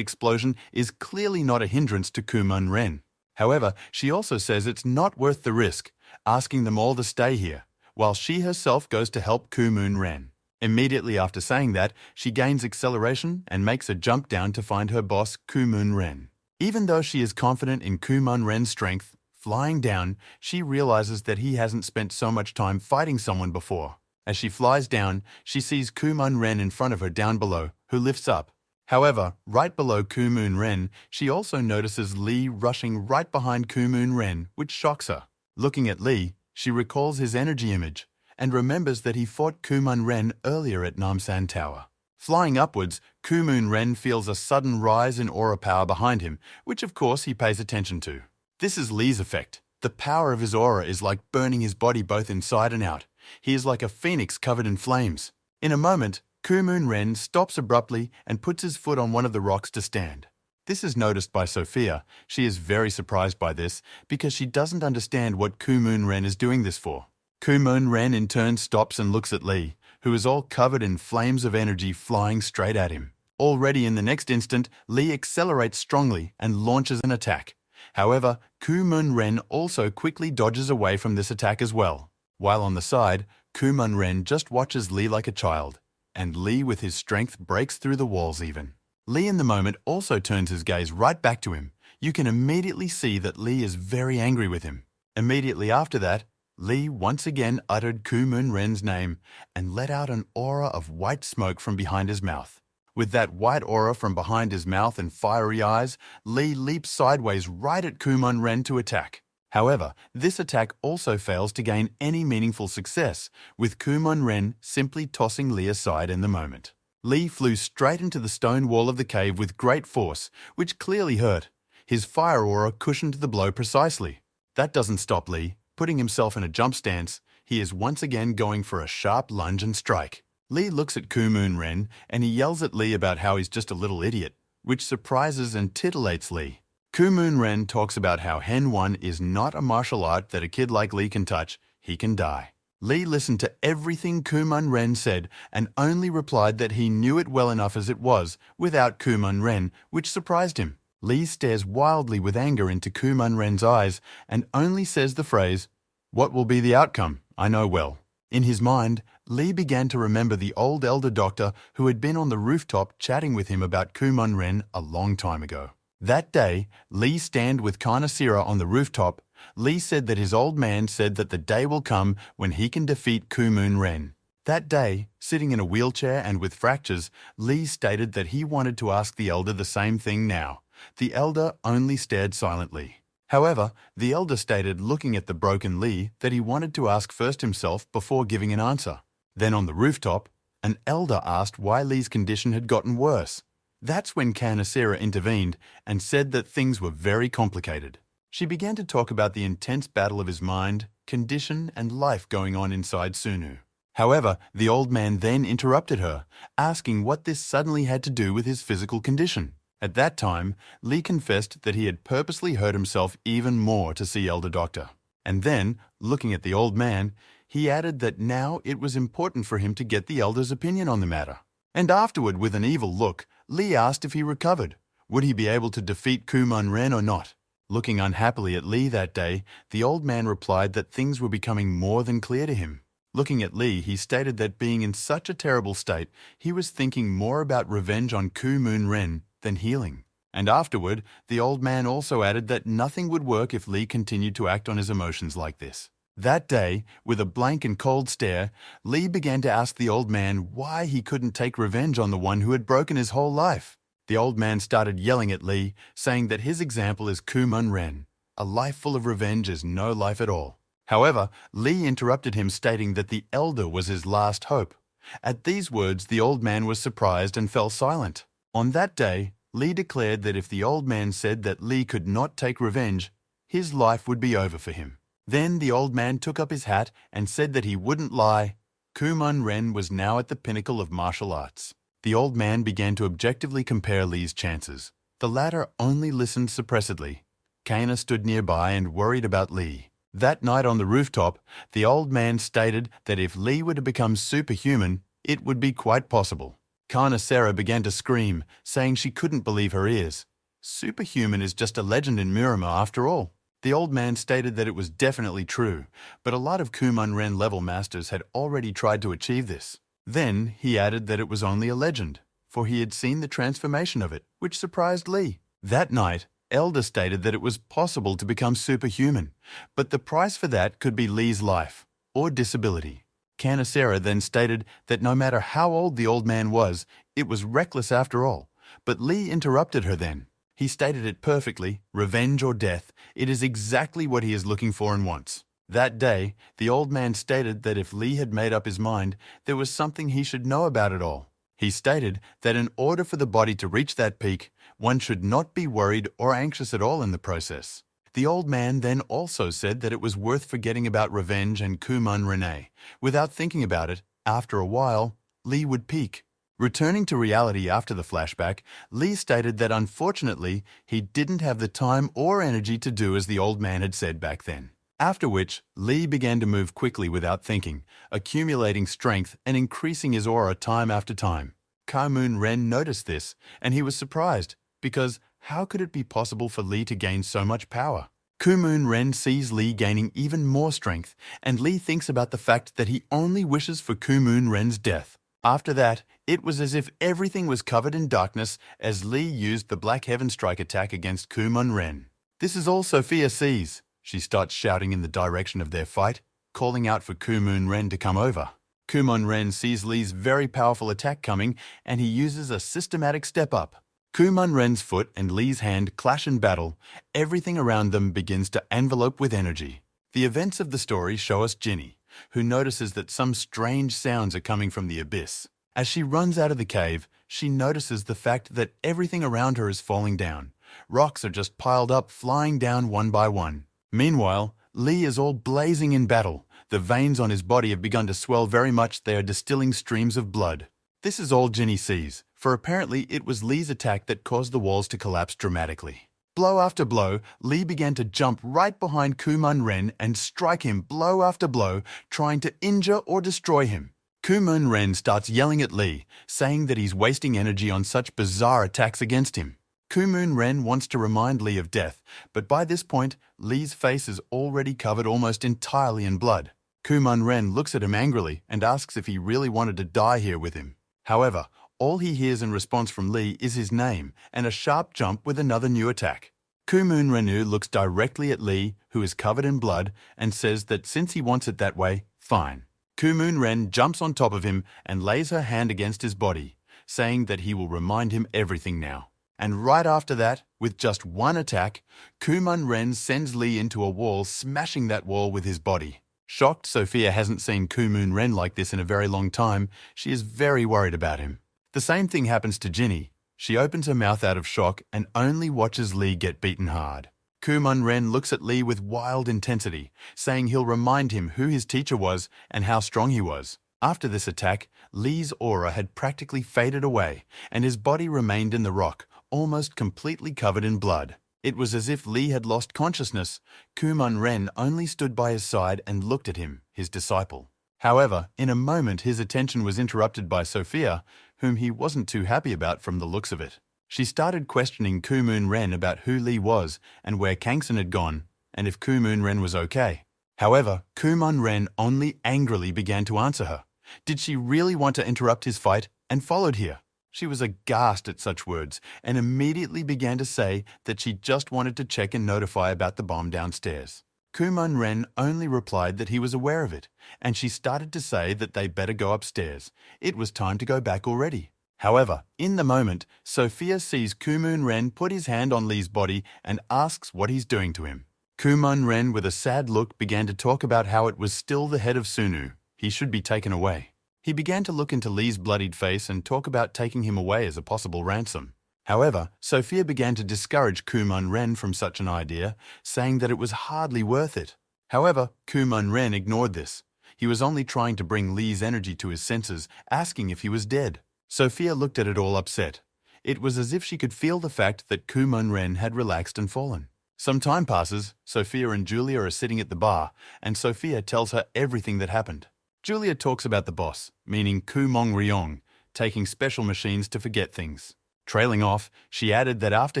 explosion is clearly not a hindrance to Kumun Ren. However, she also says it's not worth the risk, asking them all to stay here, while she herself goes to help Kumun Ren. Immediately after saying that, she gains acceleration and makes a jump down to find her boss, Kumun Ren. Even though she is confident in Kumun Ren's strength, flying down, she realizes that he hasn't spent so much time fighting someone before. As she flies down, she sees Kumun Ren in front of her down below, who lifts up. However, right below Kumun Ren, she also notices Lee rushing right behind Kumun Ren, which shocks her. Looking at Lee, she recalls his energy image and remembers that he fought Kumun Ren earlier at Namsan Tower. Flying upwards, Kumun Ren feels a sudden rise in aura power behind him, which of course he pays attention to. This is Lee's effect. The power of his aura is like burning his body both inside and out. He is like a phoenix covered in flames. In a moment, Kumun Ren stops abruptly and puts his foot on one of the rocks to stand. This is noticed by Sophia. She is very surprised by this because she doesn't understand what Kumun Ren is doing this for. Kumun Ren in turn stops and looks at Lee, who is all covered in flames of energy flying straight at him. Already in the next instant, Lee accelerates strongly and launches an attack. However, Kumun Ren also quickly dodges away from this attack as well. While on the side, Kumun Ren just watches Lee like a child, and Lee with his strength breaks through the walls even. Lee in the moment also turns his gaze right back to him. You can immediately see that Lee is very angry with him. Immediately after that, Lee once again uttered Kumun Ren's name and let out an aura of white smoke from behind his mouth. With that white aura from behind his mouth and fiery eyes, Lee leaps sideways right at Kumun Ren to attack. However, this attack also fails to gain any meaningful success, with Kumun Ren simply tossing Lee aside in the moment. Lee flew straight into the stone wall of the cave with great force, which clearly hurt. His fire aura cushioned the blow precisely. That doesn't stop Lee. Putting himself in a jump stance, he is once again going for a sharp lunge and strike. Lee looks at Kumun Ren and he yells at Lee about how he's just a little idiot, which surprises and titillates Lee. Kumun Ren talks about how Hen 1 is not a martial art that a kid like Lee can touch, he can die. Lee listened to everything Kumun Ren said and only replied that he knew it well enough as it was, without Kumun Ren, which surprised him. Lee stares wildly with anger into Kumun Ren's eyes and only says the phrase, "What will be the outcome? I know well." In his mind, Lee began to remember the old elder doctor who had been on the rooftop chatting with him about Kumun Ren a long time ago. That day, Lee stand with Karnasira on the rooftop. Lee said that his old man said that the day will come when he can defeat Kumun Ren. That day, sitting in a wheelchair and with fractures, Lee stated that he wanted to ask the elder the same thing now. The elder only stared silently. However, the elder stated, looking at the broken Lee, that he wanted to ask first himself before giving an answer. Then on the rooftop, an elder asked why Lee's condition had gotten worse. That's when Karnasira intervened and said that things were very complicated. She began to talk about the intense battle of his mind, condition, and life going on inside Sunu. However, the old man then interrupted her, asking what this suddenly had to do with his physical condition. At that time, Lee confessed that he had purposely hurt himself even more to see Elder Doctor. And then, looking at the old man, he added that now it was important for him to get the elder's opinion on the matter. And afterward, with an evil look, Lee asked if he recovered. Would he be able to defeat Kumun Ren or not? Looking unhappily at Lee that day, the old man replied that things were becoming more than clear to him. Looking at Lee, he stated that being in such a terrible state, he was thinking more about revenge on Kumun Ren than healing. And afterward, the old man also added that nothing would work if Lee continued to act on his emotions like this. That day, with a blank and cold stare, Lee began to ask the old man why he couldn't take revenge on the one who had broken his whole life. The old man started yelling at Lee, saying that his example is Kumun Ren. A life full of revenge is no life at all. However, Lee interrupted him, stating that the elder was his last hope. At these words, the old man was surprised and fell silent. On that day, Lee declared that if the old man said that Lee could not take revenge, his life would be over for him. Then the old man took up his hat and said that he wouldn't lie. Kumun Ren was now at the pinnacle of martial arts. The old man began to objectively compare Lee's chances. The latter only listened suppressedly. Kana stood nearby and worried about Lee. That night on the rooftop, the old man stated that if Lee were to become superhuman, it would be quite possible. Kana Sarah began to scream, saying she couldn't believe her ears. Superhuman is just a legend in Miramar after all. The old man stated that it was definitely true, but a lot of Kumun Ren level masters had already tried to achieve this. Then he added that it was only a legend, for he had seen the transformation of it, which surprised Lee. That night, Elder stated that it was possible to become superhuman, but the price for that could be Lee's life or disability. Canacera then stated that no matter how old the old man was, it was reckless after all. But Lee interrupted her then. He stated it perfectly, revenge or death, it is exactly what he is looking for and wants. That day, the old man stated that if Lee had made up his mind, there was something he should know about it all. He stated that in order for the body to reach that peak, one should not be worried or anxious at all in the process. The old man then also said that it was worth forgetting about revenge and Kumun Rene. Without thinking about it, after a while, Lee would peak. Returning to reality after the flashback, Lee stated that unfortunately, he didn't have the time or energy to do as the old man had said back then. After which, Lee began to move quickly without thinking, accumulating strength and increasing his aura time after time. Kumun Ren noticed this, and he was surprised, because how could it be possible for Lee to gain so much power? Kumun Ren sees Lee gaining even more strength, and Lee thinks about the fact that he only wishes for Kumun Ren's death. After that, it was as if everything was covered in darkness as Lee used the Black Heaven Strike attack against Kumun Ren. This is all Sophia sees. She starts shouting in the direction of their fight, calling out for Kumun Ren to come over. Kumun Ren sees Lee's very powerful attack coming, and he uses a systematic step-up. Kumun Ren's foot and Lee's hand clash in battle. Everything around them begins to envelope with energy. The events of the story show us Ginny, who notices that some strange sounds are coming from the abyss. As she runs out of the cave, she notices the fact that everything around her is falling down. Rocks are just piled up, flying down one by one. Meanwhile, Lee is all blazing in battle. The veins on his body have begun to swell very much. They are distilling streams of blood. This is all Ginny sees, for apparently it was Lee's attack that caused the walls to collapse dramatically. Blow after blow, Lee began to jump right behind Kumun Ren and strike him blow after blow, trying to injure or destroy him. Kumun Ren starts yelling at Lee, saying that he's wasting energy on such bizarre attacks against him. Kumun Ren wants to remind Lee of death, but by this point, Lee's face is already covered almost entirely in blood. Kumun Ren looks at him angrily and asks if he really wanted to die here with him. However, all he hears in response from Lee is his name and a sharp jump with another new attack. Kumun Renu looks directly at Lee, who is covered in blood, and says that since he wants it that way, fine. Kumun Ren jumps on top of him and lays her hand against his body, saying that he will remind him everything now. And right after that, with just one attack, Kumun Ren sends Lee into a wall, smashing that wall with his body. Shocked Sophia hasn't seen Kumun Ren like this in a very long time, she is very worried about him. The same thing happens to Ginny. She opens her mouth out of shock and only watches Lee get beaten hard. Kumon Ren looks at Lee with wild intensity, saying he'll remind him who his teacher was and how strong he was. After this attack, Lee's aura had practically faded away, and his body remained in the rock, almost completely covered in blood. It was as if Lee had lost consciousness. Kumon Ren only stood by his side and looked at him, his disciple. However, in a moment his attention was interrupted by Sophia, whom he wasn't too happy about from the looks of it. She started questioning Kumon Ren about who Lee was and where Kangson had gone, and if Kumon Ren was okay. However, Kumon Ren only angrily began to answer her. Did she really want to interrupt his fight and followed here? She was aghast at such words and immediately began to say that she just wanted to check and notify about the bomb downstairs. Kumon Ren only replied that he was aware of it, and she started to say that they better go upstairs. It was time to go back already. However, in the moment, Sophia sees Kumon Ren put his hand on Lee's body and asks what he's doing to him. Kumon Ren, with a sad look, began to talk about how it was still the head of Sunu. He should be taken away. He began to look into Lee's bloodied face and talk about taking him away as a possible ransom. However, Sophia began to discourage Kumon Ren from such an idea, saying that it was hardly worth it. However, Kumon Ren ignored this. He was only trying to bring Lee's energy to his senses, asking if he was dead. Sophia looked at it all upset. It was as if she could feel the fact that Kumon Ren had relaxed and fallen. Some time passes, Sophia and Julia are sitting at the bar, and Sophia tells her everything that happened. Julia talks about the boss, meaning Kumon Ryong, taking special machines to forget things. Trailing off, she added that after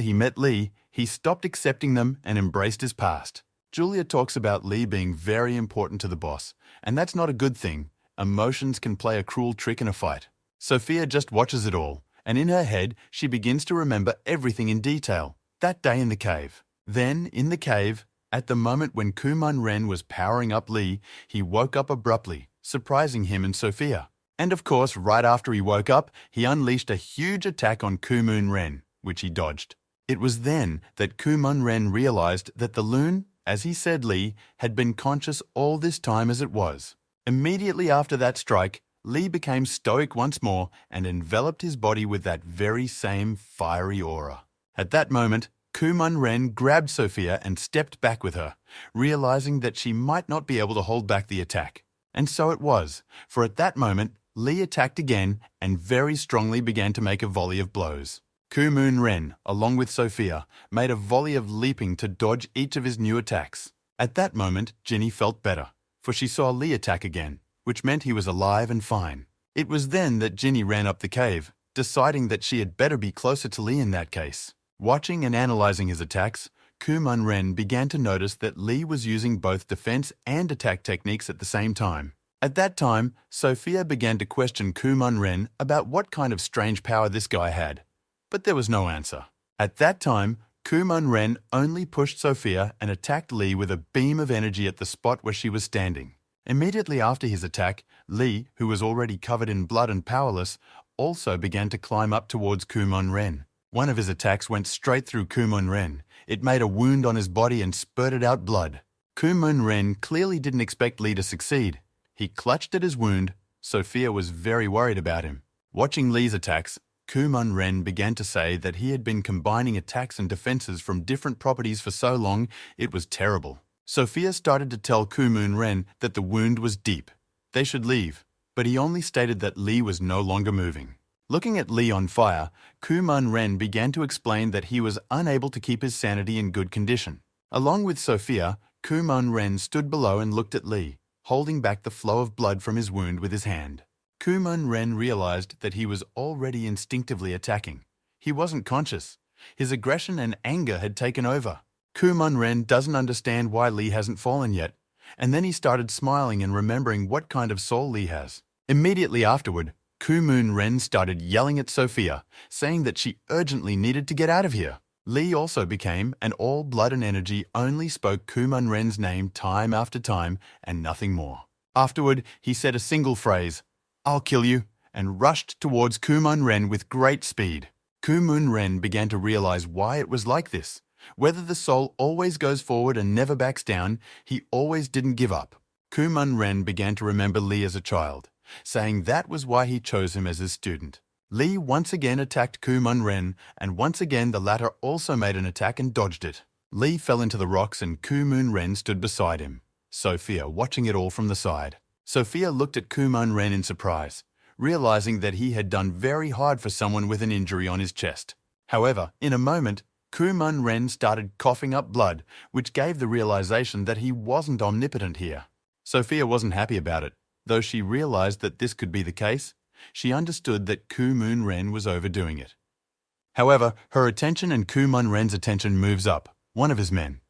he met Lee, he stopped accepting them and embraced his past. Julia talks about Lee being very important to the boss, and that's not a good thing. Emotions can play a cruel trick in a fight. Sophia just watches it all, and in her head, she begins to remember everything in detail. That day in the cave. Then, in the cave, at the moment when Kumon Ren was powering up Lee, he woke up abruptly, surprising him and Sophia. And of course, right after he woke up, he unleashed a huge attack on Kumon Ren, which he dodged. It was then that Kumon Ren realized that the loon, as he said Lee, had been conscious all this time as it was. Immediately after that strike, Lee became stoic once more and enveloped his body with that very same fiery aura. At that moment, Kumon Ren grabbed Sophia and stepped back with her, realizing that she might not be able to hold back the attack. And so it was, for at that moment, Lee attacked again and very strongly began to make a volley of blows. Kumon Ren, along with Sophia, made a volley of leaping to dodge each of his new attacks. At that moment, Ginny felt better, for she saw Lee attack again, which meant he was alive and fine. It was then that Ginny ran up the cave, deciding that she had better be closer to Lee in that case. Watching and analyzing his attacks, Kumon Ren began to notice that Lee was using both defense and attack techniques at the same time. At that time, Sophia began to question Kumon Ren about what kind of strange power this guy had. But there was no answer. At that time, Kumon Ren only pushed Sophia and attacked Lee with a beam of energy at the spot where she was standing. Immediately after his attack, Lee, who was already covered in blood and powerless, also began to climb up towards Kumon Ren. One of his attacks went straight through Kumon Ren. It made a wound on his body and spurted out blood. Kumon Ren clearly didn't expect Lee to succeed. He clutched at his wound. Sophia was very worried about him. Watching Lee's attacks, Kumon Ren began to say that he had been combining attacks and defenses from different properties for so long, it was terrible. Sophia started to tell Kumon Ren that the wound was deep. They should leave, but he only stated that Lee was no longer moving. Looking at Lee on fire, Kumon Ren began to explain that he was unable to keep his sanity in good condition. Along with Sophia, Kumon Ren stood below and looked at Lee, holding back the flow of blood from his wound with his hand. Kumon Ren realized that he was already instinctively attacking. He wasn't conscious. His aggression and anger had taken over. Kumon Ren doesn't understand why Lee hasn't fallen yet, and then he started smiling and remembering what kind of soul Lee has. Immediately afterward, Kumon Ren started yelling at Sophia, saying that she urgently needed to get out of here. Lee also became, and all blood and energy only spoke Kumon Ren's name time after time and nothing more. Afterward, he said a single phrase, "I'll kill you," and rushed towards Kumon Ren with great speed. Kumon Ren began to realize why it was like this. Whether the soul always goes forward and never backs down, he always didn't give up. Kumon Ren began to remember Lee as a child, saying that was why he chose him as his student. Lee once again attacked Kumon Ren, and once again the latter also made an attack and dodged it. Lee fell into the rocks and Ku-moon Ren stood beside him, Sophia watching it all from the side. Sophia looked at Ku-moon Ren in surprise, realizing that he had done very hard for someone with an injury on his chest. However, in a moment, Ku-moon Ren started coughing up blood, which gave the realization that he wasn't omnipotent here. Sophia wasn't happy about it. Though she realized that this could be the case, she understood that Ku-moon Ren was overdoing it. However, her attention and Ku-moon Ren's attention moves up. One of his men,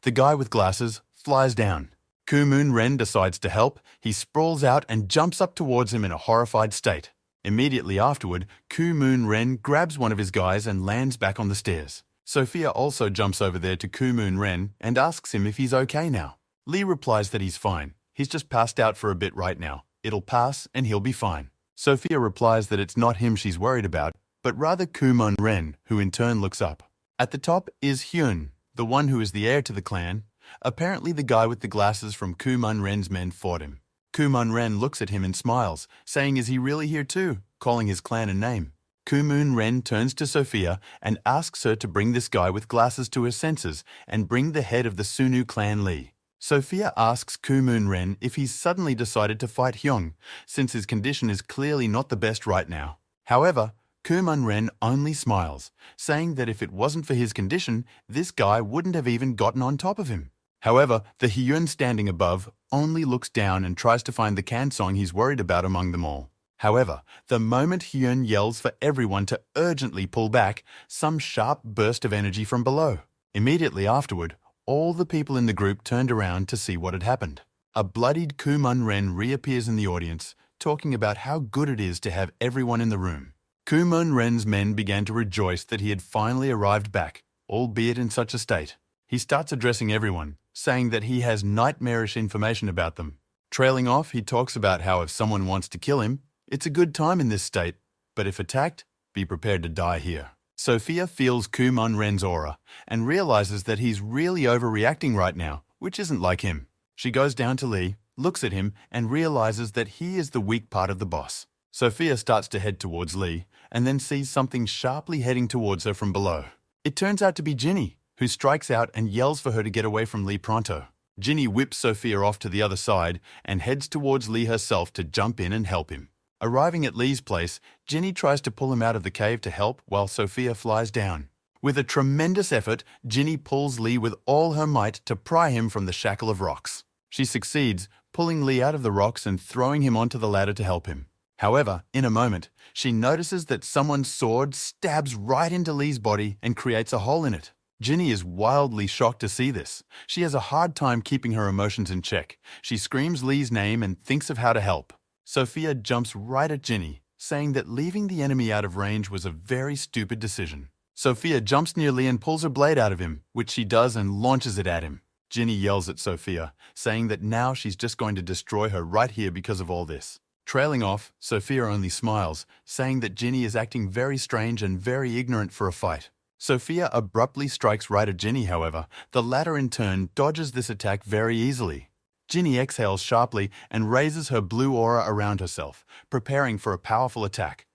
the guy with glasses, flies down. Ku-moon Ren decides to help. He sprawls out and jumps up towards him in a horrified state. Immediately afterward, Ku-moon Ren grabs one of his guys and lands back on the stairs. Sophia also jumps over there to Ku-moon Ren and asks him if he's okay now. Lee replies that he's fine. He's just passed out for a bit right now. It'll pass and he'll be fine. Sophia replies that it's not him she's worried about, but rather Ku-moon Ren, who in turn looks up. At the top is Hyun, the one who is the heir to the clan. Apparently the guy with the glasses from Ku-moon Ren's men fought him. Ku-moon Ren looks at him and smiles, saying is he really here too, calling his clan a name. Ku-moon Ren turns to Sophia and asks her to bring this guy with glasses to her senses and bring the head of the Sunu clan Lee. Sophia asks Ku-moon Ren if he's suddenly decided to fight Hyung, since his condition is clearly not the best right now. However, Ku-moon Ren only smiles, saying that if it wasn't for his condition, this guy wouldn't have even gotten on top of him. However, the Hyun standing above only looks down and tries to find the Kansong he's worried about among them all. However, the moment Hyun yells for everyone to urgently pull back, some sharp burst of energy from below. Immediately afterward, all the people in the group turned around to see what had happened. A bloodied Ku-moon Ren reappears in the audience, talking about how good it is to have everyone in the room. Ku-moon Ren's men began to rejoice that he had finally arrived back, albeit in such a state. He starts addressing everyone, saying that he has nightmarish information about them. Trailing off, he talks about how if someone wants to kill him, it's a good time in this state, but if attacked, be prepared to die here. Sophia feels Ku-moon Ren's aura and realizes that he's really overreacting right now, which isn't like him. She goes down to Lee, looks at him, and realizes that he is the weak part of the boss. Sophia starts to head towards Lee and then sees something sharply heading towards her from below. It turns out to be Ginny, who strikes out and yells for her to get away from Lee pronto. Ginny whips Sophia off to the other side and heads towards Lee herself to jump in and help him. Arriving at Lee's place, Ginny tries to pull him out of the cave to help while Sophia flies down. With a tremendous effort, Ginny pulls Lee with all her might to pry him from the shackle of rocks. She succeeds, pulling Lee out of the rocks and throwing him onto the ladder to help him. However, in a moment, she notices that someone's sword stabs right into Lee's body and creates a hole in it. Ginny is wildly shocked to see this. She has a hard time keeping her emotions in check. She screams Lee's name and thinks of how to help. Sophia jumps right at Ginny, saying that leaving the enemy out of range was a very stupid decision. Sophia jumps near Lee and pulls her blade out of him, which she does and launches it at him. Ginny yells at Sophia, saying that now she's just going to destroy her right here because of all this. Trailing off, Sophia only smiles, saying that Ginny is acting very strange and very ignorant for a fight. Sophia abruptly strikes right at Ginny, however. The latter in turn dodges this attack very easily. Ginny exhales sharply and raises her blue aura around herself, preparing for a powerful attack.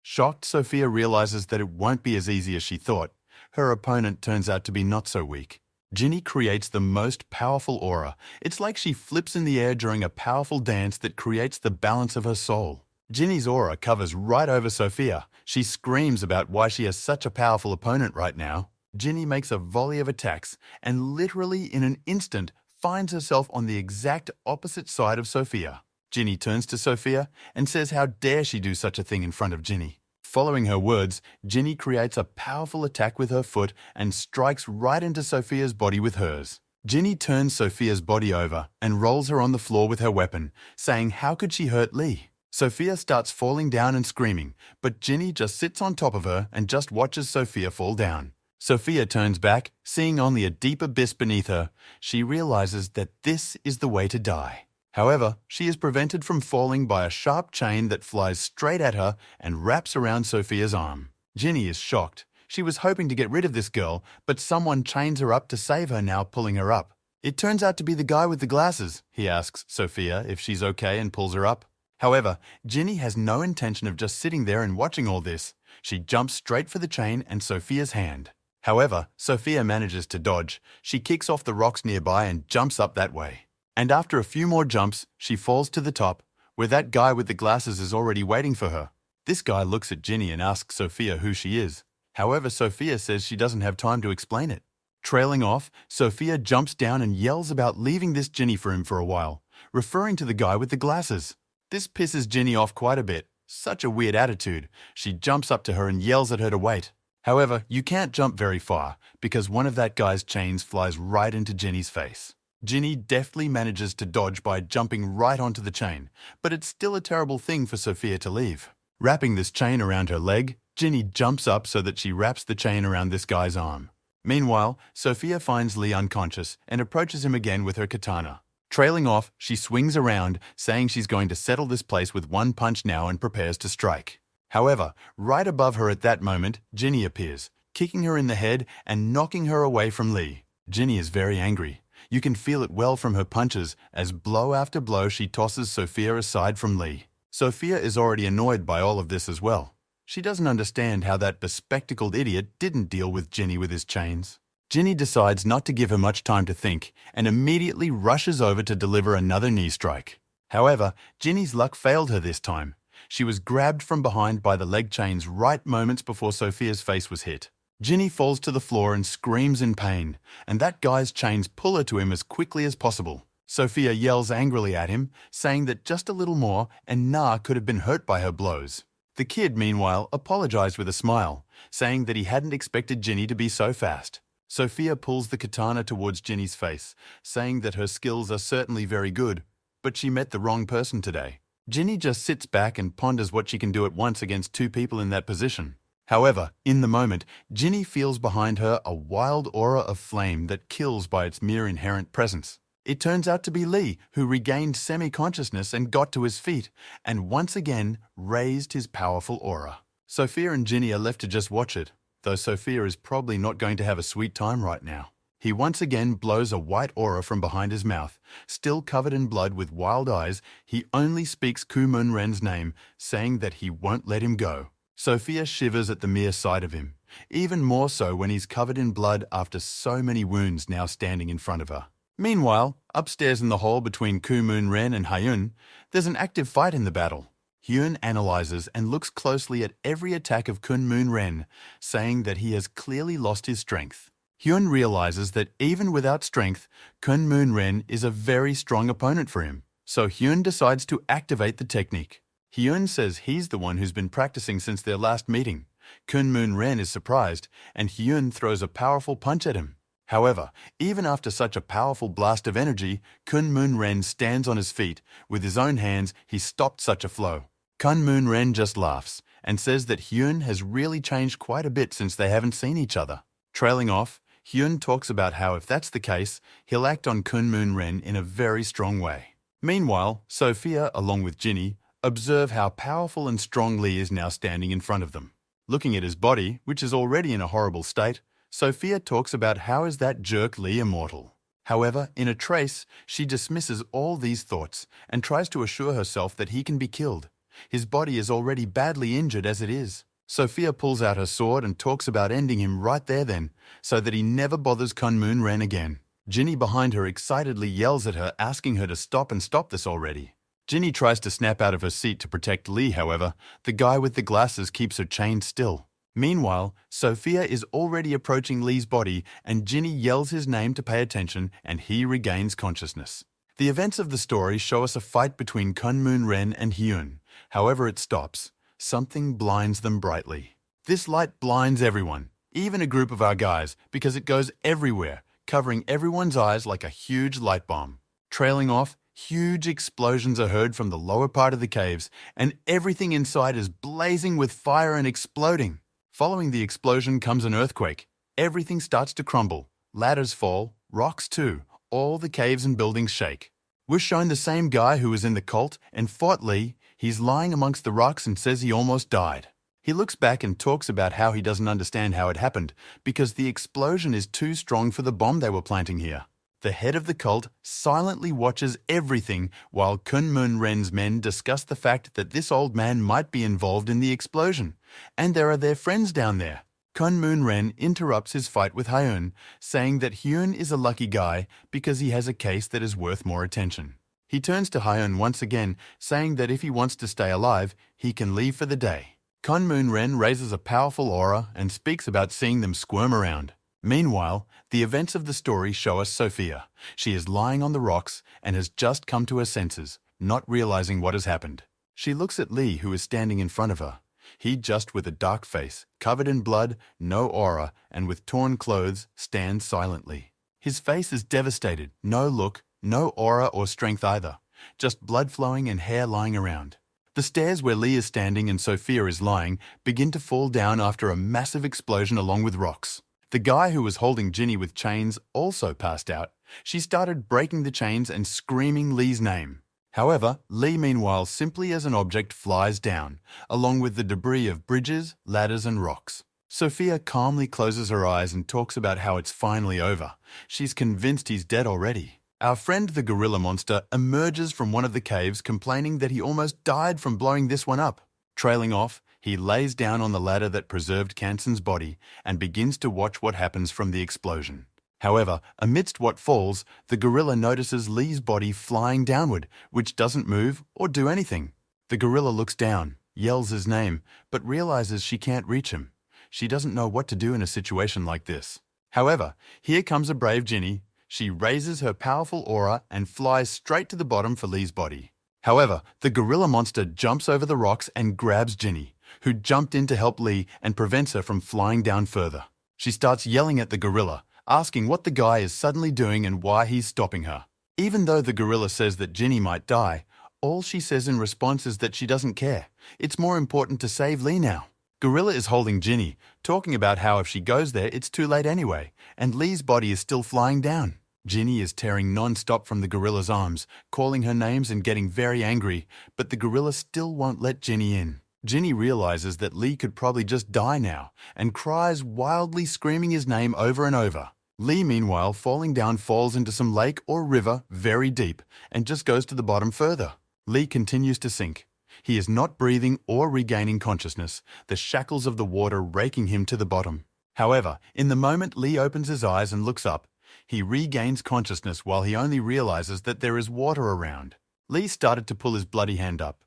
Shocked, Sophia realizes that it won't be as easy as she thought. Her opponent turns out to be not so weak. Ginny creates the most powerful aura. It's like she flips in the air during a powerful dance that creates the balance of her soul. Ginny's aura covers right over Sophia. She screams about why she has such a powerful opponent right now. Ginny makes a volley of attacks and literally in an instant finds herself on the exact opposite side of Sophia. Ginny turns to Sophia and says how dare she do such a thing in front of Ginny. Following her words, Ginny creates a powerful attack with her foot and strikes right into Sophia's body with hers. Ginny turns Sophia's body over and rolls her on the floor with her weapon, saying how could she hurt Lee? Sophia starts falling down and screaming, but Ginny just sits on top of her and just watches Sophia fall down. Sophia turns back, seeing only a deep abyss beneath her. She realizes that this is the way to die. However, she is prevented from falling by a sharp chain that flies straight at her and wraps around Sophia's arm. Ginny is shocked. She was hoping to get rid of this girl, but someone chains her up to save her now, pulling her up. It turns out to be the guy with the glasses. He asks Sophia if she's okay and pulls her up. However, Ginny has no intention of just sitting there and watching all this. She jumps straight for the chain and Sophia's hand. However, Sophia manages to dodge. She kicks off the rocks nearby and jumps up that way. And after a few more jumps, she falls to the top, where that guy with the glasses is already waiting for her. This guy looks at Ginny and asks Sophia who she is. However, Sophia says she doesn't have time to explain it. Trailing off, Sophia jumps down and yells about leaving this Ginny for him for a while, referring to the guy with the glasses. This pisses Ginny off quite a bit. Such a weird attitude. She jumps up to her and yells at her to wait. However, you can't jump very far because one of that guy's chains flies right into Ginny's face. Ginny deftly manages to dodge by jumping right onto the chain, but it's still a terrible thing for Sophia to leave. Wrapping this chain around her leg, Ginny jumps up so that she wraps the chain around this guy's arm. Meanwhile, Sophia finds Lee unconscious and approaches him again with her katana. Trailing off, she swings around, saying she's going to settle this place with one punch now and prepares to strike. However, right above her at that moment, Ginny appears, kicking her in the head and knocking her away from Lee. Ginny is very angry. You can feel it well from her punches as blow after blow she tosses Sophia aside from Lee. Sophia is already annoyed by all of this as well. She doesn't understand how that bespectacled idiot didn't deal with Ginny with his chains. Ginny decides not to give her much time to think and immediately rushes over to deliver another knee strike. However, Ginny's luck failed her this time. She was grabbed from behind by the leg chains right moments before Sophia's face was hit. Ginny falls to the floor and screams in pain, and that guy's chains pull her to him as quickly as possible. Sophia yells angrily at him, saying that just a little more and Na could have been hurt by her blows. The kid, meanwhile, apologized with a smile, saying that he hadn't expected Ginny to be so fast. Sophia pulls the katana towards Ginny's face, saying that her skills are certainly very good, but she met the wrong person today. Ginny just sits back and ponders what she can do at once against two people in that position. However, in the moment, Ginny feels behind her a wild aura of flame that kills by its mere inherent presence. It turns out to be Lee, who regained semi-consciousness and got to his feet, and once again raised his powerful aura. Sophia and Ginny are left to just watch it, though Sophia is probably not going to have a sweet time right now. He once again blows a white aura from behind his mouth. Still covered in blood with wild eyes, he only speaks Kunmun Ren's name, saying that he won't let him go. Sophia shivers at the mere sight of him, even more so when he's covered in blood after so many wounds now standing in front of her. Meanwhile, upstairs in the hall between Kunmun Ren and Hyun, there's an active fight in the battle. Hyun analyzes and looks closely at every attack of Kunmun Ren, saying that he has clearly lost his strength. Hyun realizes that even without strength, Kunmun Ren is a very strong opponent for him, so Hyun decides to activate the technique. Hyun says he's the one who's been practicing since their last meeting. Kunmun Ren is surprised, and Hyun throws a powerful punch at him. However, even after such a powerful blast of energy, Kunmun Ren stands on his feet. With his own hands, he stopped such a flow. Kunmun Ren just laughs and says that Hyun has really changed quite a bit since they haven't seen each other. Trailing off, Hyun talks about how if that's the case, he'll act on Kunmun Ren in a very strong way. Meanwhile, Sophia, along with Ginny, observe how powerful and strong Lee is now standing in front of them. Looking at his body, which is already in a horrible state, Sophia talks about how is that jerk Lee immortal. However, in a trace, she dismisses all these thoughts and tries to assure herself that he can be killed. His body is already badly injured as it is. Sophia pulls out her sword and talks about ending him right there then, so that he never bothers Kunmun Ren again. Ginny behind her excitedly yells at her, asking her to stop this already. Ginny tries to snap out of her seat to protect Lee, however, the guy with the glasses keeps her chained still. Meanwhile, Sophia is already approaching Lee's body and Ginny yells his name to pay attention and he regains consciousness. The events of the story show us a fight between Kunmun Ren and Hyun. However it stops, something blinds them brightly. This light blinds everyone, even a group of our guys, because it goes everywhere, covering everyone's eyes like a huge light bomb. Trailing off, huge explosions are heard from the lower part of the caves and everything inside is blazing with fire and exploding. Following the explosion comes an earthquake. Everything starts to crumble. Ladders fall, rocks too. All the caves and buildings shake. We're shown the same guy who was in the cult and fought Lee. He's lying amongst the rocks and says he almost died. He looks back and talks about how he doesn't understand how it happened because the explosion is too strong for the bomb they were planting here. The head of the cult silently watches everything while Kunmun Ren's men discuss the fact that this old man might be involved in the explosion, and there are their friends down there. Kunmoon Ren interrupts his fight with Hyun, saying that Hyun is a lucky guy because he has a case that is worth more attention. He turns to Hyun once again, saying that if he wants to stay alive, he can leave for the day. Kunmoon Ren raises a powerful aura and speaks about seeing them squirm around. Meanwhile, the events of the story show us Sophia. She is lying on the rocks and has just come to her senses, not realizing what has happened. She looks at Lee, who is standing in front of her. He, just with a dark face, covered in blood, no aura, and with torn clothes, stands silently. His face is devastated, no look, no aura or strength either, just blood flowing and hair lying around. The stairs where Lee is standing and Sophia is lying begin to fall down after a massive explosion along with rocks. The guy who was holding Ginny with chains also passed out. She started breaking the chains and screaming Lee's name. However, Lee meanwhile simply as an object flies down, along with the debris of bridges, ladders and rocks. Sophia calmly closes her eyes and talks about how it's finally over. She's convinced he's dead already. Our friend the gorilla monster emerges from one of the caves complaining that he almost died from blowing this one up. Trailing off, he lays down on the ladder that preserved Kanson's body and begins to watch what happens from the explosion. However, amidst what falls, the gorilla notices Lee's body flying downward, which doesn't move or do anything. The gorilla looks down, yells his name, but realizes she can't reach him. She doesn't know what to do in a situation like this. However, here comes a brave Ginny. She raises her powerful aura and flies straight to the bottom for Lee's body. However, the gorilla monster jumps over the rocks and grabs Ginny, who jumped in to help Lee and prevents her from flying down further. She starts yelling at the gorilla, asking what the guy is suddenly doing and why he's stopping her. Even though the gorilla says that Ginny might die, all she says in response is that she doesn't care. It's more important to save Lee now. Gorilla is holding Ginny, talking about how if she goes there, it's too late anyway, and Lee's body is still flying down. Ginny is tearing non-stop from the gorilla's arms, calling her names and getting very angry, but the gorilla still won't let Ginny in. Ginny realizes that Lee could probably just die now, and cries wildly, screaming his name over and over. Lee, meanwhile, falling down, falls into some lake or river very deep and just goes to the bottom further. Lee continues to sink. He is not breathing or regaining consciousness, the shackles of the water raking him to the bottom. However, in the moment Lee opens his eyes and looks up, he regains consciousness while he only realizes that there is water around. Lee started to pull his bloody hand up.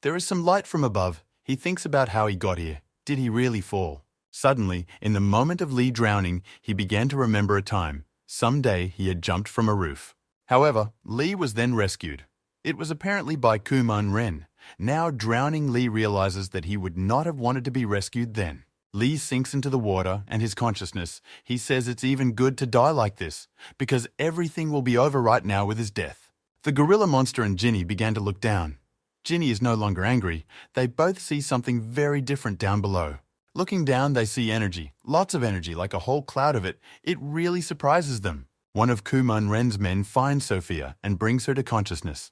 There is some light from above. He thinks about how he got here. Did he really fall? Suddenly, in the moment of Lee drowning, he began to remember a time. Someday he had jumped from a roof. However, Lee was then rescued. It was apparently by Kunmoon Ren. Now drowning, Lee realizes that he would not have wanted to be rescued then. Lee sinks into the water and his consciousness. He says it's even good to die like this, because everything will be over right now with his death. The gorilla monster and Ginny began to look down. Ginny is no longer angry. They both see something very different down below. Looking down, they see energy, lots of energy, like a whole cloud of it. It really surprises them. One of Kunmoon Ren's men finds Sophia and brings her to consciousness.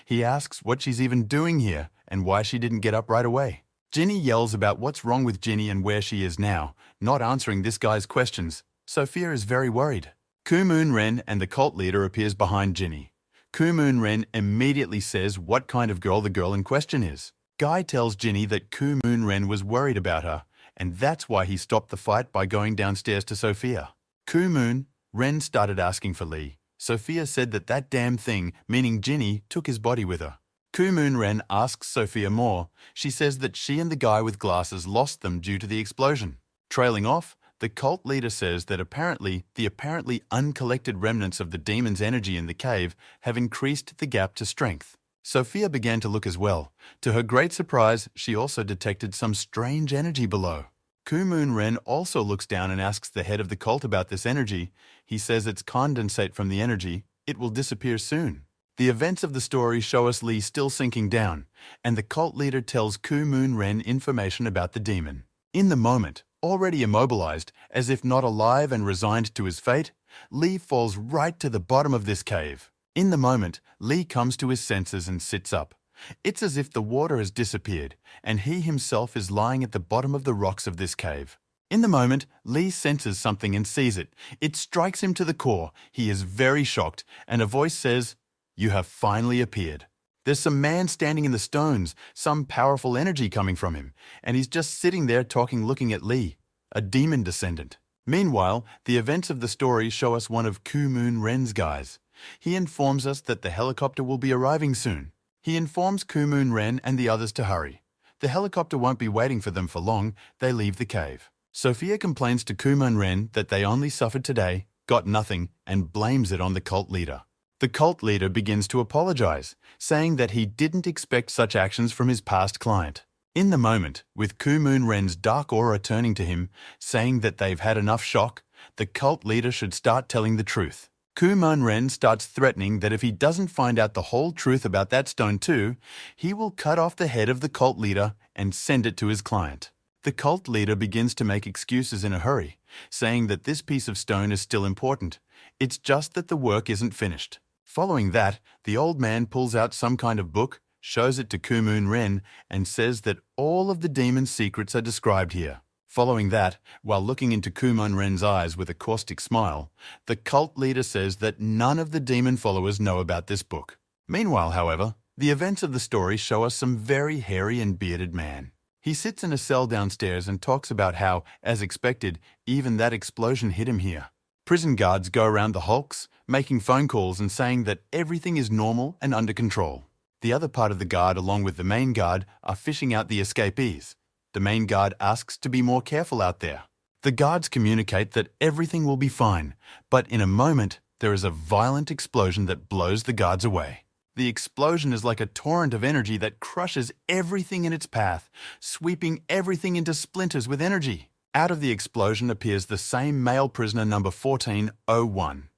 He asks what she's even doing here and why she didn't get up right away. Ginny yells about what's wrong with Ginny and where she is now, not answering this guy's questions. Sophia is very worried. Kunmoon Ren and the cult leader appears behind Ginny. Kunmoon Ren immediately says what kind of girl the girl in question is. Guy tells Ginny that Kunmoon Ren was worried about her, and that's why he stopped the fight by going downstairs to Sophia. Kunmoon Ren started asking for Lee. Sophia said that that damn thing, meaning Ginny, took his body with her. Kunmoon Ren asks Sophia more. She says that she and the guy with glasses lost them due to the explosion. Trailing off, the cult leader says that the apparently uncollected remnants of the demon's energy in the cave have increased the gap to strength. Sophia began to look as well. To her great surprise, she also detected some strange energy below. Kunmoon Ren also looks down and asks the head of the cult about this energy. He says it's condensate from the energy. It will disappear soon. The events of the story show us Lee still sinking down, and the cult leader tells Kunmoon Ren information about the demon. In the moment, already immobilized, as if not alive and resigned to his fate, Lee falls right to the bottom of this cave. In the moment, Lee comes to his senses and sits up. It's as if the water has disappeared, and he himself is lying at the bottom of the rocks of this cave. In the moment, Lee senses something and sees it. It strikes him to the core. He is very shocked, and a voice says, "You have finally appeared." There's some man standing in the stones, some powerful energy coming from him, and he's just sitting there talking, looking at Lee. a demon descendant. Meanwhile, the events of the story show us one of Ku-moon Ren's guys. He informs us that the helicopter will be arriving soon. He informs Ku-moon Ren and the others to hurry. The helicopter won't be waiting for them for long. They leave the cave. Sophia complains to Ku-moon Ren that they only suffered today, got nothing, and blames it on the cult leader. The cult leader begins to apologize, saying that he didn't expect such actions from his past client. In the moment, with Ku-moon Ren's dark aura turning to him, saying that they've had enough shock, the cult leader should start telling the truth. Ku-moon Ren starts threatening that if he doesn't find out the whole truth about that stone too, he will cut off the head of the cult leader and send it to his client. The cult leader begins to make excuses in a hurry, saying that this piece of stone is still important. It's just that the work isn't finished. Following that, the old man pulls out some kind of book, shows it to Ku-moon Ren, and says that all of the demon's secrets are described here. Following that, while looking into Ku-moon Ren's eyes with a caustic smile, the cult leader says that none of the demon followers know about this book. Meanwhile, however, the events of the story show us some very hairy and bearded man. He sits in a cell downstairs and talks about how, as expected, even that explosion hit him here. Prison guards go around the hulks, making phone calls and saying that everything is normal and under control. The other part of the guard, along with the main guard, are fishing out the escapees. The main guard asks to be more careful out there. The guards communicate that everything will be fine, but in a moment, there is a violent explosion that blows the guards away. The explosion is like a torrent of energy that crushes everything in its path, sweeping everything into splinters with energy. Out of the explosion appears the same male prisoner number 1401.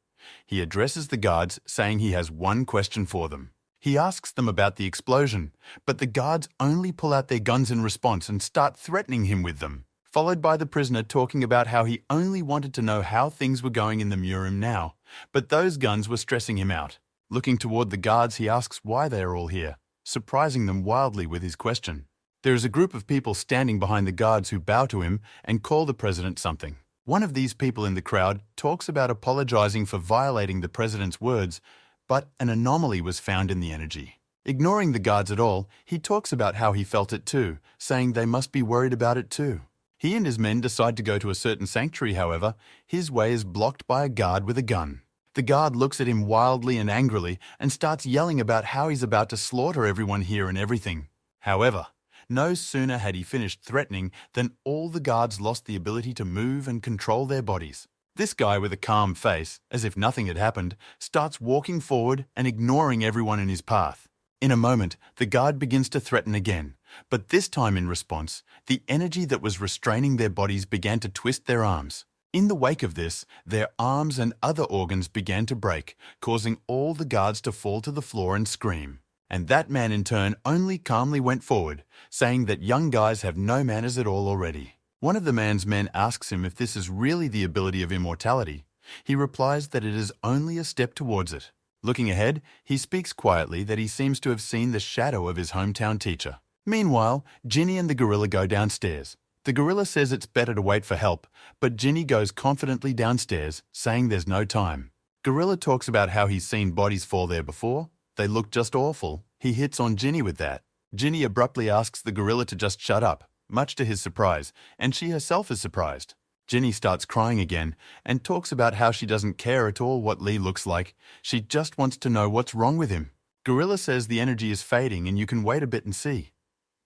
He addresses the guards, saying he has one question for them. He asks them about the explosion, but the guards only pull out their guns in response and start threatening him with them, followed by the prisoner talking about how he only wanted to know how things were going in the Murim now, but those guns were stressing him out. Looking toward the guards, he asks why they are all here, surprising them wildly with his question. There is a group of people standing behind the guards who bow to him and call the president something. One of these people in the crowd talks about apologizing for violating the president's words, but an anomaly was found in the energy. Ignoring the guards at all, he talks about how he felt it too, saying they must be worried about it too. He and his men decide to go to a certain sanctuary, however. His way is blocked by a guard with a gun. The guard looks at him wildly and angrily and starts yelling about how he's about to slaughter everyone here and everything. However, no sooner had he finished threatening than all the guards lost the ability to move and control their bodies. This guy with a calm face, as if nothing had happened, starts walking forward and ignoring everyone in his path. In a moment, the guard begins to threaten again, but this time in response, the energy that was restraining their bodies began to twist their arms. In the wake of this, their arms and other organs began to break, causing all the guards to fall to the floor and scream. And that man in turn only calmly went forward, saying that young guys have no manners at all already. One of the man's men asks him if this is really the ability of immortality. He replies that it is only a step towards it. Looking ahead, he speaks quietly that he seems to have seen the shadow of his hometown teacher. Meanwhile, Ginny and the gorilla go downstairs. The gorilla says it's better to wait for help, but Ginny goes confidently downstairs, saying there's no time. Gorilla talks about how he's seen bodies fall there before. They look just awful. He hits on Ginny with that. Ginny abruptly asks the gorilla to just shut up, much to his surprise, and she herself is surprised. Ginny starts crying again and talks about how she doesn't care at all what Lee looks like. She just wants to know what's wrong with him. Gorilla says the energy is fading and you can wait a bit and see.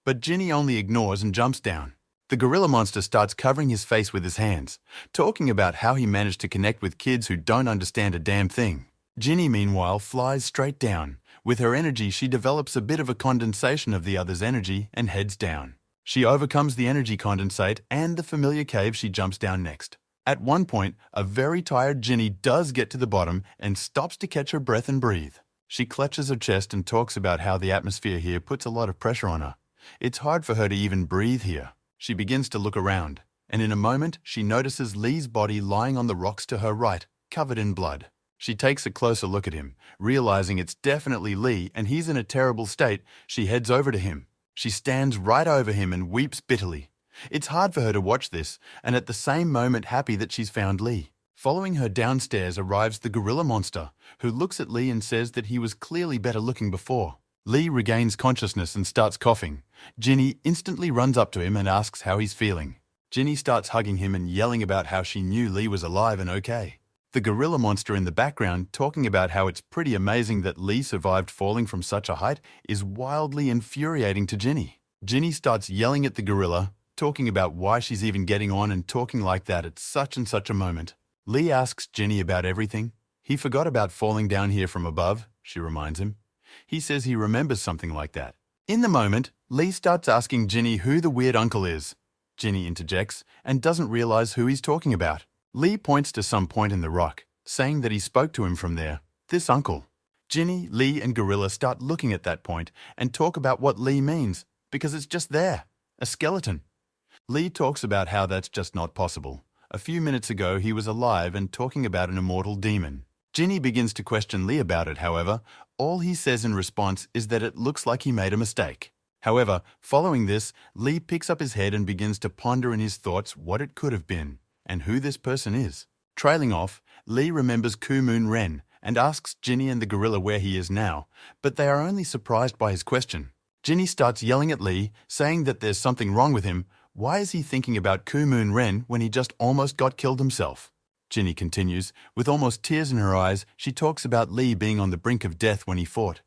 But Ginny only ignores and jumps down. The gorilla monster starts covering his face with his hands, talking about how he managed to connect with kids who don't understand a damn thing. Ginny, meanwhile, flies straight down. With her energy, she develops a bit of a condensation of the other's energy and heads down. She overcomes the energy condensate and the familiar cave she jumps down next. At one point, a very tired Ginny does get to the bottom and stops to catch her breath and breathe. She clutches her chest and talks about how the atmosphere here puts a lot of pressure on her. It's hard for her to even breathe here. She begins to look around, and in a moment, she notices Lee's body lying on the rocks to her right, covered in blood. She takes a closer look at him, realizing it's definitely Lee and he's in a terrible state. She heads over to him. She stands right over him and weeps bitterly. It's hard for her to watch this, and at the same moment happy that she's found Lee. Following her downstairs arrives the gorilla monster, who looks at Lee and says that he was clearly better looking before. Lee regains consciousness and starts coughing. Ginny instantly runs up to him and asks how he's feeling. Ginny starts hugging him and yelling about how she knew Lee was alive and okay. The gorilla monster in the background, talking about how it's pretty amazing that Lee survived falling from such a height, is wildly infuriating to Ginny. Ginny starts yelling at the gorilla, talking about why she's even getting on and talking like that at such and such a moment. Lee asks Ginny about everything. He forgot about falling down here from above, she reminds him. He says he remembers something like that. In the moment, Lee starts asking Ginny who the weird uncle is. Ginny interjects and doesn't realize who he's talking about. Lee points to some point in the rock, saying that he spoke to him from there. This uncle. Ginny, Lee, and Gorilla start looking at that point and talk about what Lee means, because it's just there, a skeleton. Lee talks about how that's just not possible. A few minutes ago, he was alive and talking about an immortal demon. Ginny begins to question Lee about it, however. All he says in response is that it looks like he made a mistake. However, following this, Lee picks up his head and begins to ponder in his thoughts what it could have been, and who this person is. Trailing off, Lee remembers Ku-Moon Ren and asks Ginny and the gorilla where he is now, but they are only surprised by his question. Ginny starts yelling at Lee, saying that there's something wrong with him. Why is he thinking about Ku-Moon Ren when he just almost got killed himself? Ginny continues. With almost tears in her eyes, she talks about Lee being on the brink of death when he fought.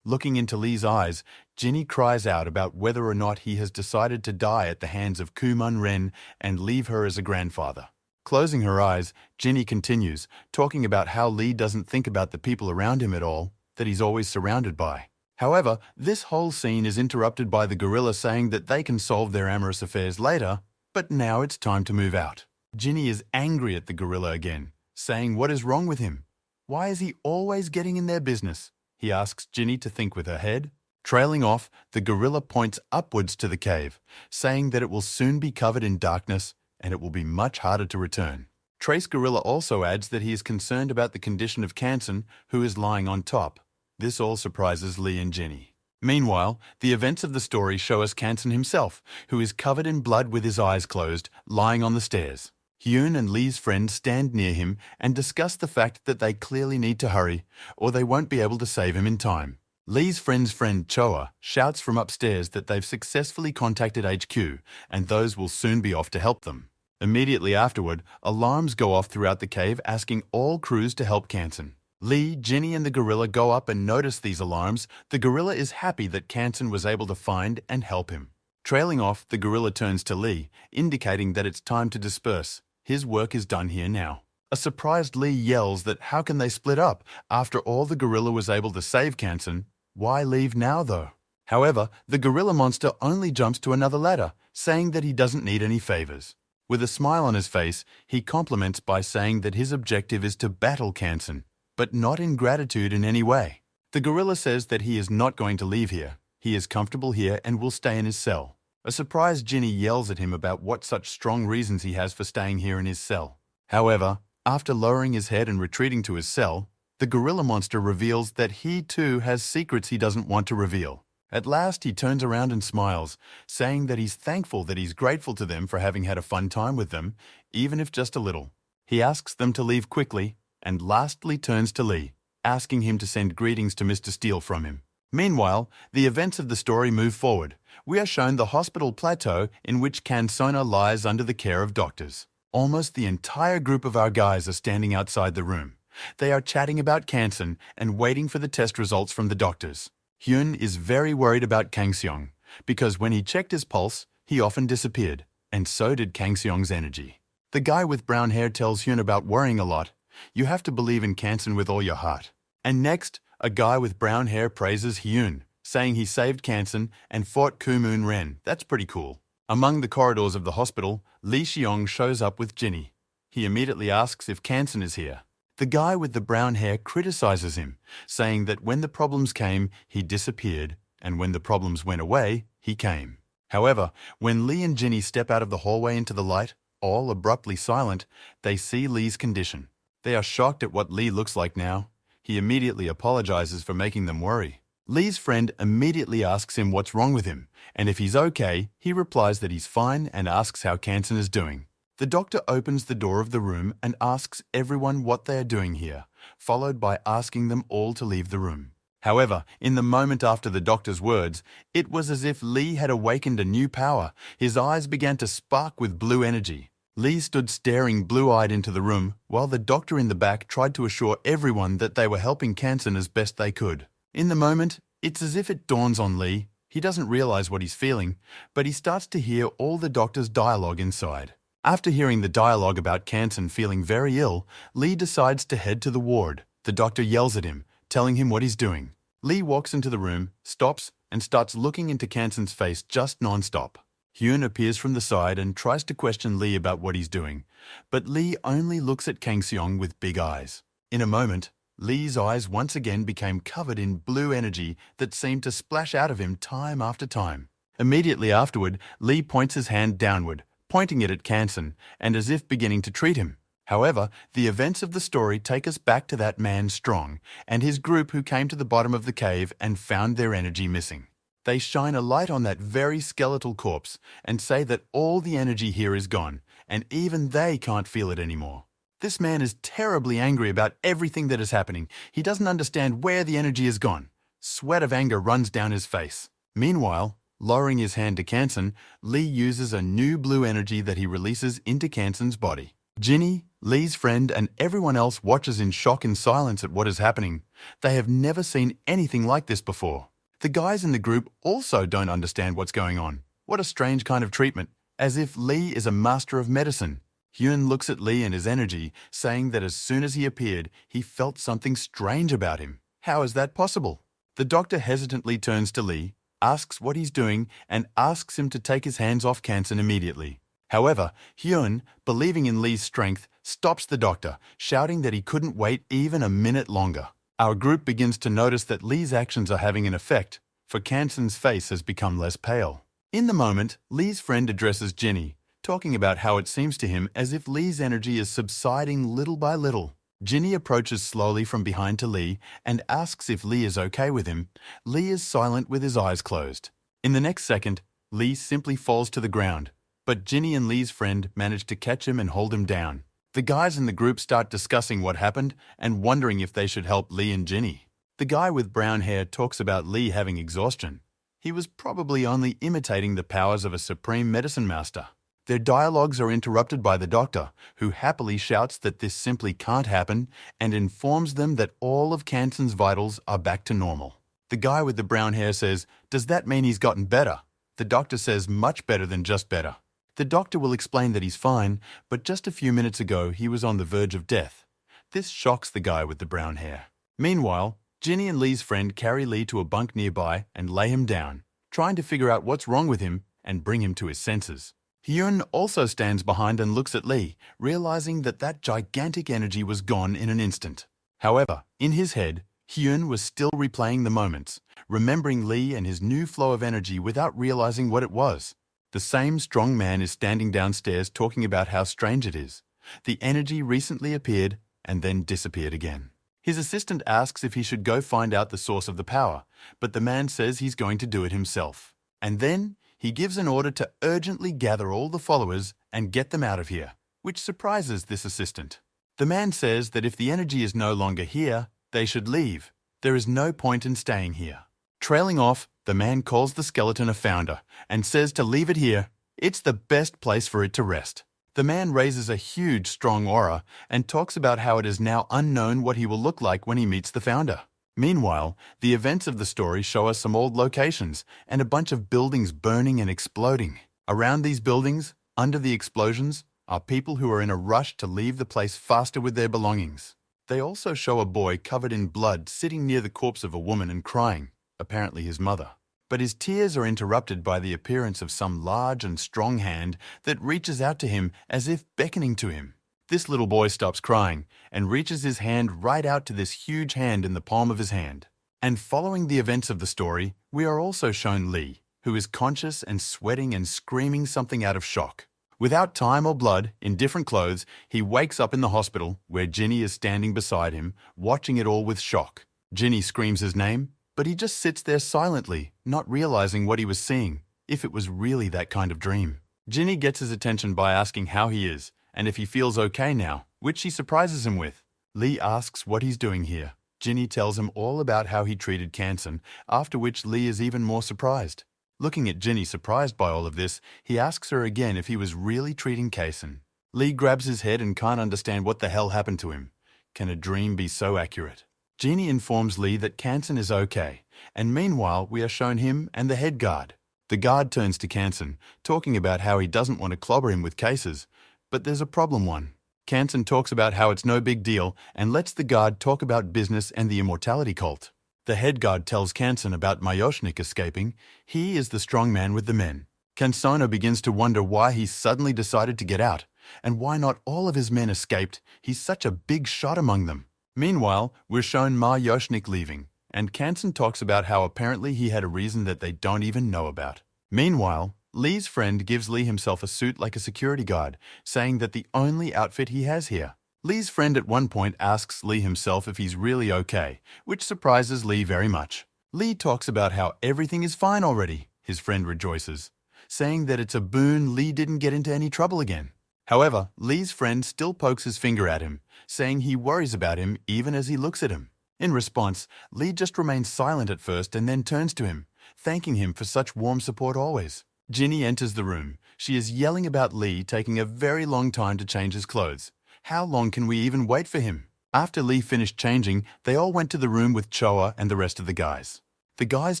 Looking into Lee's eyes, Ginny cries out about whether or not he has decided to die at the hands of Ku-Moon Ren and leave her as a grandfather. Closing her eyes, Ginny continues, talking about how Lee doesn't think about the people around him at all, that he's always surrounded by. However, this whole scene is interrupted by the gorilla saying that they can solve their amorous affairs later, but now it's time to move out. Ginny is angry at the gorilla again, saying what is wrong with him? Why is he always getting in their business? He asks Ginny to think with her head. Trailing off, the gorilla points upwards to the cave, saying that it will soon be covered in darkness and it will be much harder to return. Trace Gorilla also adds that he is concerned about the condition of Kansen, who is lying on top. This all surprises Lee and Ginny. Meanwhile, the events of the story show us Kansen himself, who is covered in blood with his eyes closed, lying on the stairs. Hyun and Lee's friends stand near him and discuss the fact that they clearly need to hurry, or they won't be able to save him in time. Lee's friend's friend Choa shouts from upstairs that they've successfully contacted HQ and those will soon be off to help them. Immediately afterward, alarms go off throughout the cave asking all crews to help Kansen. Lee, Ginny and the gorilla go up and notice these alarms. The gorilla is happy that Kansen was able to find and help him. Trailing off, the gorilla turns to Lee, indicating that it's time to disperse. His work is done here now. A surprised Lee yells that how can they split up? After all, the gorilla was able to save Kansen. Why leave now, though? However, the gorilla monster only jumps to another ladder, saying that he doesn't need any favors. With a smile on his face, he compliments by saying that his objective is to battle Kansen, but not in gratitude in any way. The gorilla says that he is not going to leave here. He is comfortable here and will stay in his cell. A surprised Ginny yells at him about what such strong reasons he has for staying here in his cell. However, after lowering his head and retreating to his cell, the gorilla monster reveals that he too has secrets he doesn't want to reveal. At last, he turns around and smiles, saying that he's thankful that he's grateful to them for having had a fun time with them, even if just a little. He asks them to leave quickly, and lastly turns to Lee, asking him to send greetings to Mr. Steele from him. Meanwhile, the events of the story move forward. We are shown the hospital plateau in which Kansona lies under the care of doctors. Almost the entire group of our guys are standing outside the room. They are chatting about Kansen and waiting for the test results from the doctors. Hyun is very worried about Kang Seong, because when he checked his pulse, he often disappeared, and so did Kang Seong's energy. The guy with brown hair tells Hyun about worrying a lot. You have to believe in Kansen with all your heart. And next, a guy with brown hair praises Hyun, saying he saved Kansen and fought Ku-Moon Ren. That's pretty cool. Among the corridors of the hospital, Lee Seong shows up with Ginny. He immediately asks if Kansen is here. The guy with the brown hair criticizes him, saying that when the problems came, he disappeared, and when the problems went away, he came. However, when Lee and Ginny step out of the hallway into the light, all abruptly silent, they see Lee's condition. They are shocked at what Lee looks like now. He immediately apologizes for making them worry. Lee's friend immediately asks him what's wrong with him, and if he's okay, he replies that he's fine and asks how Kansen is doing. The doctor opens the door of the room and asks everyone what they are doing here, followed by asking them all to leave the room. However, in the moment after the doctor's words, it was as if Lee had awakened a new power. His eyes began to spark with blue energy. Lee stood staring blue-eyed into the room, while the doctor in the back tried to assure everyone that they were helping Kansan as best they could. In the moment, it's as if it dawns on Lee. He doesn't realize what he's feeling, but he starts to hear all the doctor's dialogue inside. After hearing the dialogue about Kansan feeling very ill, Lee decides to head to the ward. The doctor yells at him, telling him what he's doing. Lee walks into the room, stops, and starts looking into Kansan's face just non-stop. Hyun appears from the side and tries to question Lee about what he's doing, but Lee only looks at Kang Seong with big eyes. In a moment, Lee's eyes once again became covered in blue energy that seemed to splash out of him time after time. Immediately afterward, Lee points his hand downward, pointing it at Kansan, and as if beginning to treat him. However, the events of the story take us back to that man Strong and his group who came to the bottom of the cave and found their energy missing. They shine a light on that very skeletal corpse and say that all the energy here is gone, and even they can't feel it anymore. This man is terribly angry about everything that is happening. He doesn't understand where the energy has gone. Sweat of anger runs down his face. Meanwhile, lowering his hand to Kansan, Lee uses a new blue energy that he releases into Kansan's body. Ginny, Lee's friend, and everyone else watches in shock and silence at what is happening. They have never seen anything like this before. The guys in the group also don't understand what's going on. What a strange kind of treatment, as if Lee is a master of medicine. Hyun looks at Lee and his energy, saying that as soon as he appeared, he felt something strange about him. How is that possible? The doctor hesitantly turns to Lee, asks what he's doing, and asks him to take his hands off Kansan immediately. However, Hyun, believing in Lee's strength, stops the doctor, shouting that he couldn't wait even a minute longer. Our group begins to notice that Lee's actions are having an effect, for Kansan's face has become less pale. In the moment, Lee's friend addresses Ginny, talking about how it seems to him as if Lee's energy is subsiding little by little. Ginny approaches slowly from behind to Lee and asks if Lee is okay with him. Lee is silent with his eyes closed. In the next second, Lee simply falls to the ground, but Ginny and Lee's friend manage to catch him and hold him down. The guys in the group start discussing what happened and wondering if they should help Lee and Ginny. The guy with brown hair talks about Lee having exhaustion. He was probably only imitating the powers of a supreme medicine master. Their dialogues are interrupted by the doctor, who happily shouts that this simply can't happen and informs them that all of Kansan's vitals are back to normal. The guy with the brown hair says, "Does that mean he's gotten better?" The doctor says, "Much better than just better." The doctor will explain that he's fine, but just a few minutes ago he was on the verge of death. This shocks the guy with the brown hair. Meanwhile, Ginny and Lee's friend carry Lee to a bunk nearby and lay him down, trying to figure out what's wrong with him and bring him to his senses. Hyun also stands behind and looks at Lee, realizing that that gigantic energy was gone in an instant. However, in his head, Hyun was still replaying the moments, remembering Lee and his new flow of energy without realizing what it was. The same strong man is standing downstairs talking about how strange it is. The energy recently appeared and then disappeared again. His assistant asks if he should go find out the source of the power, but the man says he's going to do it himself. And then he gives an order to urgently gather all the followers and get them out of here, which surprises this assistant. The man says that if the energy is no longer here, they should leave. There is no point in staying here. Trailing off, the man calls the skeleton a founder and says to leave it here. It's the best place for it to rest. The man raises a huge, strong aura and talks about how it is now unknown what he will look like when he meets the founder. Meanwhile, the events of the story show us some old locations and a bunch of buildings burning and exploding. Around these buildings, under the explosions, are people who are in a rush to leave the place faster with their belongings. They also show a boy covered in blood sitting near the corpse of a woman and crying, apparently his mother. But his tears are interrupted by the appearance of some large and strong hand that reaches out to him as if beckoning to him. This little boy stops crying and reaches his hand right out to this huge hand in the palm of his hand. And following the events of the story, we are also shown Lee, who is conscious and sweating and screaming something out of shock. Without time or blood, in different clothes, he wakes up in the hospital where Ginny is standing beside him, watching it all with shock. Ginny screams his name, but he just sits there silently, not realizing what he was seeing, if it was really that kind of dream. Ginny gets his attention by asking how he is, and if he feels okay now, which she surprises him with. Lee asks what he's doing here. Ginny tells him all about how he treated Kansan, after which Lee is even more surprised. Looking at Ginny surprised by all of this, he asks her again if he was really treating Kansan. Lee grabs his head and can't understand what the hell happened to him. Can a dream be so accurate? Ginny informs Lee that Kansan is okay, and meanwhile we are shown him and the head guard. The guard turns to Kansan, talking about how he doesn't want to clobber him with cases, but there's a problem one. Kansan talks about how it's no big deal and lets the guard talk about business and the immortality cult. The head guard tells Kansan about Mayoshnik escaping. He is the strong man with the men. Kansono begins to wonder why he suddenly decided to get out, and why not all of his men escaped. He's such a big shot among them. Meanwhile, we're shown Mayoshnik leaving, and Kansan talks about how apparently he had a reason that they don't even know about. Meanwhile, Lee's friend gives Lee himself a suit like a security guard, saying that the only outfit he has here. Lee's friend at one point asks Lee himself if he's really okay, which surprises Lee very much. Lee talks about how everything is fine already. His friend rejoices, saying that it's a boon Lee didn't get into any trouble again. However, Lee's friend still pokes his finger at him, saying he worries about him even as he looks at him. In response, Lee just remains silent at first and then turns to him, thanking him for such warm support always. Ginny enters the room. She is yelling about Lee taking a very long time to change his clothes. How long can we even wait for him? After Lee finished changing, they all went to the room with Choa and the rest of the guys. The guys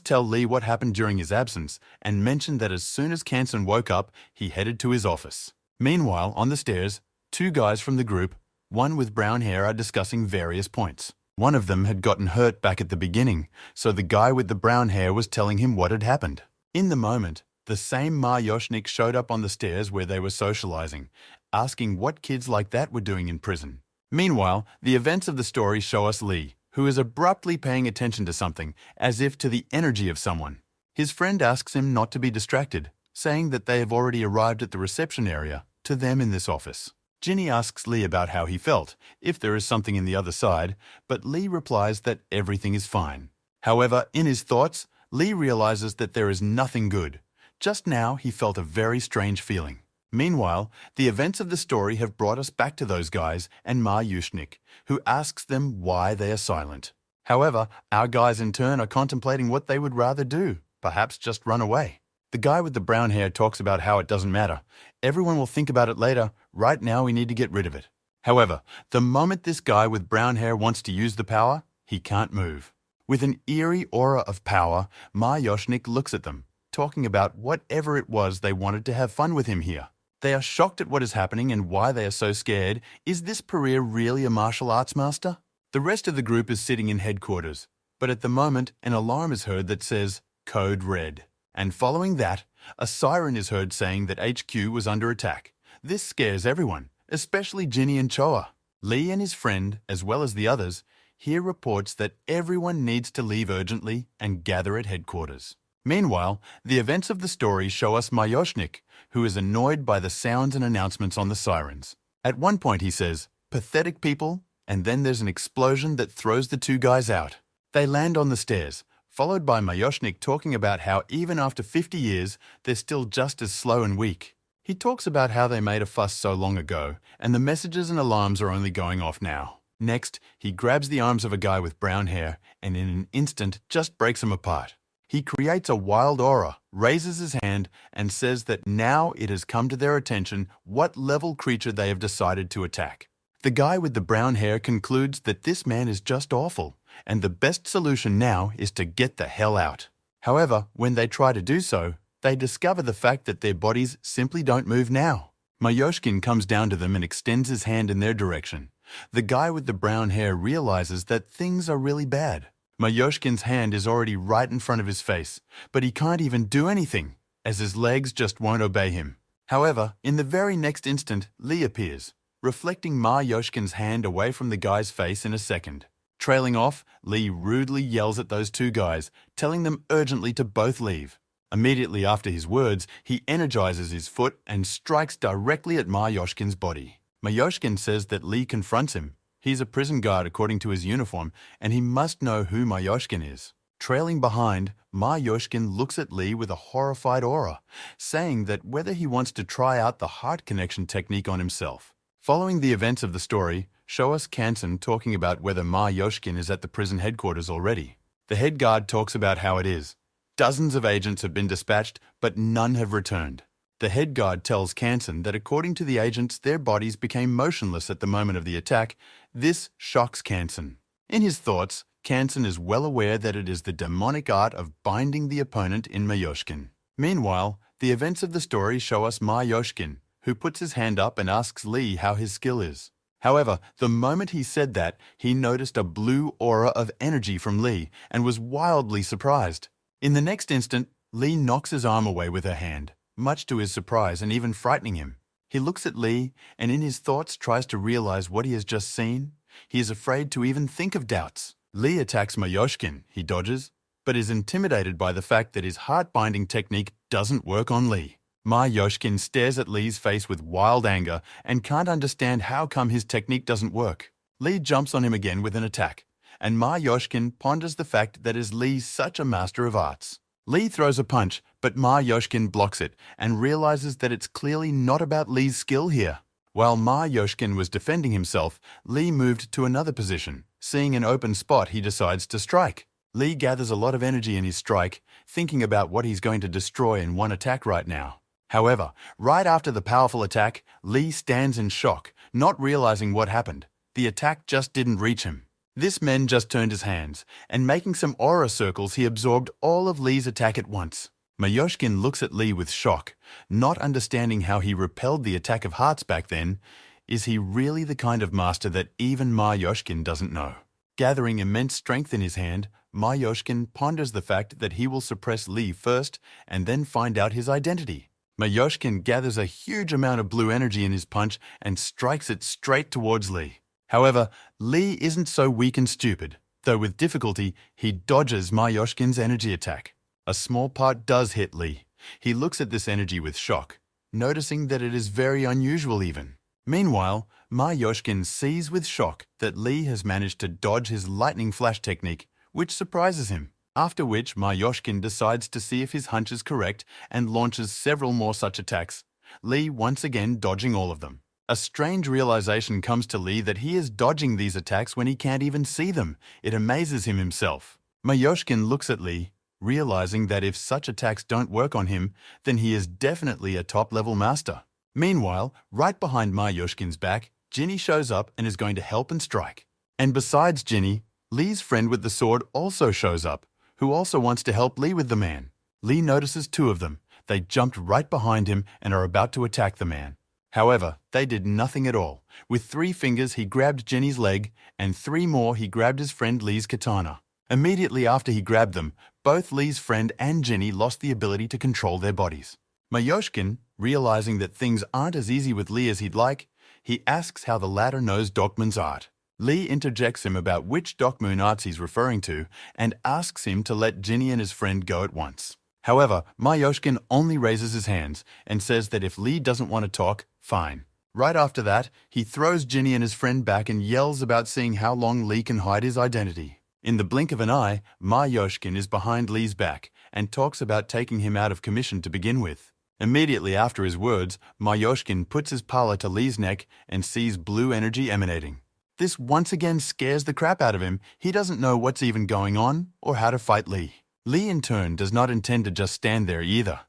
tell Lee what happened during his absence and mention that as soon as Kansan woke up, he headed to his office. Meanwhile, on the stairs, two guys from the group, one with brown hair, are discussing various points. One of them had gotten hurt back at the beginning, so the guy with the brown hair was telling him what had happened. In the moment, the same Mayoshnik showed up on the stairs where they were socializing, asking what kids like that were doing in prison. Meanwhile, the events of the story show us Lee, who is abruptly paying attention to something, as if to the energy of someone. His friend asks him not to be distracted, saying that they have already arrived at the reception area, to them in this office. Ginny asks Lee about how he felt, if there is something in the other side, but Lee replies that everything is fine. However, in his thoughts, Lee realizes that there is nothing good. Just now, he felt a very strange feeling. Meanwhile, the events of the story have brought us back to those guys and Mayoshnik, who asks them why they are silent. However, our guys in turn are contemplating what they would rather do, perhaps just run away. The guy with the brown hair talks about how it doesn't matter. Everyone will think about it later. Right now, we need to get rid of it. However, the moment this guy with brown hair wants to use the power, he can't move. With an eerie aura of power, Mayoshnik looks at them, talking about whatever it was they wanted to have fun with him here. They are shocked at what is happening and why they are so scared. Is this Pereira really a martial arts master? The rest of the group is sitting in headquarters, but at the moment, an alarm is heard that says, Code Red. And following that, a siren is heard saying that HQ was under attack. This scares everyone, especially Ginny and Choa. Lee and his friend, as well as the others, hear reports that everyone needs to leave urgently and gather at headquarters. Meanwhile, the events of the story show us Mayoshnik, who is annoyed by the sounds and announcements on the sirens. At one point he says, "Pathetic people," and then there's an explosion that throws the two guys out. They land on the stairs, followed by Mayoshnik talking about how even after 50 years, they're still just as slow and weak. He talks about how they made a fuss so long ago, and the messages and alarms are only going off now. Next, he grabs the arms of a guy with brown hair, and in an instant just breaks them apart. He creates a wild aura, raises his hand, and says that now it has come to their attention what level creature they have decided to attack. The guy with the brown hair concludes that this man is just awful, and the best solution now is to get the hell out. However, when they try to do so, they discover the fact that their bodies simply don't move now. Mayoshkin comes down to them and extends his hand in their direction. The guy with the brown hair realizes that things are really bad. Mayoshkin's hand is already right in front of his face, but he can't even do anything, as his legs just won't obey him. However, in the very next instant, Lee appears, reflecting Mayoshkin's hand away from the guy's face in a second. Trailing off, Lee rudely yells at those two guys, telling them urgently to both leave. Immediately after his words, he energizes his foot and strikes directly at Mayoshkin's body. Mayoshkin says that Lee confronts him. He's a prison guard according to his uniform, and he must know who Mayoshkin is. Trailing behind, Mayoshkin looks at Lee with a horrified aura, saying that whether he wants to try out the heart connection technique on himself. Following the events of the story, show us Kansan talking about whether Ma Yoshkin is at the prison headquarters already. The head guard talks about how it is. Dozens of agents have been dispatched, but none have returned. The head guard tells Kansan that according to the agents, their bodies became motionless at the moment of the attack. This shocks Kansan. In his thoughts, Kansan is well aware that it is the demonic art of binding the opponent in Mayoshkin. Meanwhile, the events of the story show us Ma Yoshkin, who puts his hand up and asks Lee how his skill is. However, the moment he said that, he noticed a blue aura of energy from Lee and was wildly surprised. In the next instant, Lee knocks his arm away with her hand, much to his surprise and even frightening him. He looks at Lee and in his thoughts tries to realize what he has just seen. He is afraid to even think of doubts. Lee attacks Mayoshkin, he dodges, but is intimidated by the fact that his heart-binding technique doesn't work on Lee. Ma Yoshkin stares at Lee's face with wild anger and can't understand how come his technique doesn't work. Lee jumps on him again with an attack, and Ma Yoshkin ponders the fact that is Lee such a master of arts. Lee throws a punch, but Ma Yoshkin blocks it and realizes that it's clearly not about Lee's skill here. While Ma Yoshkin was defending himself, Lee moved to another position. Seeing an open spot, he decides to strike. Lee gathers a lot of energy in his strike, thinking about what he's going to destroy in one attack right now. However, right after the powerful attack, Lee stands in shock, not realizing what happened. The attack just didn't reach him. This man just turned his hands, and making some aura circles, he absorbed all of Lee's attack at once. Mayoshkin looks at Lee with shock, not understanding how he repelled the attack of hearts back then. Is he really the kind of master that even Ma Yoshkin doesn't know? Gathering immense strength in his hand, Ma Yoshkin ponders the fact that he will suppress Lee first and then find out his identity. Mayoshkin gathers a huge amount of blue energy in his punch and strikes it straight towards Lee. However, Lee isn't so weak and stupid, though with difficulty he dodges Mayoshkin's energy attack. A small part does hit Lee. He looks at this energy with shock, noticing that it is very unusual even. Meanwhile, Ma Yoshkin sees with shock that Lee has managed to dodge his lightning flash technique, which surprises him. After which, Ma Yoshkin decides to see if his hunch is correct and launches several more such attacks, Lee once again dodging all of them. A strange realization comes to Lee that he is dodging these attacks when he can't even see them. It amazes him himself. Mayoshkin looks at Lee, realizing that if such attacks don't work on him, then he is definitely a top-level master. Meanwhile, right behind Mayoshkin's back, Ginny shows up and is going to help and strike. And besides Ginny, Lee's friend with the sword also shows up, who also wants to help Lee with the man. Lee notices two of them. They jumped right behind him and are about to attack the man. However, they did nothing at all. With 3 fingers, he grabbed Ginny's leg, and 3 more he grabbed his friend Lee's katana. Immediately after he grabbed them, both Lee's friend and Ginny lost the ability to control their bodies. Mayoshkin, realizing that things aren't as easy with Lee as he'd like, he asks how the latter knows Dokmun's art. Lee interjects him about which Dokmun arts he's referring to and asks him to let Ginny and his friend go at once. However, Mayoshkin only raises his hands and says that if Lee doesn't want to talk, fine. Right after that, he throws Ginny and his friend back and yells about seeing how long Lee can hide his identity. In the blink of an eye, Mayoshkin is behind Lee's back and talks about taking him out of commission to begin with. Immediately after his words, Mayoshkin puts his pala to Lee's neck and sees blue energy emanating. This once again scares the crap out of him. He doesn't know what's even going on or how to fight Lee. Lee in turn does not intend to just stand there either.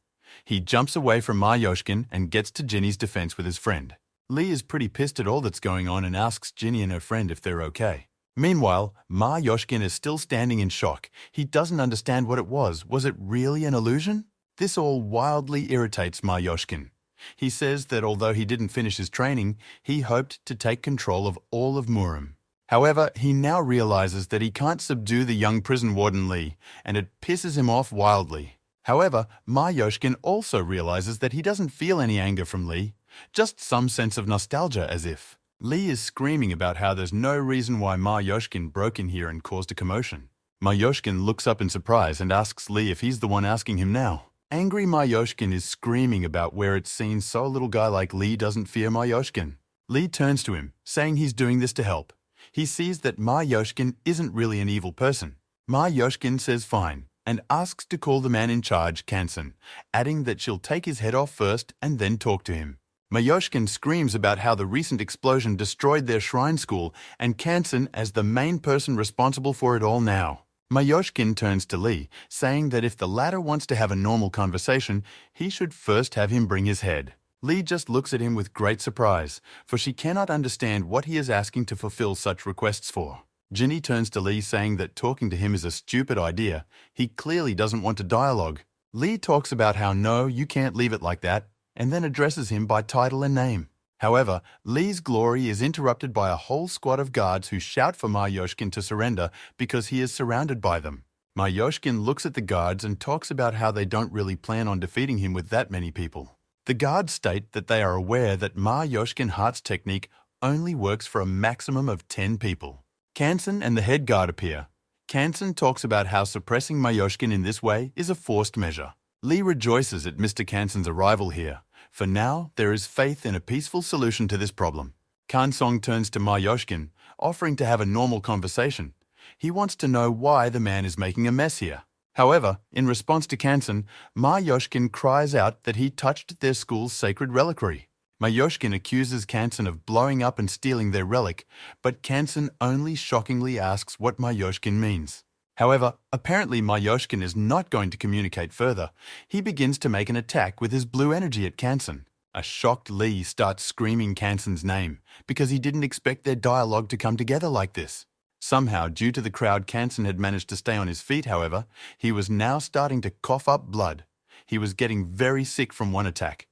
He jumps away from Mayoshkin and gets to Ginny's defense with his friend. Lee is pretty pissed at all that's going on and asks Ginny and her friend if they're okay. Meanwhile, Mayoshkin is still standing in shock. He doesn't understand what it was. Was it really an illusion? This all wildly irritates Mayoshkin. He says that although he didn't finish his training, he hoped to take control of all of Murom. However, he now realizes that he can't subdue the young prison warden Lee, and it pisses him off wildly. However, Mayoshkin also realizes that he doesn't feel any anger from Lee, just some sense of nostalgia as if. Lee is screaming about how there's no reason why Mayoshkin broke in here and caused a commotion. Mayoshkin looks up in surprise and asks Lee if he's the one asking him now. Angry Mayoshkin is screaming about where it seems so a little guy like Lee doesn't fear Mayoshkin. Lee turns to him, saying he's doing this to help. He sees that Mayoshkin isn't really an evil person. Mayoshkin says fine, and asks to call the man in charge, Kansan, adding that she'll take his head off first and then talk to him. Mayoshkin screams about how the recent explosion destroyed their shrine school and Kansan as the main person responsible for it all now. Mayoshkin turns to Lee, saying that if the latter wants to have a normal conversation, he should first have him bring his head. Lee just looks at him with great surprise, for she cannot understand what he is asking to fulfill such requests for. Ginny turns to Lee saying that talking to him is a stupid idea. He clearly doesn't want to dialogue. Lee talks about how no, you can't leave it like that, and then addresses him by title and name. However, Lee's glory is interrupted by a whole squad of guards who shout for Mayoshkin to surrender because he is surrounded by them. Mayoshkin looks at the guards and talks about how they don't really plan on defeating him with that many people. The guards state that they are aware that Mayoshkin Heart's technique only works for a maximum of 10 people. Kansan and the head guard appear. Kansan talks about how suppressing Mayoshkin in this way is a forced measure. Lee rejoices at Mr. Kansan's arrival here. For now, there is faith in a peaceful solution to this problem. Kansong turns to Mayoshkin, offering to have a normal conversation. He wants to know why the man is making a mess here. However, in response to Kansan, Mayoshkin cries out that he touched their school's sacred reliquary. Mayoshkin accuses Kansan of blowing up and stealing their relic, but Kansan only shockingly asks what Mayoshkin means. However, apparently Mayoshkin is not going to communicate further. He begins to make an attack with his blue energy at Kansan. A shocked Lee starts screaming Kansan's name because he didn't expect their dialogue to come together like this. Somehow, due to the crowd, Kansan had managed to stay on his feet, however. He was now starting to cough up blood. He was getting very sick from one attack.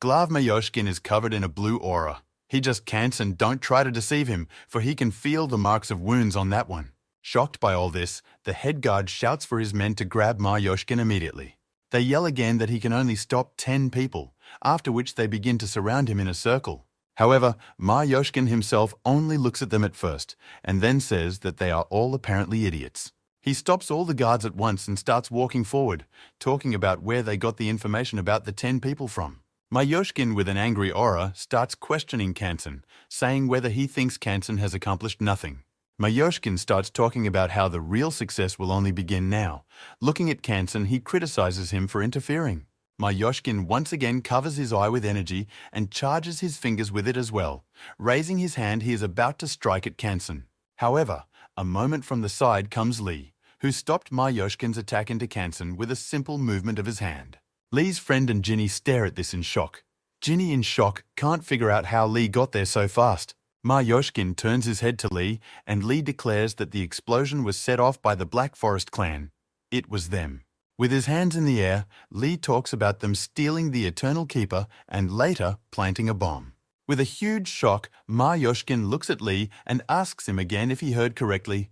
Glav Mayoshkin is covered in a blue aura. He just Kansan, don't try to deceive him, for he can feel the marks of wounds on that one. Shocked by all this, the head guard shouts for his men to grab Mayoshkin immediately. They yell again that he can only stop 10 people, after which they begin to surround him in a circle. However, Mayoshkin himself only looks at them at first, and then says that they are all apparently idiots. He stops all the guards at once and starts walking forward, talking about where they got the information about the 10 people from. Mayoshkin, with an angry aura, starts questioning Kansan, saying whether he thinks Kansan has accomplished nothing. Mayoshkin starts talking about how the real success will only begin now. Looking at Kansan, he criticizes him for interfering. Mayoshkin once again covers his eye with energy and charges his fingers with it as well. Raising his hand, he is about to strike at Kansan. However, a moment from the side comes Lee, who stopped Mayoshkin's attack into Kansan with a simple movement of his hand. Lee's friend and Ginny stare at this in shock. Ginny, in shock, can't figure out how Lee got there so fast. Mayoshkin turns his head to Lee, and Lee declares that the explosion was set off by the Black Forest clan. It was them. With his hands in the air, Lee talks about them stealing the Eternal Keeper and later planting a bomb. With a huge shock, Mayoshkin looks at Lee and asks him again if he heard correctly.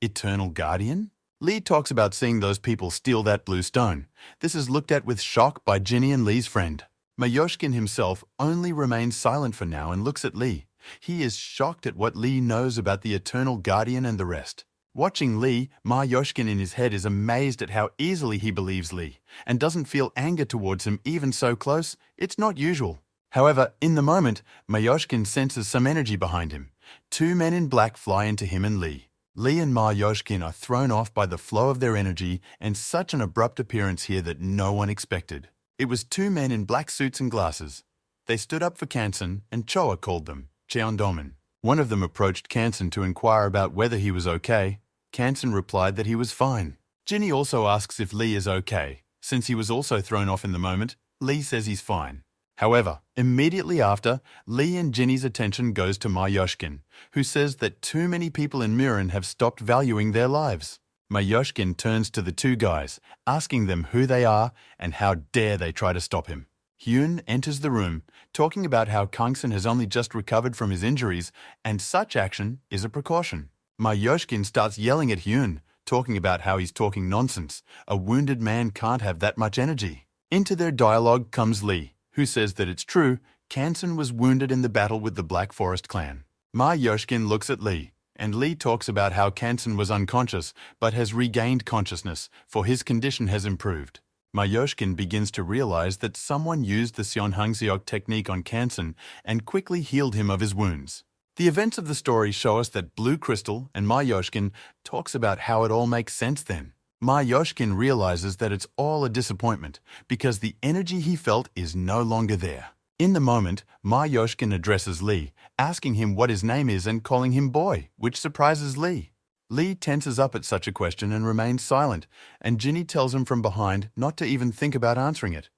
Eternal Guardian? Lee talks about seeing those people steal that blue stone. This is looked at with shock by Ginny and Lee's friend. Mayoshkin himself only remains silent for now and looks at Lee. He is shocked at what Lee knows about the Eternal Guardian and the rest. Watching Lee, Mayoshkin in his head is amazed at how easily he believes Lee, and doesn't feel anger towards him even so close. It's not usual. However, in the moment, Mayoshkin senses some energy behind him. 2 men in black fly into him and Lee. Lee and Mayoshkin are thrown off by the flow of their energy and such an abrupt appearance here that no one expected. It was 2 men in black suits and glasses. They stood up for Kansan, and Choa called them Cheondoman. One of them approached Kansan to inquire about whether he was okay. Kansan replied that he was fine. Ginny also asks if Lee is okay. Since he was also thrown off in the moment, Lee says he's fine. However, immediately after, Lee and Ginny's attention goes to Mayoshkin, who says that too many people in Murin have stopped valuing their lives. Mayoshkin turns to the 2 guys, asking them who they are and how dare they try to stop him. Hyun enters the room, talking about how Kangsan has only just recovered from his injuries and such action is a precaution. Mayoshkin starts yelling at Hyun, talking about how he's talking nonsense. A wounded man can't have that much energy. Into their dialogue comes Lee, who says that it's true, Kansan was wounded in the battle with the Black Forest clan. Mayoshkin looks at Lee, and Lee talks about how Kansan was unconscious but has regained consciousness, for his condition has improved. Mayoshkin begins to realize that someone used the Seonhangseok technique on Kansan and quickly healed him of his wounds. The events of the story show us that Blue Crystal and Mayoshkin talks about how it all makes sense then. Mayoshkin realizes that it's all a disappointment because the energy he felt is no longer there. In the moment, Ma Yoshkin addresses Lee, asking him what his name is and calling him boy, which surprises Lee. Lee tenses up at such a question and remains silent, and Ginny tells him from behind not to even think about answering it.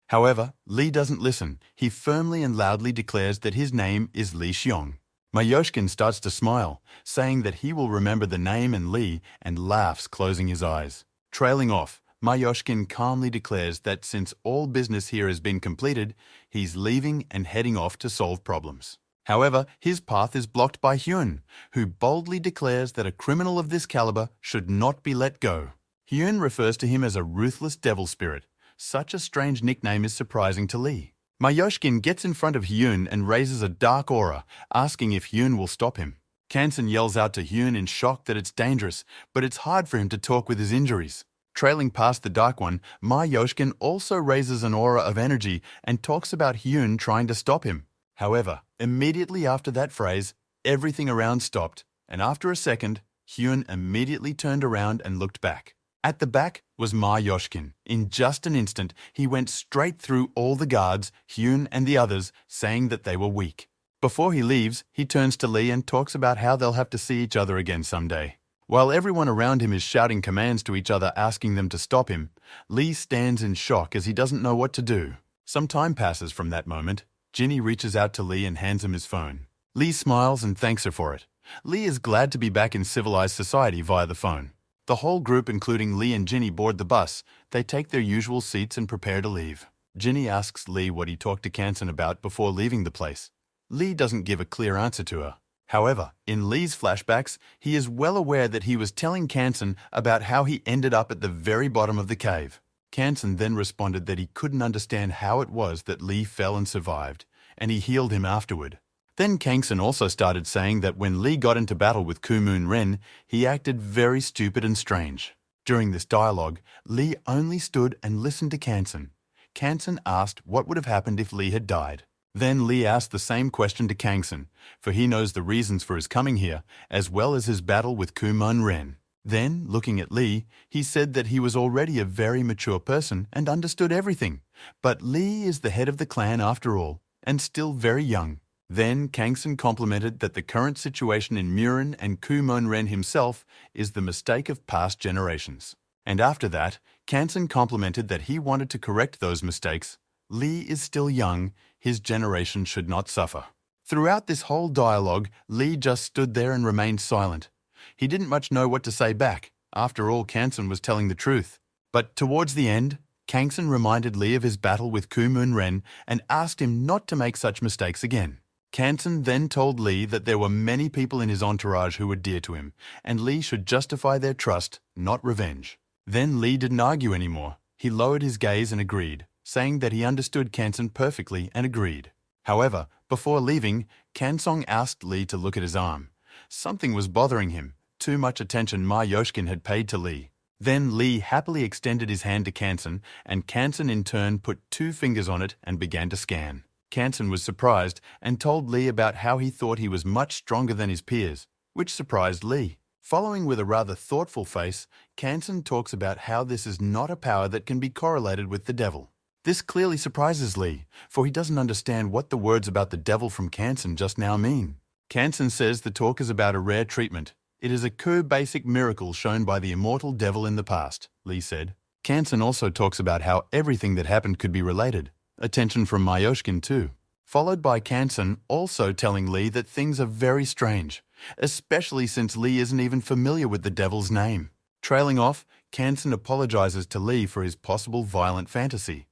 However, Lee doesn't listen. He firmly and loudly declares that his name is Lee Xiong. Mayoshkin starts to smile, saying that he will remember the name and Lee, and laughs, closing his eyes. Trailing off, Mayoshkin calmly declares that since all business here has been completed, he's leaving and heading off to solve problems. However, his path is blocked by Hyun, who boldly declares that a criminal of this caliber should not be let go. Hyun refers to him as a ruthless devil spirit. Such a strange nickname is surprising to Lee. Mayoshkin gets in front of Hyun and raises a dark aura, asking if Hyun will stop him. Kansan yells out to Hyun in shock that it's dangerous, but it's hard for him to talk with his injuries. Trailing past the Dark One, Mayoshkin also raises an aura of energy and talks about Hyun trying to stop him. However, immediately after that phrase, everything around stopped, and after a second, Hyun immediately turned around and looked back. At the back was Mayoshkin. In just an instant, he went straight through all the guards, Hyun and the others, saying that they were weak. Before he leaves, he turns to Lee and talks about how they'll have to see each other again someday. While everyone around him is shouting commands to each other asking them to stop him, Lee stands in shock as he doesn't know what to do. Some time passes from that moment. Ginny reaches out to Lee and hands him his phone. Lee smiles and thanks her for it. Lee is glad to be back in civilized society via the phone. The whole group, including Lee and Ginny, board the bus. They take their usual seats and prepare to leave. Ginny asks Lee what he talked to Kansan about before leaving the place. Lee doesn't give a clear answer to her. However, in Lee's flashbacks, he is well aware that he was telling Kansan about how he ended up at the very bottom of the cave. Kansan then responded that he couldn't understand how it was that Lee fell and survived, and he healed him afterward. Then Kangson also started saying that when Lee got into battle with Koo-moon Ren, he acted very stupid and strange. During this dialogue, Lee only stood and listened to Kansan. Kansan asked what would have happened if Lee had died. Then Lee asked the same question to Kangson, for he knows the reasons for his coming here, as well as his battle with Koo-moon Ren. Then, looking at Lee, he said that he was already a very mature person and understood everything. But Lee is the head of the clan after all, and still very young. Then Kangson complimented that the current situation in Murin and Koo-moon Ren himself is the mistake of past generations. And after that, Kansan complimented that he wanted to correct those mistakes. Lee is still young, his generation should not suffer. Throughout this whole dialogue, Lee just stood there and remained silent. He didn't much know what to say back. After all, Kansan was telling the truth. But towards the end, Kangson reminded Lee of his battle with Koo-moon Ren and asked him not to make such mistakes again. Kansan then told Lee that there were many people in his entourage who were dear to him, and Lee should justify their trust, not revenge. Then Lee didn't argue anymore. He lowered his gaze and agreed, saying that he understood Kansan perfectly and agreed. However, before leaving, Kansong asked Lee to look at his arm. Something was bothering him. Too much attention Ma Yoshkin had paid to Lee. Then Lee happily extended his hand to Kansan, and Kansan in turn put 2 fingers on it and began to scan. Kansan was surprised and told Lee about how he thought he was much stronger than his peers, which surprised Lee. Following with a rather thoughtful face, Kansan talks about how this is not a power that can be correlated with the devil. This clearly surprises Lee, for he doesn't understand what the words about the devil from Kansan just now mean. Kansan says the talk is about a rare treatment. It is a basic miracle shown by the immortal devil in the past, Lee said. Kansan also talks about how everything that happened could be related. Attention from Mayoshkin too. Followed by Kansan also telling Lee that things are very strange, especially since Lee isn't even familiar with the devil's name. Trailing off, Kansan apologizes to Lee for his possible violent fantasy.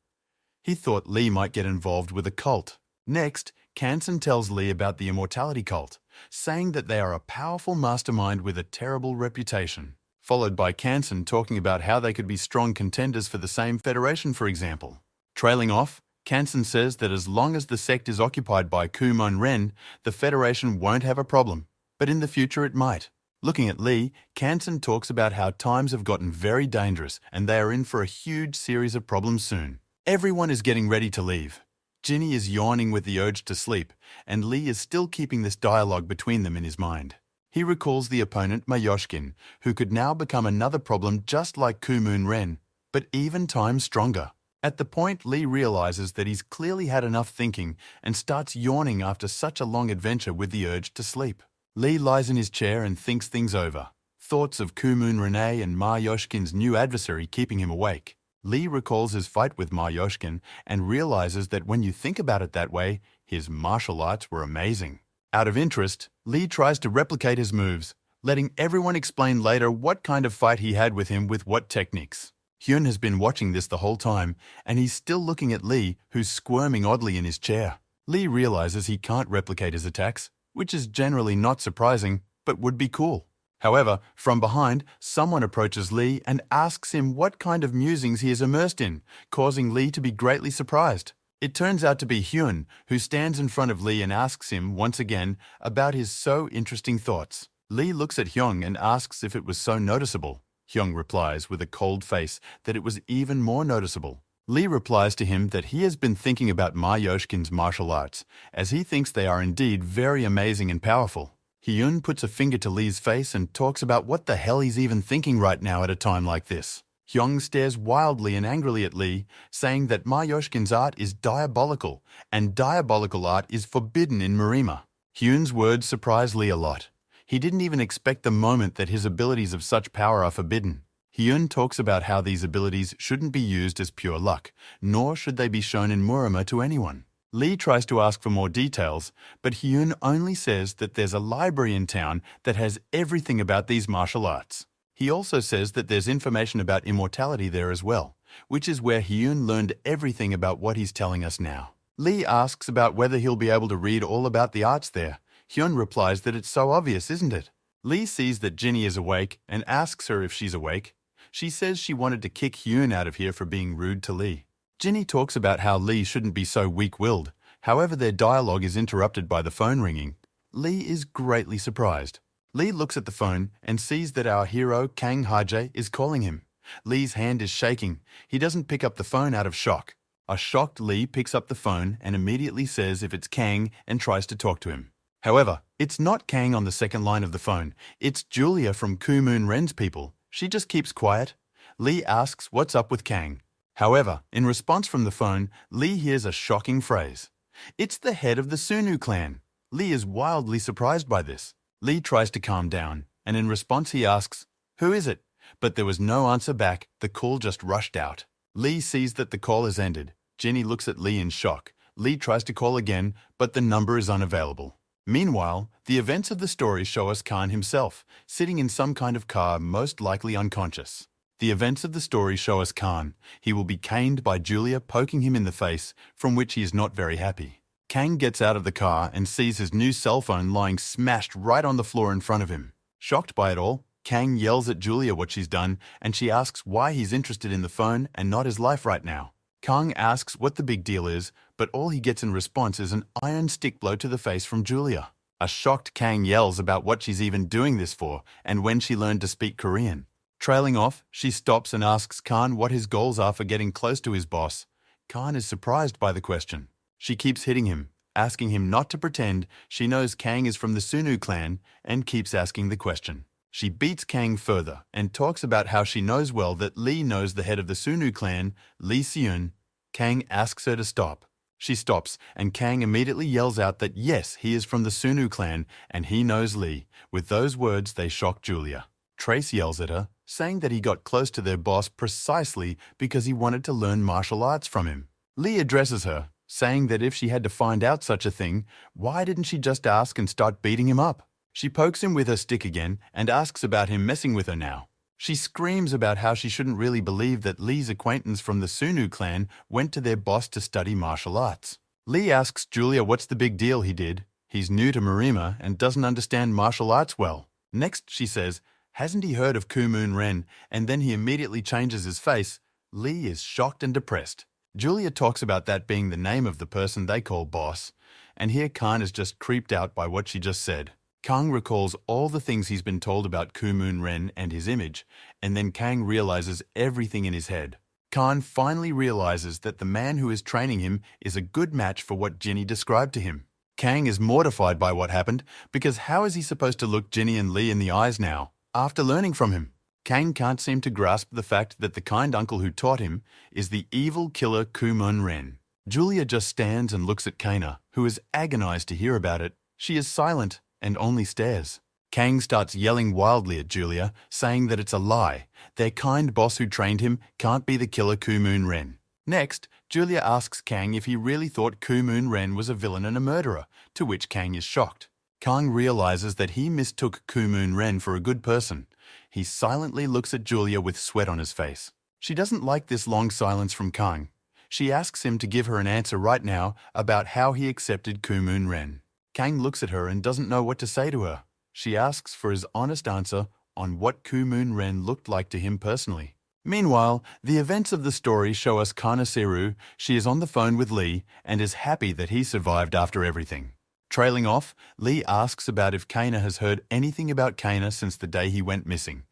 He thought Lee might get involved with a cult. Next, Kansan tells Lee about the immortality cult, saying that they are a powerful mastermind with a terrible reputation. Followed by Kansan talking about how they could be strong contenders for the same federation, for example. Trailing off, Kansan says that as long as the sect is occupied by Koo-moon Ren, the Federation won't have a problem, but in the future it might. Looking at Lee, Kansan talks about how times have gotten very dangerous and they are in for a huge series of problems soon. Everyone is getting ready to leave. Ginny is yawning with the urge to sleep, and Lee is still keeping this dialogue between them in his mind. He recalls the opponent Mayoshkin, who could now become another problem just like Koo-moon Ren, but even times stronger. At the point, Lee realizes that he's clearly had enough thinking and starts yawning after such a long adventure with the urge to sleep. Lee lies in his chair and thinks things over. Thoughts of Kumun Rene and Ma Yoshkin's new adversary keeping him awake. Lee recalls his fight with Ma Yoshkin and realizes that when you think about it that way, his martial arts were amazing. Out of interest, Lee tries to replicate his moves, letting everyone explain later what kind of fight he had with him with what techniques. Hyun has been watching this the whole time, and he's still looking at Lee, who's squirming oddly in his chair. Lee realizes he can't replicate his attacks, which is generally not surprising, but would be cool. However, from behind, someone approaches Lee and asks him what kind of musings he is immersed in, causing Lee to be greatly surprised. It turns out to be Hyun, who stands in front of Lee and asks him, once again, about his so interesting thoughts. Lee looks at Hyung and asks if it was so noticeable. Hyung replies with a cold face that it was even more noticeable. Lee replies to him that he has been thinking about Ma Yoshkin's martial arts, as he thinks they are indeed very amazing and powerful. Hyun puts a finger to Lee's face and talks about what the hell he's even thinking right now at a time like this. Hyung stares wildly and angrily at Lee, saying that Ma Yoshkin's art is diabolical, and diabolical art is forbidden in Marima. Hyun's words surprise Lee a lot. He didn't even expect the moment that his abilities of such power are forbidden. Hyun talks about how these abilities shouldn't be used as pure luck, nor should they be shown in Murama to anyone. Lee tries to ask for more details, but Hyun only says that there's a library in town that has everything about these martial arts. He also says that there's information about immortality there as well, which is where Hyun learned everything about what he's telling us now. Lee asks about whether he'll be able to read all about the arts there. Hyun replies that it's so obvious, isn't it? Lee sees that Ginny is awake and asks her if she's awake. She says she wanted to kick Hyun out of here for being rude to Lee. Ginny talks about how Lee shouldn't be so weak-willed. However, their dialogue is interrupted by the phone ringing. Lee is greatly surprised. Lee looks at the phone and sees that our hero, Kang Hajae, is calling him. Lee's hand is shaking. He doesn't pick up the phone out of shock. A shocked Lee picks up the phone and immediately says if it's Kang and tries to talk to him. However, it's not Kang on the second line of the phone. It's Julia from Kumun Ren's people. She just keeps quiet. Lee asks what's up with Kang. However, in response from the phone, Lee hears a shocking phrase. It's the head of the Sunu clan. Lee is wildly surprised by this. Lee tries to calm down, and in response he asks, "Who is it?" But there was no answer back. The call just rushed out. Lee sees that the call has ended. Ginny looks at Lee in shock. Lee tries to call again, but the number is unavailable. Meanwhile, the events of the story show us Khan himself, sitting in some kind of car, most likely unconscious. The events of the story show us Khan. He will be caned by Julia poking him in the face, from which he is not very happy. Kang gets out of the car and sees his new cell phone lying smashed right on the floor in front of him. Shocked by it all, Kang yells at Julia what she's done, and she asks why he's interested in the phone and not his life right now. Kang asks what the big deal is, but all he gets in response is an iron stick blow to the face from Julia. A shocked Kang yells about what she's even doing this for and when she learned to speak Korean. Trailing off, she stops and asks Khan what his goals are for getting close to his boss. Khan is surprised by the question. She keeps hitting him, asking him not to pretend she knows Kang is from the Sunu clan, and keeps asking the question. She beats Kang further and talks about how she knows well that Lee knows the head of the Sunu clan, Lee Seun. Kang asks her to stop. She stops, and Kang immediately yells out that yes, he is from the Sunu clan and he knows Lee. With those words, they shock Julia. Trace yells at her, saying that he got close to their boss precisely because he wanted to learn martial arts from him. Lee addresses her, saying that if she had to find out such a thing, why didn't she just ask and start beating him up? She pokes him with her stick again and asks about him messing with her now. She screams about how she shouldn't really believe that Lee's acquaintance from the Sunu clan went to their boss to study martial arts. Lee asks Julia what's the big deal he did. He's new to Marima and doesn't understand martial arts well. Next, she says, hasn't he heard of Kumun Ren? And then he immediately changes his face. Lee is shocked and depressed. Julia talks about that being the name of the person they call boss. And here Khan is just creeped out by what she just said. Kang recalls all the things he's been told about Kumun Ren and his image, and then Kang realizes everything in his head. Khan finally realizes that the man who is training him is a good match for what Ginny described to him. Kang is mortified by what happened, because how is he supposed to look Ginny and Lee in the eyes now, after learning from him? Kang can't seem to grasp the fact that the kind uncle who taught him is the evil killer Kumun Ren. Julia just stands and looks at Kana, who is agonized to hear about it. She is silent and only stares. Kang starts yelling wildly at Julia, saying that it's a lie. Their kind boss who trained him can't be the killer Kumun Ren. Next, Julia asks Kang if he really thought Kumun Ren was a villain and a murderer, to which Kang is shocked. Kang realizes that he mistook Kumun Ren for a good person. He silently looks at Julia with sweat on his face. She doesn't like this long silence from Kang. She asks him to give her an answer right now about how he accepted Kumun Ren. Kang looks at her and doesn't know what to say to her. She asks for his honest answer on what Kumun Ren looked like to him personally. Meanwhile, the events of the story show us Kana Seru. She is on the phone with Lee and is happy that he survived after everything. Trailing off, Lee asks about if Kana has heard anything about Kana since the day he went missing.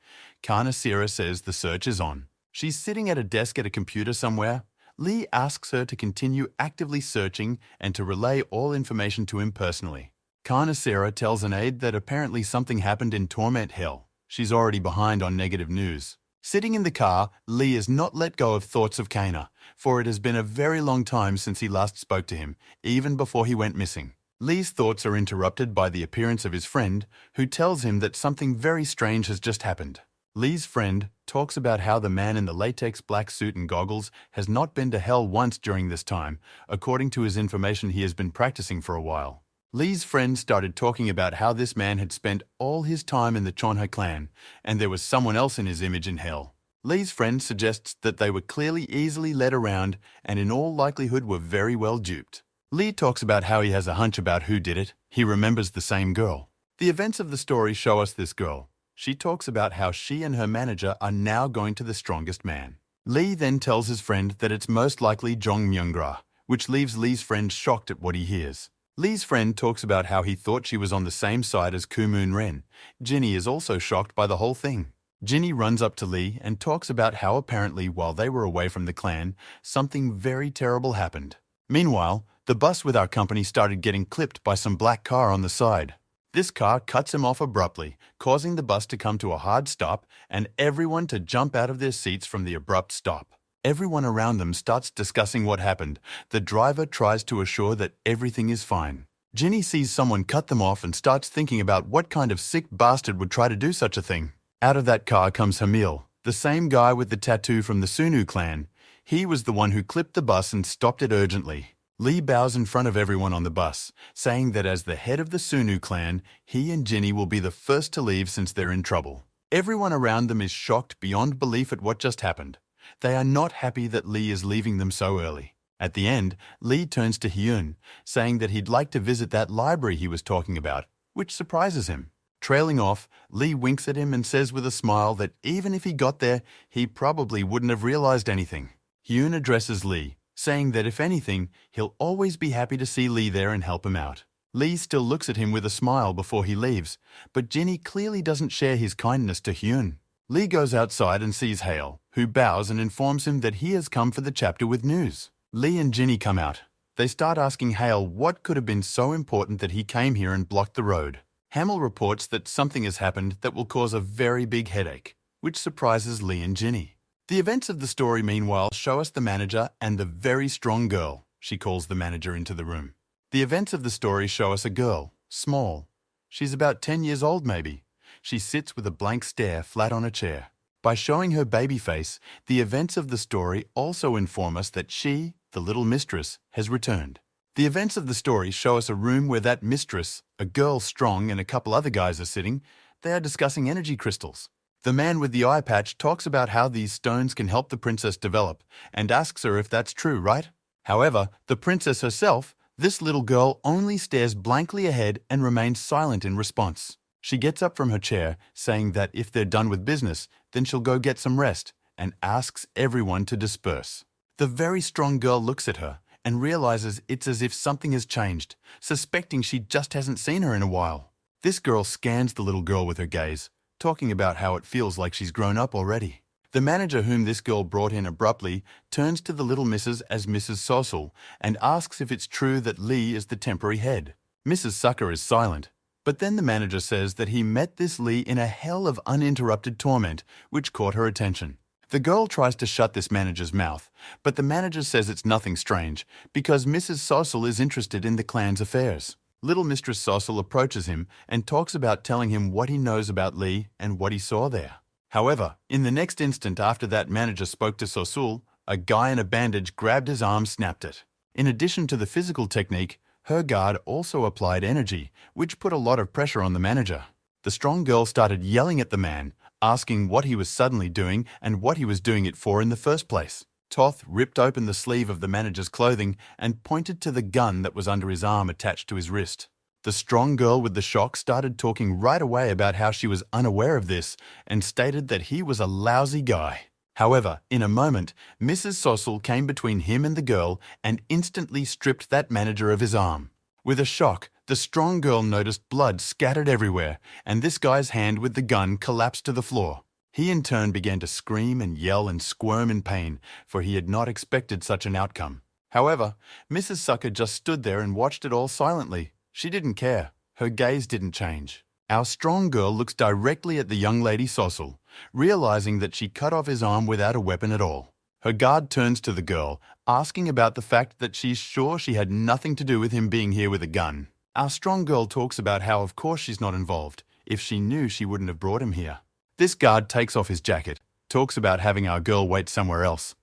Kana Sera says the search is on. She's sitting at a desk at a computer somewhere. Lee asks her to continue actively searching and to relay all information to him personally. Kana Sera tells an aide that apparently something happened in Torment Hell. She's already behind on negative news. Sitting in the car, Lee has not let go of thoughts of Kana, for it has been a very long time since he last spoke to him, even before he went missing. Lee's thoughts are interrupted by the appearance of his friend, who tells him that something very strange has just happened. Lee's friend talks about how the man in the latex black suit and goggles has not been to hell once during this time, according to his information he has been practicing for a while. Lee's friend started talking about how this man had spent all his time in the Chonha clan, and there was someone else in his image in hell. Lee's friend suggests that they were clearly easily led around and in all likelihood were very well duped. Lee talks about how he has a hunch about who did it. He remembers the same girl. The events of the story show us this girl. She talks about how she and her manager are now going to the strongest man. Lee then tells his friend that it's most likely Jong Myungra, which leaves Lee's friend shocked at what he hears. Lee's friend talks about how he thought she was on the same side as Kumun Ren. Ginny is also shocked by the whole thing. Ginny runs up to Lee and talks about how apparently while they were away from the clan, something very terrible happened. Meanwhile, the bus with our company started getting clipped by some black car on the side. This car cuts him off abruptly, causing the bus to come to a hard stop and everyone to jump out of their seats from the abrupt stop. Everyone around them starts discussing what happened. The driver tries to assure that everything is fine. Ginny sees someone cut them off and starts thinking about what kind of sick bastard would try to do such a thing. Out of that car comes Hamil, the same guy with the tattoo from the Sunu clan. He was the one who clipped the bus and stopped it urgently. Lee bows in front of everyone on the bus, saying that as the head of the Sunu clan, he and Ginny will be the first to leave since they're in trouble. Everyone around them is shocked beyond belief at what just happened. They are not happy that Lee is leaving them so early. At the end, Lee turns to Hyun, saying that he'd like to visit that library he was talking about, which surprises him. Trailing off, Lee winks at him and says with a smile that even if he got there, he probably wouldn't have realized anything. Hyun addresses Lee, saying that if anything, he'll always be happy to see Lee there and help him out. Lee still looks at him with a smile before he leaves, but Ginny clearly doesn't share his kindness to Hyun. Lee goes outside and sees Hale, who bows and informs him that he has come for the chapter with news. Lee and Ginny come out. They start asking Hale what could have been so important that he came here and blocked the road. Hamill reports that something has happened that will cause a very big headache, which surprises Lee and Ginny. The events of the story, meanwhile, show us the manager and the very strong girl. She calls the manager into the room. The events of the story show us a girl, small. She's about 10 years old maybe. She sits with a blank stare flat on a chair. By showing her baby face, the events of the story also inform us that she, the little mistress, has returned. The events of the story show us a room where that mistress, a girl strong and a couple other guys are sitting. They are discussing energy crystals. The man with the eye patch talks about how these stones can help the princess develop and asks her if that's true, right? However, the princess herself, this little girl, only stares blankly ahead and remains silent in response. She gets up from her chair, saying that if they're done with business, then she'll go get some rest, and asks everyone to disperse. The very strong girl looks at her and realizes it's as if something has changed, suspecting she just hasn't seen her in a while. This girl scans the little girl with her gaze, talking about how it feels like she's grown up already. The manager whom this girl brought in abruptly turns to the little missus as Mrs. Sosul and asks if it's true that Lee is the temporary head. Mrs. Sucker is silent. But then the manager says that he met this Lee in a hell of uninterrupted torment, which caught her attention. The girl tries to shut this manager's mouth, but the manager says it's nothing strange, because Mrs. Sossel is interested in the clan's affairs. Little Mistress Sossel approaches him and talks about telling him what he knows about Lee and what he saw there. However, in the next instant after that manager spoke to Sosul, a guy in a bandage grabbed his arm, snapped it. In addition to the physical technique, her guard also applied energy, which put a lot of pressure on the manager. The strong girl started yelling at the man, asking what he was suddenly doing and what he was doing it for in the first place. Toth ripped open the sleeve of the manager's clothing and pointed to the gun that was under his arm attached to his wrist. The strong girl with the shock started talking right away about how she was unaware of this and stated that he was a lousy guy. However, in a moment, Mrs. Sossel came between him and the girl and instantly stripped that manager of his arm. With a shock, the strong girl noticed blood scattered everywhere, and this guy's hand with the gun collapsed to the floor. He in turn began to scream and yell and squirm in pain, for he had not expected such an outcome. However, Mrs. Sucker just stood there and watched it all silently. She didn't care. Her gaze didn't change. Our strong girl looks directly at the young lady Sossel, realizing that she cut off his arm without a weapon at all. Her guard turns to the girl, asking about the fact that she's sure she had nothing to do with him being here with a gun. Our strong girl talks about how of course she's not involved. If she knew, she wouldn't have brought him here. This guard takes off his jacket, talks about having our girl wait somewhere else.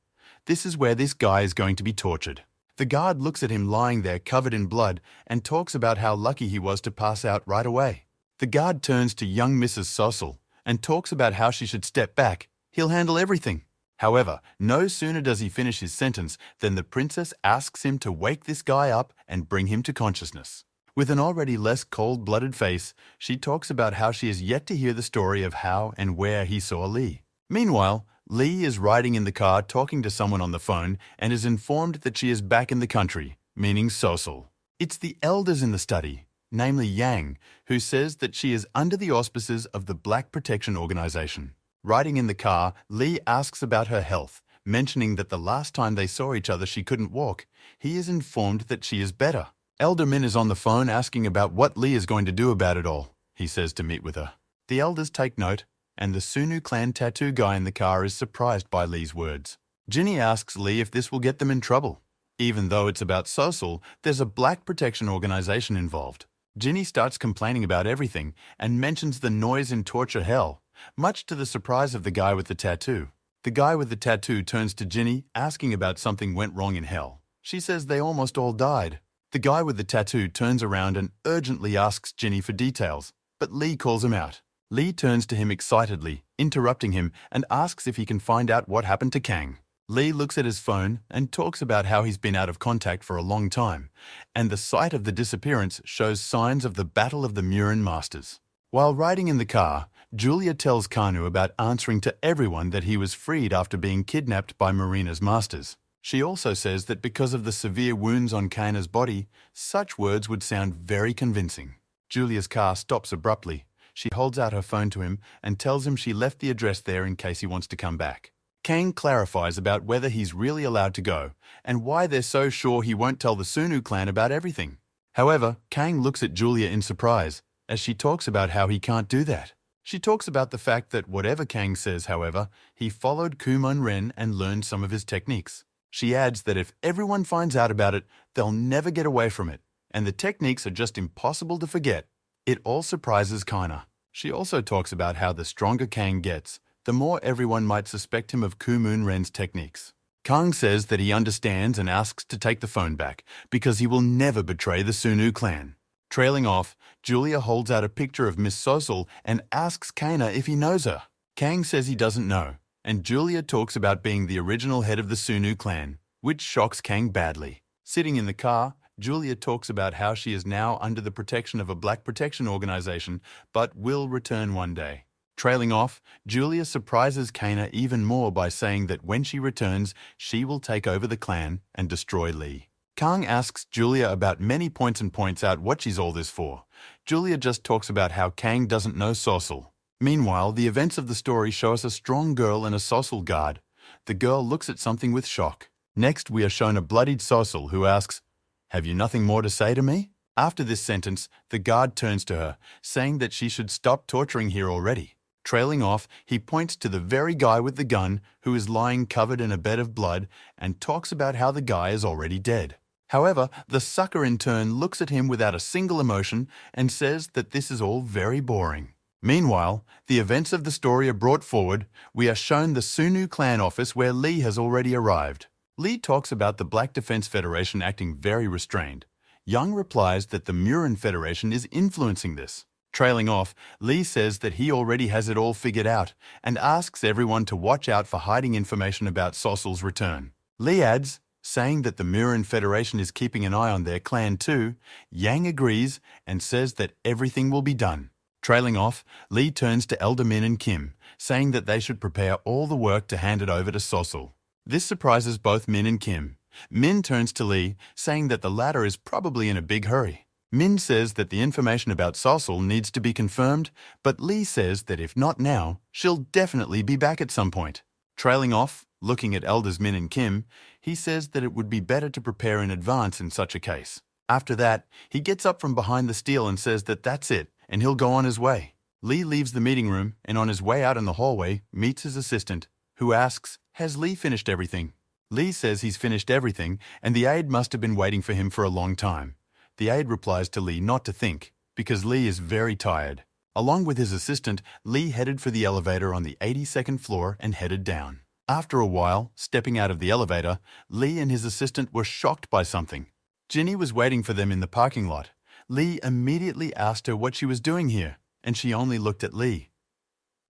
This is where this guy is going to be tortured. The guard looks at him lying there covered in blood and talks about how lucky he was to pass out right away. The guard turns to young Mrs. Sossel and talks about how she should step back. He'll handle everything. However, no sooner does he finish his sentence than the princess asks him to wake this guy up and bring him to consciousness. With an already less cold-blooded face, she talks about how she has yet to hear the story of how and where he saw Lee. Meanwhile, Lee is riding in the car talking to someone on the phone and is informed that she is back in the country, meaning Sossel. It's the elders in the study, namely Yang, who says that she is under the auspices of the Black Protection Organization. Riding in the car, Lee asks about her health, mentioning that the last time they saw each other she couldn't walk. He is informed that she is better. Elder Min is on the phone asking about what Lee is going to do about it all. He says to meet with her. The elders take note, and the Sunu clan tattoo guy in the car is surprised by Lee's words. Ginny asks Lee if this will get them in trouble. Even though it's about Sossel, there's a Black Protection Organization involved. Ginny starts complaining about everything and mentions the noise in torture hell, much to the surprise of the guy with the tattoo. The guy with the tattoo turns to Ginny, asking about something went wrong in hell. She says they almost all died. The guy with the tattoo turns around and urgently asks Ginny for details, but Lee calls him out. Lee turns to him excitedly, interrupting him, and asks if he can find out what happened to Kang. Lee looks at his phone and talks about how he's been out of contact for a long time, and the site of the disappearance shows signs of the Battle of the Murin Masters. While riding in the car, Julia tells Kanu about answering to everyone that he was freed after being kidnapped by Marina's masters. She also says that because of the severe wounds on Kana's body, such words would sound very convincing. Julia's car stops abruptly. She holds out her phone to him and tells him she left the address there in case he wants to come back. Kang clarifies about whether he's really allowed to go and why they're so sure he won't tell the Sunu clan about everything. However, Kang looks at Julia in surprise as she talks about how he can't do that. She talks about the fact that whatever Kang says, however, he followed Kumon Ren and learned some of his techniques. She adds that if everyone finds out about it, they'll never get away from it, and the techniques are just impossible to forget. It all surprises Kaina. She also talks about how the stronger Kang gets, the more everyone might suspect him of Kumon Ren's techniques. Kang says that he understands and asks to take the phone back, because he will never betray the Sunu clan. Trailing off, Julia holds out a picture of Miss Sossel and asks Kaina if he knows her. Kang says he doesn't know, and Julia talks about being the original head of the Sunu clan, which shocks Kang badly. Sitting in the car, Julia talks about how she is now under the protection of a Black Protection Organization, but will return one day. Trailing off, Julia surprises Kaina even more by saying that when she returns, she will take over the clan and destroy Lee. Kang asks Julia about many points and points out what she's all this for. Julia just talks about how Kang doesn't know Sossel. Meanwhile, the events of the story show us a strong girl and a Sossel guard. The girl looks at something with shock. Next, we are shown a bloodied Sossel who asks, "Have you nothing more to say to me?" After this sentence, the guard turns to her, saying that she should stop torturing here already. Trailing off, he points to the very guy with the gun who is lying covered in a bed of blood and talks about how the guy is already dead. However, the sucker in turn looks at him without a single emotion and says that this is all very boring. Meanwhile, the events of the story are brought forward. We are shown the Sunu clan office where Lee has already arrived. Lee talks about the Black Defense Federation acting very restrained. Young replies that the Murin Federation is influencing this. Trailing off, Lee says that he already has it all figured out and asks everyone to watch out for hiding information about Sosul's return. Lee adds, saying that the Murin Federation is keeping an eye on their clan too. Yang agrees and says that everything will be done. Trailing off, Lee turns to Elder Min and Kim, saying that they should prepare all the work to hand it over to Sosul. This surprises both Min and Kim. Min turns to Lee, saying that the latter is probably in a big hurry. Min says that the information about Sosul needs to be confirmed, but Lee says that if not now, she'll definitely be back at some point. Trailing off, looking at Elders Min and Kim, he says that it would be better to prepare in advance in such a case. After that, he gets up from behind the steel and says that that's it, and he'll go on his way. Lee leaves the meeting room and on his way out in the hallway meets his assistant, who asks, "Has Lee finished everything?" Lee says he's finished everything and the aide must have been waiting for him for a long time. The aide replies to Lee not to think, because Lee is very tired. Along with his assistant, Lee headed for the elevator on the 82nd floor and headed down. After a while, stepping out of the elevator, Lee and his assistant were shocked by something. Ginny was waiting for them in the parking lot. Lee immediately asked her what she was doing here, and she only looked at Lee.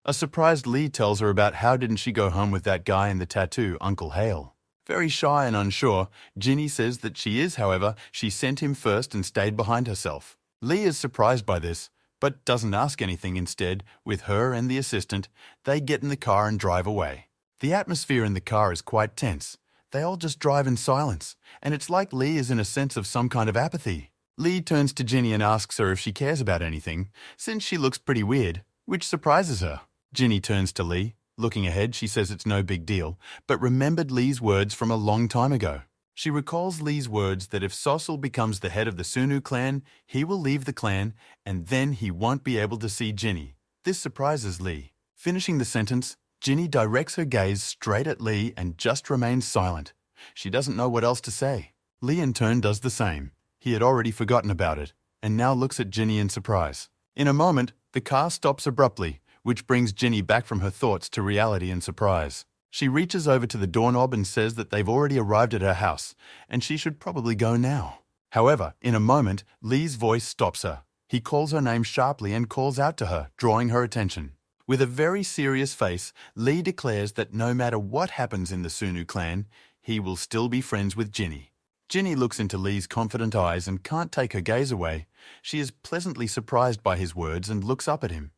A surprised Lee tells her about how didn't she go home with that guy in the tattoo, Uncle Hale. Very shy and unsure, Ginny says that she is, however, she sent him first and stayed behind herself. Lee is surprised by this, but doesn't ask anything. Instead, with her and the assistant, they get in the car and drive away. The atmosphere in the car is quite tense. They all just drive in silence, and it's like Lee is in a sense of some kind of apathy. Lee turns to Ginny and asks her if she cares about anything, since she looks pretty weird, which surprises her. Ginny turns to Lee. Looking ahead, she says it's no big deal, but remembered Lee's words from a long time ago. She recalls Lee's words that if Sosul becomes the head of the Sunu clan, he will leave the clan, and then he won't be able to see Ginny. This surprises Lee. Finishing the sentence, Ginny directs her gaze straight at Lee and just remains silent. She doesn't know what else to say. Lee in turn does the same. He had already forgotten about it, and now looks at Ginny in surprise. In a moment, the car stops abruptly, which brings Ginny back from her thoughts to reality and surprise. She reaches over to the doorknob and says that they've already arrived at her house, and she should probably go now. However, in a moment, Lee's voice stops her. He calls her name sharply and calls out to her, drawing her attention. With a very serious face, Lee declares that no matter what happens in the Sunu clan, he will still be friends with Ginny. Ginny looks into Lee's confident eyes and can't take her gaze away. She is pleasantly surprised by his words and looks up at him.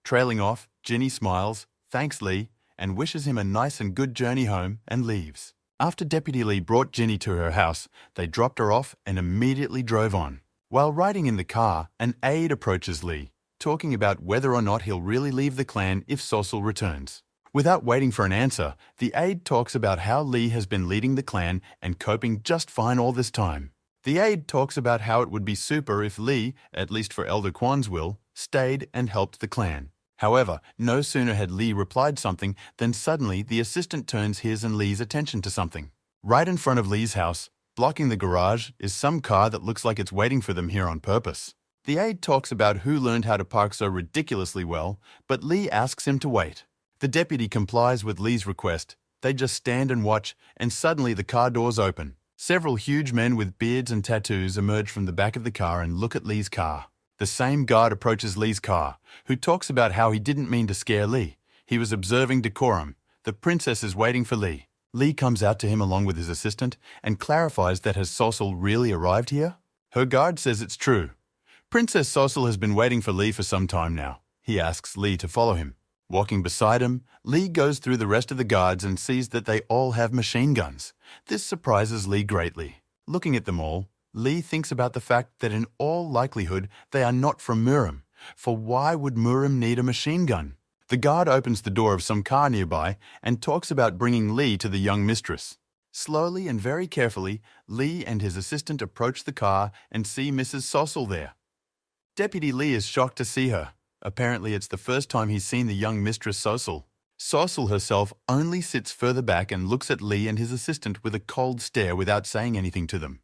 Trailing off, Ginny smiles, thanks Lee, and wishes him a nice and good journey home and leaves. After Deputy Lee brought Ginny to her house, they dropped her off and immediately drove on. While riding in the car, an aide approaches Lee, talking about whether or not he'll really leave the clan if Sosul returns. Without waiting for an answer, the aide talks about how Lee has been leading the clan and coping just fine all this time. The aide talks about how it would be super if Lee, at least for Elder Quan's will, stayed and helped the clan. However, no sooner had Lee replied something than suddenly the assistant turns his and Lee's attention to something. Right in front of Lee's house, blocking the garage, is some car that looks like it's waiting for them here on purpose. The aide talks about who learned how to park so ridiculously well, but Lee asks him to wait. The deputy complies with Lee's request. They just stand and watch, and suddenly the car doors open. Several huge men with beards and tattoos emerge from the back of the car and look at Lee's car. The same guard approaches Lee's car, who talks about how he didn't mean to scare Lee. He was observing decorum. The princess is waiting for Lee. Lee comes out to him along with his assistant and clarifies that has Sosul really arrived here? Her guard says it's true. Princess Sosul has been waiting for Lee for some time now. He asks Lee to follow him. Walking beside him, Lee goes through the rest of the guards and sees that they all have machine guns. This surprises Lee greatly. Looking at them all, Lee thinks about the fact that in all likelihood they are not from Murim, for why would Murim need a machine gun? The guard opens the door of some car nearby and talks about bringing Lee to the young mistress. Slowly and very carefully, Lee and his assistant approach the car and see Mrs. Sossel there. Deputy Lee is shocked to see her. Apparently it's the first time he's seen the young Mistress Sossel. Sossel herself only sits further back and looks at Lee and his assistant with a cold stare without saying anything to them.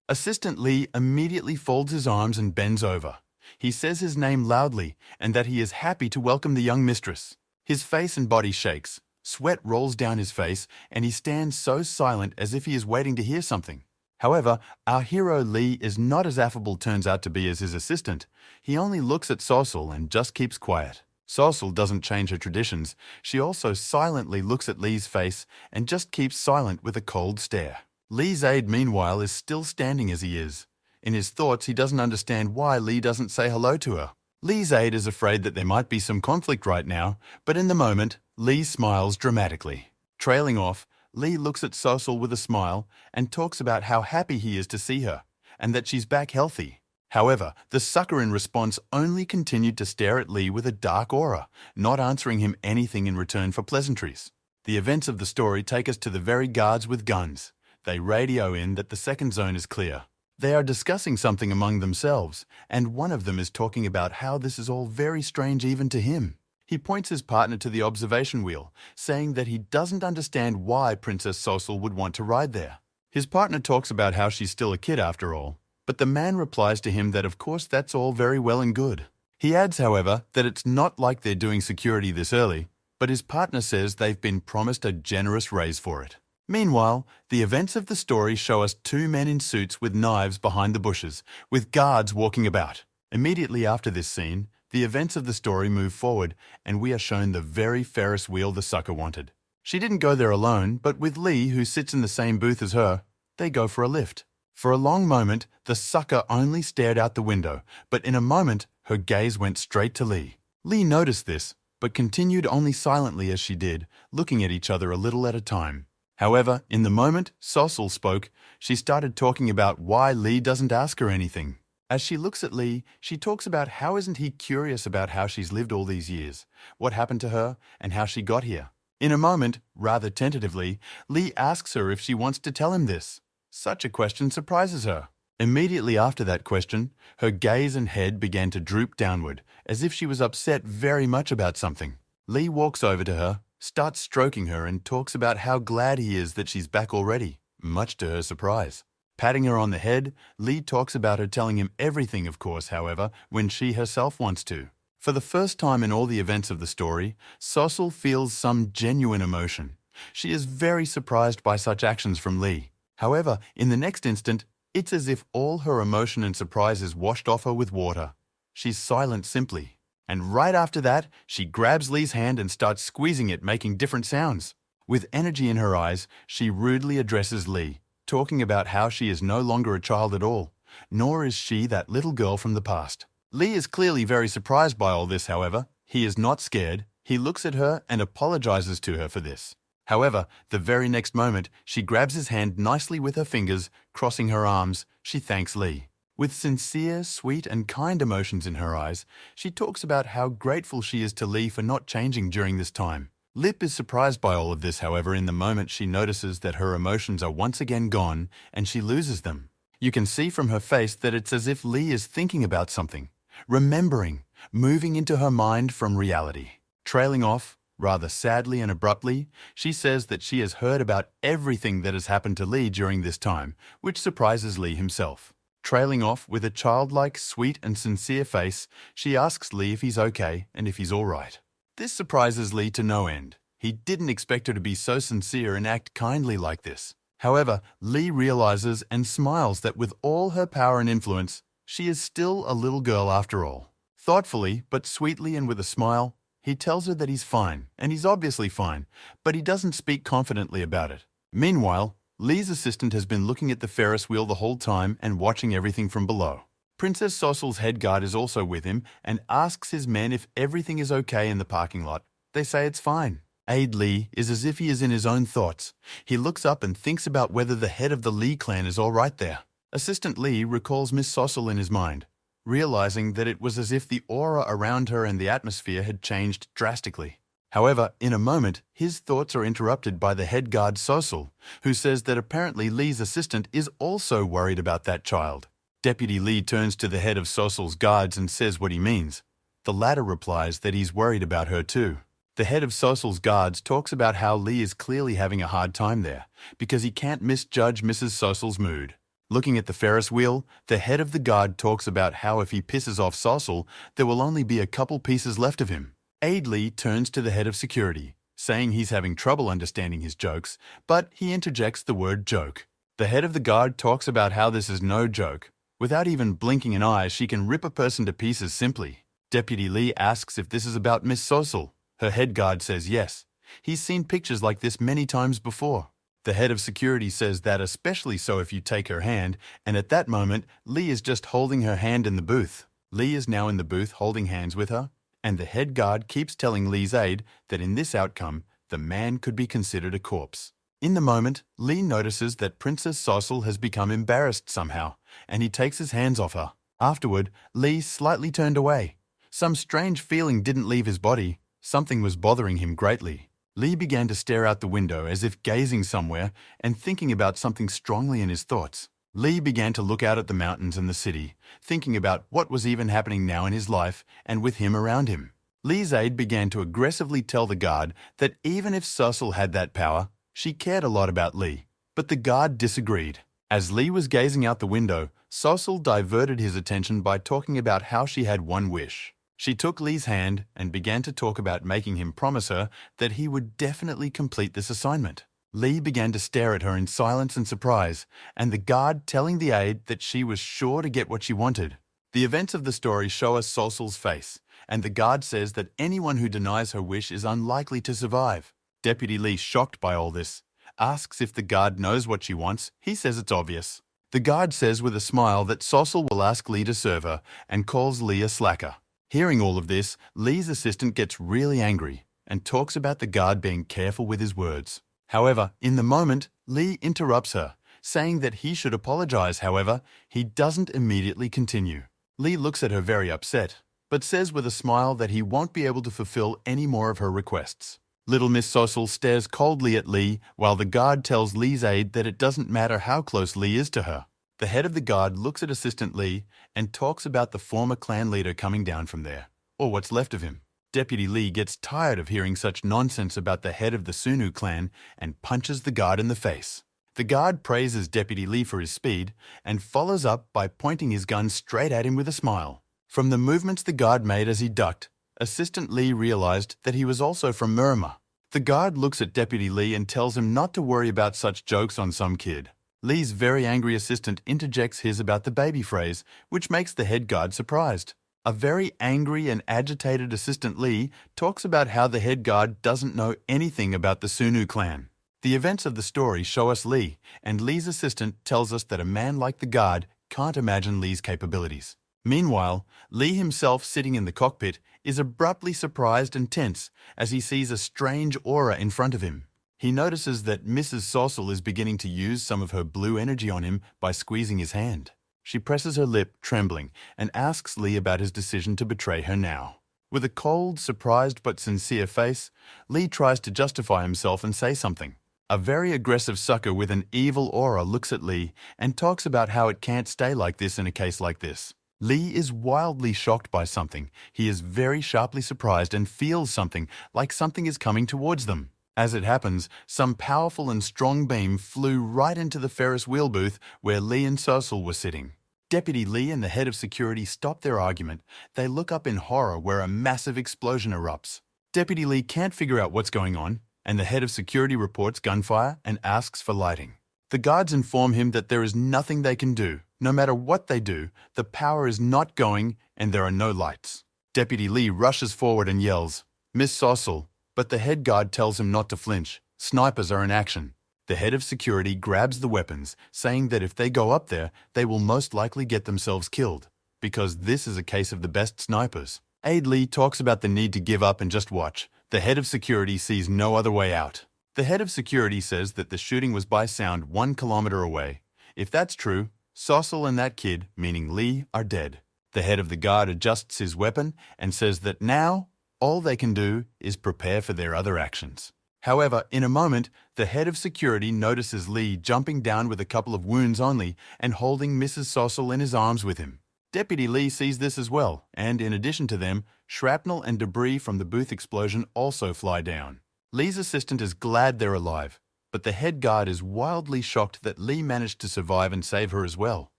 Assistant Lee immediately folds his arms and bends over. He says his name loudly and that he is happy to welcome the young mistress. His face and body shakes, sweat rolls down his face, and he stands so silent as if he is waiting to hear something. However, our hero Lee is not as affable turns out to be as his assistant. He only looks at Sossel and just keeps quiet. Sossel doesn't change her traditions. She also silently looks at Lee's face and just keeps silent with a cold stare. Lee's aide, meanwhile, is still standing as he is. In his thoughts, he doesn't understand why Lee doesn't say hello to her. Lee's aide is afraid that there might be some conflict right now, but in the moment, Lee smiles dramatically. Trailing off, Lee looks at Sossel with a smile and talks about how happy he is to see her and that she's back healthy. However, the sucker in response only continued to stare at Lee with a dark aura, not answering him anything in return for pleasantries. The events of the story take us to the very guards with guns. They radio in that the second zone is clear. They are discussing something among themselves, and one of them is talking about how this is all very strange even to him. He points his partner to the observation wheel, saying that he doesn't understand why Princess Sossel would want to ride there. His partner talks about how she's still a kid after all, but the man replies to him that of course that's all very well and good. He adds, however, that it's not like they're doing security this early, but his partner says they've been promised a generous raise for it. Meanwhile, the events of the story show us two men in suits with knives behind the bushes, with guards walking about. Immediately after this scene, the events of the story move forward, and we are shown the very Ferris wheel the sucker wanted. She didn't go there alone, but with Lee, who sits in the same booth as her, they go for a lift. For a long moment, the sucker only stared out the window, but in a moment, her gaze went straight to Lee. Lee noticed this, but continued only silently as she did, looking at each other a little at a time. However, in the moment Sossel spoke, she started talking about why Lee doesn't ask her anything. As she looks at Lee, she talks about how isn't he curious about how she's lived all these years, what happened to her, and how she got here. In a moment, rather tentatively, Lee asks her if she wants to tell him this. Such a question surprises her. Immediately after that question, her gaze and head began to droop downward, as if she was upset very much about something. Lee walks over to her, starts stroking her, and talks about how glad he is that she's back already, much to her surprise. Patting her on the head, Lee talks about her telling him everything, of course, however, when she herself wants to. For the first time in all the events of the story, Sossel feels some genuine emotion. She is very surprised by such actions from Lee. However, in the next instant, it's as if all her emotion and surprise is washed off her with water. She's silent simply. And right after that, she grabs Lee's hand and starts squeezing it, making different sounds. With energy in her eyes, she rudely addresses Lee, talking about how she is no longer a child at all, nor is she that little girl from the past. Lee is clearly very surprised by all this, however. He is not scared. He looks at her and apologizes to her for this. However, the very next moment, she grabs his hand nicely with her fingers, crossing her arms. She thanks Lee. With sincere, sweet, and kind emotions in her eyes, she talks about how grateful she is to Lee for not changing during this time. Lip is surprised by all of this, however, in the moment she notices that her emotions are once again gone and she loses them. You can see from her face that it's as if Lee is thinking about something, remembering, moving into her mind from reality. Trailing off, rather sadly and abruptly, she says that she has heard about everything that has happened to Lee during this time, which surprises Lee himself. Trailing off with a childlike, sweet and sincere face, she asks Lee if he's okay and if he's all right. This surprises Lee to no end. He didn't expect her to be so sincere and act kindly like this. However, Lee realizes and smiles that with all her power and influence, she is still a little girl after all. Thoughtfully, but sweetly and with a smile, he tells her that he's fine, and he's obviously fine, but he doesn't speak confidently about it. Meanwhile, Lee's assistant has been looking at the Ferris wheel the whole time and watching everything from below. Princess Sossel's head guard is also with him and asks his men if everything is okay in the parking lot. They say it's fine. Aide Lee is as if he is in his own thoughts. He looks up and thinks about whether the head of the Lee clan is all right there. Assistant Lee recalls Miss Sossel in his mind, realizing that it was as if the aura around her and the atmosphere had changed drastically. However, in a moment, his thoughts are interrupted by the head guard Sosul, who says that apparently Lee's assistant is also worried about that child. Deputy Lee turns to the head of Sosul's guards and says what he means. The latter replies that he's worried about her too. The head of Sosul's guards talks about how Lee is clearly having a hard time there, because he can't misjudge Mrs. Sosul's mood. Looking at the Ferris wheel, the head of the guard talks about how if he pisses off Sosul, there will only be a couple pieces left of him. Aide Lee turns to the head of security, saying he's having trouble understanding his jokes, but he interjects the word joke. The head of the guard talks about how this is no joke. Without even blinking an eye, she can rip a person to pieces simply. Deputy Lee asks if this is about Miss Sosul. Her head guard says yes. He's seen pictures like this many times before. The head of security says that especially so if you take her hand, and at that moment, Lee is just holding her hand in the booth. Lee is now in the booth holding hands with her, and the head guard keeps telling Lee's aide that in this outcome, the man could be considered a corpse. In the moment, Lee notices that Princess Sosul has become embarrassed somehow, and he takes his hands off her. Afterward, Lee slightly turned away. Some strange feeling didn't leave his body. Something was bothering him greatly. Lee began to stare out the window as if gazing somewhere and thinking about something strongly in his thoughts. Lee began to look out at the mountains and the city, thinking about what was even happening now in his life and with him around him. Lee's aide began to aggressively tell the guard that even if Sosul had that power, she cared a lot about Lee. But the guard disagreed. As Lee was gazing out the window, Sosul diverted his attention by talking about how she had one wish. She took Lee's hand and began to talk about making him promise her that he would definitely complete this assignment. Lee began to stare at her in silence and surprise, and the guard telling the aide that she was sure to get what she wanted. The events of the story show us Sosul's face, and the guard says that anyone who denies her wish is unlikely to survive. Deputy Lee, shocked by all this, asks if the guard knows what she wants. He says it's obvious. The guard says with a smile that Sosul will ask Lee to serve her and calls Lee a slacker. Hearing all of this, Lee's assistant gets really angry and talks about the guard being careful with his words. However, in the moment, Lee interrupts her, saying that he should apologize. However, he doesn't immediately continue. Lee looks at her very upset, but says with a smile that he won't be able to fulfill any more of her requests. Little Miss Sosul stares coldly at Lee while the guard tells Lee's aide that it doesn't matter how close Lee is to her. The head of the guard looks at Assistant Lee and talks about the former clan leader coming down from there, or what's left of him. Deputy Lee gets tired of hearing such nonsense about the head of the Sunu clan and punches the guard in the face. The guard praises Deputy Lee for his speed and follows up by pointing his gun straight at him with a smile. From the movements the guard made as he ducked, Assistant Lee realized that he was also from Murima. The guard looks at Deputy Lee and tells him not to worry about such jokes on some kid. Lee's very angry assistant interjects his about the baby phrase, which makes the head guard surprised. A very angry and agitated Assistant Lee talks about how the head guard doesn't know anything about the Sunu clan. The events of the story show us Lee, and Lee's assistant tells us that a man like the guard can't imagine Lee's capabilities. Meanwhile, Lee himself sitting in the cockpit is abruptly surprised and tense as he sees a strange aura in front of him. He notices that Mrs. Sosul is beginning to use some of her blue energy on him by squeezing his hand. She presses her lip, trembling, and asks Lee about his decision to betray her now. With a cold, surprised but sincere face, Lee tries to justify himself and say something. A very aggressive sucker with an evil aura looks at Lee and talks about how it can't stay like this in a case like this. Lee is wildly shocked by something. He is very sharply surprised and feels something, like something is coming towards them. As it happens, some powerful and strong beam flew right into the Ferris wheel booth where Lee and Sosul were sitting. Deputy Lee and the head of security stop their argument. They look up in horror where a massive explosion erupts. Deputy Lee can't figure out what's going on, and the head of security reports gunfire and asks for lighting. The guards inform him that there is nothing they can do. No matter what they do, the power is not going and there are no lights. Deputy Lee rushes forward and yells, "Miss Sosul," but the head guard tells him not to flinch. Snipers are in action. The head of security grabs the weapons, saying that if they go up there, they will most likely get themselves killed, because this is a case of the best snipers. Aide Lee talks about the need to give up and just watch. The head of security sees no other way out. The head of security says that the shooting was by sound 1 kilometer away. If that's true, Sosul and that kid, meaning Lee, are dead. The head of the guard adjusts his weapon and says that now All they can do is prepare for their other actions. However, in a moment, the head of security notices Lee jumping down with a couple of wounds only and holding Mrs. Sossel in his arms with him. Deputy Lee sees this as well, and in addition to them, shrapnel and debris from the booth explosion also fly down. Lee's assistant is glad they're alive, but the head guard is wildly shocked that Lee managed to survive and save her as well.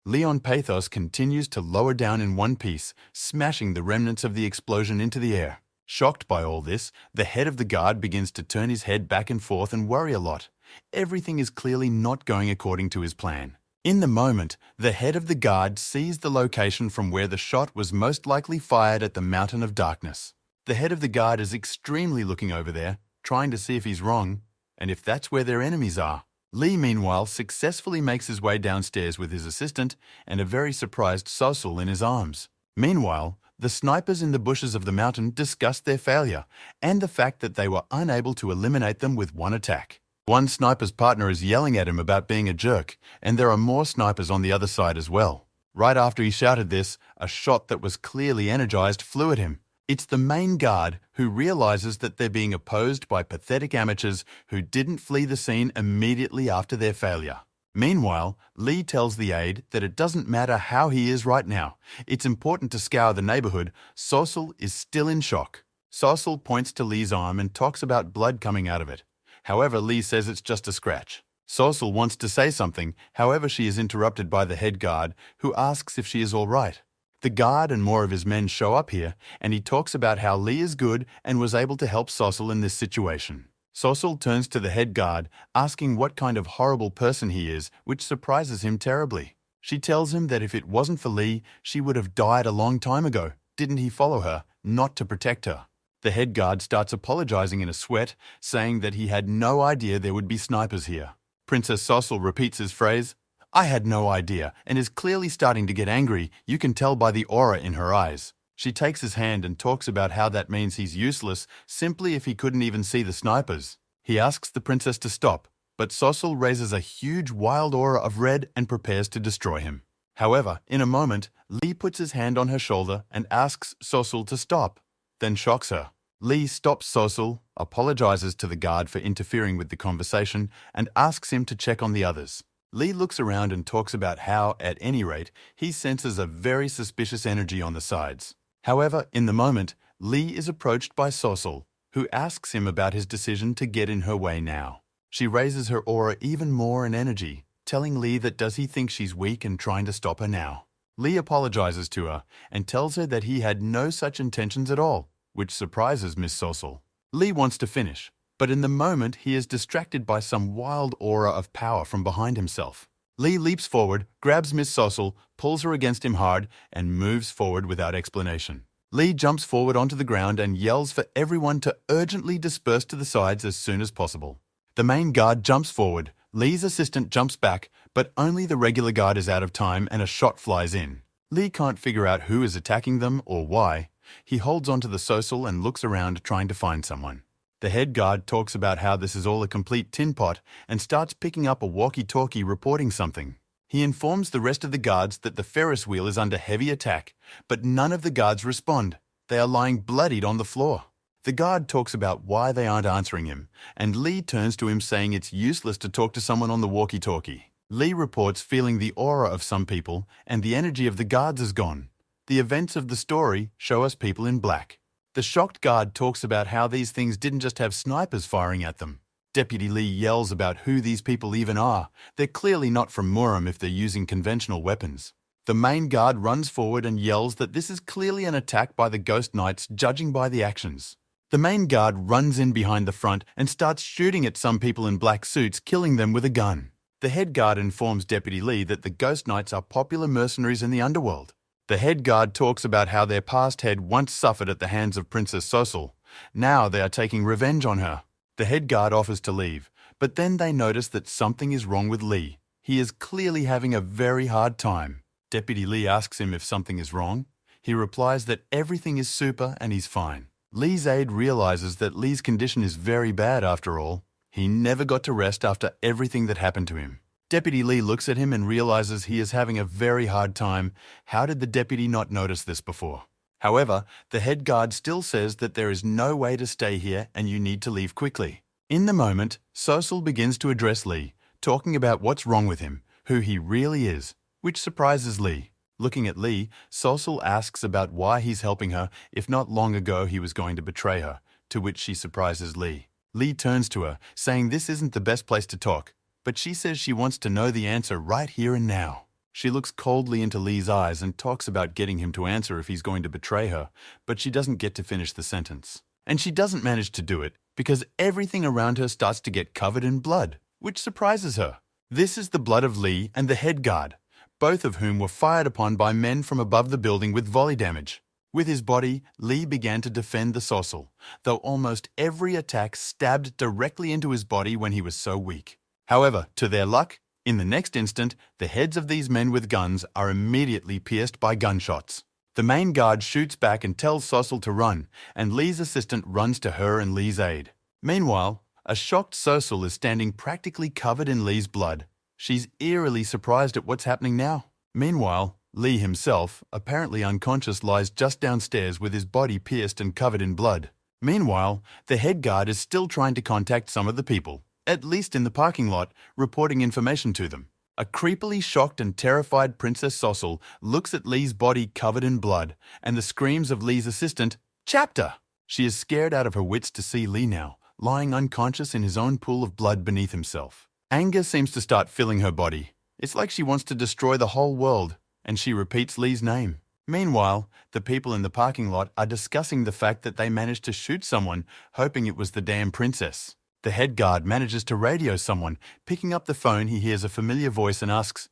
Leon Pathos continues to lower down in one piece, smashing the remnants of the explosion into the air. Shocked by all this, the head of the guard begins to turn his head back and forth and worry a lot. Everything is clearly not going according to his plan. In the moment, the head of the guard sees the location from where the shot was most likely fired at the Mountain of Darkness. The head of the guard is extremely looking over there, trying to see if he's wrong, and if that's where their enemies are. Lee, meanwhile, successfully makes his way downstairs with his assistant and a very surprised Sossel in his arms. Meanwhile, the snipers in the bushes of the mountain discuss their failure and the fact that they were unable to eliminate them with one attack. One sniper's partner is yelling at him about being a jerk, and there are more snipers on the other side as well. Right after he shouted this, a shot that was clearly energized flew at him. It's the main guard who realizes that they're being opposed by pathetic amateurs who didn't flee the scene immediately after their failure. Meanwhile, Lee tells the aide that it doesn't matter how he is right now. It's important to scour the neighborhood. Sossel is still in shock. Sossel points to Lee's arm and talks about blood coming out of it. However, Lee says it's just a scratch. Sossel wants to say something, however she is interrupted by the head guard, who asks if she is all right. The guard and more of his men show up here, and he talks about how Lee is good and was able to help Sossel in this situation. Sossel turns to the head guard, asking what kind of horrible person he is, which surprises him terribly. She tells him that if it wasn't for Lee, she would have died a long time ago. Didn't he follow her, not to protect her? The head guard starts apologizing in a sweat, saying that he had no idea there would be snipers here. Princess Sossel repeats his phrase, "I had no idea," and is clearly starting to get angry. You can tell by the aura in her eyes. She takes his hand and talks about how that means he's useless simply if he couldn't even see the snipers. He asks the princess to stop, but Sossel raises a huge wild aura of red and prepares to destroy him. However, in a moment, Lee puts his hand on her shoulder and asks Sossel to stop, then shocks her. Lee stops Sossel, apologizes to the guard for interfering with the conversation, and asks him to check on the others. Lee looks around and talks about how, at any rate, he senses a very suspicious energy on the sides. However, in the moment, Lee is approached by Sossel, who asks him about his decision to get in her way now. She raises her aura even more in energy, telling Lee that does he think she's weak and trying to stop her now. Lee apologizes to her and tells her that he had no such intentions at all, which surprises Miss Sossel. Lee wants to finish, but in the moment he is distracted by some wild aura of power from behind himself. Lee leaps forward, grabs Miss Sossel, pulls her against him hard, and moves forward without explanation. Lee jumps forward onto the ground and yells for everyone to urgently disperse to the sides as soon as possible. The main guard jumps forward, Lee's assistant jumps back, but only the regular guard is out of time and a shot flies in. Lee can't figure out who is attacking them or why. He holds onto the Sossel and looks around trying to find someone. The head guard talks about how this is all a complete tin pot and starts picking up a walkie-talkie reporting something. He informs the rest of the guards that the Ferris wheel is under heavy attack, but none of the guards respond. They are lying bloodied on the floor. The guard talks about why they aren't answering him, and Lee turns to him saying it's useless to talk to someone on the walkie-talkie. Lee reports feeling the aura of some people, and the energy of the guards is gone. The events of the story show us people in black. The shocked guard talks about how these things didn't just have snipers firing at them. Deputy Lee yells about who these people even are. They're clearly not from Murom if they're using conventional weapons. The main guard runs forward and yells that this is clearly an attack by the Ghost Knights, judging by the actions. The main guard runs in behind the front and starts shooting at some people in black suits, killing them with a gun. The head guard informs Deputy Lee that the Ghost Knights are popular mercenaries in the underworld. The head guard talks about how their past head once suffered at the hands of Princess Sossel. Now they are taking revenge on her. The head guard offers to leave, but then they notice that something is wrong with Lee. He is clearly having a very hard time. Deputy Lee asks him if something is wrong. He replies that everything is super and he's fine. Lee's aide realizes that Lee's condition is very bad after all. He never got to rest after everything that happened to him. Deputy Lee looks at him and realizes he is having a very hard time. How did the deputy not notice this before? However, the head guard still says that there is no way to stay here and you need to leave quickly. In the moment, Sosul begins to address Lee, talking about what's wrong with him, who he really is, which surprises Lee. Looking at Lee, Sosul asks about why he's helping her if not long ago he was going to betray her, to which she surprises Lee. Lee turns to her, saying this isn't the best place to talk, but she says she wants to know the answer right here and now. She looks coldly into Lee's eyes and talks about getting him to answer if he's going to betray her, but she doesn't get to finish the sentence. And she doesn't manage to do it because everything around her starts to get covered in blood, which surprises her. This is the blood of Lee and the head guard, both of whom were fired upon by men from above the building with volley damage. With his body, Lee began to defend the Sosul, though almost every attack stabbed directly into his body when he was so weak. However, to their luck, in the next instant, the heads of these men with guns are immediately pierced by gunshots. The main guard shoots back and tells Sosul to run, and Lee's assistant runs to her and Lee's aid. Meanwhile, a shocked Sosul is standing practically covered in Lee's blood. She's eerily surprised at what's happening now. Meanwhile, Lee himself, apparently unconscious, lies just downstairs with his body pierced and covered in blood. Meanwhile, the head guard is still trying to contact some of the people, at least in the parking lot, reporting information to them. A creepily shocked and terrified Princess Sosul looks at Lee's body covered in blood and the screams of Lee's assistant, "Chapter!" She is scared out of her wits to see Lee now, lying unconscious in his own pool of blood beneath himself. Anger seems to start filling her body. It's like she wants to destroy the whole world, and she repeats Lee's name. Meanwhile, the people in the parking lot are discussing the fact that they managed to shoot someone, hoping it was the damn princess. The head guard manages to radio someone. Picking up the phone, he hears a familiar voice and asks,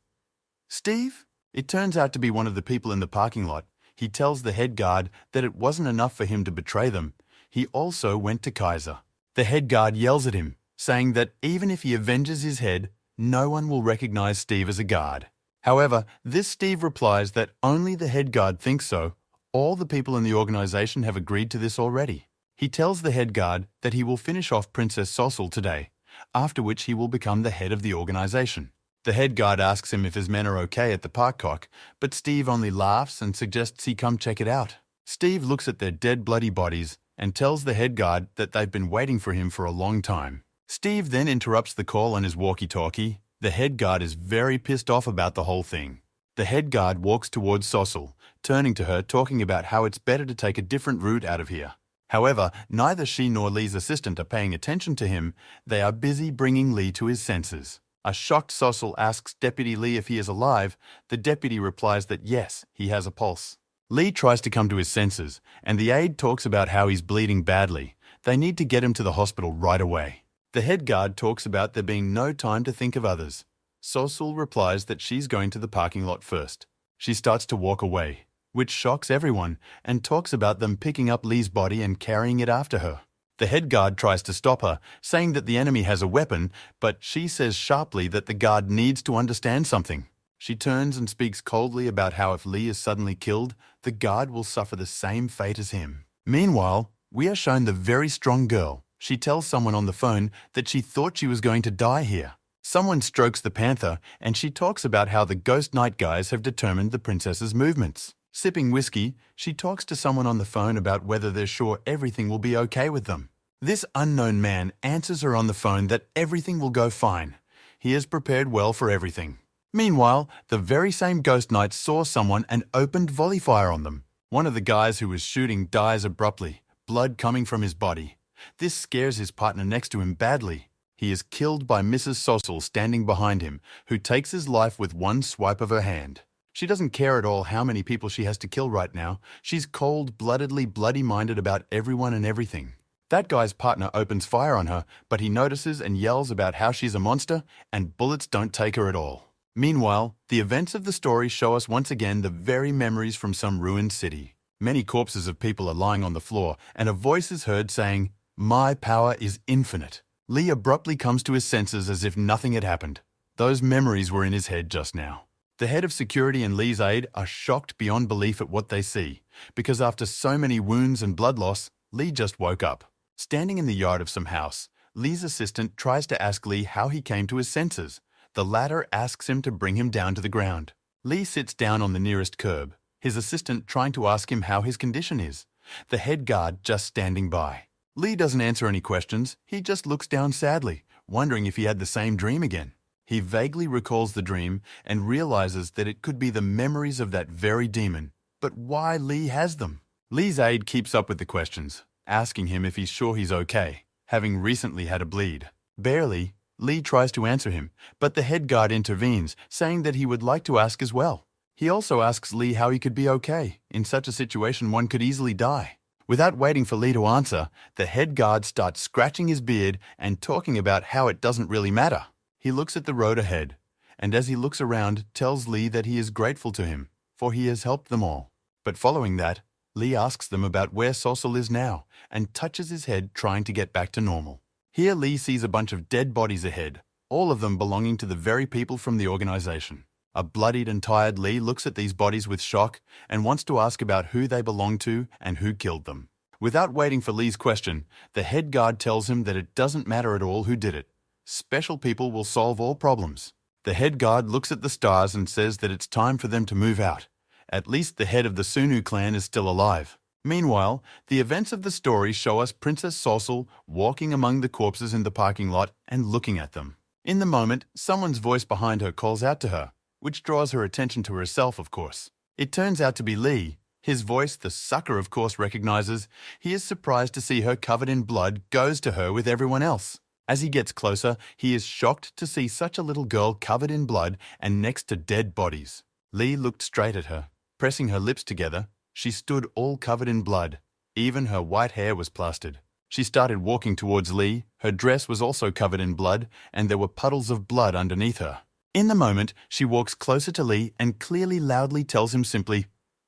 "Steve?" It turns out to be one of the people in the parking lot. He tells the head guard that it wasn't enough for him to betray them. He also went to Kaiser. The head guard yells at him, saying that even if he avenges his head, no one will recognize Steve as a guard. However, this Steve replies that only the head guard thinks so. All the people in the organization have agreed to this already. He tells the head guard that he will finish off Princess Sosul today, after which he will become the head of the organization. The head guard asks him if his men are okay at the parkcock, but Steve only laughs and suggests he come check it out. Steve looks at their dead bloody bodies and tells the head guard that they've been waiting for him for a long time. Steve then interrupts the call on his walkie-talkie. The head guard is very pissed off about the whole thing. The head guard walks towards Sosul, turning to her, talking about how it's better to take a different route out of here. However, neither she nor Lee's assistant are paying attention to him. They are busy bringing Lee to his senses. A shocked Sosul asks Deputy Lee if he is alive. The deputy replies that yes, he has a pulse. Lee tries to come to his senses, and the aide talks about how he's bleeding badly. They need to get him to the hospital right away. The head guard talks about there being no time to think of others. Sosul replies that she's going to the parking lot first. She starts to walk away, which shocks everyone, and talks about them picking up Lee's body and carrying it after her. The head guard tries to stop her, saying that the enemy has a weapon, but she says sharply that the guard needs to understand something. She turns and speaks coldly about how if Lee is suddenly killed, the guard will suffer the same fate as him. Meanwhile, we are shown the very strong girl. She tells someone on the phone that she thought she was going to die here. Someone strokes the panther, and she talks about how the Ghost Night guys have determined the princess's movements. Sipping whiskey, she talks to someone on the phone about whether they're sure everything will be okay with them. This unknown man answers her on the phone that everything will go fine. He is prepared well for everything. Meanwhile, the very same Ghost Knight saw someone and opened volley fire on them. One of the guys who was shooting dies abruptly, blood coming from his body. This scares his partner next to him badly. He is killed by Mrs. Sosul standing behind him, who takes his life with one swipe of her hand. She doesn't care at all how many people she has to kill right now. She's cold-bloodedly bloody-minded about everyone and everything. That guy's partner opens fire on her, but he notices and yells about how she's a monster and bullets don't take her at all. Meanwhile, the events of the story show us once again the very memories from some ruined city. Many corpses of people are lying on the floor, and a voice is heard saying, "My power is infinite." Lee abruptly comes to his senses as if nothing had happened. Those memories were in his head just now. The head of security and Lee's aide are shocked beyond belief at what they see, because after so many wounds and blood loss, Lee just woke up. Standing in the yard of some house, Lee's assistant tries to ask Lee how he came to his senses. The latter asks him to bring him down to the ground. Lee sits down on the nearest curb. his assistant trying to ask him how his condition is, the head guard just standing by. Lee doesn't answer any questions, he just looks down sadly, wondering if he had the same dream again. He vaguely recalls the dream and realizes that it could be the memories of that very demon. But why Lee has them? Lee's aide keeps up with the questions, asking him if he's sure he's okay, having recently had a bleed. Barely, Lee tries to answer him, but the head guard intervenes, saying that he would like to ask as well. He also asks Lee how he could be okay. In such a situation, one could easily die. Without waiting for Lee to answer, the head guard starts scratching his beard and talking about how it doesn't really matter. He looks at the road ahead, and as he looks around, tells Lee that he is grateful to him, for he has helped them all. But following that, Lee asks them about where Sosul is now, and touches his head trying to get back to normal. Here Lee sees a bunch of dead bodies ahead, all of them belonging to the very people from the organization. A bloodied and tired Lee looks at these bodies with shock and wants to ask about who they belong to and who killed them. Without waiting for Lee's question, the head guard tells him that it doesn't matter at all who did it. Special people will solve all problems. The head guard looks at the stars and says that it's time for them to move out. At least the head of the Sunu clan is still alive. Meanwhile, the events of the story show us Princess Sosul walking among the corpses in the parking lot and looking at them. In the moment, someone's voice behind her calls out to her, which draws her attention to herself, of course. It turns out to be Lee. His voice, the sucker of course recognizes. He is surprised to see her covered in blood, goes to her with everyone else. As he gets closer, he is shocked to see such a little girl covered in blood and next to dead bodies. Lee looked straight at her. Pressing her lips together, she stood all covered in blood. Even her white hair was plastered. She started walking towards Lee. Her dress was also covered in blood, and there were puddles of blood underneath her. In the moment, she walks closer to Lee and clearly loudly tells him simply,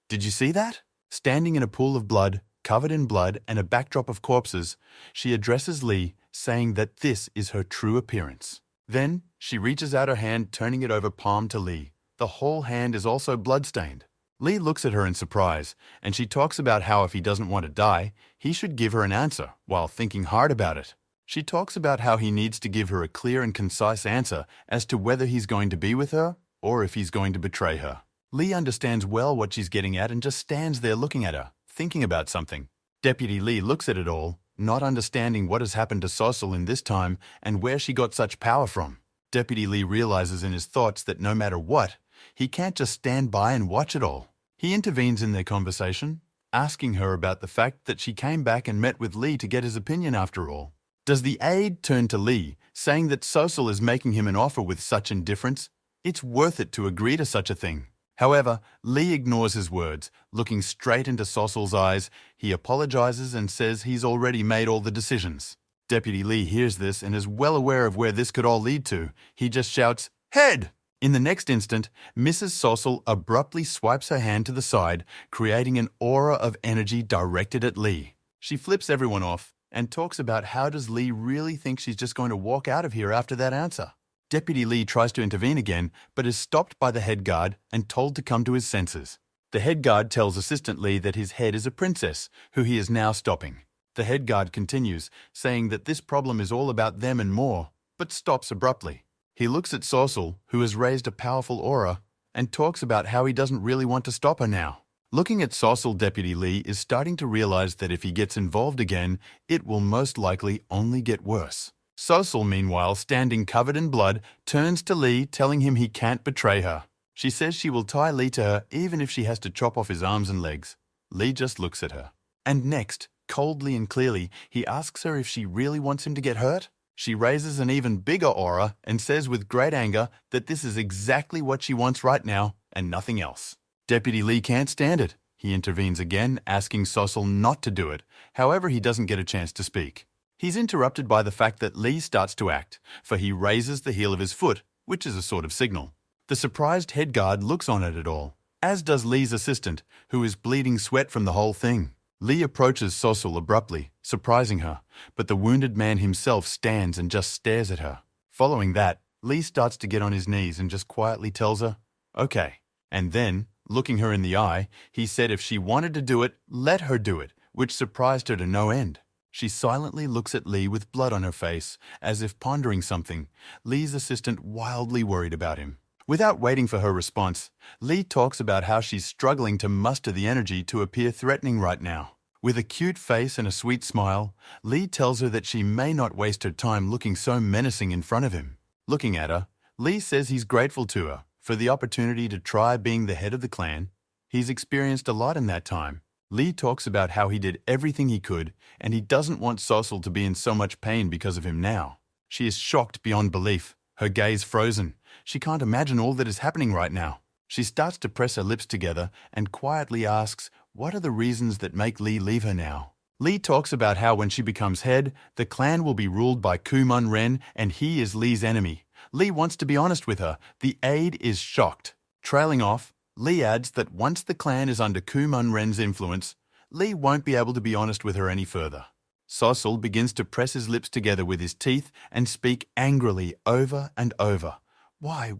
"Did you see that?" Standing in a pool of blood, covered in blood and a backdrop of corpses, she addresses Lee, saying that this is her true appearance. Then, she reaches out her hand, turning it over palm to Lee. The whole hand is also blood-stained. Lee looks at her in surprise, and she talks about how if he doesn't want to die, he should give her an answer while thinking hard about it. She talks about how he needs to give her a clear and concise answer as to whether he's going to be with her or if he's going to betray her. Lee understands well what she's getting at and just stands there looking at her, thinking about something. Deputy Lee looks at it all, not understanding what has happened to Sosul in this time and where she got such power from. Deputy Lee realizes in his thoughts that no matter what, he can't just stand by and watch it all. He intervenes in their conversation, asking her about the fact that she came back and met with Lee to get his opinion after all. Does the aide turn to Lee, saying that Sosul is making him an offer with such indifference? It's worth it to agree to such a thing. However, Lee ignores his words. Looking straight into Sosul's eyes, he apologizes and says he's already made all the decisions. Deputy Lee hears this and is well aware of where this could all lead to. He just shouts, "Head!" In the next instant, Mrs. Sosul abruptly swipes her hand to the side, creating an aura of energy directed at Lee. She flips everyone off and talks about how does Lee really think she's just going to walk out of here after that answer. Deputy Lee tries to intervene again, but is stopped by the head guard and told to come to his senses. The head guard tells Assistant Lee that his head is a princess, who he is now stopping. The head guard continues, saying that this problem is all about them and more, but stops abruptly. He looks at Sosul, who has raised a powerful aura, and talks about how he doesn't really want to stop her now. Looking at Sosul, Deputy Lee is starting to realize that if he gets involved again, it will most likely only get worse. Sosul, meanwhile, standing covered in blood, turns to Lee, telling him he can't betray her. She says she will tie Lee to her even if she has to chop off his arms and legs. Lee just looks at her. And next, coldly and clearly, he asks her if she really wants him to get hurt. She raises an even bigger aura and says with great anger that this is exactly what she wants right now and nothing else. Deputy Lee can't stand it. He intervenes again, asking Sosul not to do it. However, he doesn't get a chance to speak. He's interrupted by the fact that Lee starts to act, for he raises the heel of his foot, which is a sort of signal. The surprised head guard looks on at it all, as does Lee's assistant, who is bleeding sweat from the whole thing. Lee approaches Sosul abruptly, surprising her, but the wounded man himself stands and just stares at her. Following that, Lee starts to get on his knees and just quietly tells her, "Okay." And then, looking her in the eye, he said if she wanted to do it, let her do it, which surprised her to no end. She silently looks at Lee with blood on her face, as if pondering something, Lee's assistant wildly worried about him. Without waiting for her response, Lee talks about how she's struggling to muster the energy to appear threatening right now. With a cute face and a sweet smile, Lee tells her that she may not waste her time looking so menacing in front of him. Looking at her, Lee says he's grateful to her for the opportunity to try being the head of the clan. He's experienced a lot in that time. Lee talks about how he did everything he could, and he doesn't want Sosul to be in so much pain because of him now. She is shocked beyond belief, her gaze frozen. She can't imagine all that is happening right now. She starts to press her lips together and quietly asks, what are the reasons that make Lee leave her now? Lee talks about how when she becomes head, the clan will be ruled by Kumon Ren and he is Lee's enemy. Lee wants to be honest with her. The aide is shocked. Trailing off, Lee adds that once the clan is under Kumon Ren's influence, Lee won't be able to be honest with her any further. Sosul begins to press his lips together with his teeth and speak angrily over and over. Why?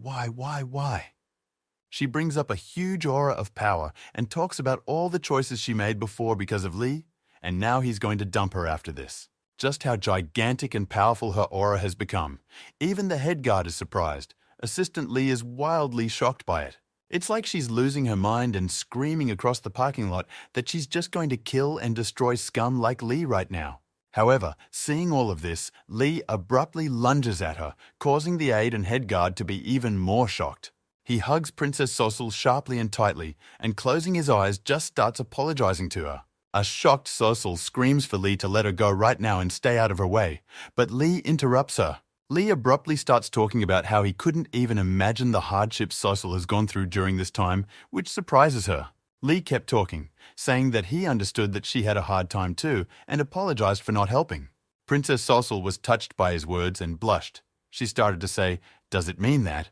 She brings up a huge aura of power and talks about all the choices she made before because of Lee, and now he's going to dump her after this. Just how gigantic and powerful her aura has become. Even the head guard is surprised. Assistant Lee is wildly shocked by it. It's like she's losing her mind and screaming across the parking lot that she's just going to kill and destroy scum like Lee right now. However, seeing all of this, Lee abruptly lunges at her, causing the aide and head guard to be even more shocked. He hugs Princess Sosul sharply and tightly, and closing his eyes just starts apologizing to her. A shocked Sosul screams for Lee to let her go right now and stay out of her way, but Lee interrupts her. Lee abruptly starts talking about how he couldn't even imagine the hardships Sosul has gone through during this time, which surprises her. Lee kept talking, saying that he understood that she had a hard time too and apologized for not helping. Princess Sosul was touched by his words and blushed. She started to say, "Does it mean that?"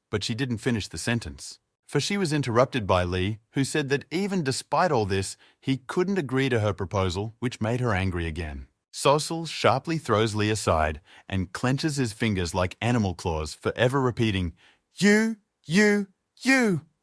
But she didn't finish the sentence. For she was interrupted by Lee, who said that even despite all this, he couldn't agree to her proposal, which made her angry again. Sosul sharply throws Lee aside and clenches his fingers like animal claws, forever repeating, You!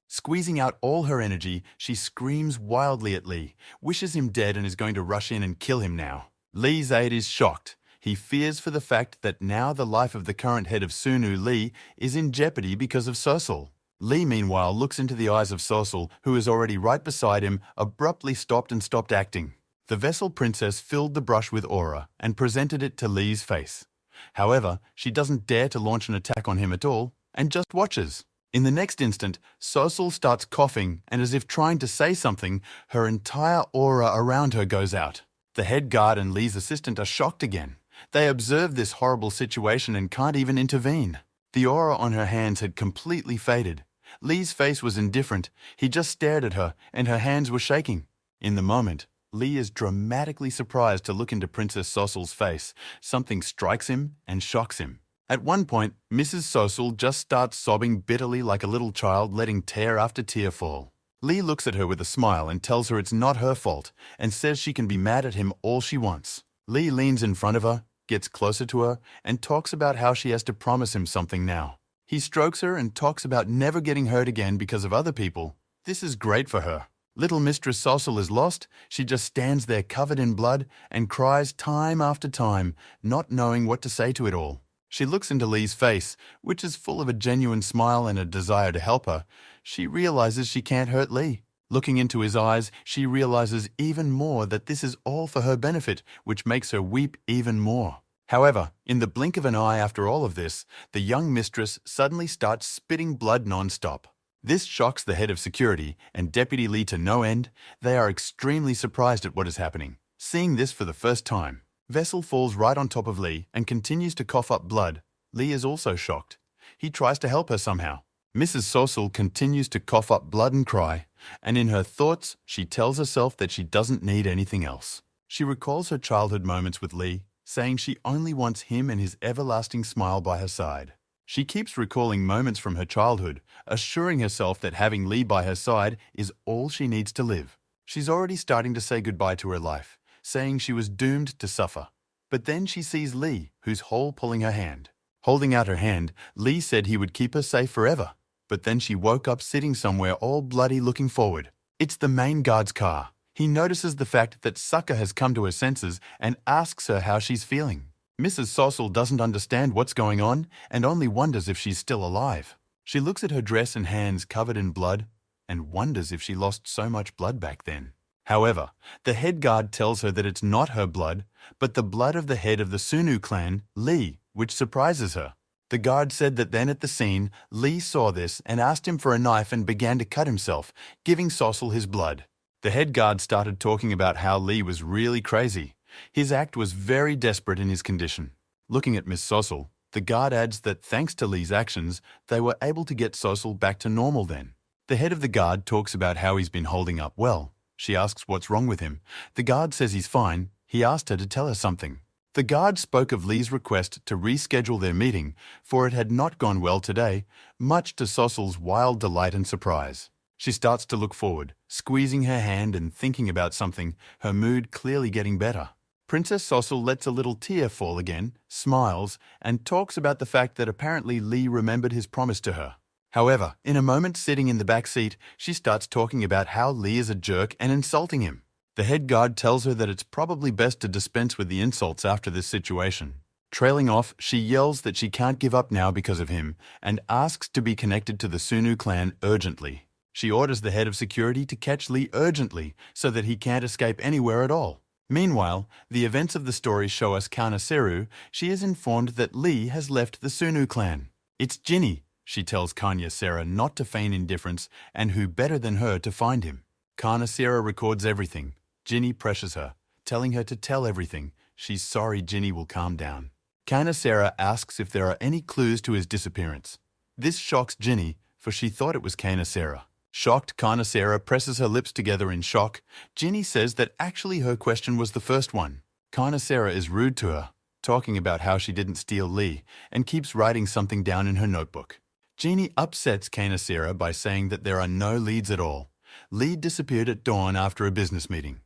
Squeezing out all her energy, she screams wildly at Lee, wishes him dead and is going to rush in and kill him now. Lee's aide is shocked. He fears for the fact that now the life of the current head of Sunu, Lee, is in jeopardy because of Sosul. Lee, meanwhile, looks into the eyes of Sosul, who is already right beside him, abruptly stopped acting. The vessel princess filled the brush with aura and presented it to Lee's face. However, she doesn't dare to launch an attack on him at all, and just watches. In the next instant, Sosul starts coughing, and as if trying to say something, her entire aura around her goes out. The head guard and Lee's assistant are shocked again. They observe this horrible situation and can't even intervene. The aura on her hands had completely faded. Lee's face was indifferent. He just stared at her, and her hands were shaking. In the moment, Lee is dramatically surprised to look into Princess Sosul's face. Something strikes him and shocks him. At one point, Mrs. Sosul just starts sobbing bitterly like a little child, letting tear after tear fall. Lee looks at her with a smile and tells her it's not her fault, and says she can be mad at him all she wants. Lee leans in front of her, gets closer to her, and talks about how she has to promise him something now. He strokes her and talks about never getting hurt again because of other people. This is great for her. Little Mistress Sosul is lost. She just stands there covered in blood and cries time after time, not knowing what to say to it all. She looks into Lee's face, which is full of a genuine smile and a desire to help her. She realizes she can't hurt Lee. Looking into his eyes, she realizes even more that this is all for her benefit, which makes her weep even more. However, in the blink of an eye after all of this, the young mistress suddenly starts spitting blood non-stop. This shocks the head of security and Deputy Lee to no end. They are extremely surprised at what is happening. Seeing this for the first time, Vessel falls right on top of Lee and continues to cough up blood. Lee is also shocked. He tries to help her somehow. Mrs. Sosul continues to cough up blood and cry, and in her thoughts, she tells herself that she doesn't need anything else. She recalls her childhood moments with Lee, saying she only wants him and his everlasting smile by her side. She keeps recalling moments from her childhood, assuring herself that having Lee by her side is all she needs to live. She's already starting to say goodbye to her life, saying she was doomed to suffer. But then she sees Lee, who's pulling her hand. Holding out her hand, Lee said he would keep her safe forever. But then she woke up sitting somewhere all bloody looking forward. It's the main guard's car. He notices the fact that Sukka has come to her senses and asks her how she's feeling. Mrs. Sosul doesn't understand what's going on and only wonders if she's still alive. She looks at her dress and hands covered in blood and wonders if she lost so much blood back then. However, the head guard tells her that it's not her blood, but the blood of the head of the Sunu clan, Lee, which surprises her. The guard said that then at the scene, Lee saw this and asked him for a knife and began to cut himself, giving Sossel his blood. The head guard started talking about how Lee was really crazy. His act was very desperate in his condition. Looking at Miss Sossel, the guard adds that thanks to Lee's actions, they were able to get Sossel back to normal then. The head of the guard talks about how he's been holding up well. She asks what's wrong with him. The guard says he's fine. He asked her to tell her something. The guard spoke of Lee's request to reschedule their meeting, for it had not gone well today, much to Sossel's wild delight and surprise. She starts to look forward, squeezing her hand and thinking about something, her mood clearly getting better. Princess Sossel lets a little tear fall again, smiles, and talks about the fact that apparently Lee remembered his promise to her. However, in a moment sitting in the back seat, she starts talking about how Lee is a jerk and insulting him. The head guard tells her that it's probably best to dispense with the insults after this situation. Trailing off, she yells that she can't give up now because of him and asks to be connected to the Sunu clan urgently. She orders the head of security to catch Lee urgently so that he can't escape anywhere at all. Meanwhile, the events of the story show us Kana Seru. She is informed that Lee has left the Sunu clan. It's Ginny, she tells Kanya Sarah not to feign indifference and who better than her to find him. Kana Sarah records everything. Ginny pressures her, telling her to tell everything. She's sorry Ginny will calm down. Kana Sarah asks if there are any clues to his disappearance. This shocks Ginny, for she thought it was Kana Sarah. Shocked, Kana Sarah presses her lips together in shock. Ginny says that actually her question was the first one. Kana Sarah is rude to her, talking about how she didn't steal Lee, and keeps writing something down in her notebook. Ginny upsets Kana Sarah by saying that there are no leads at all. Lee disappeared at dawn after a business meeting.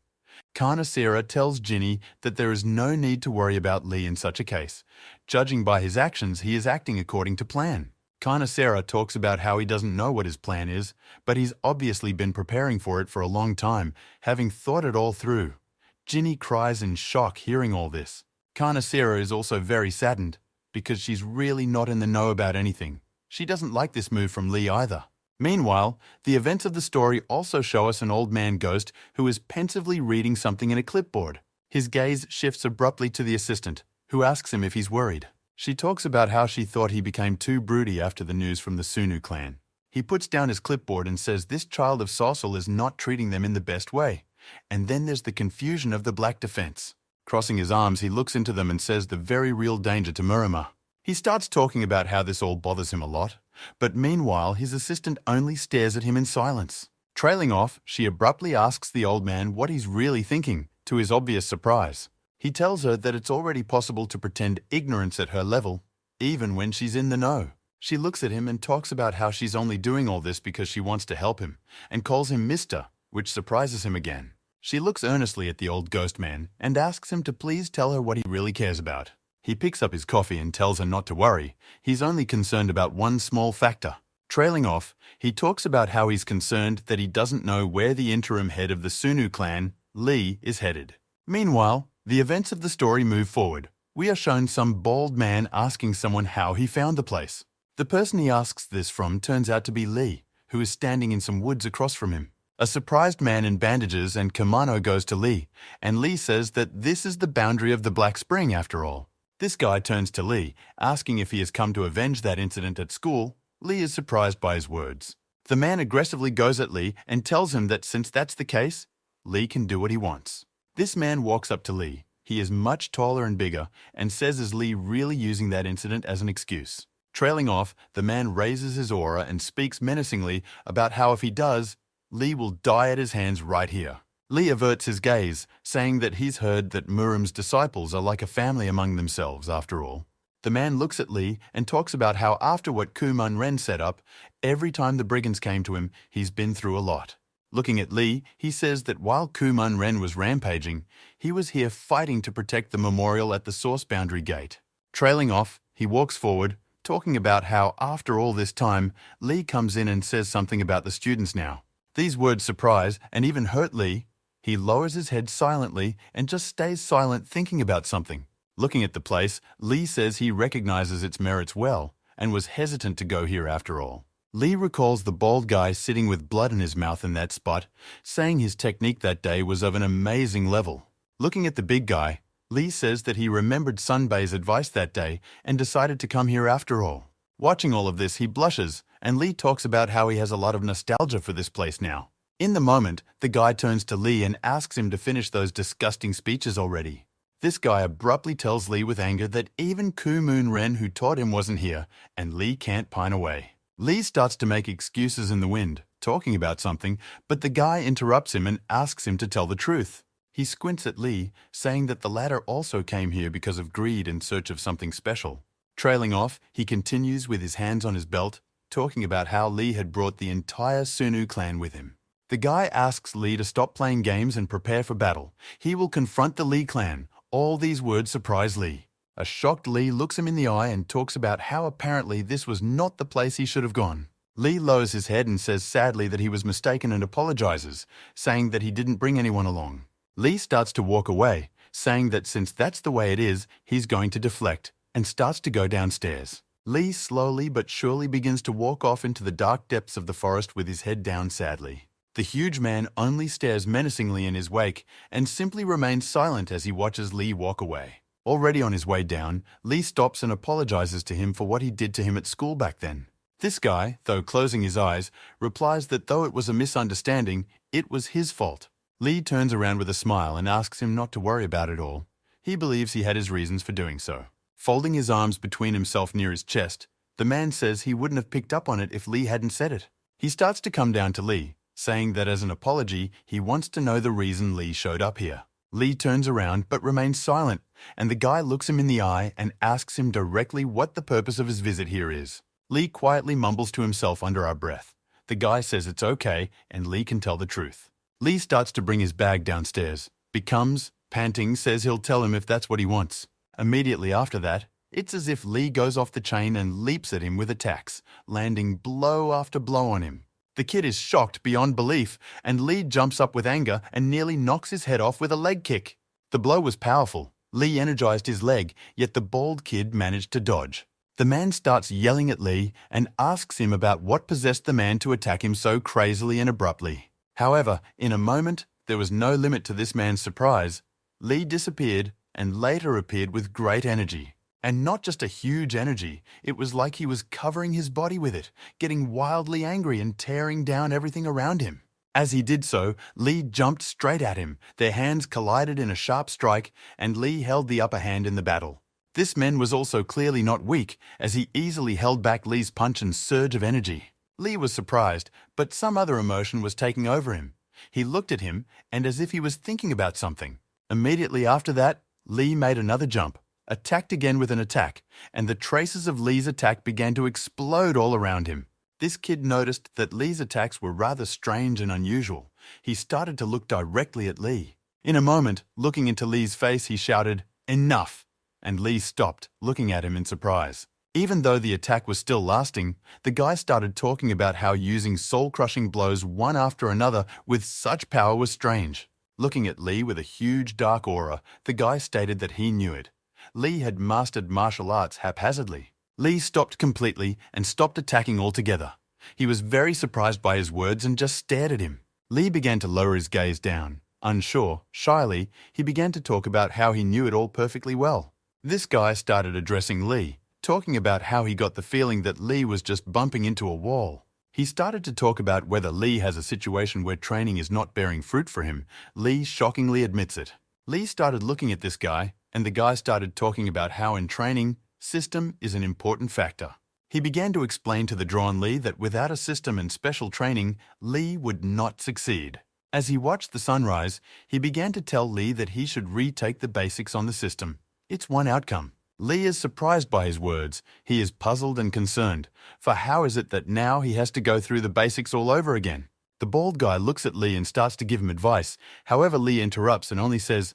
Kana Sarah tells Ginny that there is no need to worry about Lee in such a case. Judging by his actions, he is acting according to plan. Kana Sarah talks about how he doesn't know what his plan is, but he's obviously been preparing for it for a long time, having thought it all through. Ginny cries in shock hearing all this. Kana Sarah is also very saddened, because she's really not in the know about anything. She doesn't like this move from Lee either. Meanwhile, the events of the story also show us an old man ghost who is pensively reading something in a clipboard. His gaze shifts abruptly to the assistant, who asks him if he's worried. She talks about how she thought he became too broody after the news from the Sunu clan. He puts down his clipboard and says this child of Sossel is not treating them in the best way. And then there's the confusion of the Black Defense. Crossing his arms, he looks into them and says the very real danger to Murima. He starts talking about how this all bothers him a lot, but meanwhile his assistant only stares at him in silence. Trailing off, she abruptly asks the old man what he's really thinking, to his obvious surprise. He tells her that it's already possible to pretend ignorance at her level, even when she's in the know. She looks at him and talks about how she's only doing all this because she wants to help him, and calls him Mr., which surprises him again. She looks earnestly at the old ghost man and asks him to please tell her what he really cares about. He picks up his coffee and tells her not to worry. He's only concerned about one small factor. Trailing off, he talks about how he's concerned that he doesn't know where the interim head of the Sunu clan, Lee, is headed. Meanwhile, the events of the story move forward. We are shown some bald man asking someone how he found the place. The person he asks this from turns out to be Lee, who is standing in some woods across from him. A surprised man in bandages and kimono goes to Lee, and Lee says that this is the boundary of the Black Spring after all. This guy turns to Lee, asking if he has come to avenge that incident at school. Lee is surprised by his words. The man aggressively goes at Lee and tells him that since that's the case, Lee can do what he wants. This man walks up to Lee. He is much taller and bigger and says is Lee really using that incident as an excuse. Trailing off, the man raises his aura and speaks menacingly about how if he does, Lee will die at his hands right here. Lee averts his gaze, saying that he's heard that Murim's disciples are like a family among themselves, after all. The man looks at Lee and talks about how after what Kumun Ren set up, every time the brigands came to him, he's been through a lot. Looking at Lee, he says that while Kumun Ren was rampaging, he was here fighting to protect the memorial at the Source Boundary Gate. Trailing off, he walks forward, talking about how after all this time, Lee comes in and says something about the students now. These words surprise and even hurt Lee. He lowers his head silently and just stays silent thinking about something. Looking at the place, Lee says he recognizes its merits well and was hesitant to go here after all. Lee recalls the bald guy sitting with blood in his mouth in that spot, saying his technique that day was of an amazing level. Looking at the big guy, Lee says that he remembered Sunbay's advice that day and decided to come here after all. Watching all of this, he blushes, and Lee talks about how he has a lot of nostalgia for this place now. In the moment, the guy turns to Lee and asks him to finish those disgusting speeches already. This guy abruptly tells Lee with anger that even K'u-Moon Ren, who taught him, wasn't here, and Lee can't pine away. Lee starts to make excuses in the wind, talking about something, but the guy interrupts him and asks him to tell the truth. He squints at Lee, saying that the latter also came here because of greed in search of something special. Trailing off, he continues with his hands on his belt, talking about how Lee had brought the entire Sunu clan with him. The guy asks Lee to stop playing games and prepare for battle. He will confront the Lee clan. All these words surprise Lee. A shocked Lee looks him in the eye and talks about how apparently this was not the place he should have gone. Lee lowers his head and says sadly that he was mistaken and apologizes, saying that he didn't bring anyone along. Lee starts to walk away, saying that since that's the way it is, he's going to deflect, and starts to go downstairs. Lee slowly but surely begins to walk off into the dark depths of the forest with his head down sadly. The huge man only stares menacingly in his wake and simply remains silent as he watches Lee walk away. Already on his way down, Lee stops and apologizes to him for what he did to him at school back then. This guy, though closing his eyes, replies that though it was a misunderstanding, it was his fault. Lee turns around with a smile and asks him not to worry about it all. He believes he had his reasons for doing so. Folding his arms between himself near his chest, the man says he wouldn't have picked up on it if Lee hadn't said it. He starts to come down to Lee, saying that as an apology, he wants to know the reason Lee showed up here. Lee turns around but remains silent, and the guy looks him in the eye and asks him directly what the purpose of his visit here is. Lee quietly mumbles to himself under our breath. The guy says it's okay, and Lee can tell the truth. Lee starts to bring his bag downstairs. Becomes, panting, says he'll tell him if that's what he wants. Immediately after that, it's as if Lee goes off the chain and leaps at him with attacks, landing blow after blow on him. The kid is shocked beyond belief, and Lee jumps up with anger and nearly knocks his head off with a leg kick. The blow was powerful. Lee energized his leg, yet the bald kid managed to dodge. The man starts yelling at Lee and asks him about what possessed the man to attack him so crazily and abruptly. However, in a moment, there was no limit to this man's surprise. Lee disappeared and later appeared with great energy. And not just a huge energy, it was like he was covering his body with it, getting wildly angry and tearing down everything around him. As he did so, Lee jumped straight at him. Their hands collided in a sharp strike, and Lee held the upper hand in the battle. This man was also clearly not weak, as he easily held back Lee's punch and surge of energy. Lee was surprised, but some other emotion was taking over him. He looked at him, and as if he was thinking about something. Immediately after that, Lee made another jump, attacked again with an attack, and the traces of Lee's attack began to explode all around him. This kid noticed that Lee's attacks were rather strange and unusual. He started to look directly at Lee. In a moment, looking into Lee's face, he shouted, "Enough!" And Lee stopped, looking at him in surprise. Even though the attack was still lasting, the guy started talking about how using soul-crushing blows one after another with such power was strange. Looking at Lee with a huge dark aura, the guy stated that he knew it. Lee had mastered martial arts haphazardly. Lee stopped completely and stopped attacking altogether. He was very surprised by his words and just stared at him. Lee began to lower his gaze down. Unsure, shyly, he began to talk about how he knew it all perfectly well. This guy started addressing Lee, talking about how he got the feeling that Lee was just bumping into a wall. He started to talk about whether Lee has a situation where training is not bearing fruit for him. Lee shockingly admits it. Lee started looking at this guy, and the guy started talking about how in training, system is an important factor. He began to explain to the drawn Lee that without a system and special training, Lee would not succeed. As he watched the sunrise, he began to tell Lee that he should retake the basics on the system. It's one outcome. Lee is surprised by his words. He is puzzled and concerned, for how is it that now he has to go through the basics all over again? The bald guy looks at Lee and starts to give him advice. However, Lee interrupts and only says,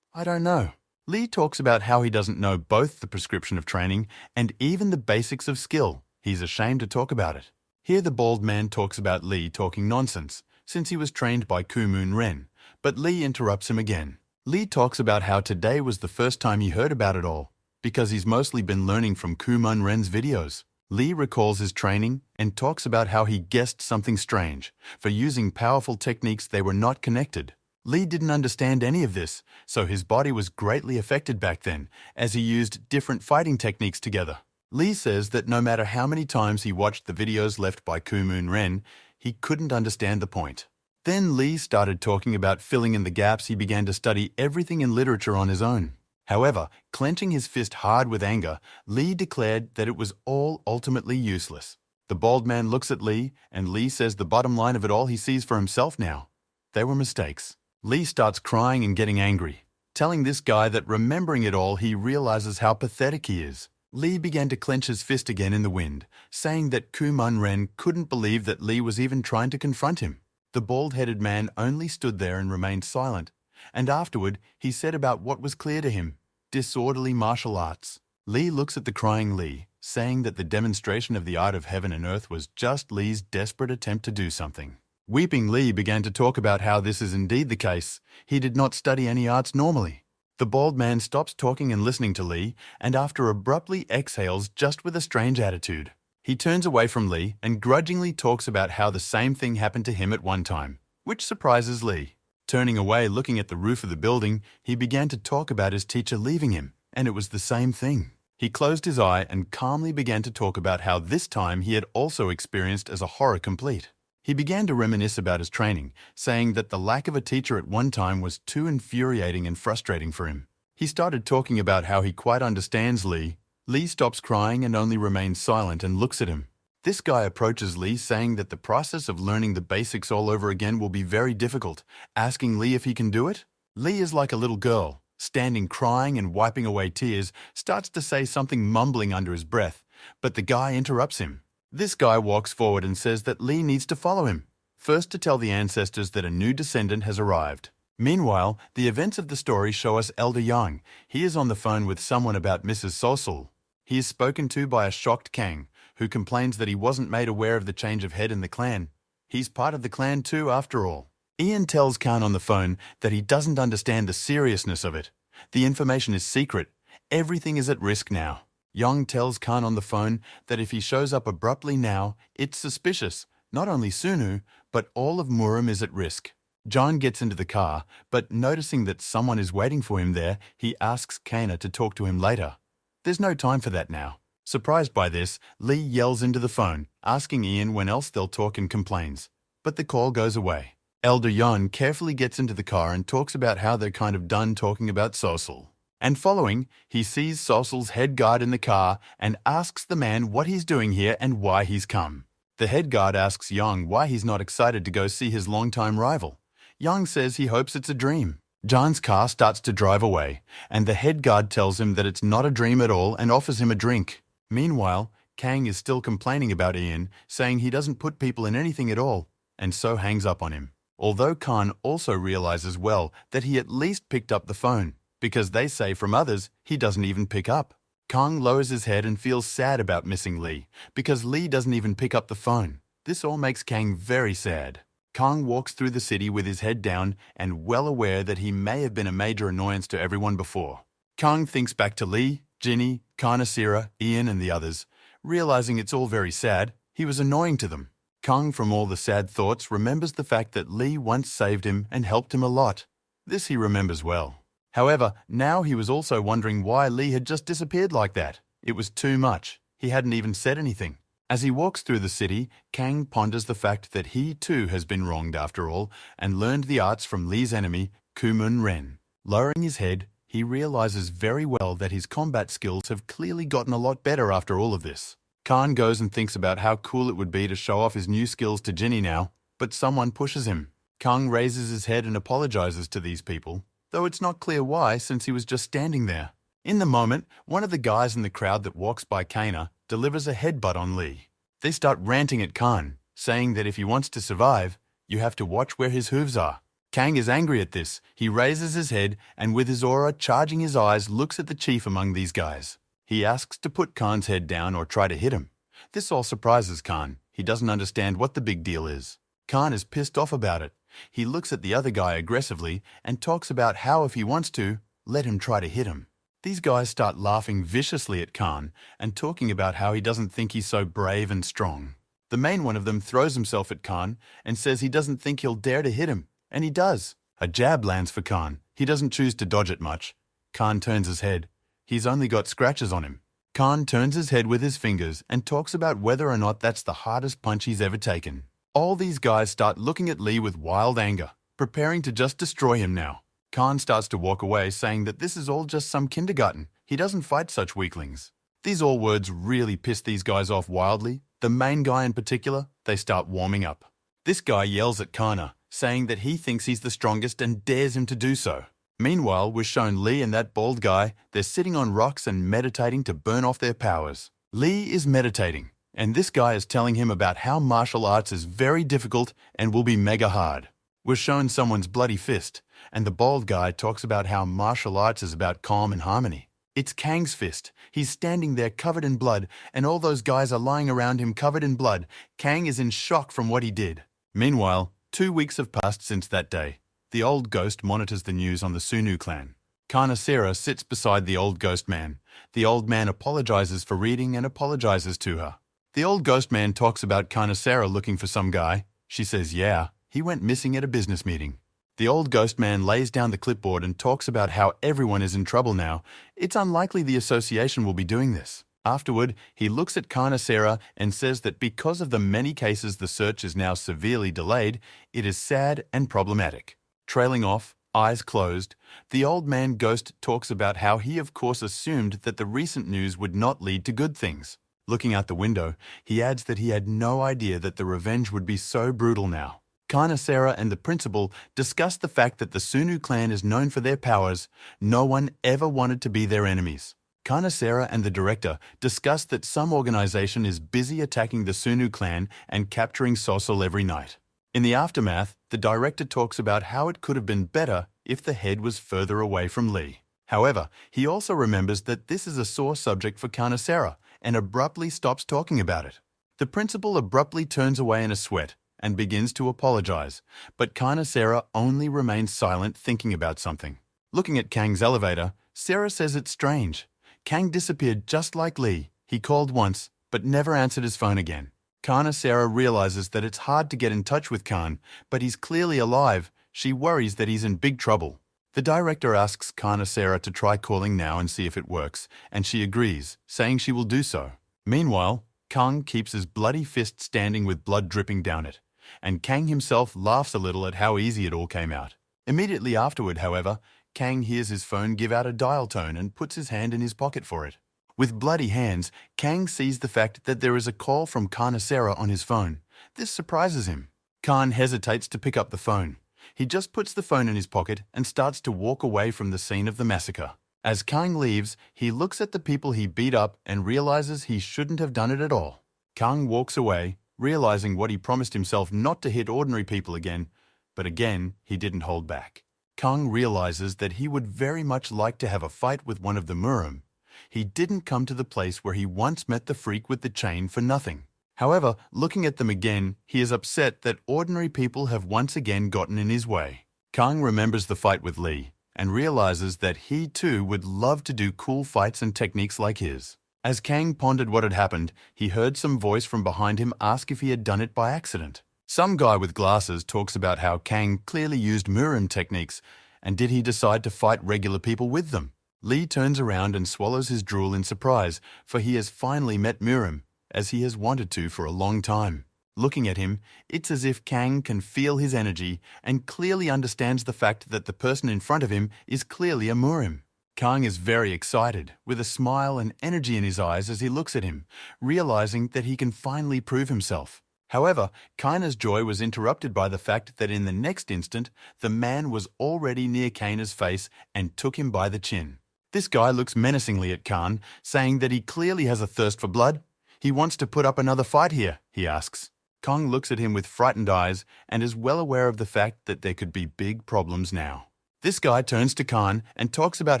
"I don't know." Lee talks about how he doesn't know both the prescription of training and even the basics of skill. He's ashamed to talk about it. Here the bald man talks about Lee talking nonsense, since he was trained by K'u-Moon Ren, but Lee interrupts him again. Lee talks about how today was the first time he heard about it all, because he's mostly been learning from K'u-Moon Ren's videos. Lee recalls his training and talks about how he guessed something strange. For using powerful techniques, they were not connected. Lee didn't understand any of this, so his body was greatly affected back then, as he used different fighting techniques together. Lee says that no matter how many times he watched the videos left by Koo-moon Ren, he couldn't understand the point. Then Lee started talking about filling in the gaps. He began to study everything in literature on his own. However, clenching his fist hard with anger, Lee declared that it was all ultimately useless. The bald man looks at Lee, and Lee says the bottom line of it all he sees for himself now. They were mistakes. Lee starts crying and getting angry, telling this guy that remembering it all, he realizes how pathetic he is. Lee began to clench his fist again in the wind, saying that Koo-moon Ren couldn't believe that Lee was even trying to confront him. The bald-headed man only stood there and remained silent, and afterward he said about what was clear to him: disorderly martial arts. Lee looks at the crying Lee, saying that the demonstration of the art of heaven and earth was just Lee's desperate attempt to do something. Weeping Lee began to talk about how this is indeed the case. He did not study any arts normally. The bald man stops talking and listening to Lee, and after abruptly exhales just with a strange attitude. He turns away from Lee and grudgingly talks about how the same thing happened to him at one time, which surprises Lee. Turning away, looking at the roof of the building, he began to talk about his teacher leaving him, and it was the same thing. He closed his eye and calmly began to talk about how this time he had also experienced as a horror complete. He began to reminisce about his training, saying that the lack of a teacher at one time was too infuriating and frustrating for him. He started talking about how he quite understands Lee. Lee stops crying and only remains silent and looks at him. This guy approaches Lee, saying that the process of learning the basics all over again will be very difficult, asking Lee if he can do it. Lee is like a little girl, standing crying and wiping away tears, starts to say something mumbling under his breath, but the guy interrupts him. This guy walks forward and says that Lee needs to follow him, first to tell the ancestors that a new descendant has arrived. Meanwhile, the events of the story show us Elder Yang. He is on the phone with someone about Mrs. Sosul. He is spoken to by a shocked Kang, who complains that he wasn't made aware of the change of head in the clan. He's part of the clan too, after all. Ian tells Khan on the phone that he doesn't understand the seriousness of it. The information is secret. Everything is at risk now. Yang tells Khan on the phone that if he shows up abruptly now, it's suspicious. Not only Sunu, but all of Murim is at risk. John gets into the car, but noticing that someone is waiting for him there, he asks Kana to talk to him later. There's no time for that now. Surprised by this, Lee yells into the phone, asking Ian when else they'll talk, and complains. But the call goes away. Elder Yon carefully gets into the car and talks about how they're kind of done talking about Sosul. And following, he sees Sosul's head guard in the car and asks the man what he's doing here and why he's come. The head guard asks Yang why he's not excited to go see his longtime rival. Yang says he hopes it's a dream. John's car starts to drive away, and the head guard tells him that it's not a dream at all and offers him a drink. Meanwhile, Kang is still complaining about Ian, saying he doesn't put people in anything at all, and so hangs up on him. Although Khan also realizes well that he at least picked up the phone, because they say from others he doesn't even pick up. Kang lowers his head and feels sad about missing Lee, because Lee doesn't even pick up the phone. This all makes Kang very sad. Kang walks through the city with his head down and well aware that he may have been a major annoyance to everyone before. Kang thinks back to Lee, Ginny, Karnasira, Ian and the others. Realizing it's all very sad, he was annoying to them. Kang, from all the sad thoughts, remembers the fact that Lee once saved him and helped him a lot. This he remembers well. However, now he was also wondering why Lee had just disappeared like that. It was too much. He hadn't even said anything. As he walks through the city, Kang ponders the fact that he too has been wronged after all and learned the arts from Lee's enemy, Koo-moon Ren. Lowering his head, he realizes very well that his combat skills have clearly gotten a lot better after all of this. Khan goes and thinks about how cool it would be to show off his new skills to Ginny now, but someone pushes him. Kang raises his head and apologizes to these people, though it's not clear why since he was just standing there. In the moment, one of the guys in the crowd that walks by Kana delivers a headbutt on Lee. They start ranting at Khan, saying that if he wants to survive, you have to watch where his hooves are. Kang is angry at this. He raises his head and with his aura charging his eyes looks at the chief among these guys. He asks to put Khan's head down or try to hit him. This all surprises Khan. He doesn't understand what the big deal is. Khan is pissed off about it. He looks at the other guy aggressively and talks about how if he wants to, let him try to hit him. These guys start laughing viciously at Khan and talking about how he doesn't think he's so brave and strong. The main one of them throws himself at Khan and says he doesn't think he'll dare to hit him, and he does. A jab lands for Khan. He doesn't choose to dodge it much. Khan turns his head. He's only got scratches on him. Khan turns his head with his fingers and talks about whether or not that's the hardest punch he's ever taken. All these guys start looking at Lee with wild anger, preparing to just destroy him now. Khan starts to walk away, saying that this is all just some kindergarten. He doesn't fight such weaklings. These all words really piss these guys off wildly. The main guy in particular, they start warming up. This guy yells at Kana, saying that he thinks he's the strongest and dares him to do so. Meanwhile, we're shown Lee and that bald guy. They're sitting on rocks and meditating to burn off their powers. Lee is meditating, and this guy is telling him about how martial arts is very difficult and will be mega hard. We're shown someone's bloody fist, and the bald guy talks about how martial arts is about calm and harmony. It's Kang's fist. He's standing there covered in blood, and all those guys are lying around him covered in blood. Kang is in shock from what he did. Meanwhile, 2 weeks have passed since that day. The old ghost monitors the news on the Sunu clan. Karnasera sits beside the old ghost man. The old man apologizes for reading and apologizes to her. The old ghost man talks about Karnasera looking for some guy. She says, yeah, he went missing at a business meeting. The old ghost man lays down the clipboard and talks about how everyone is in trouble now. It's unlikely the association will be doing this. Afterward, he looks at Karnasera and says that because of the many cases the search is now severely delayed, it is sad and problematic. Trailing off, eyes closed, the old man ghost talks about how he of course assumed that the recent news would not lead to good things. Looking out the window, he adds that he had no idea that the revenge would be so brutal now. Karnasera and the principal discuss the fact that the Sunu clan is known for their powers. No one ever wanted to be their enemies. Karnasera and the director discuss that some organization is busy attacking the Sunu clan and capturing Sosol every night. In the aftermath, the director talks about how it could have been better if the head was further away from Lee. However, he also remembers that this is a sore subject for Karnasera and abruptly stops talking about it. The principal abruptly turns away in a sweat and begins to apologize, but Karnasera only remains silent, thinking about something. Looking at Kang's elevator, Sarah says it's strange. Kang disappeared just like Lee. He called once, but never answered his phone again. Karnasera realizes that it's hard to get in touch with Khan, but he's clearly alive. She worries that he's in big trouble. The director asks Karnasera to try calling now and see if it works, and she agrees, saying she will do so. Meanwhile, Kang keeps his bloody fist standing with blood dripping down it, and Kang himself laughs a little at how easy it all came out. Immediately afterward, however, Kang hears his phone give out a dial tone and puts his hand in his pocket for it. With bloody hands, Kang sees the fact that there is a call from Karnasera on his phone. This surprises him. Khan hesitates to pick up the phone. He just puts the phone in his pocket and starts to walk away from the scene of the massacre. As Kang leaves, he looks at the people he beat up and realizes he shouldn't have done it at all. Kang walks away, realizing what he promised himself not to hit ordinary people again, but again, he didn't hold back. Kang realizes that he would very much like to have a fight with one of the Murim. He didn't come to the place where he once met the freak with the chain for nothing. However, looking at them again, he is upset that ordinary people have once again gotten in his way. Kang remembers the fight with Lee and realizes that he too would love to do cool fights and techniques like his. As Kang pondered what had happened, he heard some voice from behind him ask if he had done it by accident. Some guy with glasses talks about how Kang clearly used Murim techniques, and did he decide to fight regular people with them? Lee turns around and swallows his drool in surprise, for he has finally met Murim, as he has wanted to for a long time. Looking at him, it's as if Kang can feel his energy and clearly understands the fact that the person in front of him is clearly a Murim. Kang is very excited, with a smile and energy in his eyes as he looks at him, realizing that he can finally prove himself. However, Kaina's joy was interrupted by the fact that in the next instant, the man was already near Kaina's face and took him by the chin. This guy looks menacingly at Khan, saying that he clearly has a thirst for blood. He wants to put up another fight here, he asks. Kang looks at him with frightened eyes and is well aware of the fact that there could be big problems now. This guy turns to Khan and talks about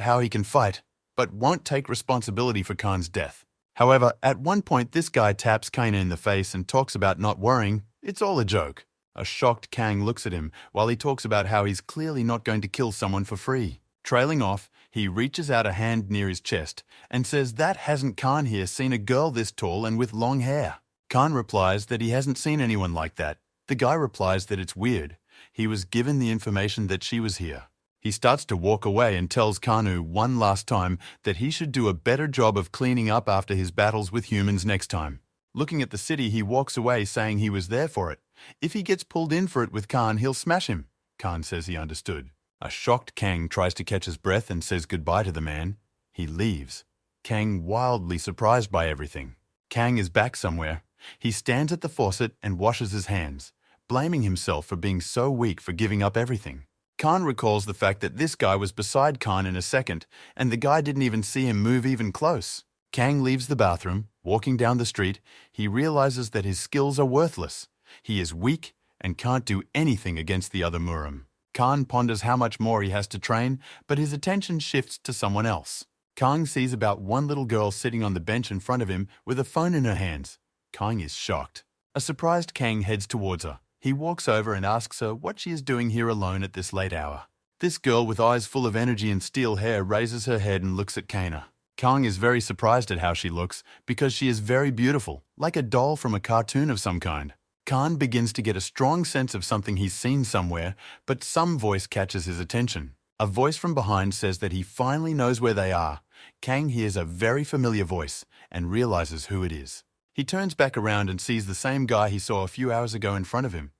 how he can fight, but won't take responsibility for Khan's death. However, at one point this guy taps Kaina in the face and talks about not worrying. It's all a joke. A shocked Kang looks at him while he talks about how he's clearly not going to kill someone for free. Trailing off, he reaches out a hand near his chest and says that hasn't Khan here seen a girl this tall and with long hair. Khan replies that he hasn't seen anyone like that. The guy replies that it's weird. He was given the information that she was here. He starts to walk away and tells Kanu one last time that he should do a better job of cleaning up after his battles with humans next time. Looking at the city, he walks away saying he was there for it. If he gets pulled in for it with Khan, he'll smash him. Khan says he understood. A shocked Kang tries to catch his breath and says goodbye to the man. He leaves. Kang wildly surprised by everything. Kang is back somewhere. He stands at the faucet and washes his hands, blaming himself for being so weak for giving up everything. Khan recalls the fact that this guy was beside Khan in a second, and the guy didn't even see him move even close. Kang leaves the bathroom. Walking down the street, he realizes that his skills are worthless. He is weak and can't do anything against the other Murim. Khan ponders how much more he has to train, but his attention shifts to someone else. Kang sees about one little girl sitting on the bench in front of him with a phone in her hands. Kang is shocked. A surprised Kang heads towards her. He walks over and asks her what she is doing here alone at this late hour. This girl with eyes full of energy and steel hair raises her head and looks at Kana. Kang is very surprised at how she looks because she is very beautiful, like a doll from a cartoon of some kind. Khan begins to get a strong sense of something he's seen somewhere, but some voice catches his attention. A voice from behind says that he finally knows where they are. Kang hears a very familiar voice and realizes who it is. He turns back around and sees the same guy he saw a few hours ago in front of him.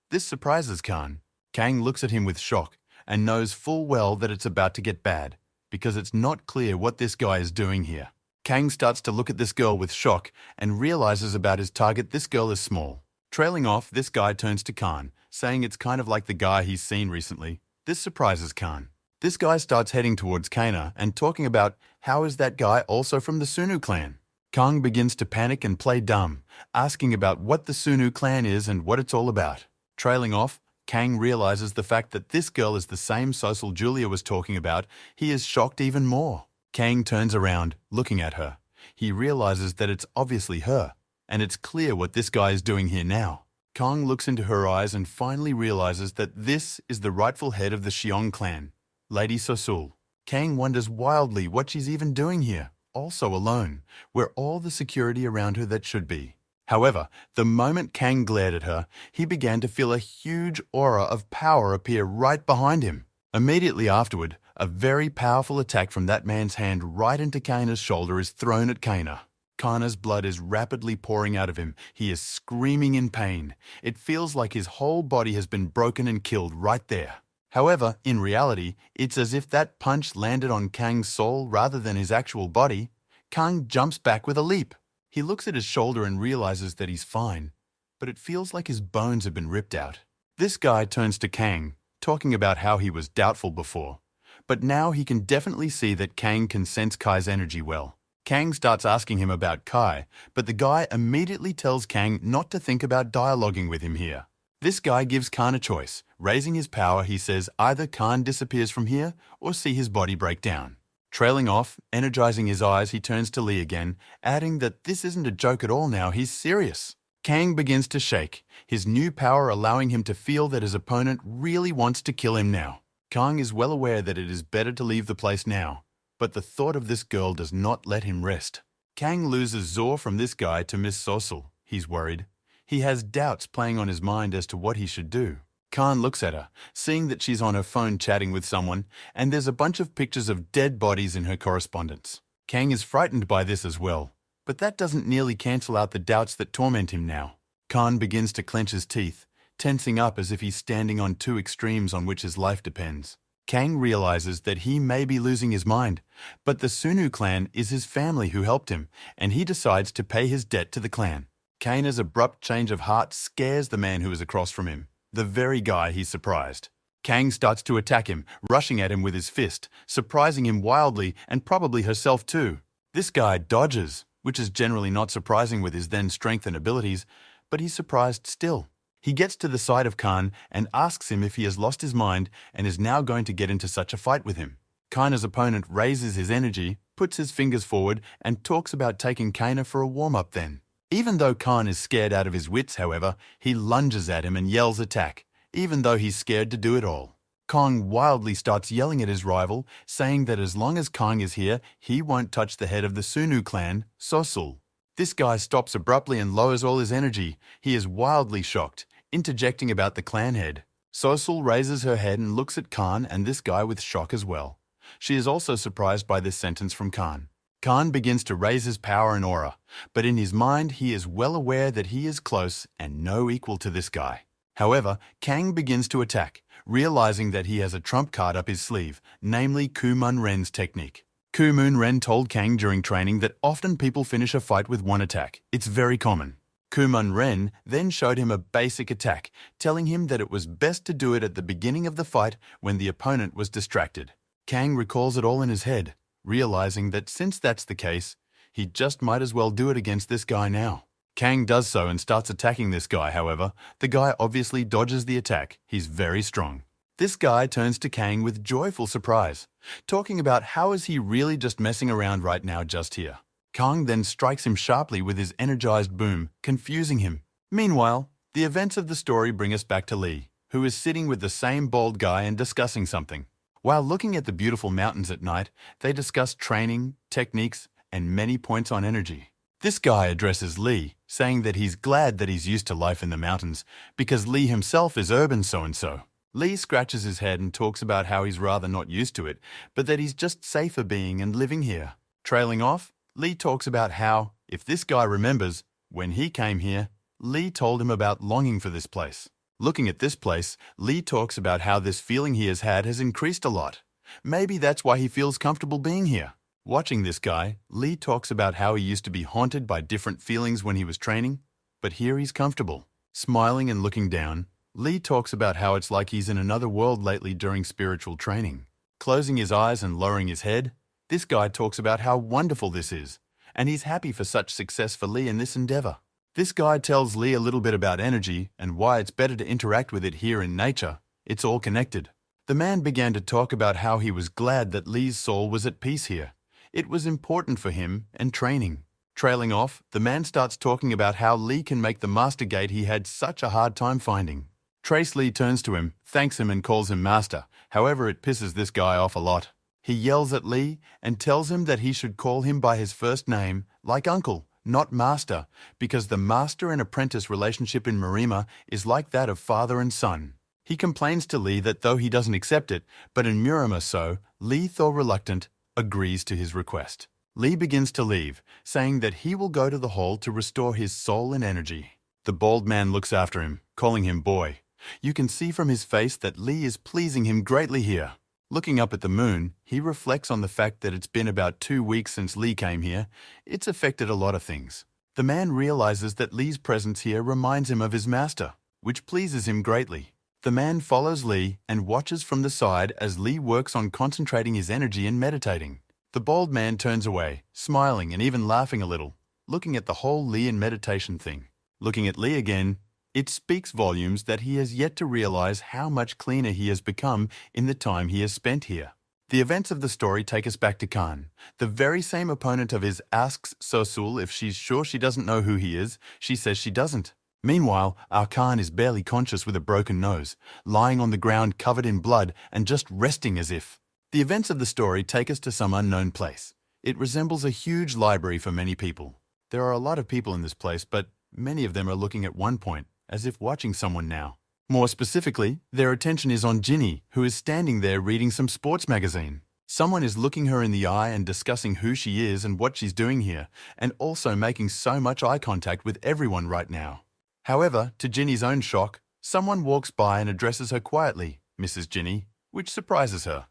This surprises Khan. Kang looks at him with shock and knows full well that it's about to get bad, because it's not clear what this guy is doing here. Kang starts to look at this girl with shock and realizes about his target this girl is small. Trailing off, this guy turns to Khan, saying it's kind of like the guy he's seen recently. This surprises Khan. This guy starts heading towards Kana and talking about how is that guy also from the Sunu clan. Kang begins to panic and play dumb, asking about what the Sunu clan is and what it's all about. Trailing off, Kang realizes the fact that this girl is the same Sosul Julia was talking about. He is shocked even more. Kang turns around, looking at her. He realizes that it's obviously her, and it's clear what this guy is doing here now. Kang looks into her eyes and finally realizes that this is the rightful head of the Xiong clan, Lady Sosul. Kang wonders wildly what she's even doing here, also alone, where all the security around her that should be. However, the moment Kang glared at her, he began to feel a huge aura of power appear right behind him. Immediately afterward, a very powerful attack from that man's hand right into Kana's shoulder is thrown at Kana. Kana's blood is rapidly pouring out of him. He is screaming in pain. It feels like his whole body has been broken and killed right there. However, in reality, it's as if that punch landed on Kang's soul rather than his actual body. Kang jumps back with a leap. He looks at his shoulder and realizes that he's fine, but it feels like his bones have been ripped out. This guy turns to Kang, talking about how he was doubtful before, but now he can definitely see that Kang can sense Kai's energy well. Kang starts asking him about Kai, but the guy immediately tells Kang not to think about dialoguing with him here. This guy gives Khan a choice. Raising his power, he says either Khan disappears from here or see his body break down. Trailing off, energizing his eyes, he turns to Lee again, adding that this isn't a joke at all now, he's serious. Kang begins to shake, his new power allowing him to feel that his opponent really wants to kill him now. Kang is well aware that it is better to leave the place now, but the thought of this girl does not let him rest. Kang loses Zor from this guy to Miss Sosul. He's worried. He has doubts playing on his mind as to what he should do. Khan looks at her, seeing that she's on her phone chatting with someone, and there's a bunch of pictures of dead bodies in her correspondence. Kang is frightened by this as well, but that doesn't nearly cancel out the doubts that torment him now. Khan begins to clench his teeth, tensing up as if he's standing on two extremes on which his life depends. Kang realizes that he may be losing his mind, but the Sunu clan is his family who helped him, and he decides to pay his debt to the clan. Kana's abrupt change of heart scares the man who is across from him, the very guy he's surprised. Kang starts to attack him, rushing at him with his fist, surprising him wildly and probably herself too. This guy dodges, which is generally not surprising with his then strength and abilities, but he's surprised still. He gets to the side of Khan and asks him if he has lost his mind and is now going to get into such a fight with him. Kana's opponent raises his energy, puts his fingers forward and talks about taking Kana for a warm-up then. Even though Khan is scared out of his wits, however, he lunges at him and yells attack, even though he's scared to do it all. Kong wildly starts yelling at his rival, saying that as long as Kang is here, he won't touch the head of the Sunu clan, Sosul. This guy stops abruptly and lowers all his energy. He is wildly shocked, interjecting about the clan head. Sosul raises her head and looks at Khan and this guy with shock as well. She is also surprised by this sentence from Khan. Khan begins to raise his power and aura, but in his mind he is well aware that he is close and no equal to this guy. However, Kang begins to attack, realizing that he has a trump card up his sleeve, namely Kumun Ren's technique. Kumun Ren told Kang during training that often people finish a fight with one attack. It's very common. Kumun Ren then showed him a basic attack, telling him that it was best to do it at the beginning of the fight when the opponent was distracted. Kang recalls it all in his head, realizing that since that's the case, he just might as well do it against this guy now. Kang does so and starts attacking this guy, however. The guy obviously dodges the attack. He's very strong. This guy turns to Kang with joyful surprise, talking about how is he really just messing around right now just here. Kang then strikes him sharply with his energized boom, confusing him. Meanwhile, the events of the story bring us back to Lee, who is sitting with the same bald guy and discussing something. While looking at the beautiful mountains at night, they discuss training, techniques, and many points on energy. This guy addresses Lee, saying that he's glad that he's used to life in the mountains because Lee himself is urban so-and-so. Lee scratches his head and talks about how he's rather not used to it, but that he's just safer being and living here. Trailing off, Lee talks about how, if this guy remembers, when he came here, Lee told him about longing for this place. Looking at this place, Lee talks about how this feeling he has increased a lot. Maybe that's why he feels comfortable being here. Watching this guy, Lee talks about how he used to be haunted by different feelings when he was training, but here he's comfortable. Smiling and looking down, Lee talks about how it's like he's in another world lately during spiritual training. Closing his eyes and lowering his head, this guy talks about how wonderful this is, and he's happy for such success for Lee in this endeavor. This guy tells Lee a little bit about energy and why it's better to interact with it here in nature. It's all connected. The man began to talk about how he was glad that Lee's soul was at peace here. It was important for him and training. Trailing off, the man starts talking about how Lee can make the Master Gate he had such a hard time finding. Trace Lee turns to him, thanks him and calls him Master. However, it pisses this guy off a lot. He yells at Lee and tells him that he should call him by his first name, like Uncle, not Master, because the master and apprentice relationship in Marima is like that of father and son. He complains to Lee that though he doesn't accept it, but in Murima so, Lee, though reluctant, agrees to his request. Lee begins to leave, saying that he will go to the hall to restore his soul and energy. The bald man looks after him, calling him boy. You can see from his face that Lee is pleasing him greatly here. Looking up at the moon, he reflects on the fact that it's been about 2 weeks since Lee came here. It's affected a lot of things. The man realizes that Lee's presence here reminds him of his master, which pleases him greatly. The man follows Lee and watches from the side as Lee works on concentrating his energy and meditating. The bald man turns away, smiling and even laughing a little, looking at the whole Lee and meditation thing. Looking at Lee again, it speaks volumes that he has yet to realize how much cleaner he has become in the time he has spent here. The events of the story take us back to Khan. The very same opponent of his asks Sosul if she's sure she doesn't know who he is. She says she doesn't. Meanwhile, our Khan is barely conscious with a broken nose, lying on the ground covered in blood and just resting as if. The events of the story take us to some unknown place. It resembles a huge library for many people. There are a lot of people in this place, but many of them are looking at one point, as if watching someone now. More specifically, their attention is on Ginny, who is standing there reading some sports magazine. Someone is looking her in the eye and discussing who she is and what she's doing here, and also making so much eye contact with everyone right now. However, to Ginny's own shock, someone walks by and addresses her quietly, Mrs. Ginny, which surprises her.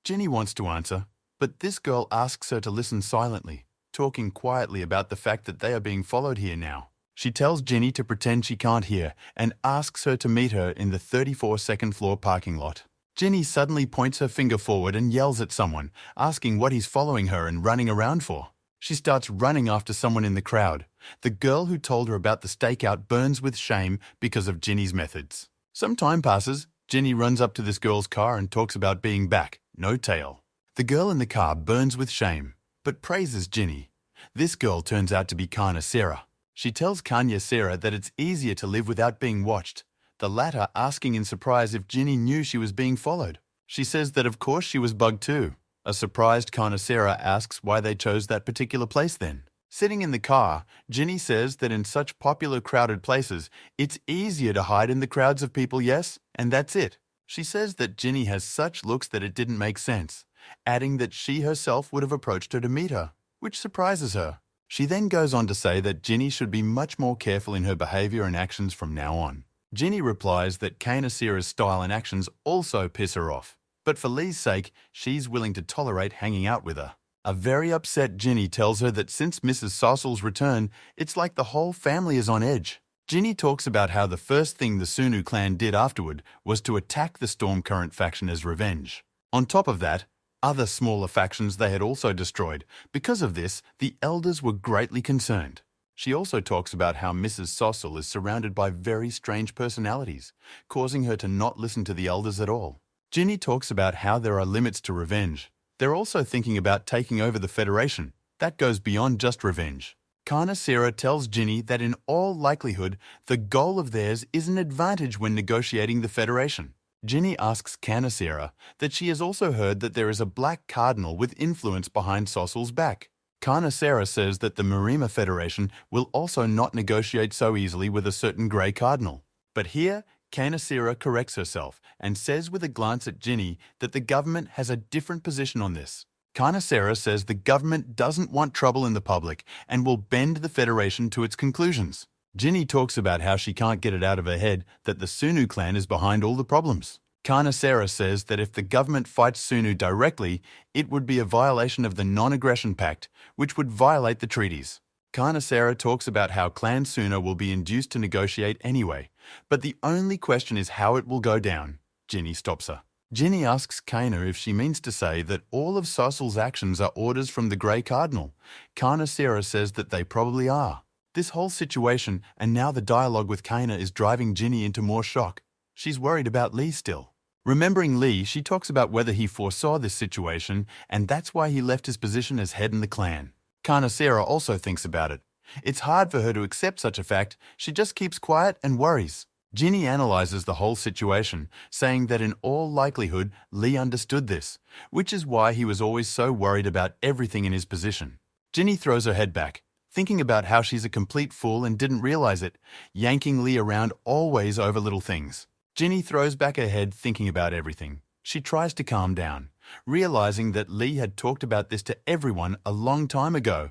Ginny wants to answer, but this girl asks her to listen silently, talking quietly about the fact that they are being followed here now. She tells Ginny to pretend she can't hear and asks her to meet her in the 34 second floor parking lot. Ginny suddenly points her finger forward and yells at someone, asking what he's following her and running around for. She starts running after someone in the crowd. The girl who told her about the stakeout burns with shame because of Ginny's methods. Some time passes. Ginny runs up to this girl's car and talks about being back, no tail. The girl in the car burns with shame, but praises Ginny. This girl turns out to be Kanya Sarah. She tells Kanya Sarah that it's easier to live without being watched. the latter asking in surprise if Ginny knew she was being followed. She says that of course she was bugged too. A surprised Carnicera asks why they chose that particular place then. Sitting in the car, Ginny says that in such popular crowded places, it's easier to hide in the crowds of people, yes, and that's it. She says that Ginny has such looks that it didn't make sense, adding that she herself would have approached her to meet her, which surprises her. She then goes on to say that Ginny should be much more careful in her behavior and actions from now on. Ginny replies that Carnicera's style and actions also piss her off, but for Lee's sake, she's willing to tolerate hanging out with her. A very upset Ginny tells her that since Mrs. Sossel's return, it's like the whole family is on edge. Ginny talks about how the first thing the Sunu clan did afterward was to attack the Stormcurrent faction as revenge. On top of that, other smaller factions they had also destroyed. Because of this, the elders were greatly concerned. She also talks about how Mrs. Sossel is surrounded by very strange personalities, causing her to not listen to the elders at all. Ginny talks about how there are limits to revenge. They're also thinking about taking over the Federation. That goes beyond just revenge. Carnicera tells Ginny that in all likelihood, the goal of theirs is an advantage when negotiating the Federation. Ginny asks Carnicera that she has also heard that there is a black cardinal with influence behind Sossel's back. Carnicera says that the Marima Federation will also not negotiate so easily with a certain grey cardinal. But here, Carnicera corrects herself and says with a glance at Ginny that the government has a different position on this. Carnicera says the government doesn't want trouble in the public and will bend the Federation to its conclusions. Ginny talks about how she can't get it out of her head that the Sunu clan is behind all the problems. Carnicera says that if the government fights Sunu directly, it would be a violation of the Non-Aggression Pact, which would violate the treaties. Carnicera talks about how Clan Suna will be induced to negotiate anyway, but the only question is how it will go down. Ginny stops her. Ginny asks Kaina if she means to say that all of Sossel's actions are orders from the Grey Cardinal. Carnicera says that they probably are. This whole situation and now the dialogue with Kaina is driving Ginny into more shock. She's worried about Lee still. Remembering Lee, she talks about whether he foresaw this situation and that's why he left his position as head in the clan. Carnicera also thinks about it. It's hard for her to accept such a fact. She just keeps quiet and worries. Ginny analyzes the whole situation, saying that in all likelihood Lee understood this, which is why he was always so worried about everything in his position. Ginny throws her head back, thinking about how she's a complete fool and didn't realize it, yanking Lee around always over little things. Ginny throws back her head thinking about everything. She tries to calm down, realizing that Lee had talked about this to everyone a long time ago,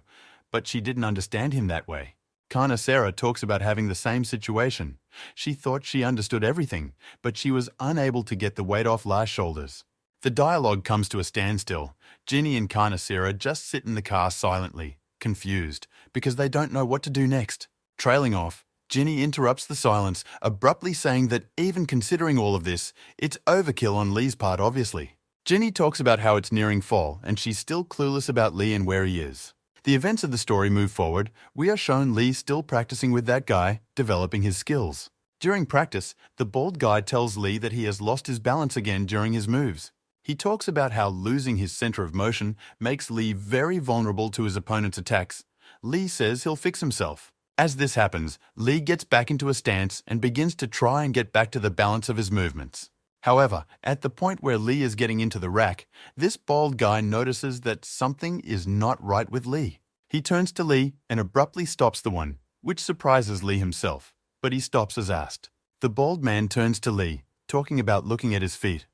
but she didn't understand him that way. Carnicera talks about having the same situation. She thought she understood everything, but she was unable to get the weight off Lars' shoulders. The dialogue comes to a standstill. Ginny and Carnicera just sit in the car silently, confused, because they don't know what to do next. Trailing off, Ginny interrupts the silence, abruptly saying that even considering all of this, it's overkill on Lee's part obviously. Ginny talks about how it's nearing fall and she's still clueless about Lee and where he is. The events of the story move forward. We are shown Lee still practicing with that guy, developing his skills. During practice, the bald guy tells Lee that he has lost his balance again during his moves. He talks about how losing his center of motion makes Lee very vulnerable to his opponent's attacks. Lee says he'll fix himself. As this happens, Lee gets back into a stance and begins to try and get back to the balance of his movements. However, at the point where Lee is getting into the rack, this bald guy notices that something is not right with Lee. He turns to Lee and abruptly stops the one, which surprises Lee himself, but he stops as asked. The bald man turns to Lee, talking about looking at his feet.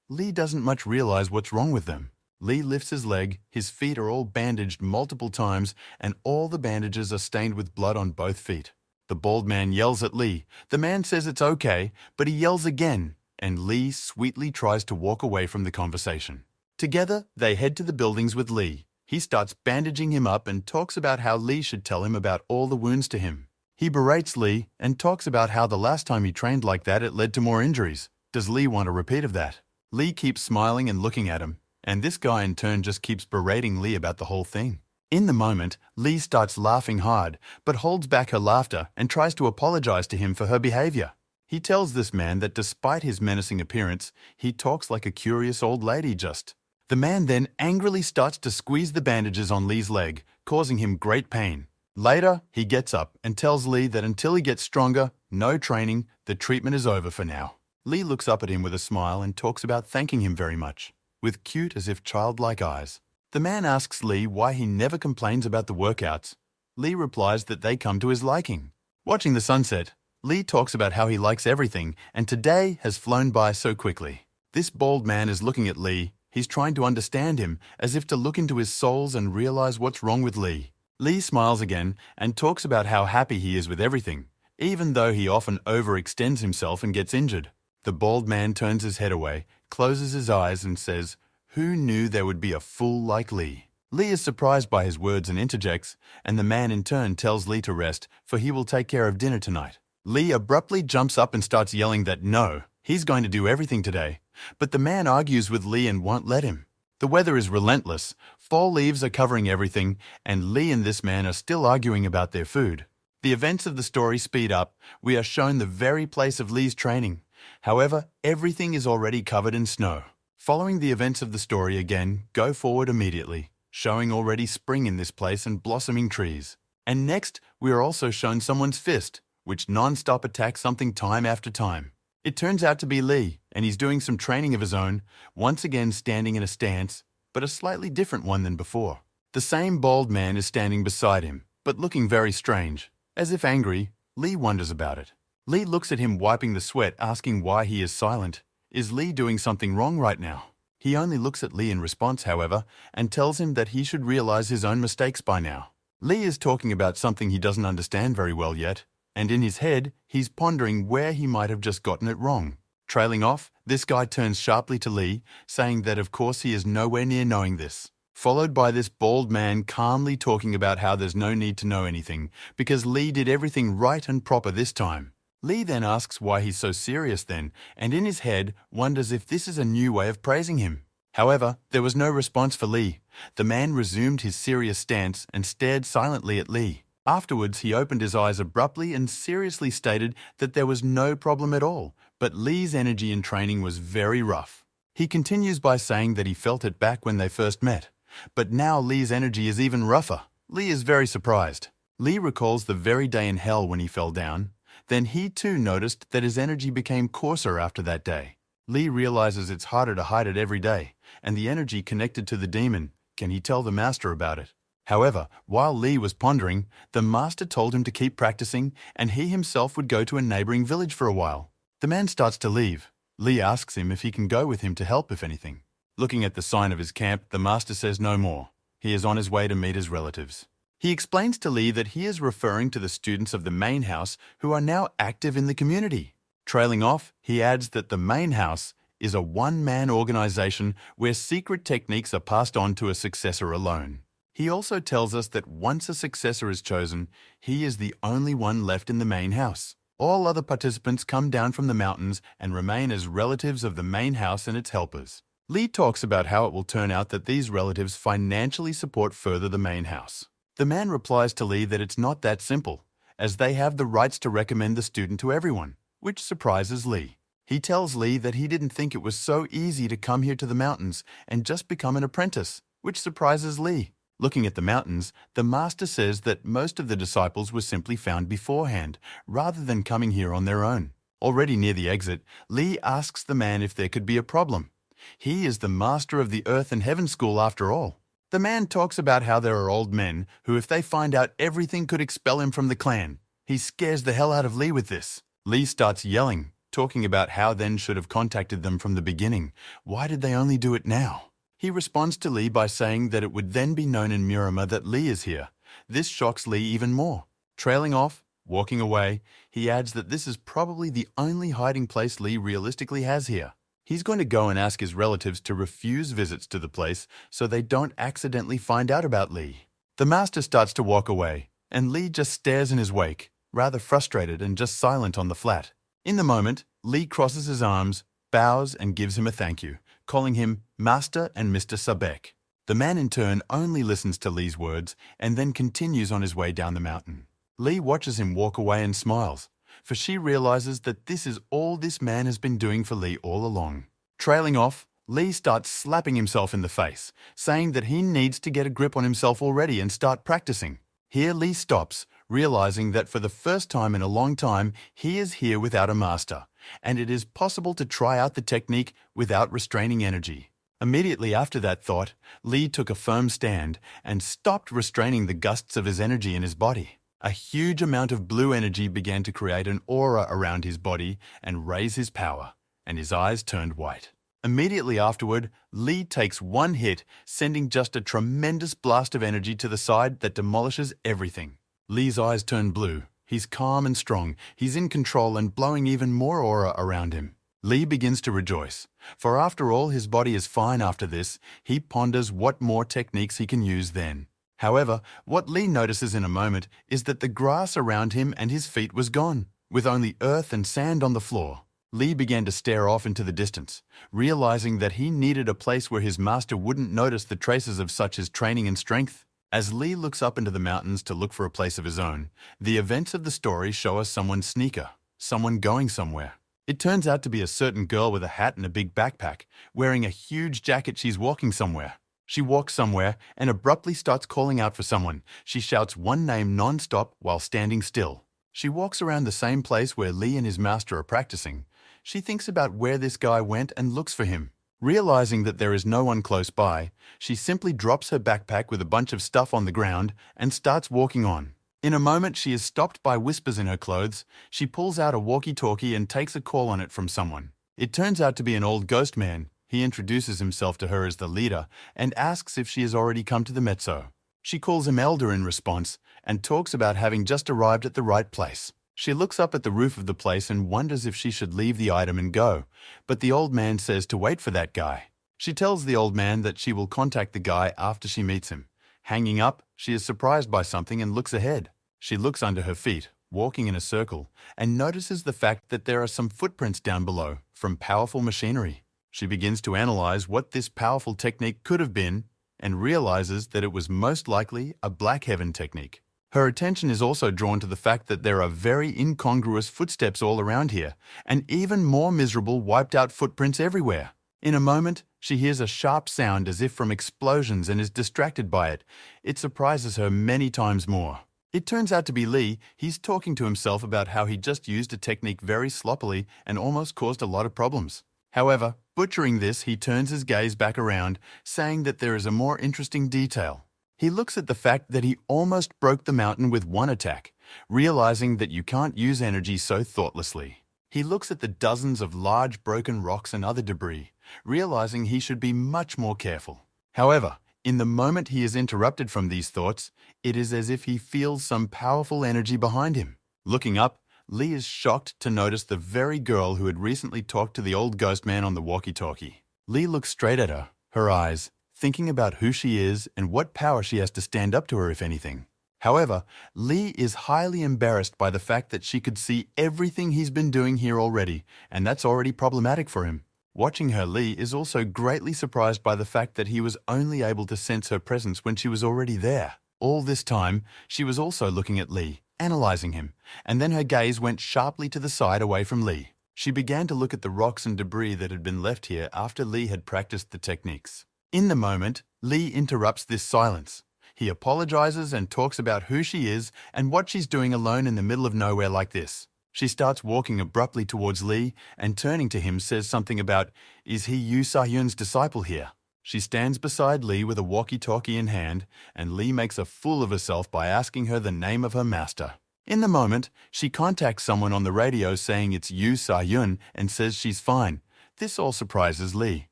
Lee doesn't much realize what's wrong with them. Lee lifts his leg, his feet are all bandaged multiple times, and all the bandages are stained with blood on both feet. The bald man yells at Lee. The man says it's okay, but he yells again, and Lee sweetly tries to walk away from the conversation. Together, they head to the buildings with Lee. He starts bandaging him up and talks about how Lee should tell him about all the wounds to him. He berates Lee and talks about how the last time he trained like that it led to more injuries. Does Lee want a repeat of that? Lee keeps smiling and looking at him, and this guy in turn just keeps berating Lee about the whole thing. In the moment, Lee starts laughing hard, but holds back her laughter and tries to apologize to him for her behavior. He tells this man that despite his menacing appearance, he talks like a curious old lady just. The man then angrily starts to squeeze the bandages on Lee's leg, causing him great pain. Later, he gets up and tells Lee that until he gets stronger, No training, the treatment is over for now. Lee looks up at him with a smile and talks about thanking him very much, with cute as if childlike eyes. The man asks Lee why he never complains about the workouts. Lee replies that they come to his liking. Watching the sunset, Lee talks about how he likes everything and today has flown by so quickly. This bald man is looking at Lee. He's trying to understand him, as if to look into his souls and realize what's wrong with Lee. Lee smiles again and talks about how happy he is with everything, even though he often overextends himself and gets injured. The bald man turns his head away, closes his eyes and says, "Who knew there would be a fool like Lee?" Lee is surprised by his words and interjects, and the man in turn tells Lee to rest, for he will take care of dinner tonight. Lee abruptly jumps up and starts yelling that no, he's going to do everything today, but the man argues with Lee and won't let him. The weather is relentless, fall leaves are covering everything, and Lee and this man are still arguing about their food. The events of the story speed up. We are shown the very place of Lee's training. However, everything is already covered in snow. Following the events of the story again, go forward immediately, showing already spring in this place and blossoming trees. And next, we are also shown someone's fist, which non-stop attacks something time after time. It turns out to be Lee, and he's doing some training of his own, once again standing in a stance, but a slightly different one than before. The same bald man is standing beside him, but looking very strange. As if angry, Lee wonders about it. Lee looks at him wiping the sweat, asking why he is silent. Is Lee doing something wrong right now? He only looks at Lee in response, however, and tells him that he should realize his own mistakes by now. Lee is talking about something he doesn't understand very well yet, and in his head, he's pondering where he might have just gotten it wrong. Trailing off, this guy turns sharply to Lee, saying that of course he is nowhere near knowing this. Followed by this bald man calmly talking about how there's no need to know anything, because Lee did everything right and proper this time. Lee then asks why he's so serious then, and in his head wonders if this is a new way of praising him. However, there was no response for Lee. The man resumed his serious stance and stared silently at Lee. Afterwards, he opened his eyes abruptly and seriously stated that there was no problem at all, but Lee's energy in training was very rough. He continues by saying that he felt it back when they first met, but now Lee's energy is even rougher. Lee is very surprised. Lee recalls the very day in hell when he fell down. Then he too noticed that his energy became coarser after that day. Lee realizes it's harder to hide it every day, and the energy connected to the demon. Can he tell the master about it? However, while Lee was pondering, the master told him to keep practicing and he himself would go to a neighboring village for a while. The man starts to leave. Lee asks him if he can go with him to help if anything. Looking at the sign of his camp, the master says no more. He is on his way to meet his relatives. He explains to Lee that he is referring to the students of the main house who are now active in the community. Trailing off, he adds that the main house is a one-man organization where secret techniques are passed on to a successor alone. He also tells us that once a successor is chosen, he is the only one left in the main house. All other participants come down from the mountains and remain as relatives of the main house and its helpers. Lee talks about how it will turn out that these relatives financially support further the main house. The man replies to Lee that it's not that simple, as they have the rights to recommend the student to everyone, which surprises Lee. He tells Lee that he didn't think it was so easy to come here to the mountains and just become an apprentice, which surprises Lee. Looking at the mountains, the master says that most of the disciples were simply found beforehand, rather than coming here on their own. Already near the exit, Lee asks the man if there could be a problem. He is the master of the Earth and Heaven School after all. The man talks about how there are old men who, if they find out everything, could expel him from the clan. He scares the hell out of Lee with this. Lee starts yelling, talking about how then should have contacted them from the beginning. Why did they only do it now? He responds to Lee by saying that it would then be known in Murama that Lee is here. This shocks Lee even more. Trailing off, walking away, he adds that this is probably the only hiding place Lee realistically has here. He's going to go and ask his relatives to refuse visits to the place so they don't accidentally find out about Lee. The master starts to walk away, and Lee just stares in his wake, rather frustrated and just silent on the flat. In the moment, Lee crosses his arms, bows and gives him a thank you, calling him Master and Mr. Sabek. The man in turn only listens to Lee's words and then continues on his way down the mountain. Lee watches him walk away and smiles, for she realizes that this is all this man has been doing for Lee all along. Trailing off, Lee starts slapping himself in the face, saying that he needs to get a grip on himself already and start practicing. Here Lee stops, realizing that for the first time in a long time, he is here without a master, and it is possible to try out the technique without restraining energy. Immediately after that thought, Lee took a firm stand and stopped restraining the gusts of his energy in his body. A huge amount of blue energy began to create an aura around his body and raise his power, and his eyes turned white. Immediately afterward, Lee takes one hit, sending just a tremendous blast of energy to the side that demolishes everything. Lee's eyes turn blue. He's calm and strong. He's in control and blowing even more aura around him. Lee begins to rejoice, for after all his body is fine after this. He ponders what more techniques he can use then. However, what Lee notices in a moment is that the grass around him and his feet was gone, with only earth and sand on the floor. Lee began to stare off into the distance, realizing that he needed a place where his master wouldn't notice the traces of such as training and strength. As Lee looks up into the mountains to look for a place of his own, the events of the story show us someone's sneaker, someone going somewhere. It turns out to be a certain girl with a hat and a big backpack, wearing a huge jacket. She's walking somewhere. She walks somewhere and abruptly starts calling out for someone. She shouts one name non-stop while standing still. She walks around the same place where Lee and his master are practicing. She thinks about where this guy went and looks for him. Realizing that there is no one close by, she simply drops her backpack with a bunch of stuff on the ground and starts walking on. In a moment, she is stopped by whispers in her clothes. She pulls out a walkie-talkie and takes a call on it from someone. It turns out to be an old ghost man. He introduces himself to her as the leader and asks if she has already come to the mezzo. She calls him Elder in response and talks about having just arrived at the right place. She looks up at the roof of the place and wonders if she should leave the item and go, but the old man says to wait for that guy. She tells the old man that she will contact the guy after she meets him. Hanging up, she is surprised by something and looks ahead. She looks under her feet, walking in a circle, and notices the fact that there are some footprints down below from powerful machinery. She begins to analyze what this powerful technique could have been and realizes that it was most likely a Black Heaven technique. Her attention is also drawn to the fact that there are very incongruous footsteps all around here, and even more miserable wiped-out footprints everywhere. In a moment, she hears a sharp sound as if from explosions and is distracted by it. It surprises her many times more. It turns out to be Lee. He's talking to himself about how he just used a technique very sloppily and almost caused a lot of problems. However, butchering this, he turns his gaze back around, saying that there is a more interesting detail. He looks at the fact that he almost broke the mountain with one attack, realizing that you can't use energy so thoughtlessly. He looks at the dozens of large broken rocks and other debris, realizing he should be much more careful. However, in the moment he is interrupted from these thoughts, it is as if he feels some powerful energy behind him. Looking up, Lee is shocked to notice the very girl who had recently talked to the old ghost man on the walkie-talkie. Lee looks straight at her, her eyes, thinking about who she is and what power she has to stand up to her, if anything. However, Lee is highly embarrassed by the fact that she could see everything he's been doing here already, and that's already problematic for him. Watching her, Lee is also greatly surprised by the fact that he was only able to sense her presence when she was already there. All this time, she was also looking at Lee, analyzing him, and then her gaze went sharply to the side away from Lee. She began to look at the rocks and debris that had been left here after Lee had practiced the techniques. In the moment, Lee interrupts this silence. He apologizes and talks about who she is and what she's doing alone in the middle of nowhere like this. She starts walking abruptly towards Lee and turning to him says something about, "Is he Yu Sa-hyun's disciple here?" She stands beside Lee with a walkie-talkie in hand, and Lee makes a fool of herself by asking her the name of her master. In the moment, she contacts someone on the radio saying it's Yu Sa-hyun and says she's fine. This all surprises Lee.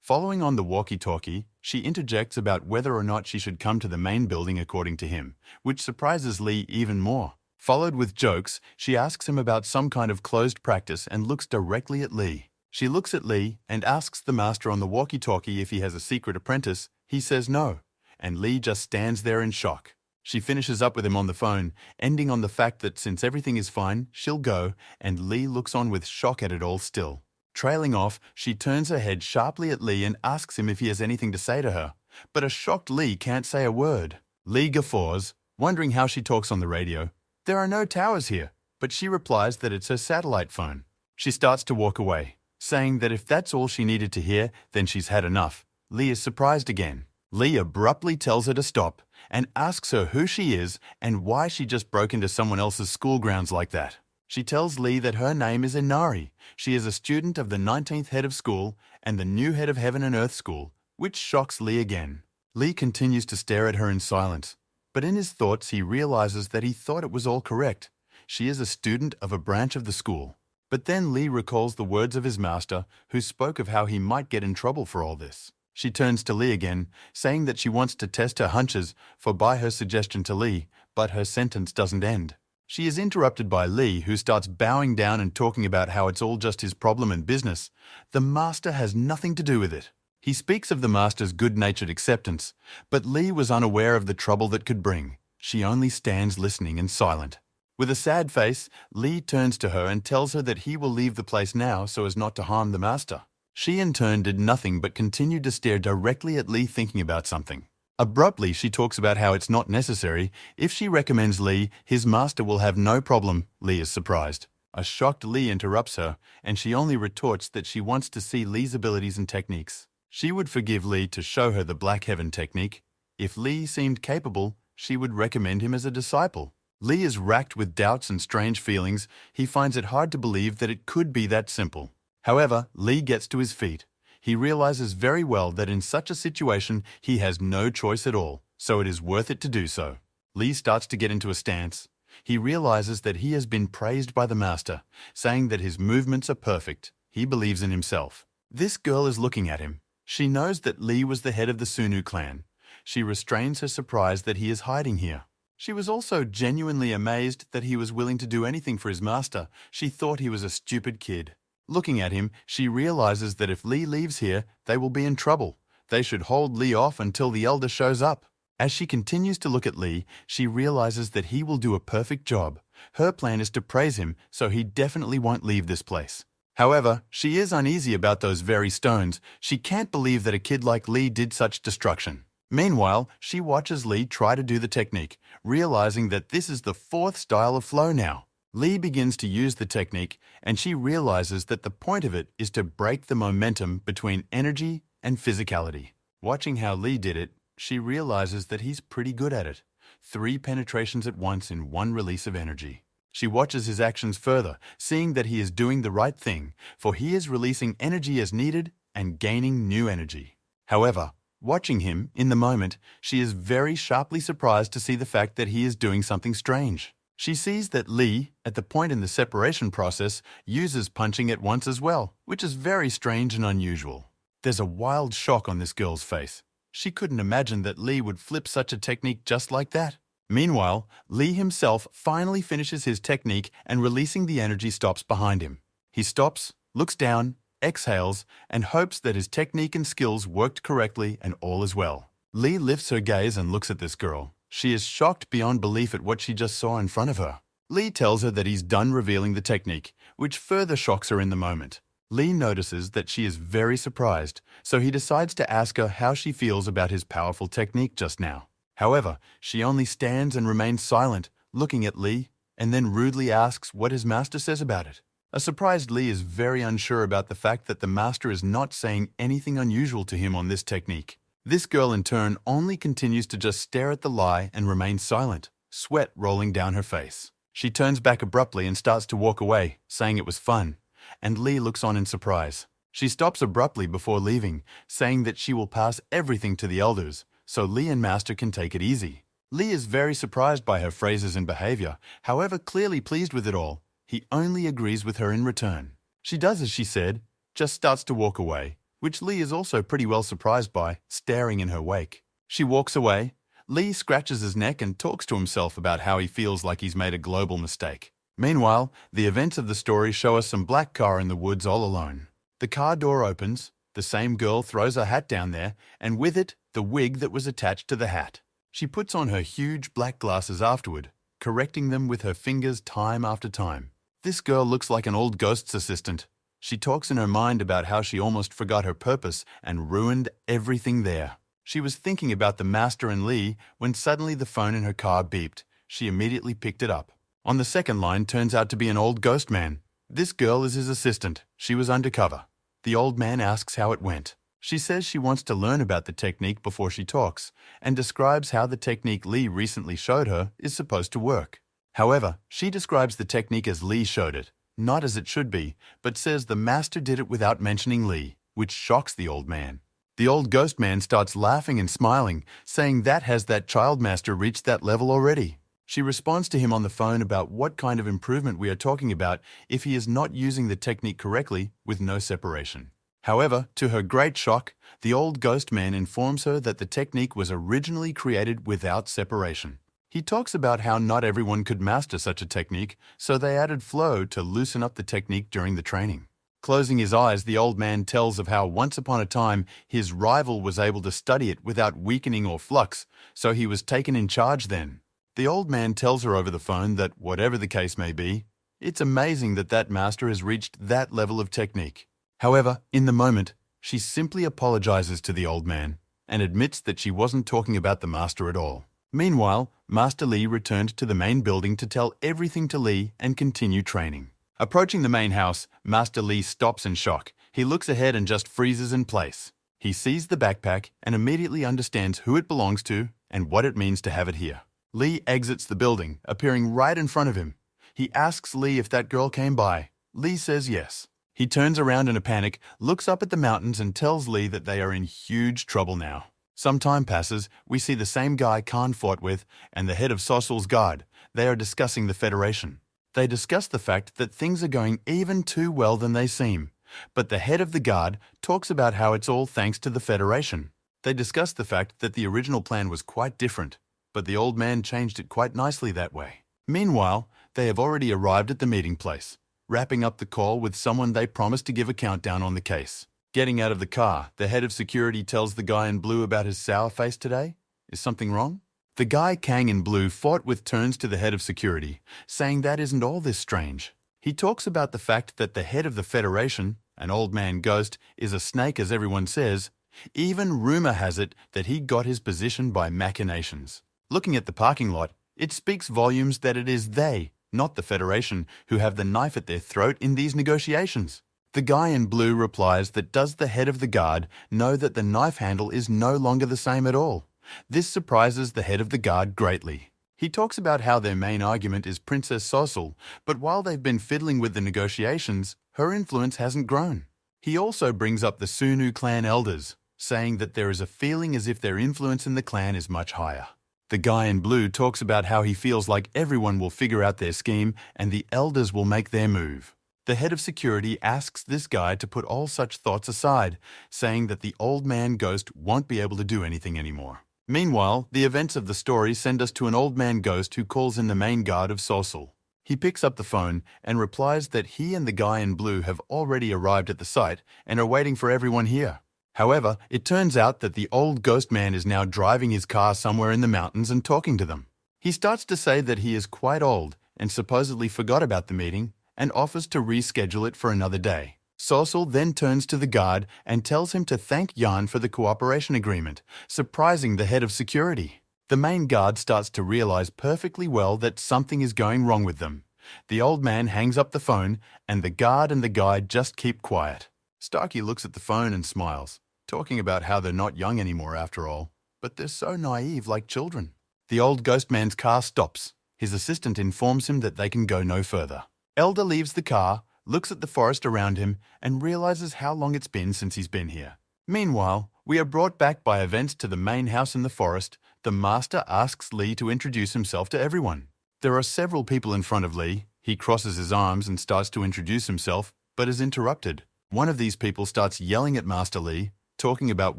Following on the walkie-talkie, she interjects about whether or not she should come to the main building according to him, which surprises Lee even more. Followed with jokes, she asks him about some kind of closed practice and looks directly at Lee. She looks at Lee and asks the master on the walkie-talkie if he has a secret apprentice. He says no, and Lee just stands there in shock. She finishes up with him on the phone, ending on the fact that since everything is fine, she'll go, and Lee looks on with shock at it all still. Trailing off, she turns her head sharply at Lee and asks him if he has anything to say to her. But a shocked Lee can't say a word. Lee guffaws, wondering how she talks on the radio. There are no towers here, but she replies that it's her satellite phone. She starts to walk away, saying that if that's all she needed to hear, then she's had enough. Lee is surprised again. Lee abruptly tells her to stop and asks her who she is and why she just broke into someone else's school grounds like that. She tells Lee that her name is Inari. She is a student of the 19th head of school and the new head of Heaven and Earth School, which shocks Lee again. Lee continues to stare at her in silence, but in his thoughts he realizes that he thought it was all correct. She is a student of a branch of the school. But then Lee recalls the words of his master, who spoke of how he might get in trouble for all this. She turns to Lee again, saying that she wants to test her hunches for by her suggestion to Lee, but her sentence doesn't end. She is interrupted by Lee, who starts bowing down and talking about how it's all just his problem and business. The master has nothing to do with it. He speaks of the master's good-natured acceptance, but Lee was unaware of the trouble that could bring. She only stands listening and silent. With a sad face, Lee turns to her and tells her that he will leave the place now so as not to harm the master. She in turn did nothing but continued to stare directly at Lee, thinking about something. Abruptly, she talks about how it's not necessary. If she recommends Lee, his master will have no problem. Lee is surprised. A shocked Lee interrupts her, and she only retorts that she wants to see Lee's abilities and techniques. She would forgive Lee to show her the Black Heaven technique. If Lee seemed capable, she would recommend him as a disciple. Lee is racked with doubts and strange feelings. He finds it hard to believe that it could be that simple. However, Lee gets to his feet. He realizes very well that in such a situation he has no choice at all, so it is worth it to do so. Lee starts to get into a stance. He realizes that he has been praised by the master, saying that his movements are perfect. He believes in himself. This girl is looking at him. She knows that Lee was the head of the Sunu clan. She restrains her surprise that he is hiding here. She was also genuinely amazed that he was willing to do anything for his master. She thought he was a stupid kid. Looking at him, she realizes that if Lee leaves here, they will be in trouble. They should hold Lee off until the elder shows up. As she continues to look at Lee, she realizes that he will do a perfect job. Her plan is to praise him, so he definitely won't leave this place. However, she is uneasy about those very stones. She can't believe that a kid like Lee did such destruction. Meanwhile, she watches Lee try to do the technique, realizing that this is the fourth style of flow now. Lee begins to use the technique, and she realizes that the point of it is to break the momentum between energy and physicality. Watching how Lee did it, she realizes that he's pretty good at it. 3 penetrations at once in 1 release of energy. She watches his actions further, seeing that he is doing the right thing, for he is releasing energy as needed and gaining new energy. However, watching him in the moment, she is very sharply surprised to see the fact that he is doing something strange. She sees that Lee, at the point in the separation process, uses punching at once as well, which is very strange and unusual. There's a wild shock on this girl's face. She couldn't imagine that Lee would flip such a technique just like that. Meanwhile, Lee himself finally finishes his technique and releasing the energy stops behind him. He stops, looks down, exhales, and hopes that his technique and skills worked correctly and all is well. Lee lifts her gaze and looks at this girl. She is shocked beyond belief at what she just saw in front of her. Lee tells her that he's done revealing the technique, which further shocks her in the moment. Lee notices that she is very surprised, so he decides to ask her how she feels about his powerful technique just now. However, she only stands and remains silent, looking at Lee, and then rudely asks what his master says about it. A surprised Lee is very unsure about the fact that the master is not saying anything unusual to him on this technique. This girl in turn only continues to just stare at the lie and remain silent, sweat rolling down her face. She turns back abruptly and starts to walk away, saying it was fun, and Lee looks on in surprise. She stops abruptly before leaving, saying that she will pass everything to the elders, so Lee and Master can take it easy. Lee is very surprised by her phrases and behavior, however clearly pleased with it all. He only agrees with her in return. She does as she said, just starts to walk away, which Lee is also pretty well surprised by, staring in her wake. She walks away. Lee scratches his neck and talks to himself about how he feels like he's made a global mistake. Meanwhile, the events of the story show us some black car in the woods all alone. The car door opens, the same girl throws her hat down there, and with it, the wig that was attached to the hat. She puts on her huge black glasses afterward, correcting them with her fingers time after time. This girl looks like an old ghost's assistant. She talks in her mind about how she almost forgot her purpose and ruined everything there. She was thinking about the master and Lee when suddenly the phone in her car beeped. She immediately picked it up. On the second line turns out to be an old ghost man. This girl is his assistant. She was undercover. The old man asks how it went. She says she wants to learn about the technique before she talks, and describes how the technique Lee recently showed her is supposed to work. However, she describes the technique as Lee showed it, not as it should be, but says the master did it without mentioning Lee, which shocks the old man. The old ghost man starts laughing and smiling, saying that has that child master reached that level already. She responds to him on the phone about what kind of improvement we are talking about if he is not using the technique correctly with no separation. However, to her great shock, the old ghost man informs her that the technique was originally created without separation. He talks about how not everyone could master such a technique, so they added flow to loosen up the technique during the training. Closing his eyes, the old man tells of how once upon a time his rival was able to study it without weakening or flux, so he was taken in charge then. The old man tells her over the phone that whatever the case may be, it's amazing that that master has reached that level of technique. However, in the moment, she simply apologizes to the old man and admits that she wasn't talking about the master at all. Meanwhile, Master Lee returned to the main building to tell everything to Lee and continue training. Approaching the main house, Master Lee stops in shock. He looks ahead and just freezes in place. He sees the backpack and immediately understands who it belongs to and what it means to have it here. Lee exits the building, appearing right in front of him. He asks Lee if that girl came by. Lee says yes. He turns around in a panic, looks up at the mountains and tells Lee that they are in huge trouble now. Some time passes, we see the same guy Khan fought with and the head of Sosul's guard. They are discussing the Federation. They discuss the fact that things are going even too well than they seem. But the head of the guard talks about how it's all thanks to the Federation. They discuss the fact that the original plan was quite different, but the old man changed it quite nicely that way. Meanwhile, they have already arrived at the meeting place, wrapping up the call with someone they promised to give a countdown on the case. Getting out of the car, the head of security tells the guy in blue about his sour face today. Is something wrong? The guy Kang in blue fought with turns to the head of security, saying that isn't all this strange. He talks about the fact that the head of the Federation, an old man ghost, is a snake as everyone says. Even rumor has it that he got his position by machinations. Looking at the parking lot, it speaks volumes that it is they, not the Federation, who have the knife at their throat in these negotiations. The guy in blue replies that does the head of the guard know that the knife handle is no longer the same at all. This surprises the head of the guard greatly. He talks about how their main argument is Princess Sosul, but while they've been fiddling with the negotiations, her influence hasn't grown. He also brings up the Sunu clan elders, saying that there is a feeling as if their influence in the clan is much higher. The guy in blue talks about how he feels like everyone will figure out their scheme and the elders will make their move. The head of security asks this guy to put all such thoughts aside, saying that the old man ghost won't be able to do anything anymore. Meanwhile, the events of the story send us to an old man ghost who calls in the main guard of Sosul. He picks up the phone and replies that he and the guy in blue have already arrived at the site and are waiting for everyone here. However, it turns out that the old ghost man is now driving his car somewhere in the mountains and talking to them. He starts to say that he is quite old and supposedly forgot about the meeting and offers to reschedule it for another day. Sosul then turns to the guard and tells him to thank Jan for the cooperation agreement, surprising the head of security. The main guard starts to realize perfectly well that something is going wrong with them. The old man hangs up the phone and the guard and the guide just keep quiet. Starkey looks at the phone and smiles, talking about how they're not young anymore after all, but they're so naive like children. The old ghost man's car stops. His assistant informs him that they can go no further. Elder leaves the car, looks at the forest around him, and realizes how long it's been since he's been here. Meanwhile, we are brought back by events to the main house in the forest. The master asks Lee to introduce himself to everyone. There are several people in front of Lee. He crosses his arms and starts to introduce himself, but is interrupted. One of these people starts yelling at Master Lee, talking about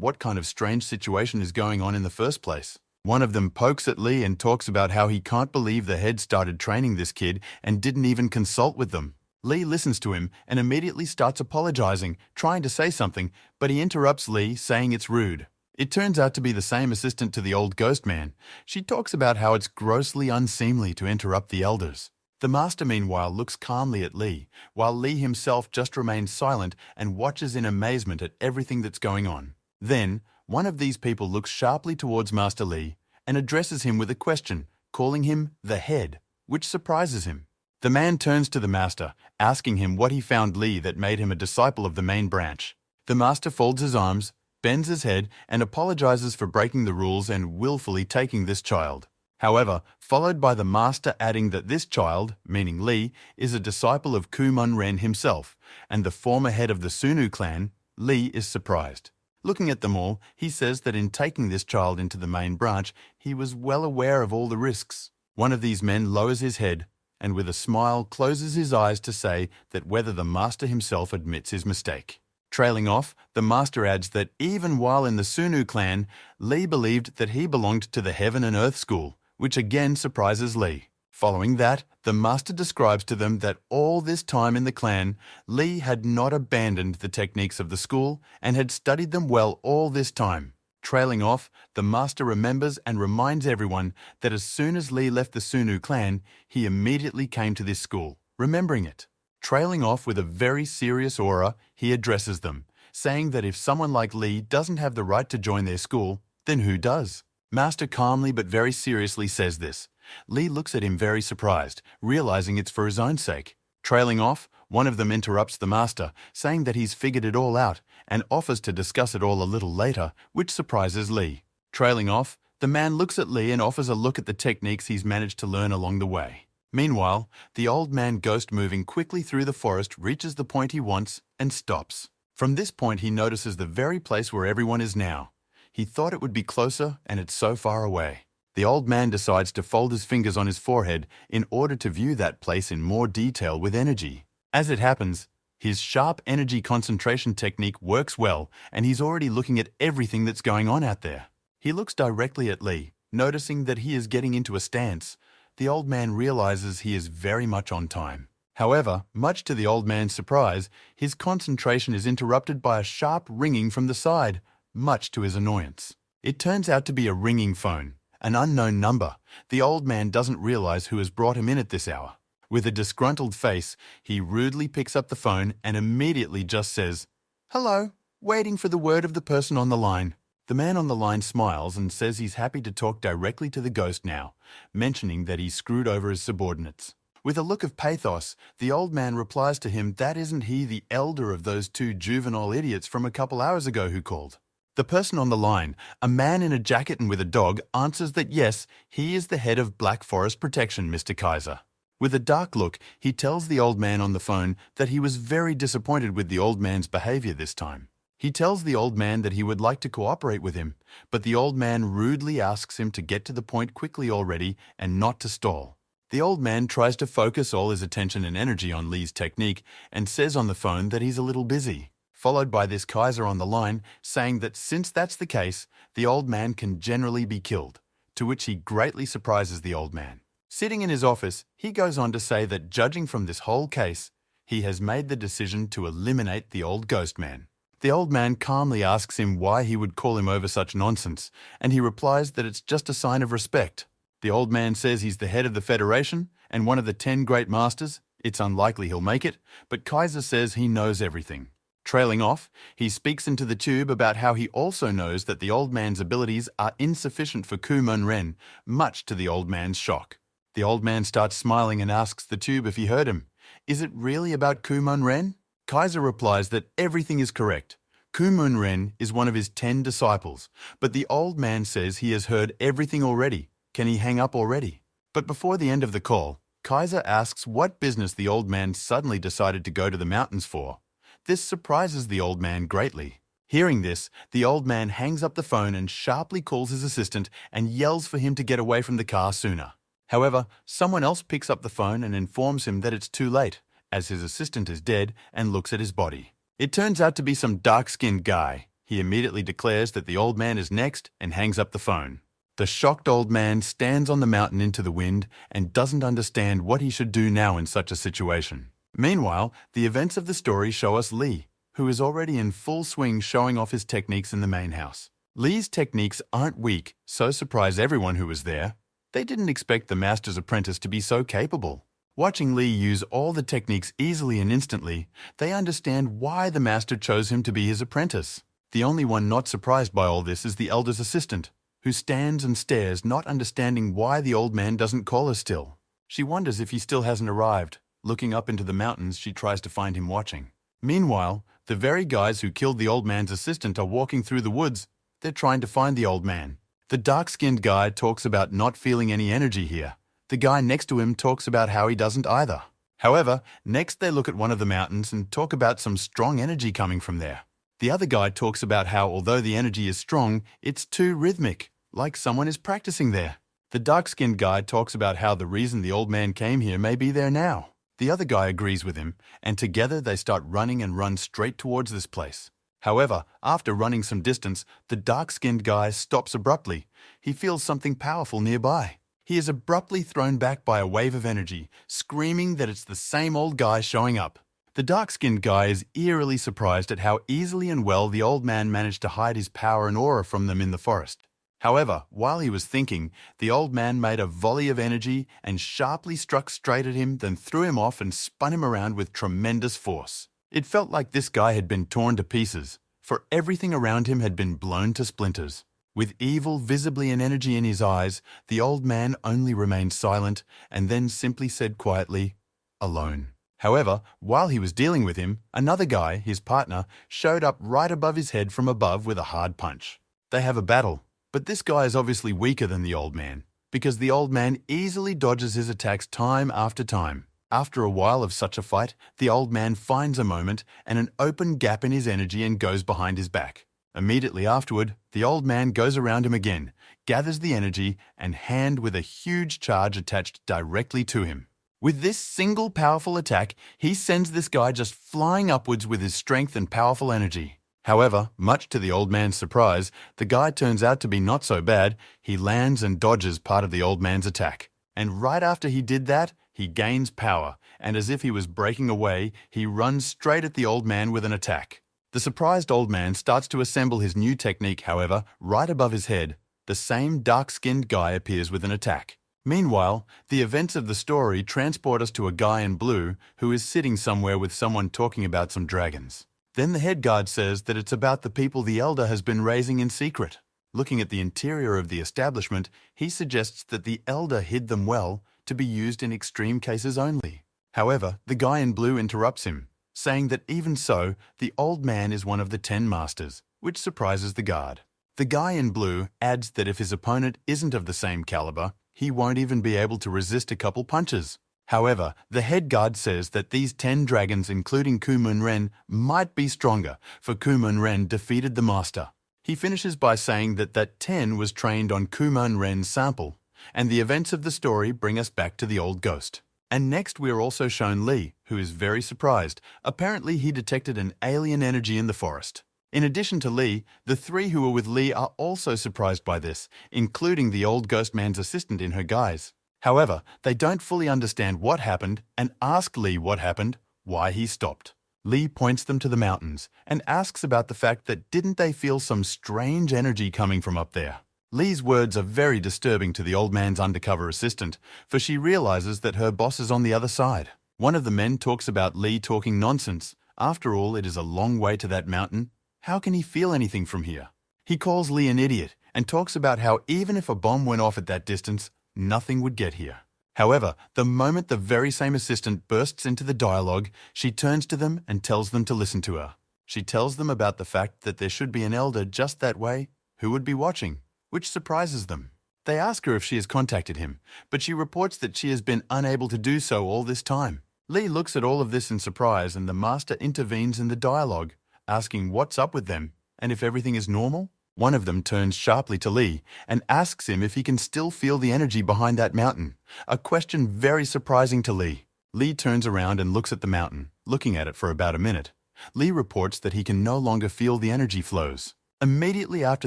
what kind of strange situation is going on in the first place. One of them pokes at Lee and talks about how he can't believe the head started training this kid and didn't even consult with them. Lee listens to him and immediately starts apologizing, trying to say something, but he interrupts Lee, saying it's rude. It turns out to be the same assistant to the old ghost man. She talks about how it's grossly unseemly to interrupt the elders. The master, meanwhile, looks calmly at Lee, while Lee himself just remains silent and watches in amazement at everything that's going on. Then, one of these people looks sharply towards Master Lee and addresses him with a question, calling him the head, which surprises him. The man turns to the master, asking him what he found Lee that made him a disciple of the main branch. The master folds his arms, bends his head and apologizes for breaking the rules and willfully taking this child. However, followed by the master adding that this child, meaning Lee, is a disciple of Kumon Ren himself, and the former head of the Sunu clan. Lee is surprised. Looking at them all, he says that in taking this child into the main branch, he was well aware of all the risks. One of these men lowers his head and with a smile closes his eyes to say that whether the master himself admits his mistake. Trailing off, the master adds that even while in the Sunu clan, Lee believed that he belonged to the Heaven and Earth School, which again surprises Lee. Following that, the master describes to them that all this time in the clan, Lee had not abandoned the techniques of the school and had studied them well all this time. Trailing off, the master remembers and reminds everyone that as soon as Lee left the Sunu clan, he immediately came to this school, remembering it. Trailing off with a very serious aura, he addresses them, saying that if someone like Lee doesn't have the right to join their school, then who does? Master calmly but very seriously says this. Lee looks at him very surprised, realizing it's for his own sake. Trailing off, one of them interrupts the master, saying that he's figured it all out and offers to discuss it all a little later, which surprises Lee. Trailing off, the man looks at Lee and offers a look at the techniques he's managed to learn along the way. Meanwhile, the old man ghost moving quickly through the forest reaches the point he wants and stops. From this point he notices the very place where everyone is now. He thought it would be closer and it's so far away. The old man decides to fold his fingers on his forehead in order to view that place in more detail with energy. As it happens, his sharp energy concentration technique works well and he's already looking at everything that's going on out there. He looks directly at Lee, noticing that he is getting into a stance. The old man realizes he is very much on time. However, much to the old man's surprise, his concentration is interrupted by a sharp ringing from the side, much to his annoyance. It turns out to be a ringing phone, an unknown number. The old man doesn't realize who has brought him in at this hour. With a disgruntled face, he rudely picks up the phone and immediately just says, "Hello, waiting for the word of the person on the line." The man on the line smiles and says he's happy to talk directly to the ghost now, mentioning that he screwed over his subordinates. With a look of pathos, the old man replies to him that isn't he the elder of those two juvenile idiots from a couple hours ago who called. The person on the line, a man in a jacket and with a dog, answers that yes, he is the head of Black Forest Protection, Mr. Kaiser. With a dark look, he tells the old man on the phone that he was very disappointed with the old man's behavior this time. He tells the old man that he would like to cooperate with him, but the old man rudely asks him to get to the point quickly already and not to stall. The old man tries to focus all his attention and energy on Lee's technique and says on the phone that he's a little busy, followed by this Kaiser on the line saying that since that's the case, the old man can generally be killed, to which he greatly surprises the old man. Sitting in his office, he goes on to say that judging from this whole case, he has made the decision to eliminate the old ghost man. The old man calmly asks him why he would call him over such nonsense, and he replies that it's just a sign of respect. The old man says he's the head of the Federation and one of the 10 great masters. It's unlikely he'll make it, but Kaiser says he knows everything. Trailing off, he speaks into the tube about how he also knows that the old man's abilities are insufficient for Kumon Ren, much to the old man's shock. The old man starts smiling and asks the tube if he heard him. Is it really about Kumon Ren? Kaiser replies that everything is correct. Kumon Ren is one of his 10 disciples, but the old man says he has heard everything already. Can he hang up already? But before the end of the call, Kaiser asks what business the old man suddenly decided to go to the mountains for. This surprises the old man greatly. Hearing this, the old man hangs up the phone and sharply calls his assistant and yells for him to get away from the car sooner. However, someone else picks up the phone and informs him that it's too late, as his assistant is dead and looks at his body. It turns out to be some dark-skinned guy. He immediately declares that the old man is next and hangs up the phone. The shocked old man stands on the mountain into the wind and doesn't understand what he should do now in such a situation. Meanwhile, the events of the story show us Lee, who is already in full swing showing off his techniques in the main house. Lee's techniques aren't weak, so surprise everyone who was there. They didn't expect the master's apprentice to be so capable. Watching Lee use all the techniques easily and instantly, they understand why the master chose him to be his apprentice. The only one not surprised by all this is the elder's assistant, who stands and stares, not understanding why the old man doesn't call her still. She wonders if he still hasn't arrived. Looking up into the mountains, she tries to find him watching. Meanwhile, the very guys who killed the old man's assistant are walking through the woods. They're trying to find the old man. The dark-skinned guy talks about not feeling any energy here. The guy next to him talks about how he doesn't either. However, next they look at one of the mountains and talk about some strong energy coming from there. The other guy talks about how although the energy is strong, it's too rhythmic, like someone is practicing there. The dark-skinned guy talks about how the reason the old man came here may be there now. The other guy agrees with him, and together they start running and run straight towards this place. However, after running some distance, the dark-skinned guy stops abruptly. He feels something powerful nearby. He is abruptly thrown back by a wave of energy, screaming that it's the same old guy showing up. The dark-skinned guy is eerily surprised at how easily and well the old man managed to hide his power and aura from them in the forest. However, while he was thinking, the old man made a volley of energy and sharply struck straight at him, then threw him off and spun him around with tremendous force. It felt like this guy had been torn to pieces, for everything around him had been blown to splinters. With evil visibly and energy in his eyes, the old man only remained silent and then simply said quietly, "Alone." However, while he was dealing with him, another guy, his partner, showed up right above his head from above with a hard punch. They have a battle. But this guy is obviously weaker than the old man, because the old man easily dodges his attacks time after time. After a while of such a fight, the old man finds a moment and an open gap in his energy and goes behind his back. Immediately afterward, the old man goes around him again, gathers the energy, and hand with a huge charge attached directly to him. With this single powerful attack, he sends this guy just flying upwards with his strength and powerful energy. However, much to the old man's surprise, the guy turns out to be not so bad. He lands and dodges part of the old man's attack. And right after he did that, he gains power, and as if he was breaking away, he runs straight at the old man with an attack. The surprised old man starts to assemble his new technique, however, right above his head, the same dark-skinned guy appears with an attack. Meanwhile, the events of the story transport us to a guy in blue who is sitting somewhere with someone talking about some dragons. Then the head guard says that it's about the people the elder has been raising in secret. Looking at the interior of the establishment, he suggests that the elder hid them well to be used in extreme cases only. However, the guy in blue interrupts him, saying that even so, the old man is one of the 10 masters, which surprises the guard. The guy in blue adds that if his opponent isn't of the same caliber, he won't even be able to resist a couple punches. However, the head guard says that these 10 dragons, including Kumun Ren, might be stronger, for Kumun Ren defeated the master. He finishes by saying that 10 was trained on Kumun Ren's sample, and the events of the story bring us back to the old ghost. And next we are also shown Lee, who is very surprised. Apparently he detected an alien energy in the forest. In addition to Lee, the 3 who were with Lee are also surprised by this, including the old ghost man's assistant in her guise. However, they don't fully understand what happened and ask Lee what happened, why he stopped. Lee points them to the mountains and asks about the fact that didn't they feel some strange energy coming from up there. Lee's words are very disturbing to the old man's undercover assistant, for she realizes that her boss is on the other side. One of the men talks about Lee talking nonsense. After all, it is a long way to that mountain. How can he feel anything from here? He calls Lee an idiot and talks about how even if a bomb went off at that distance, nothing would get here. However, the moment the very same assistant bursts into the dialogue, she turns to them and tells them to listen to her. She tells them about the fact that there should be an elder just that way who would be watching, which surprises them. They ask her if she has contacted him, but she reports that she has been unable to do so all this time. Lee looks at all of this in surprise, and the master intervenes in the dialogue, asking what's up with them and if everything is normal. One of them turns sharply to Lee and asks him if he can still feel the energy behind that mountain, a question very surprising to Lee. Lee turns around and looks at the mountain, looking at it for about a minute. Lee reports that he can no longer feel the energy flows. Immediately after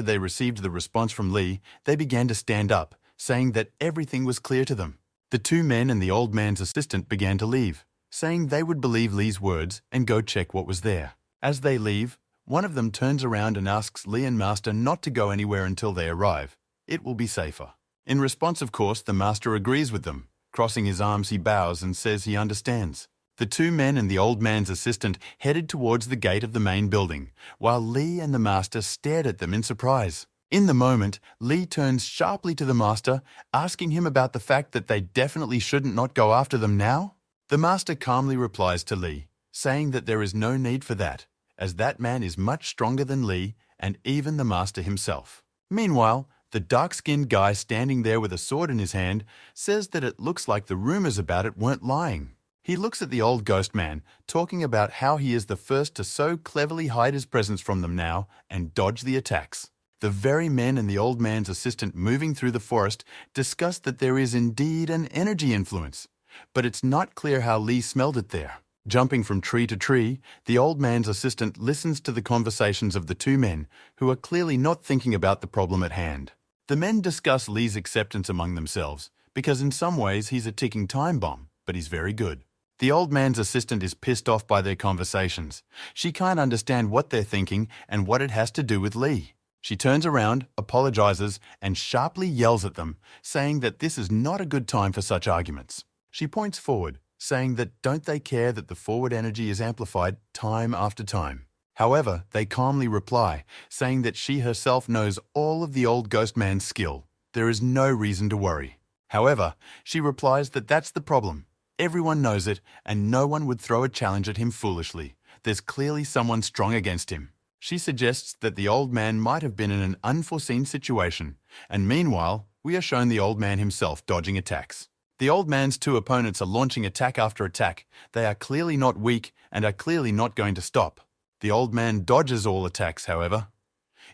they received the response from Lee, they began to stand up, saying that everything was clear to them. The 2 men and the old man's assistant began to leave, saying they would believe Lee's words and go check what was there. As they leave, one of them turns around and asks Lee and Master not to go anywhere until they arrive. It will be safer. In response, of course, the Master agrees with them. Crossing his arms, he bows and says he understands. The 2 men and the old man's assistant headed towards the gate of the main building, while Lee and the Master stared at them in surprise. In the moment, Lee turns sharply to the Master, asking him about the fact that they definitely shouldn't not go after them now. The Master calmly replies to Lee, saying that there is no need for that, as that man is much stronger than Lee and even the master himself. Meanwhile, the dark-skinned guy standing there with a sword in his hand says that it looks like the rumors about it weren't lying. He looks at the old ghost man, talking about how he is the first to so cleverly hide his presence from them now and dodge the attacks. The very men and the old man's assistant moving through the forest discuss that there is indeed an energy influence, but it's not clear how Lee smelled it there. Jumping from tree to tree, the old man's assistant listens to the conversations of the two men, who are clearly not thinking about the problem at hand. The men discuss Lee's acceptance among themselves, because in some ways he's a ticking time bomb, but he's very good. The old man's assistant is pissed off by their conversations. She can't understand what they're thinking and what it has to do with Lee. She turns around, apologizes, and sharply yells at them, saying that this is not a good time for such arguments. She points forward, saying that don't they care that the forward energy is amplified time after time. However, they calmly reply, saying that she herself knows all of the old ghost man's skill. There is no reason to worry. However, she replies that that's the problem. Everyone knows it, and no one would throw a challenge at him foolishly. There's clearly someone strong against him. She suggests that the old man might have been in an unforeseen situation, and meanwhile, we are shown the old man himself dodging attacks. The old man's two opponents are launching attack after attack. They are clearly not weak and are clearly not going to stop. The old man dodges all attacks, however.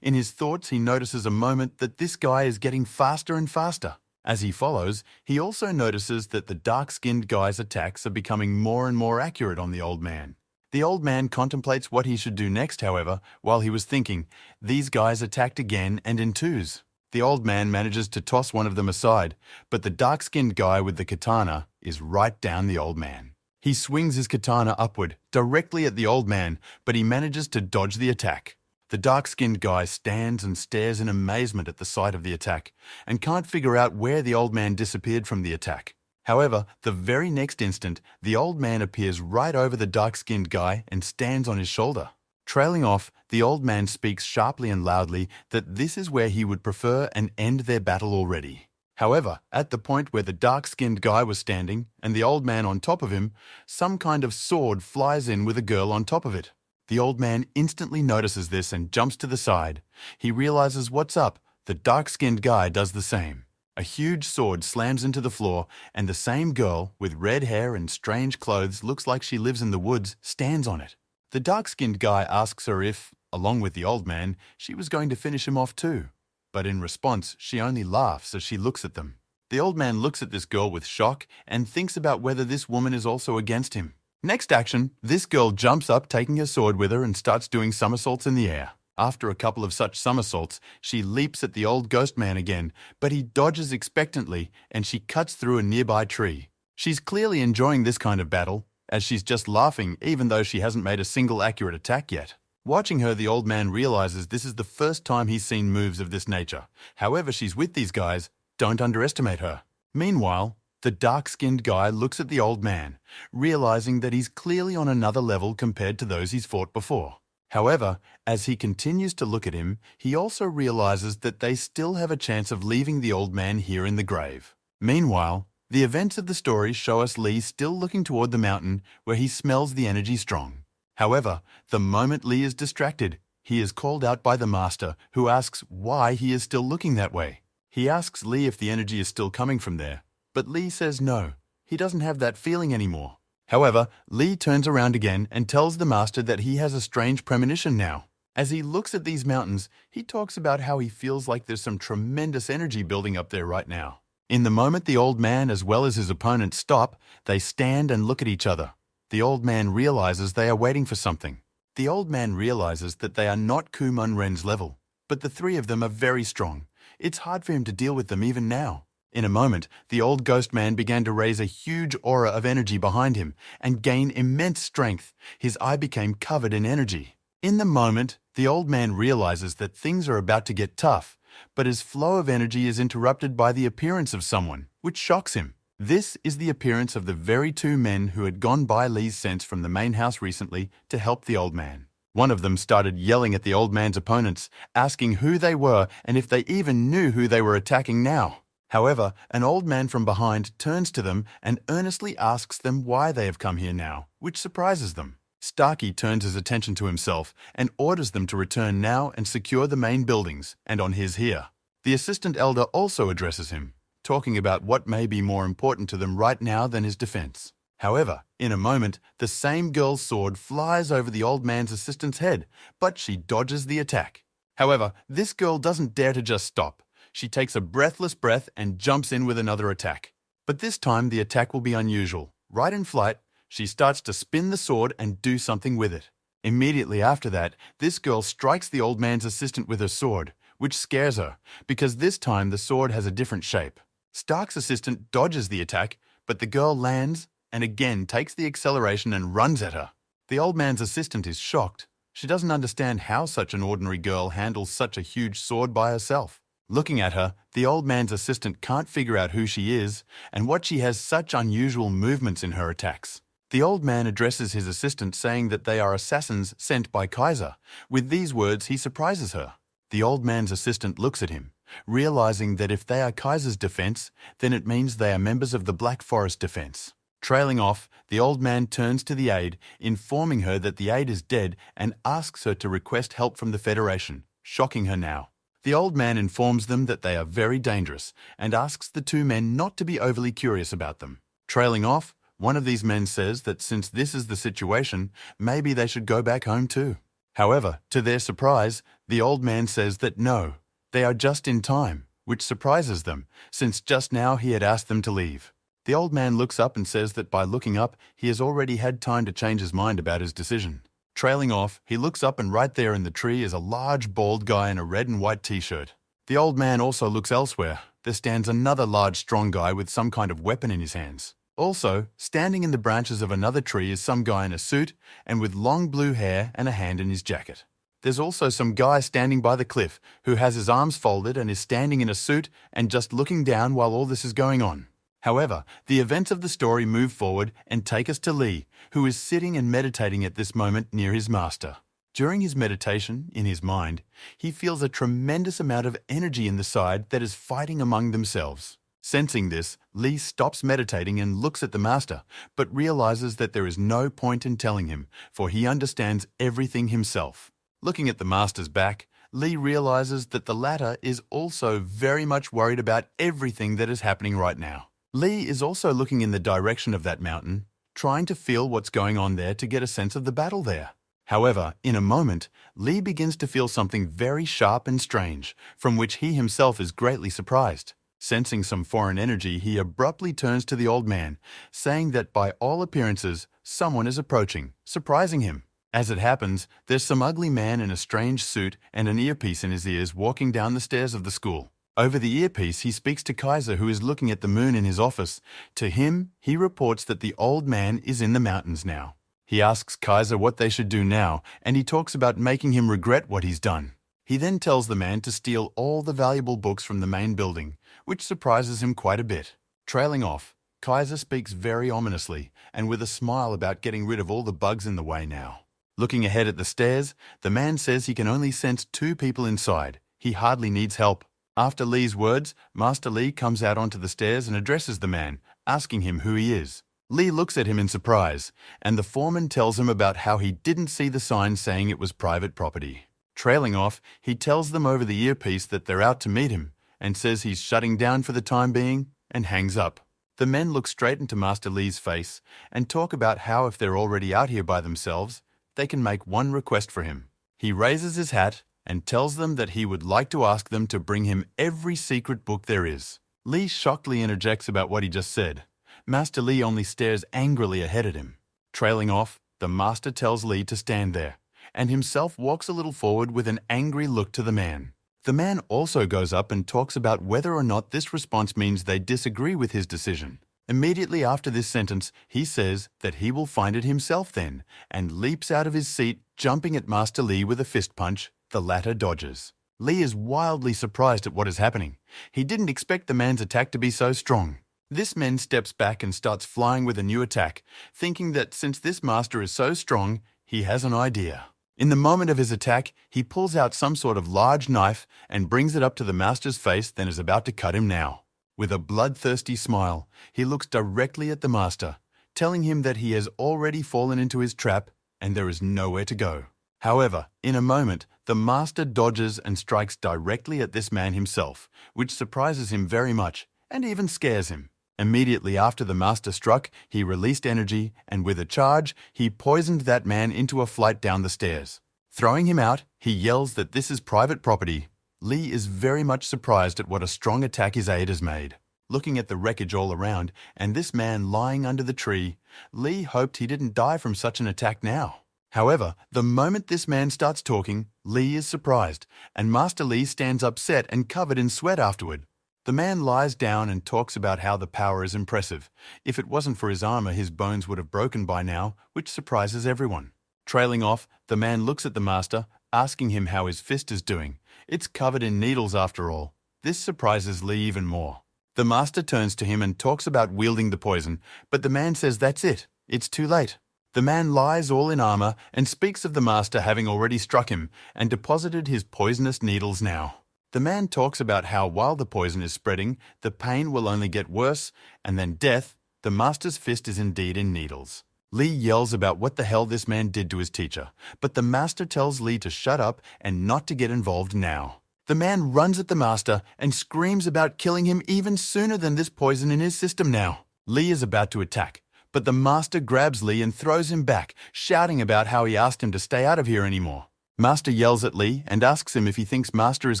In his thoughts, he notices a moment that this guy is getting faster and faster. As he follows, he also notices that the dark-skinned guy's attacks are becoming more and more accurate on the old man. The old man contemplates what he should do next, however, while he was thinking, these guys attacked again and in twos. The old man manages to toss one of them aside, but the dark-skinned guy with the katana is right down the old man. He swings his katana upward, directly at the old man, but he manages to dodge the attack. The dark-skinned guy stands and stares in amazement at the sight of the attack, and can't figure out where the old man disappeared from the attack. However, the very next instant, the old man appears right over the dark-skinned guy and stands on his shoulder. Trailing off, the old man speaks sharply and loudly that this is where he would prefer and end their battle already. However, at the point where the dark-skinned guy was standing and the old man on top of him, some kind of sword flies in with a girl on top of it. The old man instantly notices this and jumps to the side. He realizes what's up. The dark-skinned guy does the same. A huge sword slams into the floor, and the same girl, with red hair and strange clothes, looks like she lives in the woods, stands on it. The dark-skinned guy asks her if, along with the old man, she was going to finish him off too. But in response, she only laughs as she looks at them. The old man looks at this girl with shock and thinks about whether this woman is also against him. Next action, this girl jumps up taking her sword with her and starts doing somersaults in the air. After a couple of such somersaults, she leaps at the old ghost man again, but he dodges expectantly and she cuts through a nearby tree. She's clearly enjoying this kind of battle, as she's just laughing even though she hasn't made a single accurate attack yet. Watching her, the old man realizes this is the first time he's seen moves of this nature. However, she's with these guys. Don't underestimate her. Meanwhile, the dark-skinned guy looks at the old man, realizing that he's clearly on another level compared to those he's fought before. However, as he continues to look at him, he also realizes that they still have a chance of leaving the old man here in the grave. Meanwhile, the events of the story show us Lee still looking toward the mountain where he smells the energy strong. However, the moment Lee is distracted, he is called out by the master, who asks why he is still looking that way. He asks Lee if the energy is still coming from there, but Lee says no, he doesn't have that feeling anymore. However, Lee turns around again and tells the master that he has a strange premonition now. As he looks at these mountains, he talks about how he feels like there's some tremendous energy building up there right now. In the moment the old man as well as his opponent stop, they stand and look at each other. The old man realizes they are waiting for something. The old man realizes that they are not Kumon Ren's level, but the three of them are very strong. It's hard for him to deal with them even now. In a moment, the old ghost man began to raise a huge aura of energy behind him and gain immense strength. His eye became covered in energy. In the moment, the old man realizes that things are about to get tough, but his flow of energy is interrupted by the appearance of someone, which shocks him. This is the appearance of the very two men who had gone by Lee's sense from the main house recently to help the old man. One of them started yelling at the old man's opponents, asking who they were and if they even knew who they were attacking now. However, an old man from behind turns to them and earnestly asks them why they have come here now, which surprises them. Starkey turns his attention to himself and orders them to return now and secure the main buildings, and on his here. The assistant elder also addresses him, talking about what may be more important to them right now than his defense. However, in a moment, the same girl's sword flies over the old man's assistant's head, but she dodges the attack. However, this girl doesn't dare to just stop. She takes a breathless breath and jumps in with another attack. But this time the attack will be unusual. Right in flight, she starts to spin the sword and do something with it. Immediately after that, this girl strikes the old man's assistant with her sword, which scares her, because this time the sword has a different shape. Stark's assistant dodges the attack, but the girl lands and again takes the acceleration and runs at her. The old man's assistant is shocked. She doesn't understand how such an ordinary girl handles such a huge sword by herself. Looking at her, the old man's assistant can't figure out who she is and what she has such unusual movements in her attacks. The old man addresses his assistant saying that they are assassins sent by Kaiser. With these words, he surprises her. The old man's assistant looks at him, realizing that if they are Kaiser's defense, then it means they are members of the Black Forest defense. Trailing off, the old man turns to the aide, informing her that the aide is dead and asks her to request help from the Federation, shocking her now. The old man informs them that they are very dangerous and asks the two men not to be overly curious about them. Trailing off, one of these men says that since this is the situation, maybe they should go back home too. However, to their surprise, the old man says that no, they are just in time, which surprises them, since just now he had asked them to leave. The old man looks up and says that by looking up, he has already had time to change his mind about his decision. Trailing off, he looks up and right there in the tree is a large bald guy in a red and white t-shirt. The old man also looks elsewhere. There stands another large strong guy with some kind of weapon in his hands. Also, standing in the branches of another tree is some guy in a suit and with long blue hair and a hand in his jacket. There's also some guy standing by the cliff who has his arms folded and is standing in a suit and just looking down while all this is going on. However, the events of the story move forward and take us to Lee, who is sitting and meditating at this moment near his master. During his meditation, in his mind, he feels a tremendous amount of energy in the side that is fighting among themselves. Sensing this, Lee stops meditating and looks at the master, but realizes that there is no point in telling him, for he understands everything himself. Looking at the master's back, Lee realizes that the latter is also very much worried about everything that is happening right now. Lee is also looking in the direction of that mountain, trying to feel what's going on there to get a sense of the battle there. However, in a moment, Lee begins to feel something very sharp and strange, from which he himself is greatly surprised. Sensing some foreign energy, he abruptly turns to the old man, saying that by all appearances, someone is approaching, surprising him. As it happens, there's some ugly man in a strange suit and an earpiece in his ears walking down the stairs of the school. Over the earpiece, he speaks to Kaiser, who is looking at the moon in his office. To him, he reports that the old man is in the mountains now. He asks Kaiser what they should do now, and he talks about making him regret what he's done. He then tells the man to steal all the valuable books from the main building, which surprises him quite a bit. Trailing off, Kaiser speaks very ominously and with a smile about getting rid of all the bugs in the way now. Looking ahead at the stairs, the man says he can only sense 2 people inside. He hardly needs help. After Lee's words, Master Lee comes out onto the stairs and addresses the man, asking him who he is. Lee looks at him in surprise, and the foreman tells him about how he didn't see the sign saying it was private property. Trailing off, he tells them over the earpiece that they're out to meet him, and says he's shutting down for the time being, and hangs up. The men look straight into Master Lee's face and talk about how if they're already out here by themselves, they can make one request for him. He raises his hat and tells them that he would like to ask them to bring him every secret book there is. Lee shockedly interjects about what he just said. Master Lee only stares angrily ahead at him. Trailing off, the master tells Lee to stand there, and himself walks a little forward with an angry look to the man. The man also goes up and talks about whether or not this response means they disagree with his decision. Immediately after this sentence, he says that he will find it himself then, and leaps out of his seat, jumping at Master Lee with a fist punch. The latter dodges. Lee is wildly surprised at what is happening. He didn't expect the man's attack to be so strong. This man steps back and starts flying with a new attack, thinking that since this master is so strong, he has an idea. In the moment of his attack, he pulls out some sort of large knife and brings it up to the master's face, then is about to cut him now. With a bloodthirsty smile, he looks directly at the master, telling him that he has already fallen into his trap and there is nowhere to go. However, in a moment, the master dodges and strikes directly at this man himself, which surprises him very much and even scares him. Immediately after the master struck, he released energy, and with a charge, he poisoned that man into a flight down the stairs. Throwing him out, he yells that this is private property. Lee is very much surprised at what a strong attack his aide has made. Looking at the wreckage all around, and this man lying under the tree, Lee hoped he didn't die from such an attack now. However, the moment this man starts talking, Lee is surprised, and Master Lee stands upset and covered in sweat afterward. The man lies down and talks about how the power is impressive. If it wasn't for his armor, his bones would have broken by now, which surprises everyone. Trailing off, the man looks at the master, asking him how his fist is doing. It's covered in needles after all. This surprises Lee even more. The master turns to him and talks about wielding the poison, but the man says that's it. It's too late. The man lies all in armor and speaks of the master having already struck him and deposited his poisonous needles now. The man talks about how while the poison is spreading, the pain will only get worse, and then death, the master's fist is indeed in needles. Lee yells about what the hell this man did to his teacher, but the master tells Lee to shut up and not to get involved now. The man runs at the master and screams about killing him even sooner than this poison in his system now. Lee is about to attack, but the master grabs Lee and throws him back, shouting about how he asked him to stay out of here anymore. Master yells at Lee and asks him if he thinks Master is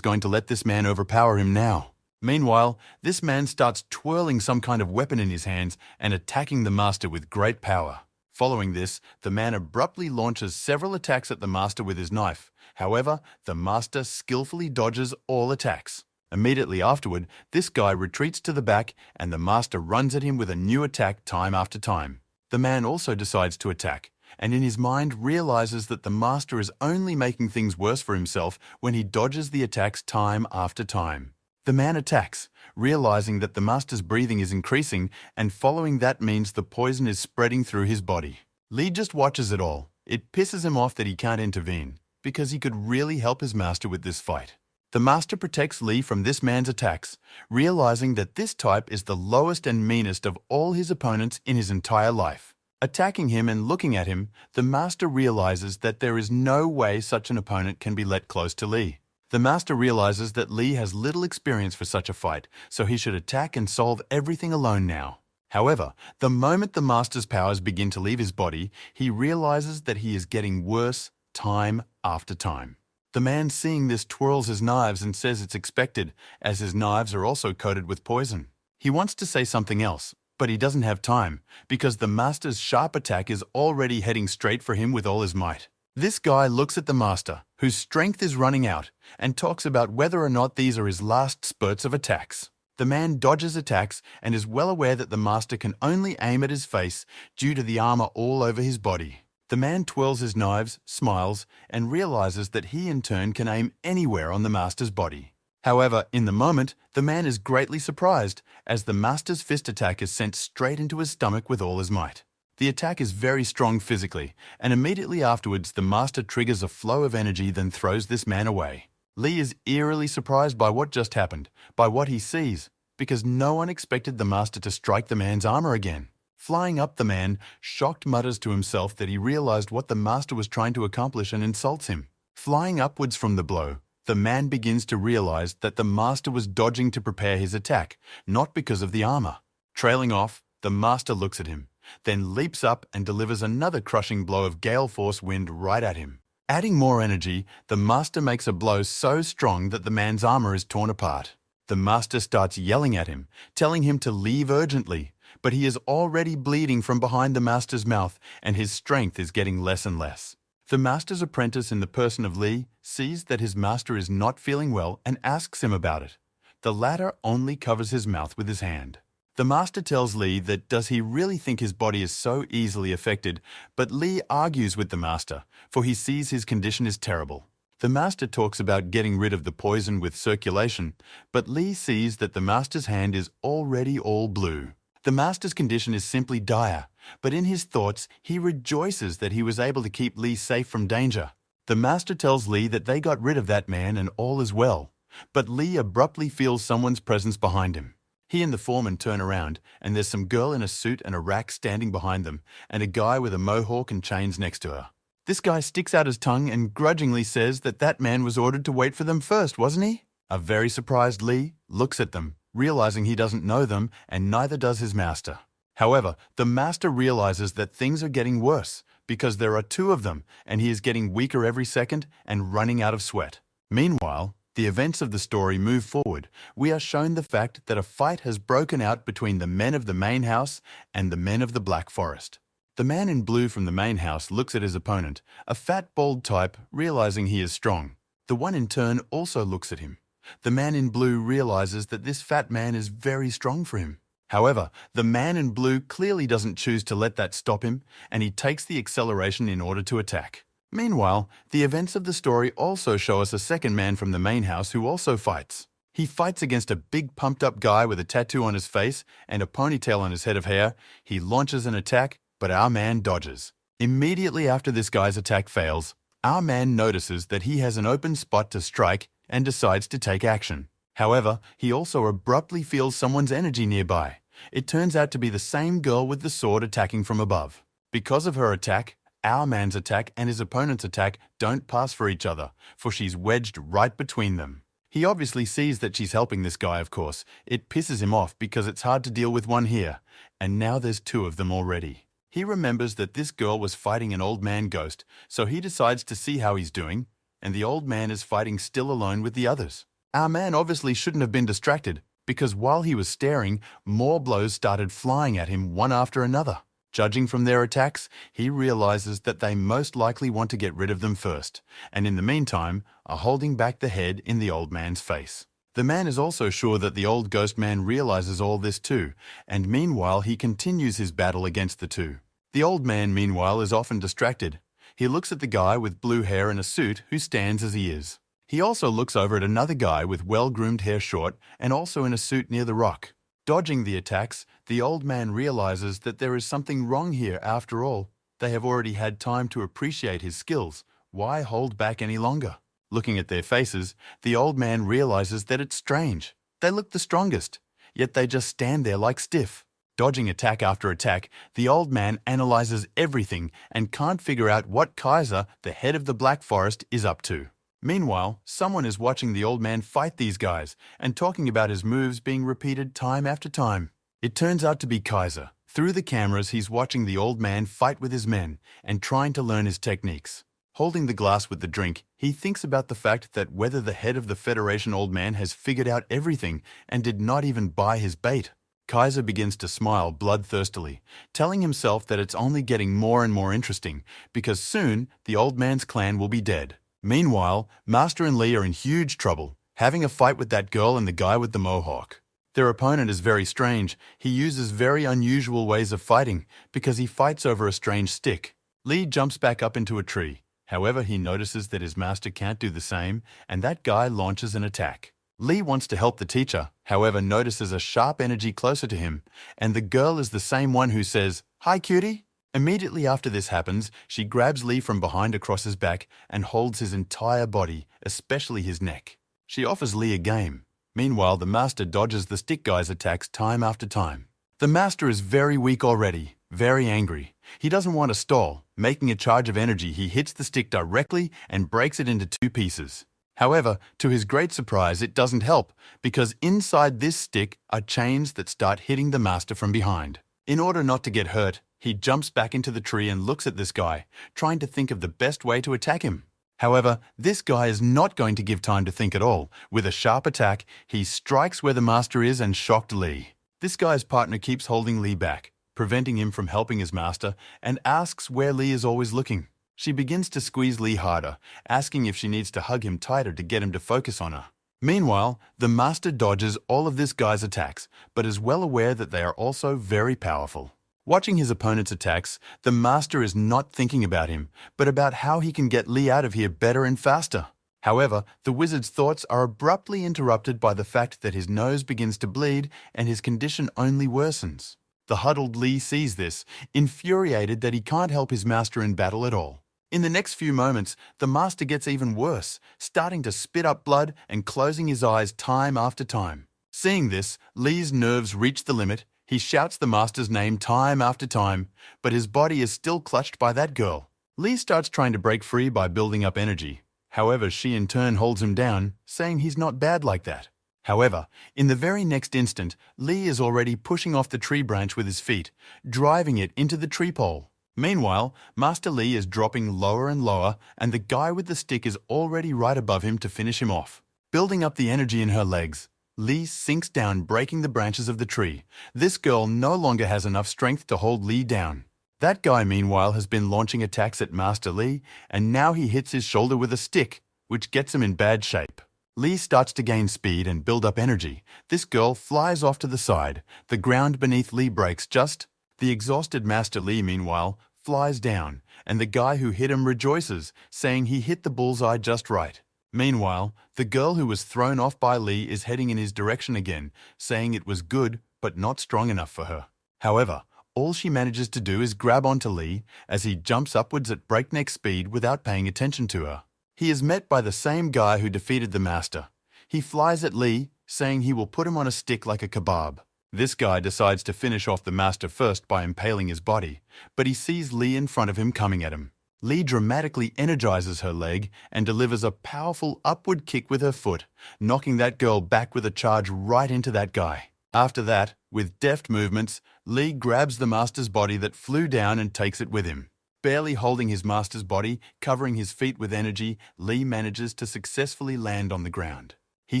going to let this man overpower him now. Meanwhile, this man starts twirling some kind of weapon in his hands and attacking the master with great power. Following this, the man abruptly launches several attacks at the master with his knife. However, the master skillfully dodges all attacks. Immediately afterward, this guy retreats to the back and the master runs at him with a new attack time after time. The man also decides to attack, and in his mind realizes that the master is only making things worse for himself when he dodges the attacks time after time. The man attacks, realizing that the master's breathing is increasing, and following that means the poison is spreading through his body. Lee just watches it all. It pisses him off that he can't intervene, because he could really help his master with this fight. The master protects Lee from this man's attacks, realizing that this type is the lowest and meanest of all his opponents in his entire life. Attacking him and looking at him, the master realizes that there is no way such an opponent can be let close to Lee. The master realizes that Lee has little experience for such a fight, so he should attack and solve everything alone now. However, the moment the master's powers begin to leave his body, he realizes that he is getting worse time after time. The man seeing this twirls his knives and says it's expected, as his knives are also coated with poison. He wants to say something else, but he doesn't have time, because the master's sharp attack is already heading straight for him with all his might. This guy looks at the master, whose strength is running out, and talks about whether or not these are his last spurts of attacks. The man dodges attacks and is well aware that the master can only aim at his face due to the armor all over his body. The man twirls his knives, smiles, and realizes that he in turn can aim anywhere on the master's body. However, in the moment, the man is greatly surprised, as the master's fist attack is sent straight into his stomach with all his might. The attack is very strong physically, and immediately afterwards the master triggers a flow of energy then throws this man away. Lee is eerily surprised by what just happened, by what he sees, because no one expected the master to strike the man's armor again. Flying up, the man, shocked, mutters to himself that he realized what the master was trying to accomplish and insults him. Flying upwards from the blow, the man begins to realize that the master was dodging to prepare his attack, not because of the armor. Trailing off, the master looks at him, then leaps up and delivers another crushing blow of gale force wind right at him. Adding more energy, the master makes a blow so strong that the man's armor is torn apart. The master starts yelling at him, telling him to leave urgently, but he is already bleeding from behind the master's mouth and his strength is getting less and less. The master's apprentice in the person of Lee sees that his master is not feeling well and asks him about it. The latter only covers his mouth with his hand. The master tells Lee that does he really think his body is so easily affected, but Lee argues with the master, for he sees his condition is terrible. The master talks about getting rid of the poison with circulation, but Lee sees that the master's hand is already all blue. The master's condition is simply dire, but in his thoughts, he rejoices that he was able to keep Lee safe from danger. The master tells Lee that they got rid of that man and all is well, but Lee abruptly feels someone's presence behind him. He and the foreman turn around, and there's some girl in a suit and a rack standing behind them, and a guy with a mohawk and chains next to her. This guy sticks out his tongue and grudgingly says that that man was ordered to wait for them first, wasn't he? A very surprised Lee looks at them, realizing he doesn't know them and neither does his master. However, the master realizes that things are getting worse because there are two of them and he is getting weaker every second and running out of sweat. Meanwhile, the events of the story move forward. We are shown the fact that a fight has broken out between the men of the main house and the men of the Black Forest. The man in blue from the main house looks at his opponent, a fat, bald type, realizing he is strong. The one in turn also looks at him. The man in blue realizes that this fat man is very strong for him. However, the man in blue clearly doesn't choose to let that stop him, and he takes the acceleration in order to attack. Meanwhile, the events of the story also show us a second man from the main house who also fights. He fights against a big pumped-up guy with a tattoo on his face and a ponytail on his head of hair. He launches an attack, but our man dodges. Immediately after this guy's attack fails, our man notices that he has an open spot to strike and decides to take action. However, he also abruptly feels someone's energy nearby. It turns out to be the same girl with the sword attacking from above. Because of her attack, our man's attack and his opponent's attack don't pass for each other, for she's wedged right between them. He obviously sees that she's helping this guy, of course. It pisses him off because it's hard to deal with one here, and now there's two of them already. He remembers that this girl was fighting an old man ghost, so he decides to see how he's doing, and the old man is fighting still alone with the others. Our man obviously shouldn't have been distracted, because while he was staring, more blows started flying at him one after another. Judging from their attacks, he realizes that they most likely want to get rid of them first, and in the meantime are holding back the head in the old man's face. The man is also sure that the old ghost man realizes all this too, and meanwhile he continues his battle against the two. The old man, meanwhile, is often distracted. He looks at the guy with blue hair and a suit who stands as he is. He also looks over at another guy with well-groomed hair short and also in a suit near the rock. Dodging the attacks, the old man realizes that there is something wrong here after all. They have already had time to appreciate his skills. Why hold back any longer? Looking at their faces, the old man realizes that it's strange. They look the strongest, yet they just stand there like stiff. Dodging attack after attack, the old man analyzes everything and can't figure out what Kaiser, the head of the Black Forest, is up to. Meanwhile, someone is watching the old man fight these guys and talking about his moves being repeated time after time. It turns out to be Kaiser. Through the cameras, he's watching the old man fight with his men and trying to learn his techniques. Holding the glass with the drink, he thinks about the fact that whether the head of the Federation old man has figured out everything and did not even buy his bait. Kaiser begins to smile bloodthirstily, telling himself that it's only getting more and more interesting because soon the old man's clan will be dead. Meanwhile, Master and Lee are in huge trouble, having a fight with that girl and the guy with the mohawk. Their opponent is very strange. He uses very unusual ways of fighting because he fights over a strange stick. Lee jumps back up into a tree. However, he notices that his master can't do the same, and that guy launches an attack. Lee wants to help the teacher, however notices a sharp energy closer to him, and the girl is the same one who says, "Hi, cutie." Immediately after this happens, she grabs Lee from behind across his back and holds his entire body, especially his neck. She offers Lee a game. Meanwhile, the master dodges the stick guy's attacks time after time. The master is very weak already, very angry. He doesn't want to stall. Making a charge of energy, he hits the stick directly and breaks it into two pieces. However, to his great surprise, it doesn't help, because inside this stick are chains that start hitting the master from behind. In order not to get hurt, he jumps back into the tree and looks at this guy, trying to think of the best way to attack him. However, this guy is not going to give time to think at all. With a sharp attack, he strikes where the master is and shocked Lee. This guy's partner keeps holding Lee back, preventing him from helping his master, and asks where Lee is always looking. She begins to squeeze Lee harder, asking if she needs to hug him tighter to get him to focus on her. Meanwhile, the master dodges all of this guy's attacks, but is well aware that they are also very powerful. Watching his opponent's attacks, the master is not thinking about him, but about how he can get Lee out of here better and faster. However, the wizard's thoughts are abruptly interrupted by the fact that his nose begins to bleed and his condition only worsens. The huddled Lee sees this, infuriated that he can't help his master in battle at all. In the next few moments, the master gets even worse, starting to spit up blood and closing his eyes time after time. Seeing this, Lee's nerves reach the limit. He shouts the master's name time after time, but his body is still clutched by that girl. Lee starts trying to break free by building up energy. However, she in turn holds him down, saying he's not bad like that. However, in the very next instant, Lee is already pushing off the tree branch with his feet, driving it into the tree pole. Meanwhile, Master Lee is dropping lower and lower, and the guy with the stick is already right above him to finish him off. Building up the energy in her legs, Lee sinks down, breaking the branches of the tree. This girl no longer has enough strength to hold Lee down. That guy, meanwhile, has been launching attacks at Master Lee, and now he hits his shoulder with a stick, which gets him in bad shape. Lee starts to gain speed and build up energy. This girl flies off to the side. The ground beneath Lee breaks just. The exhausted Master Lee, meanwhile, flies down, and the guy who hit him rejoices, saying he hit the bullseye just right. Meanwhile, the girl who was thrown off by Lee is heading in his direction again, saying it was good but not strong enough for her. However, all she manages to do is grab onto Lee as he jumps upwards at breakneck speed without paying attention to her. He is met by the same guy who defeated the Master. He flies at Lee, saying he will put him on a stick like a kebab. This guy decides to finish off the Master first by impaling his body, but he sees Lee in front of him coming at him. Lee dramatically energizes her leg and delivers a powerful upward kick with her foot, knocking that girl back with a charge right into that guy. After that, with deft movements, Lee grabs the Master's body that flew down and takes it with him. Barely holding his Master's body, covering his feet with energy, Lee manages to successfully land on the ground. He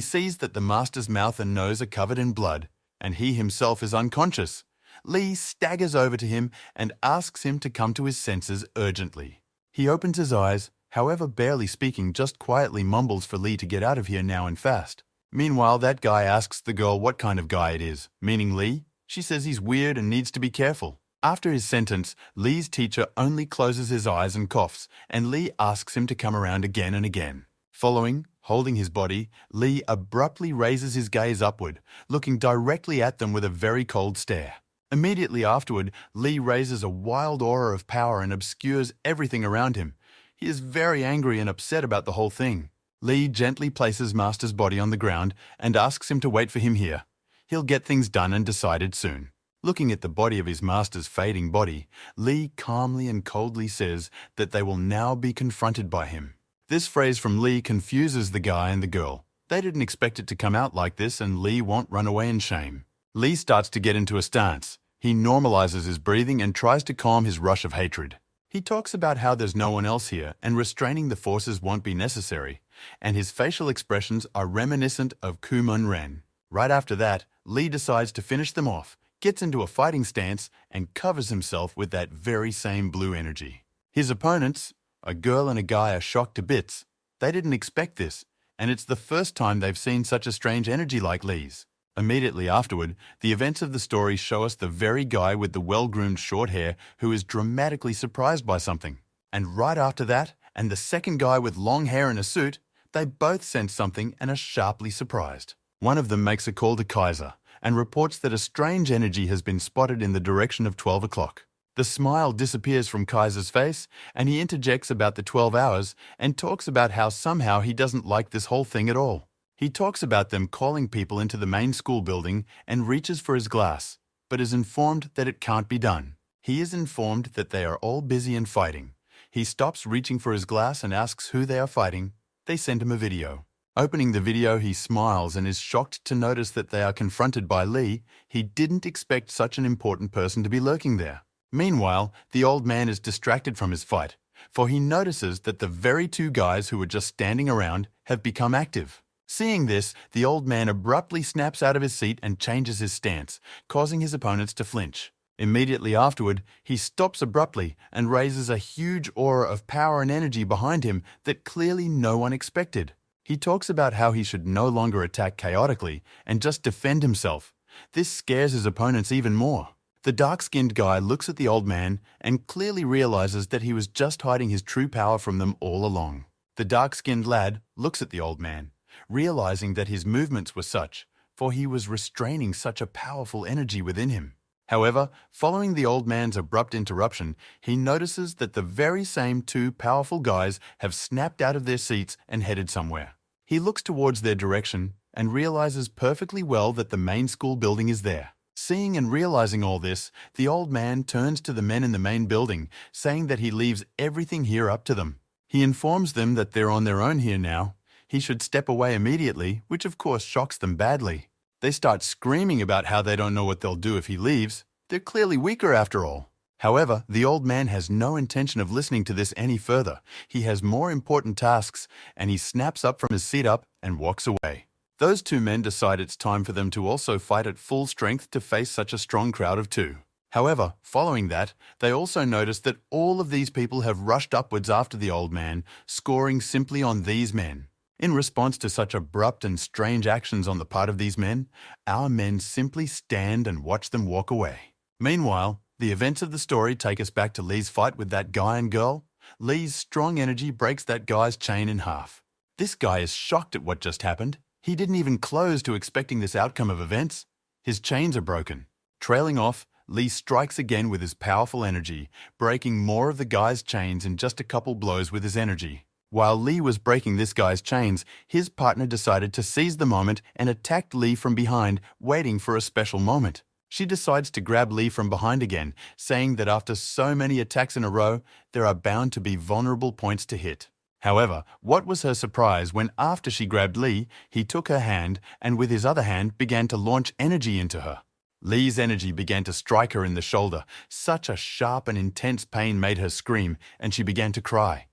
sees that the Master's mouth and nose are covered in blood, and he himself is unconscious. Lee staggers over to him and asks him to come to his senses urgently. He opens his eyes, however barely speaking, just quietly mumbles for Lee to get out of here now and fast. Meanwhile, that guy asks the girl what kind of guy it is, meaning Lee. She says he's weird and needs to be careful. After his sentence, Lee's teacher only closes his eyes and coughs, and Lee asks him to come around again and again. Following, holding his body, Lee abruptly raises his gaze upward, looking directly at them with a very cold stare. Immediately afterward, Lee raises a wild aura of power and obscures everything around him. He is very angry and upset about the whole thing. Lee gently places Master's body on the ground and asks him to wait for him here. He'll get things done and decided soon. Looking at the body of his Master's fading body, Lee calmly and coldly says that they will now be confronted by him. This phrase from Lee confuses the guy and the girl. They didn't expect it to come out like this, and Lee won't run away in shame. Lee starts to get into a stance. He normalizes his breathing and tries to calm his rush of hatred. He talks about how there's no one else here and restraining the forces won't be necessary, and his facial expressions are reminiscent of Kumun Ren. Right after that, Lee decides to finish them off, gets into a fighting stance, and covers himself with that very same blue energy. His opponents, a girl and a guy, are shocked to bits. They didn't expect this, and it's the first time they've seen such a strange energy like Lee's. Immediately afterward, the events of the story show us the very guy with the well-groomed short hair who is dramatically surprised by something. And right after that, and the second guy with long hair in a suit, they both sense something and are sharply surprised. One of them makes a call to Kaiser and reports that a strange energy has been spotted in the direction of 12 o'clock. The smile disappears from Kaiser's face, and he interjects about the 12 hours and talks about how somehow he doesn't like this whole thing at all. He talks about them calling people into the main school building and reaches for his glass, but is informed that it can't be done. He is informed that they are all busy and fighting. He stops reaching for his glass and asks who they are fighting. They send him a video. Opening the video, he smiles and is shocked to notice that they are confronted by Lee. He didn't expect such an important person to be lurking there. Meanwhile, the old man is distracted from his fight, for he notices that the very two guys who were just standing around have become active. Seeing this, the old man abruptly snaps out of his seat and changes his stance, causing his opponents to flinch. Immediately afterward, he stops abruptly and raises a huge aura of power and energy behind him that clearly no one expected. He talks about how he should no longer attack chaotically and just defend himself. This scares his opponents even more. The dark-skinned guy looks at the old man and clearly realizes that he was just hiding his true power from them all along. The dark-skinned lad looks at the old man, realizing that his movements were such, for he was restraining such a powerful energy within him. However, following the old man's abrupt interruption, he notices that the very same two powerful guys have snapped out of their seats and headed somewhere. He looks towards their direction and realizes perfectly well that the main school building is there. Seeing and realizing all this, the old man turns to the men in the main building, saying that he leaves everything here up to them. He informs them that they're on their own here now. He should step away immediately, which of course shocks them badly. They start screaming about how they don't know what they'll do if he leaves. They're clearly weaker after all. However, the old man has no intention of listening to this any further. He has more important tasks, and he snaps up from his seat up and walks away. Those two men decide it's time for them to also fight at full strength to face such a strong crowd of two. However, following that, they also notice that all of these people have rushed upwards after the old man, scoring simply on these men. In response to such abrupt and strange actions on the part of these men, our men simply stand and watch them walk away. Meanwhile, the events of the story take us back to Lee's fight with that guy and girl. Lee's strong energy breaks that guy's chain in half. This guy is shocked at what just happened. He didn't even close to expecting this outcome of events. His chains are broken. Trailing off, Lee strikes again with his powerful energy, breaking more of the guy's chains in just a couple blows with his energy. While Lee was breaking this guy's chains, his partner decided to seize the moment and attacked Lee from behind, waiting for a special moment. She decides to grab Lee from behind again, saying that after so many attacks in a row, there are bound to be vulnerable points to hit. However, what was her surprise when after she grabbed Lee, he took her hand and with his other hand began to launch energy into her. Lee's energy began to strike her in the shoulder. Such a sharp and intense pain made her scream, and she began to cry.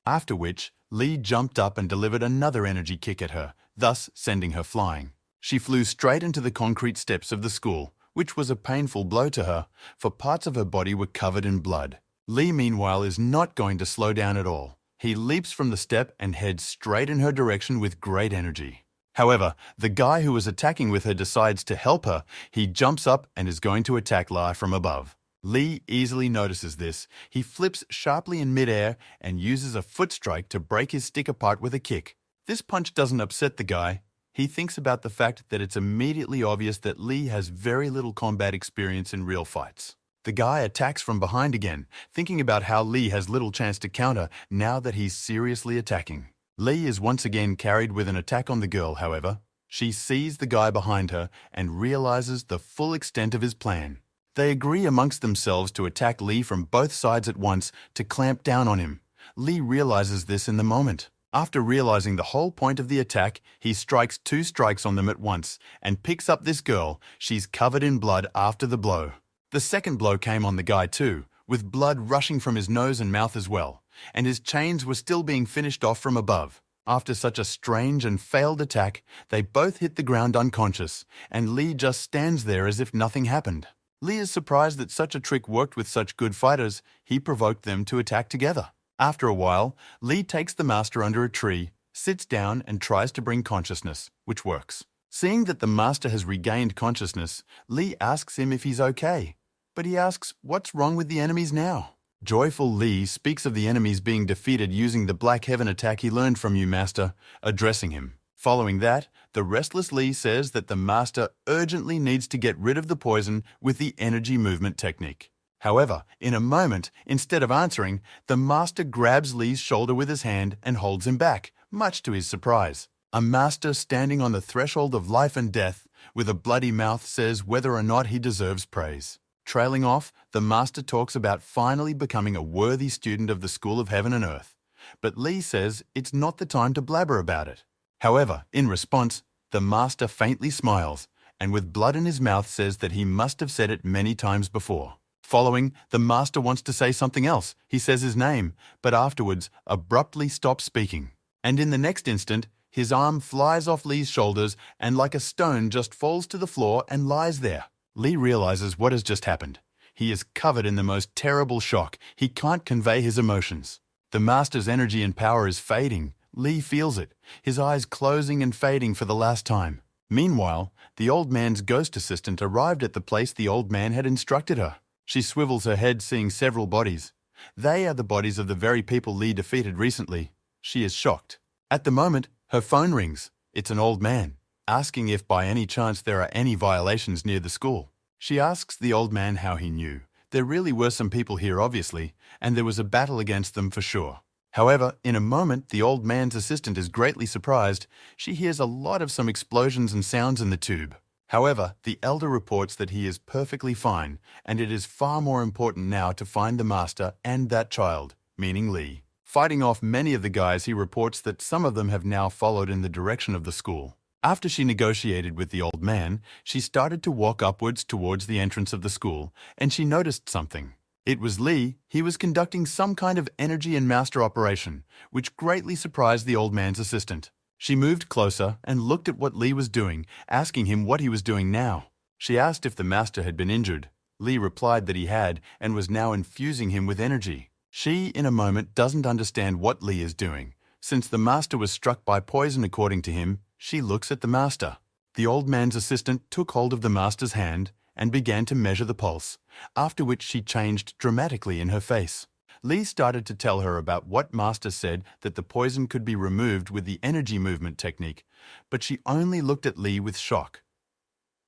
After which, Lee jumped up and delivered another energy kick at her, thus sending her flying. She flew straight into the concrete steps of the school, which was a painful blow to her, for parts of her body were covered in blood. Lee, meanwhile, is not going to slow down at all. He leaps from the step and heads straight in her direction with great energy. However, the guy who was attacking with her decides to help her. He jumps up and is going to attack La from above. Lee easily notices this. He flips sharply in midair and uses a foot strike to break his stick apart with a kick. This punch doesn't upset the guy. He thinks about the fact that it's immediately obvious that Lee has very little combat experience in real fights. The guy attacks from behind again, thinking about how Lee has little chance to counter now that he's seriously attacking. Lee is once again carried with an attack on the girl, however. She sees the guy behind her and realizes the full extent of his plan. They agree amongst themselves to attack Lee from both sides at once to clamp down on him. Lee realizes this in the moment. After realizing the whole point of the attack, he strikes 2 strikes on them at once and picks up this girl. She's covered in blood after the blow. The second blow came on the guy too, with blood rushing from his nose and mouth as well, and his chains were still being finished off from above. After such a strange and failed attack, they both hit the ground unconscious, and Lee just stands there as if nothing happened. Lee is surprised that such a trick worked with such good fighters. He provoked them to attack together. After a while, Lee takes the master under a tree, sits down and tries to bring consciousness, which works. Seeing that the master has regained consciousness, Lee asks him if he's okay. But he asks what's wrong with the enemies now. Joyful Lee speaks of the enemies being defeated using the Black Heaven attack he learned from you, Master, addressing him. Following that, the restless Lee says that the Master urgently needs to get rid of the poison with the energy movement technique. However, in a moment, instead of answering, the Master grabs Lee's shoulder with his hand and holds him back, much to his surprise. A Master standing on the threshold of life and death, with a bloody mouth, says whether or not he deserves praise. Trailing off, the Master talks about finally becoming a worthy student of the School of Heaven and Earth. But Lee says it's not the time to blabber about it. However, in response, the Master faintly smiles, and with blood in his mouth says that he must have said it many times before. Following, the Master wants to say something else. He says his name, but afterwards abruptly stops speaking. And in the next instant, his arm flies off Lee's shoulders and like a stone just falls to the floor and lies there. Lee realizes what has just happened. He is covered in the most terrible shock. He can't convey his emotions. The Master's energy and power is fading. Lee feels it, his eyes closing and fading for the last time. Meanwhile, the old man's ghost assistant arrived at the place the old man had instructed her. She swivels her head, seeing several bodies. They are the bodies of the very people Lee defeated recently. She is shocked. At the moment, her phone rings. It's an old man, asking if by any chance there are any violations near the school. She asks the old man how he knew. There really were some people here, obviously, and there was a battle against them for sure. However, in a moment, the old man's assistant is greatly surprised. She hears a lot of some explosions and sounds in the tube. However, the elder reports that he is perfectly fine, and it is far more important now to find the master and that child, meaning Lee. Fighting off many of the guys, he reports that some of them have now followed in the direction of the school. After she negotiated with the old man, she started to walk upwards towards the entrance of the school, and she noticed something. It was Lee. He was conducting some kind of energy and master operation, which greatly surprised the old man's assistant. She moved closer and looked at what Lee was doing, asking him what he was doing now. She asked if the master had been injured. Lee replied that he had and was now infusing him with energy. She, in a moment, doesn't understand what Lee is doing. Since the master was struck by poison according to him, she looks at the master. The old man's assistant took hold of the master's hand and began to measure the pulse, after which she changed dramatically in her face. Lee started to tell her about what Master said, that the poison could be removed with the energy movement technique, but she only looked at Lee with shock.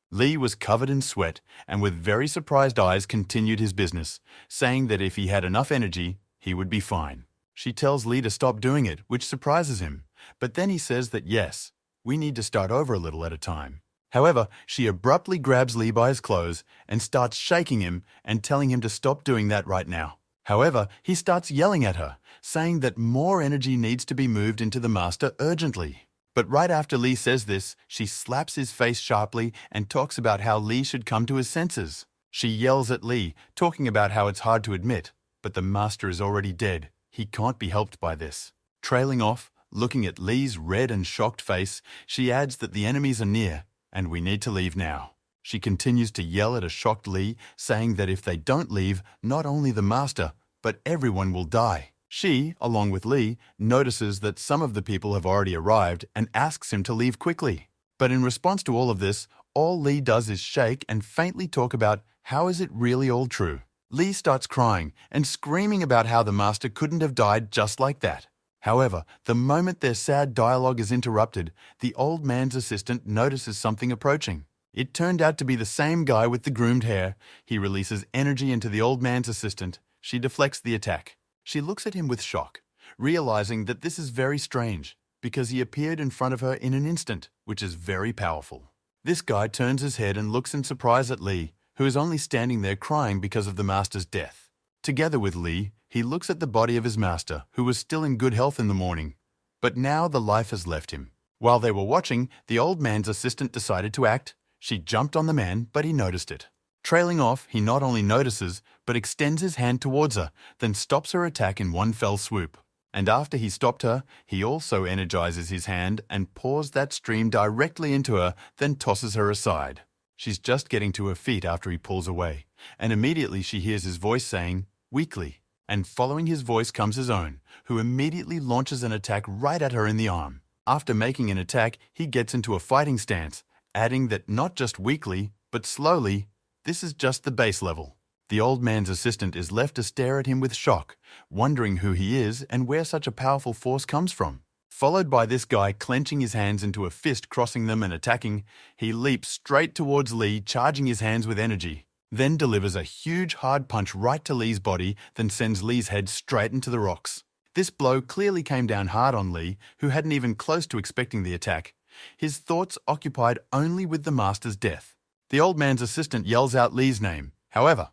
Lee was covered in sweat and with very surprised eyes continued his business, saying that if he had enough energy, he would be fine. She tells Lee to stop doing it, which surprises him, but then he says that yes, we need to start over a little at a time. However, she abruptly grabs Lee by his clothes and starts shaking him and telling him to stop doing that right now. However, he starts yelling at her, saying that more energy needs to be moved into the master urgently. But right after Lee says this, she slaps his face sharply and talks about how Lee should come to his senses. She yells at Lee, talking about how it's hard to admit, but the master is already dead. He can't be helped by this. Trailing off, looking at Lee's red and shocked face, she adds that the enemies are near, and we need to leave now. She continues to yell at a shocked Lee, saying that if they don't leave, not only the master, but everyone will die. She, along with Lee, notices that some of the people have already arrived and asks him to leave quickly. But in response to all of this, all Lee does is shake and faintly talk about how is it really all true. Lee starts crying and screaming about how the master couldn't have died just like that. However, the moment their sad dialogue is interrupted, the old man's assistant notices something approaching. It turned out to be the same guy with the groomed hair. He releases energy into the old man's assistant. She deflects the attack. She looks at him with shock, realizing that this is very strange, because he appeared in front of her in an instant, which is very powerful. This guy turns his head and looks in surprise at Lee, who is only standing there crying because of the master's death. Together with Lee, he looks at the body of his master, who was still in good health in the morning, but now the life has left him. While they were watching, the old man's assistant decided to act. She jumped on the man, but he noticed it. Trailing off, he not only notices, but extends his hand towards her, then stops her attack in one fell swoop. And after he stopped her, he also energizes his hand and pours that stream directly into her, then tosses her aside. She's just getting to her feet after he pulls away, and immediately she hears his voice saying, "Weakly." And following his voice comes his own, who immediately launches an attack right at her in the arm. After making an attack, he gets into a fighting stance, adding that not just weakly, but slowly, this is just the base level. The old man's assistant is left to stare at him with shock, wondering who he is and where such a powerful force comes from. Followed by this guy clenching his hands into a fist, crossing them and attacking, he leaps straight towards Lee, charging his hands with energy. Then delivers a huge hard punch right to Lee's body, then sends Lee's head straight into the rocks. This blow clearly came down hard on Lee, who hadn't even close to expecting the attack. His thoughts occupied only with the master's death. The old man's assistant yells out Lee's name. However,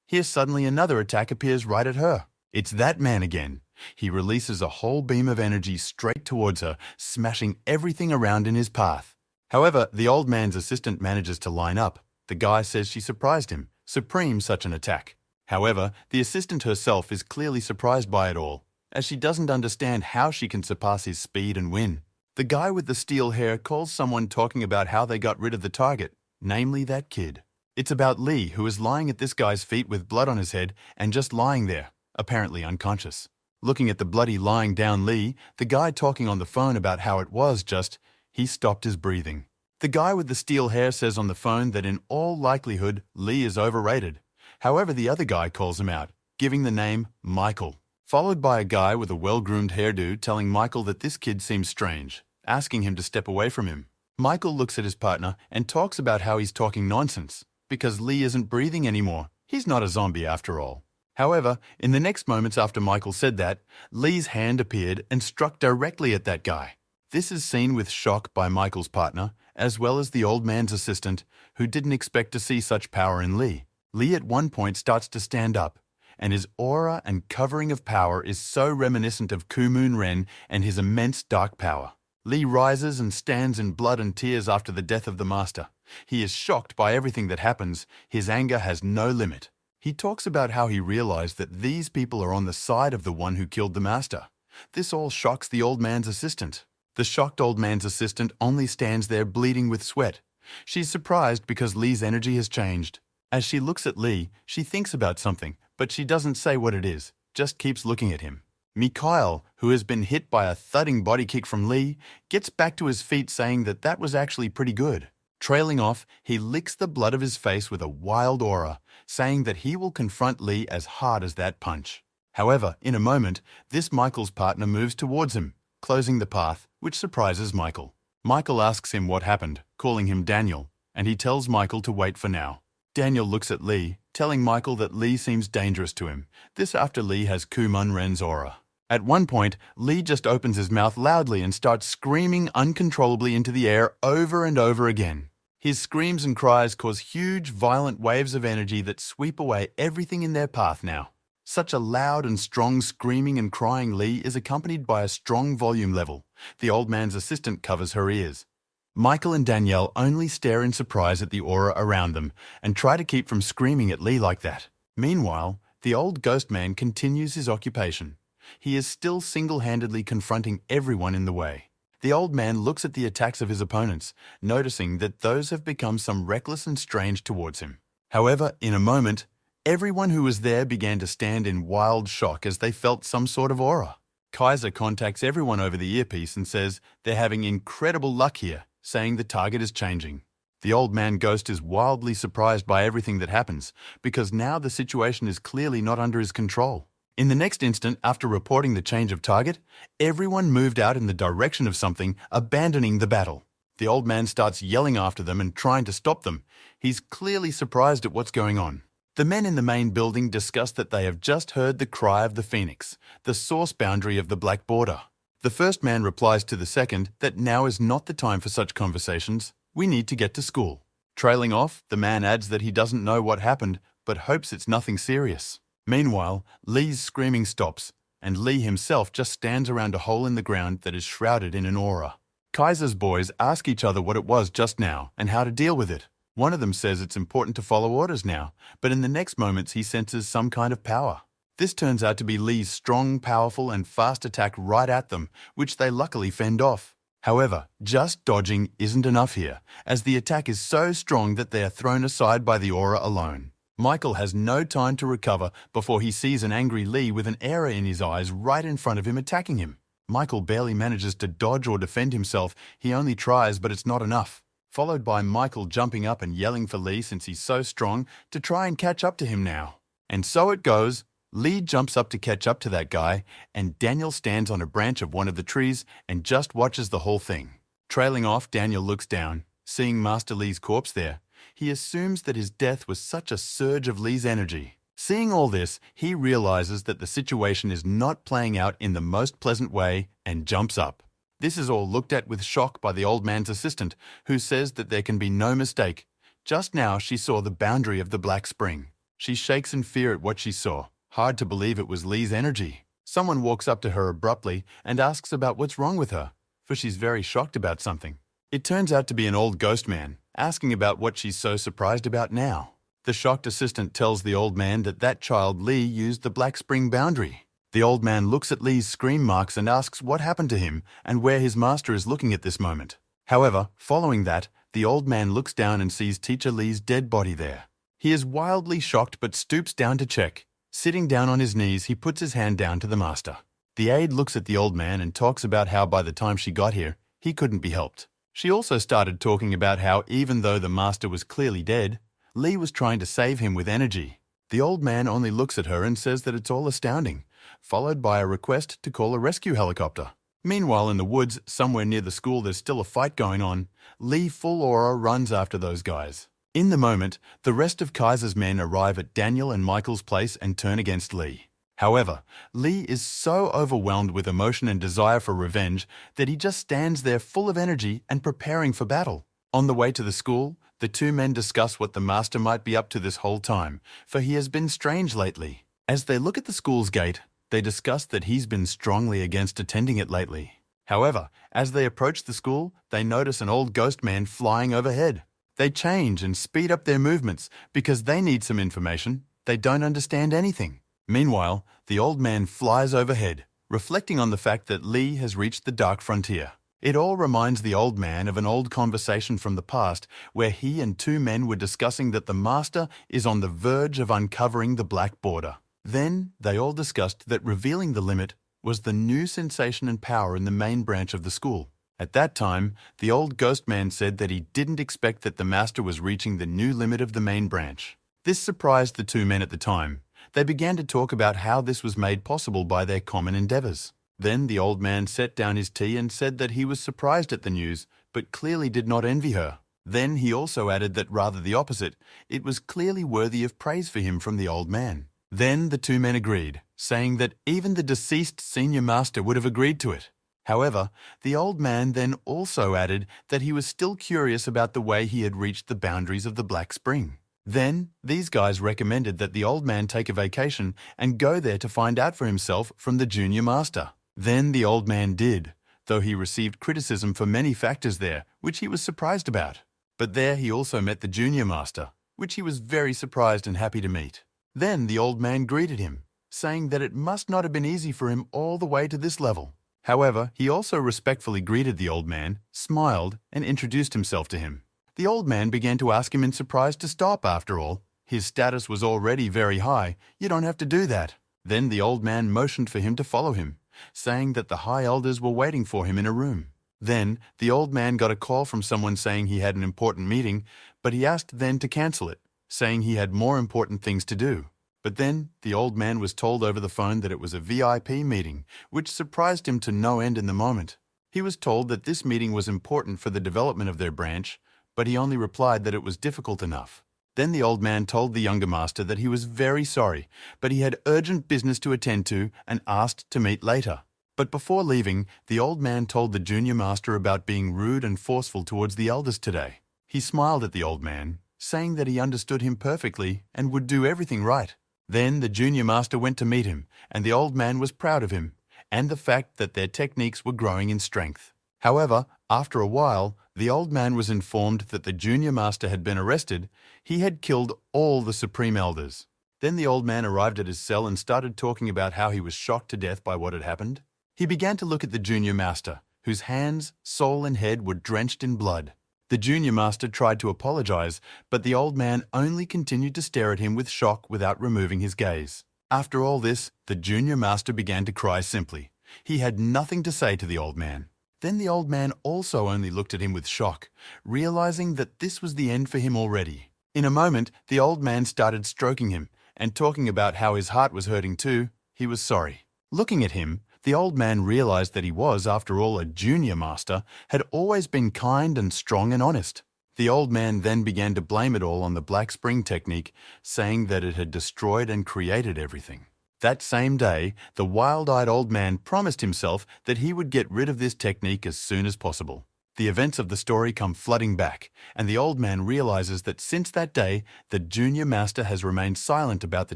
here suddenly another attack appears right at her. It's that man again. He releases a whole beam of energy straight towards her, smashing everything around in his path. However, the old man's assistant manages to line up. The guy says she surprised him, supreme such an attack. However, the assistant herself is clearly surprised by it all, as she doesn't understand how she can surpass his speed and win. The guy with the steel hair calls someone talking about how they got rid of the target, namely that kid. It's about Lee, who is lying at this guy's feet with blood on his head and just lying there, apparently unconscious. Looking at the bloody lying down Lee, the guy talking on the phone about how it was just, he stopped his breathing. The guy with the steel hair says on the phone that in all likelihood, Lee is overrated. However, the other guy calls him out, giving the name Michael, followed by a guy with a well-groomed hairdo telling Michael that this kid seems strange, asking him to step away from him. Michael looks at his partner and talks about how he's talking nonsense, because Lee isn't breathing anymore. He's not a zombie after all. However, in the next moments after Michael said that, Lee's hand appeared and struck directly at that guy. This is seen with shock by Michael's partner, as well as the old man's assistant, who didn't expect to see such power in Lee. Lee at one point starts to stand up, and his aura and covering of power is so reminiscent of Kumun Ren and his immense dark power. Lee rises and stands in blood and tears after the death of the master. He is shocked by everything that happens. His anger has no limit. He talks about how he realized that these people are on the side of the one who killed the master. This all shocks the old man's assistant. The shocked old man's assistant only stands there bleeding with sweat. She's surprised because Lee's energy has changed. As she looks at Lee, she thinks about something, but she doesn't say what it is, just keeps looking at him. Mikhail, who has been hit by a thudding body kick from Lee, gets back to his feet saying that was actually pretty good. Trailing off, he licks the blood of his face with a wild aura, saying that he will confront Lee as hard as that punch. However, in a moment, this Michael's partner moves towards him, closing the path, which surprises Michael. Michael asks him what happened, calling him Daniel, and he tells Michael to wait for now. Daniel looks at Lee, telling Michael that Lee seems dangerous to him, this after Lee has Kumun Ren's aura. At one point, Lee just opens his mouth loudly and starts screaming uncontrollably into the air over and over again. His screams and cries cause huge, violent waves of energy that sweep away everything in their path now. Such a loud and strong screaming and crying Lee is accompanied by a strong volume level. The old man's assistant covers her ears. Michael and Danielle only stare in surprise at the aura around them and try to keep from screaming at Lee like that. Meanwhile, the old ghost man continues his occupation. He is still single-handedly confronting everyone in the way. The old man looks at the attacks of his opponents, noticing that those have become some reckless and strange towards him. However, in a moment, everyone who was there began to stand in wild shock as they felt some sort of aura. Kaiser contacts everyone over the earpiece and says they're having incredible luck here, saying the target is changing. The old man ghost is wildly surprised by everything that happens, because now the situation is clearly not under his control. In the next instant, after reporting the change of target, everyone moved out in the direction of something, abandoning the battle. The old man starts yelling after them and trying to stop them. He's clearly surprised at what's going on. The men in the main building discuss that they have just heard the cry of the phoenix, the source boundary of the Black Border. The first man replies to the second that now is not the time for such conversations. We need to get to school. Trailing off, the man adds that he doesn't know what happened, but hopes it's nothing serious. Meanwhile, Lee's screaming stops, and Lee himself just stands around a hole in the ground that is shrouded in an aura. Kaiser's boys ask each other what it was just now and how to deal with it. One of them says it's important to follow orders now, but in the next moments he senses some kind of power. This turns out to be Lee's strong, powerful, and fast attack right at them, which they luckily fend off. However, just dodging isn't enough here, as the attack is so strong that they are thrown aside by the aura alone. Michael has no time to recover before he sees an angry Lee with an error in his eyes right in front of him attacking him. Michael barely manages to dodge or defend himself. He only tries, but it's not enough. Followed by Michael jumping up and yelling for Lee since he's so strong to try and catch up to him now. And so it goes. Lee jumps up to catch up to that guy, and Daniel stands on a branch of one of the trees and just watches the whole thing. Trailing off, Daniel looks down, seeing Master Lee's corpse there. He assumes that his death was such a surge of Lee's energy. Seeing all this, he realizes that the situation is not playing out in the most pleasant way and jumps up. This is all looked at with shock by the old man's assistant, who says that there can be no mistake. Just now she saw the boundary of the Black Spring. She shakes in fear at what she saw. Hard to believe it was Lee's energy. Someone walks up to her abruptly and asks about what's wrong with her, for she's very shocked about something. It turns out to be an old ghost man, asking about what she's so surprised about now. The shocked assistant tells the old man that child Lee used the Black Spring boundary. The old man looks at Lee's scream marks and asks what happened to him and where his master is looking at this moment. However, following that, the old man looks down and sees Teacher Lee's dead body there. He is wildly shocked but stoops down to check. Sitting down on his knees, he puts his hand down to the master. The aide looks at the old man and talks about how by the time she got here, he couldn't be helped. She also started talking about how even though the master was clearly dead, Lee was trying to save him with energy. The old man only looks at her and says that it's all astounding, followed by a request to call a rescue helicopter. Meanwhile, in the woods, somewhere near the school, there's still a fight going on. Lee full aura runs after those guys. In the moment, the rest of Kaiser's men arrive at Daniel and Michael's place and turn against Lee. However, Lee is so overwhelmed with emotion and desire for revenge that he just stands there full of energy and preparing for battle. On the way to the school, the two men discuss what the master might be up to this whole time, for he has been strange lately. As they look at the school's gate, they discuss that he's been strongly against attending it lately. However, as they approach the school, they notice an old ghost man flying overhead. They change and speed up their movements because they need some information. They don't understand anything. Meanwhile, the old man flies overhead, reflecting on the fact that Lee has reached the dark frontier. It all reminds the old man of an old conversation from the past where he and two men were discussing that the master is on the verge of uncovering the black border. Then they all discussed that revealing the limit was the new sensation and power in the main branch of the school. At that time, the old ghost man said that he didn't expect that the master was reaching the new limit of the main branch. This surprised the two men at the time. They began to talk about how this was made possible by their common endeavors. Then the old man set down his tea and said that he was surprised at the news, but clearly did not envy her. Then he also added that rather the opposite, it was clearly worthy of praise for him from the old man. Then the two men agreed, saying that even the deceased senior master would have agreed to it. However, the old man then also added that he was still curious about the way he had reached the boundaries of the Black Spring. Then, these guys recommended that the old man take a vacation and go there to find out for himself from the junior master. Then the old man did, though he received criticism for many factors there, which he was surprised about. But there he also met the junior master, which he was very surprised and happy to meet. Then the old man greeted him, saying that it must not have been easy for him all the way to this level. However, he also respectfully greeted the old man, smiled, and introduced himself to him. The old man began to ask him in surprise to stop after all. His status was already very high. You don't have to do that. Then the old man motioned for him to follow him, saying that the high elders were waiting for him in a room. Then the old man got a call from someone saying he had an important meeting, but he asked then to cancel it, saying he had more important things to do. But then the old man was told over the phone that it was a VIP meeting, which surprised him to no end in the moment. He was told that this meeting was important for the development of their branch, but he only replied that it was difficult enough. Then the old man told the younger master that he was very sorry, but he had urgent business to attend to and asked to meet later. But before leaving, the old man told the junior master about being rude and forceful towards the elders today. He smiled at the old man, saying that he understood him perfectly and would do everything right. Then the junior master went to meet him, and the old man was proud of him, and the fact that their techniques were growing in strength. However, after a while, the old man was informed that the junior master had been arrested. He had killed all the supreme elders. Then the old man arrived at his cell and started talking about how he was shocked to death by what had happened. He began to look at the junior master, whose hands, soul, and head were drenched in blood. The junior master tried to apologize, but the old man only continued to stare at him with shock without removing his gaze. After all this, the junior master began to cry simply. He had nothing to say to the old man. Then the old man also only looked at him with shock, realizing that this was the end for him already. In a moment, the old man started stroking him and talking about how his heart was hurting too. He was sorry. Looking at him, the old man realized that he was, after all, a junior master, had always been kind and strong and honest. The old man then began to blame it all on the Black Spring technique, saying that it had destroyed and created everything. That same day, the wild-eyed old man promised himself that he would get rid of this technique as soon as possible. The events of the story come flooding back, and the old man realizes that since that day, the junior master has remained silent about the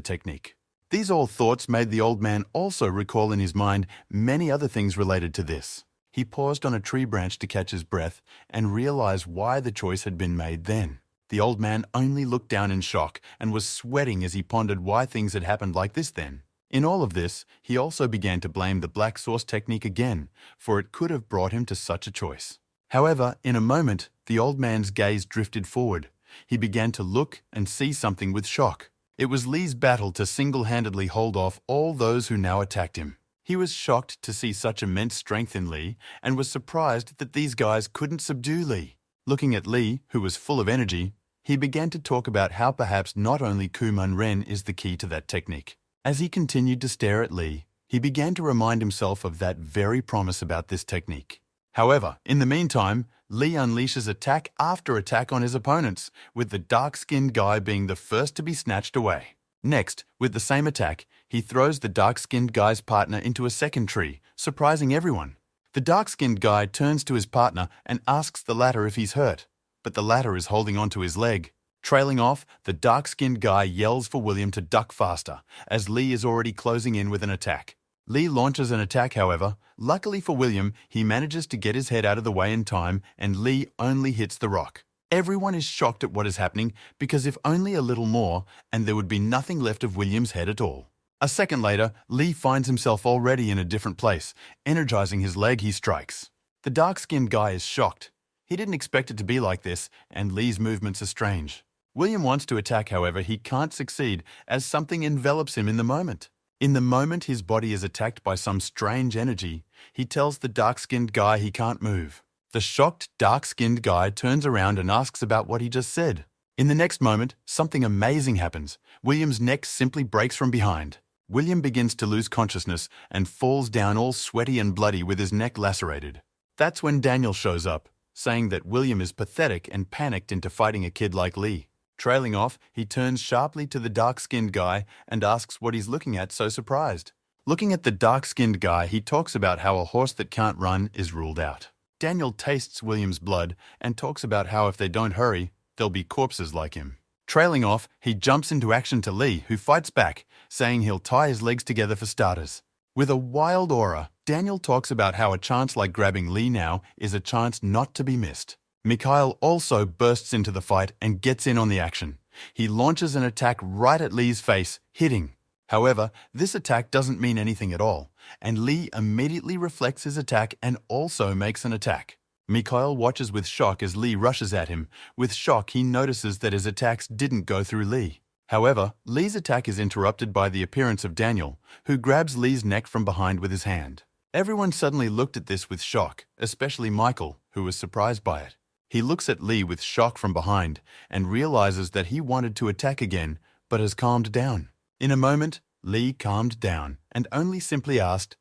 technique. These all thoughts made the old man also recall in his mind many other things related to this. He paused on a tree branch to catch his breath and realized why the choice had been made then. The old man only looked down in shock and was sweating as he pondered why things had happened like this then. In all of this, he also began to blame the black source technique again, for it could have brought him to such a choice. However, in a moment, the old man's gaze drifted forward. He began to look and see something with shock. It was Lee's battle to single-handedly hold off all those who now attacked him. He was shocked to see such immense strength in Lee and was surprised that these guys couldn't subdue Lee. Looking at Lee, who was full of energy, he began to talk about how perhaps not only Kumon Ren is the key to that technique. As he continued to stare at Lee, he began to remind himself of that very promise about this technique. However, in the meantime, Lee unleashes attack after attack on his opponents, with the dark-skinned guy being the first to be snatched away. Next, with the same attack, he throws the dark-skinned guy's partner into a second tree, surprising everyone. The dark-skinned guy turns to his partner and asks the latter if he's hurt, but the latter is holding onto his leg. Trailing off, the dark-skinned guy yells for William to duck faster, as Lee is already closing in with an attack. Lee launches an attack, however. Luckily for William, he manages to get his head out of the way in time, and Lee only hits the rock. Everyone is shocked at what is happening, because if only a little more, and there would be nothing left of William's head at all. A second later, Lee finds himself already in a different place, energizing his leg he strikes. The dark-skinned guy is shocked. He didn't expect it to be like this, and Lee's movements are strange. William wants to attack, however, he can't succeed, as something envelops him in the moment. In the moment his body is attacked by some strange energy, he tells the dark-skinned guy he can't move. The shocked, dark-skinned guy turns around and asks about what he just said. In the next moment, something amazing happens. William's neck simply breaks from behind. William begins to lose consciousness and falls down all sweaty and bloody with his neck lacerated. That's when Daniel shows up, saying that William is pathetic and panicked into fighting a kid like Lee. Trailing off, he turns sharply to the dark-skinned guy and asks what he's looking at so surprised. Looking at the dark-skinned guy, he talks about how a horse that can't run is ruled out. Daniel tastes William's blood and talks about how if they don't hurry, there'll be corpses like him. Trailing off, he jumps into action to Lee, who fights back, saying he'll tie his legs together for starters. With a wild aura, Daniel talks about how a chance like grabbing Lee now is a chance not to be missed. Mikhail also bursts into the fight and gets in on the action. He launches an attack right at Lee's face, hitting. However, this attack doesn't mean anything at all, and Lee immediately reflects his attack and also makes an attack. Mikhail watches with shock as Lee rushes at him. With shock, he notices that his attacks didn't go through Lee. However, Lee's attack is interrupted by the appearance of Daniel, who grabs Lee's neck from behind with his hand. Everyone suddenly looked at this with shock, especially Michael, who was surprised by it. He looks at Lee with shock from behind and realizes that he wanted to attack again, but has calmed down. In a moment, Lee calmed down and only simply asked,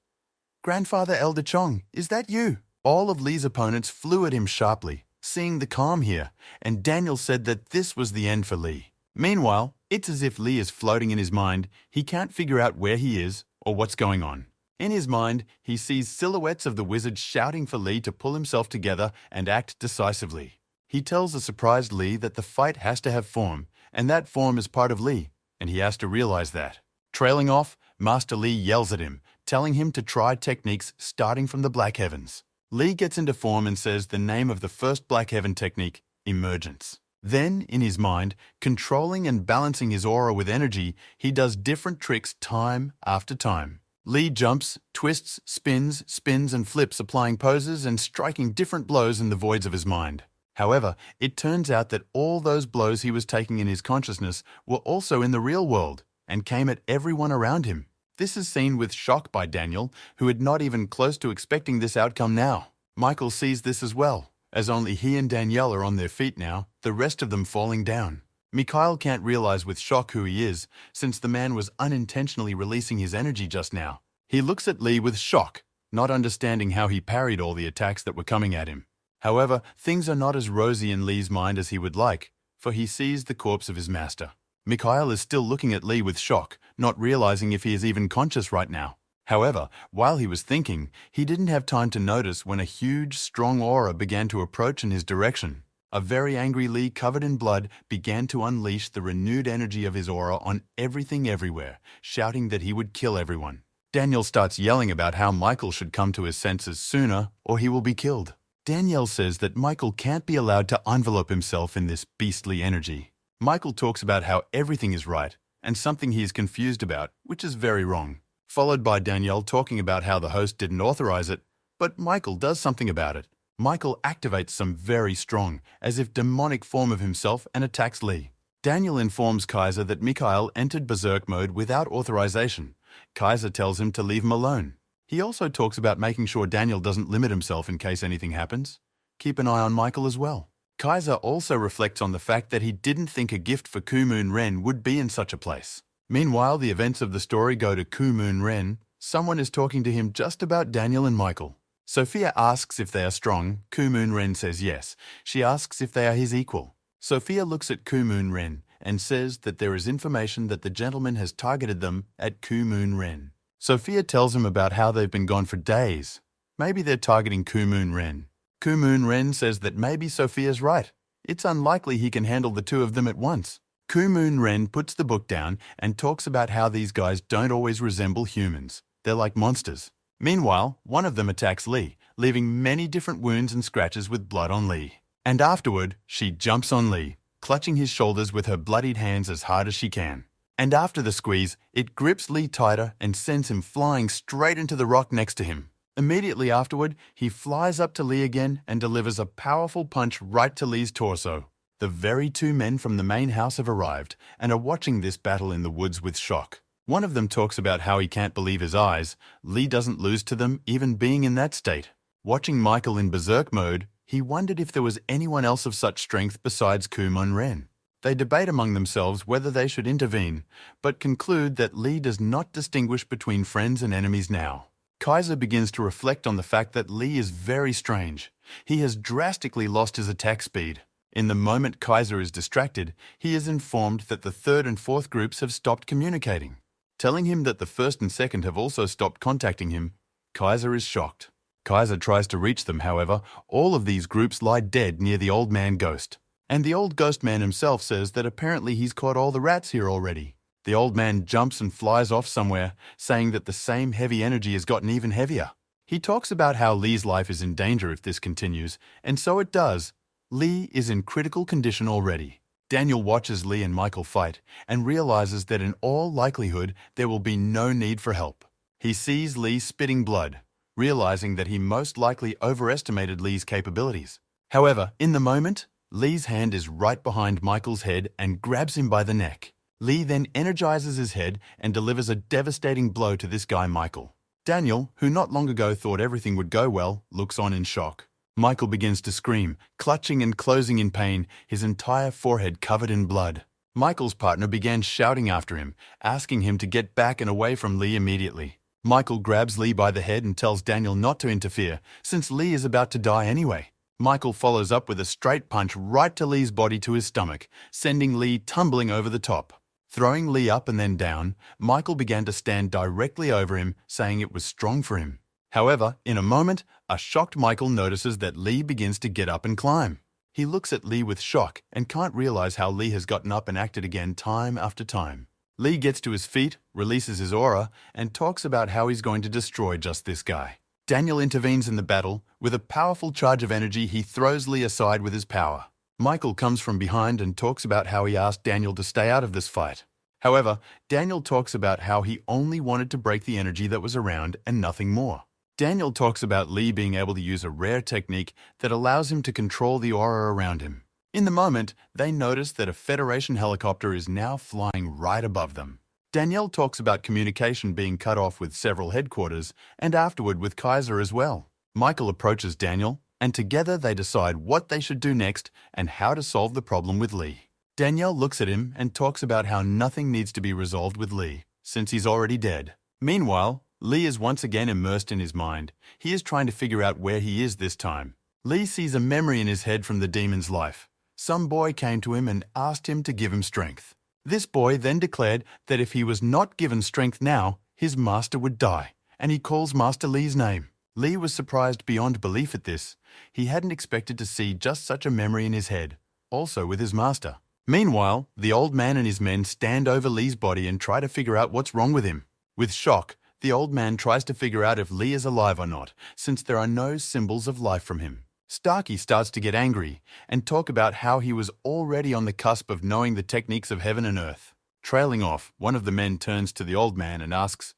"Grandfather Elder Chong, is that you?" All of Lee's opponents flew at him sharply, seeing the calm here, and Daniel said that this was the end for Lee. Meanwhile, it's as if Lee is floating in his mind. He can't figure out where he is or what's going on. In his mind, he sees silhouettes of the wizard shouting for Lee to pull himself together and act decisively. He tells the surprised Lee that the fight has to have form, and that form is part of Lee, and he has to realize that. Trailing off, Master Lee yells at him, telling him to try techniques starting from the Black Heavens. Lee gets into form and says the name of the first Black Heaven technique, Emergence. Then, in his mind, controlling and balancing his aura with energy, he does different tricks time after time. Lee jumps, twists, spins and flips, applying poses and striking different blows in the voids of his mind. However, it turns out that all those blows he was taking in his consciousness were also in the real world and came at everyone around him. This is seen with shock by Daniel, who had not even close to expecting this outcome now. Michael sees this as well, as only he and Danielle are on their feet now, the rest of them falling down. Mikhail can't realize with shock who he is, since the man was unintentionally releasing his energy just now. He looks at Lee with shock, not understanding how he parried all the attacks that were coming at him. However, things are not as rosy in Lee's mind as he would like, for he sees the corpse of his master. Mikhail is still looking at Lee with shock, not realizing if he is even conscious right now. However, while he was thinking, he didn't have time to notice when a huge, strong aura began to approach in his direction. A very angry Lee covered in blood began to unleash the renewed energy of his aura on everything everywhere, shouting that he would kill everyone. Daniel starts yelling about how Michael should come to his senses sooner or he will be killed. Danielle says that Michael can't be allowed to envelope himself in this beastly energy. Michael talks about how everything is right and something he is confused about, which is very wrong. Followed by Danielle talking about how the host didn't authorize it, but Michael does something about it. Michael activates some very strong, as if demonic form of himself and attacks Lee. Daniel informs Kaiser that Mikhail entered berserk mode without authorization. Kaiser tells him to leave him alone. He also talks about making sure Daniel doesn't limit himself in case anything happens. Keep an eye on Michael as well. Kaiser also reflects on the fact that he didn't think a gift for Kumun Ren would be in such a place. Meanwhile, the events of the story go to Kumun Ren. Someone is talking to him just about Daniel and Michael. Sophia asks if they are strong. Kumun Ren says yes. She asks if they are his equal. Sophia looks at Kumun Ren and says that there is information that the gentleman has targeted them at Ku Moon Ren. Sophia tells him about how they've been gone for days. Maybe they're targeting Ku Moon Ren. Ku Moon Ren says that maybe Sophia's right. It's unlikely he can handle the two of them at once. Ku Moon Ren puts the book down and talks about how these guys don't always resemble humans. They're like monsters. Meanwhile, one of them attacks Lee, leaving many different wounds and scratches with blood on Lee. And afterward, she jumps on Lee, clutching his shoulders with her bloodied hands as hard as she can. And after the squeeze, it grips Lee tighter and sends him flying straight into the rock next to him. Immediately afterward, he flies up to Lee again and delivers a powerful punch right to Lee's torso. The very two men from the main house have arrived and are watching this battle in the woods with shock. One of them talks about how he can't believe his eyes. Lee doesn't lose to them even being in that state. Watching Michael in berserk mode, he wondered if there was anyone else of such strength besides Ku Moon Ren. They debate among themselves whether they should intervene, but conclude that Lee does not distinguish between friends and enemies now. Kaiser begins to reflect on the fact that Lee is very strange. He has drastically lost his attack speed. In the moment Kaiser is distracted, he is informed that the third and fourth groups have stopped communicating. Telling him that the first and second have also stopped contacting him, Kaiser is shocked. Kaiser tries to reach them, however, all of these groups lie dead near the old man ghost. And the old ghost man himself says that apparently he's caught all the rats here already. The old man jumps and flies off somewhere, saying that the same heavy energy has gotten even heavier. He talks about how Lee's life is in danger if this continues, and so it does. Lee is in critical condition already. Daniel watches Lee and Michael fight and realizes that in all likelihood there will be no need for help. He sees Lee spitting blood, realizing that he most likely overestimated Lee's capabilities. However, in the moment, Lee's hand is right behind Michael's head and grabs him by the neck. Lee then energizes his head and delivers a devastating blow to this guy Michael. Daniel, who not long ago thought everything would go well, looks on in shock. Michael begins to scream, clutching and closing in pain, his entire forehead covered in blood. Michael's partner began shouting after him, asking him to get back and away from Lee immediately. Michael grabs Lee by the head and tells Daniel not to interfere, since Lee is about to die anyway. Michael follows up with a straight punch right to Lee's body to his stomach, sending Lee tumbling over the top. Throwing Lee up and then down, Michael began to stand directly over him, saying it was strong for him. However, in a moment, a shocked Michael notices that Lee begins to get up and climb. He looks at Lee with shock and can't realize how Lee has gotten up and acted again time after time. Lee gets to his feet, releases his aura, and talks about how he's going to destroy just this guy. Daniel intervenes in the battle. With a powerful charge of energy, he throws Lee aside with his power. Michael comes from behind and talks about how he asked Daniel to stay out of this fight. However, Daniel talks about how he only wanted to break the energy that was around and nothing more. Daniel talks about Lee being able to use a rare technique that allows him to control the aura around him. In the moment, they notice that a Federation helicopter is now flying right above them. Danielle talks about communication being cut off with several headquarters and afterward with Kaiser as well. Michael approaches Daniel, and together they decide what they should do next and how to solve the problem with Lee. Danielle looks at him and talks about how nothing needs to be resolved with Lee, since he's already dead. Meanwhile, Lee is once again immersed in his mind. He is trying to figure out where he is this time. Lee sees a memory in his head from the demon's life. Some boy came to him and asked him to give him strength. This boy then declared that if he was not given strength now, his master would die, and he calls Master Lee's name. Lee was surprised beyond belief at this. He hadn't expected to see just such a memory in his head, also with his master. Meanwhile, the old man and his men stand over Lee's body and try to figure out what's wrong with him. With shock, the old man tries to figure out if Lee is alive or not, since there are no symbols of life from him. Starkey starts to get angry and talk about how he was already on the cusp of knowing the techniques of heaven and earth. Trailing off, one of the men turns to the old man and asks,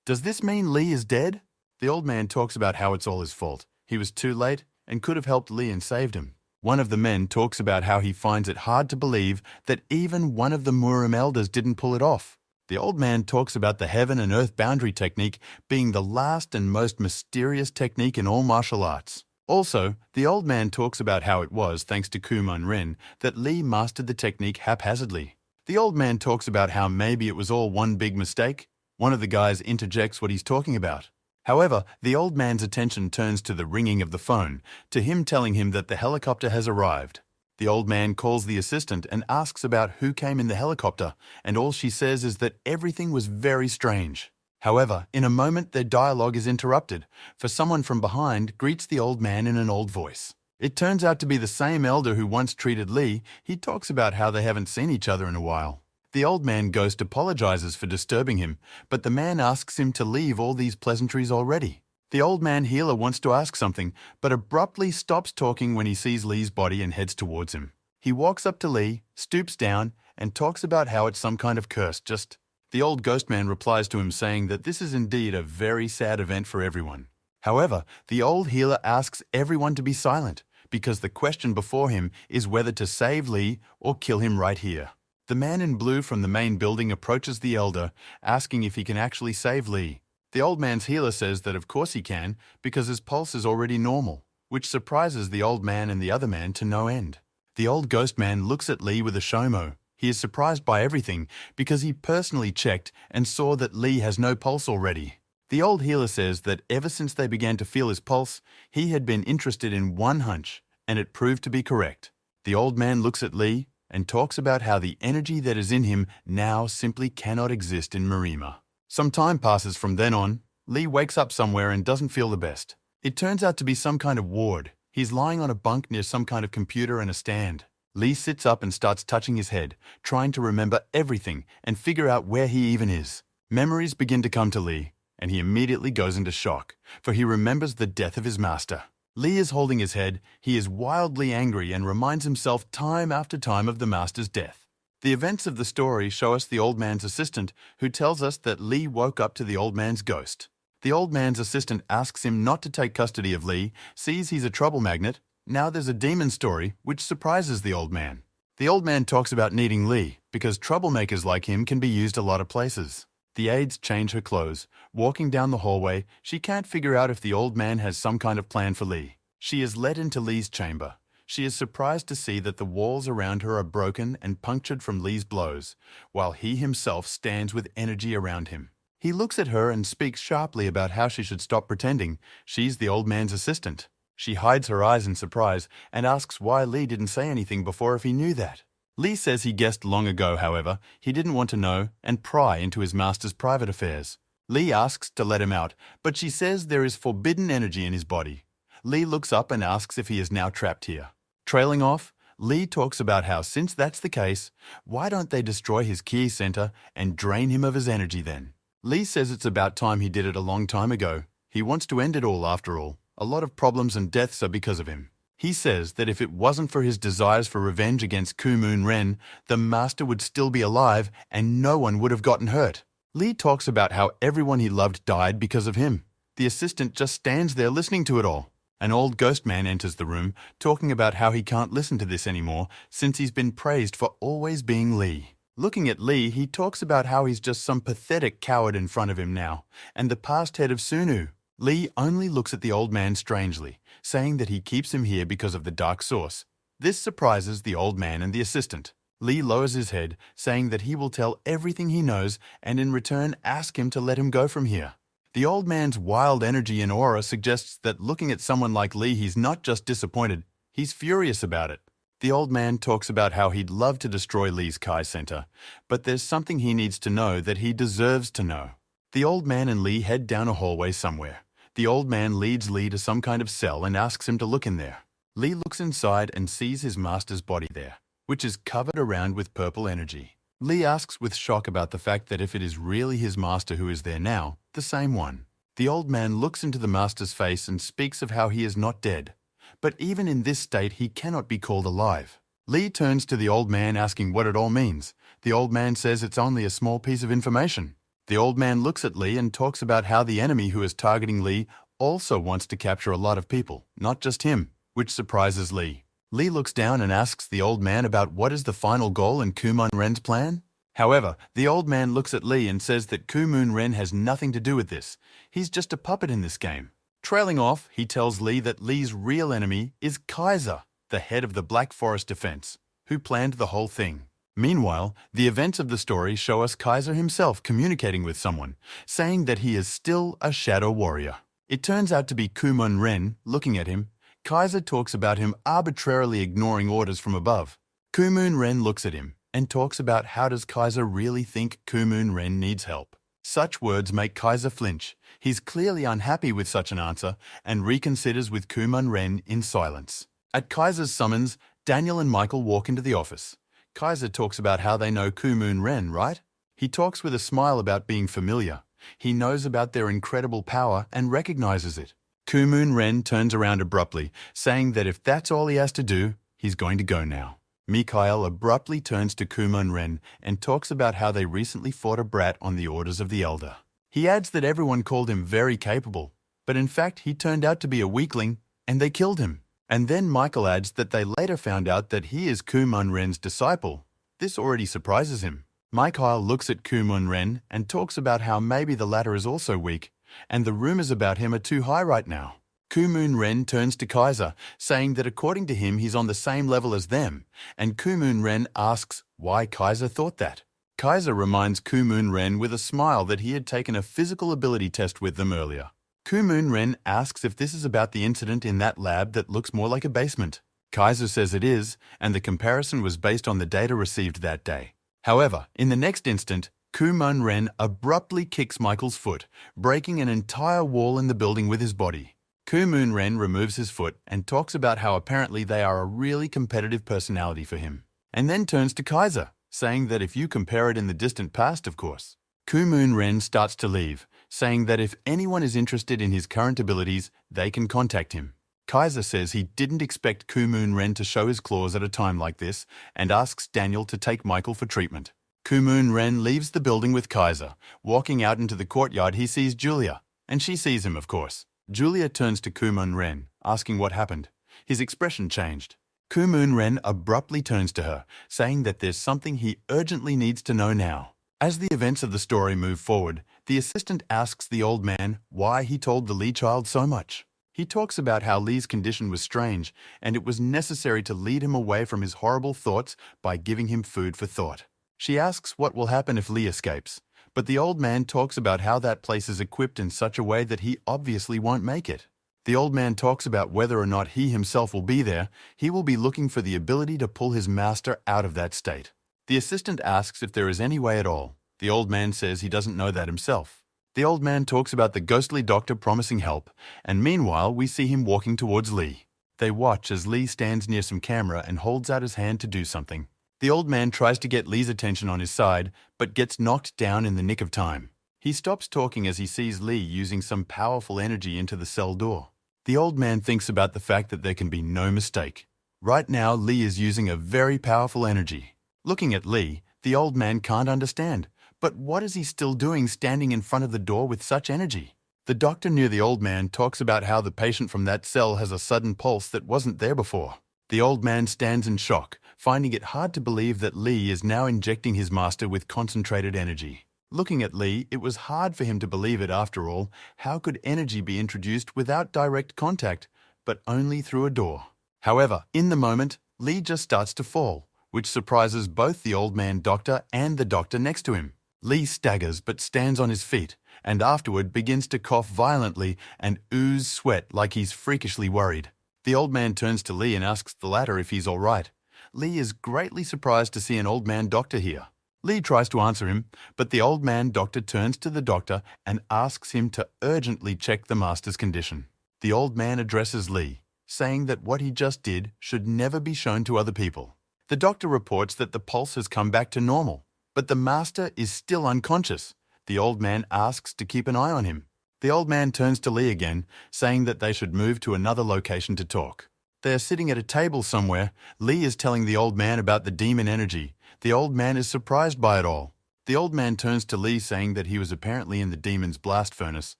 "Does this mean Lee is dead?" The old man talks about how it's all his fault. He was too late and could have helped Lee and saved him. One of the men talks about how he finds it hard to believe that even one of the Murim elders didn't pull it off. The old man talks about the heaven and earth boundary technique being the last and most mysterious technique in all martial arts. Also, the old man talks about how it was, thanks to Ku Moon Ren, that Lee mastered the technique haphazardly. The old man talks about how maybe it was all one big mistake. One of the guys interjects what he's talking about. However, the old man's attention turns to the ringing of the phone, to him telling him that the helicopter has arrived. The old man calls the assistant and asks about who came in the helicopter, and all she says is that everything was very strange. However, in a moment their dialogue is interrupted, for someone from behind greets the old man in an old voice. It turns out to be the same elder who once treated Lee. He talks about how they haven't seen each other in a while. The old man ghost apologizes for disturbing him, but the man asks him to leave all these pleasantries already. The old man healer wants to ask something, but abruptly stops talking when he sees Lee's body and heads towards him. He walks up to Lee, stoops down, and talks about how it's some kind of curse, just... The old ghost man replies to him saying that this is indeed a very sad event for everyone. However, the old healer asks everyone to be silent, because the question before him is whether to save Lee or kill him right here. The man in blue from the main building approaches the elder, asking if he can actually save Lee. The old man's healer says that of course he can, because his pulse is already normal, which surprises the old man and the other man to no end. The old ghost man looks at Lee with a shomo. He is surprised by everything because he personally checked and saw that Lee has no pulse already. The old healer says that ever since they began to feel his pulse, he had been interested in one hunch, and it proved to be correct. The old man looks at Lee and talks about how the energy that is in him now simply cannot exist in Marima. Some time passes from then on. Lee wakes up somewhere and doesn't feel the best. It turns out to be some kind of ward. He's lying on a bunk near some kind of computer and a stand. Lee sits up and starts touching his head, trying to remember everything and figure out where he even is. Memories begin to come to Lee, and he immediately goes into shock, for he remembers the death of his master. Lee is holding his head. He is wildly angry and reminds himself time after time of the master's death. The events of the story show us the old man's assistant, who tells us that Lee woke up to the old man's ghost. The old man's assistant asks him not to take custody of Lee, sees he's a trouble magnet. Now there's a demon story, which surprises the old man. The old man talks about needing Lee, because troublemakers like him can be used a lot of places. The aides change her clothes. Walking down the hallway, she can't figure out if the old man has some kind of plan for Lee. She is led into Lee's chamber. She is surprised to see that the walls around her are broken and punctured from Lee's blows, while he himself stands with energy around him. He looks at her and speaks sharply about how she should stop pretending she's the old man's assistant. She hides her eyes in surprise and asks why Lee didn't say anything before if he knew that. Lee says he guessed long ago, however, he didn't want to know and pry into his master's private affairs. Lee asks to let him out, but she says there is forbidden energy in his body. Lee looks up and asks if he is now trapped here. Trailing off, Lee talks about how since that's the case, why don't they destroy his ki center and drain him of his energy then? Lee says it's about time he did it a long time ago. He wants to end it all after all. A lot of problems and deaths are because of him. He says that if it wasn't for his desires for revenge against Kumun Ren, the master would still be alive and no one would have gotten hurt. Lee talks about how everyone he loved died because of him. The assistant just stands there listening to it all. An old ghost man enters the room, talking about how he can't listen to this anymore since he's been praised for always being Lee. Looking at Lee, he talks about how he's just some pathetic coward in front of him now, and the past head of Sunu. Lee only looks at the old man strangely, saying that he keeps him here because of the dark source. This surprises the old man and the assistant. Lee lowers his head, saying that he will tell everything he knows and in return ask him to let him go from here. The old man's wild energy and aura suggests that looking at someone like Lee, he's not just disappointed, he's furious about it. The old man talks about how he'd love to destroy Lee's Kai Center, but there's something he needs to know that he deserves to know. The old man and Lee head down a hallway somewhere. The old man leads Lee to some kind of cell and asks him to look in there. Lee looks inside and sees his master's body there, which is covered around with purple energy. Lee asks with shock about the fact that if it is really his master who is there now, the same one. The old man looks into the master's face and speaks of how he is not dead. But even in this state, he cannot be called alive. Lee turns to the old man asking what it all means. The old man says it's only a small piece of information. The old man looks at Lee and talks about how the enemy who is targeting Lee also wants to capture a lot of people, not just him, which surprises Lee. Lee looks down and asks the old man about what is the final goal in Kumun Ren's plan. However, the old man looks at Lee and says that Kumun Ren has nothing to do with this. He's just a puppet in this game. Trailing off, he tells Lee that Lee's real enemy is Kaiser, the head of the Black Forest Defense, who planned the whole thing. Meanwhile, the events of the story show us Kaiser himself communicating with someone, saying that he is still a shadow warrior. It turns out to be Kumun Ren looking at him. Kaiser talks about him arbitrarily ignoring orders from above. Kumun Ren looks at him and talks about how does Kaiser really think Kumun Ren needs help. Such words make Kaiser flinch. He's clearly unhappy with such an answer and reconsiders with Kumun Ren in silence. At Kaiser's summons, Daniel and Michael walk into the office. Kaiser talks about how they know Kumun Ren, right? He talks with a smile about being familiar. He knows about their incredible power and recognizes it. Kumun Ren turns around abruptly, saying that if that's all he has to do, he's going to go now. Mikhail abruptly turns to Kumun Ren and talks about how they recently fought a brat on the orders of the elder. He adds that everyone called him very capable, but in fact he turned out to be a weakling and they killed him. And then Michael adds that they later found out that he is Kumun Ren's disciple. This already surprises him. Mikhail looks at Kumun Ren and talks about how maybe the latter is also weak, and the rumors about him are too high right now. Kumun Ren turns to Kaiser, saying that according to him he's on the same level as them, and Kumun Ren asks why Kaiser thought that. Kaiser reminds Kumun Ren with a smile that he had taken a physical ability test with them earlier. Kumun Ren asks if this is about the incident in that lab that looks more like a basement. Kaiser says it is, and the comparison was based on the data received that day. However, in the next instant, Kumun Ren abruptly kicks Michael's foot, breaking an entire wall in the building with his body. Kumun Ren removes his foot and talks about how apparently they are a really competitive personality for him, and then turns to Kaiser, saying that if you compare it in the distant past, of course. Kumun Ren starts to leave, saying that if anyone is interested in his current abilities, they can contact him. Kaiser says he didn't expect Kumun Ren to show his claws at a time like this and asks Daniel to take Michael for treatment. Kumun Ren leaves the building with Kaiser. Walking out into the courtyard, he sees Julia, and she sees him, of course. Julia turns to Kumun Ren, asking what happened. His expression changed. Kumun Ren abruptly turns to her, saying that there's something he urgently needs to know now. As the events of the story move forward, the assistant asks the old man why he told the Lee child so much. He talks about how Lee's condition was strange, and it was necessary to lead him away from his horrible thoughts by giving him food for thought. She asks what will happen if Lee escapes, but the old man talks about how that place is equipped in such a way that he obviously won't make it. The old man talks about whether or not he himself will be there. He will be looking for the ability to pull his master out of that state. The assistant asks if there is any way at all. The old man says he doesn't know that himself. The old man talks about the ghostly doctor promising help, and meanwhile we see him walking towards Lee. They watch as Lee stands near some camera and holds out his hand to do something. The old man tries to get Lee's attention on his side, but gets knocked down in the nick of time. He stops talking as he sees Lee using some powerful energy into the cell door. The old man thinks about the fact that there can be no mistake. Right now, Lee is using a very powerful energy. Looking at Lee, the old man can't understand. But what is he still doing standing in front of the door with such energy? The doctor near the old man talks about how the patient from that cell has a sudden pulse that wasn't there before. The old man stands in shock, finding it hard to believe that Lee is now injecting his master with concentrated energy. Looking at Lee, it was hard for him to believe it after all. How could energy be introduced without direct contact, but only through a door? However, in the moment, Lee just starts to fall, which surprises both the old man doctor and the doctor next to him. Lee staggers but stands on his feet, and afterward begins to cough violently and ooze sweat like he's freakishly worried. The old man turns to Lee and asks the latter if he's all right. Lee is greatly surprised to see an old man doctor here. Lee tries to answer him, but the old man doctor turns to the doctor and asks him to urgently check the master's condition. The old man addresses Lee, saying that what he just did should never be shown to other people. The doctor reports that the pulse has come back to normal, but the master is still unconscious. The old man asks to keep an eye on him. The old man turns to Lee again, saying that they should move to another location to talk. They are sitting at a table somewhere. Lee is telling the old man about the demon energy. The old man is surprised by it all. The old man turns to Lee, saying that he was apparently in the demon's blast furnace.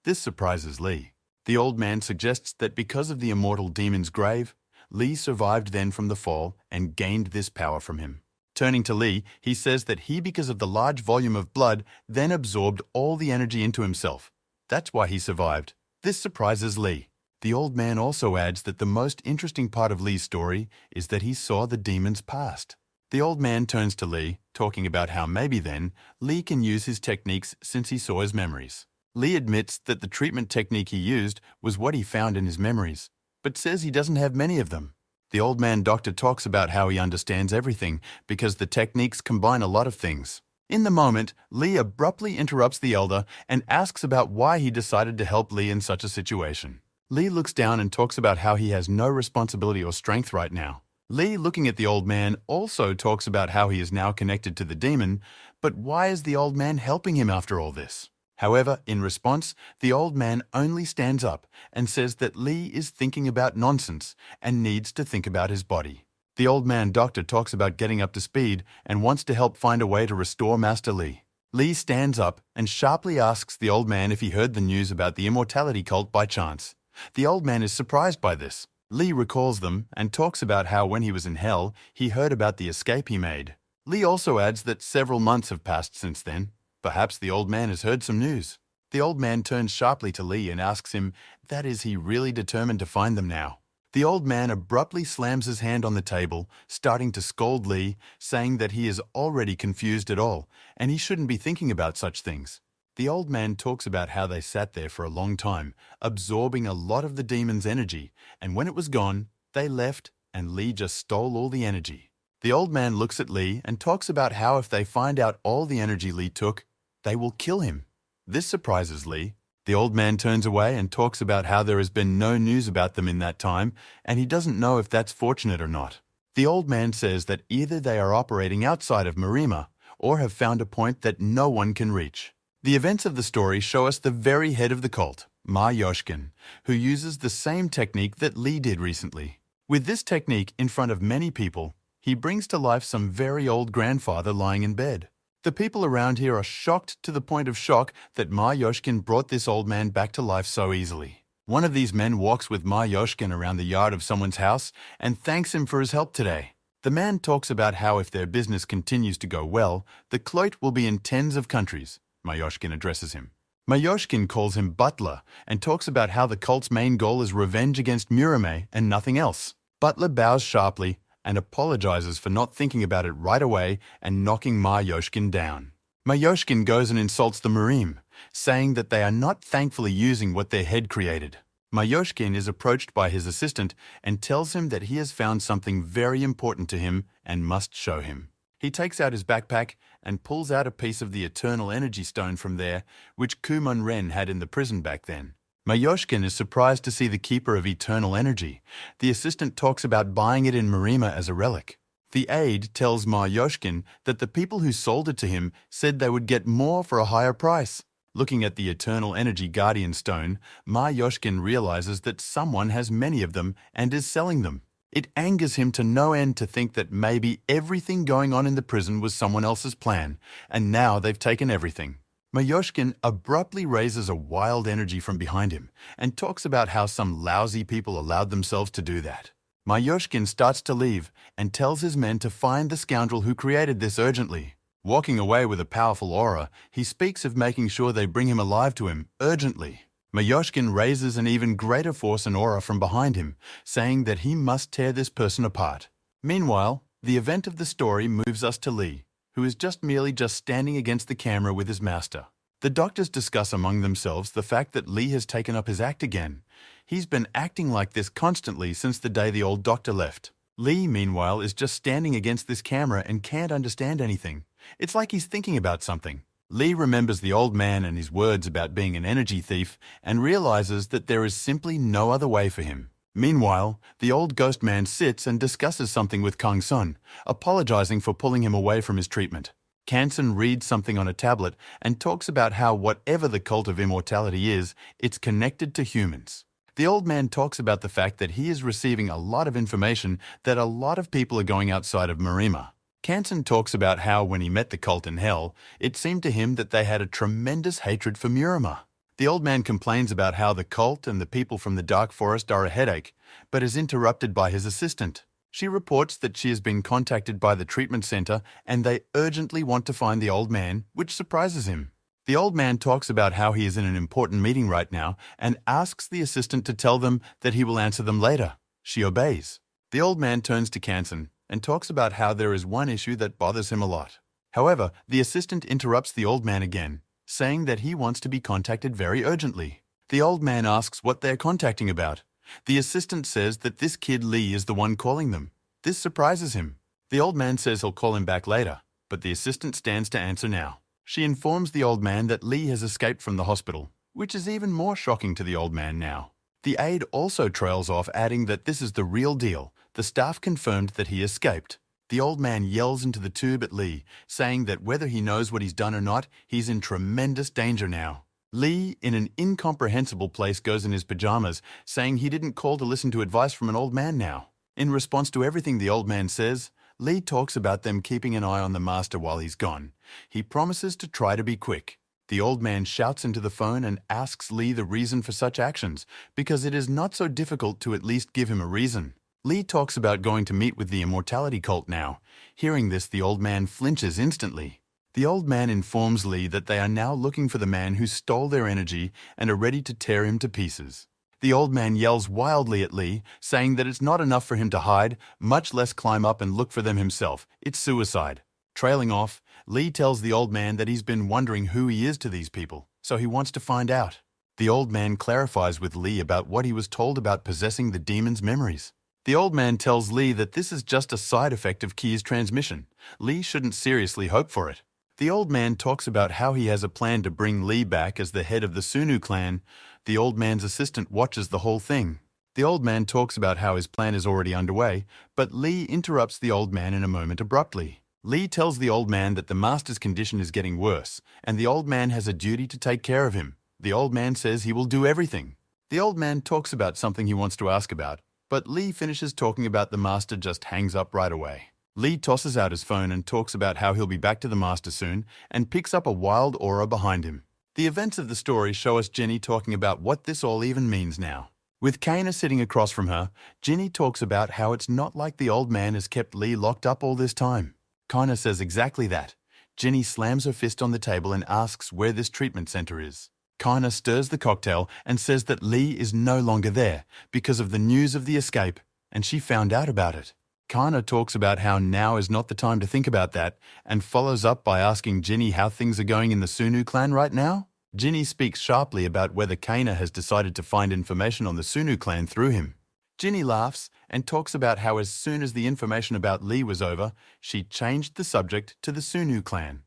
This surprises Lee. The old man suggests that because of the immortal demon's grave, Lee survived then from the fall and gained this power from him. Turning to Lee, he says that he, because of the large volume of blood, then absorbed all the energy into himself. That's why he survived. This surprises Lee. The old man also adds that the most interesting part of Lee's story is that he saw the demon's past. The old man turns to Lee, talking about how maybe then Lee can use his techniques since he saw his memories. Lee admits that the treatment technique he used was what he found in his memories, but says he doesn't have many of them. The old man doctor talks about how he understands everything because the techniques combine a lot of things. In the moment, Lee abruptly interrupts the elder and asks about why he decided to help Lee in such a situation. Lee looks down and talks about how he has no responsibility or strength right now. Lee, looking at the old man, also talks about how he is now connected to the demon, but why is the old man helping him after all this? However, in response, the old man only stands up and says that Lee is thinking about nonsense and needs to think about his body. The old man doctor talks about getting up to speed and wants to help find a way to restore Master Lee. Lee stands up and sharply asks the old man if he heard the news about the immortality cult by chance. The old man is surprised by this. Lee recalls them and talks about how when he was in hell, he heard about the escape he made. Lee also adds that several months have passed since then. Perhaps the old man has heard some news. The old man turns sharply to Lee and asks him, that is he really determined to find them now? The old man abruptly slams his hand on the table, starting to scold Lee, saying that he is already confused at all, and he shouldn't be thinking about such things. The old man talks about how they sat there for a long time, absorbing a lot of the demon's energy, and when it was gone, they left and Lee just stole all the energy. The old man looks at Lee and talks about how if they find out all the energy Lee took, they will kill him. This surprises Lee. The old man turns away and talks about how there has been no news about them in that time, and he doesn't know if that's fortunate or not. The old man says that either they are operating outside of Marima or have found a point that no one can reach. The events of the story show us the very head of the cult, Mar-Yoshkin, who uses the same technique that Lee did recently. With this technique in front of many people, he brings to life some very old grandfather lying in bed. The people around here are shocked to the point of shock that Mar-Yoshkin brought this old man back to life so easily. One of these men walks with Mar-Yoshkin around the yard of someone's house and thanks him for his help today. The man talks about how if their business continues to go well, the cloit will be in tens of countries. Mar-Yoshkin addresses him. Mar-Yoshkin calls him Butler and talks about how the cult's main goal is revenge against Murame and nothing else. Butler bows sharply and apologizes for not thinking about it right away and knocking Mar-Yoshkin down. Mar-Yoshkin goes and insults the Murim, saying that they are not thankfully using what their head created. Mar-Yoshkin is approached by his assistant and tells him that he has found something very important to him and must show him. He takes out his backpack and pulls out a piece of the Eternal Energy Stone from there, which Kumon Ren had in the prison back then. Mar-Yoshkin is surprised to see the Keeper of Eternal Energy. The assistant talks about buying it in Marima as a relic. The aide tells Mar-Yoshkin that the people who sold it to him said they would get more for a higher price. Looking at the Eternal Energy Guardian Stone, Mar-Yoshkin realizes that someone has many of them and is selling them. It angers him to no end to think that maybe everything going on in the prison was someone else's plan, and now they've taken everything. Mar-Yoshkin abruptly raises a wild energy from behind him and talks about how some lousy people allowed themselves to do that. Mar-Yoshkin starts to leave and tells his men to find the scoundrel who created this urgently. Walking away with a powerful aura, he speaks of making sure they bring him alive to him urgently. Mar-Yoshkin raises an even greater force and aura from behind him, saying that he must tear this person apart. Meanwhile, the event of the story moves us to Lee, who is merely standing against the camera with his master. The doctors discuss among themselves the fact that Lee has taken up his act again. He's been acting like this constantly since the day the old doctor left. Lee, meanwhile, is just standing against this camera and can't understand anything. It's like he's thinking about something. Lee remembers the old man and his words about being an energy thief and realizes that there is simply no other way for him. Meanwhile, the old ghost man sits and discusses something with Kang Sun, apologizing for pulling him away from his treatment. Kansun reads something on a tablet and talks about how whatever the cult of immortality is, it's connected to humans. The old man talks about the fact that he is receiving a lot of information that a lot of people are going outside of Marima. Kansun talks about how when he met the cult in hell, it seemed to him that they had a tremendous hatred for Murima. The old man complains about how the cult and the people from the Dark Forest are a headache, but is interrupted by his assistant. She reports that she has been contacted by the treatment center and they urgently want to find the old man, which surprises him. The old man talks about how he is in an important meeting right now and asks the assistant to tell them that he will answer them later. She obeys. The old man turns to Kansun and talks about how there is one issue that bothers him a lot. However, the assistant interrupts the old man again, saying that he wants to be contacted very urgently. The old man asks what they're contacting about. The assistant says that this kid Lee is the one calling them. This surprises him. The old man says he'll call him back later, but the assistant stands to answer now. She informs the old man that Lee has escaped from the hospital, which is even more shocking to the old man now. The aide also trails off, adding that this is the real deal. The staff confirmed that he escaped. The old man yells into the tube at Lee, saying that whether he knows what he's done or not, he's in tremendous danger now. Lee, in an incomprehensible place, goes in his pajamas, saying he didn't call to listen to advice from an old man now. In response to everything the old man says, Lee talks about them keeping an eye on the master while he's gone. He promises to try to be quick. The old man shouts into the phone and asks Lee the reason for such actions, because it is not so difficult to at least give him a reason. Lee talks about going to meet with the immortality cult now. Hearing this, the old man flinches instantly. The old man informs Lee that they are now looking for the man who stole their energy and are ready to tear him to pieces. The old man yells wildly at Lee, saying that it's not enough for him to hide, much less climb up and look for them himself. It's suicide. Trailing off, Lee tells the old man that he's been wondering who he is to these people, so he wants to find out. The old man clarifies with Lee about what he was told about possessing the demon's memories. The old man tells Lee that this is just a side effect of Ki's transmission. Lee shouldn't seriously hope for it. The old man talks about how he has a plan to bring Lee back as the head of the Sunu clan. The old man's assistant watches the whole thing. The old man talks about how his plan is already underway, but Lee interrupts the old man in a moment abruptly. Lee tells the old man that the master's condition is getting worse, and the old man has a duty to take care of him. The old man says he will do everything. The old man talks about something he wants to ask about, but Lee finishes talking about the master just hangs up right away. Lee tosses out his phone and talks about how he'll be back to the master soon and picks up a wild aura behind him. The events of the story show us Jenny talking about what this all even means now. With Kana sitting across from her, Jenny talks about how it's not like the old man has kept Lee locked up all this time. Kana says exactly that. Jenny slams her fist on the table and asks where this treatment center is. Kana stirs the cocktail and says that Lee is no longer there because of the news of the escape, and she found out about it. Kana talks about how now is not the time to think about that, and follows up by asking Jenny how things are going in the Sunu clan right now. Jenny speaks sharply about whether Kana has decided to find information on the Sunu clan through him. Jenny laughs and talks about how as soon as the information about Lee was over, she changed the subject to the Sunu clan.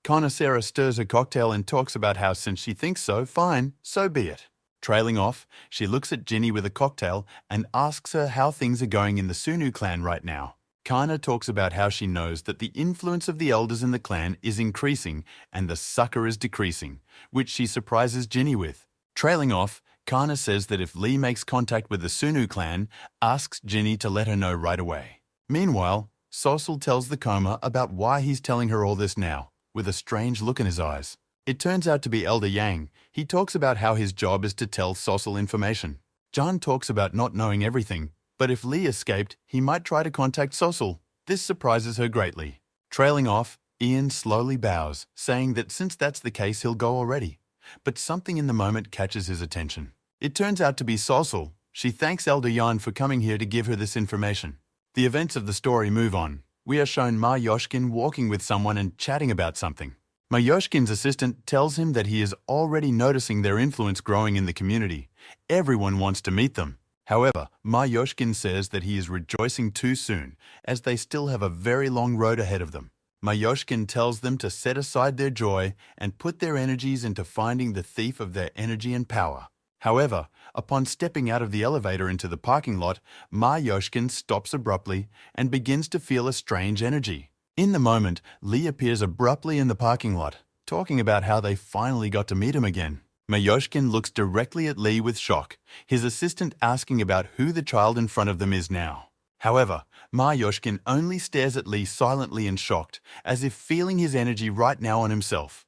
Kana Sarah stirs her cocktail and talks about how since she thinks so, fine, so be it. Trailing off, she looks at Jenny with a cocktail and asks her how things are going in the Sunu clan right now. Kana talks about how she knows that the influence of the elders in the clan is increasing and the sucker is decreasing, which she surprises Jenny with. Trailing off, Kana says that if Lee makes contact with the Sunu clan, asks Jenny to let her know right away. Meanwhile, Sosul tells the coma about why he's telling her all this now, with a strange look in his eyes. It turns out to be Elder Yang. He talks about how his job is to tell Sosul information. John talks about not knowing everything, but if Lee escaped, he might try to contact Sosul. This surprises her greatly. Trailing off, Ian slowly bows, saying that since that's the case, he'll go already. But something in the moment catches his attention. It turns out to be Sosul. She thanks Elder Yan for coming here to give her this information. The events of the story move on. We are shown Ma Yoshkin walking with someone and chatting about something. Ma Yoshkin's assistant tells him that he is already noticing their influence growing in the community. Everyone wants to meet them. However, Ma Yoshkin says that he is rejoicing too soon, as they still have a very long road ahead of them. Ma Yoshkin tells them to set aside their joy and put their energies into finding the thief of their energy and power. However, upon stepping out of the elevator into the parking lot, Ma Yoshkin stops abruptly and begins to feel a strange energy. In the moment, Lee appears abruptly in the parking lot, talking about how they finally got to meet him again. Ma Yoshkin looks directly at Lee with shock, his assistant asking about who the child in front of them is now. However, Ma Yoshkin only stares at Lee silently and shocked, as if feeling his energy right now on himself.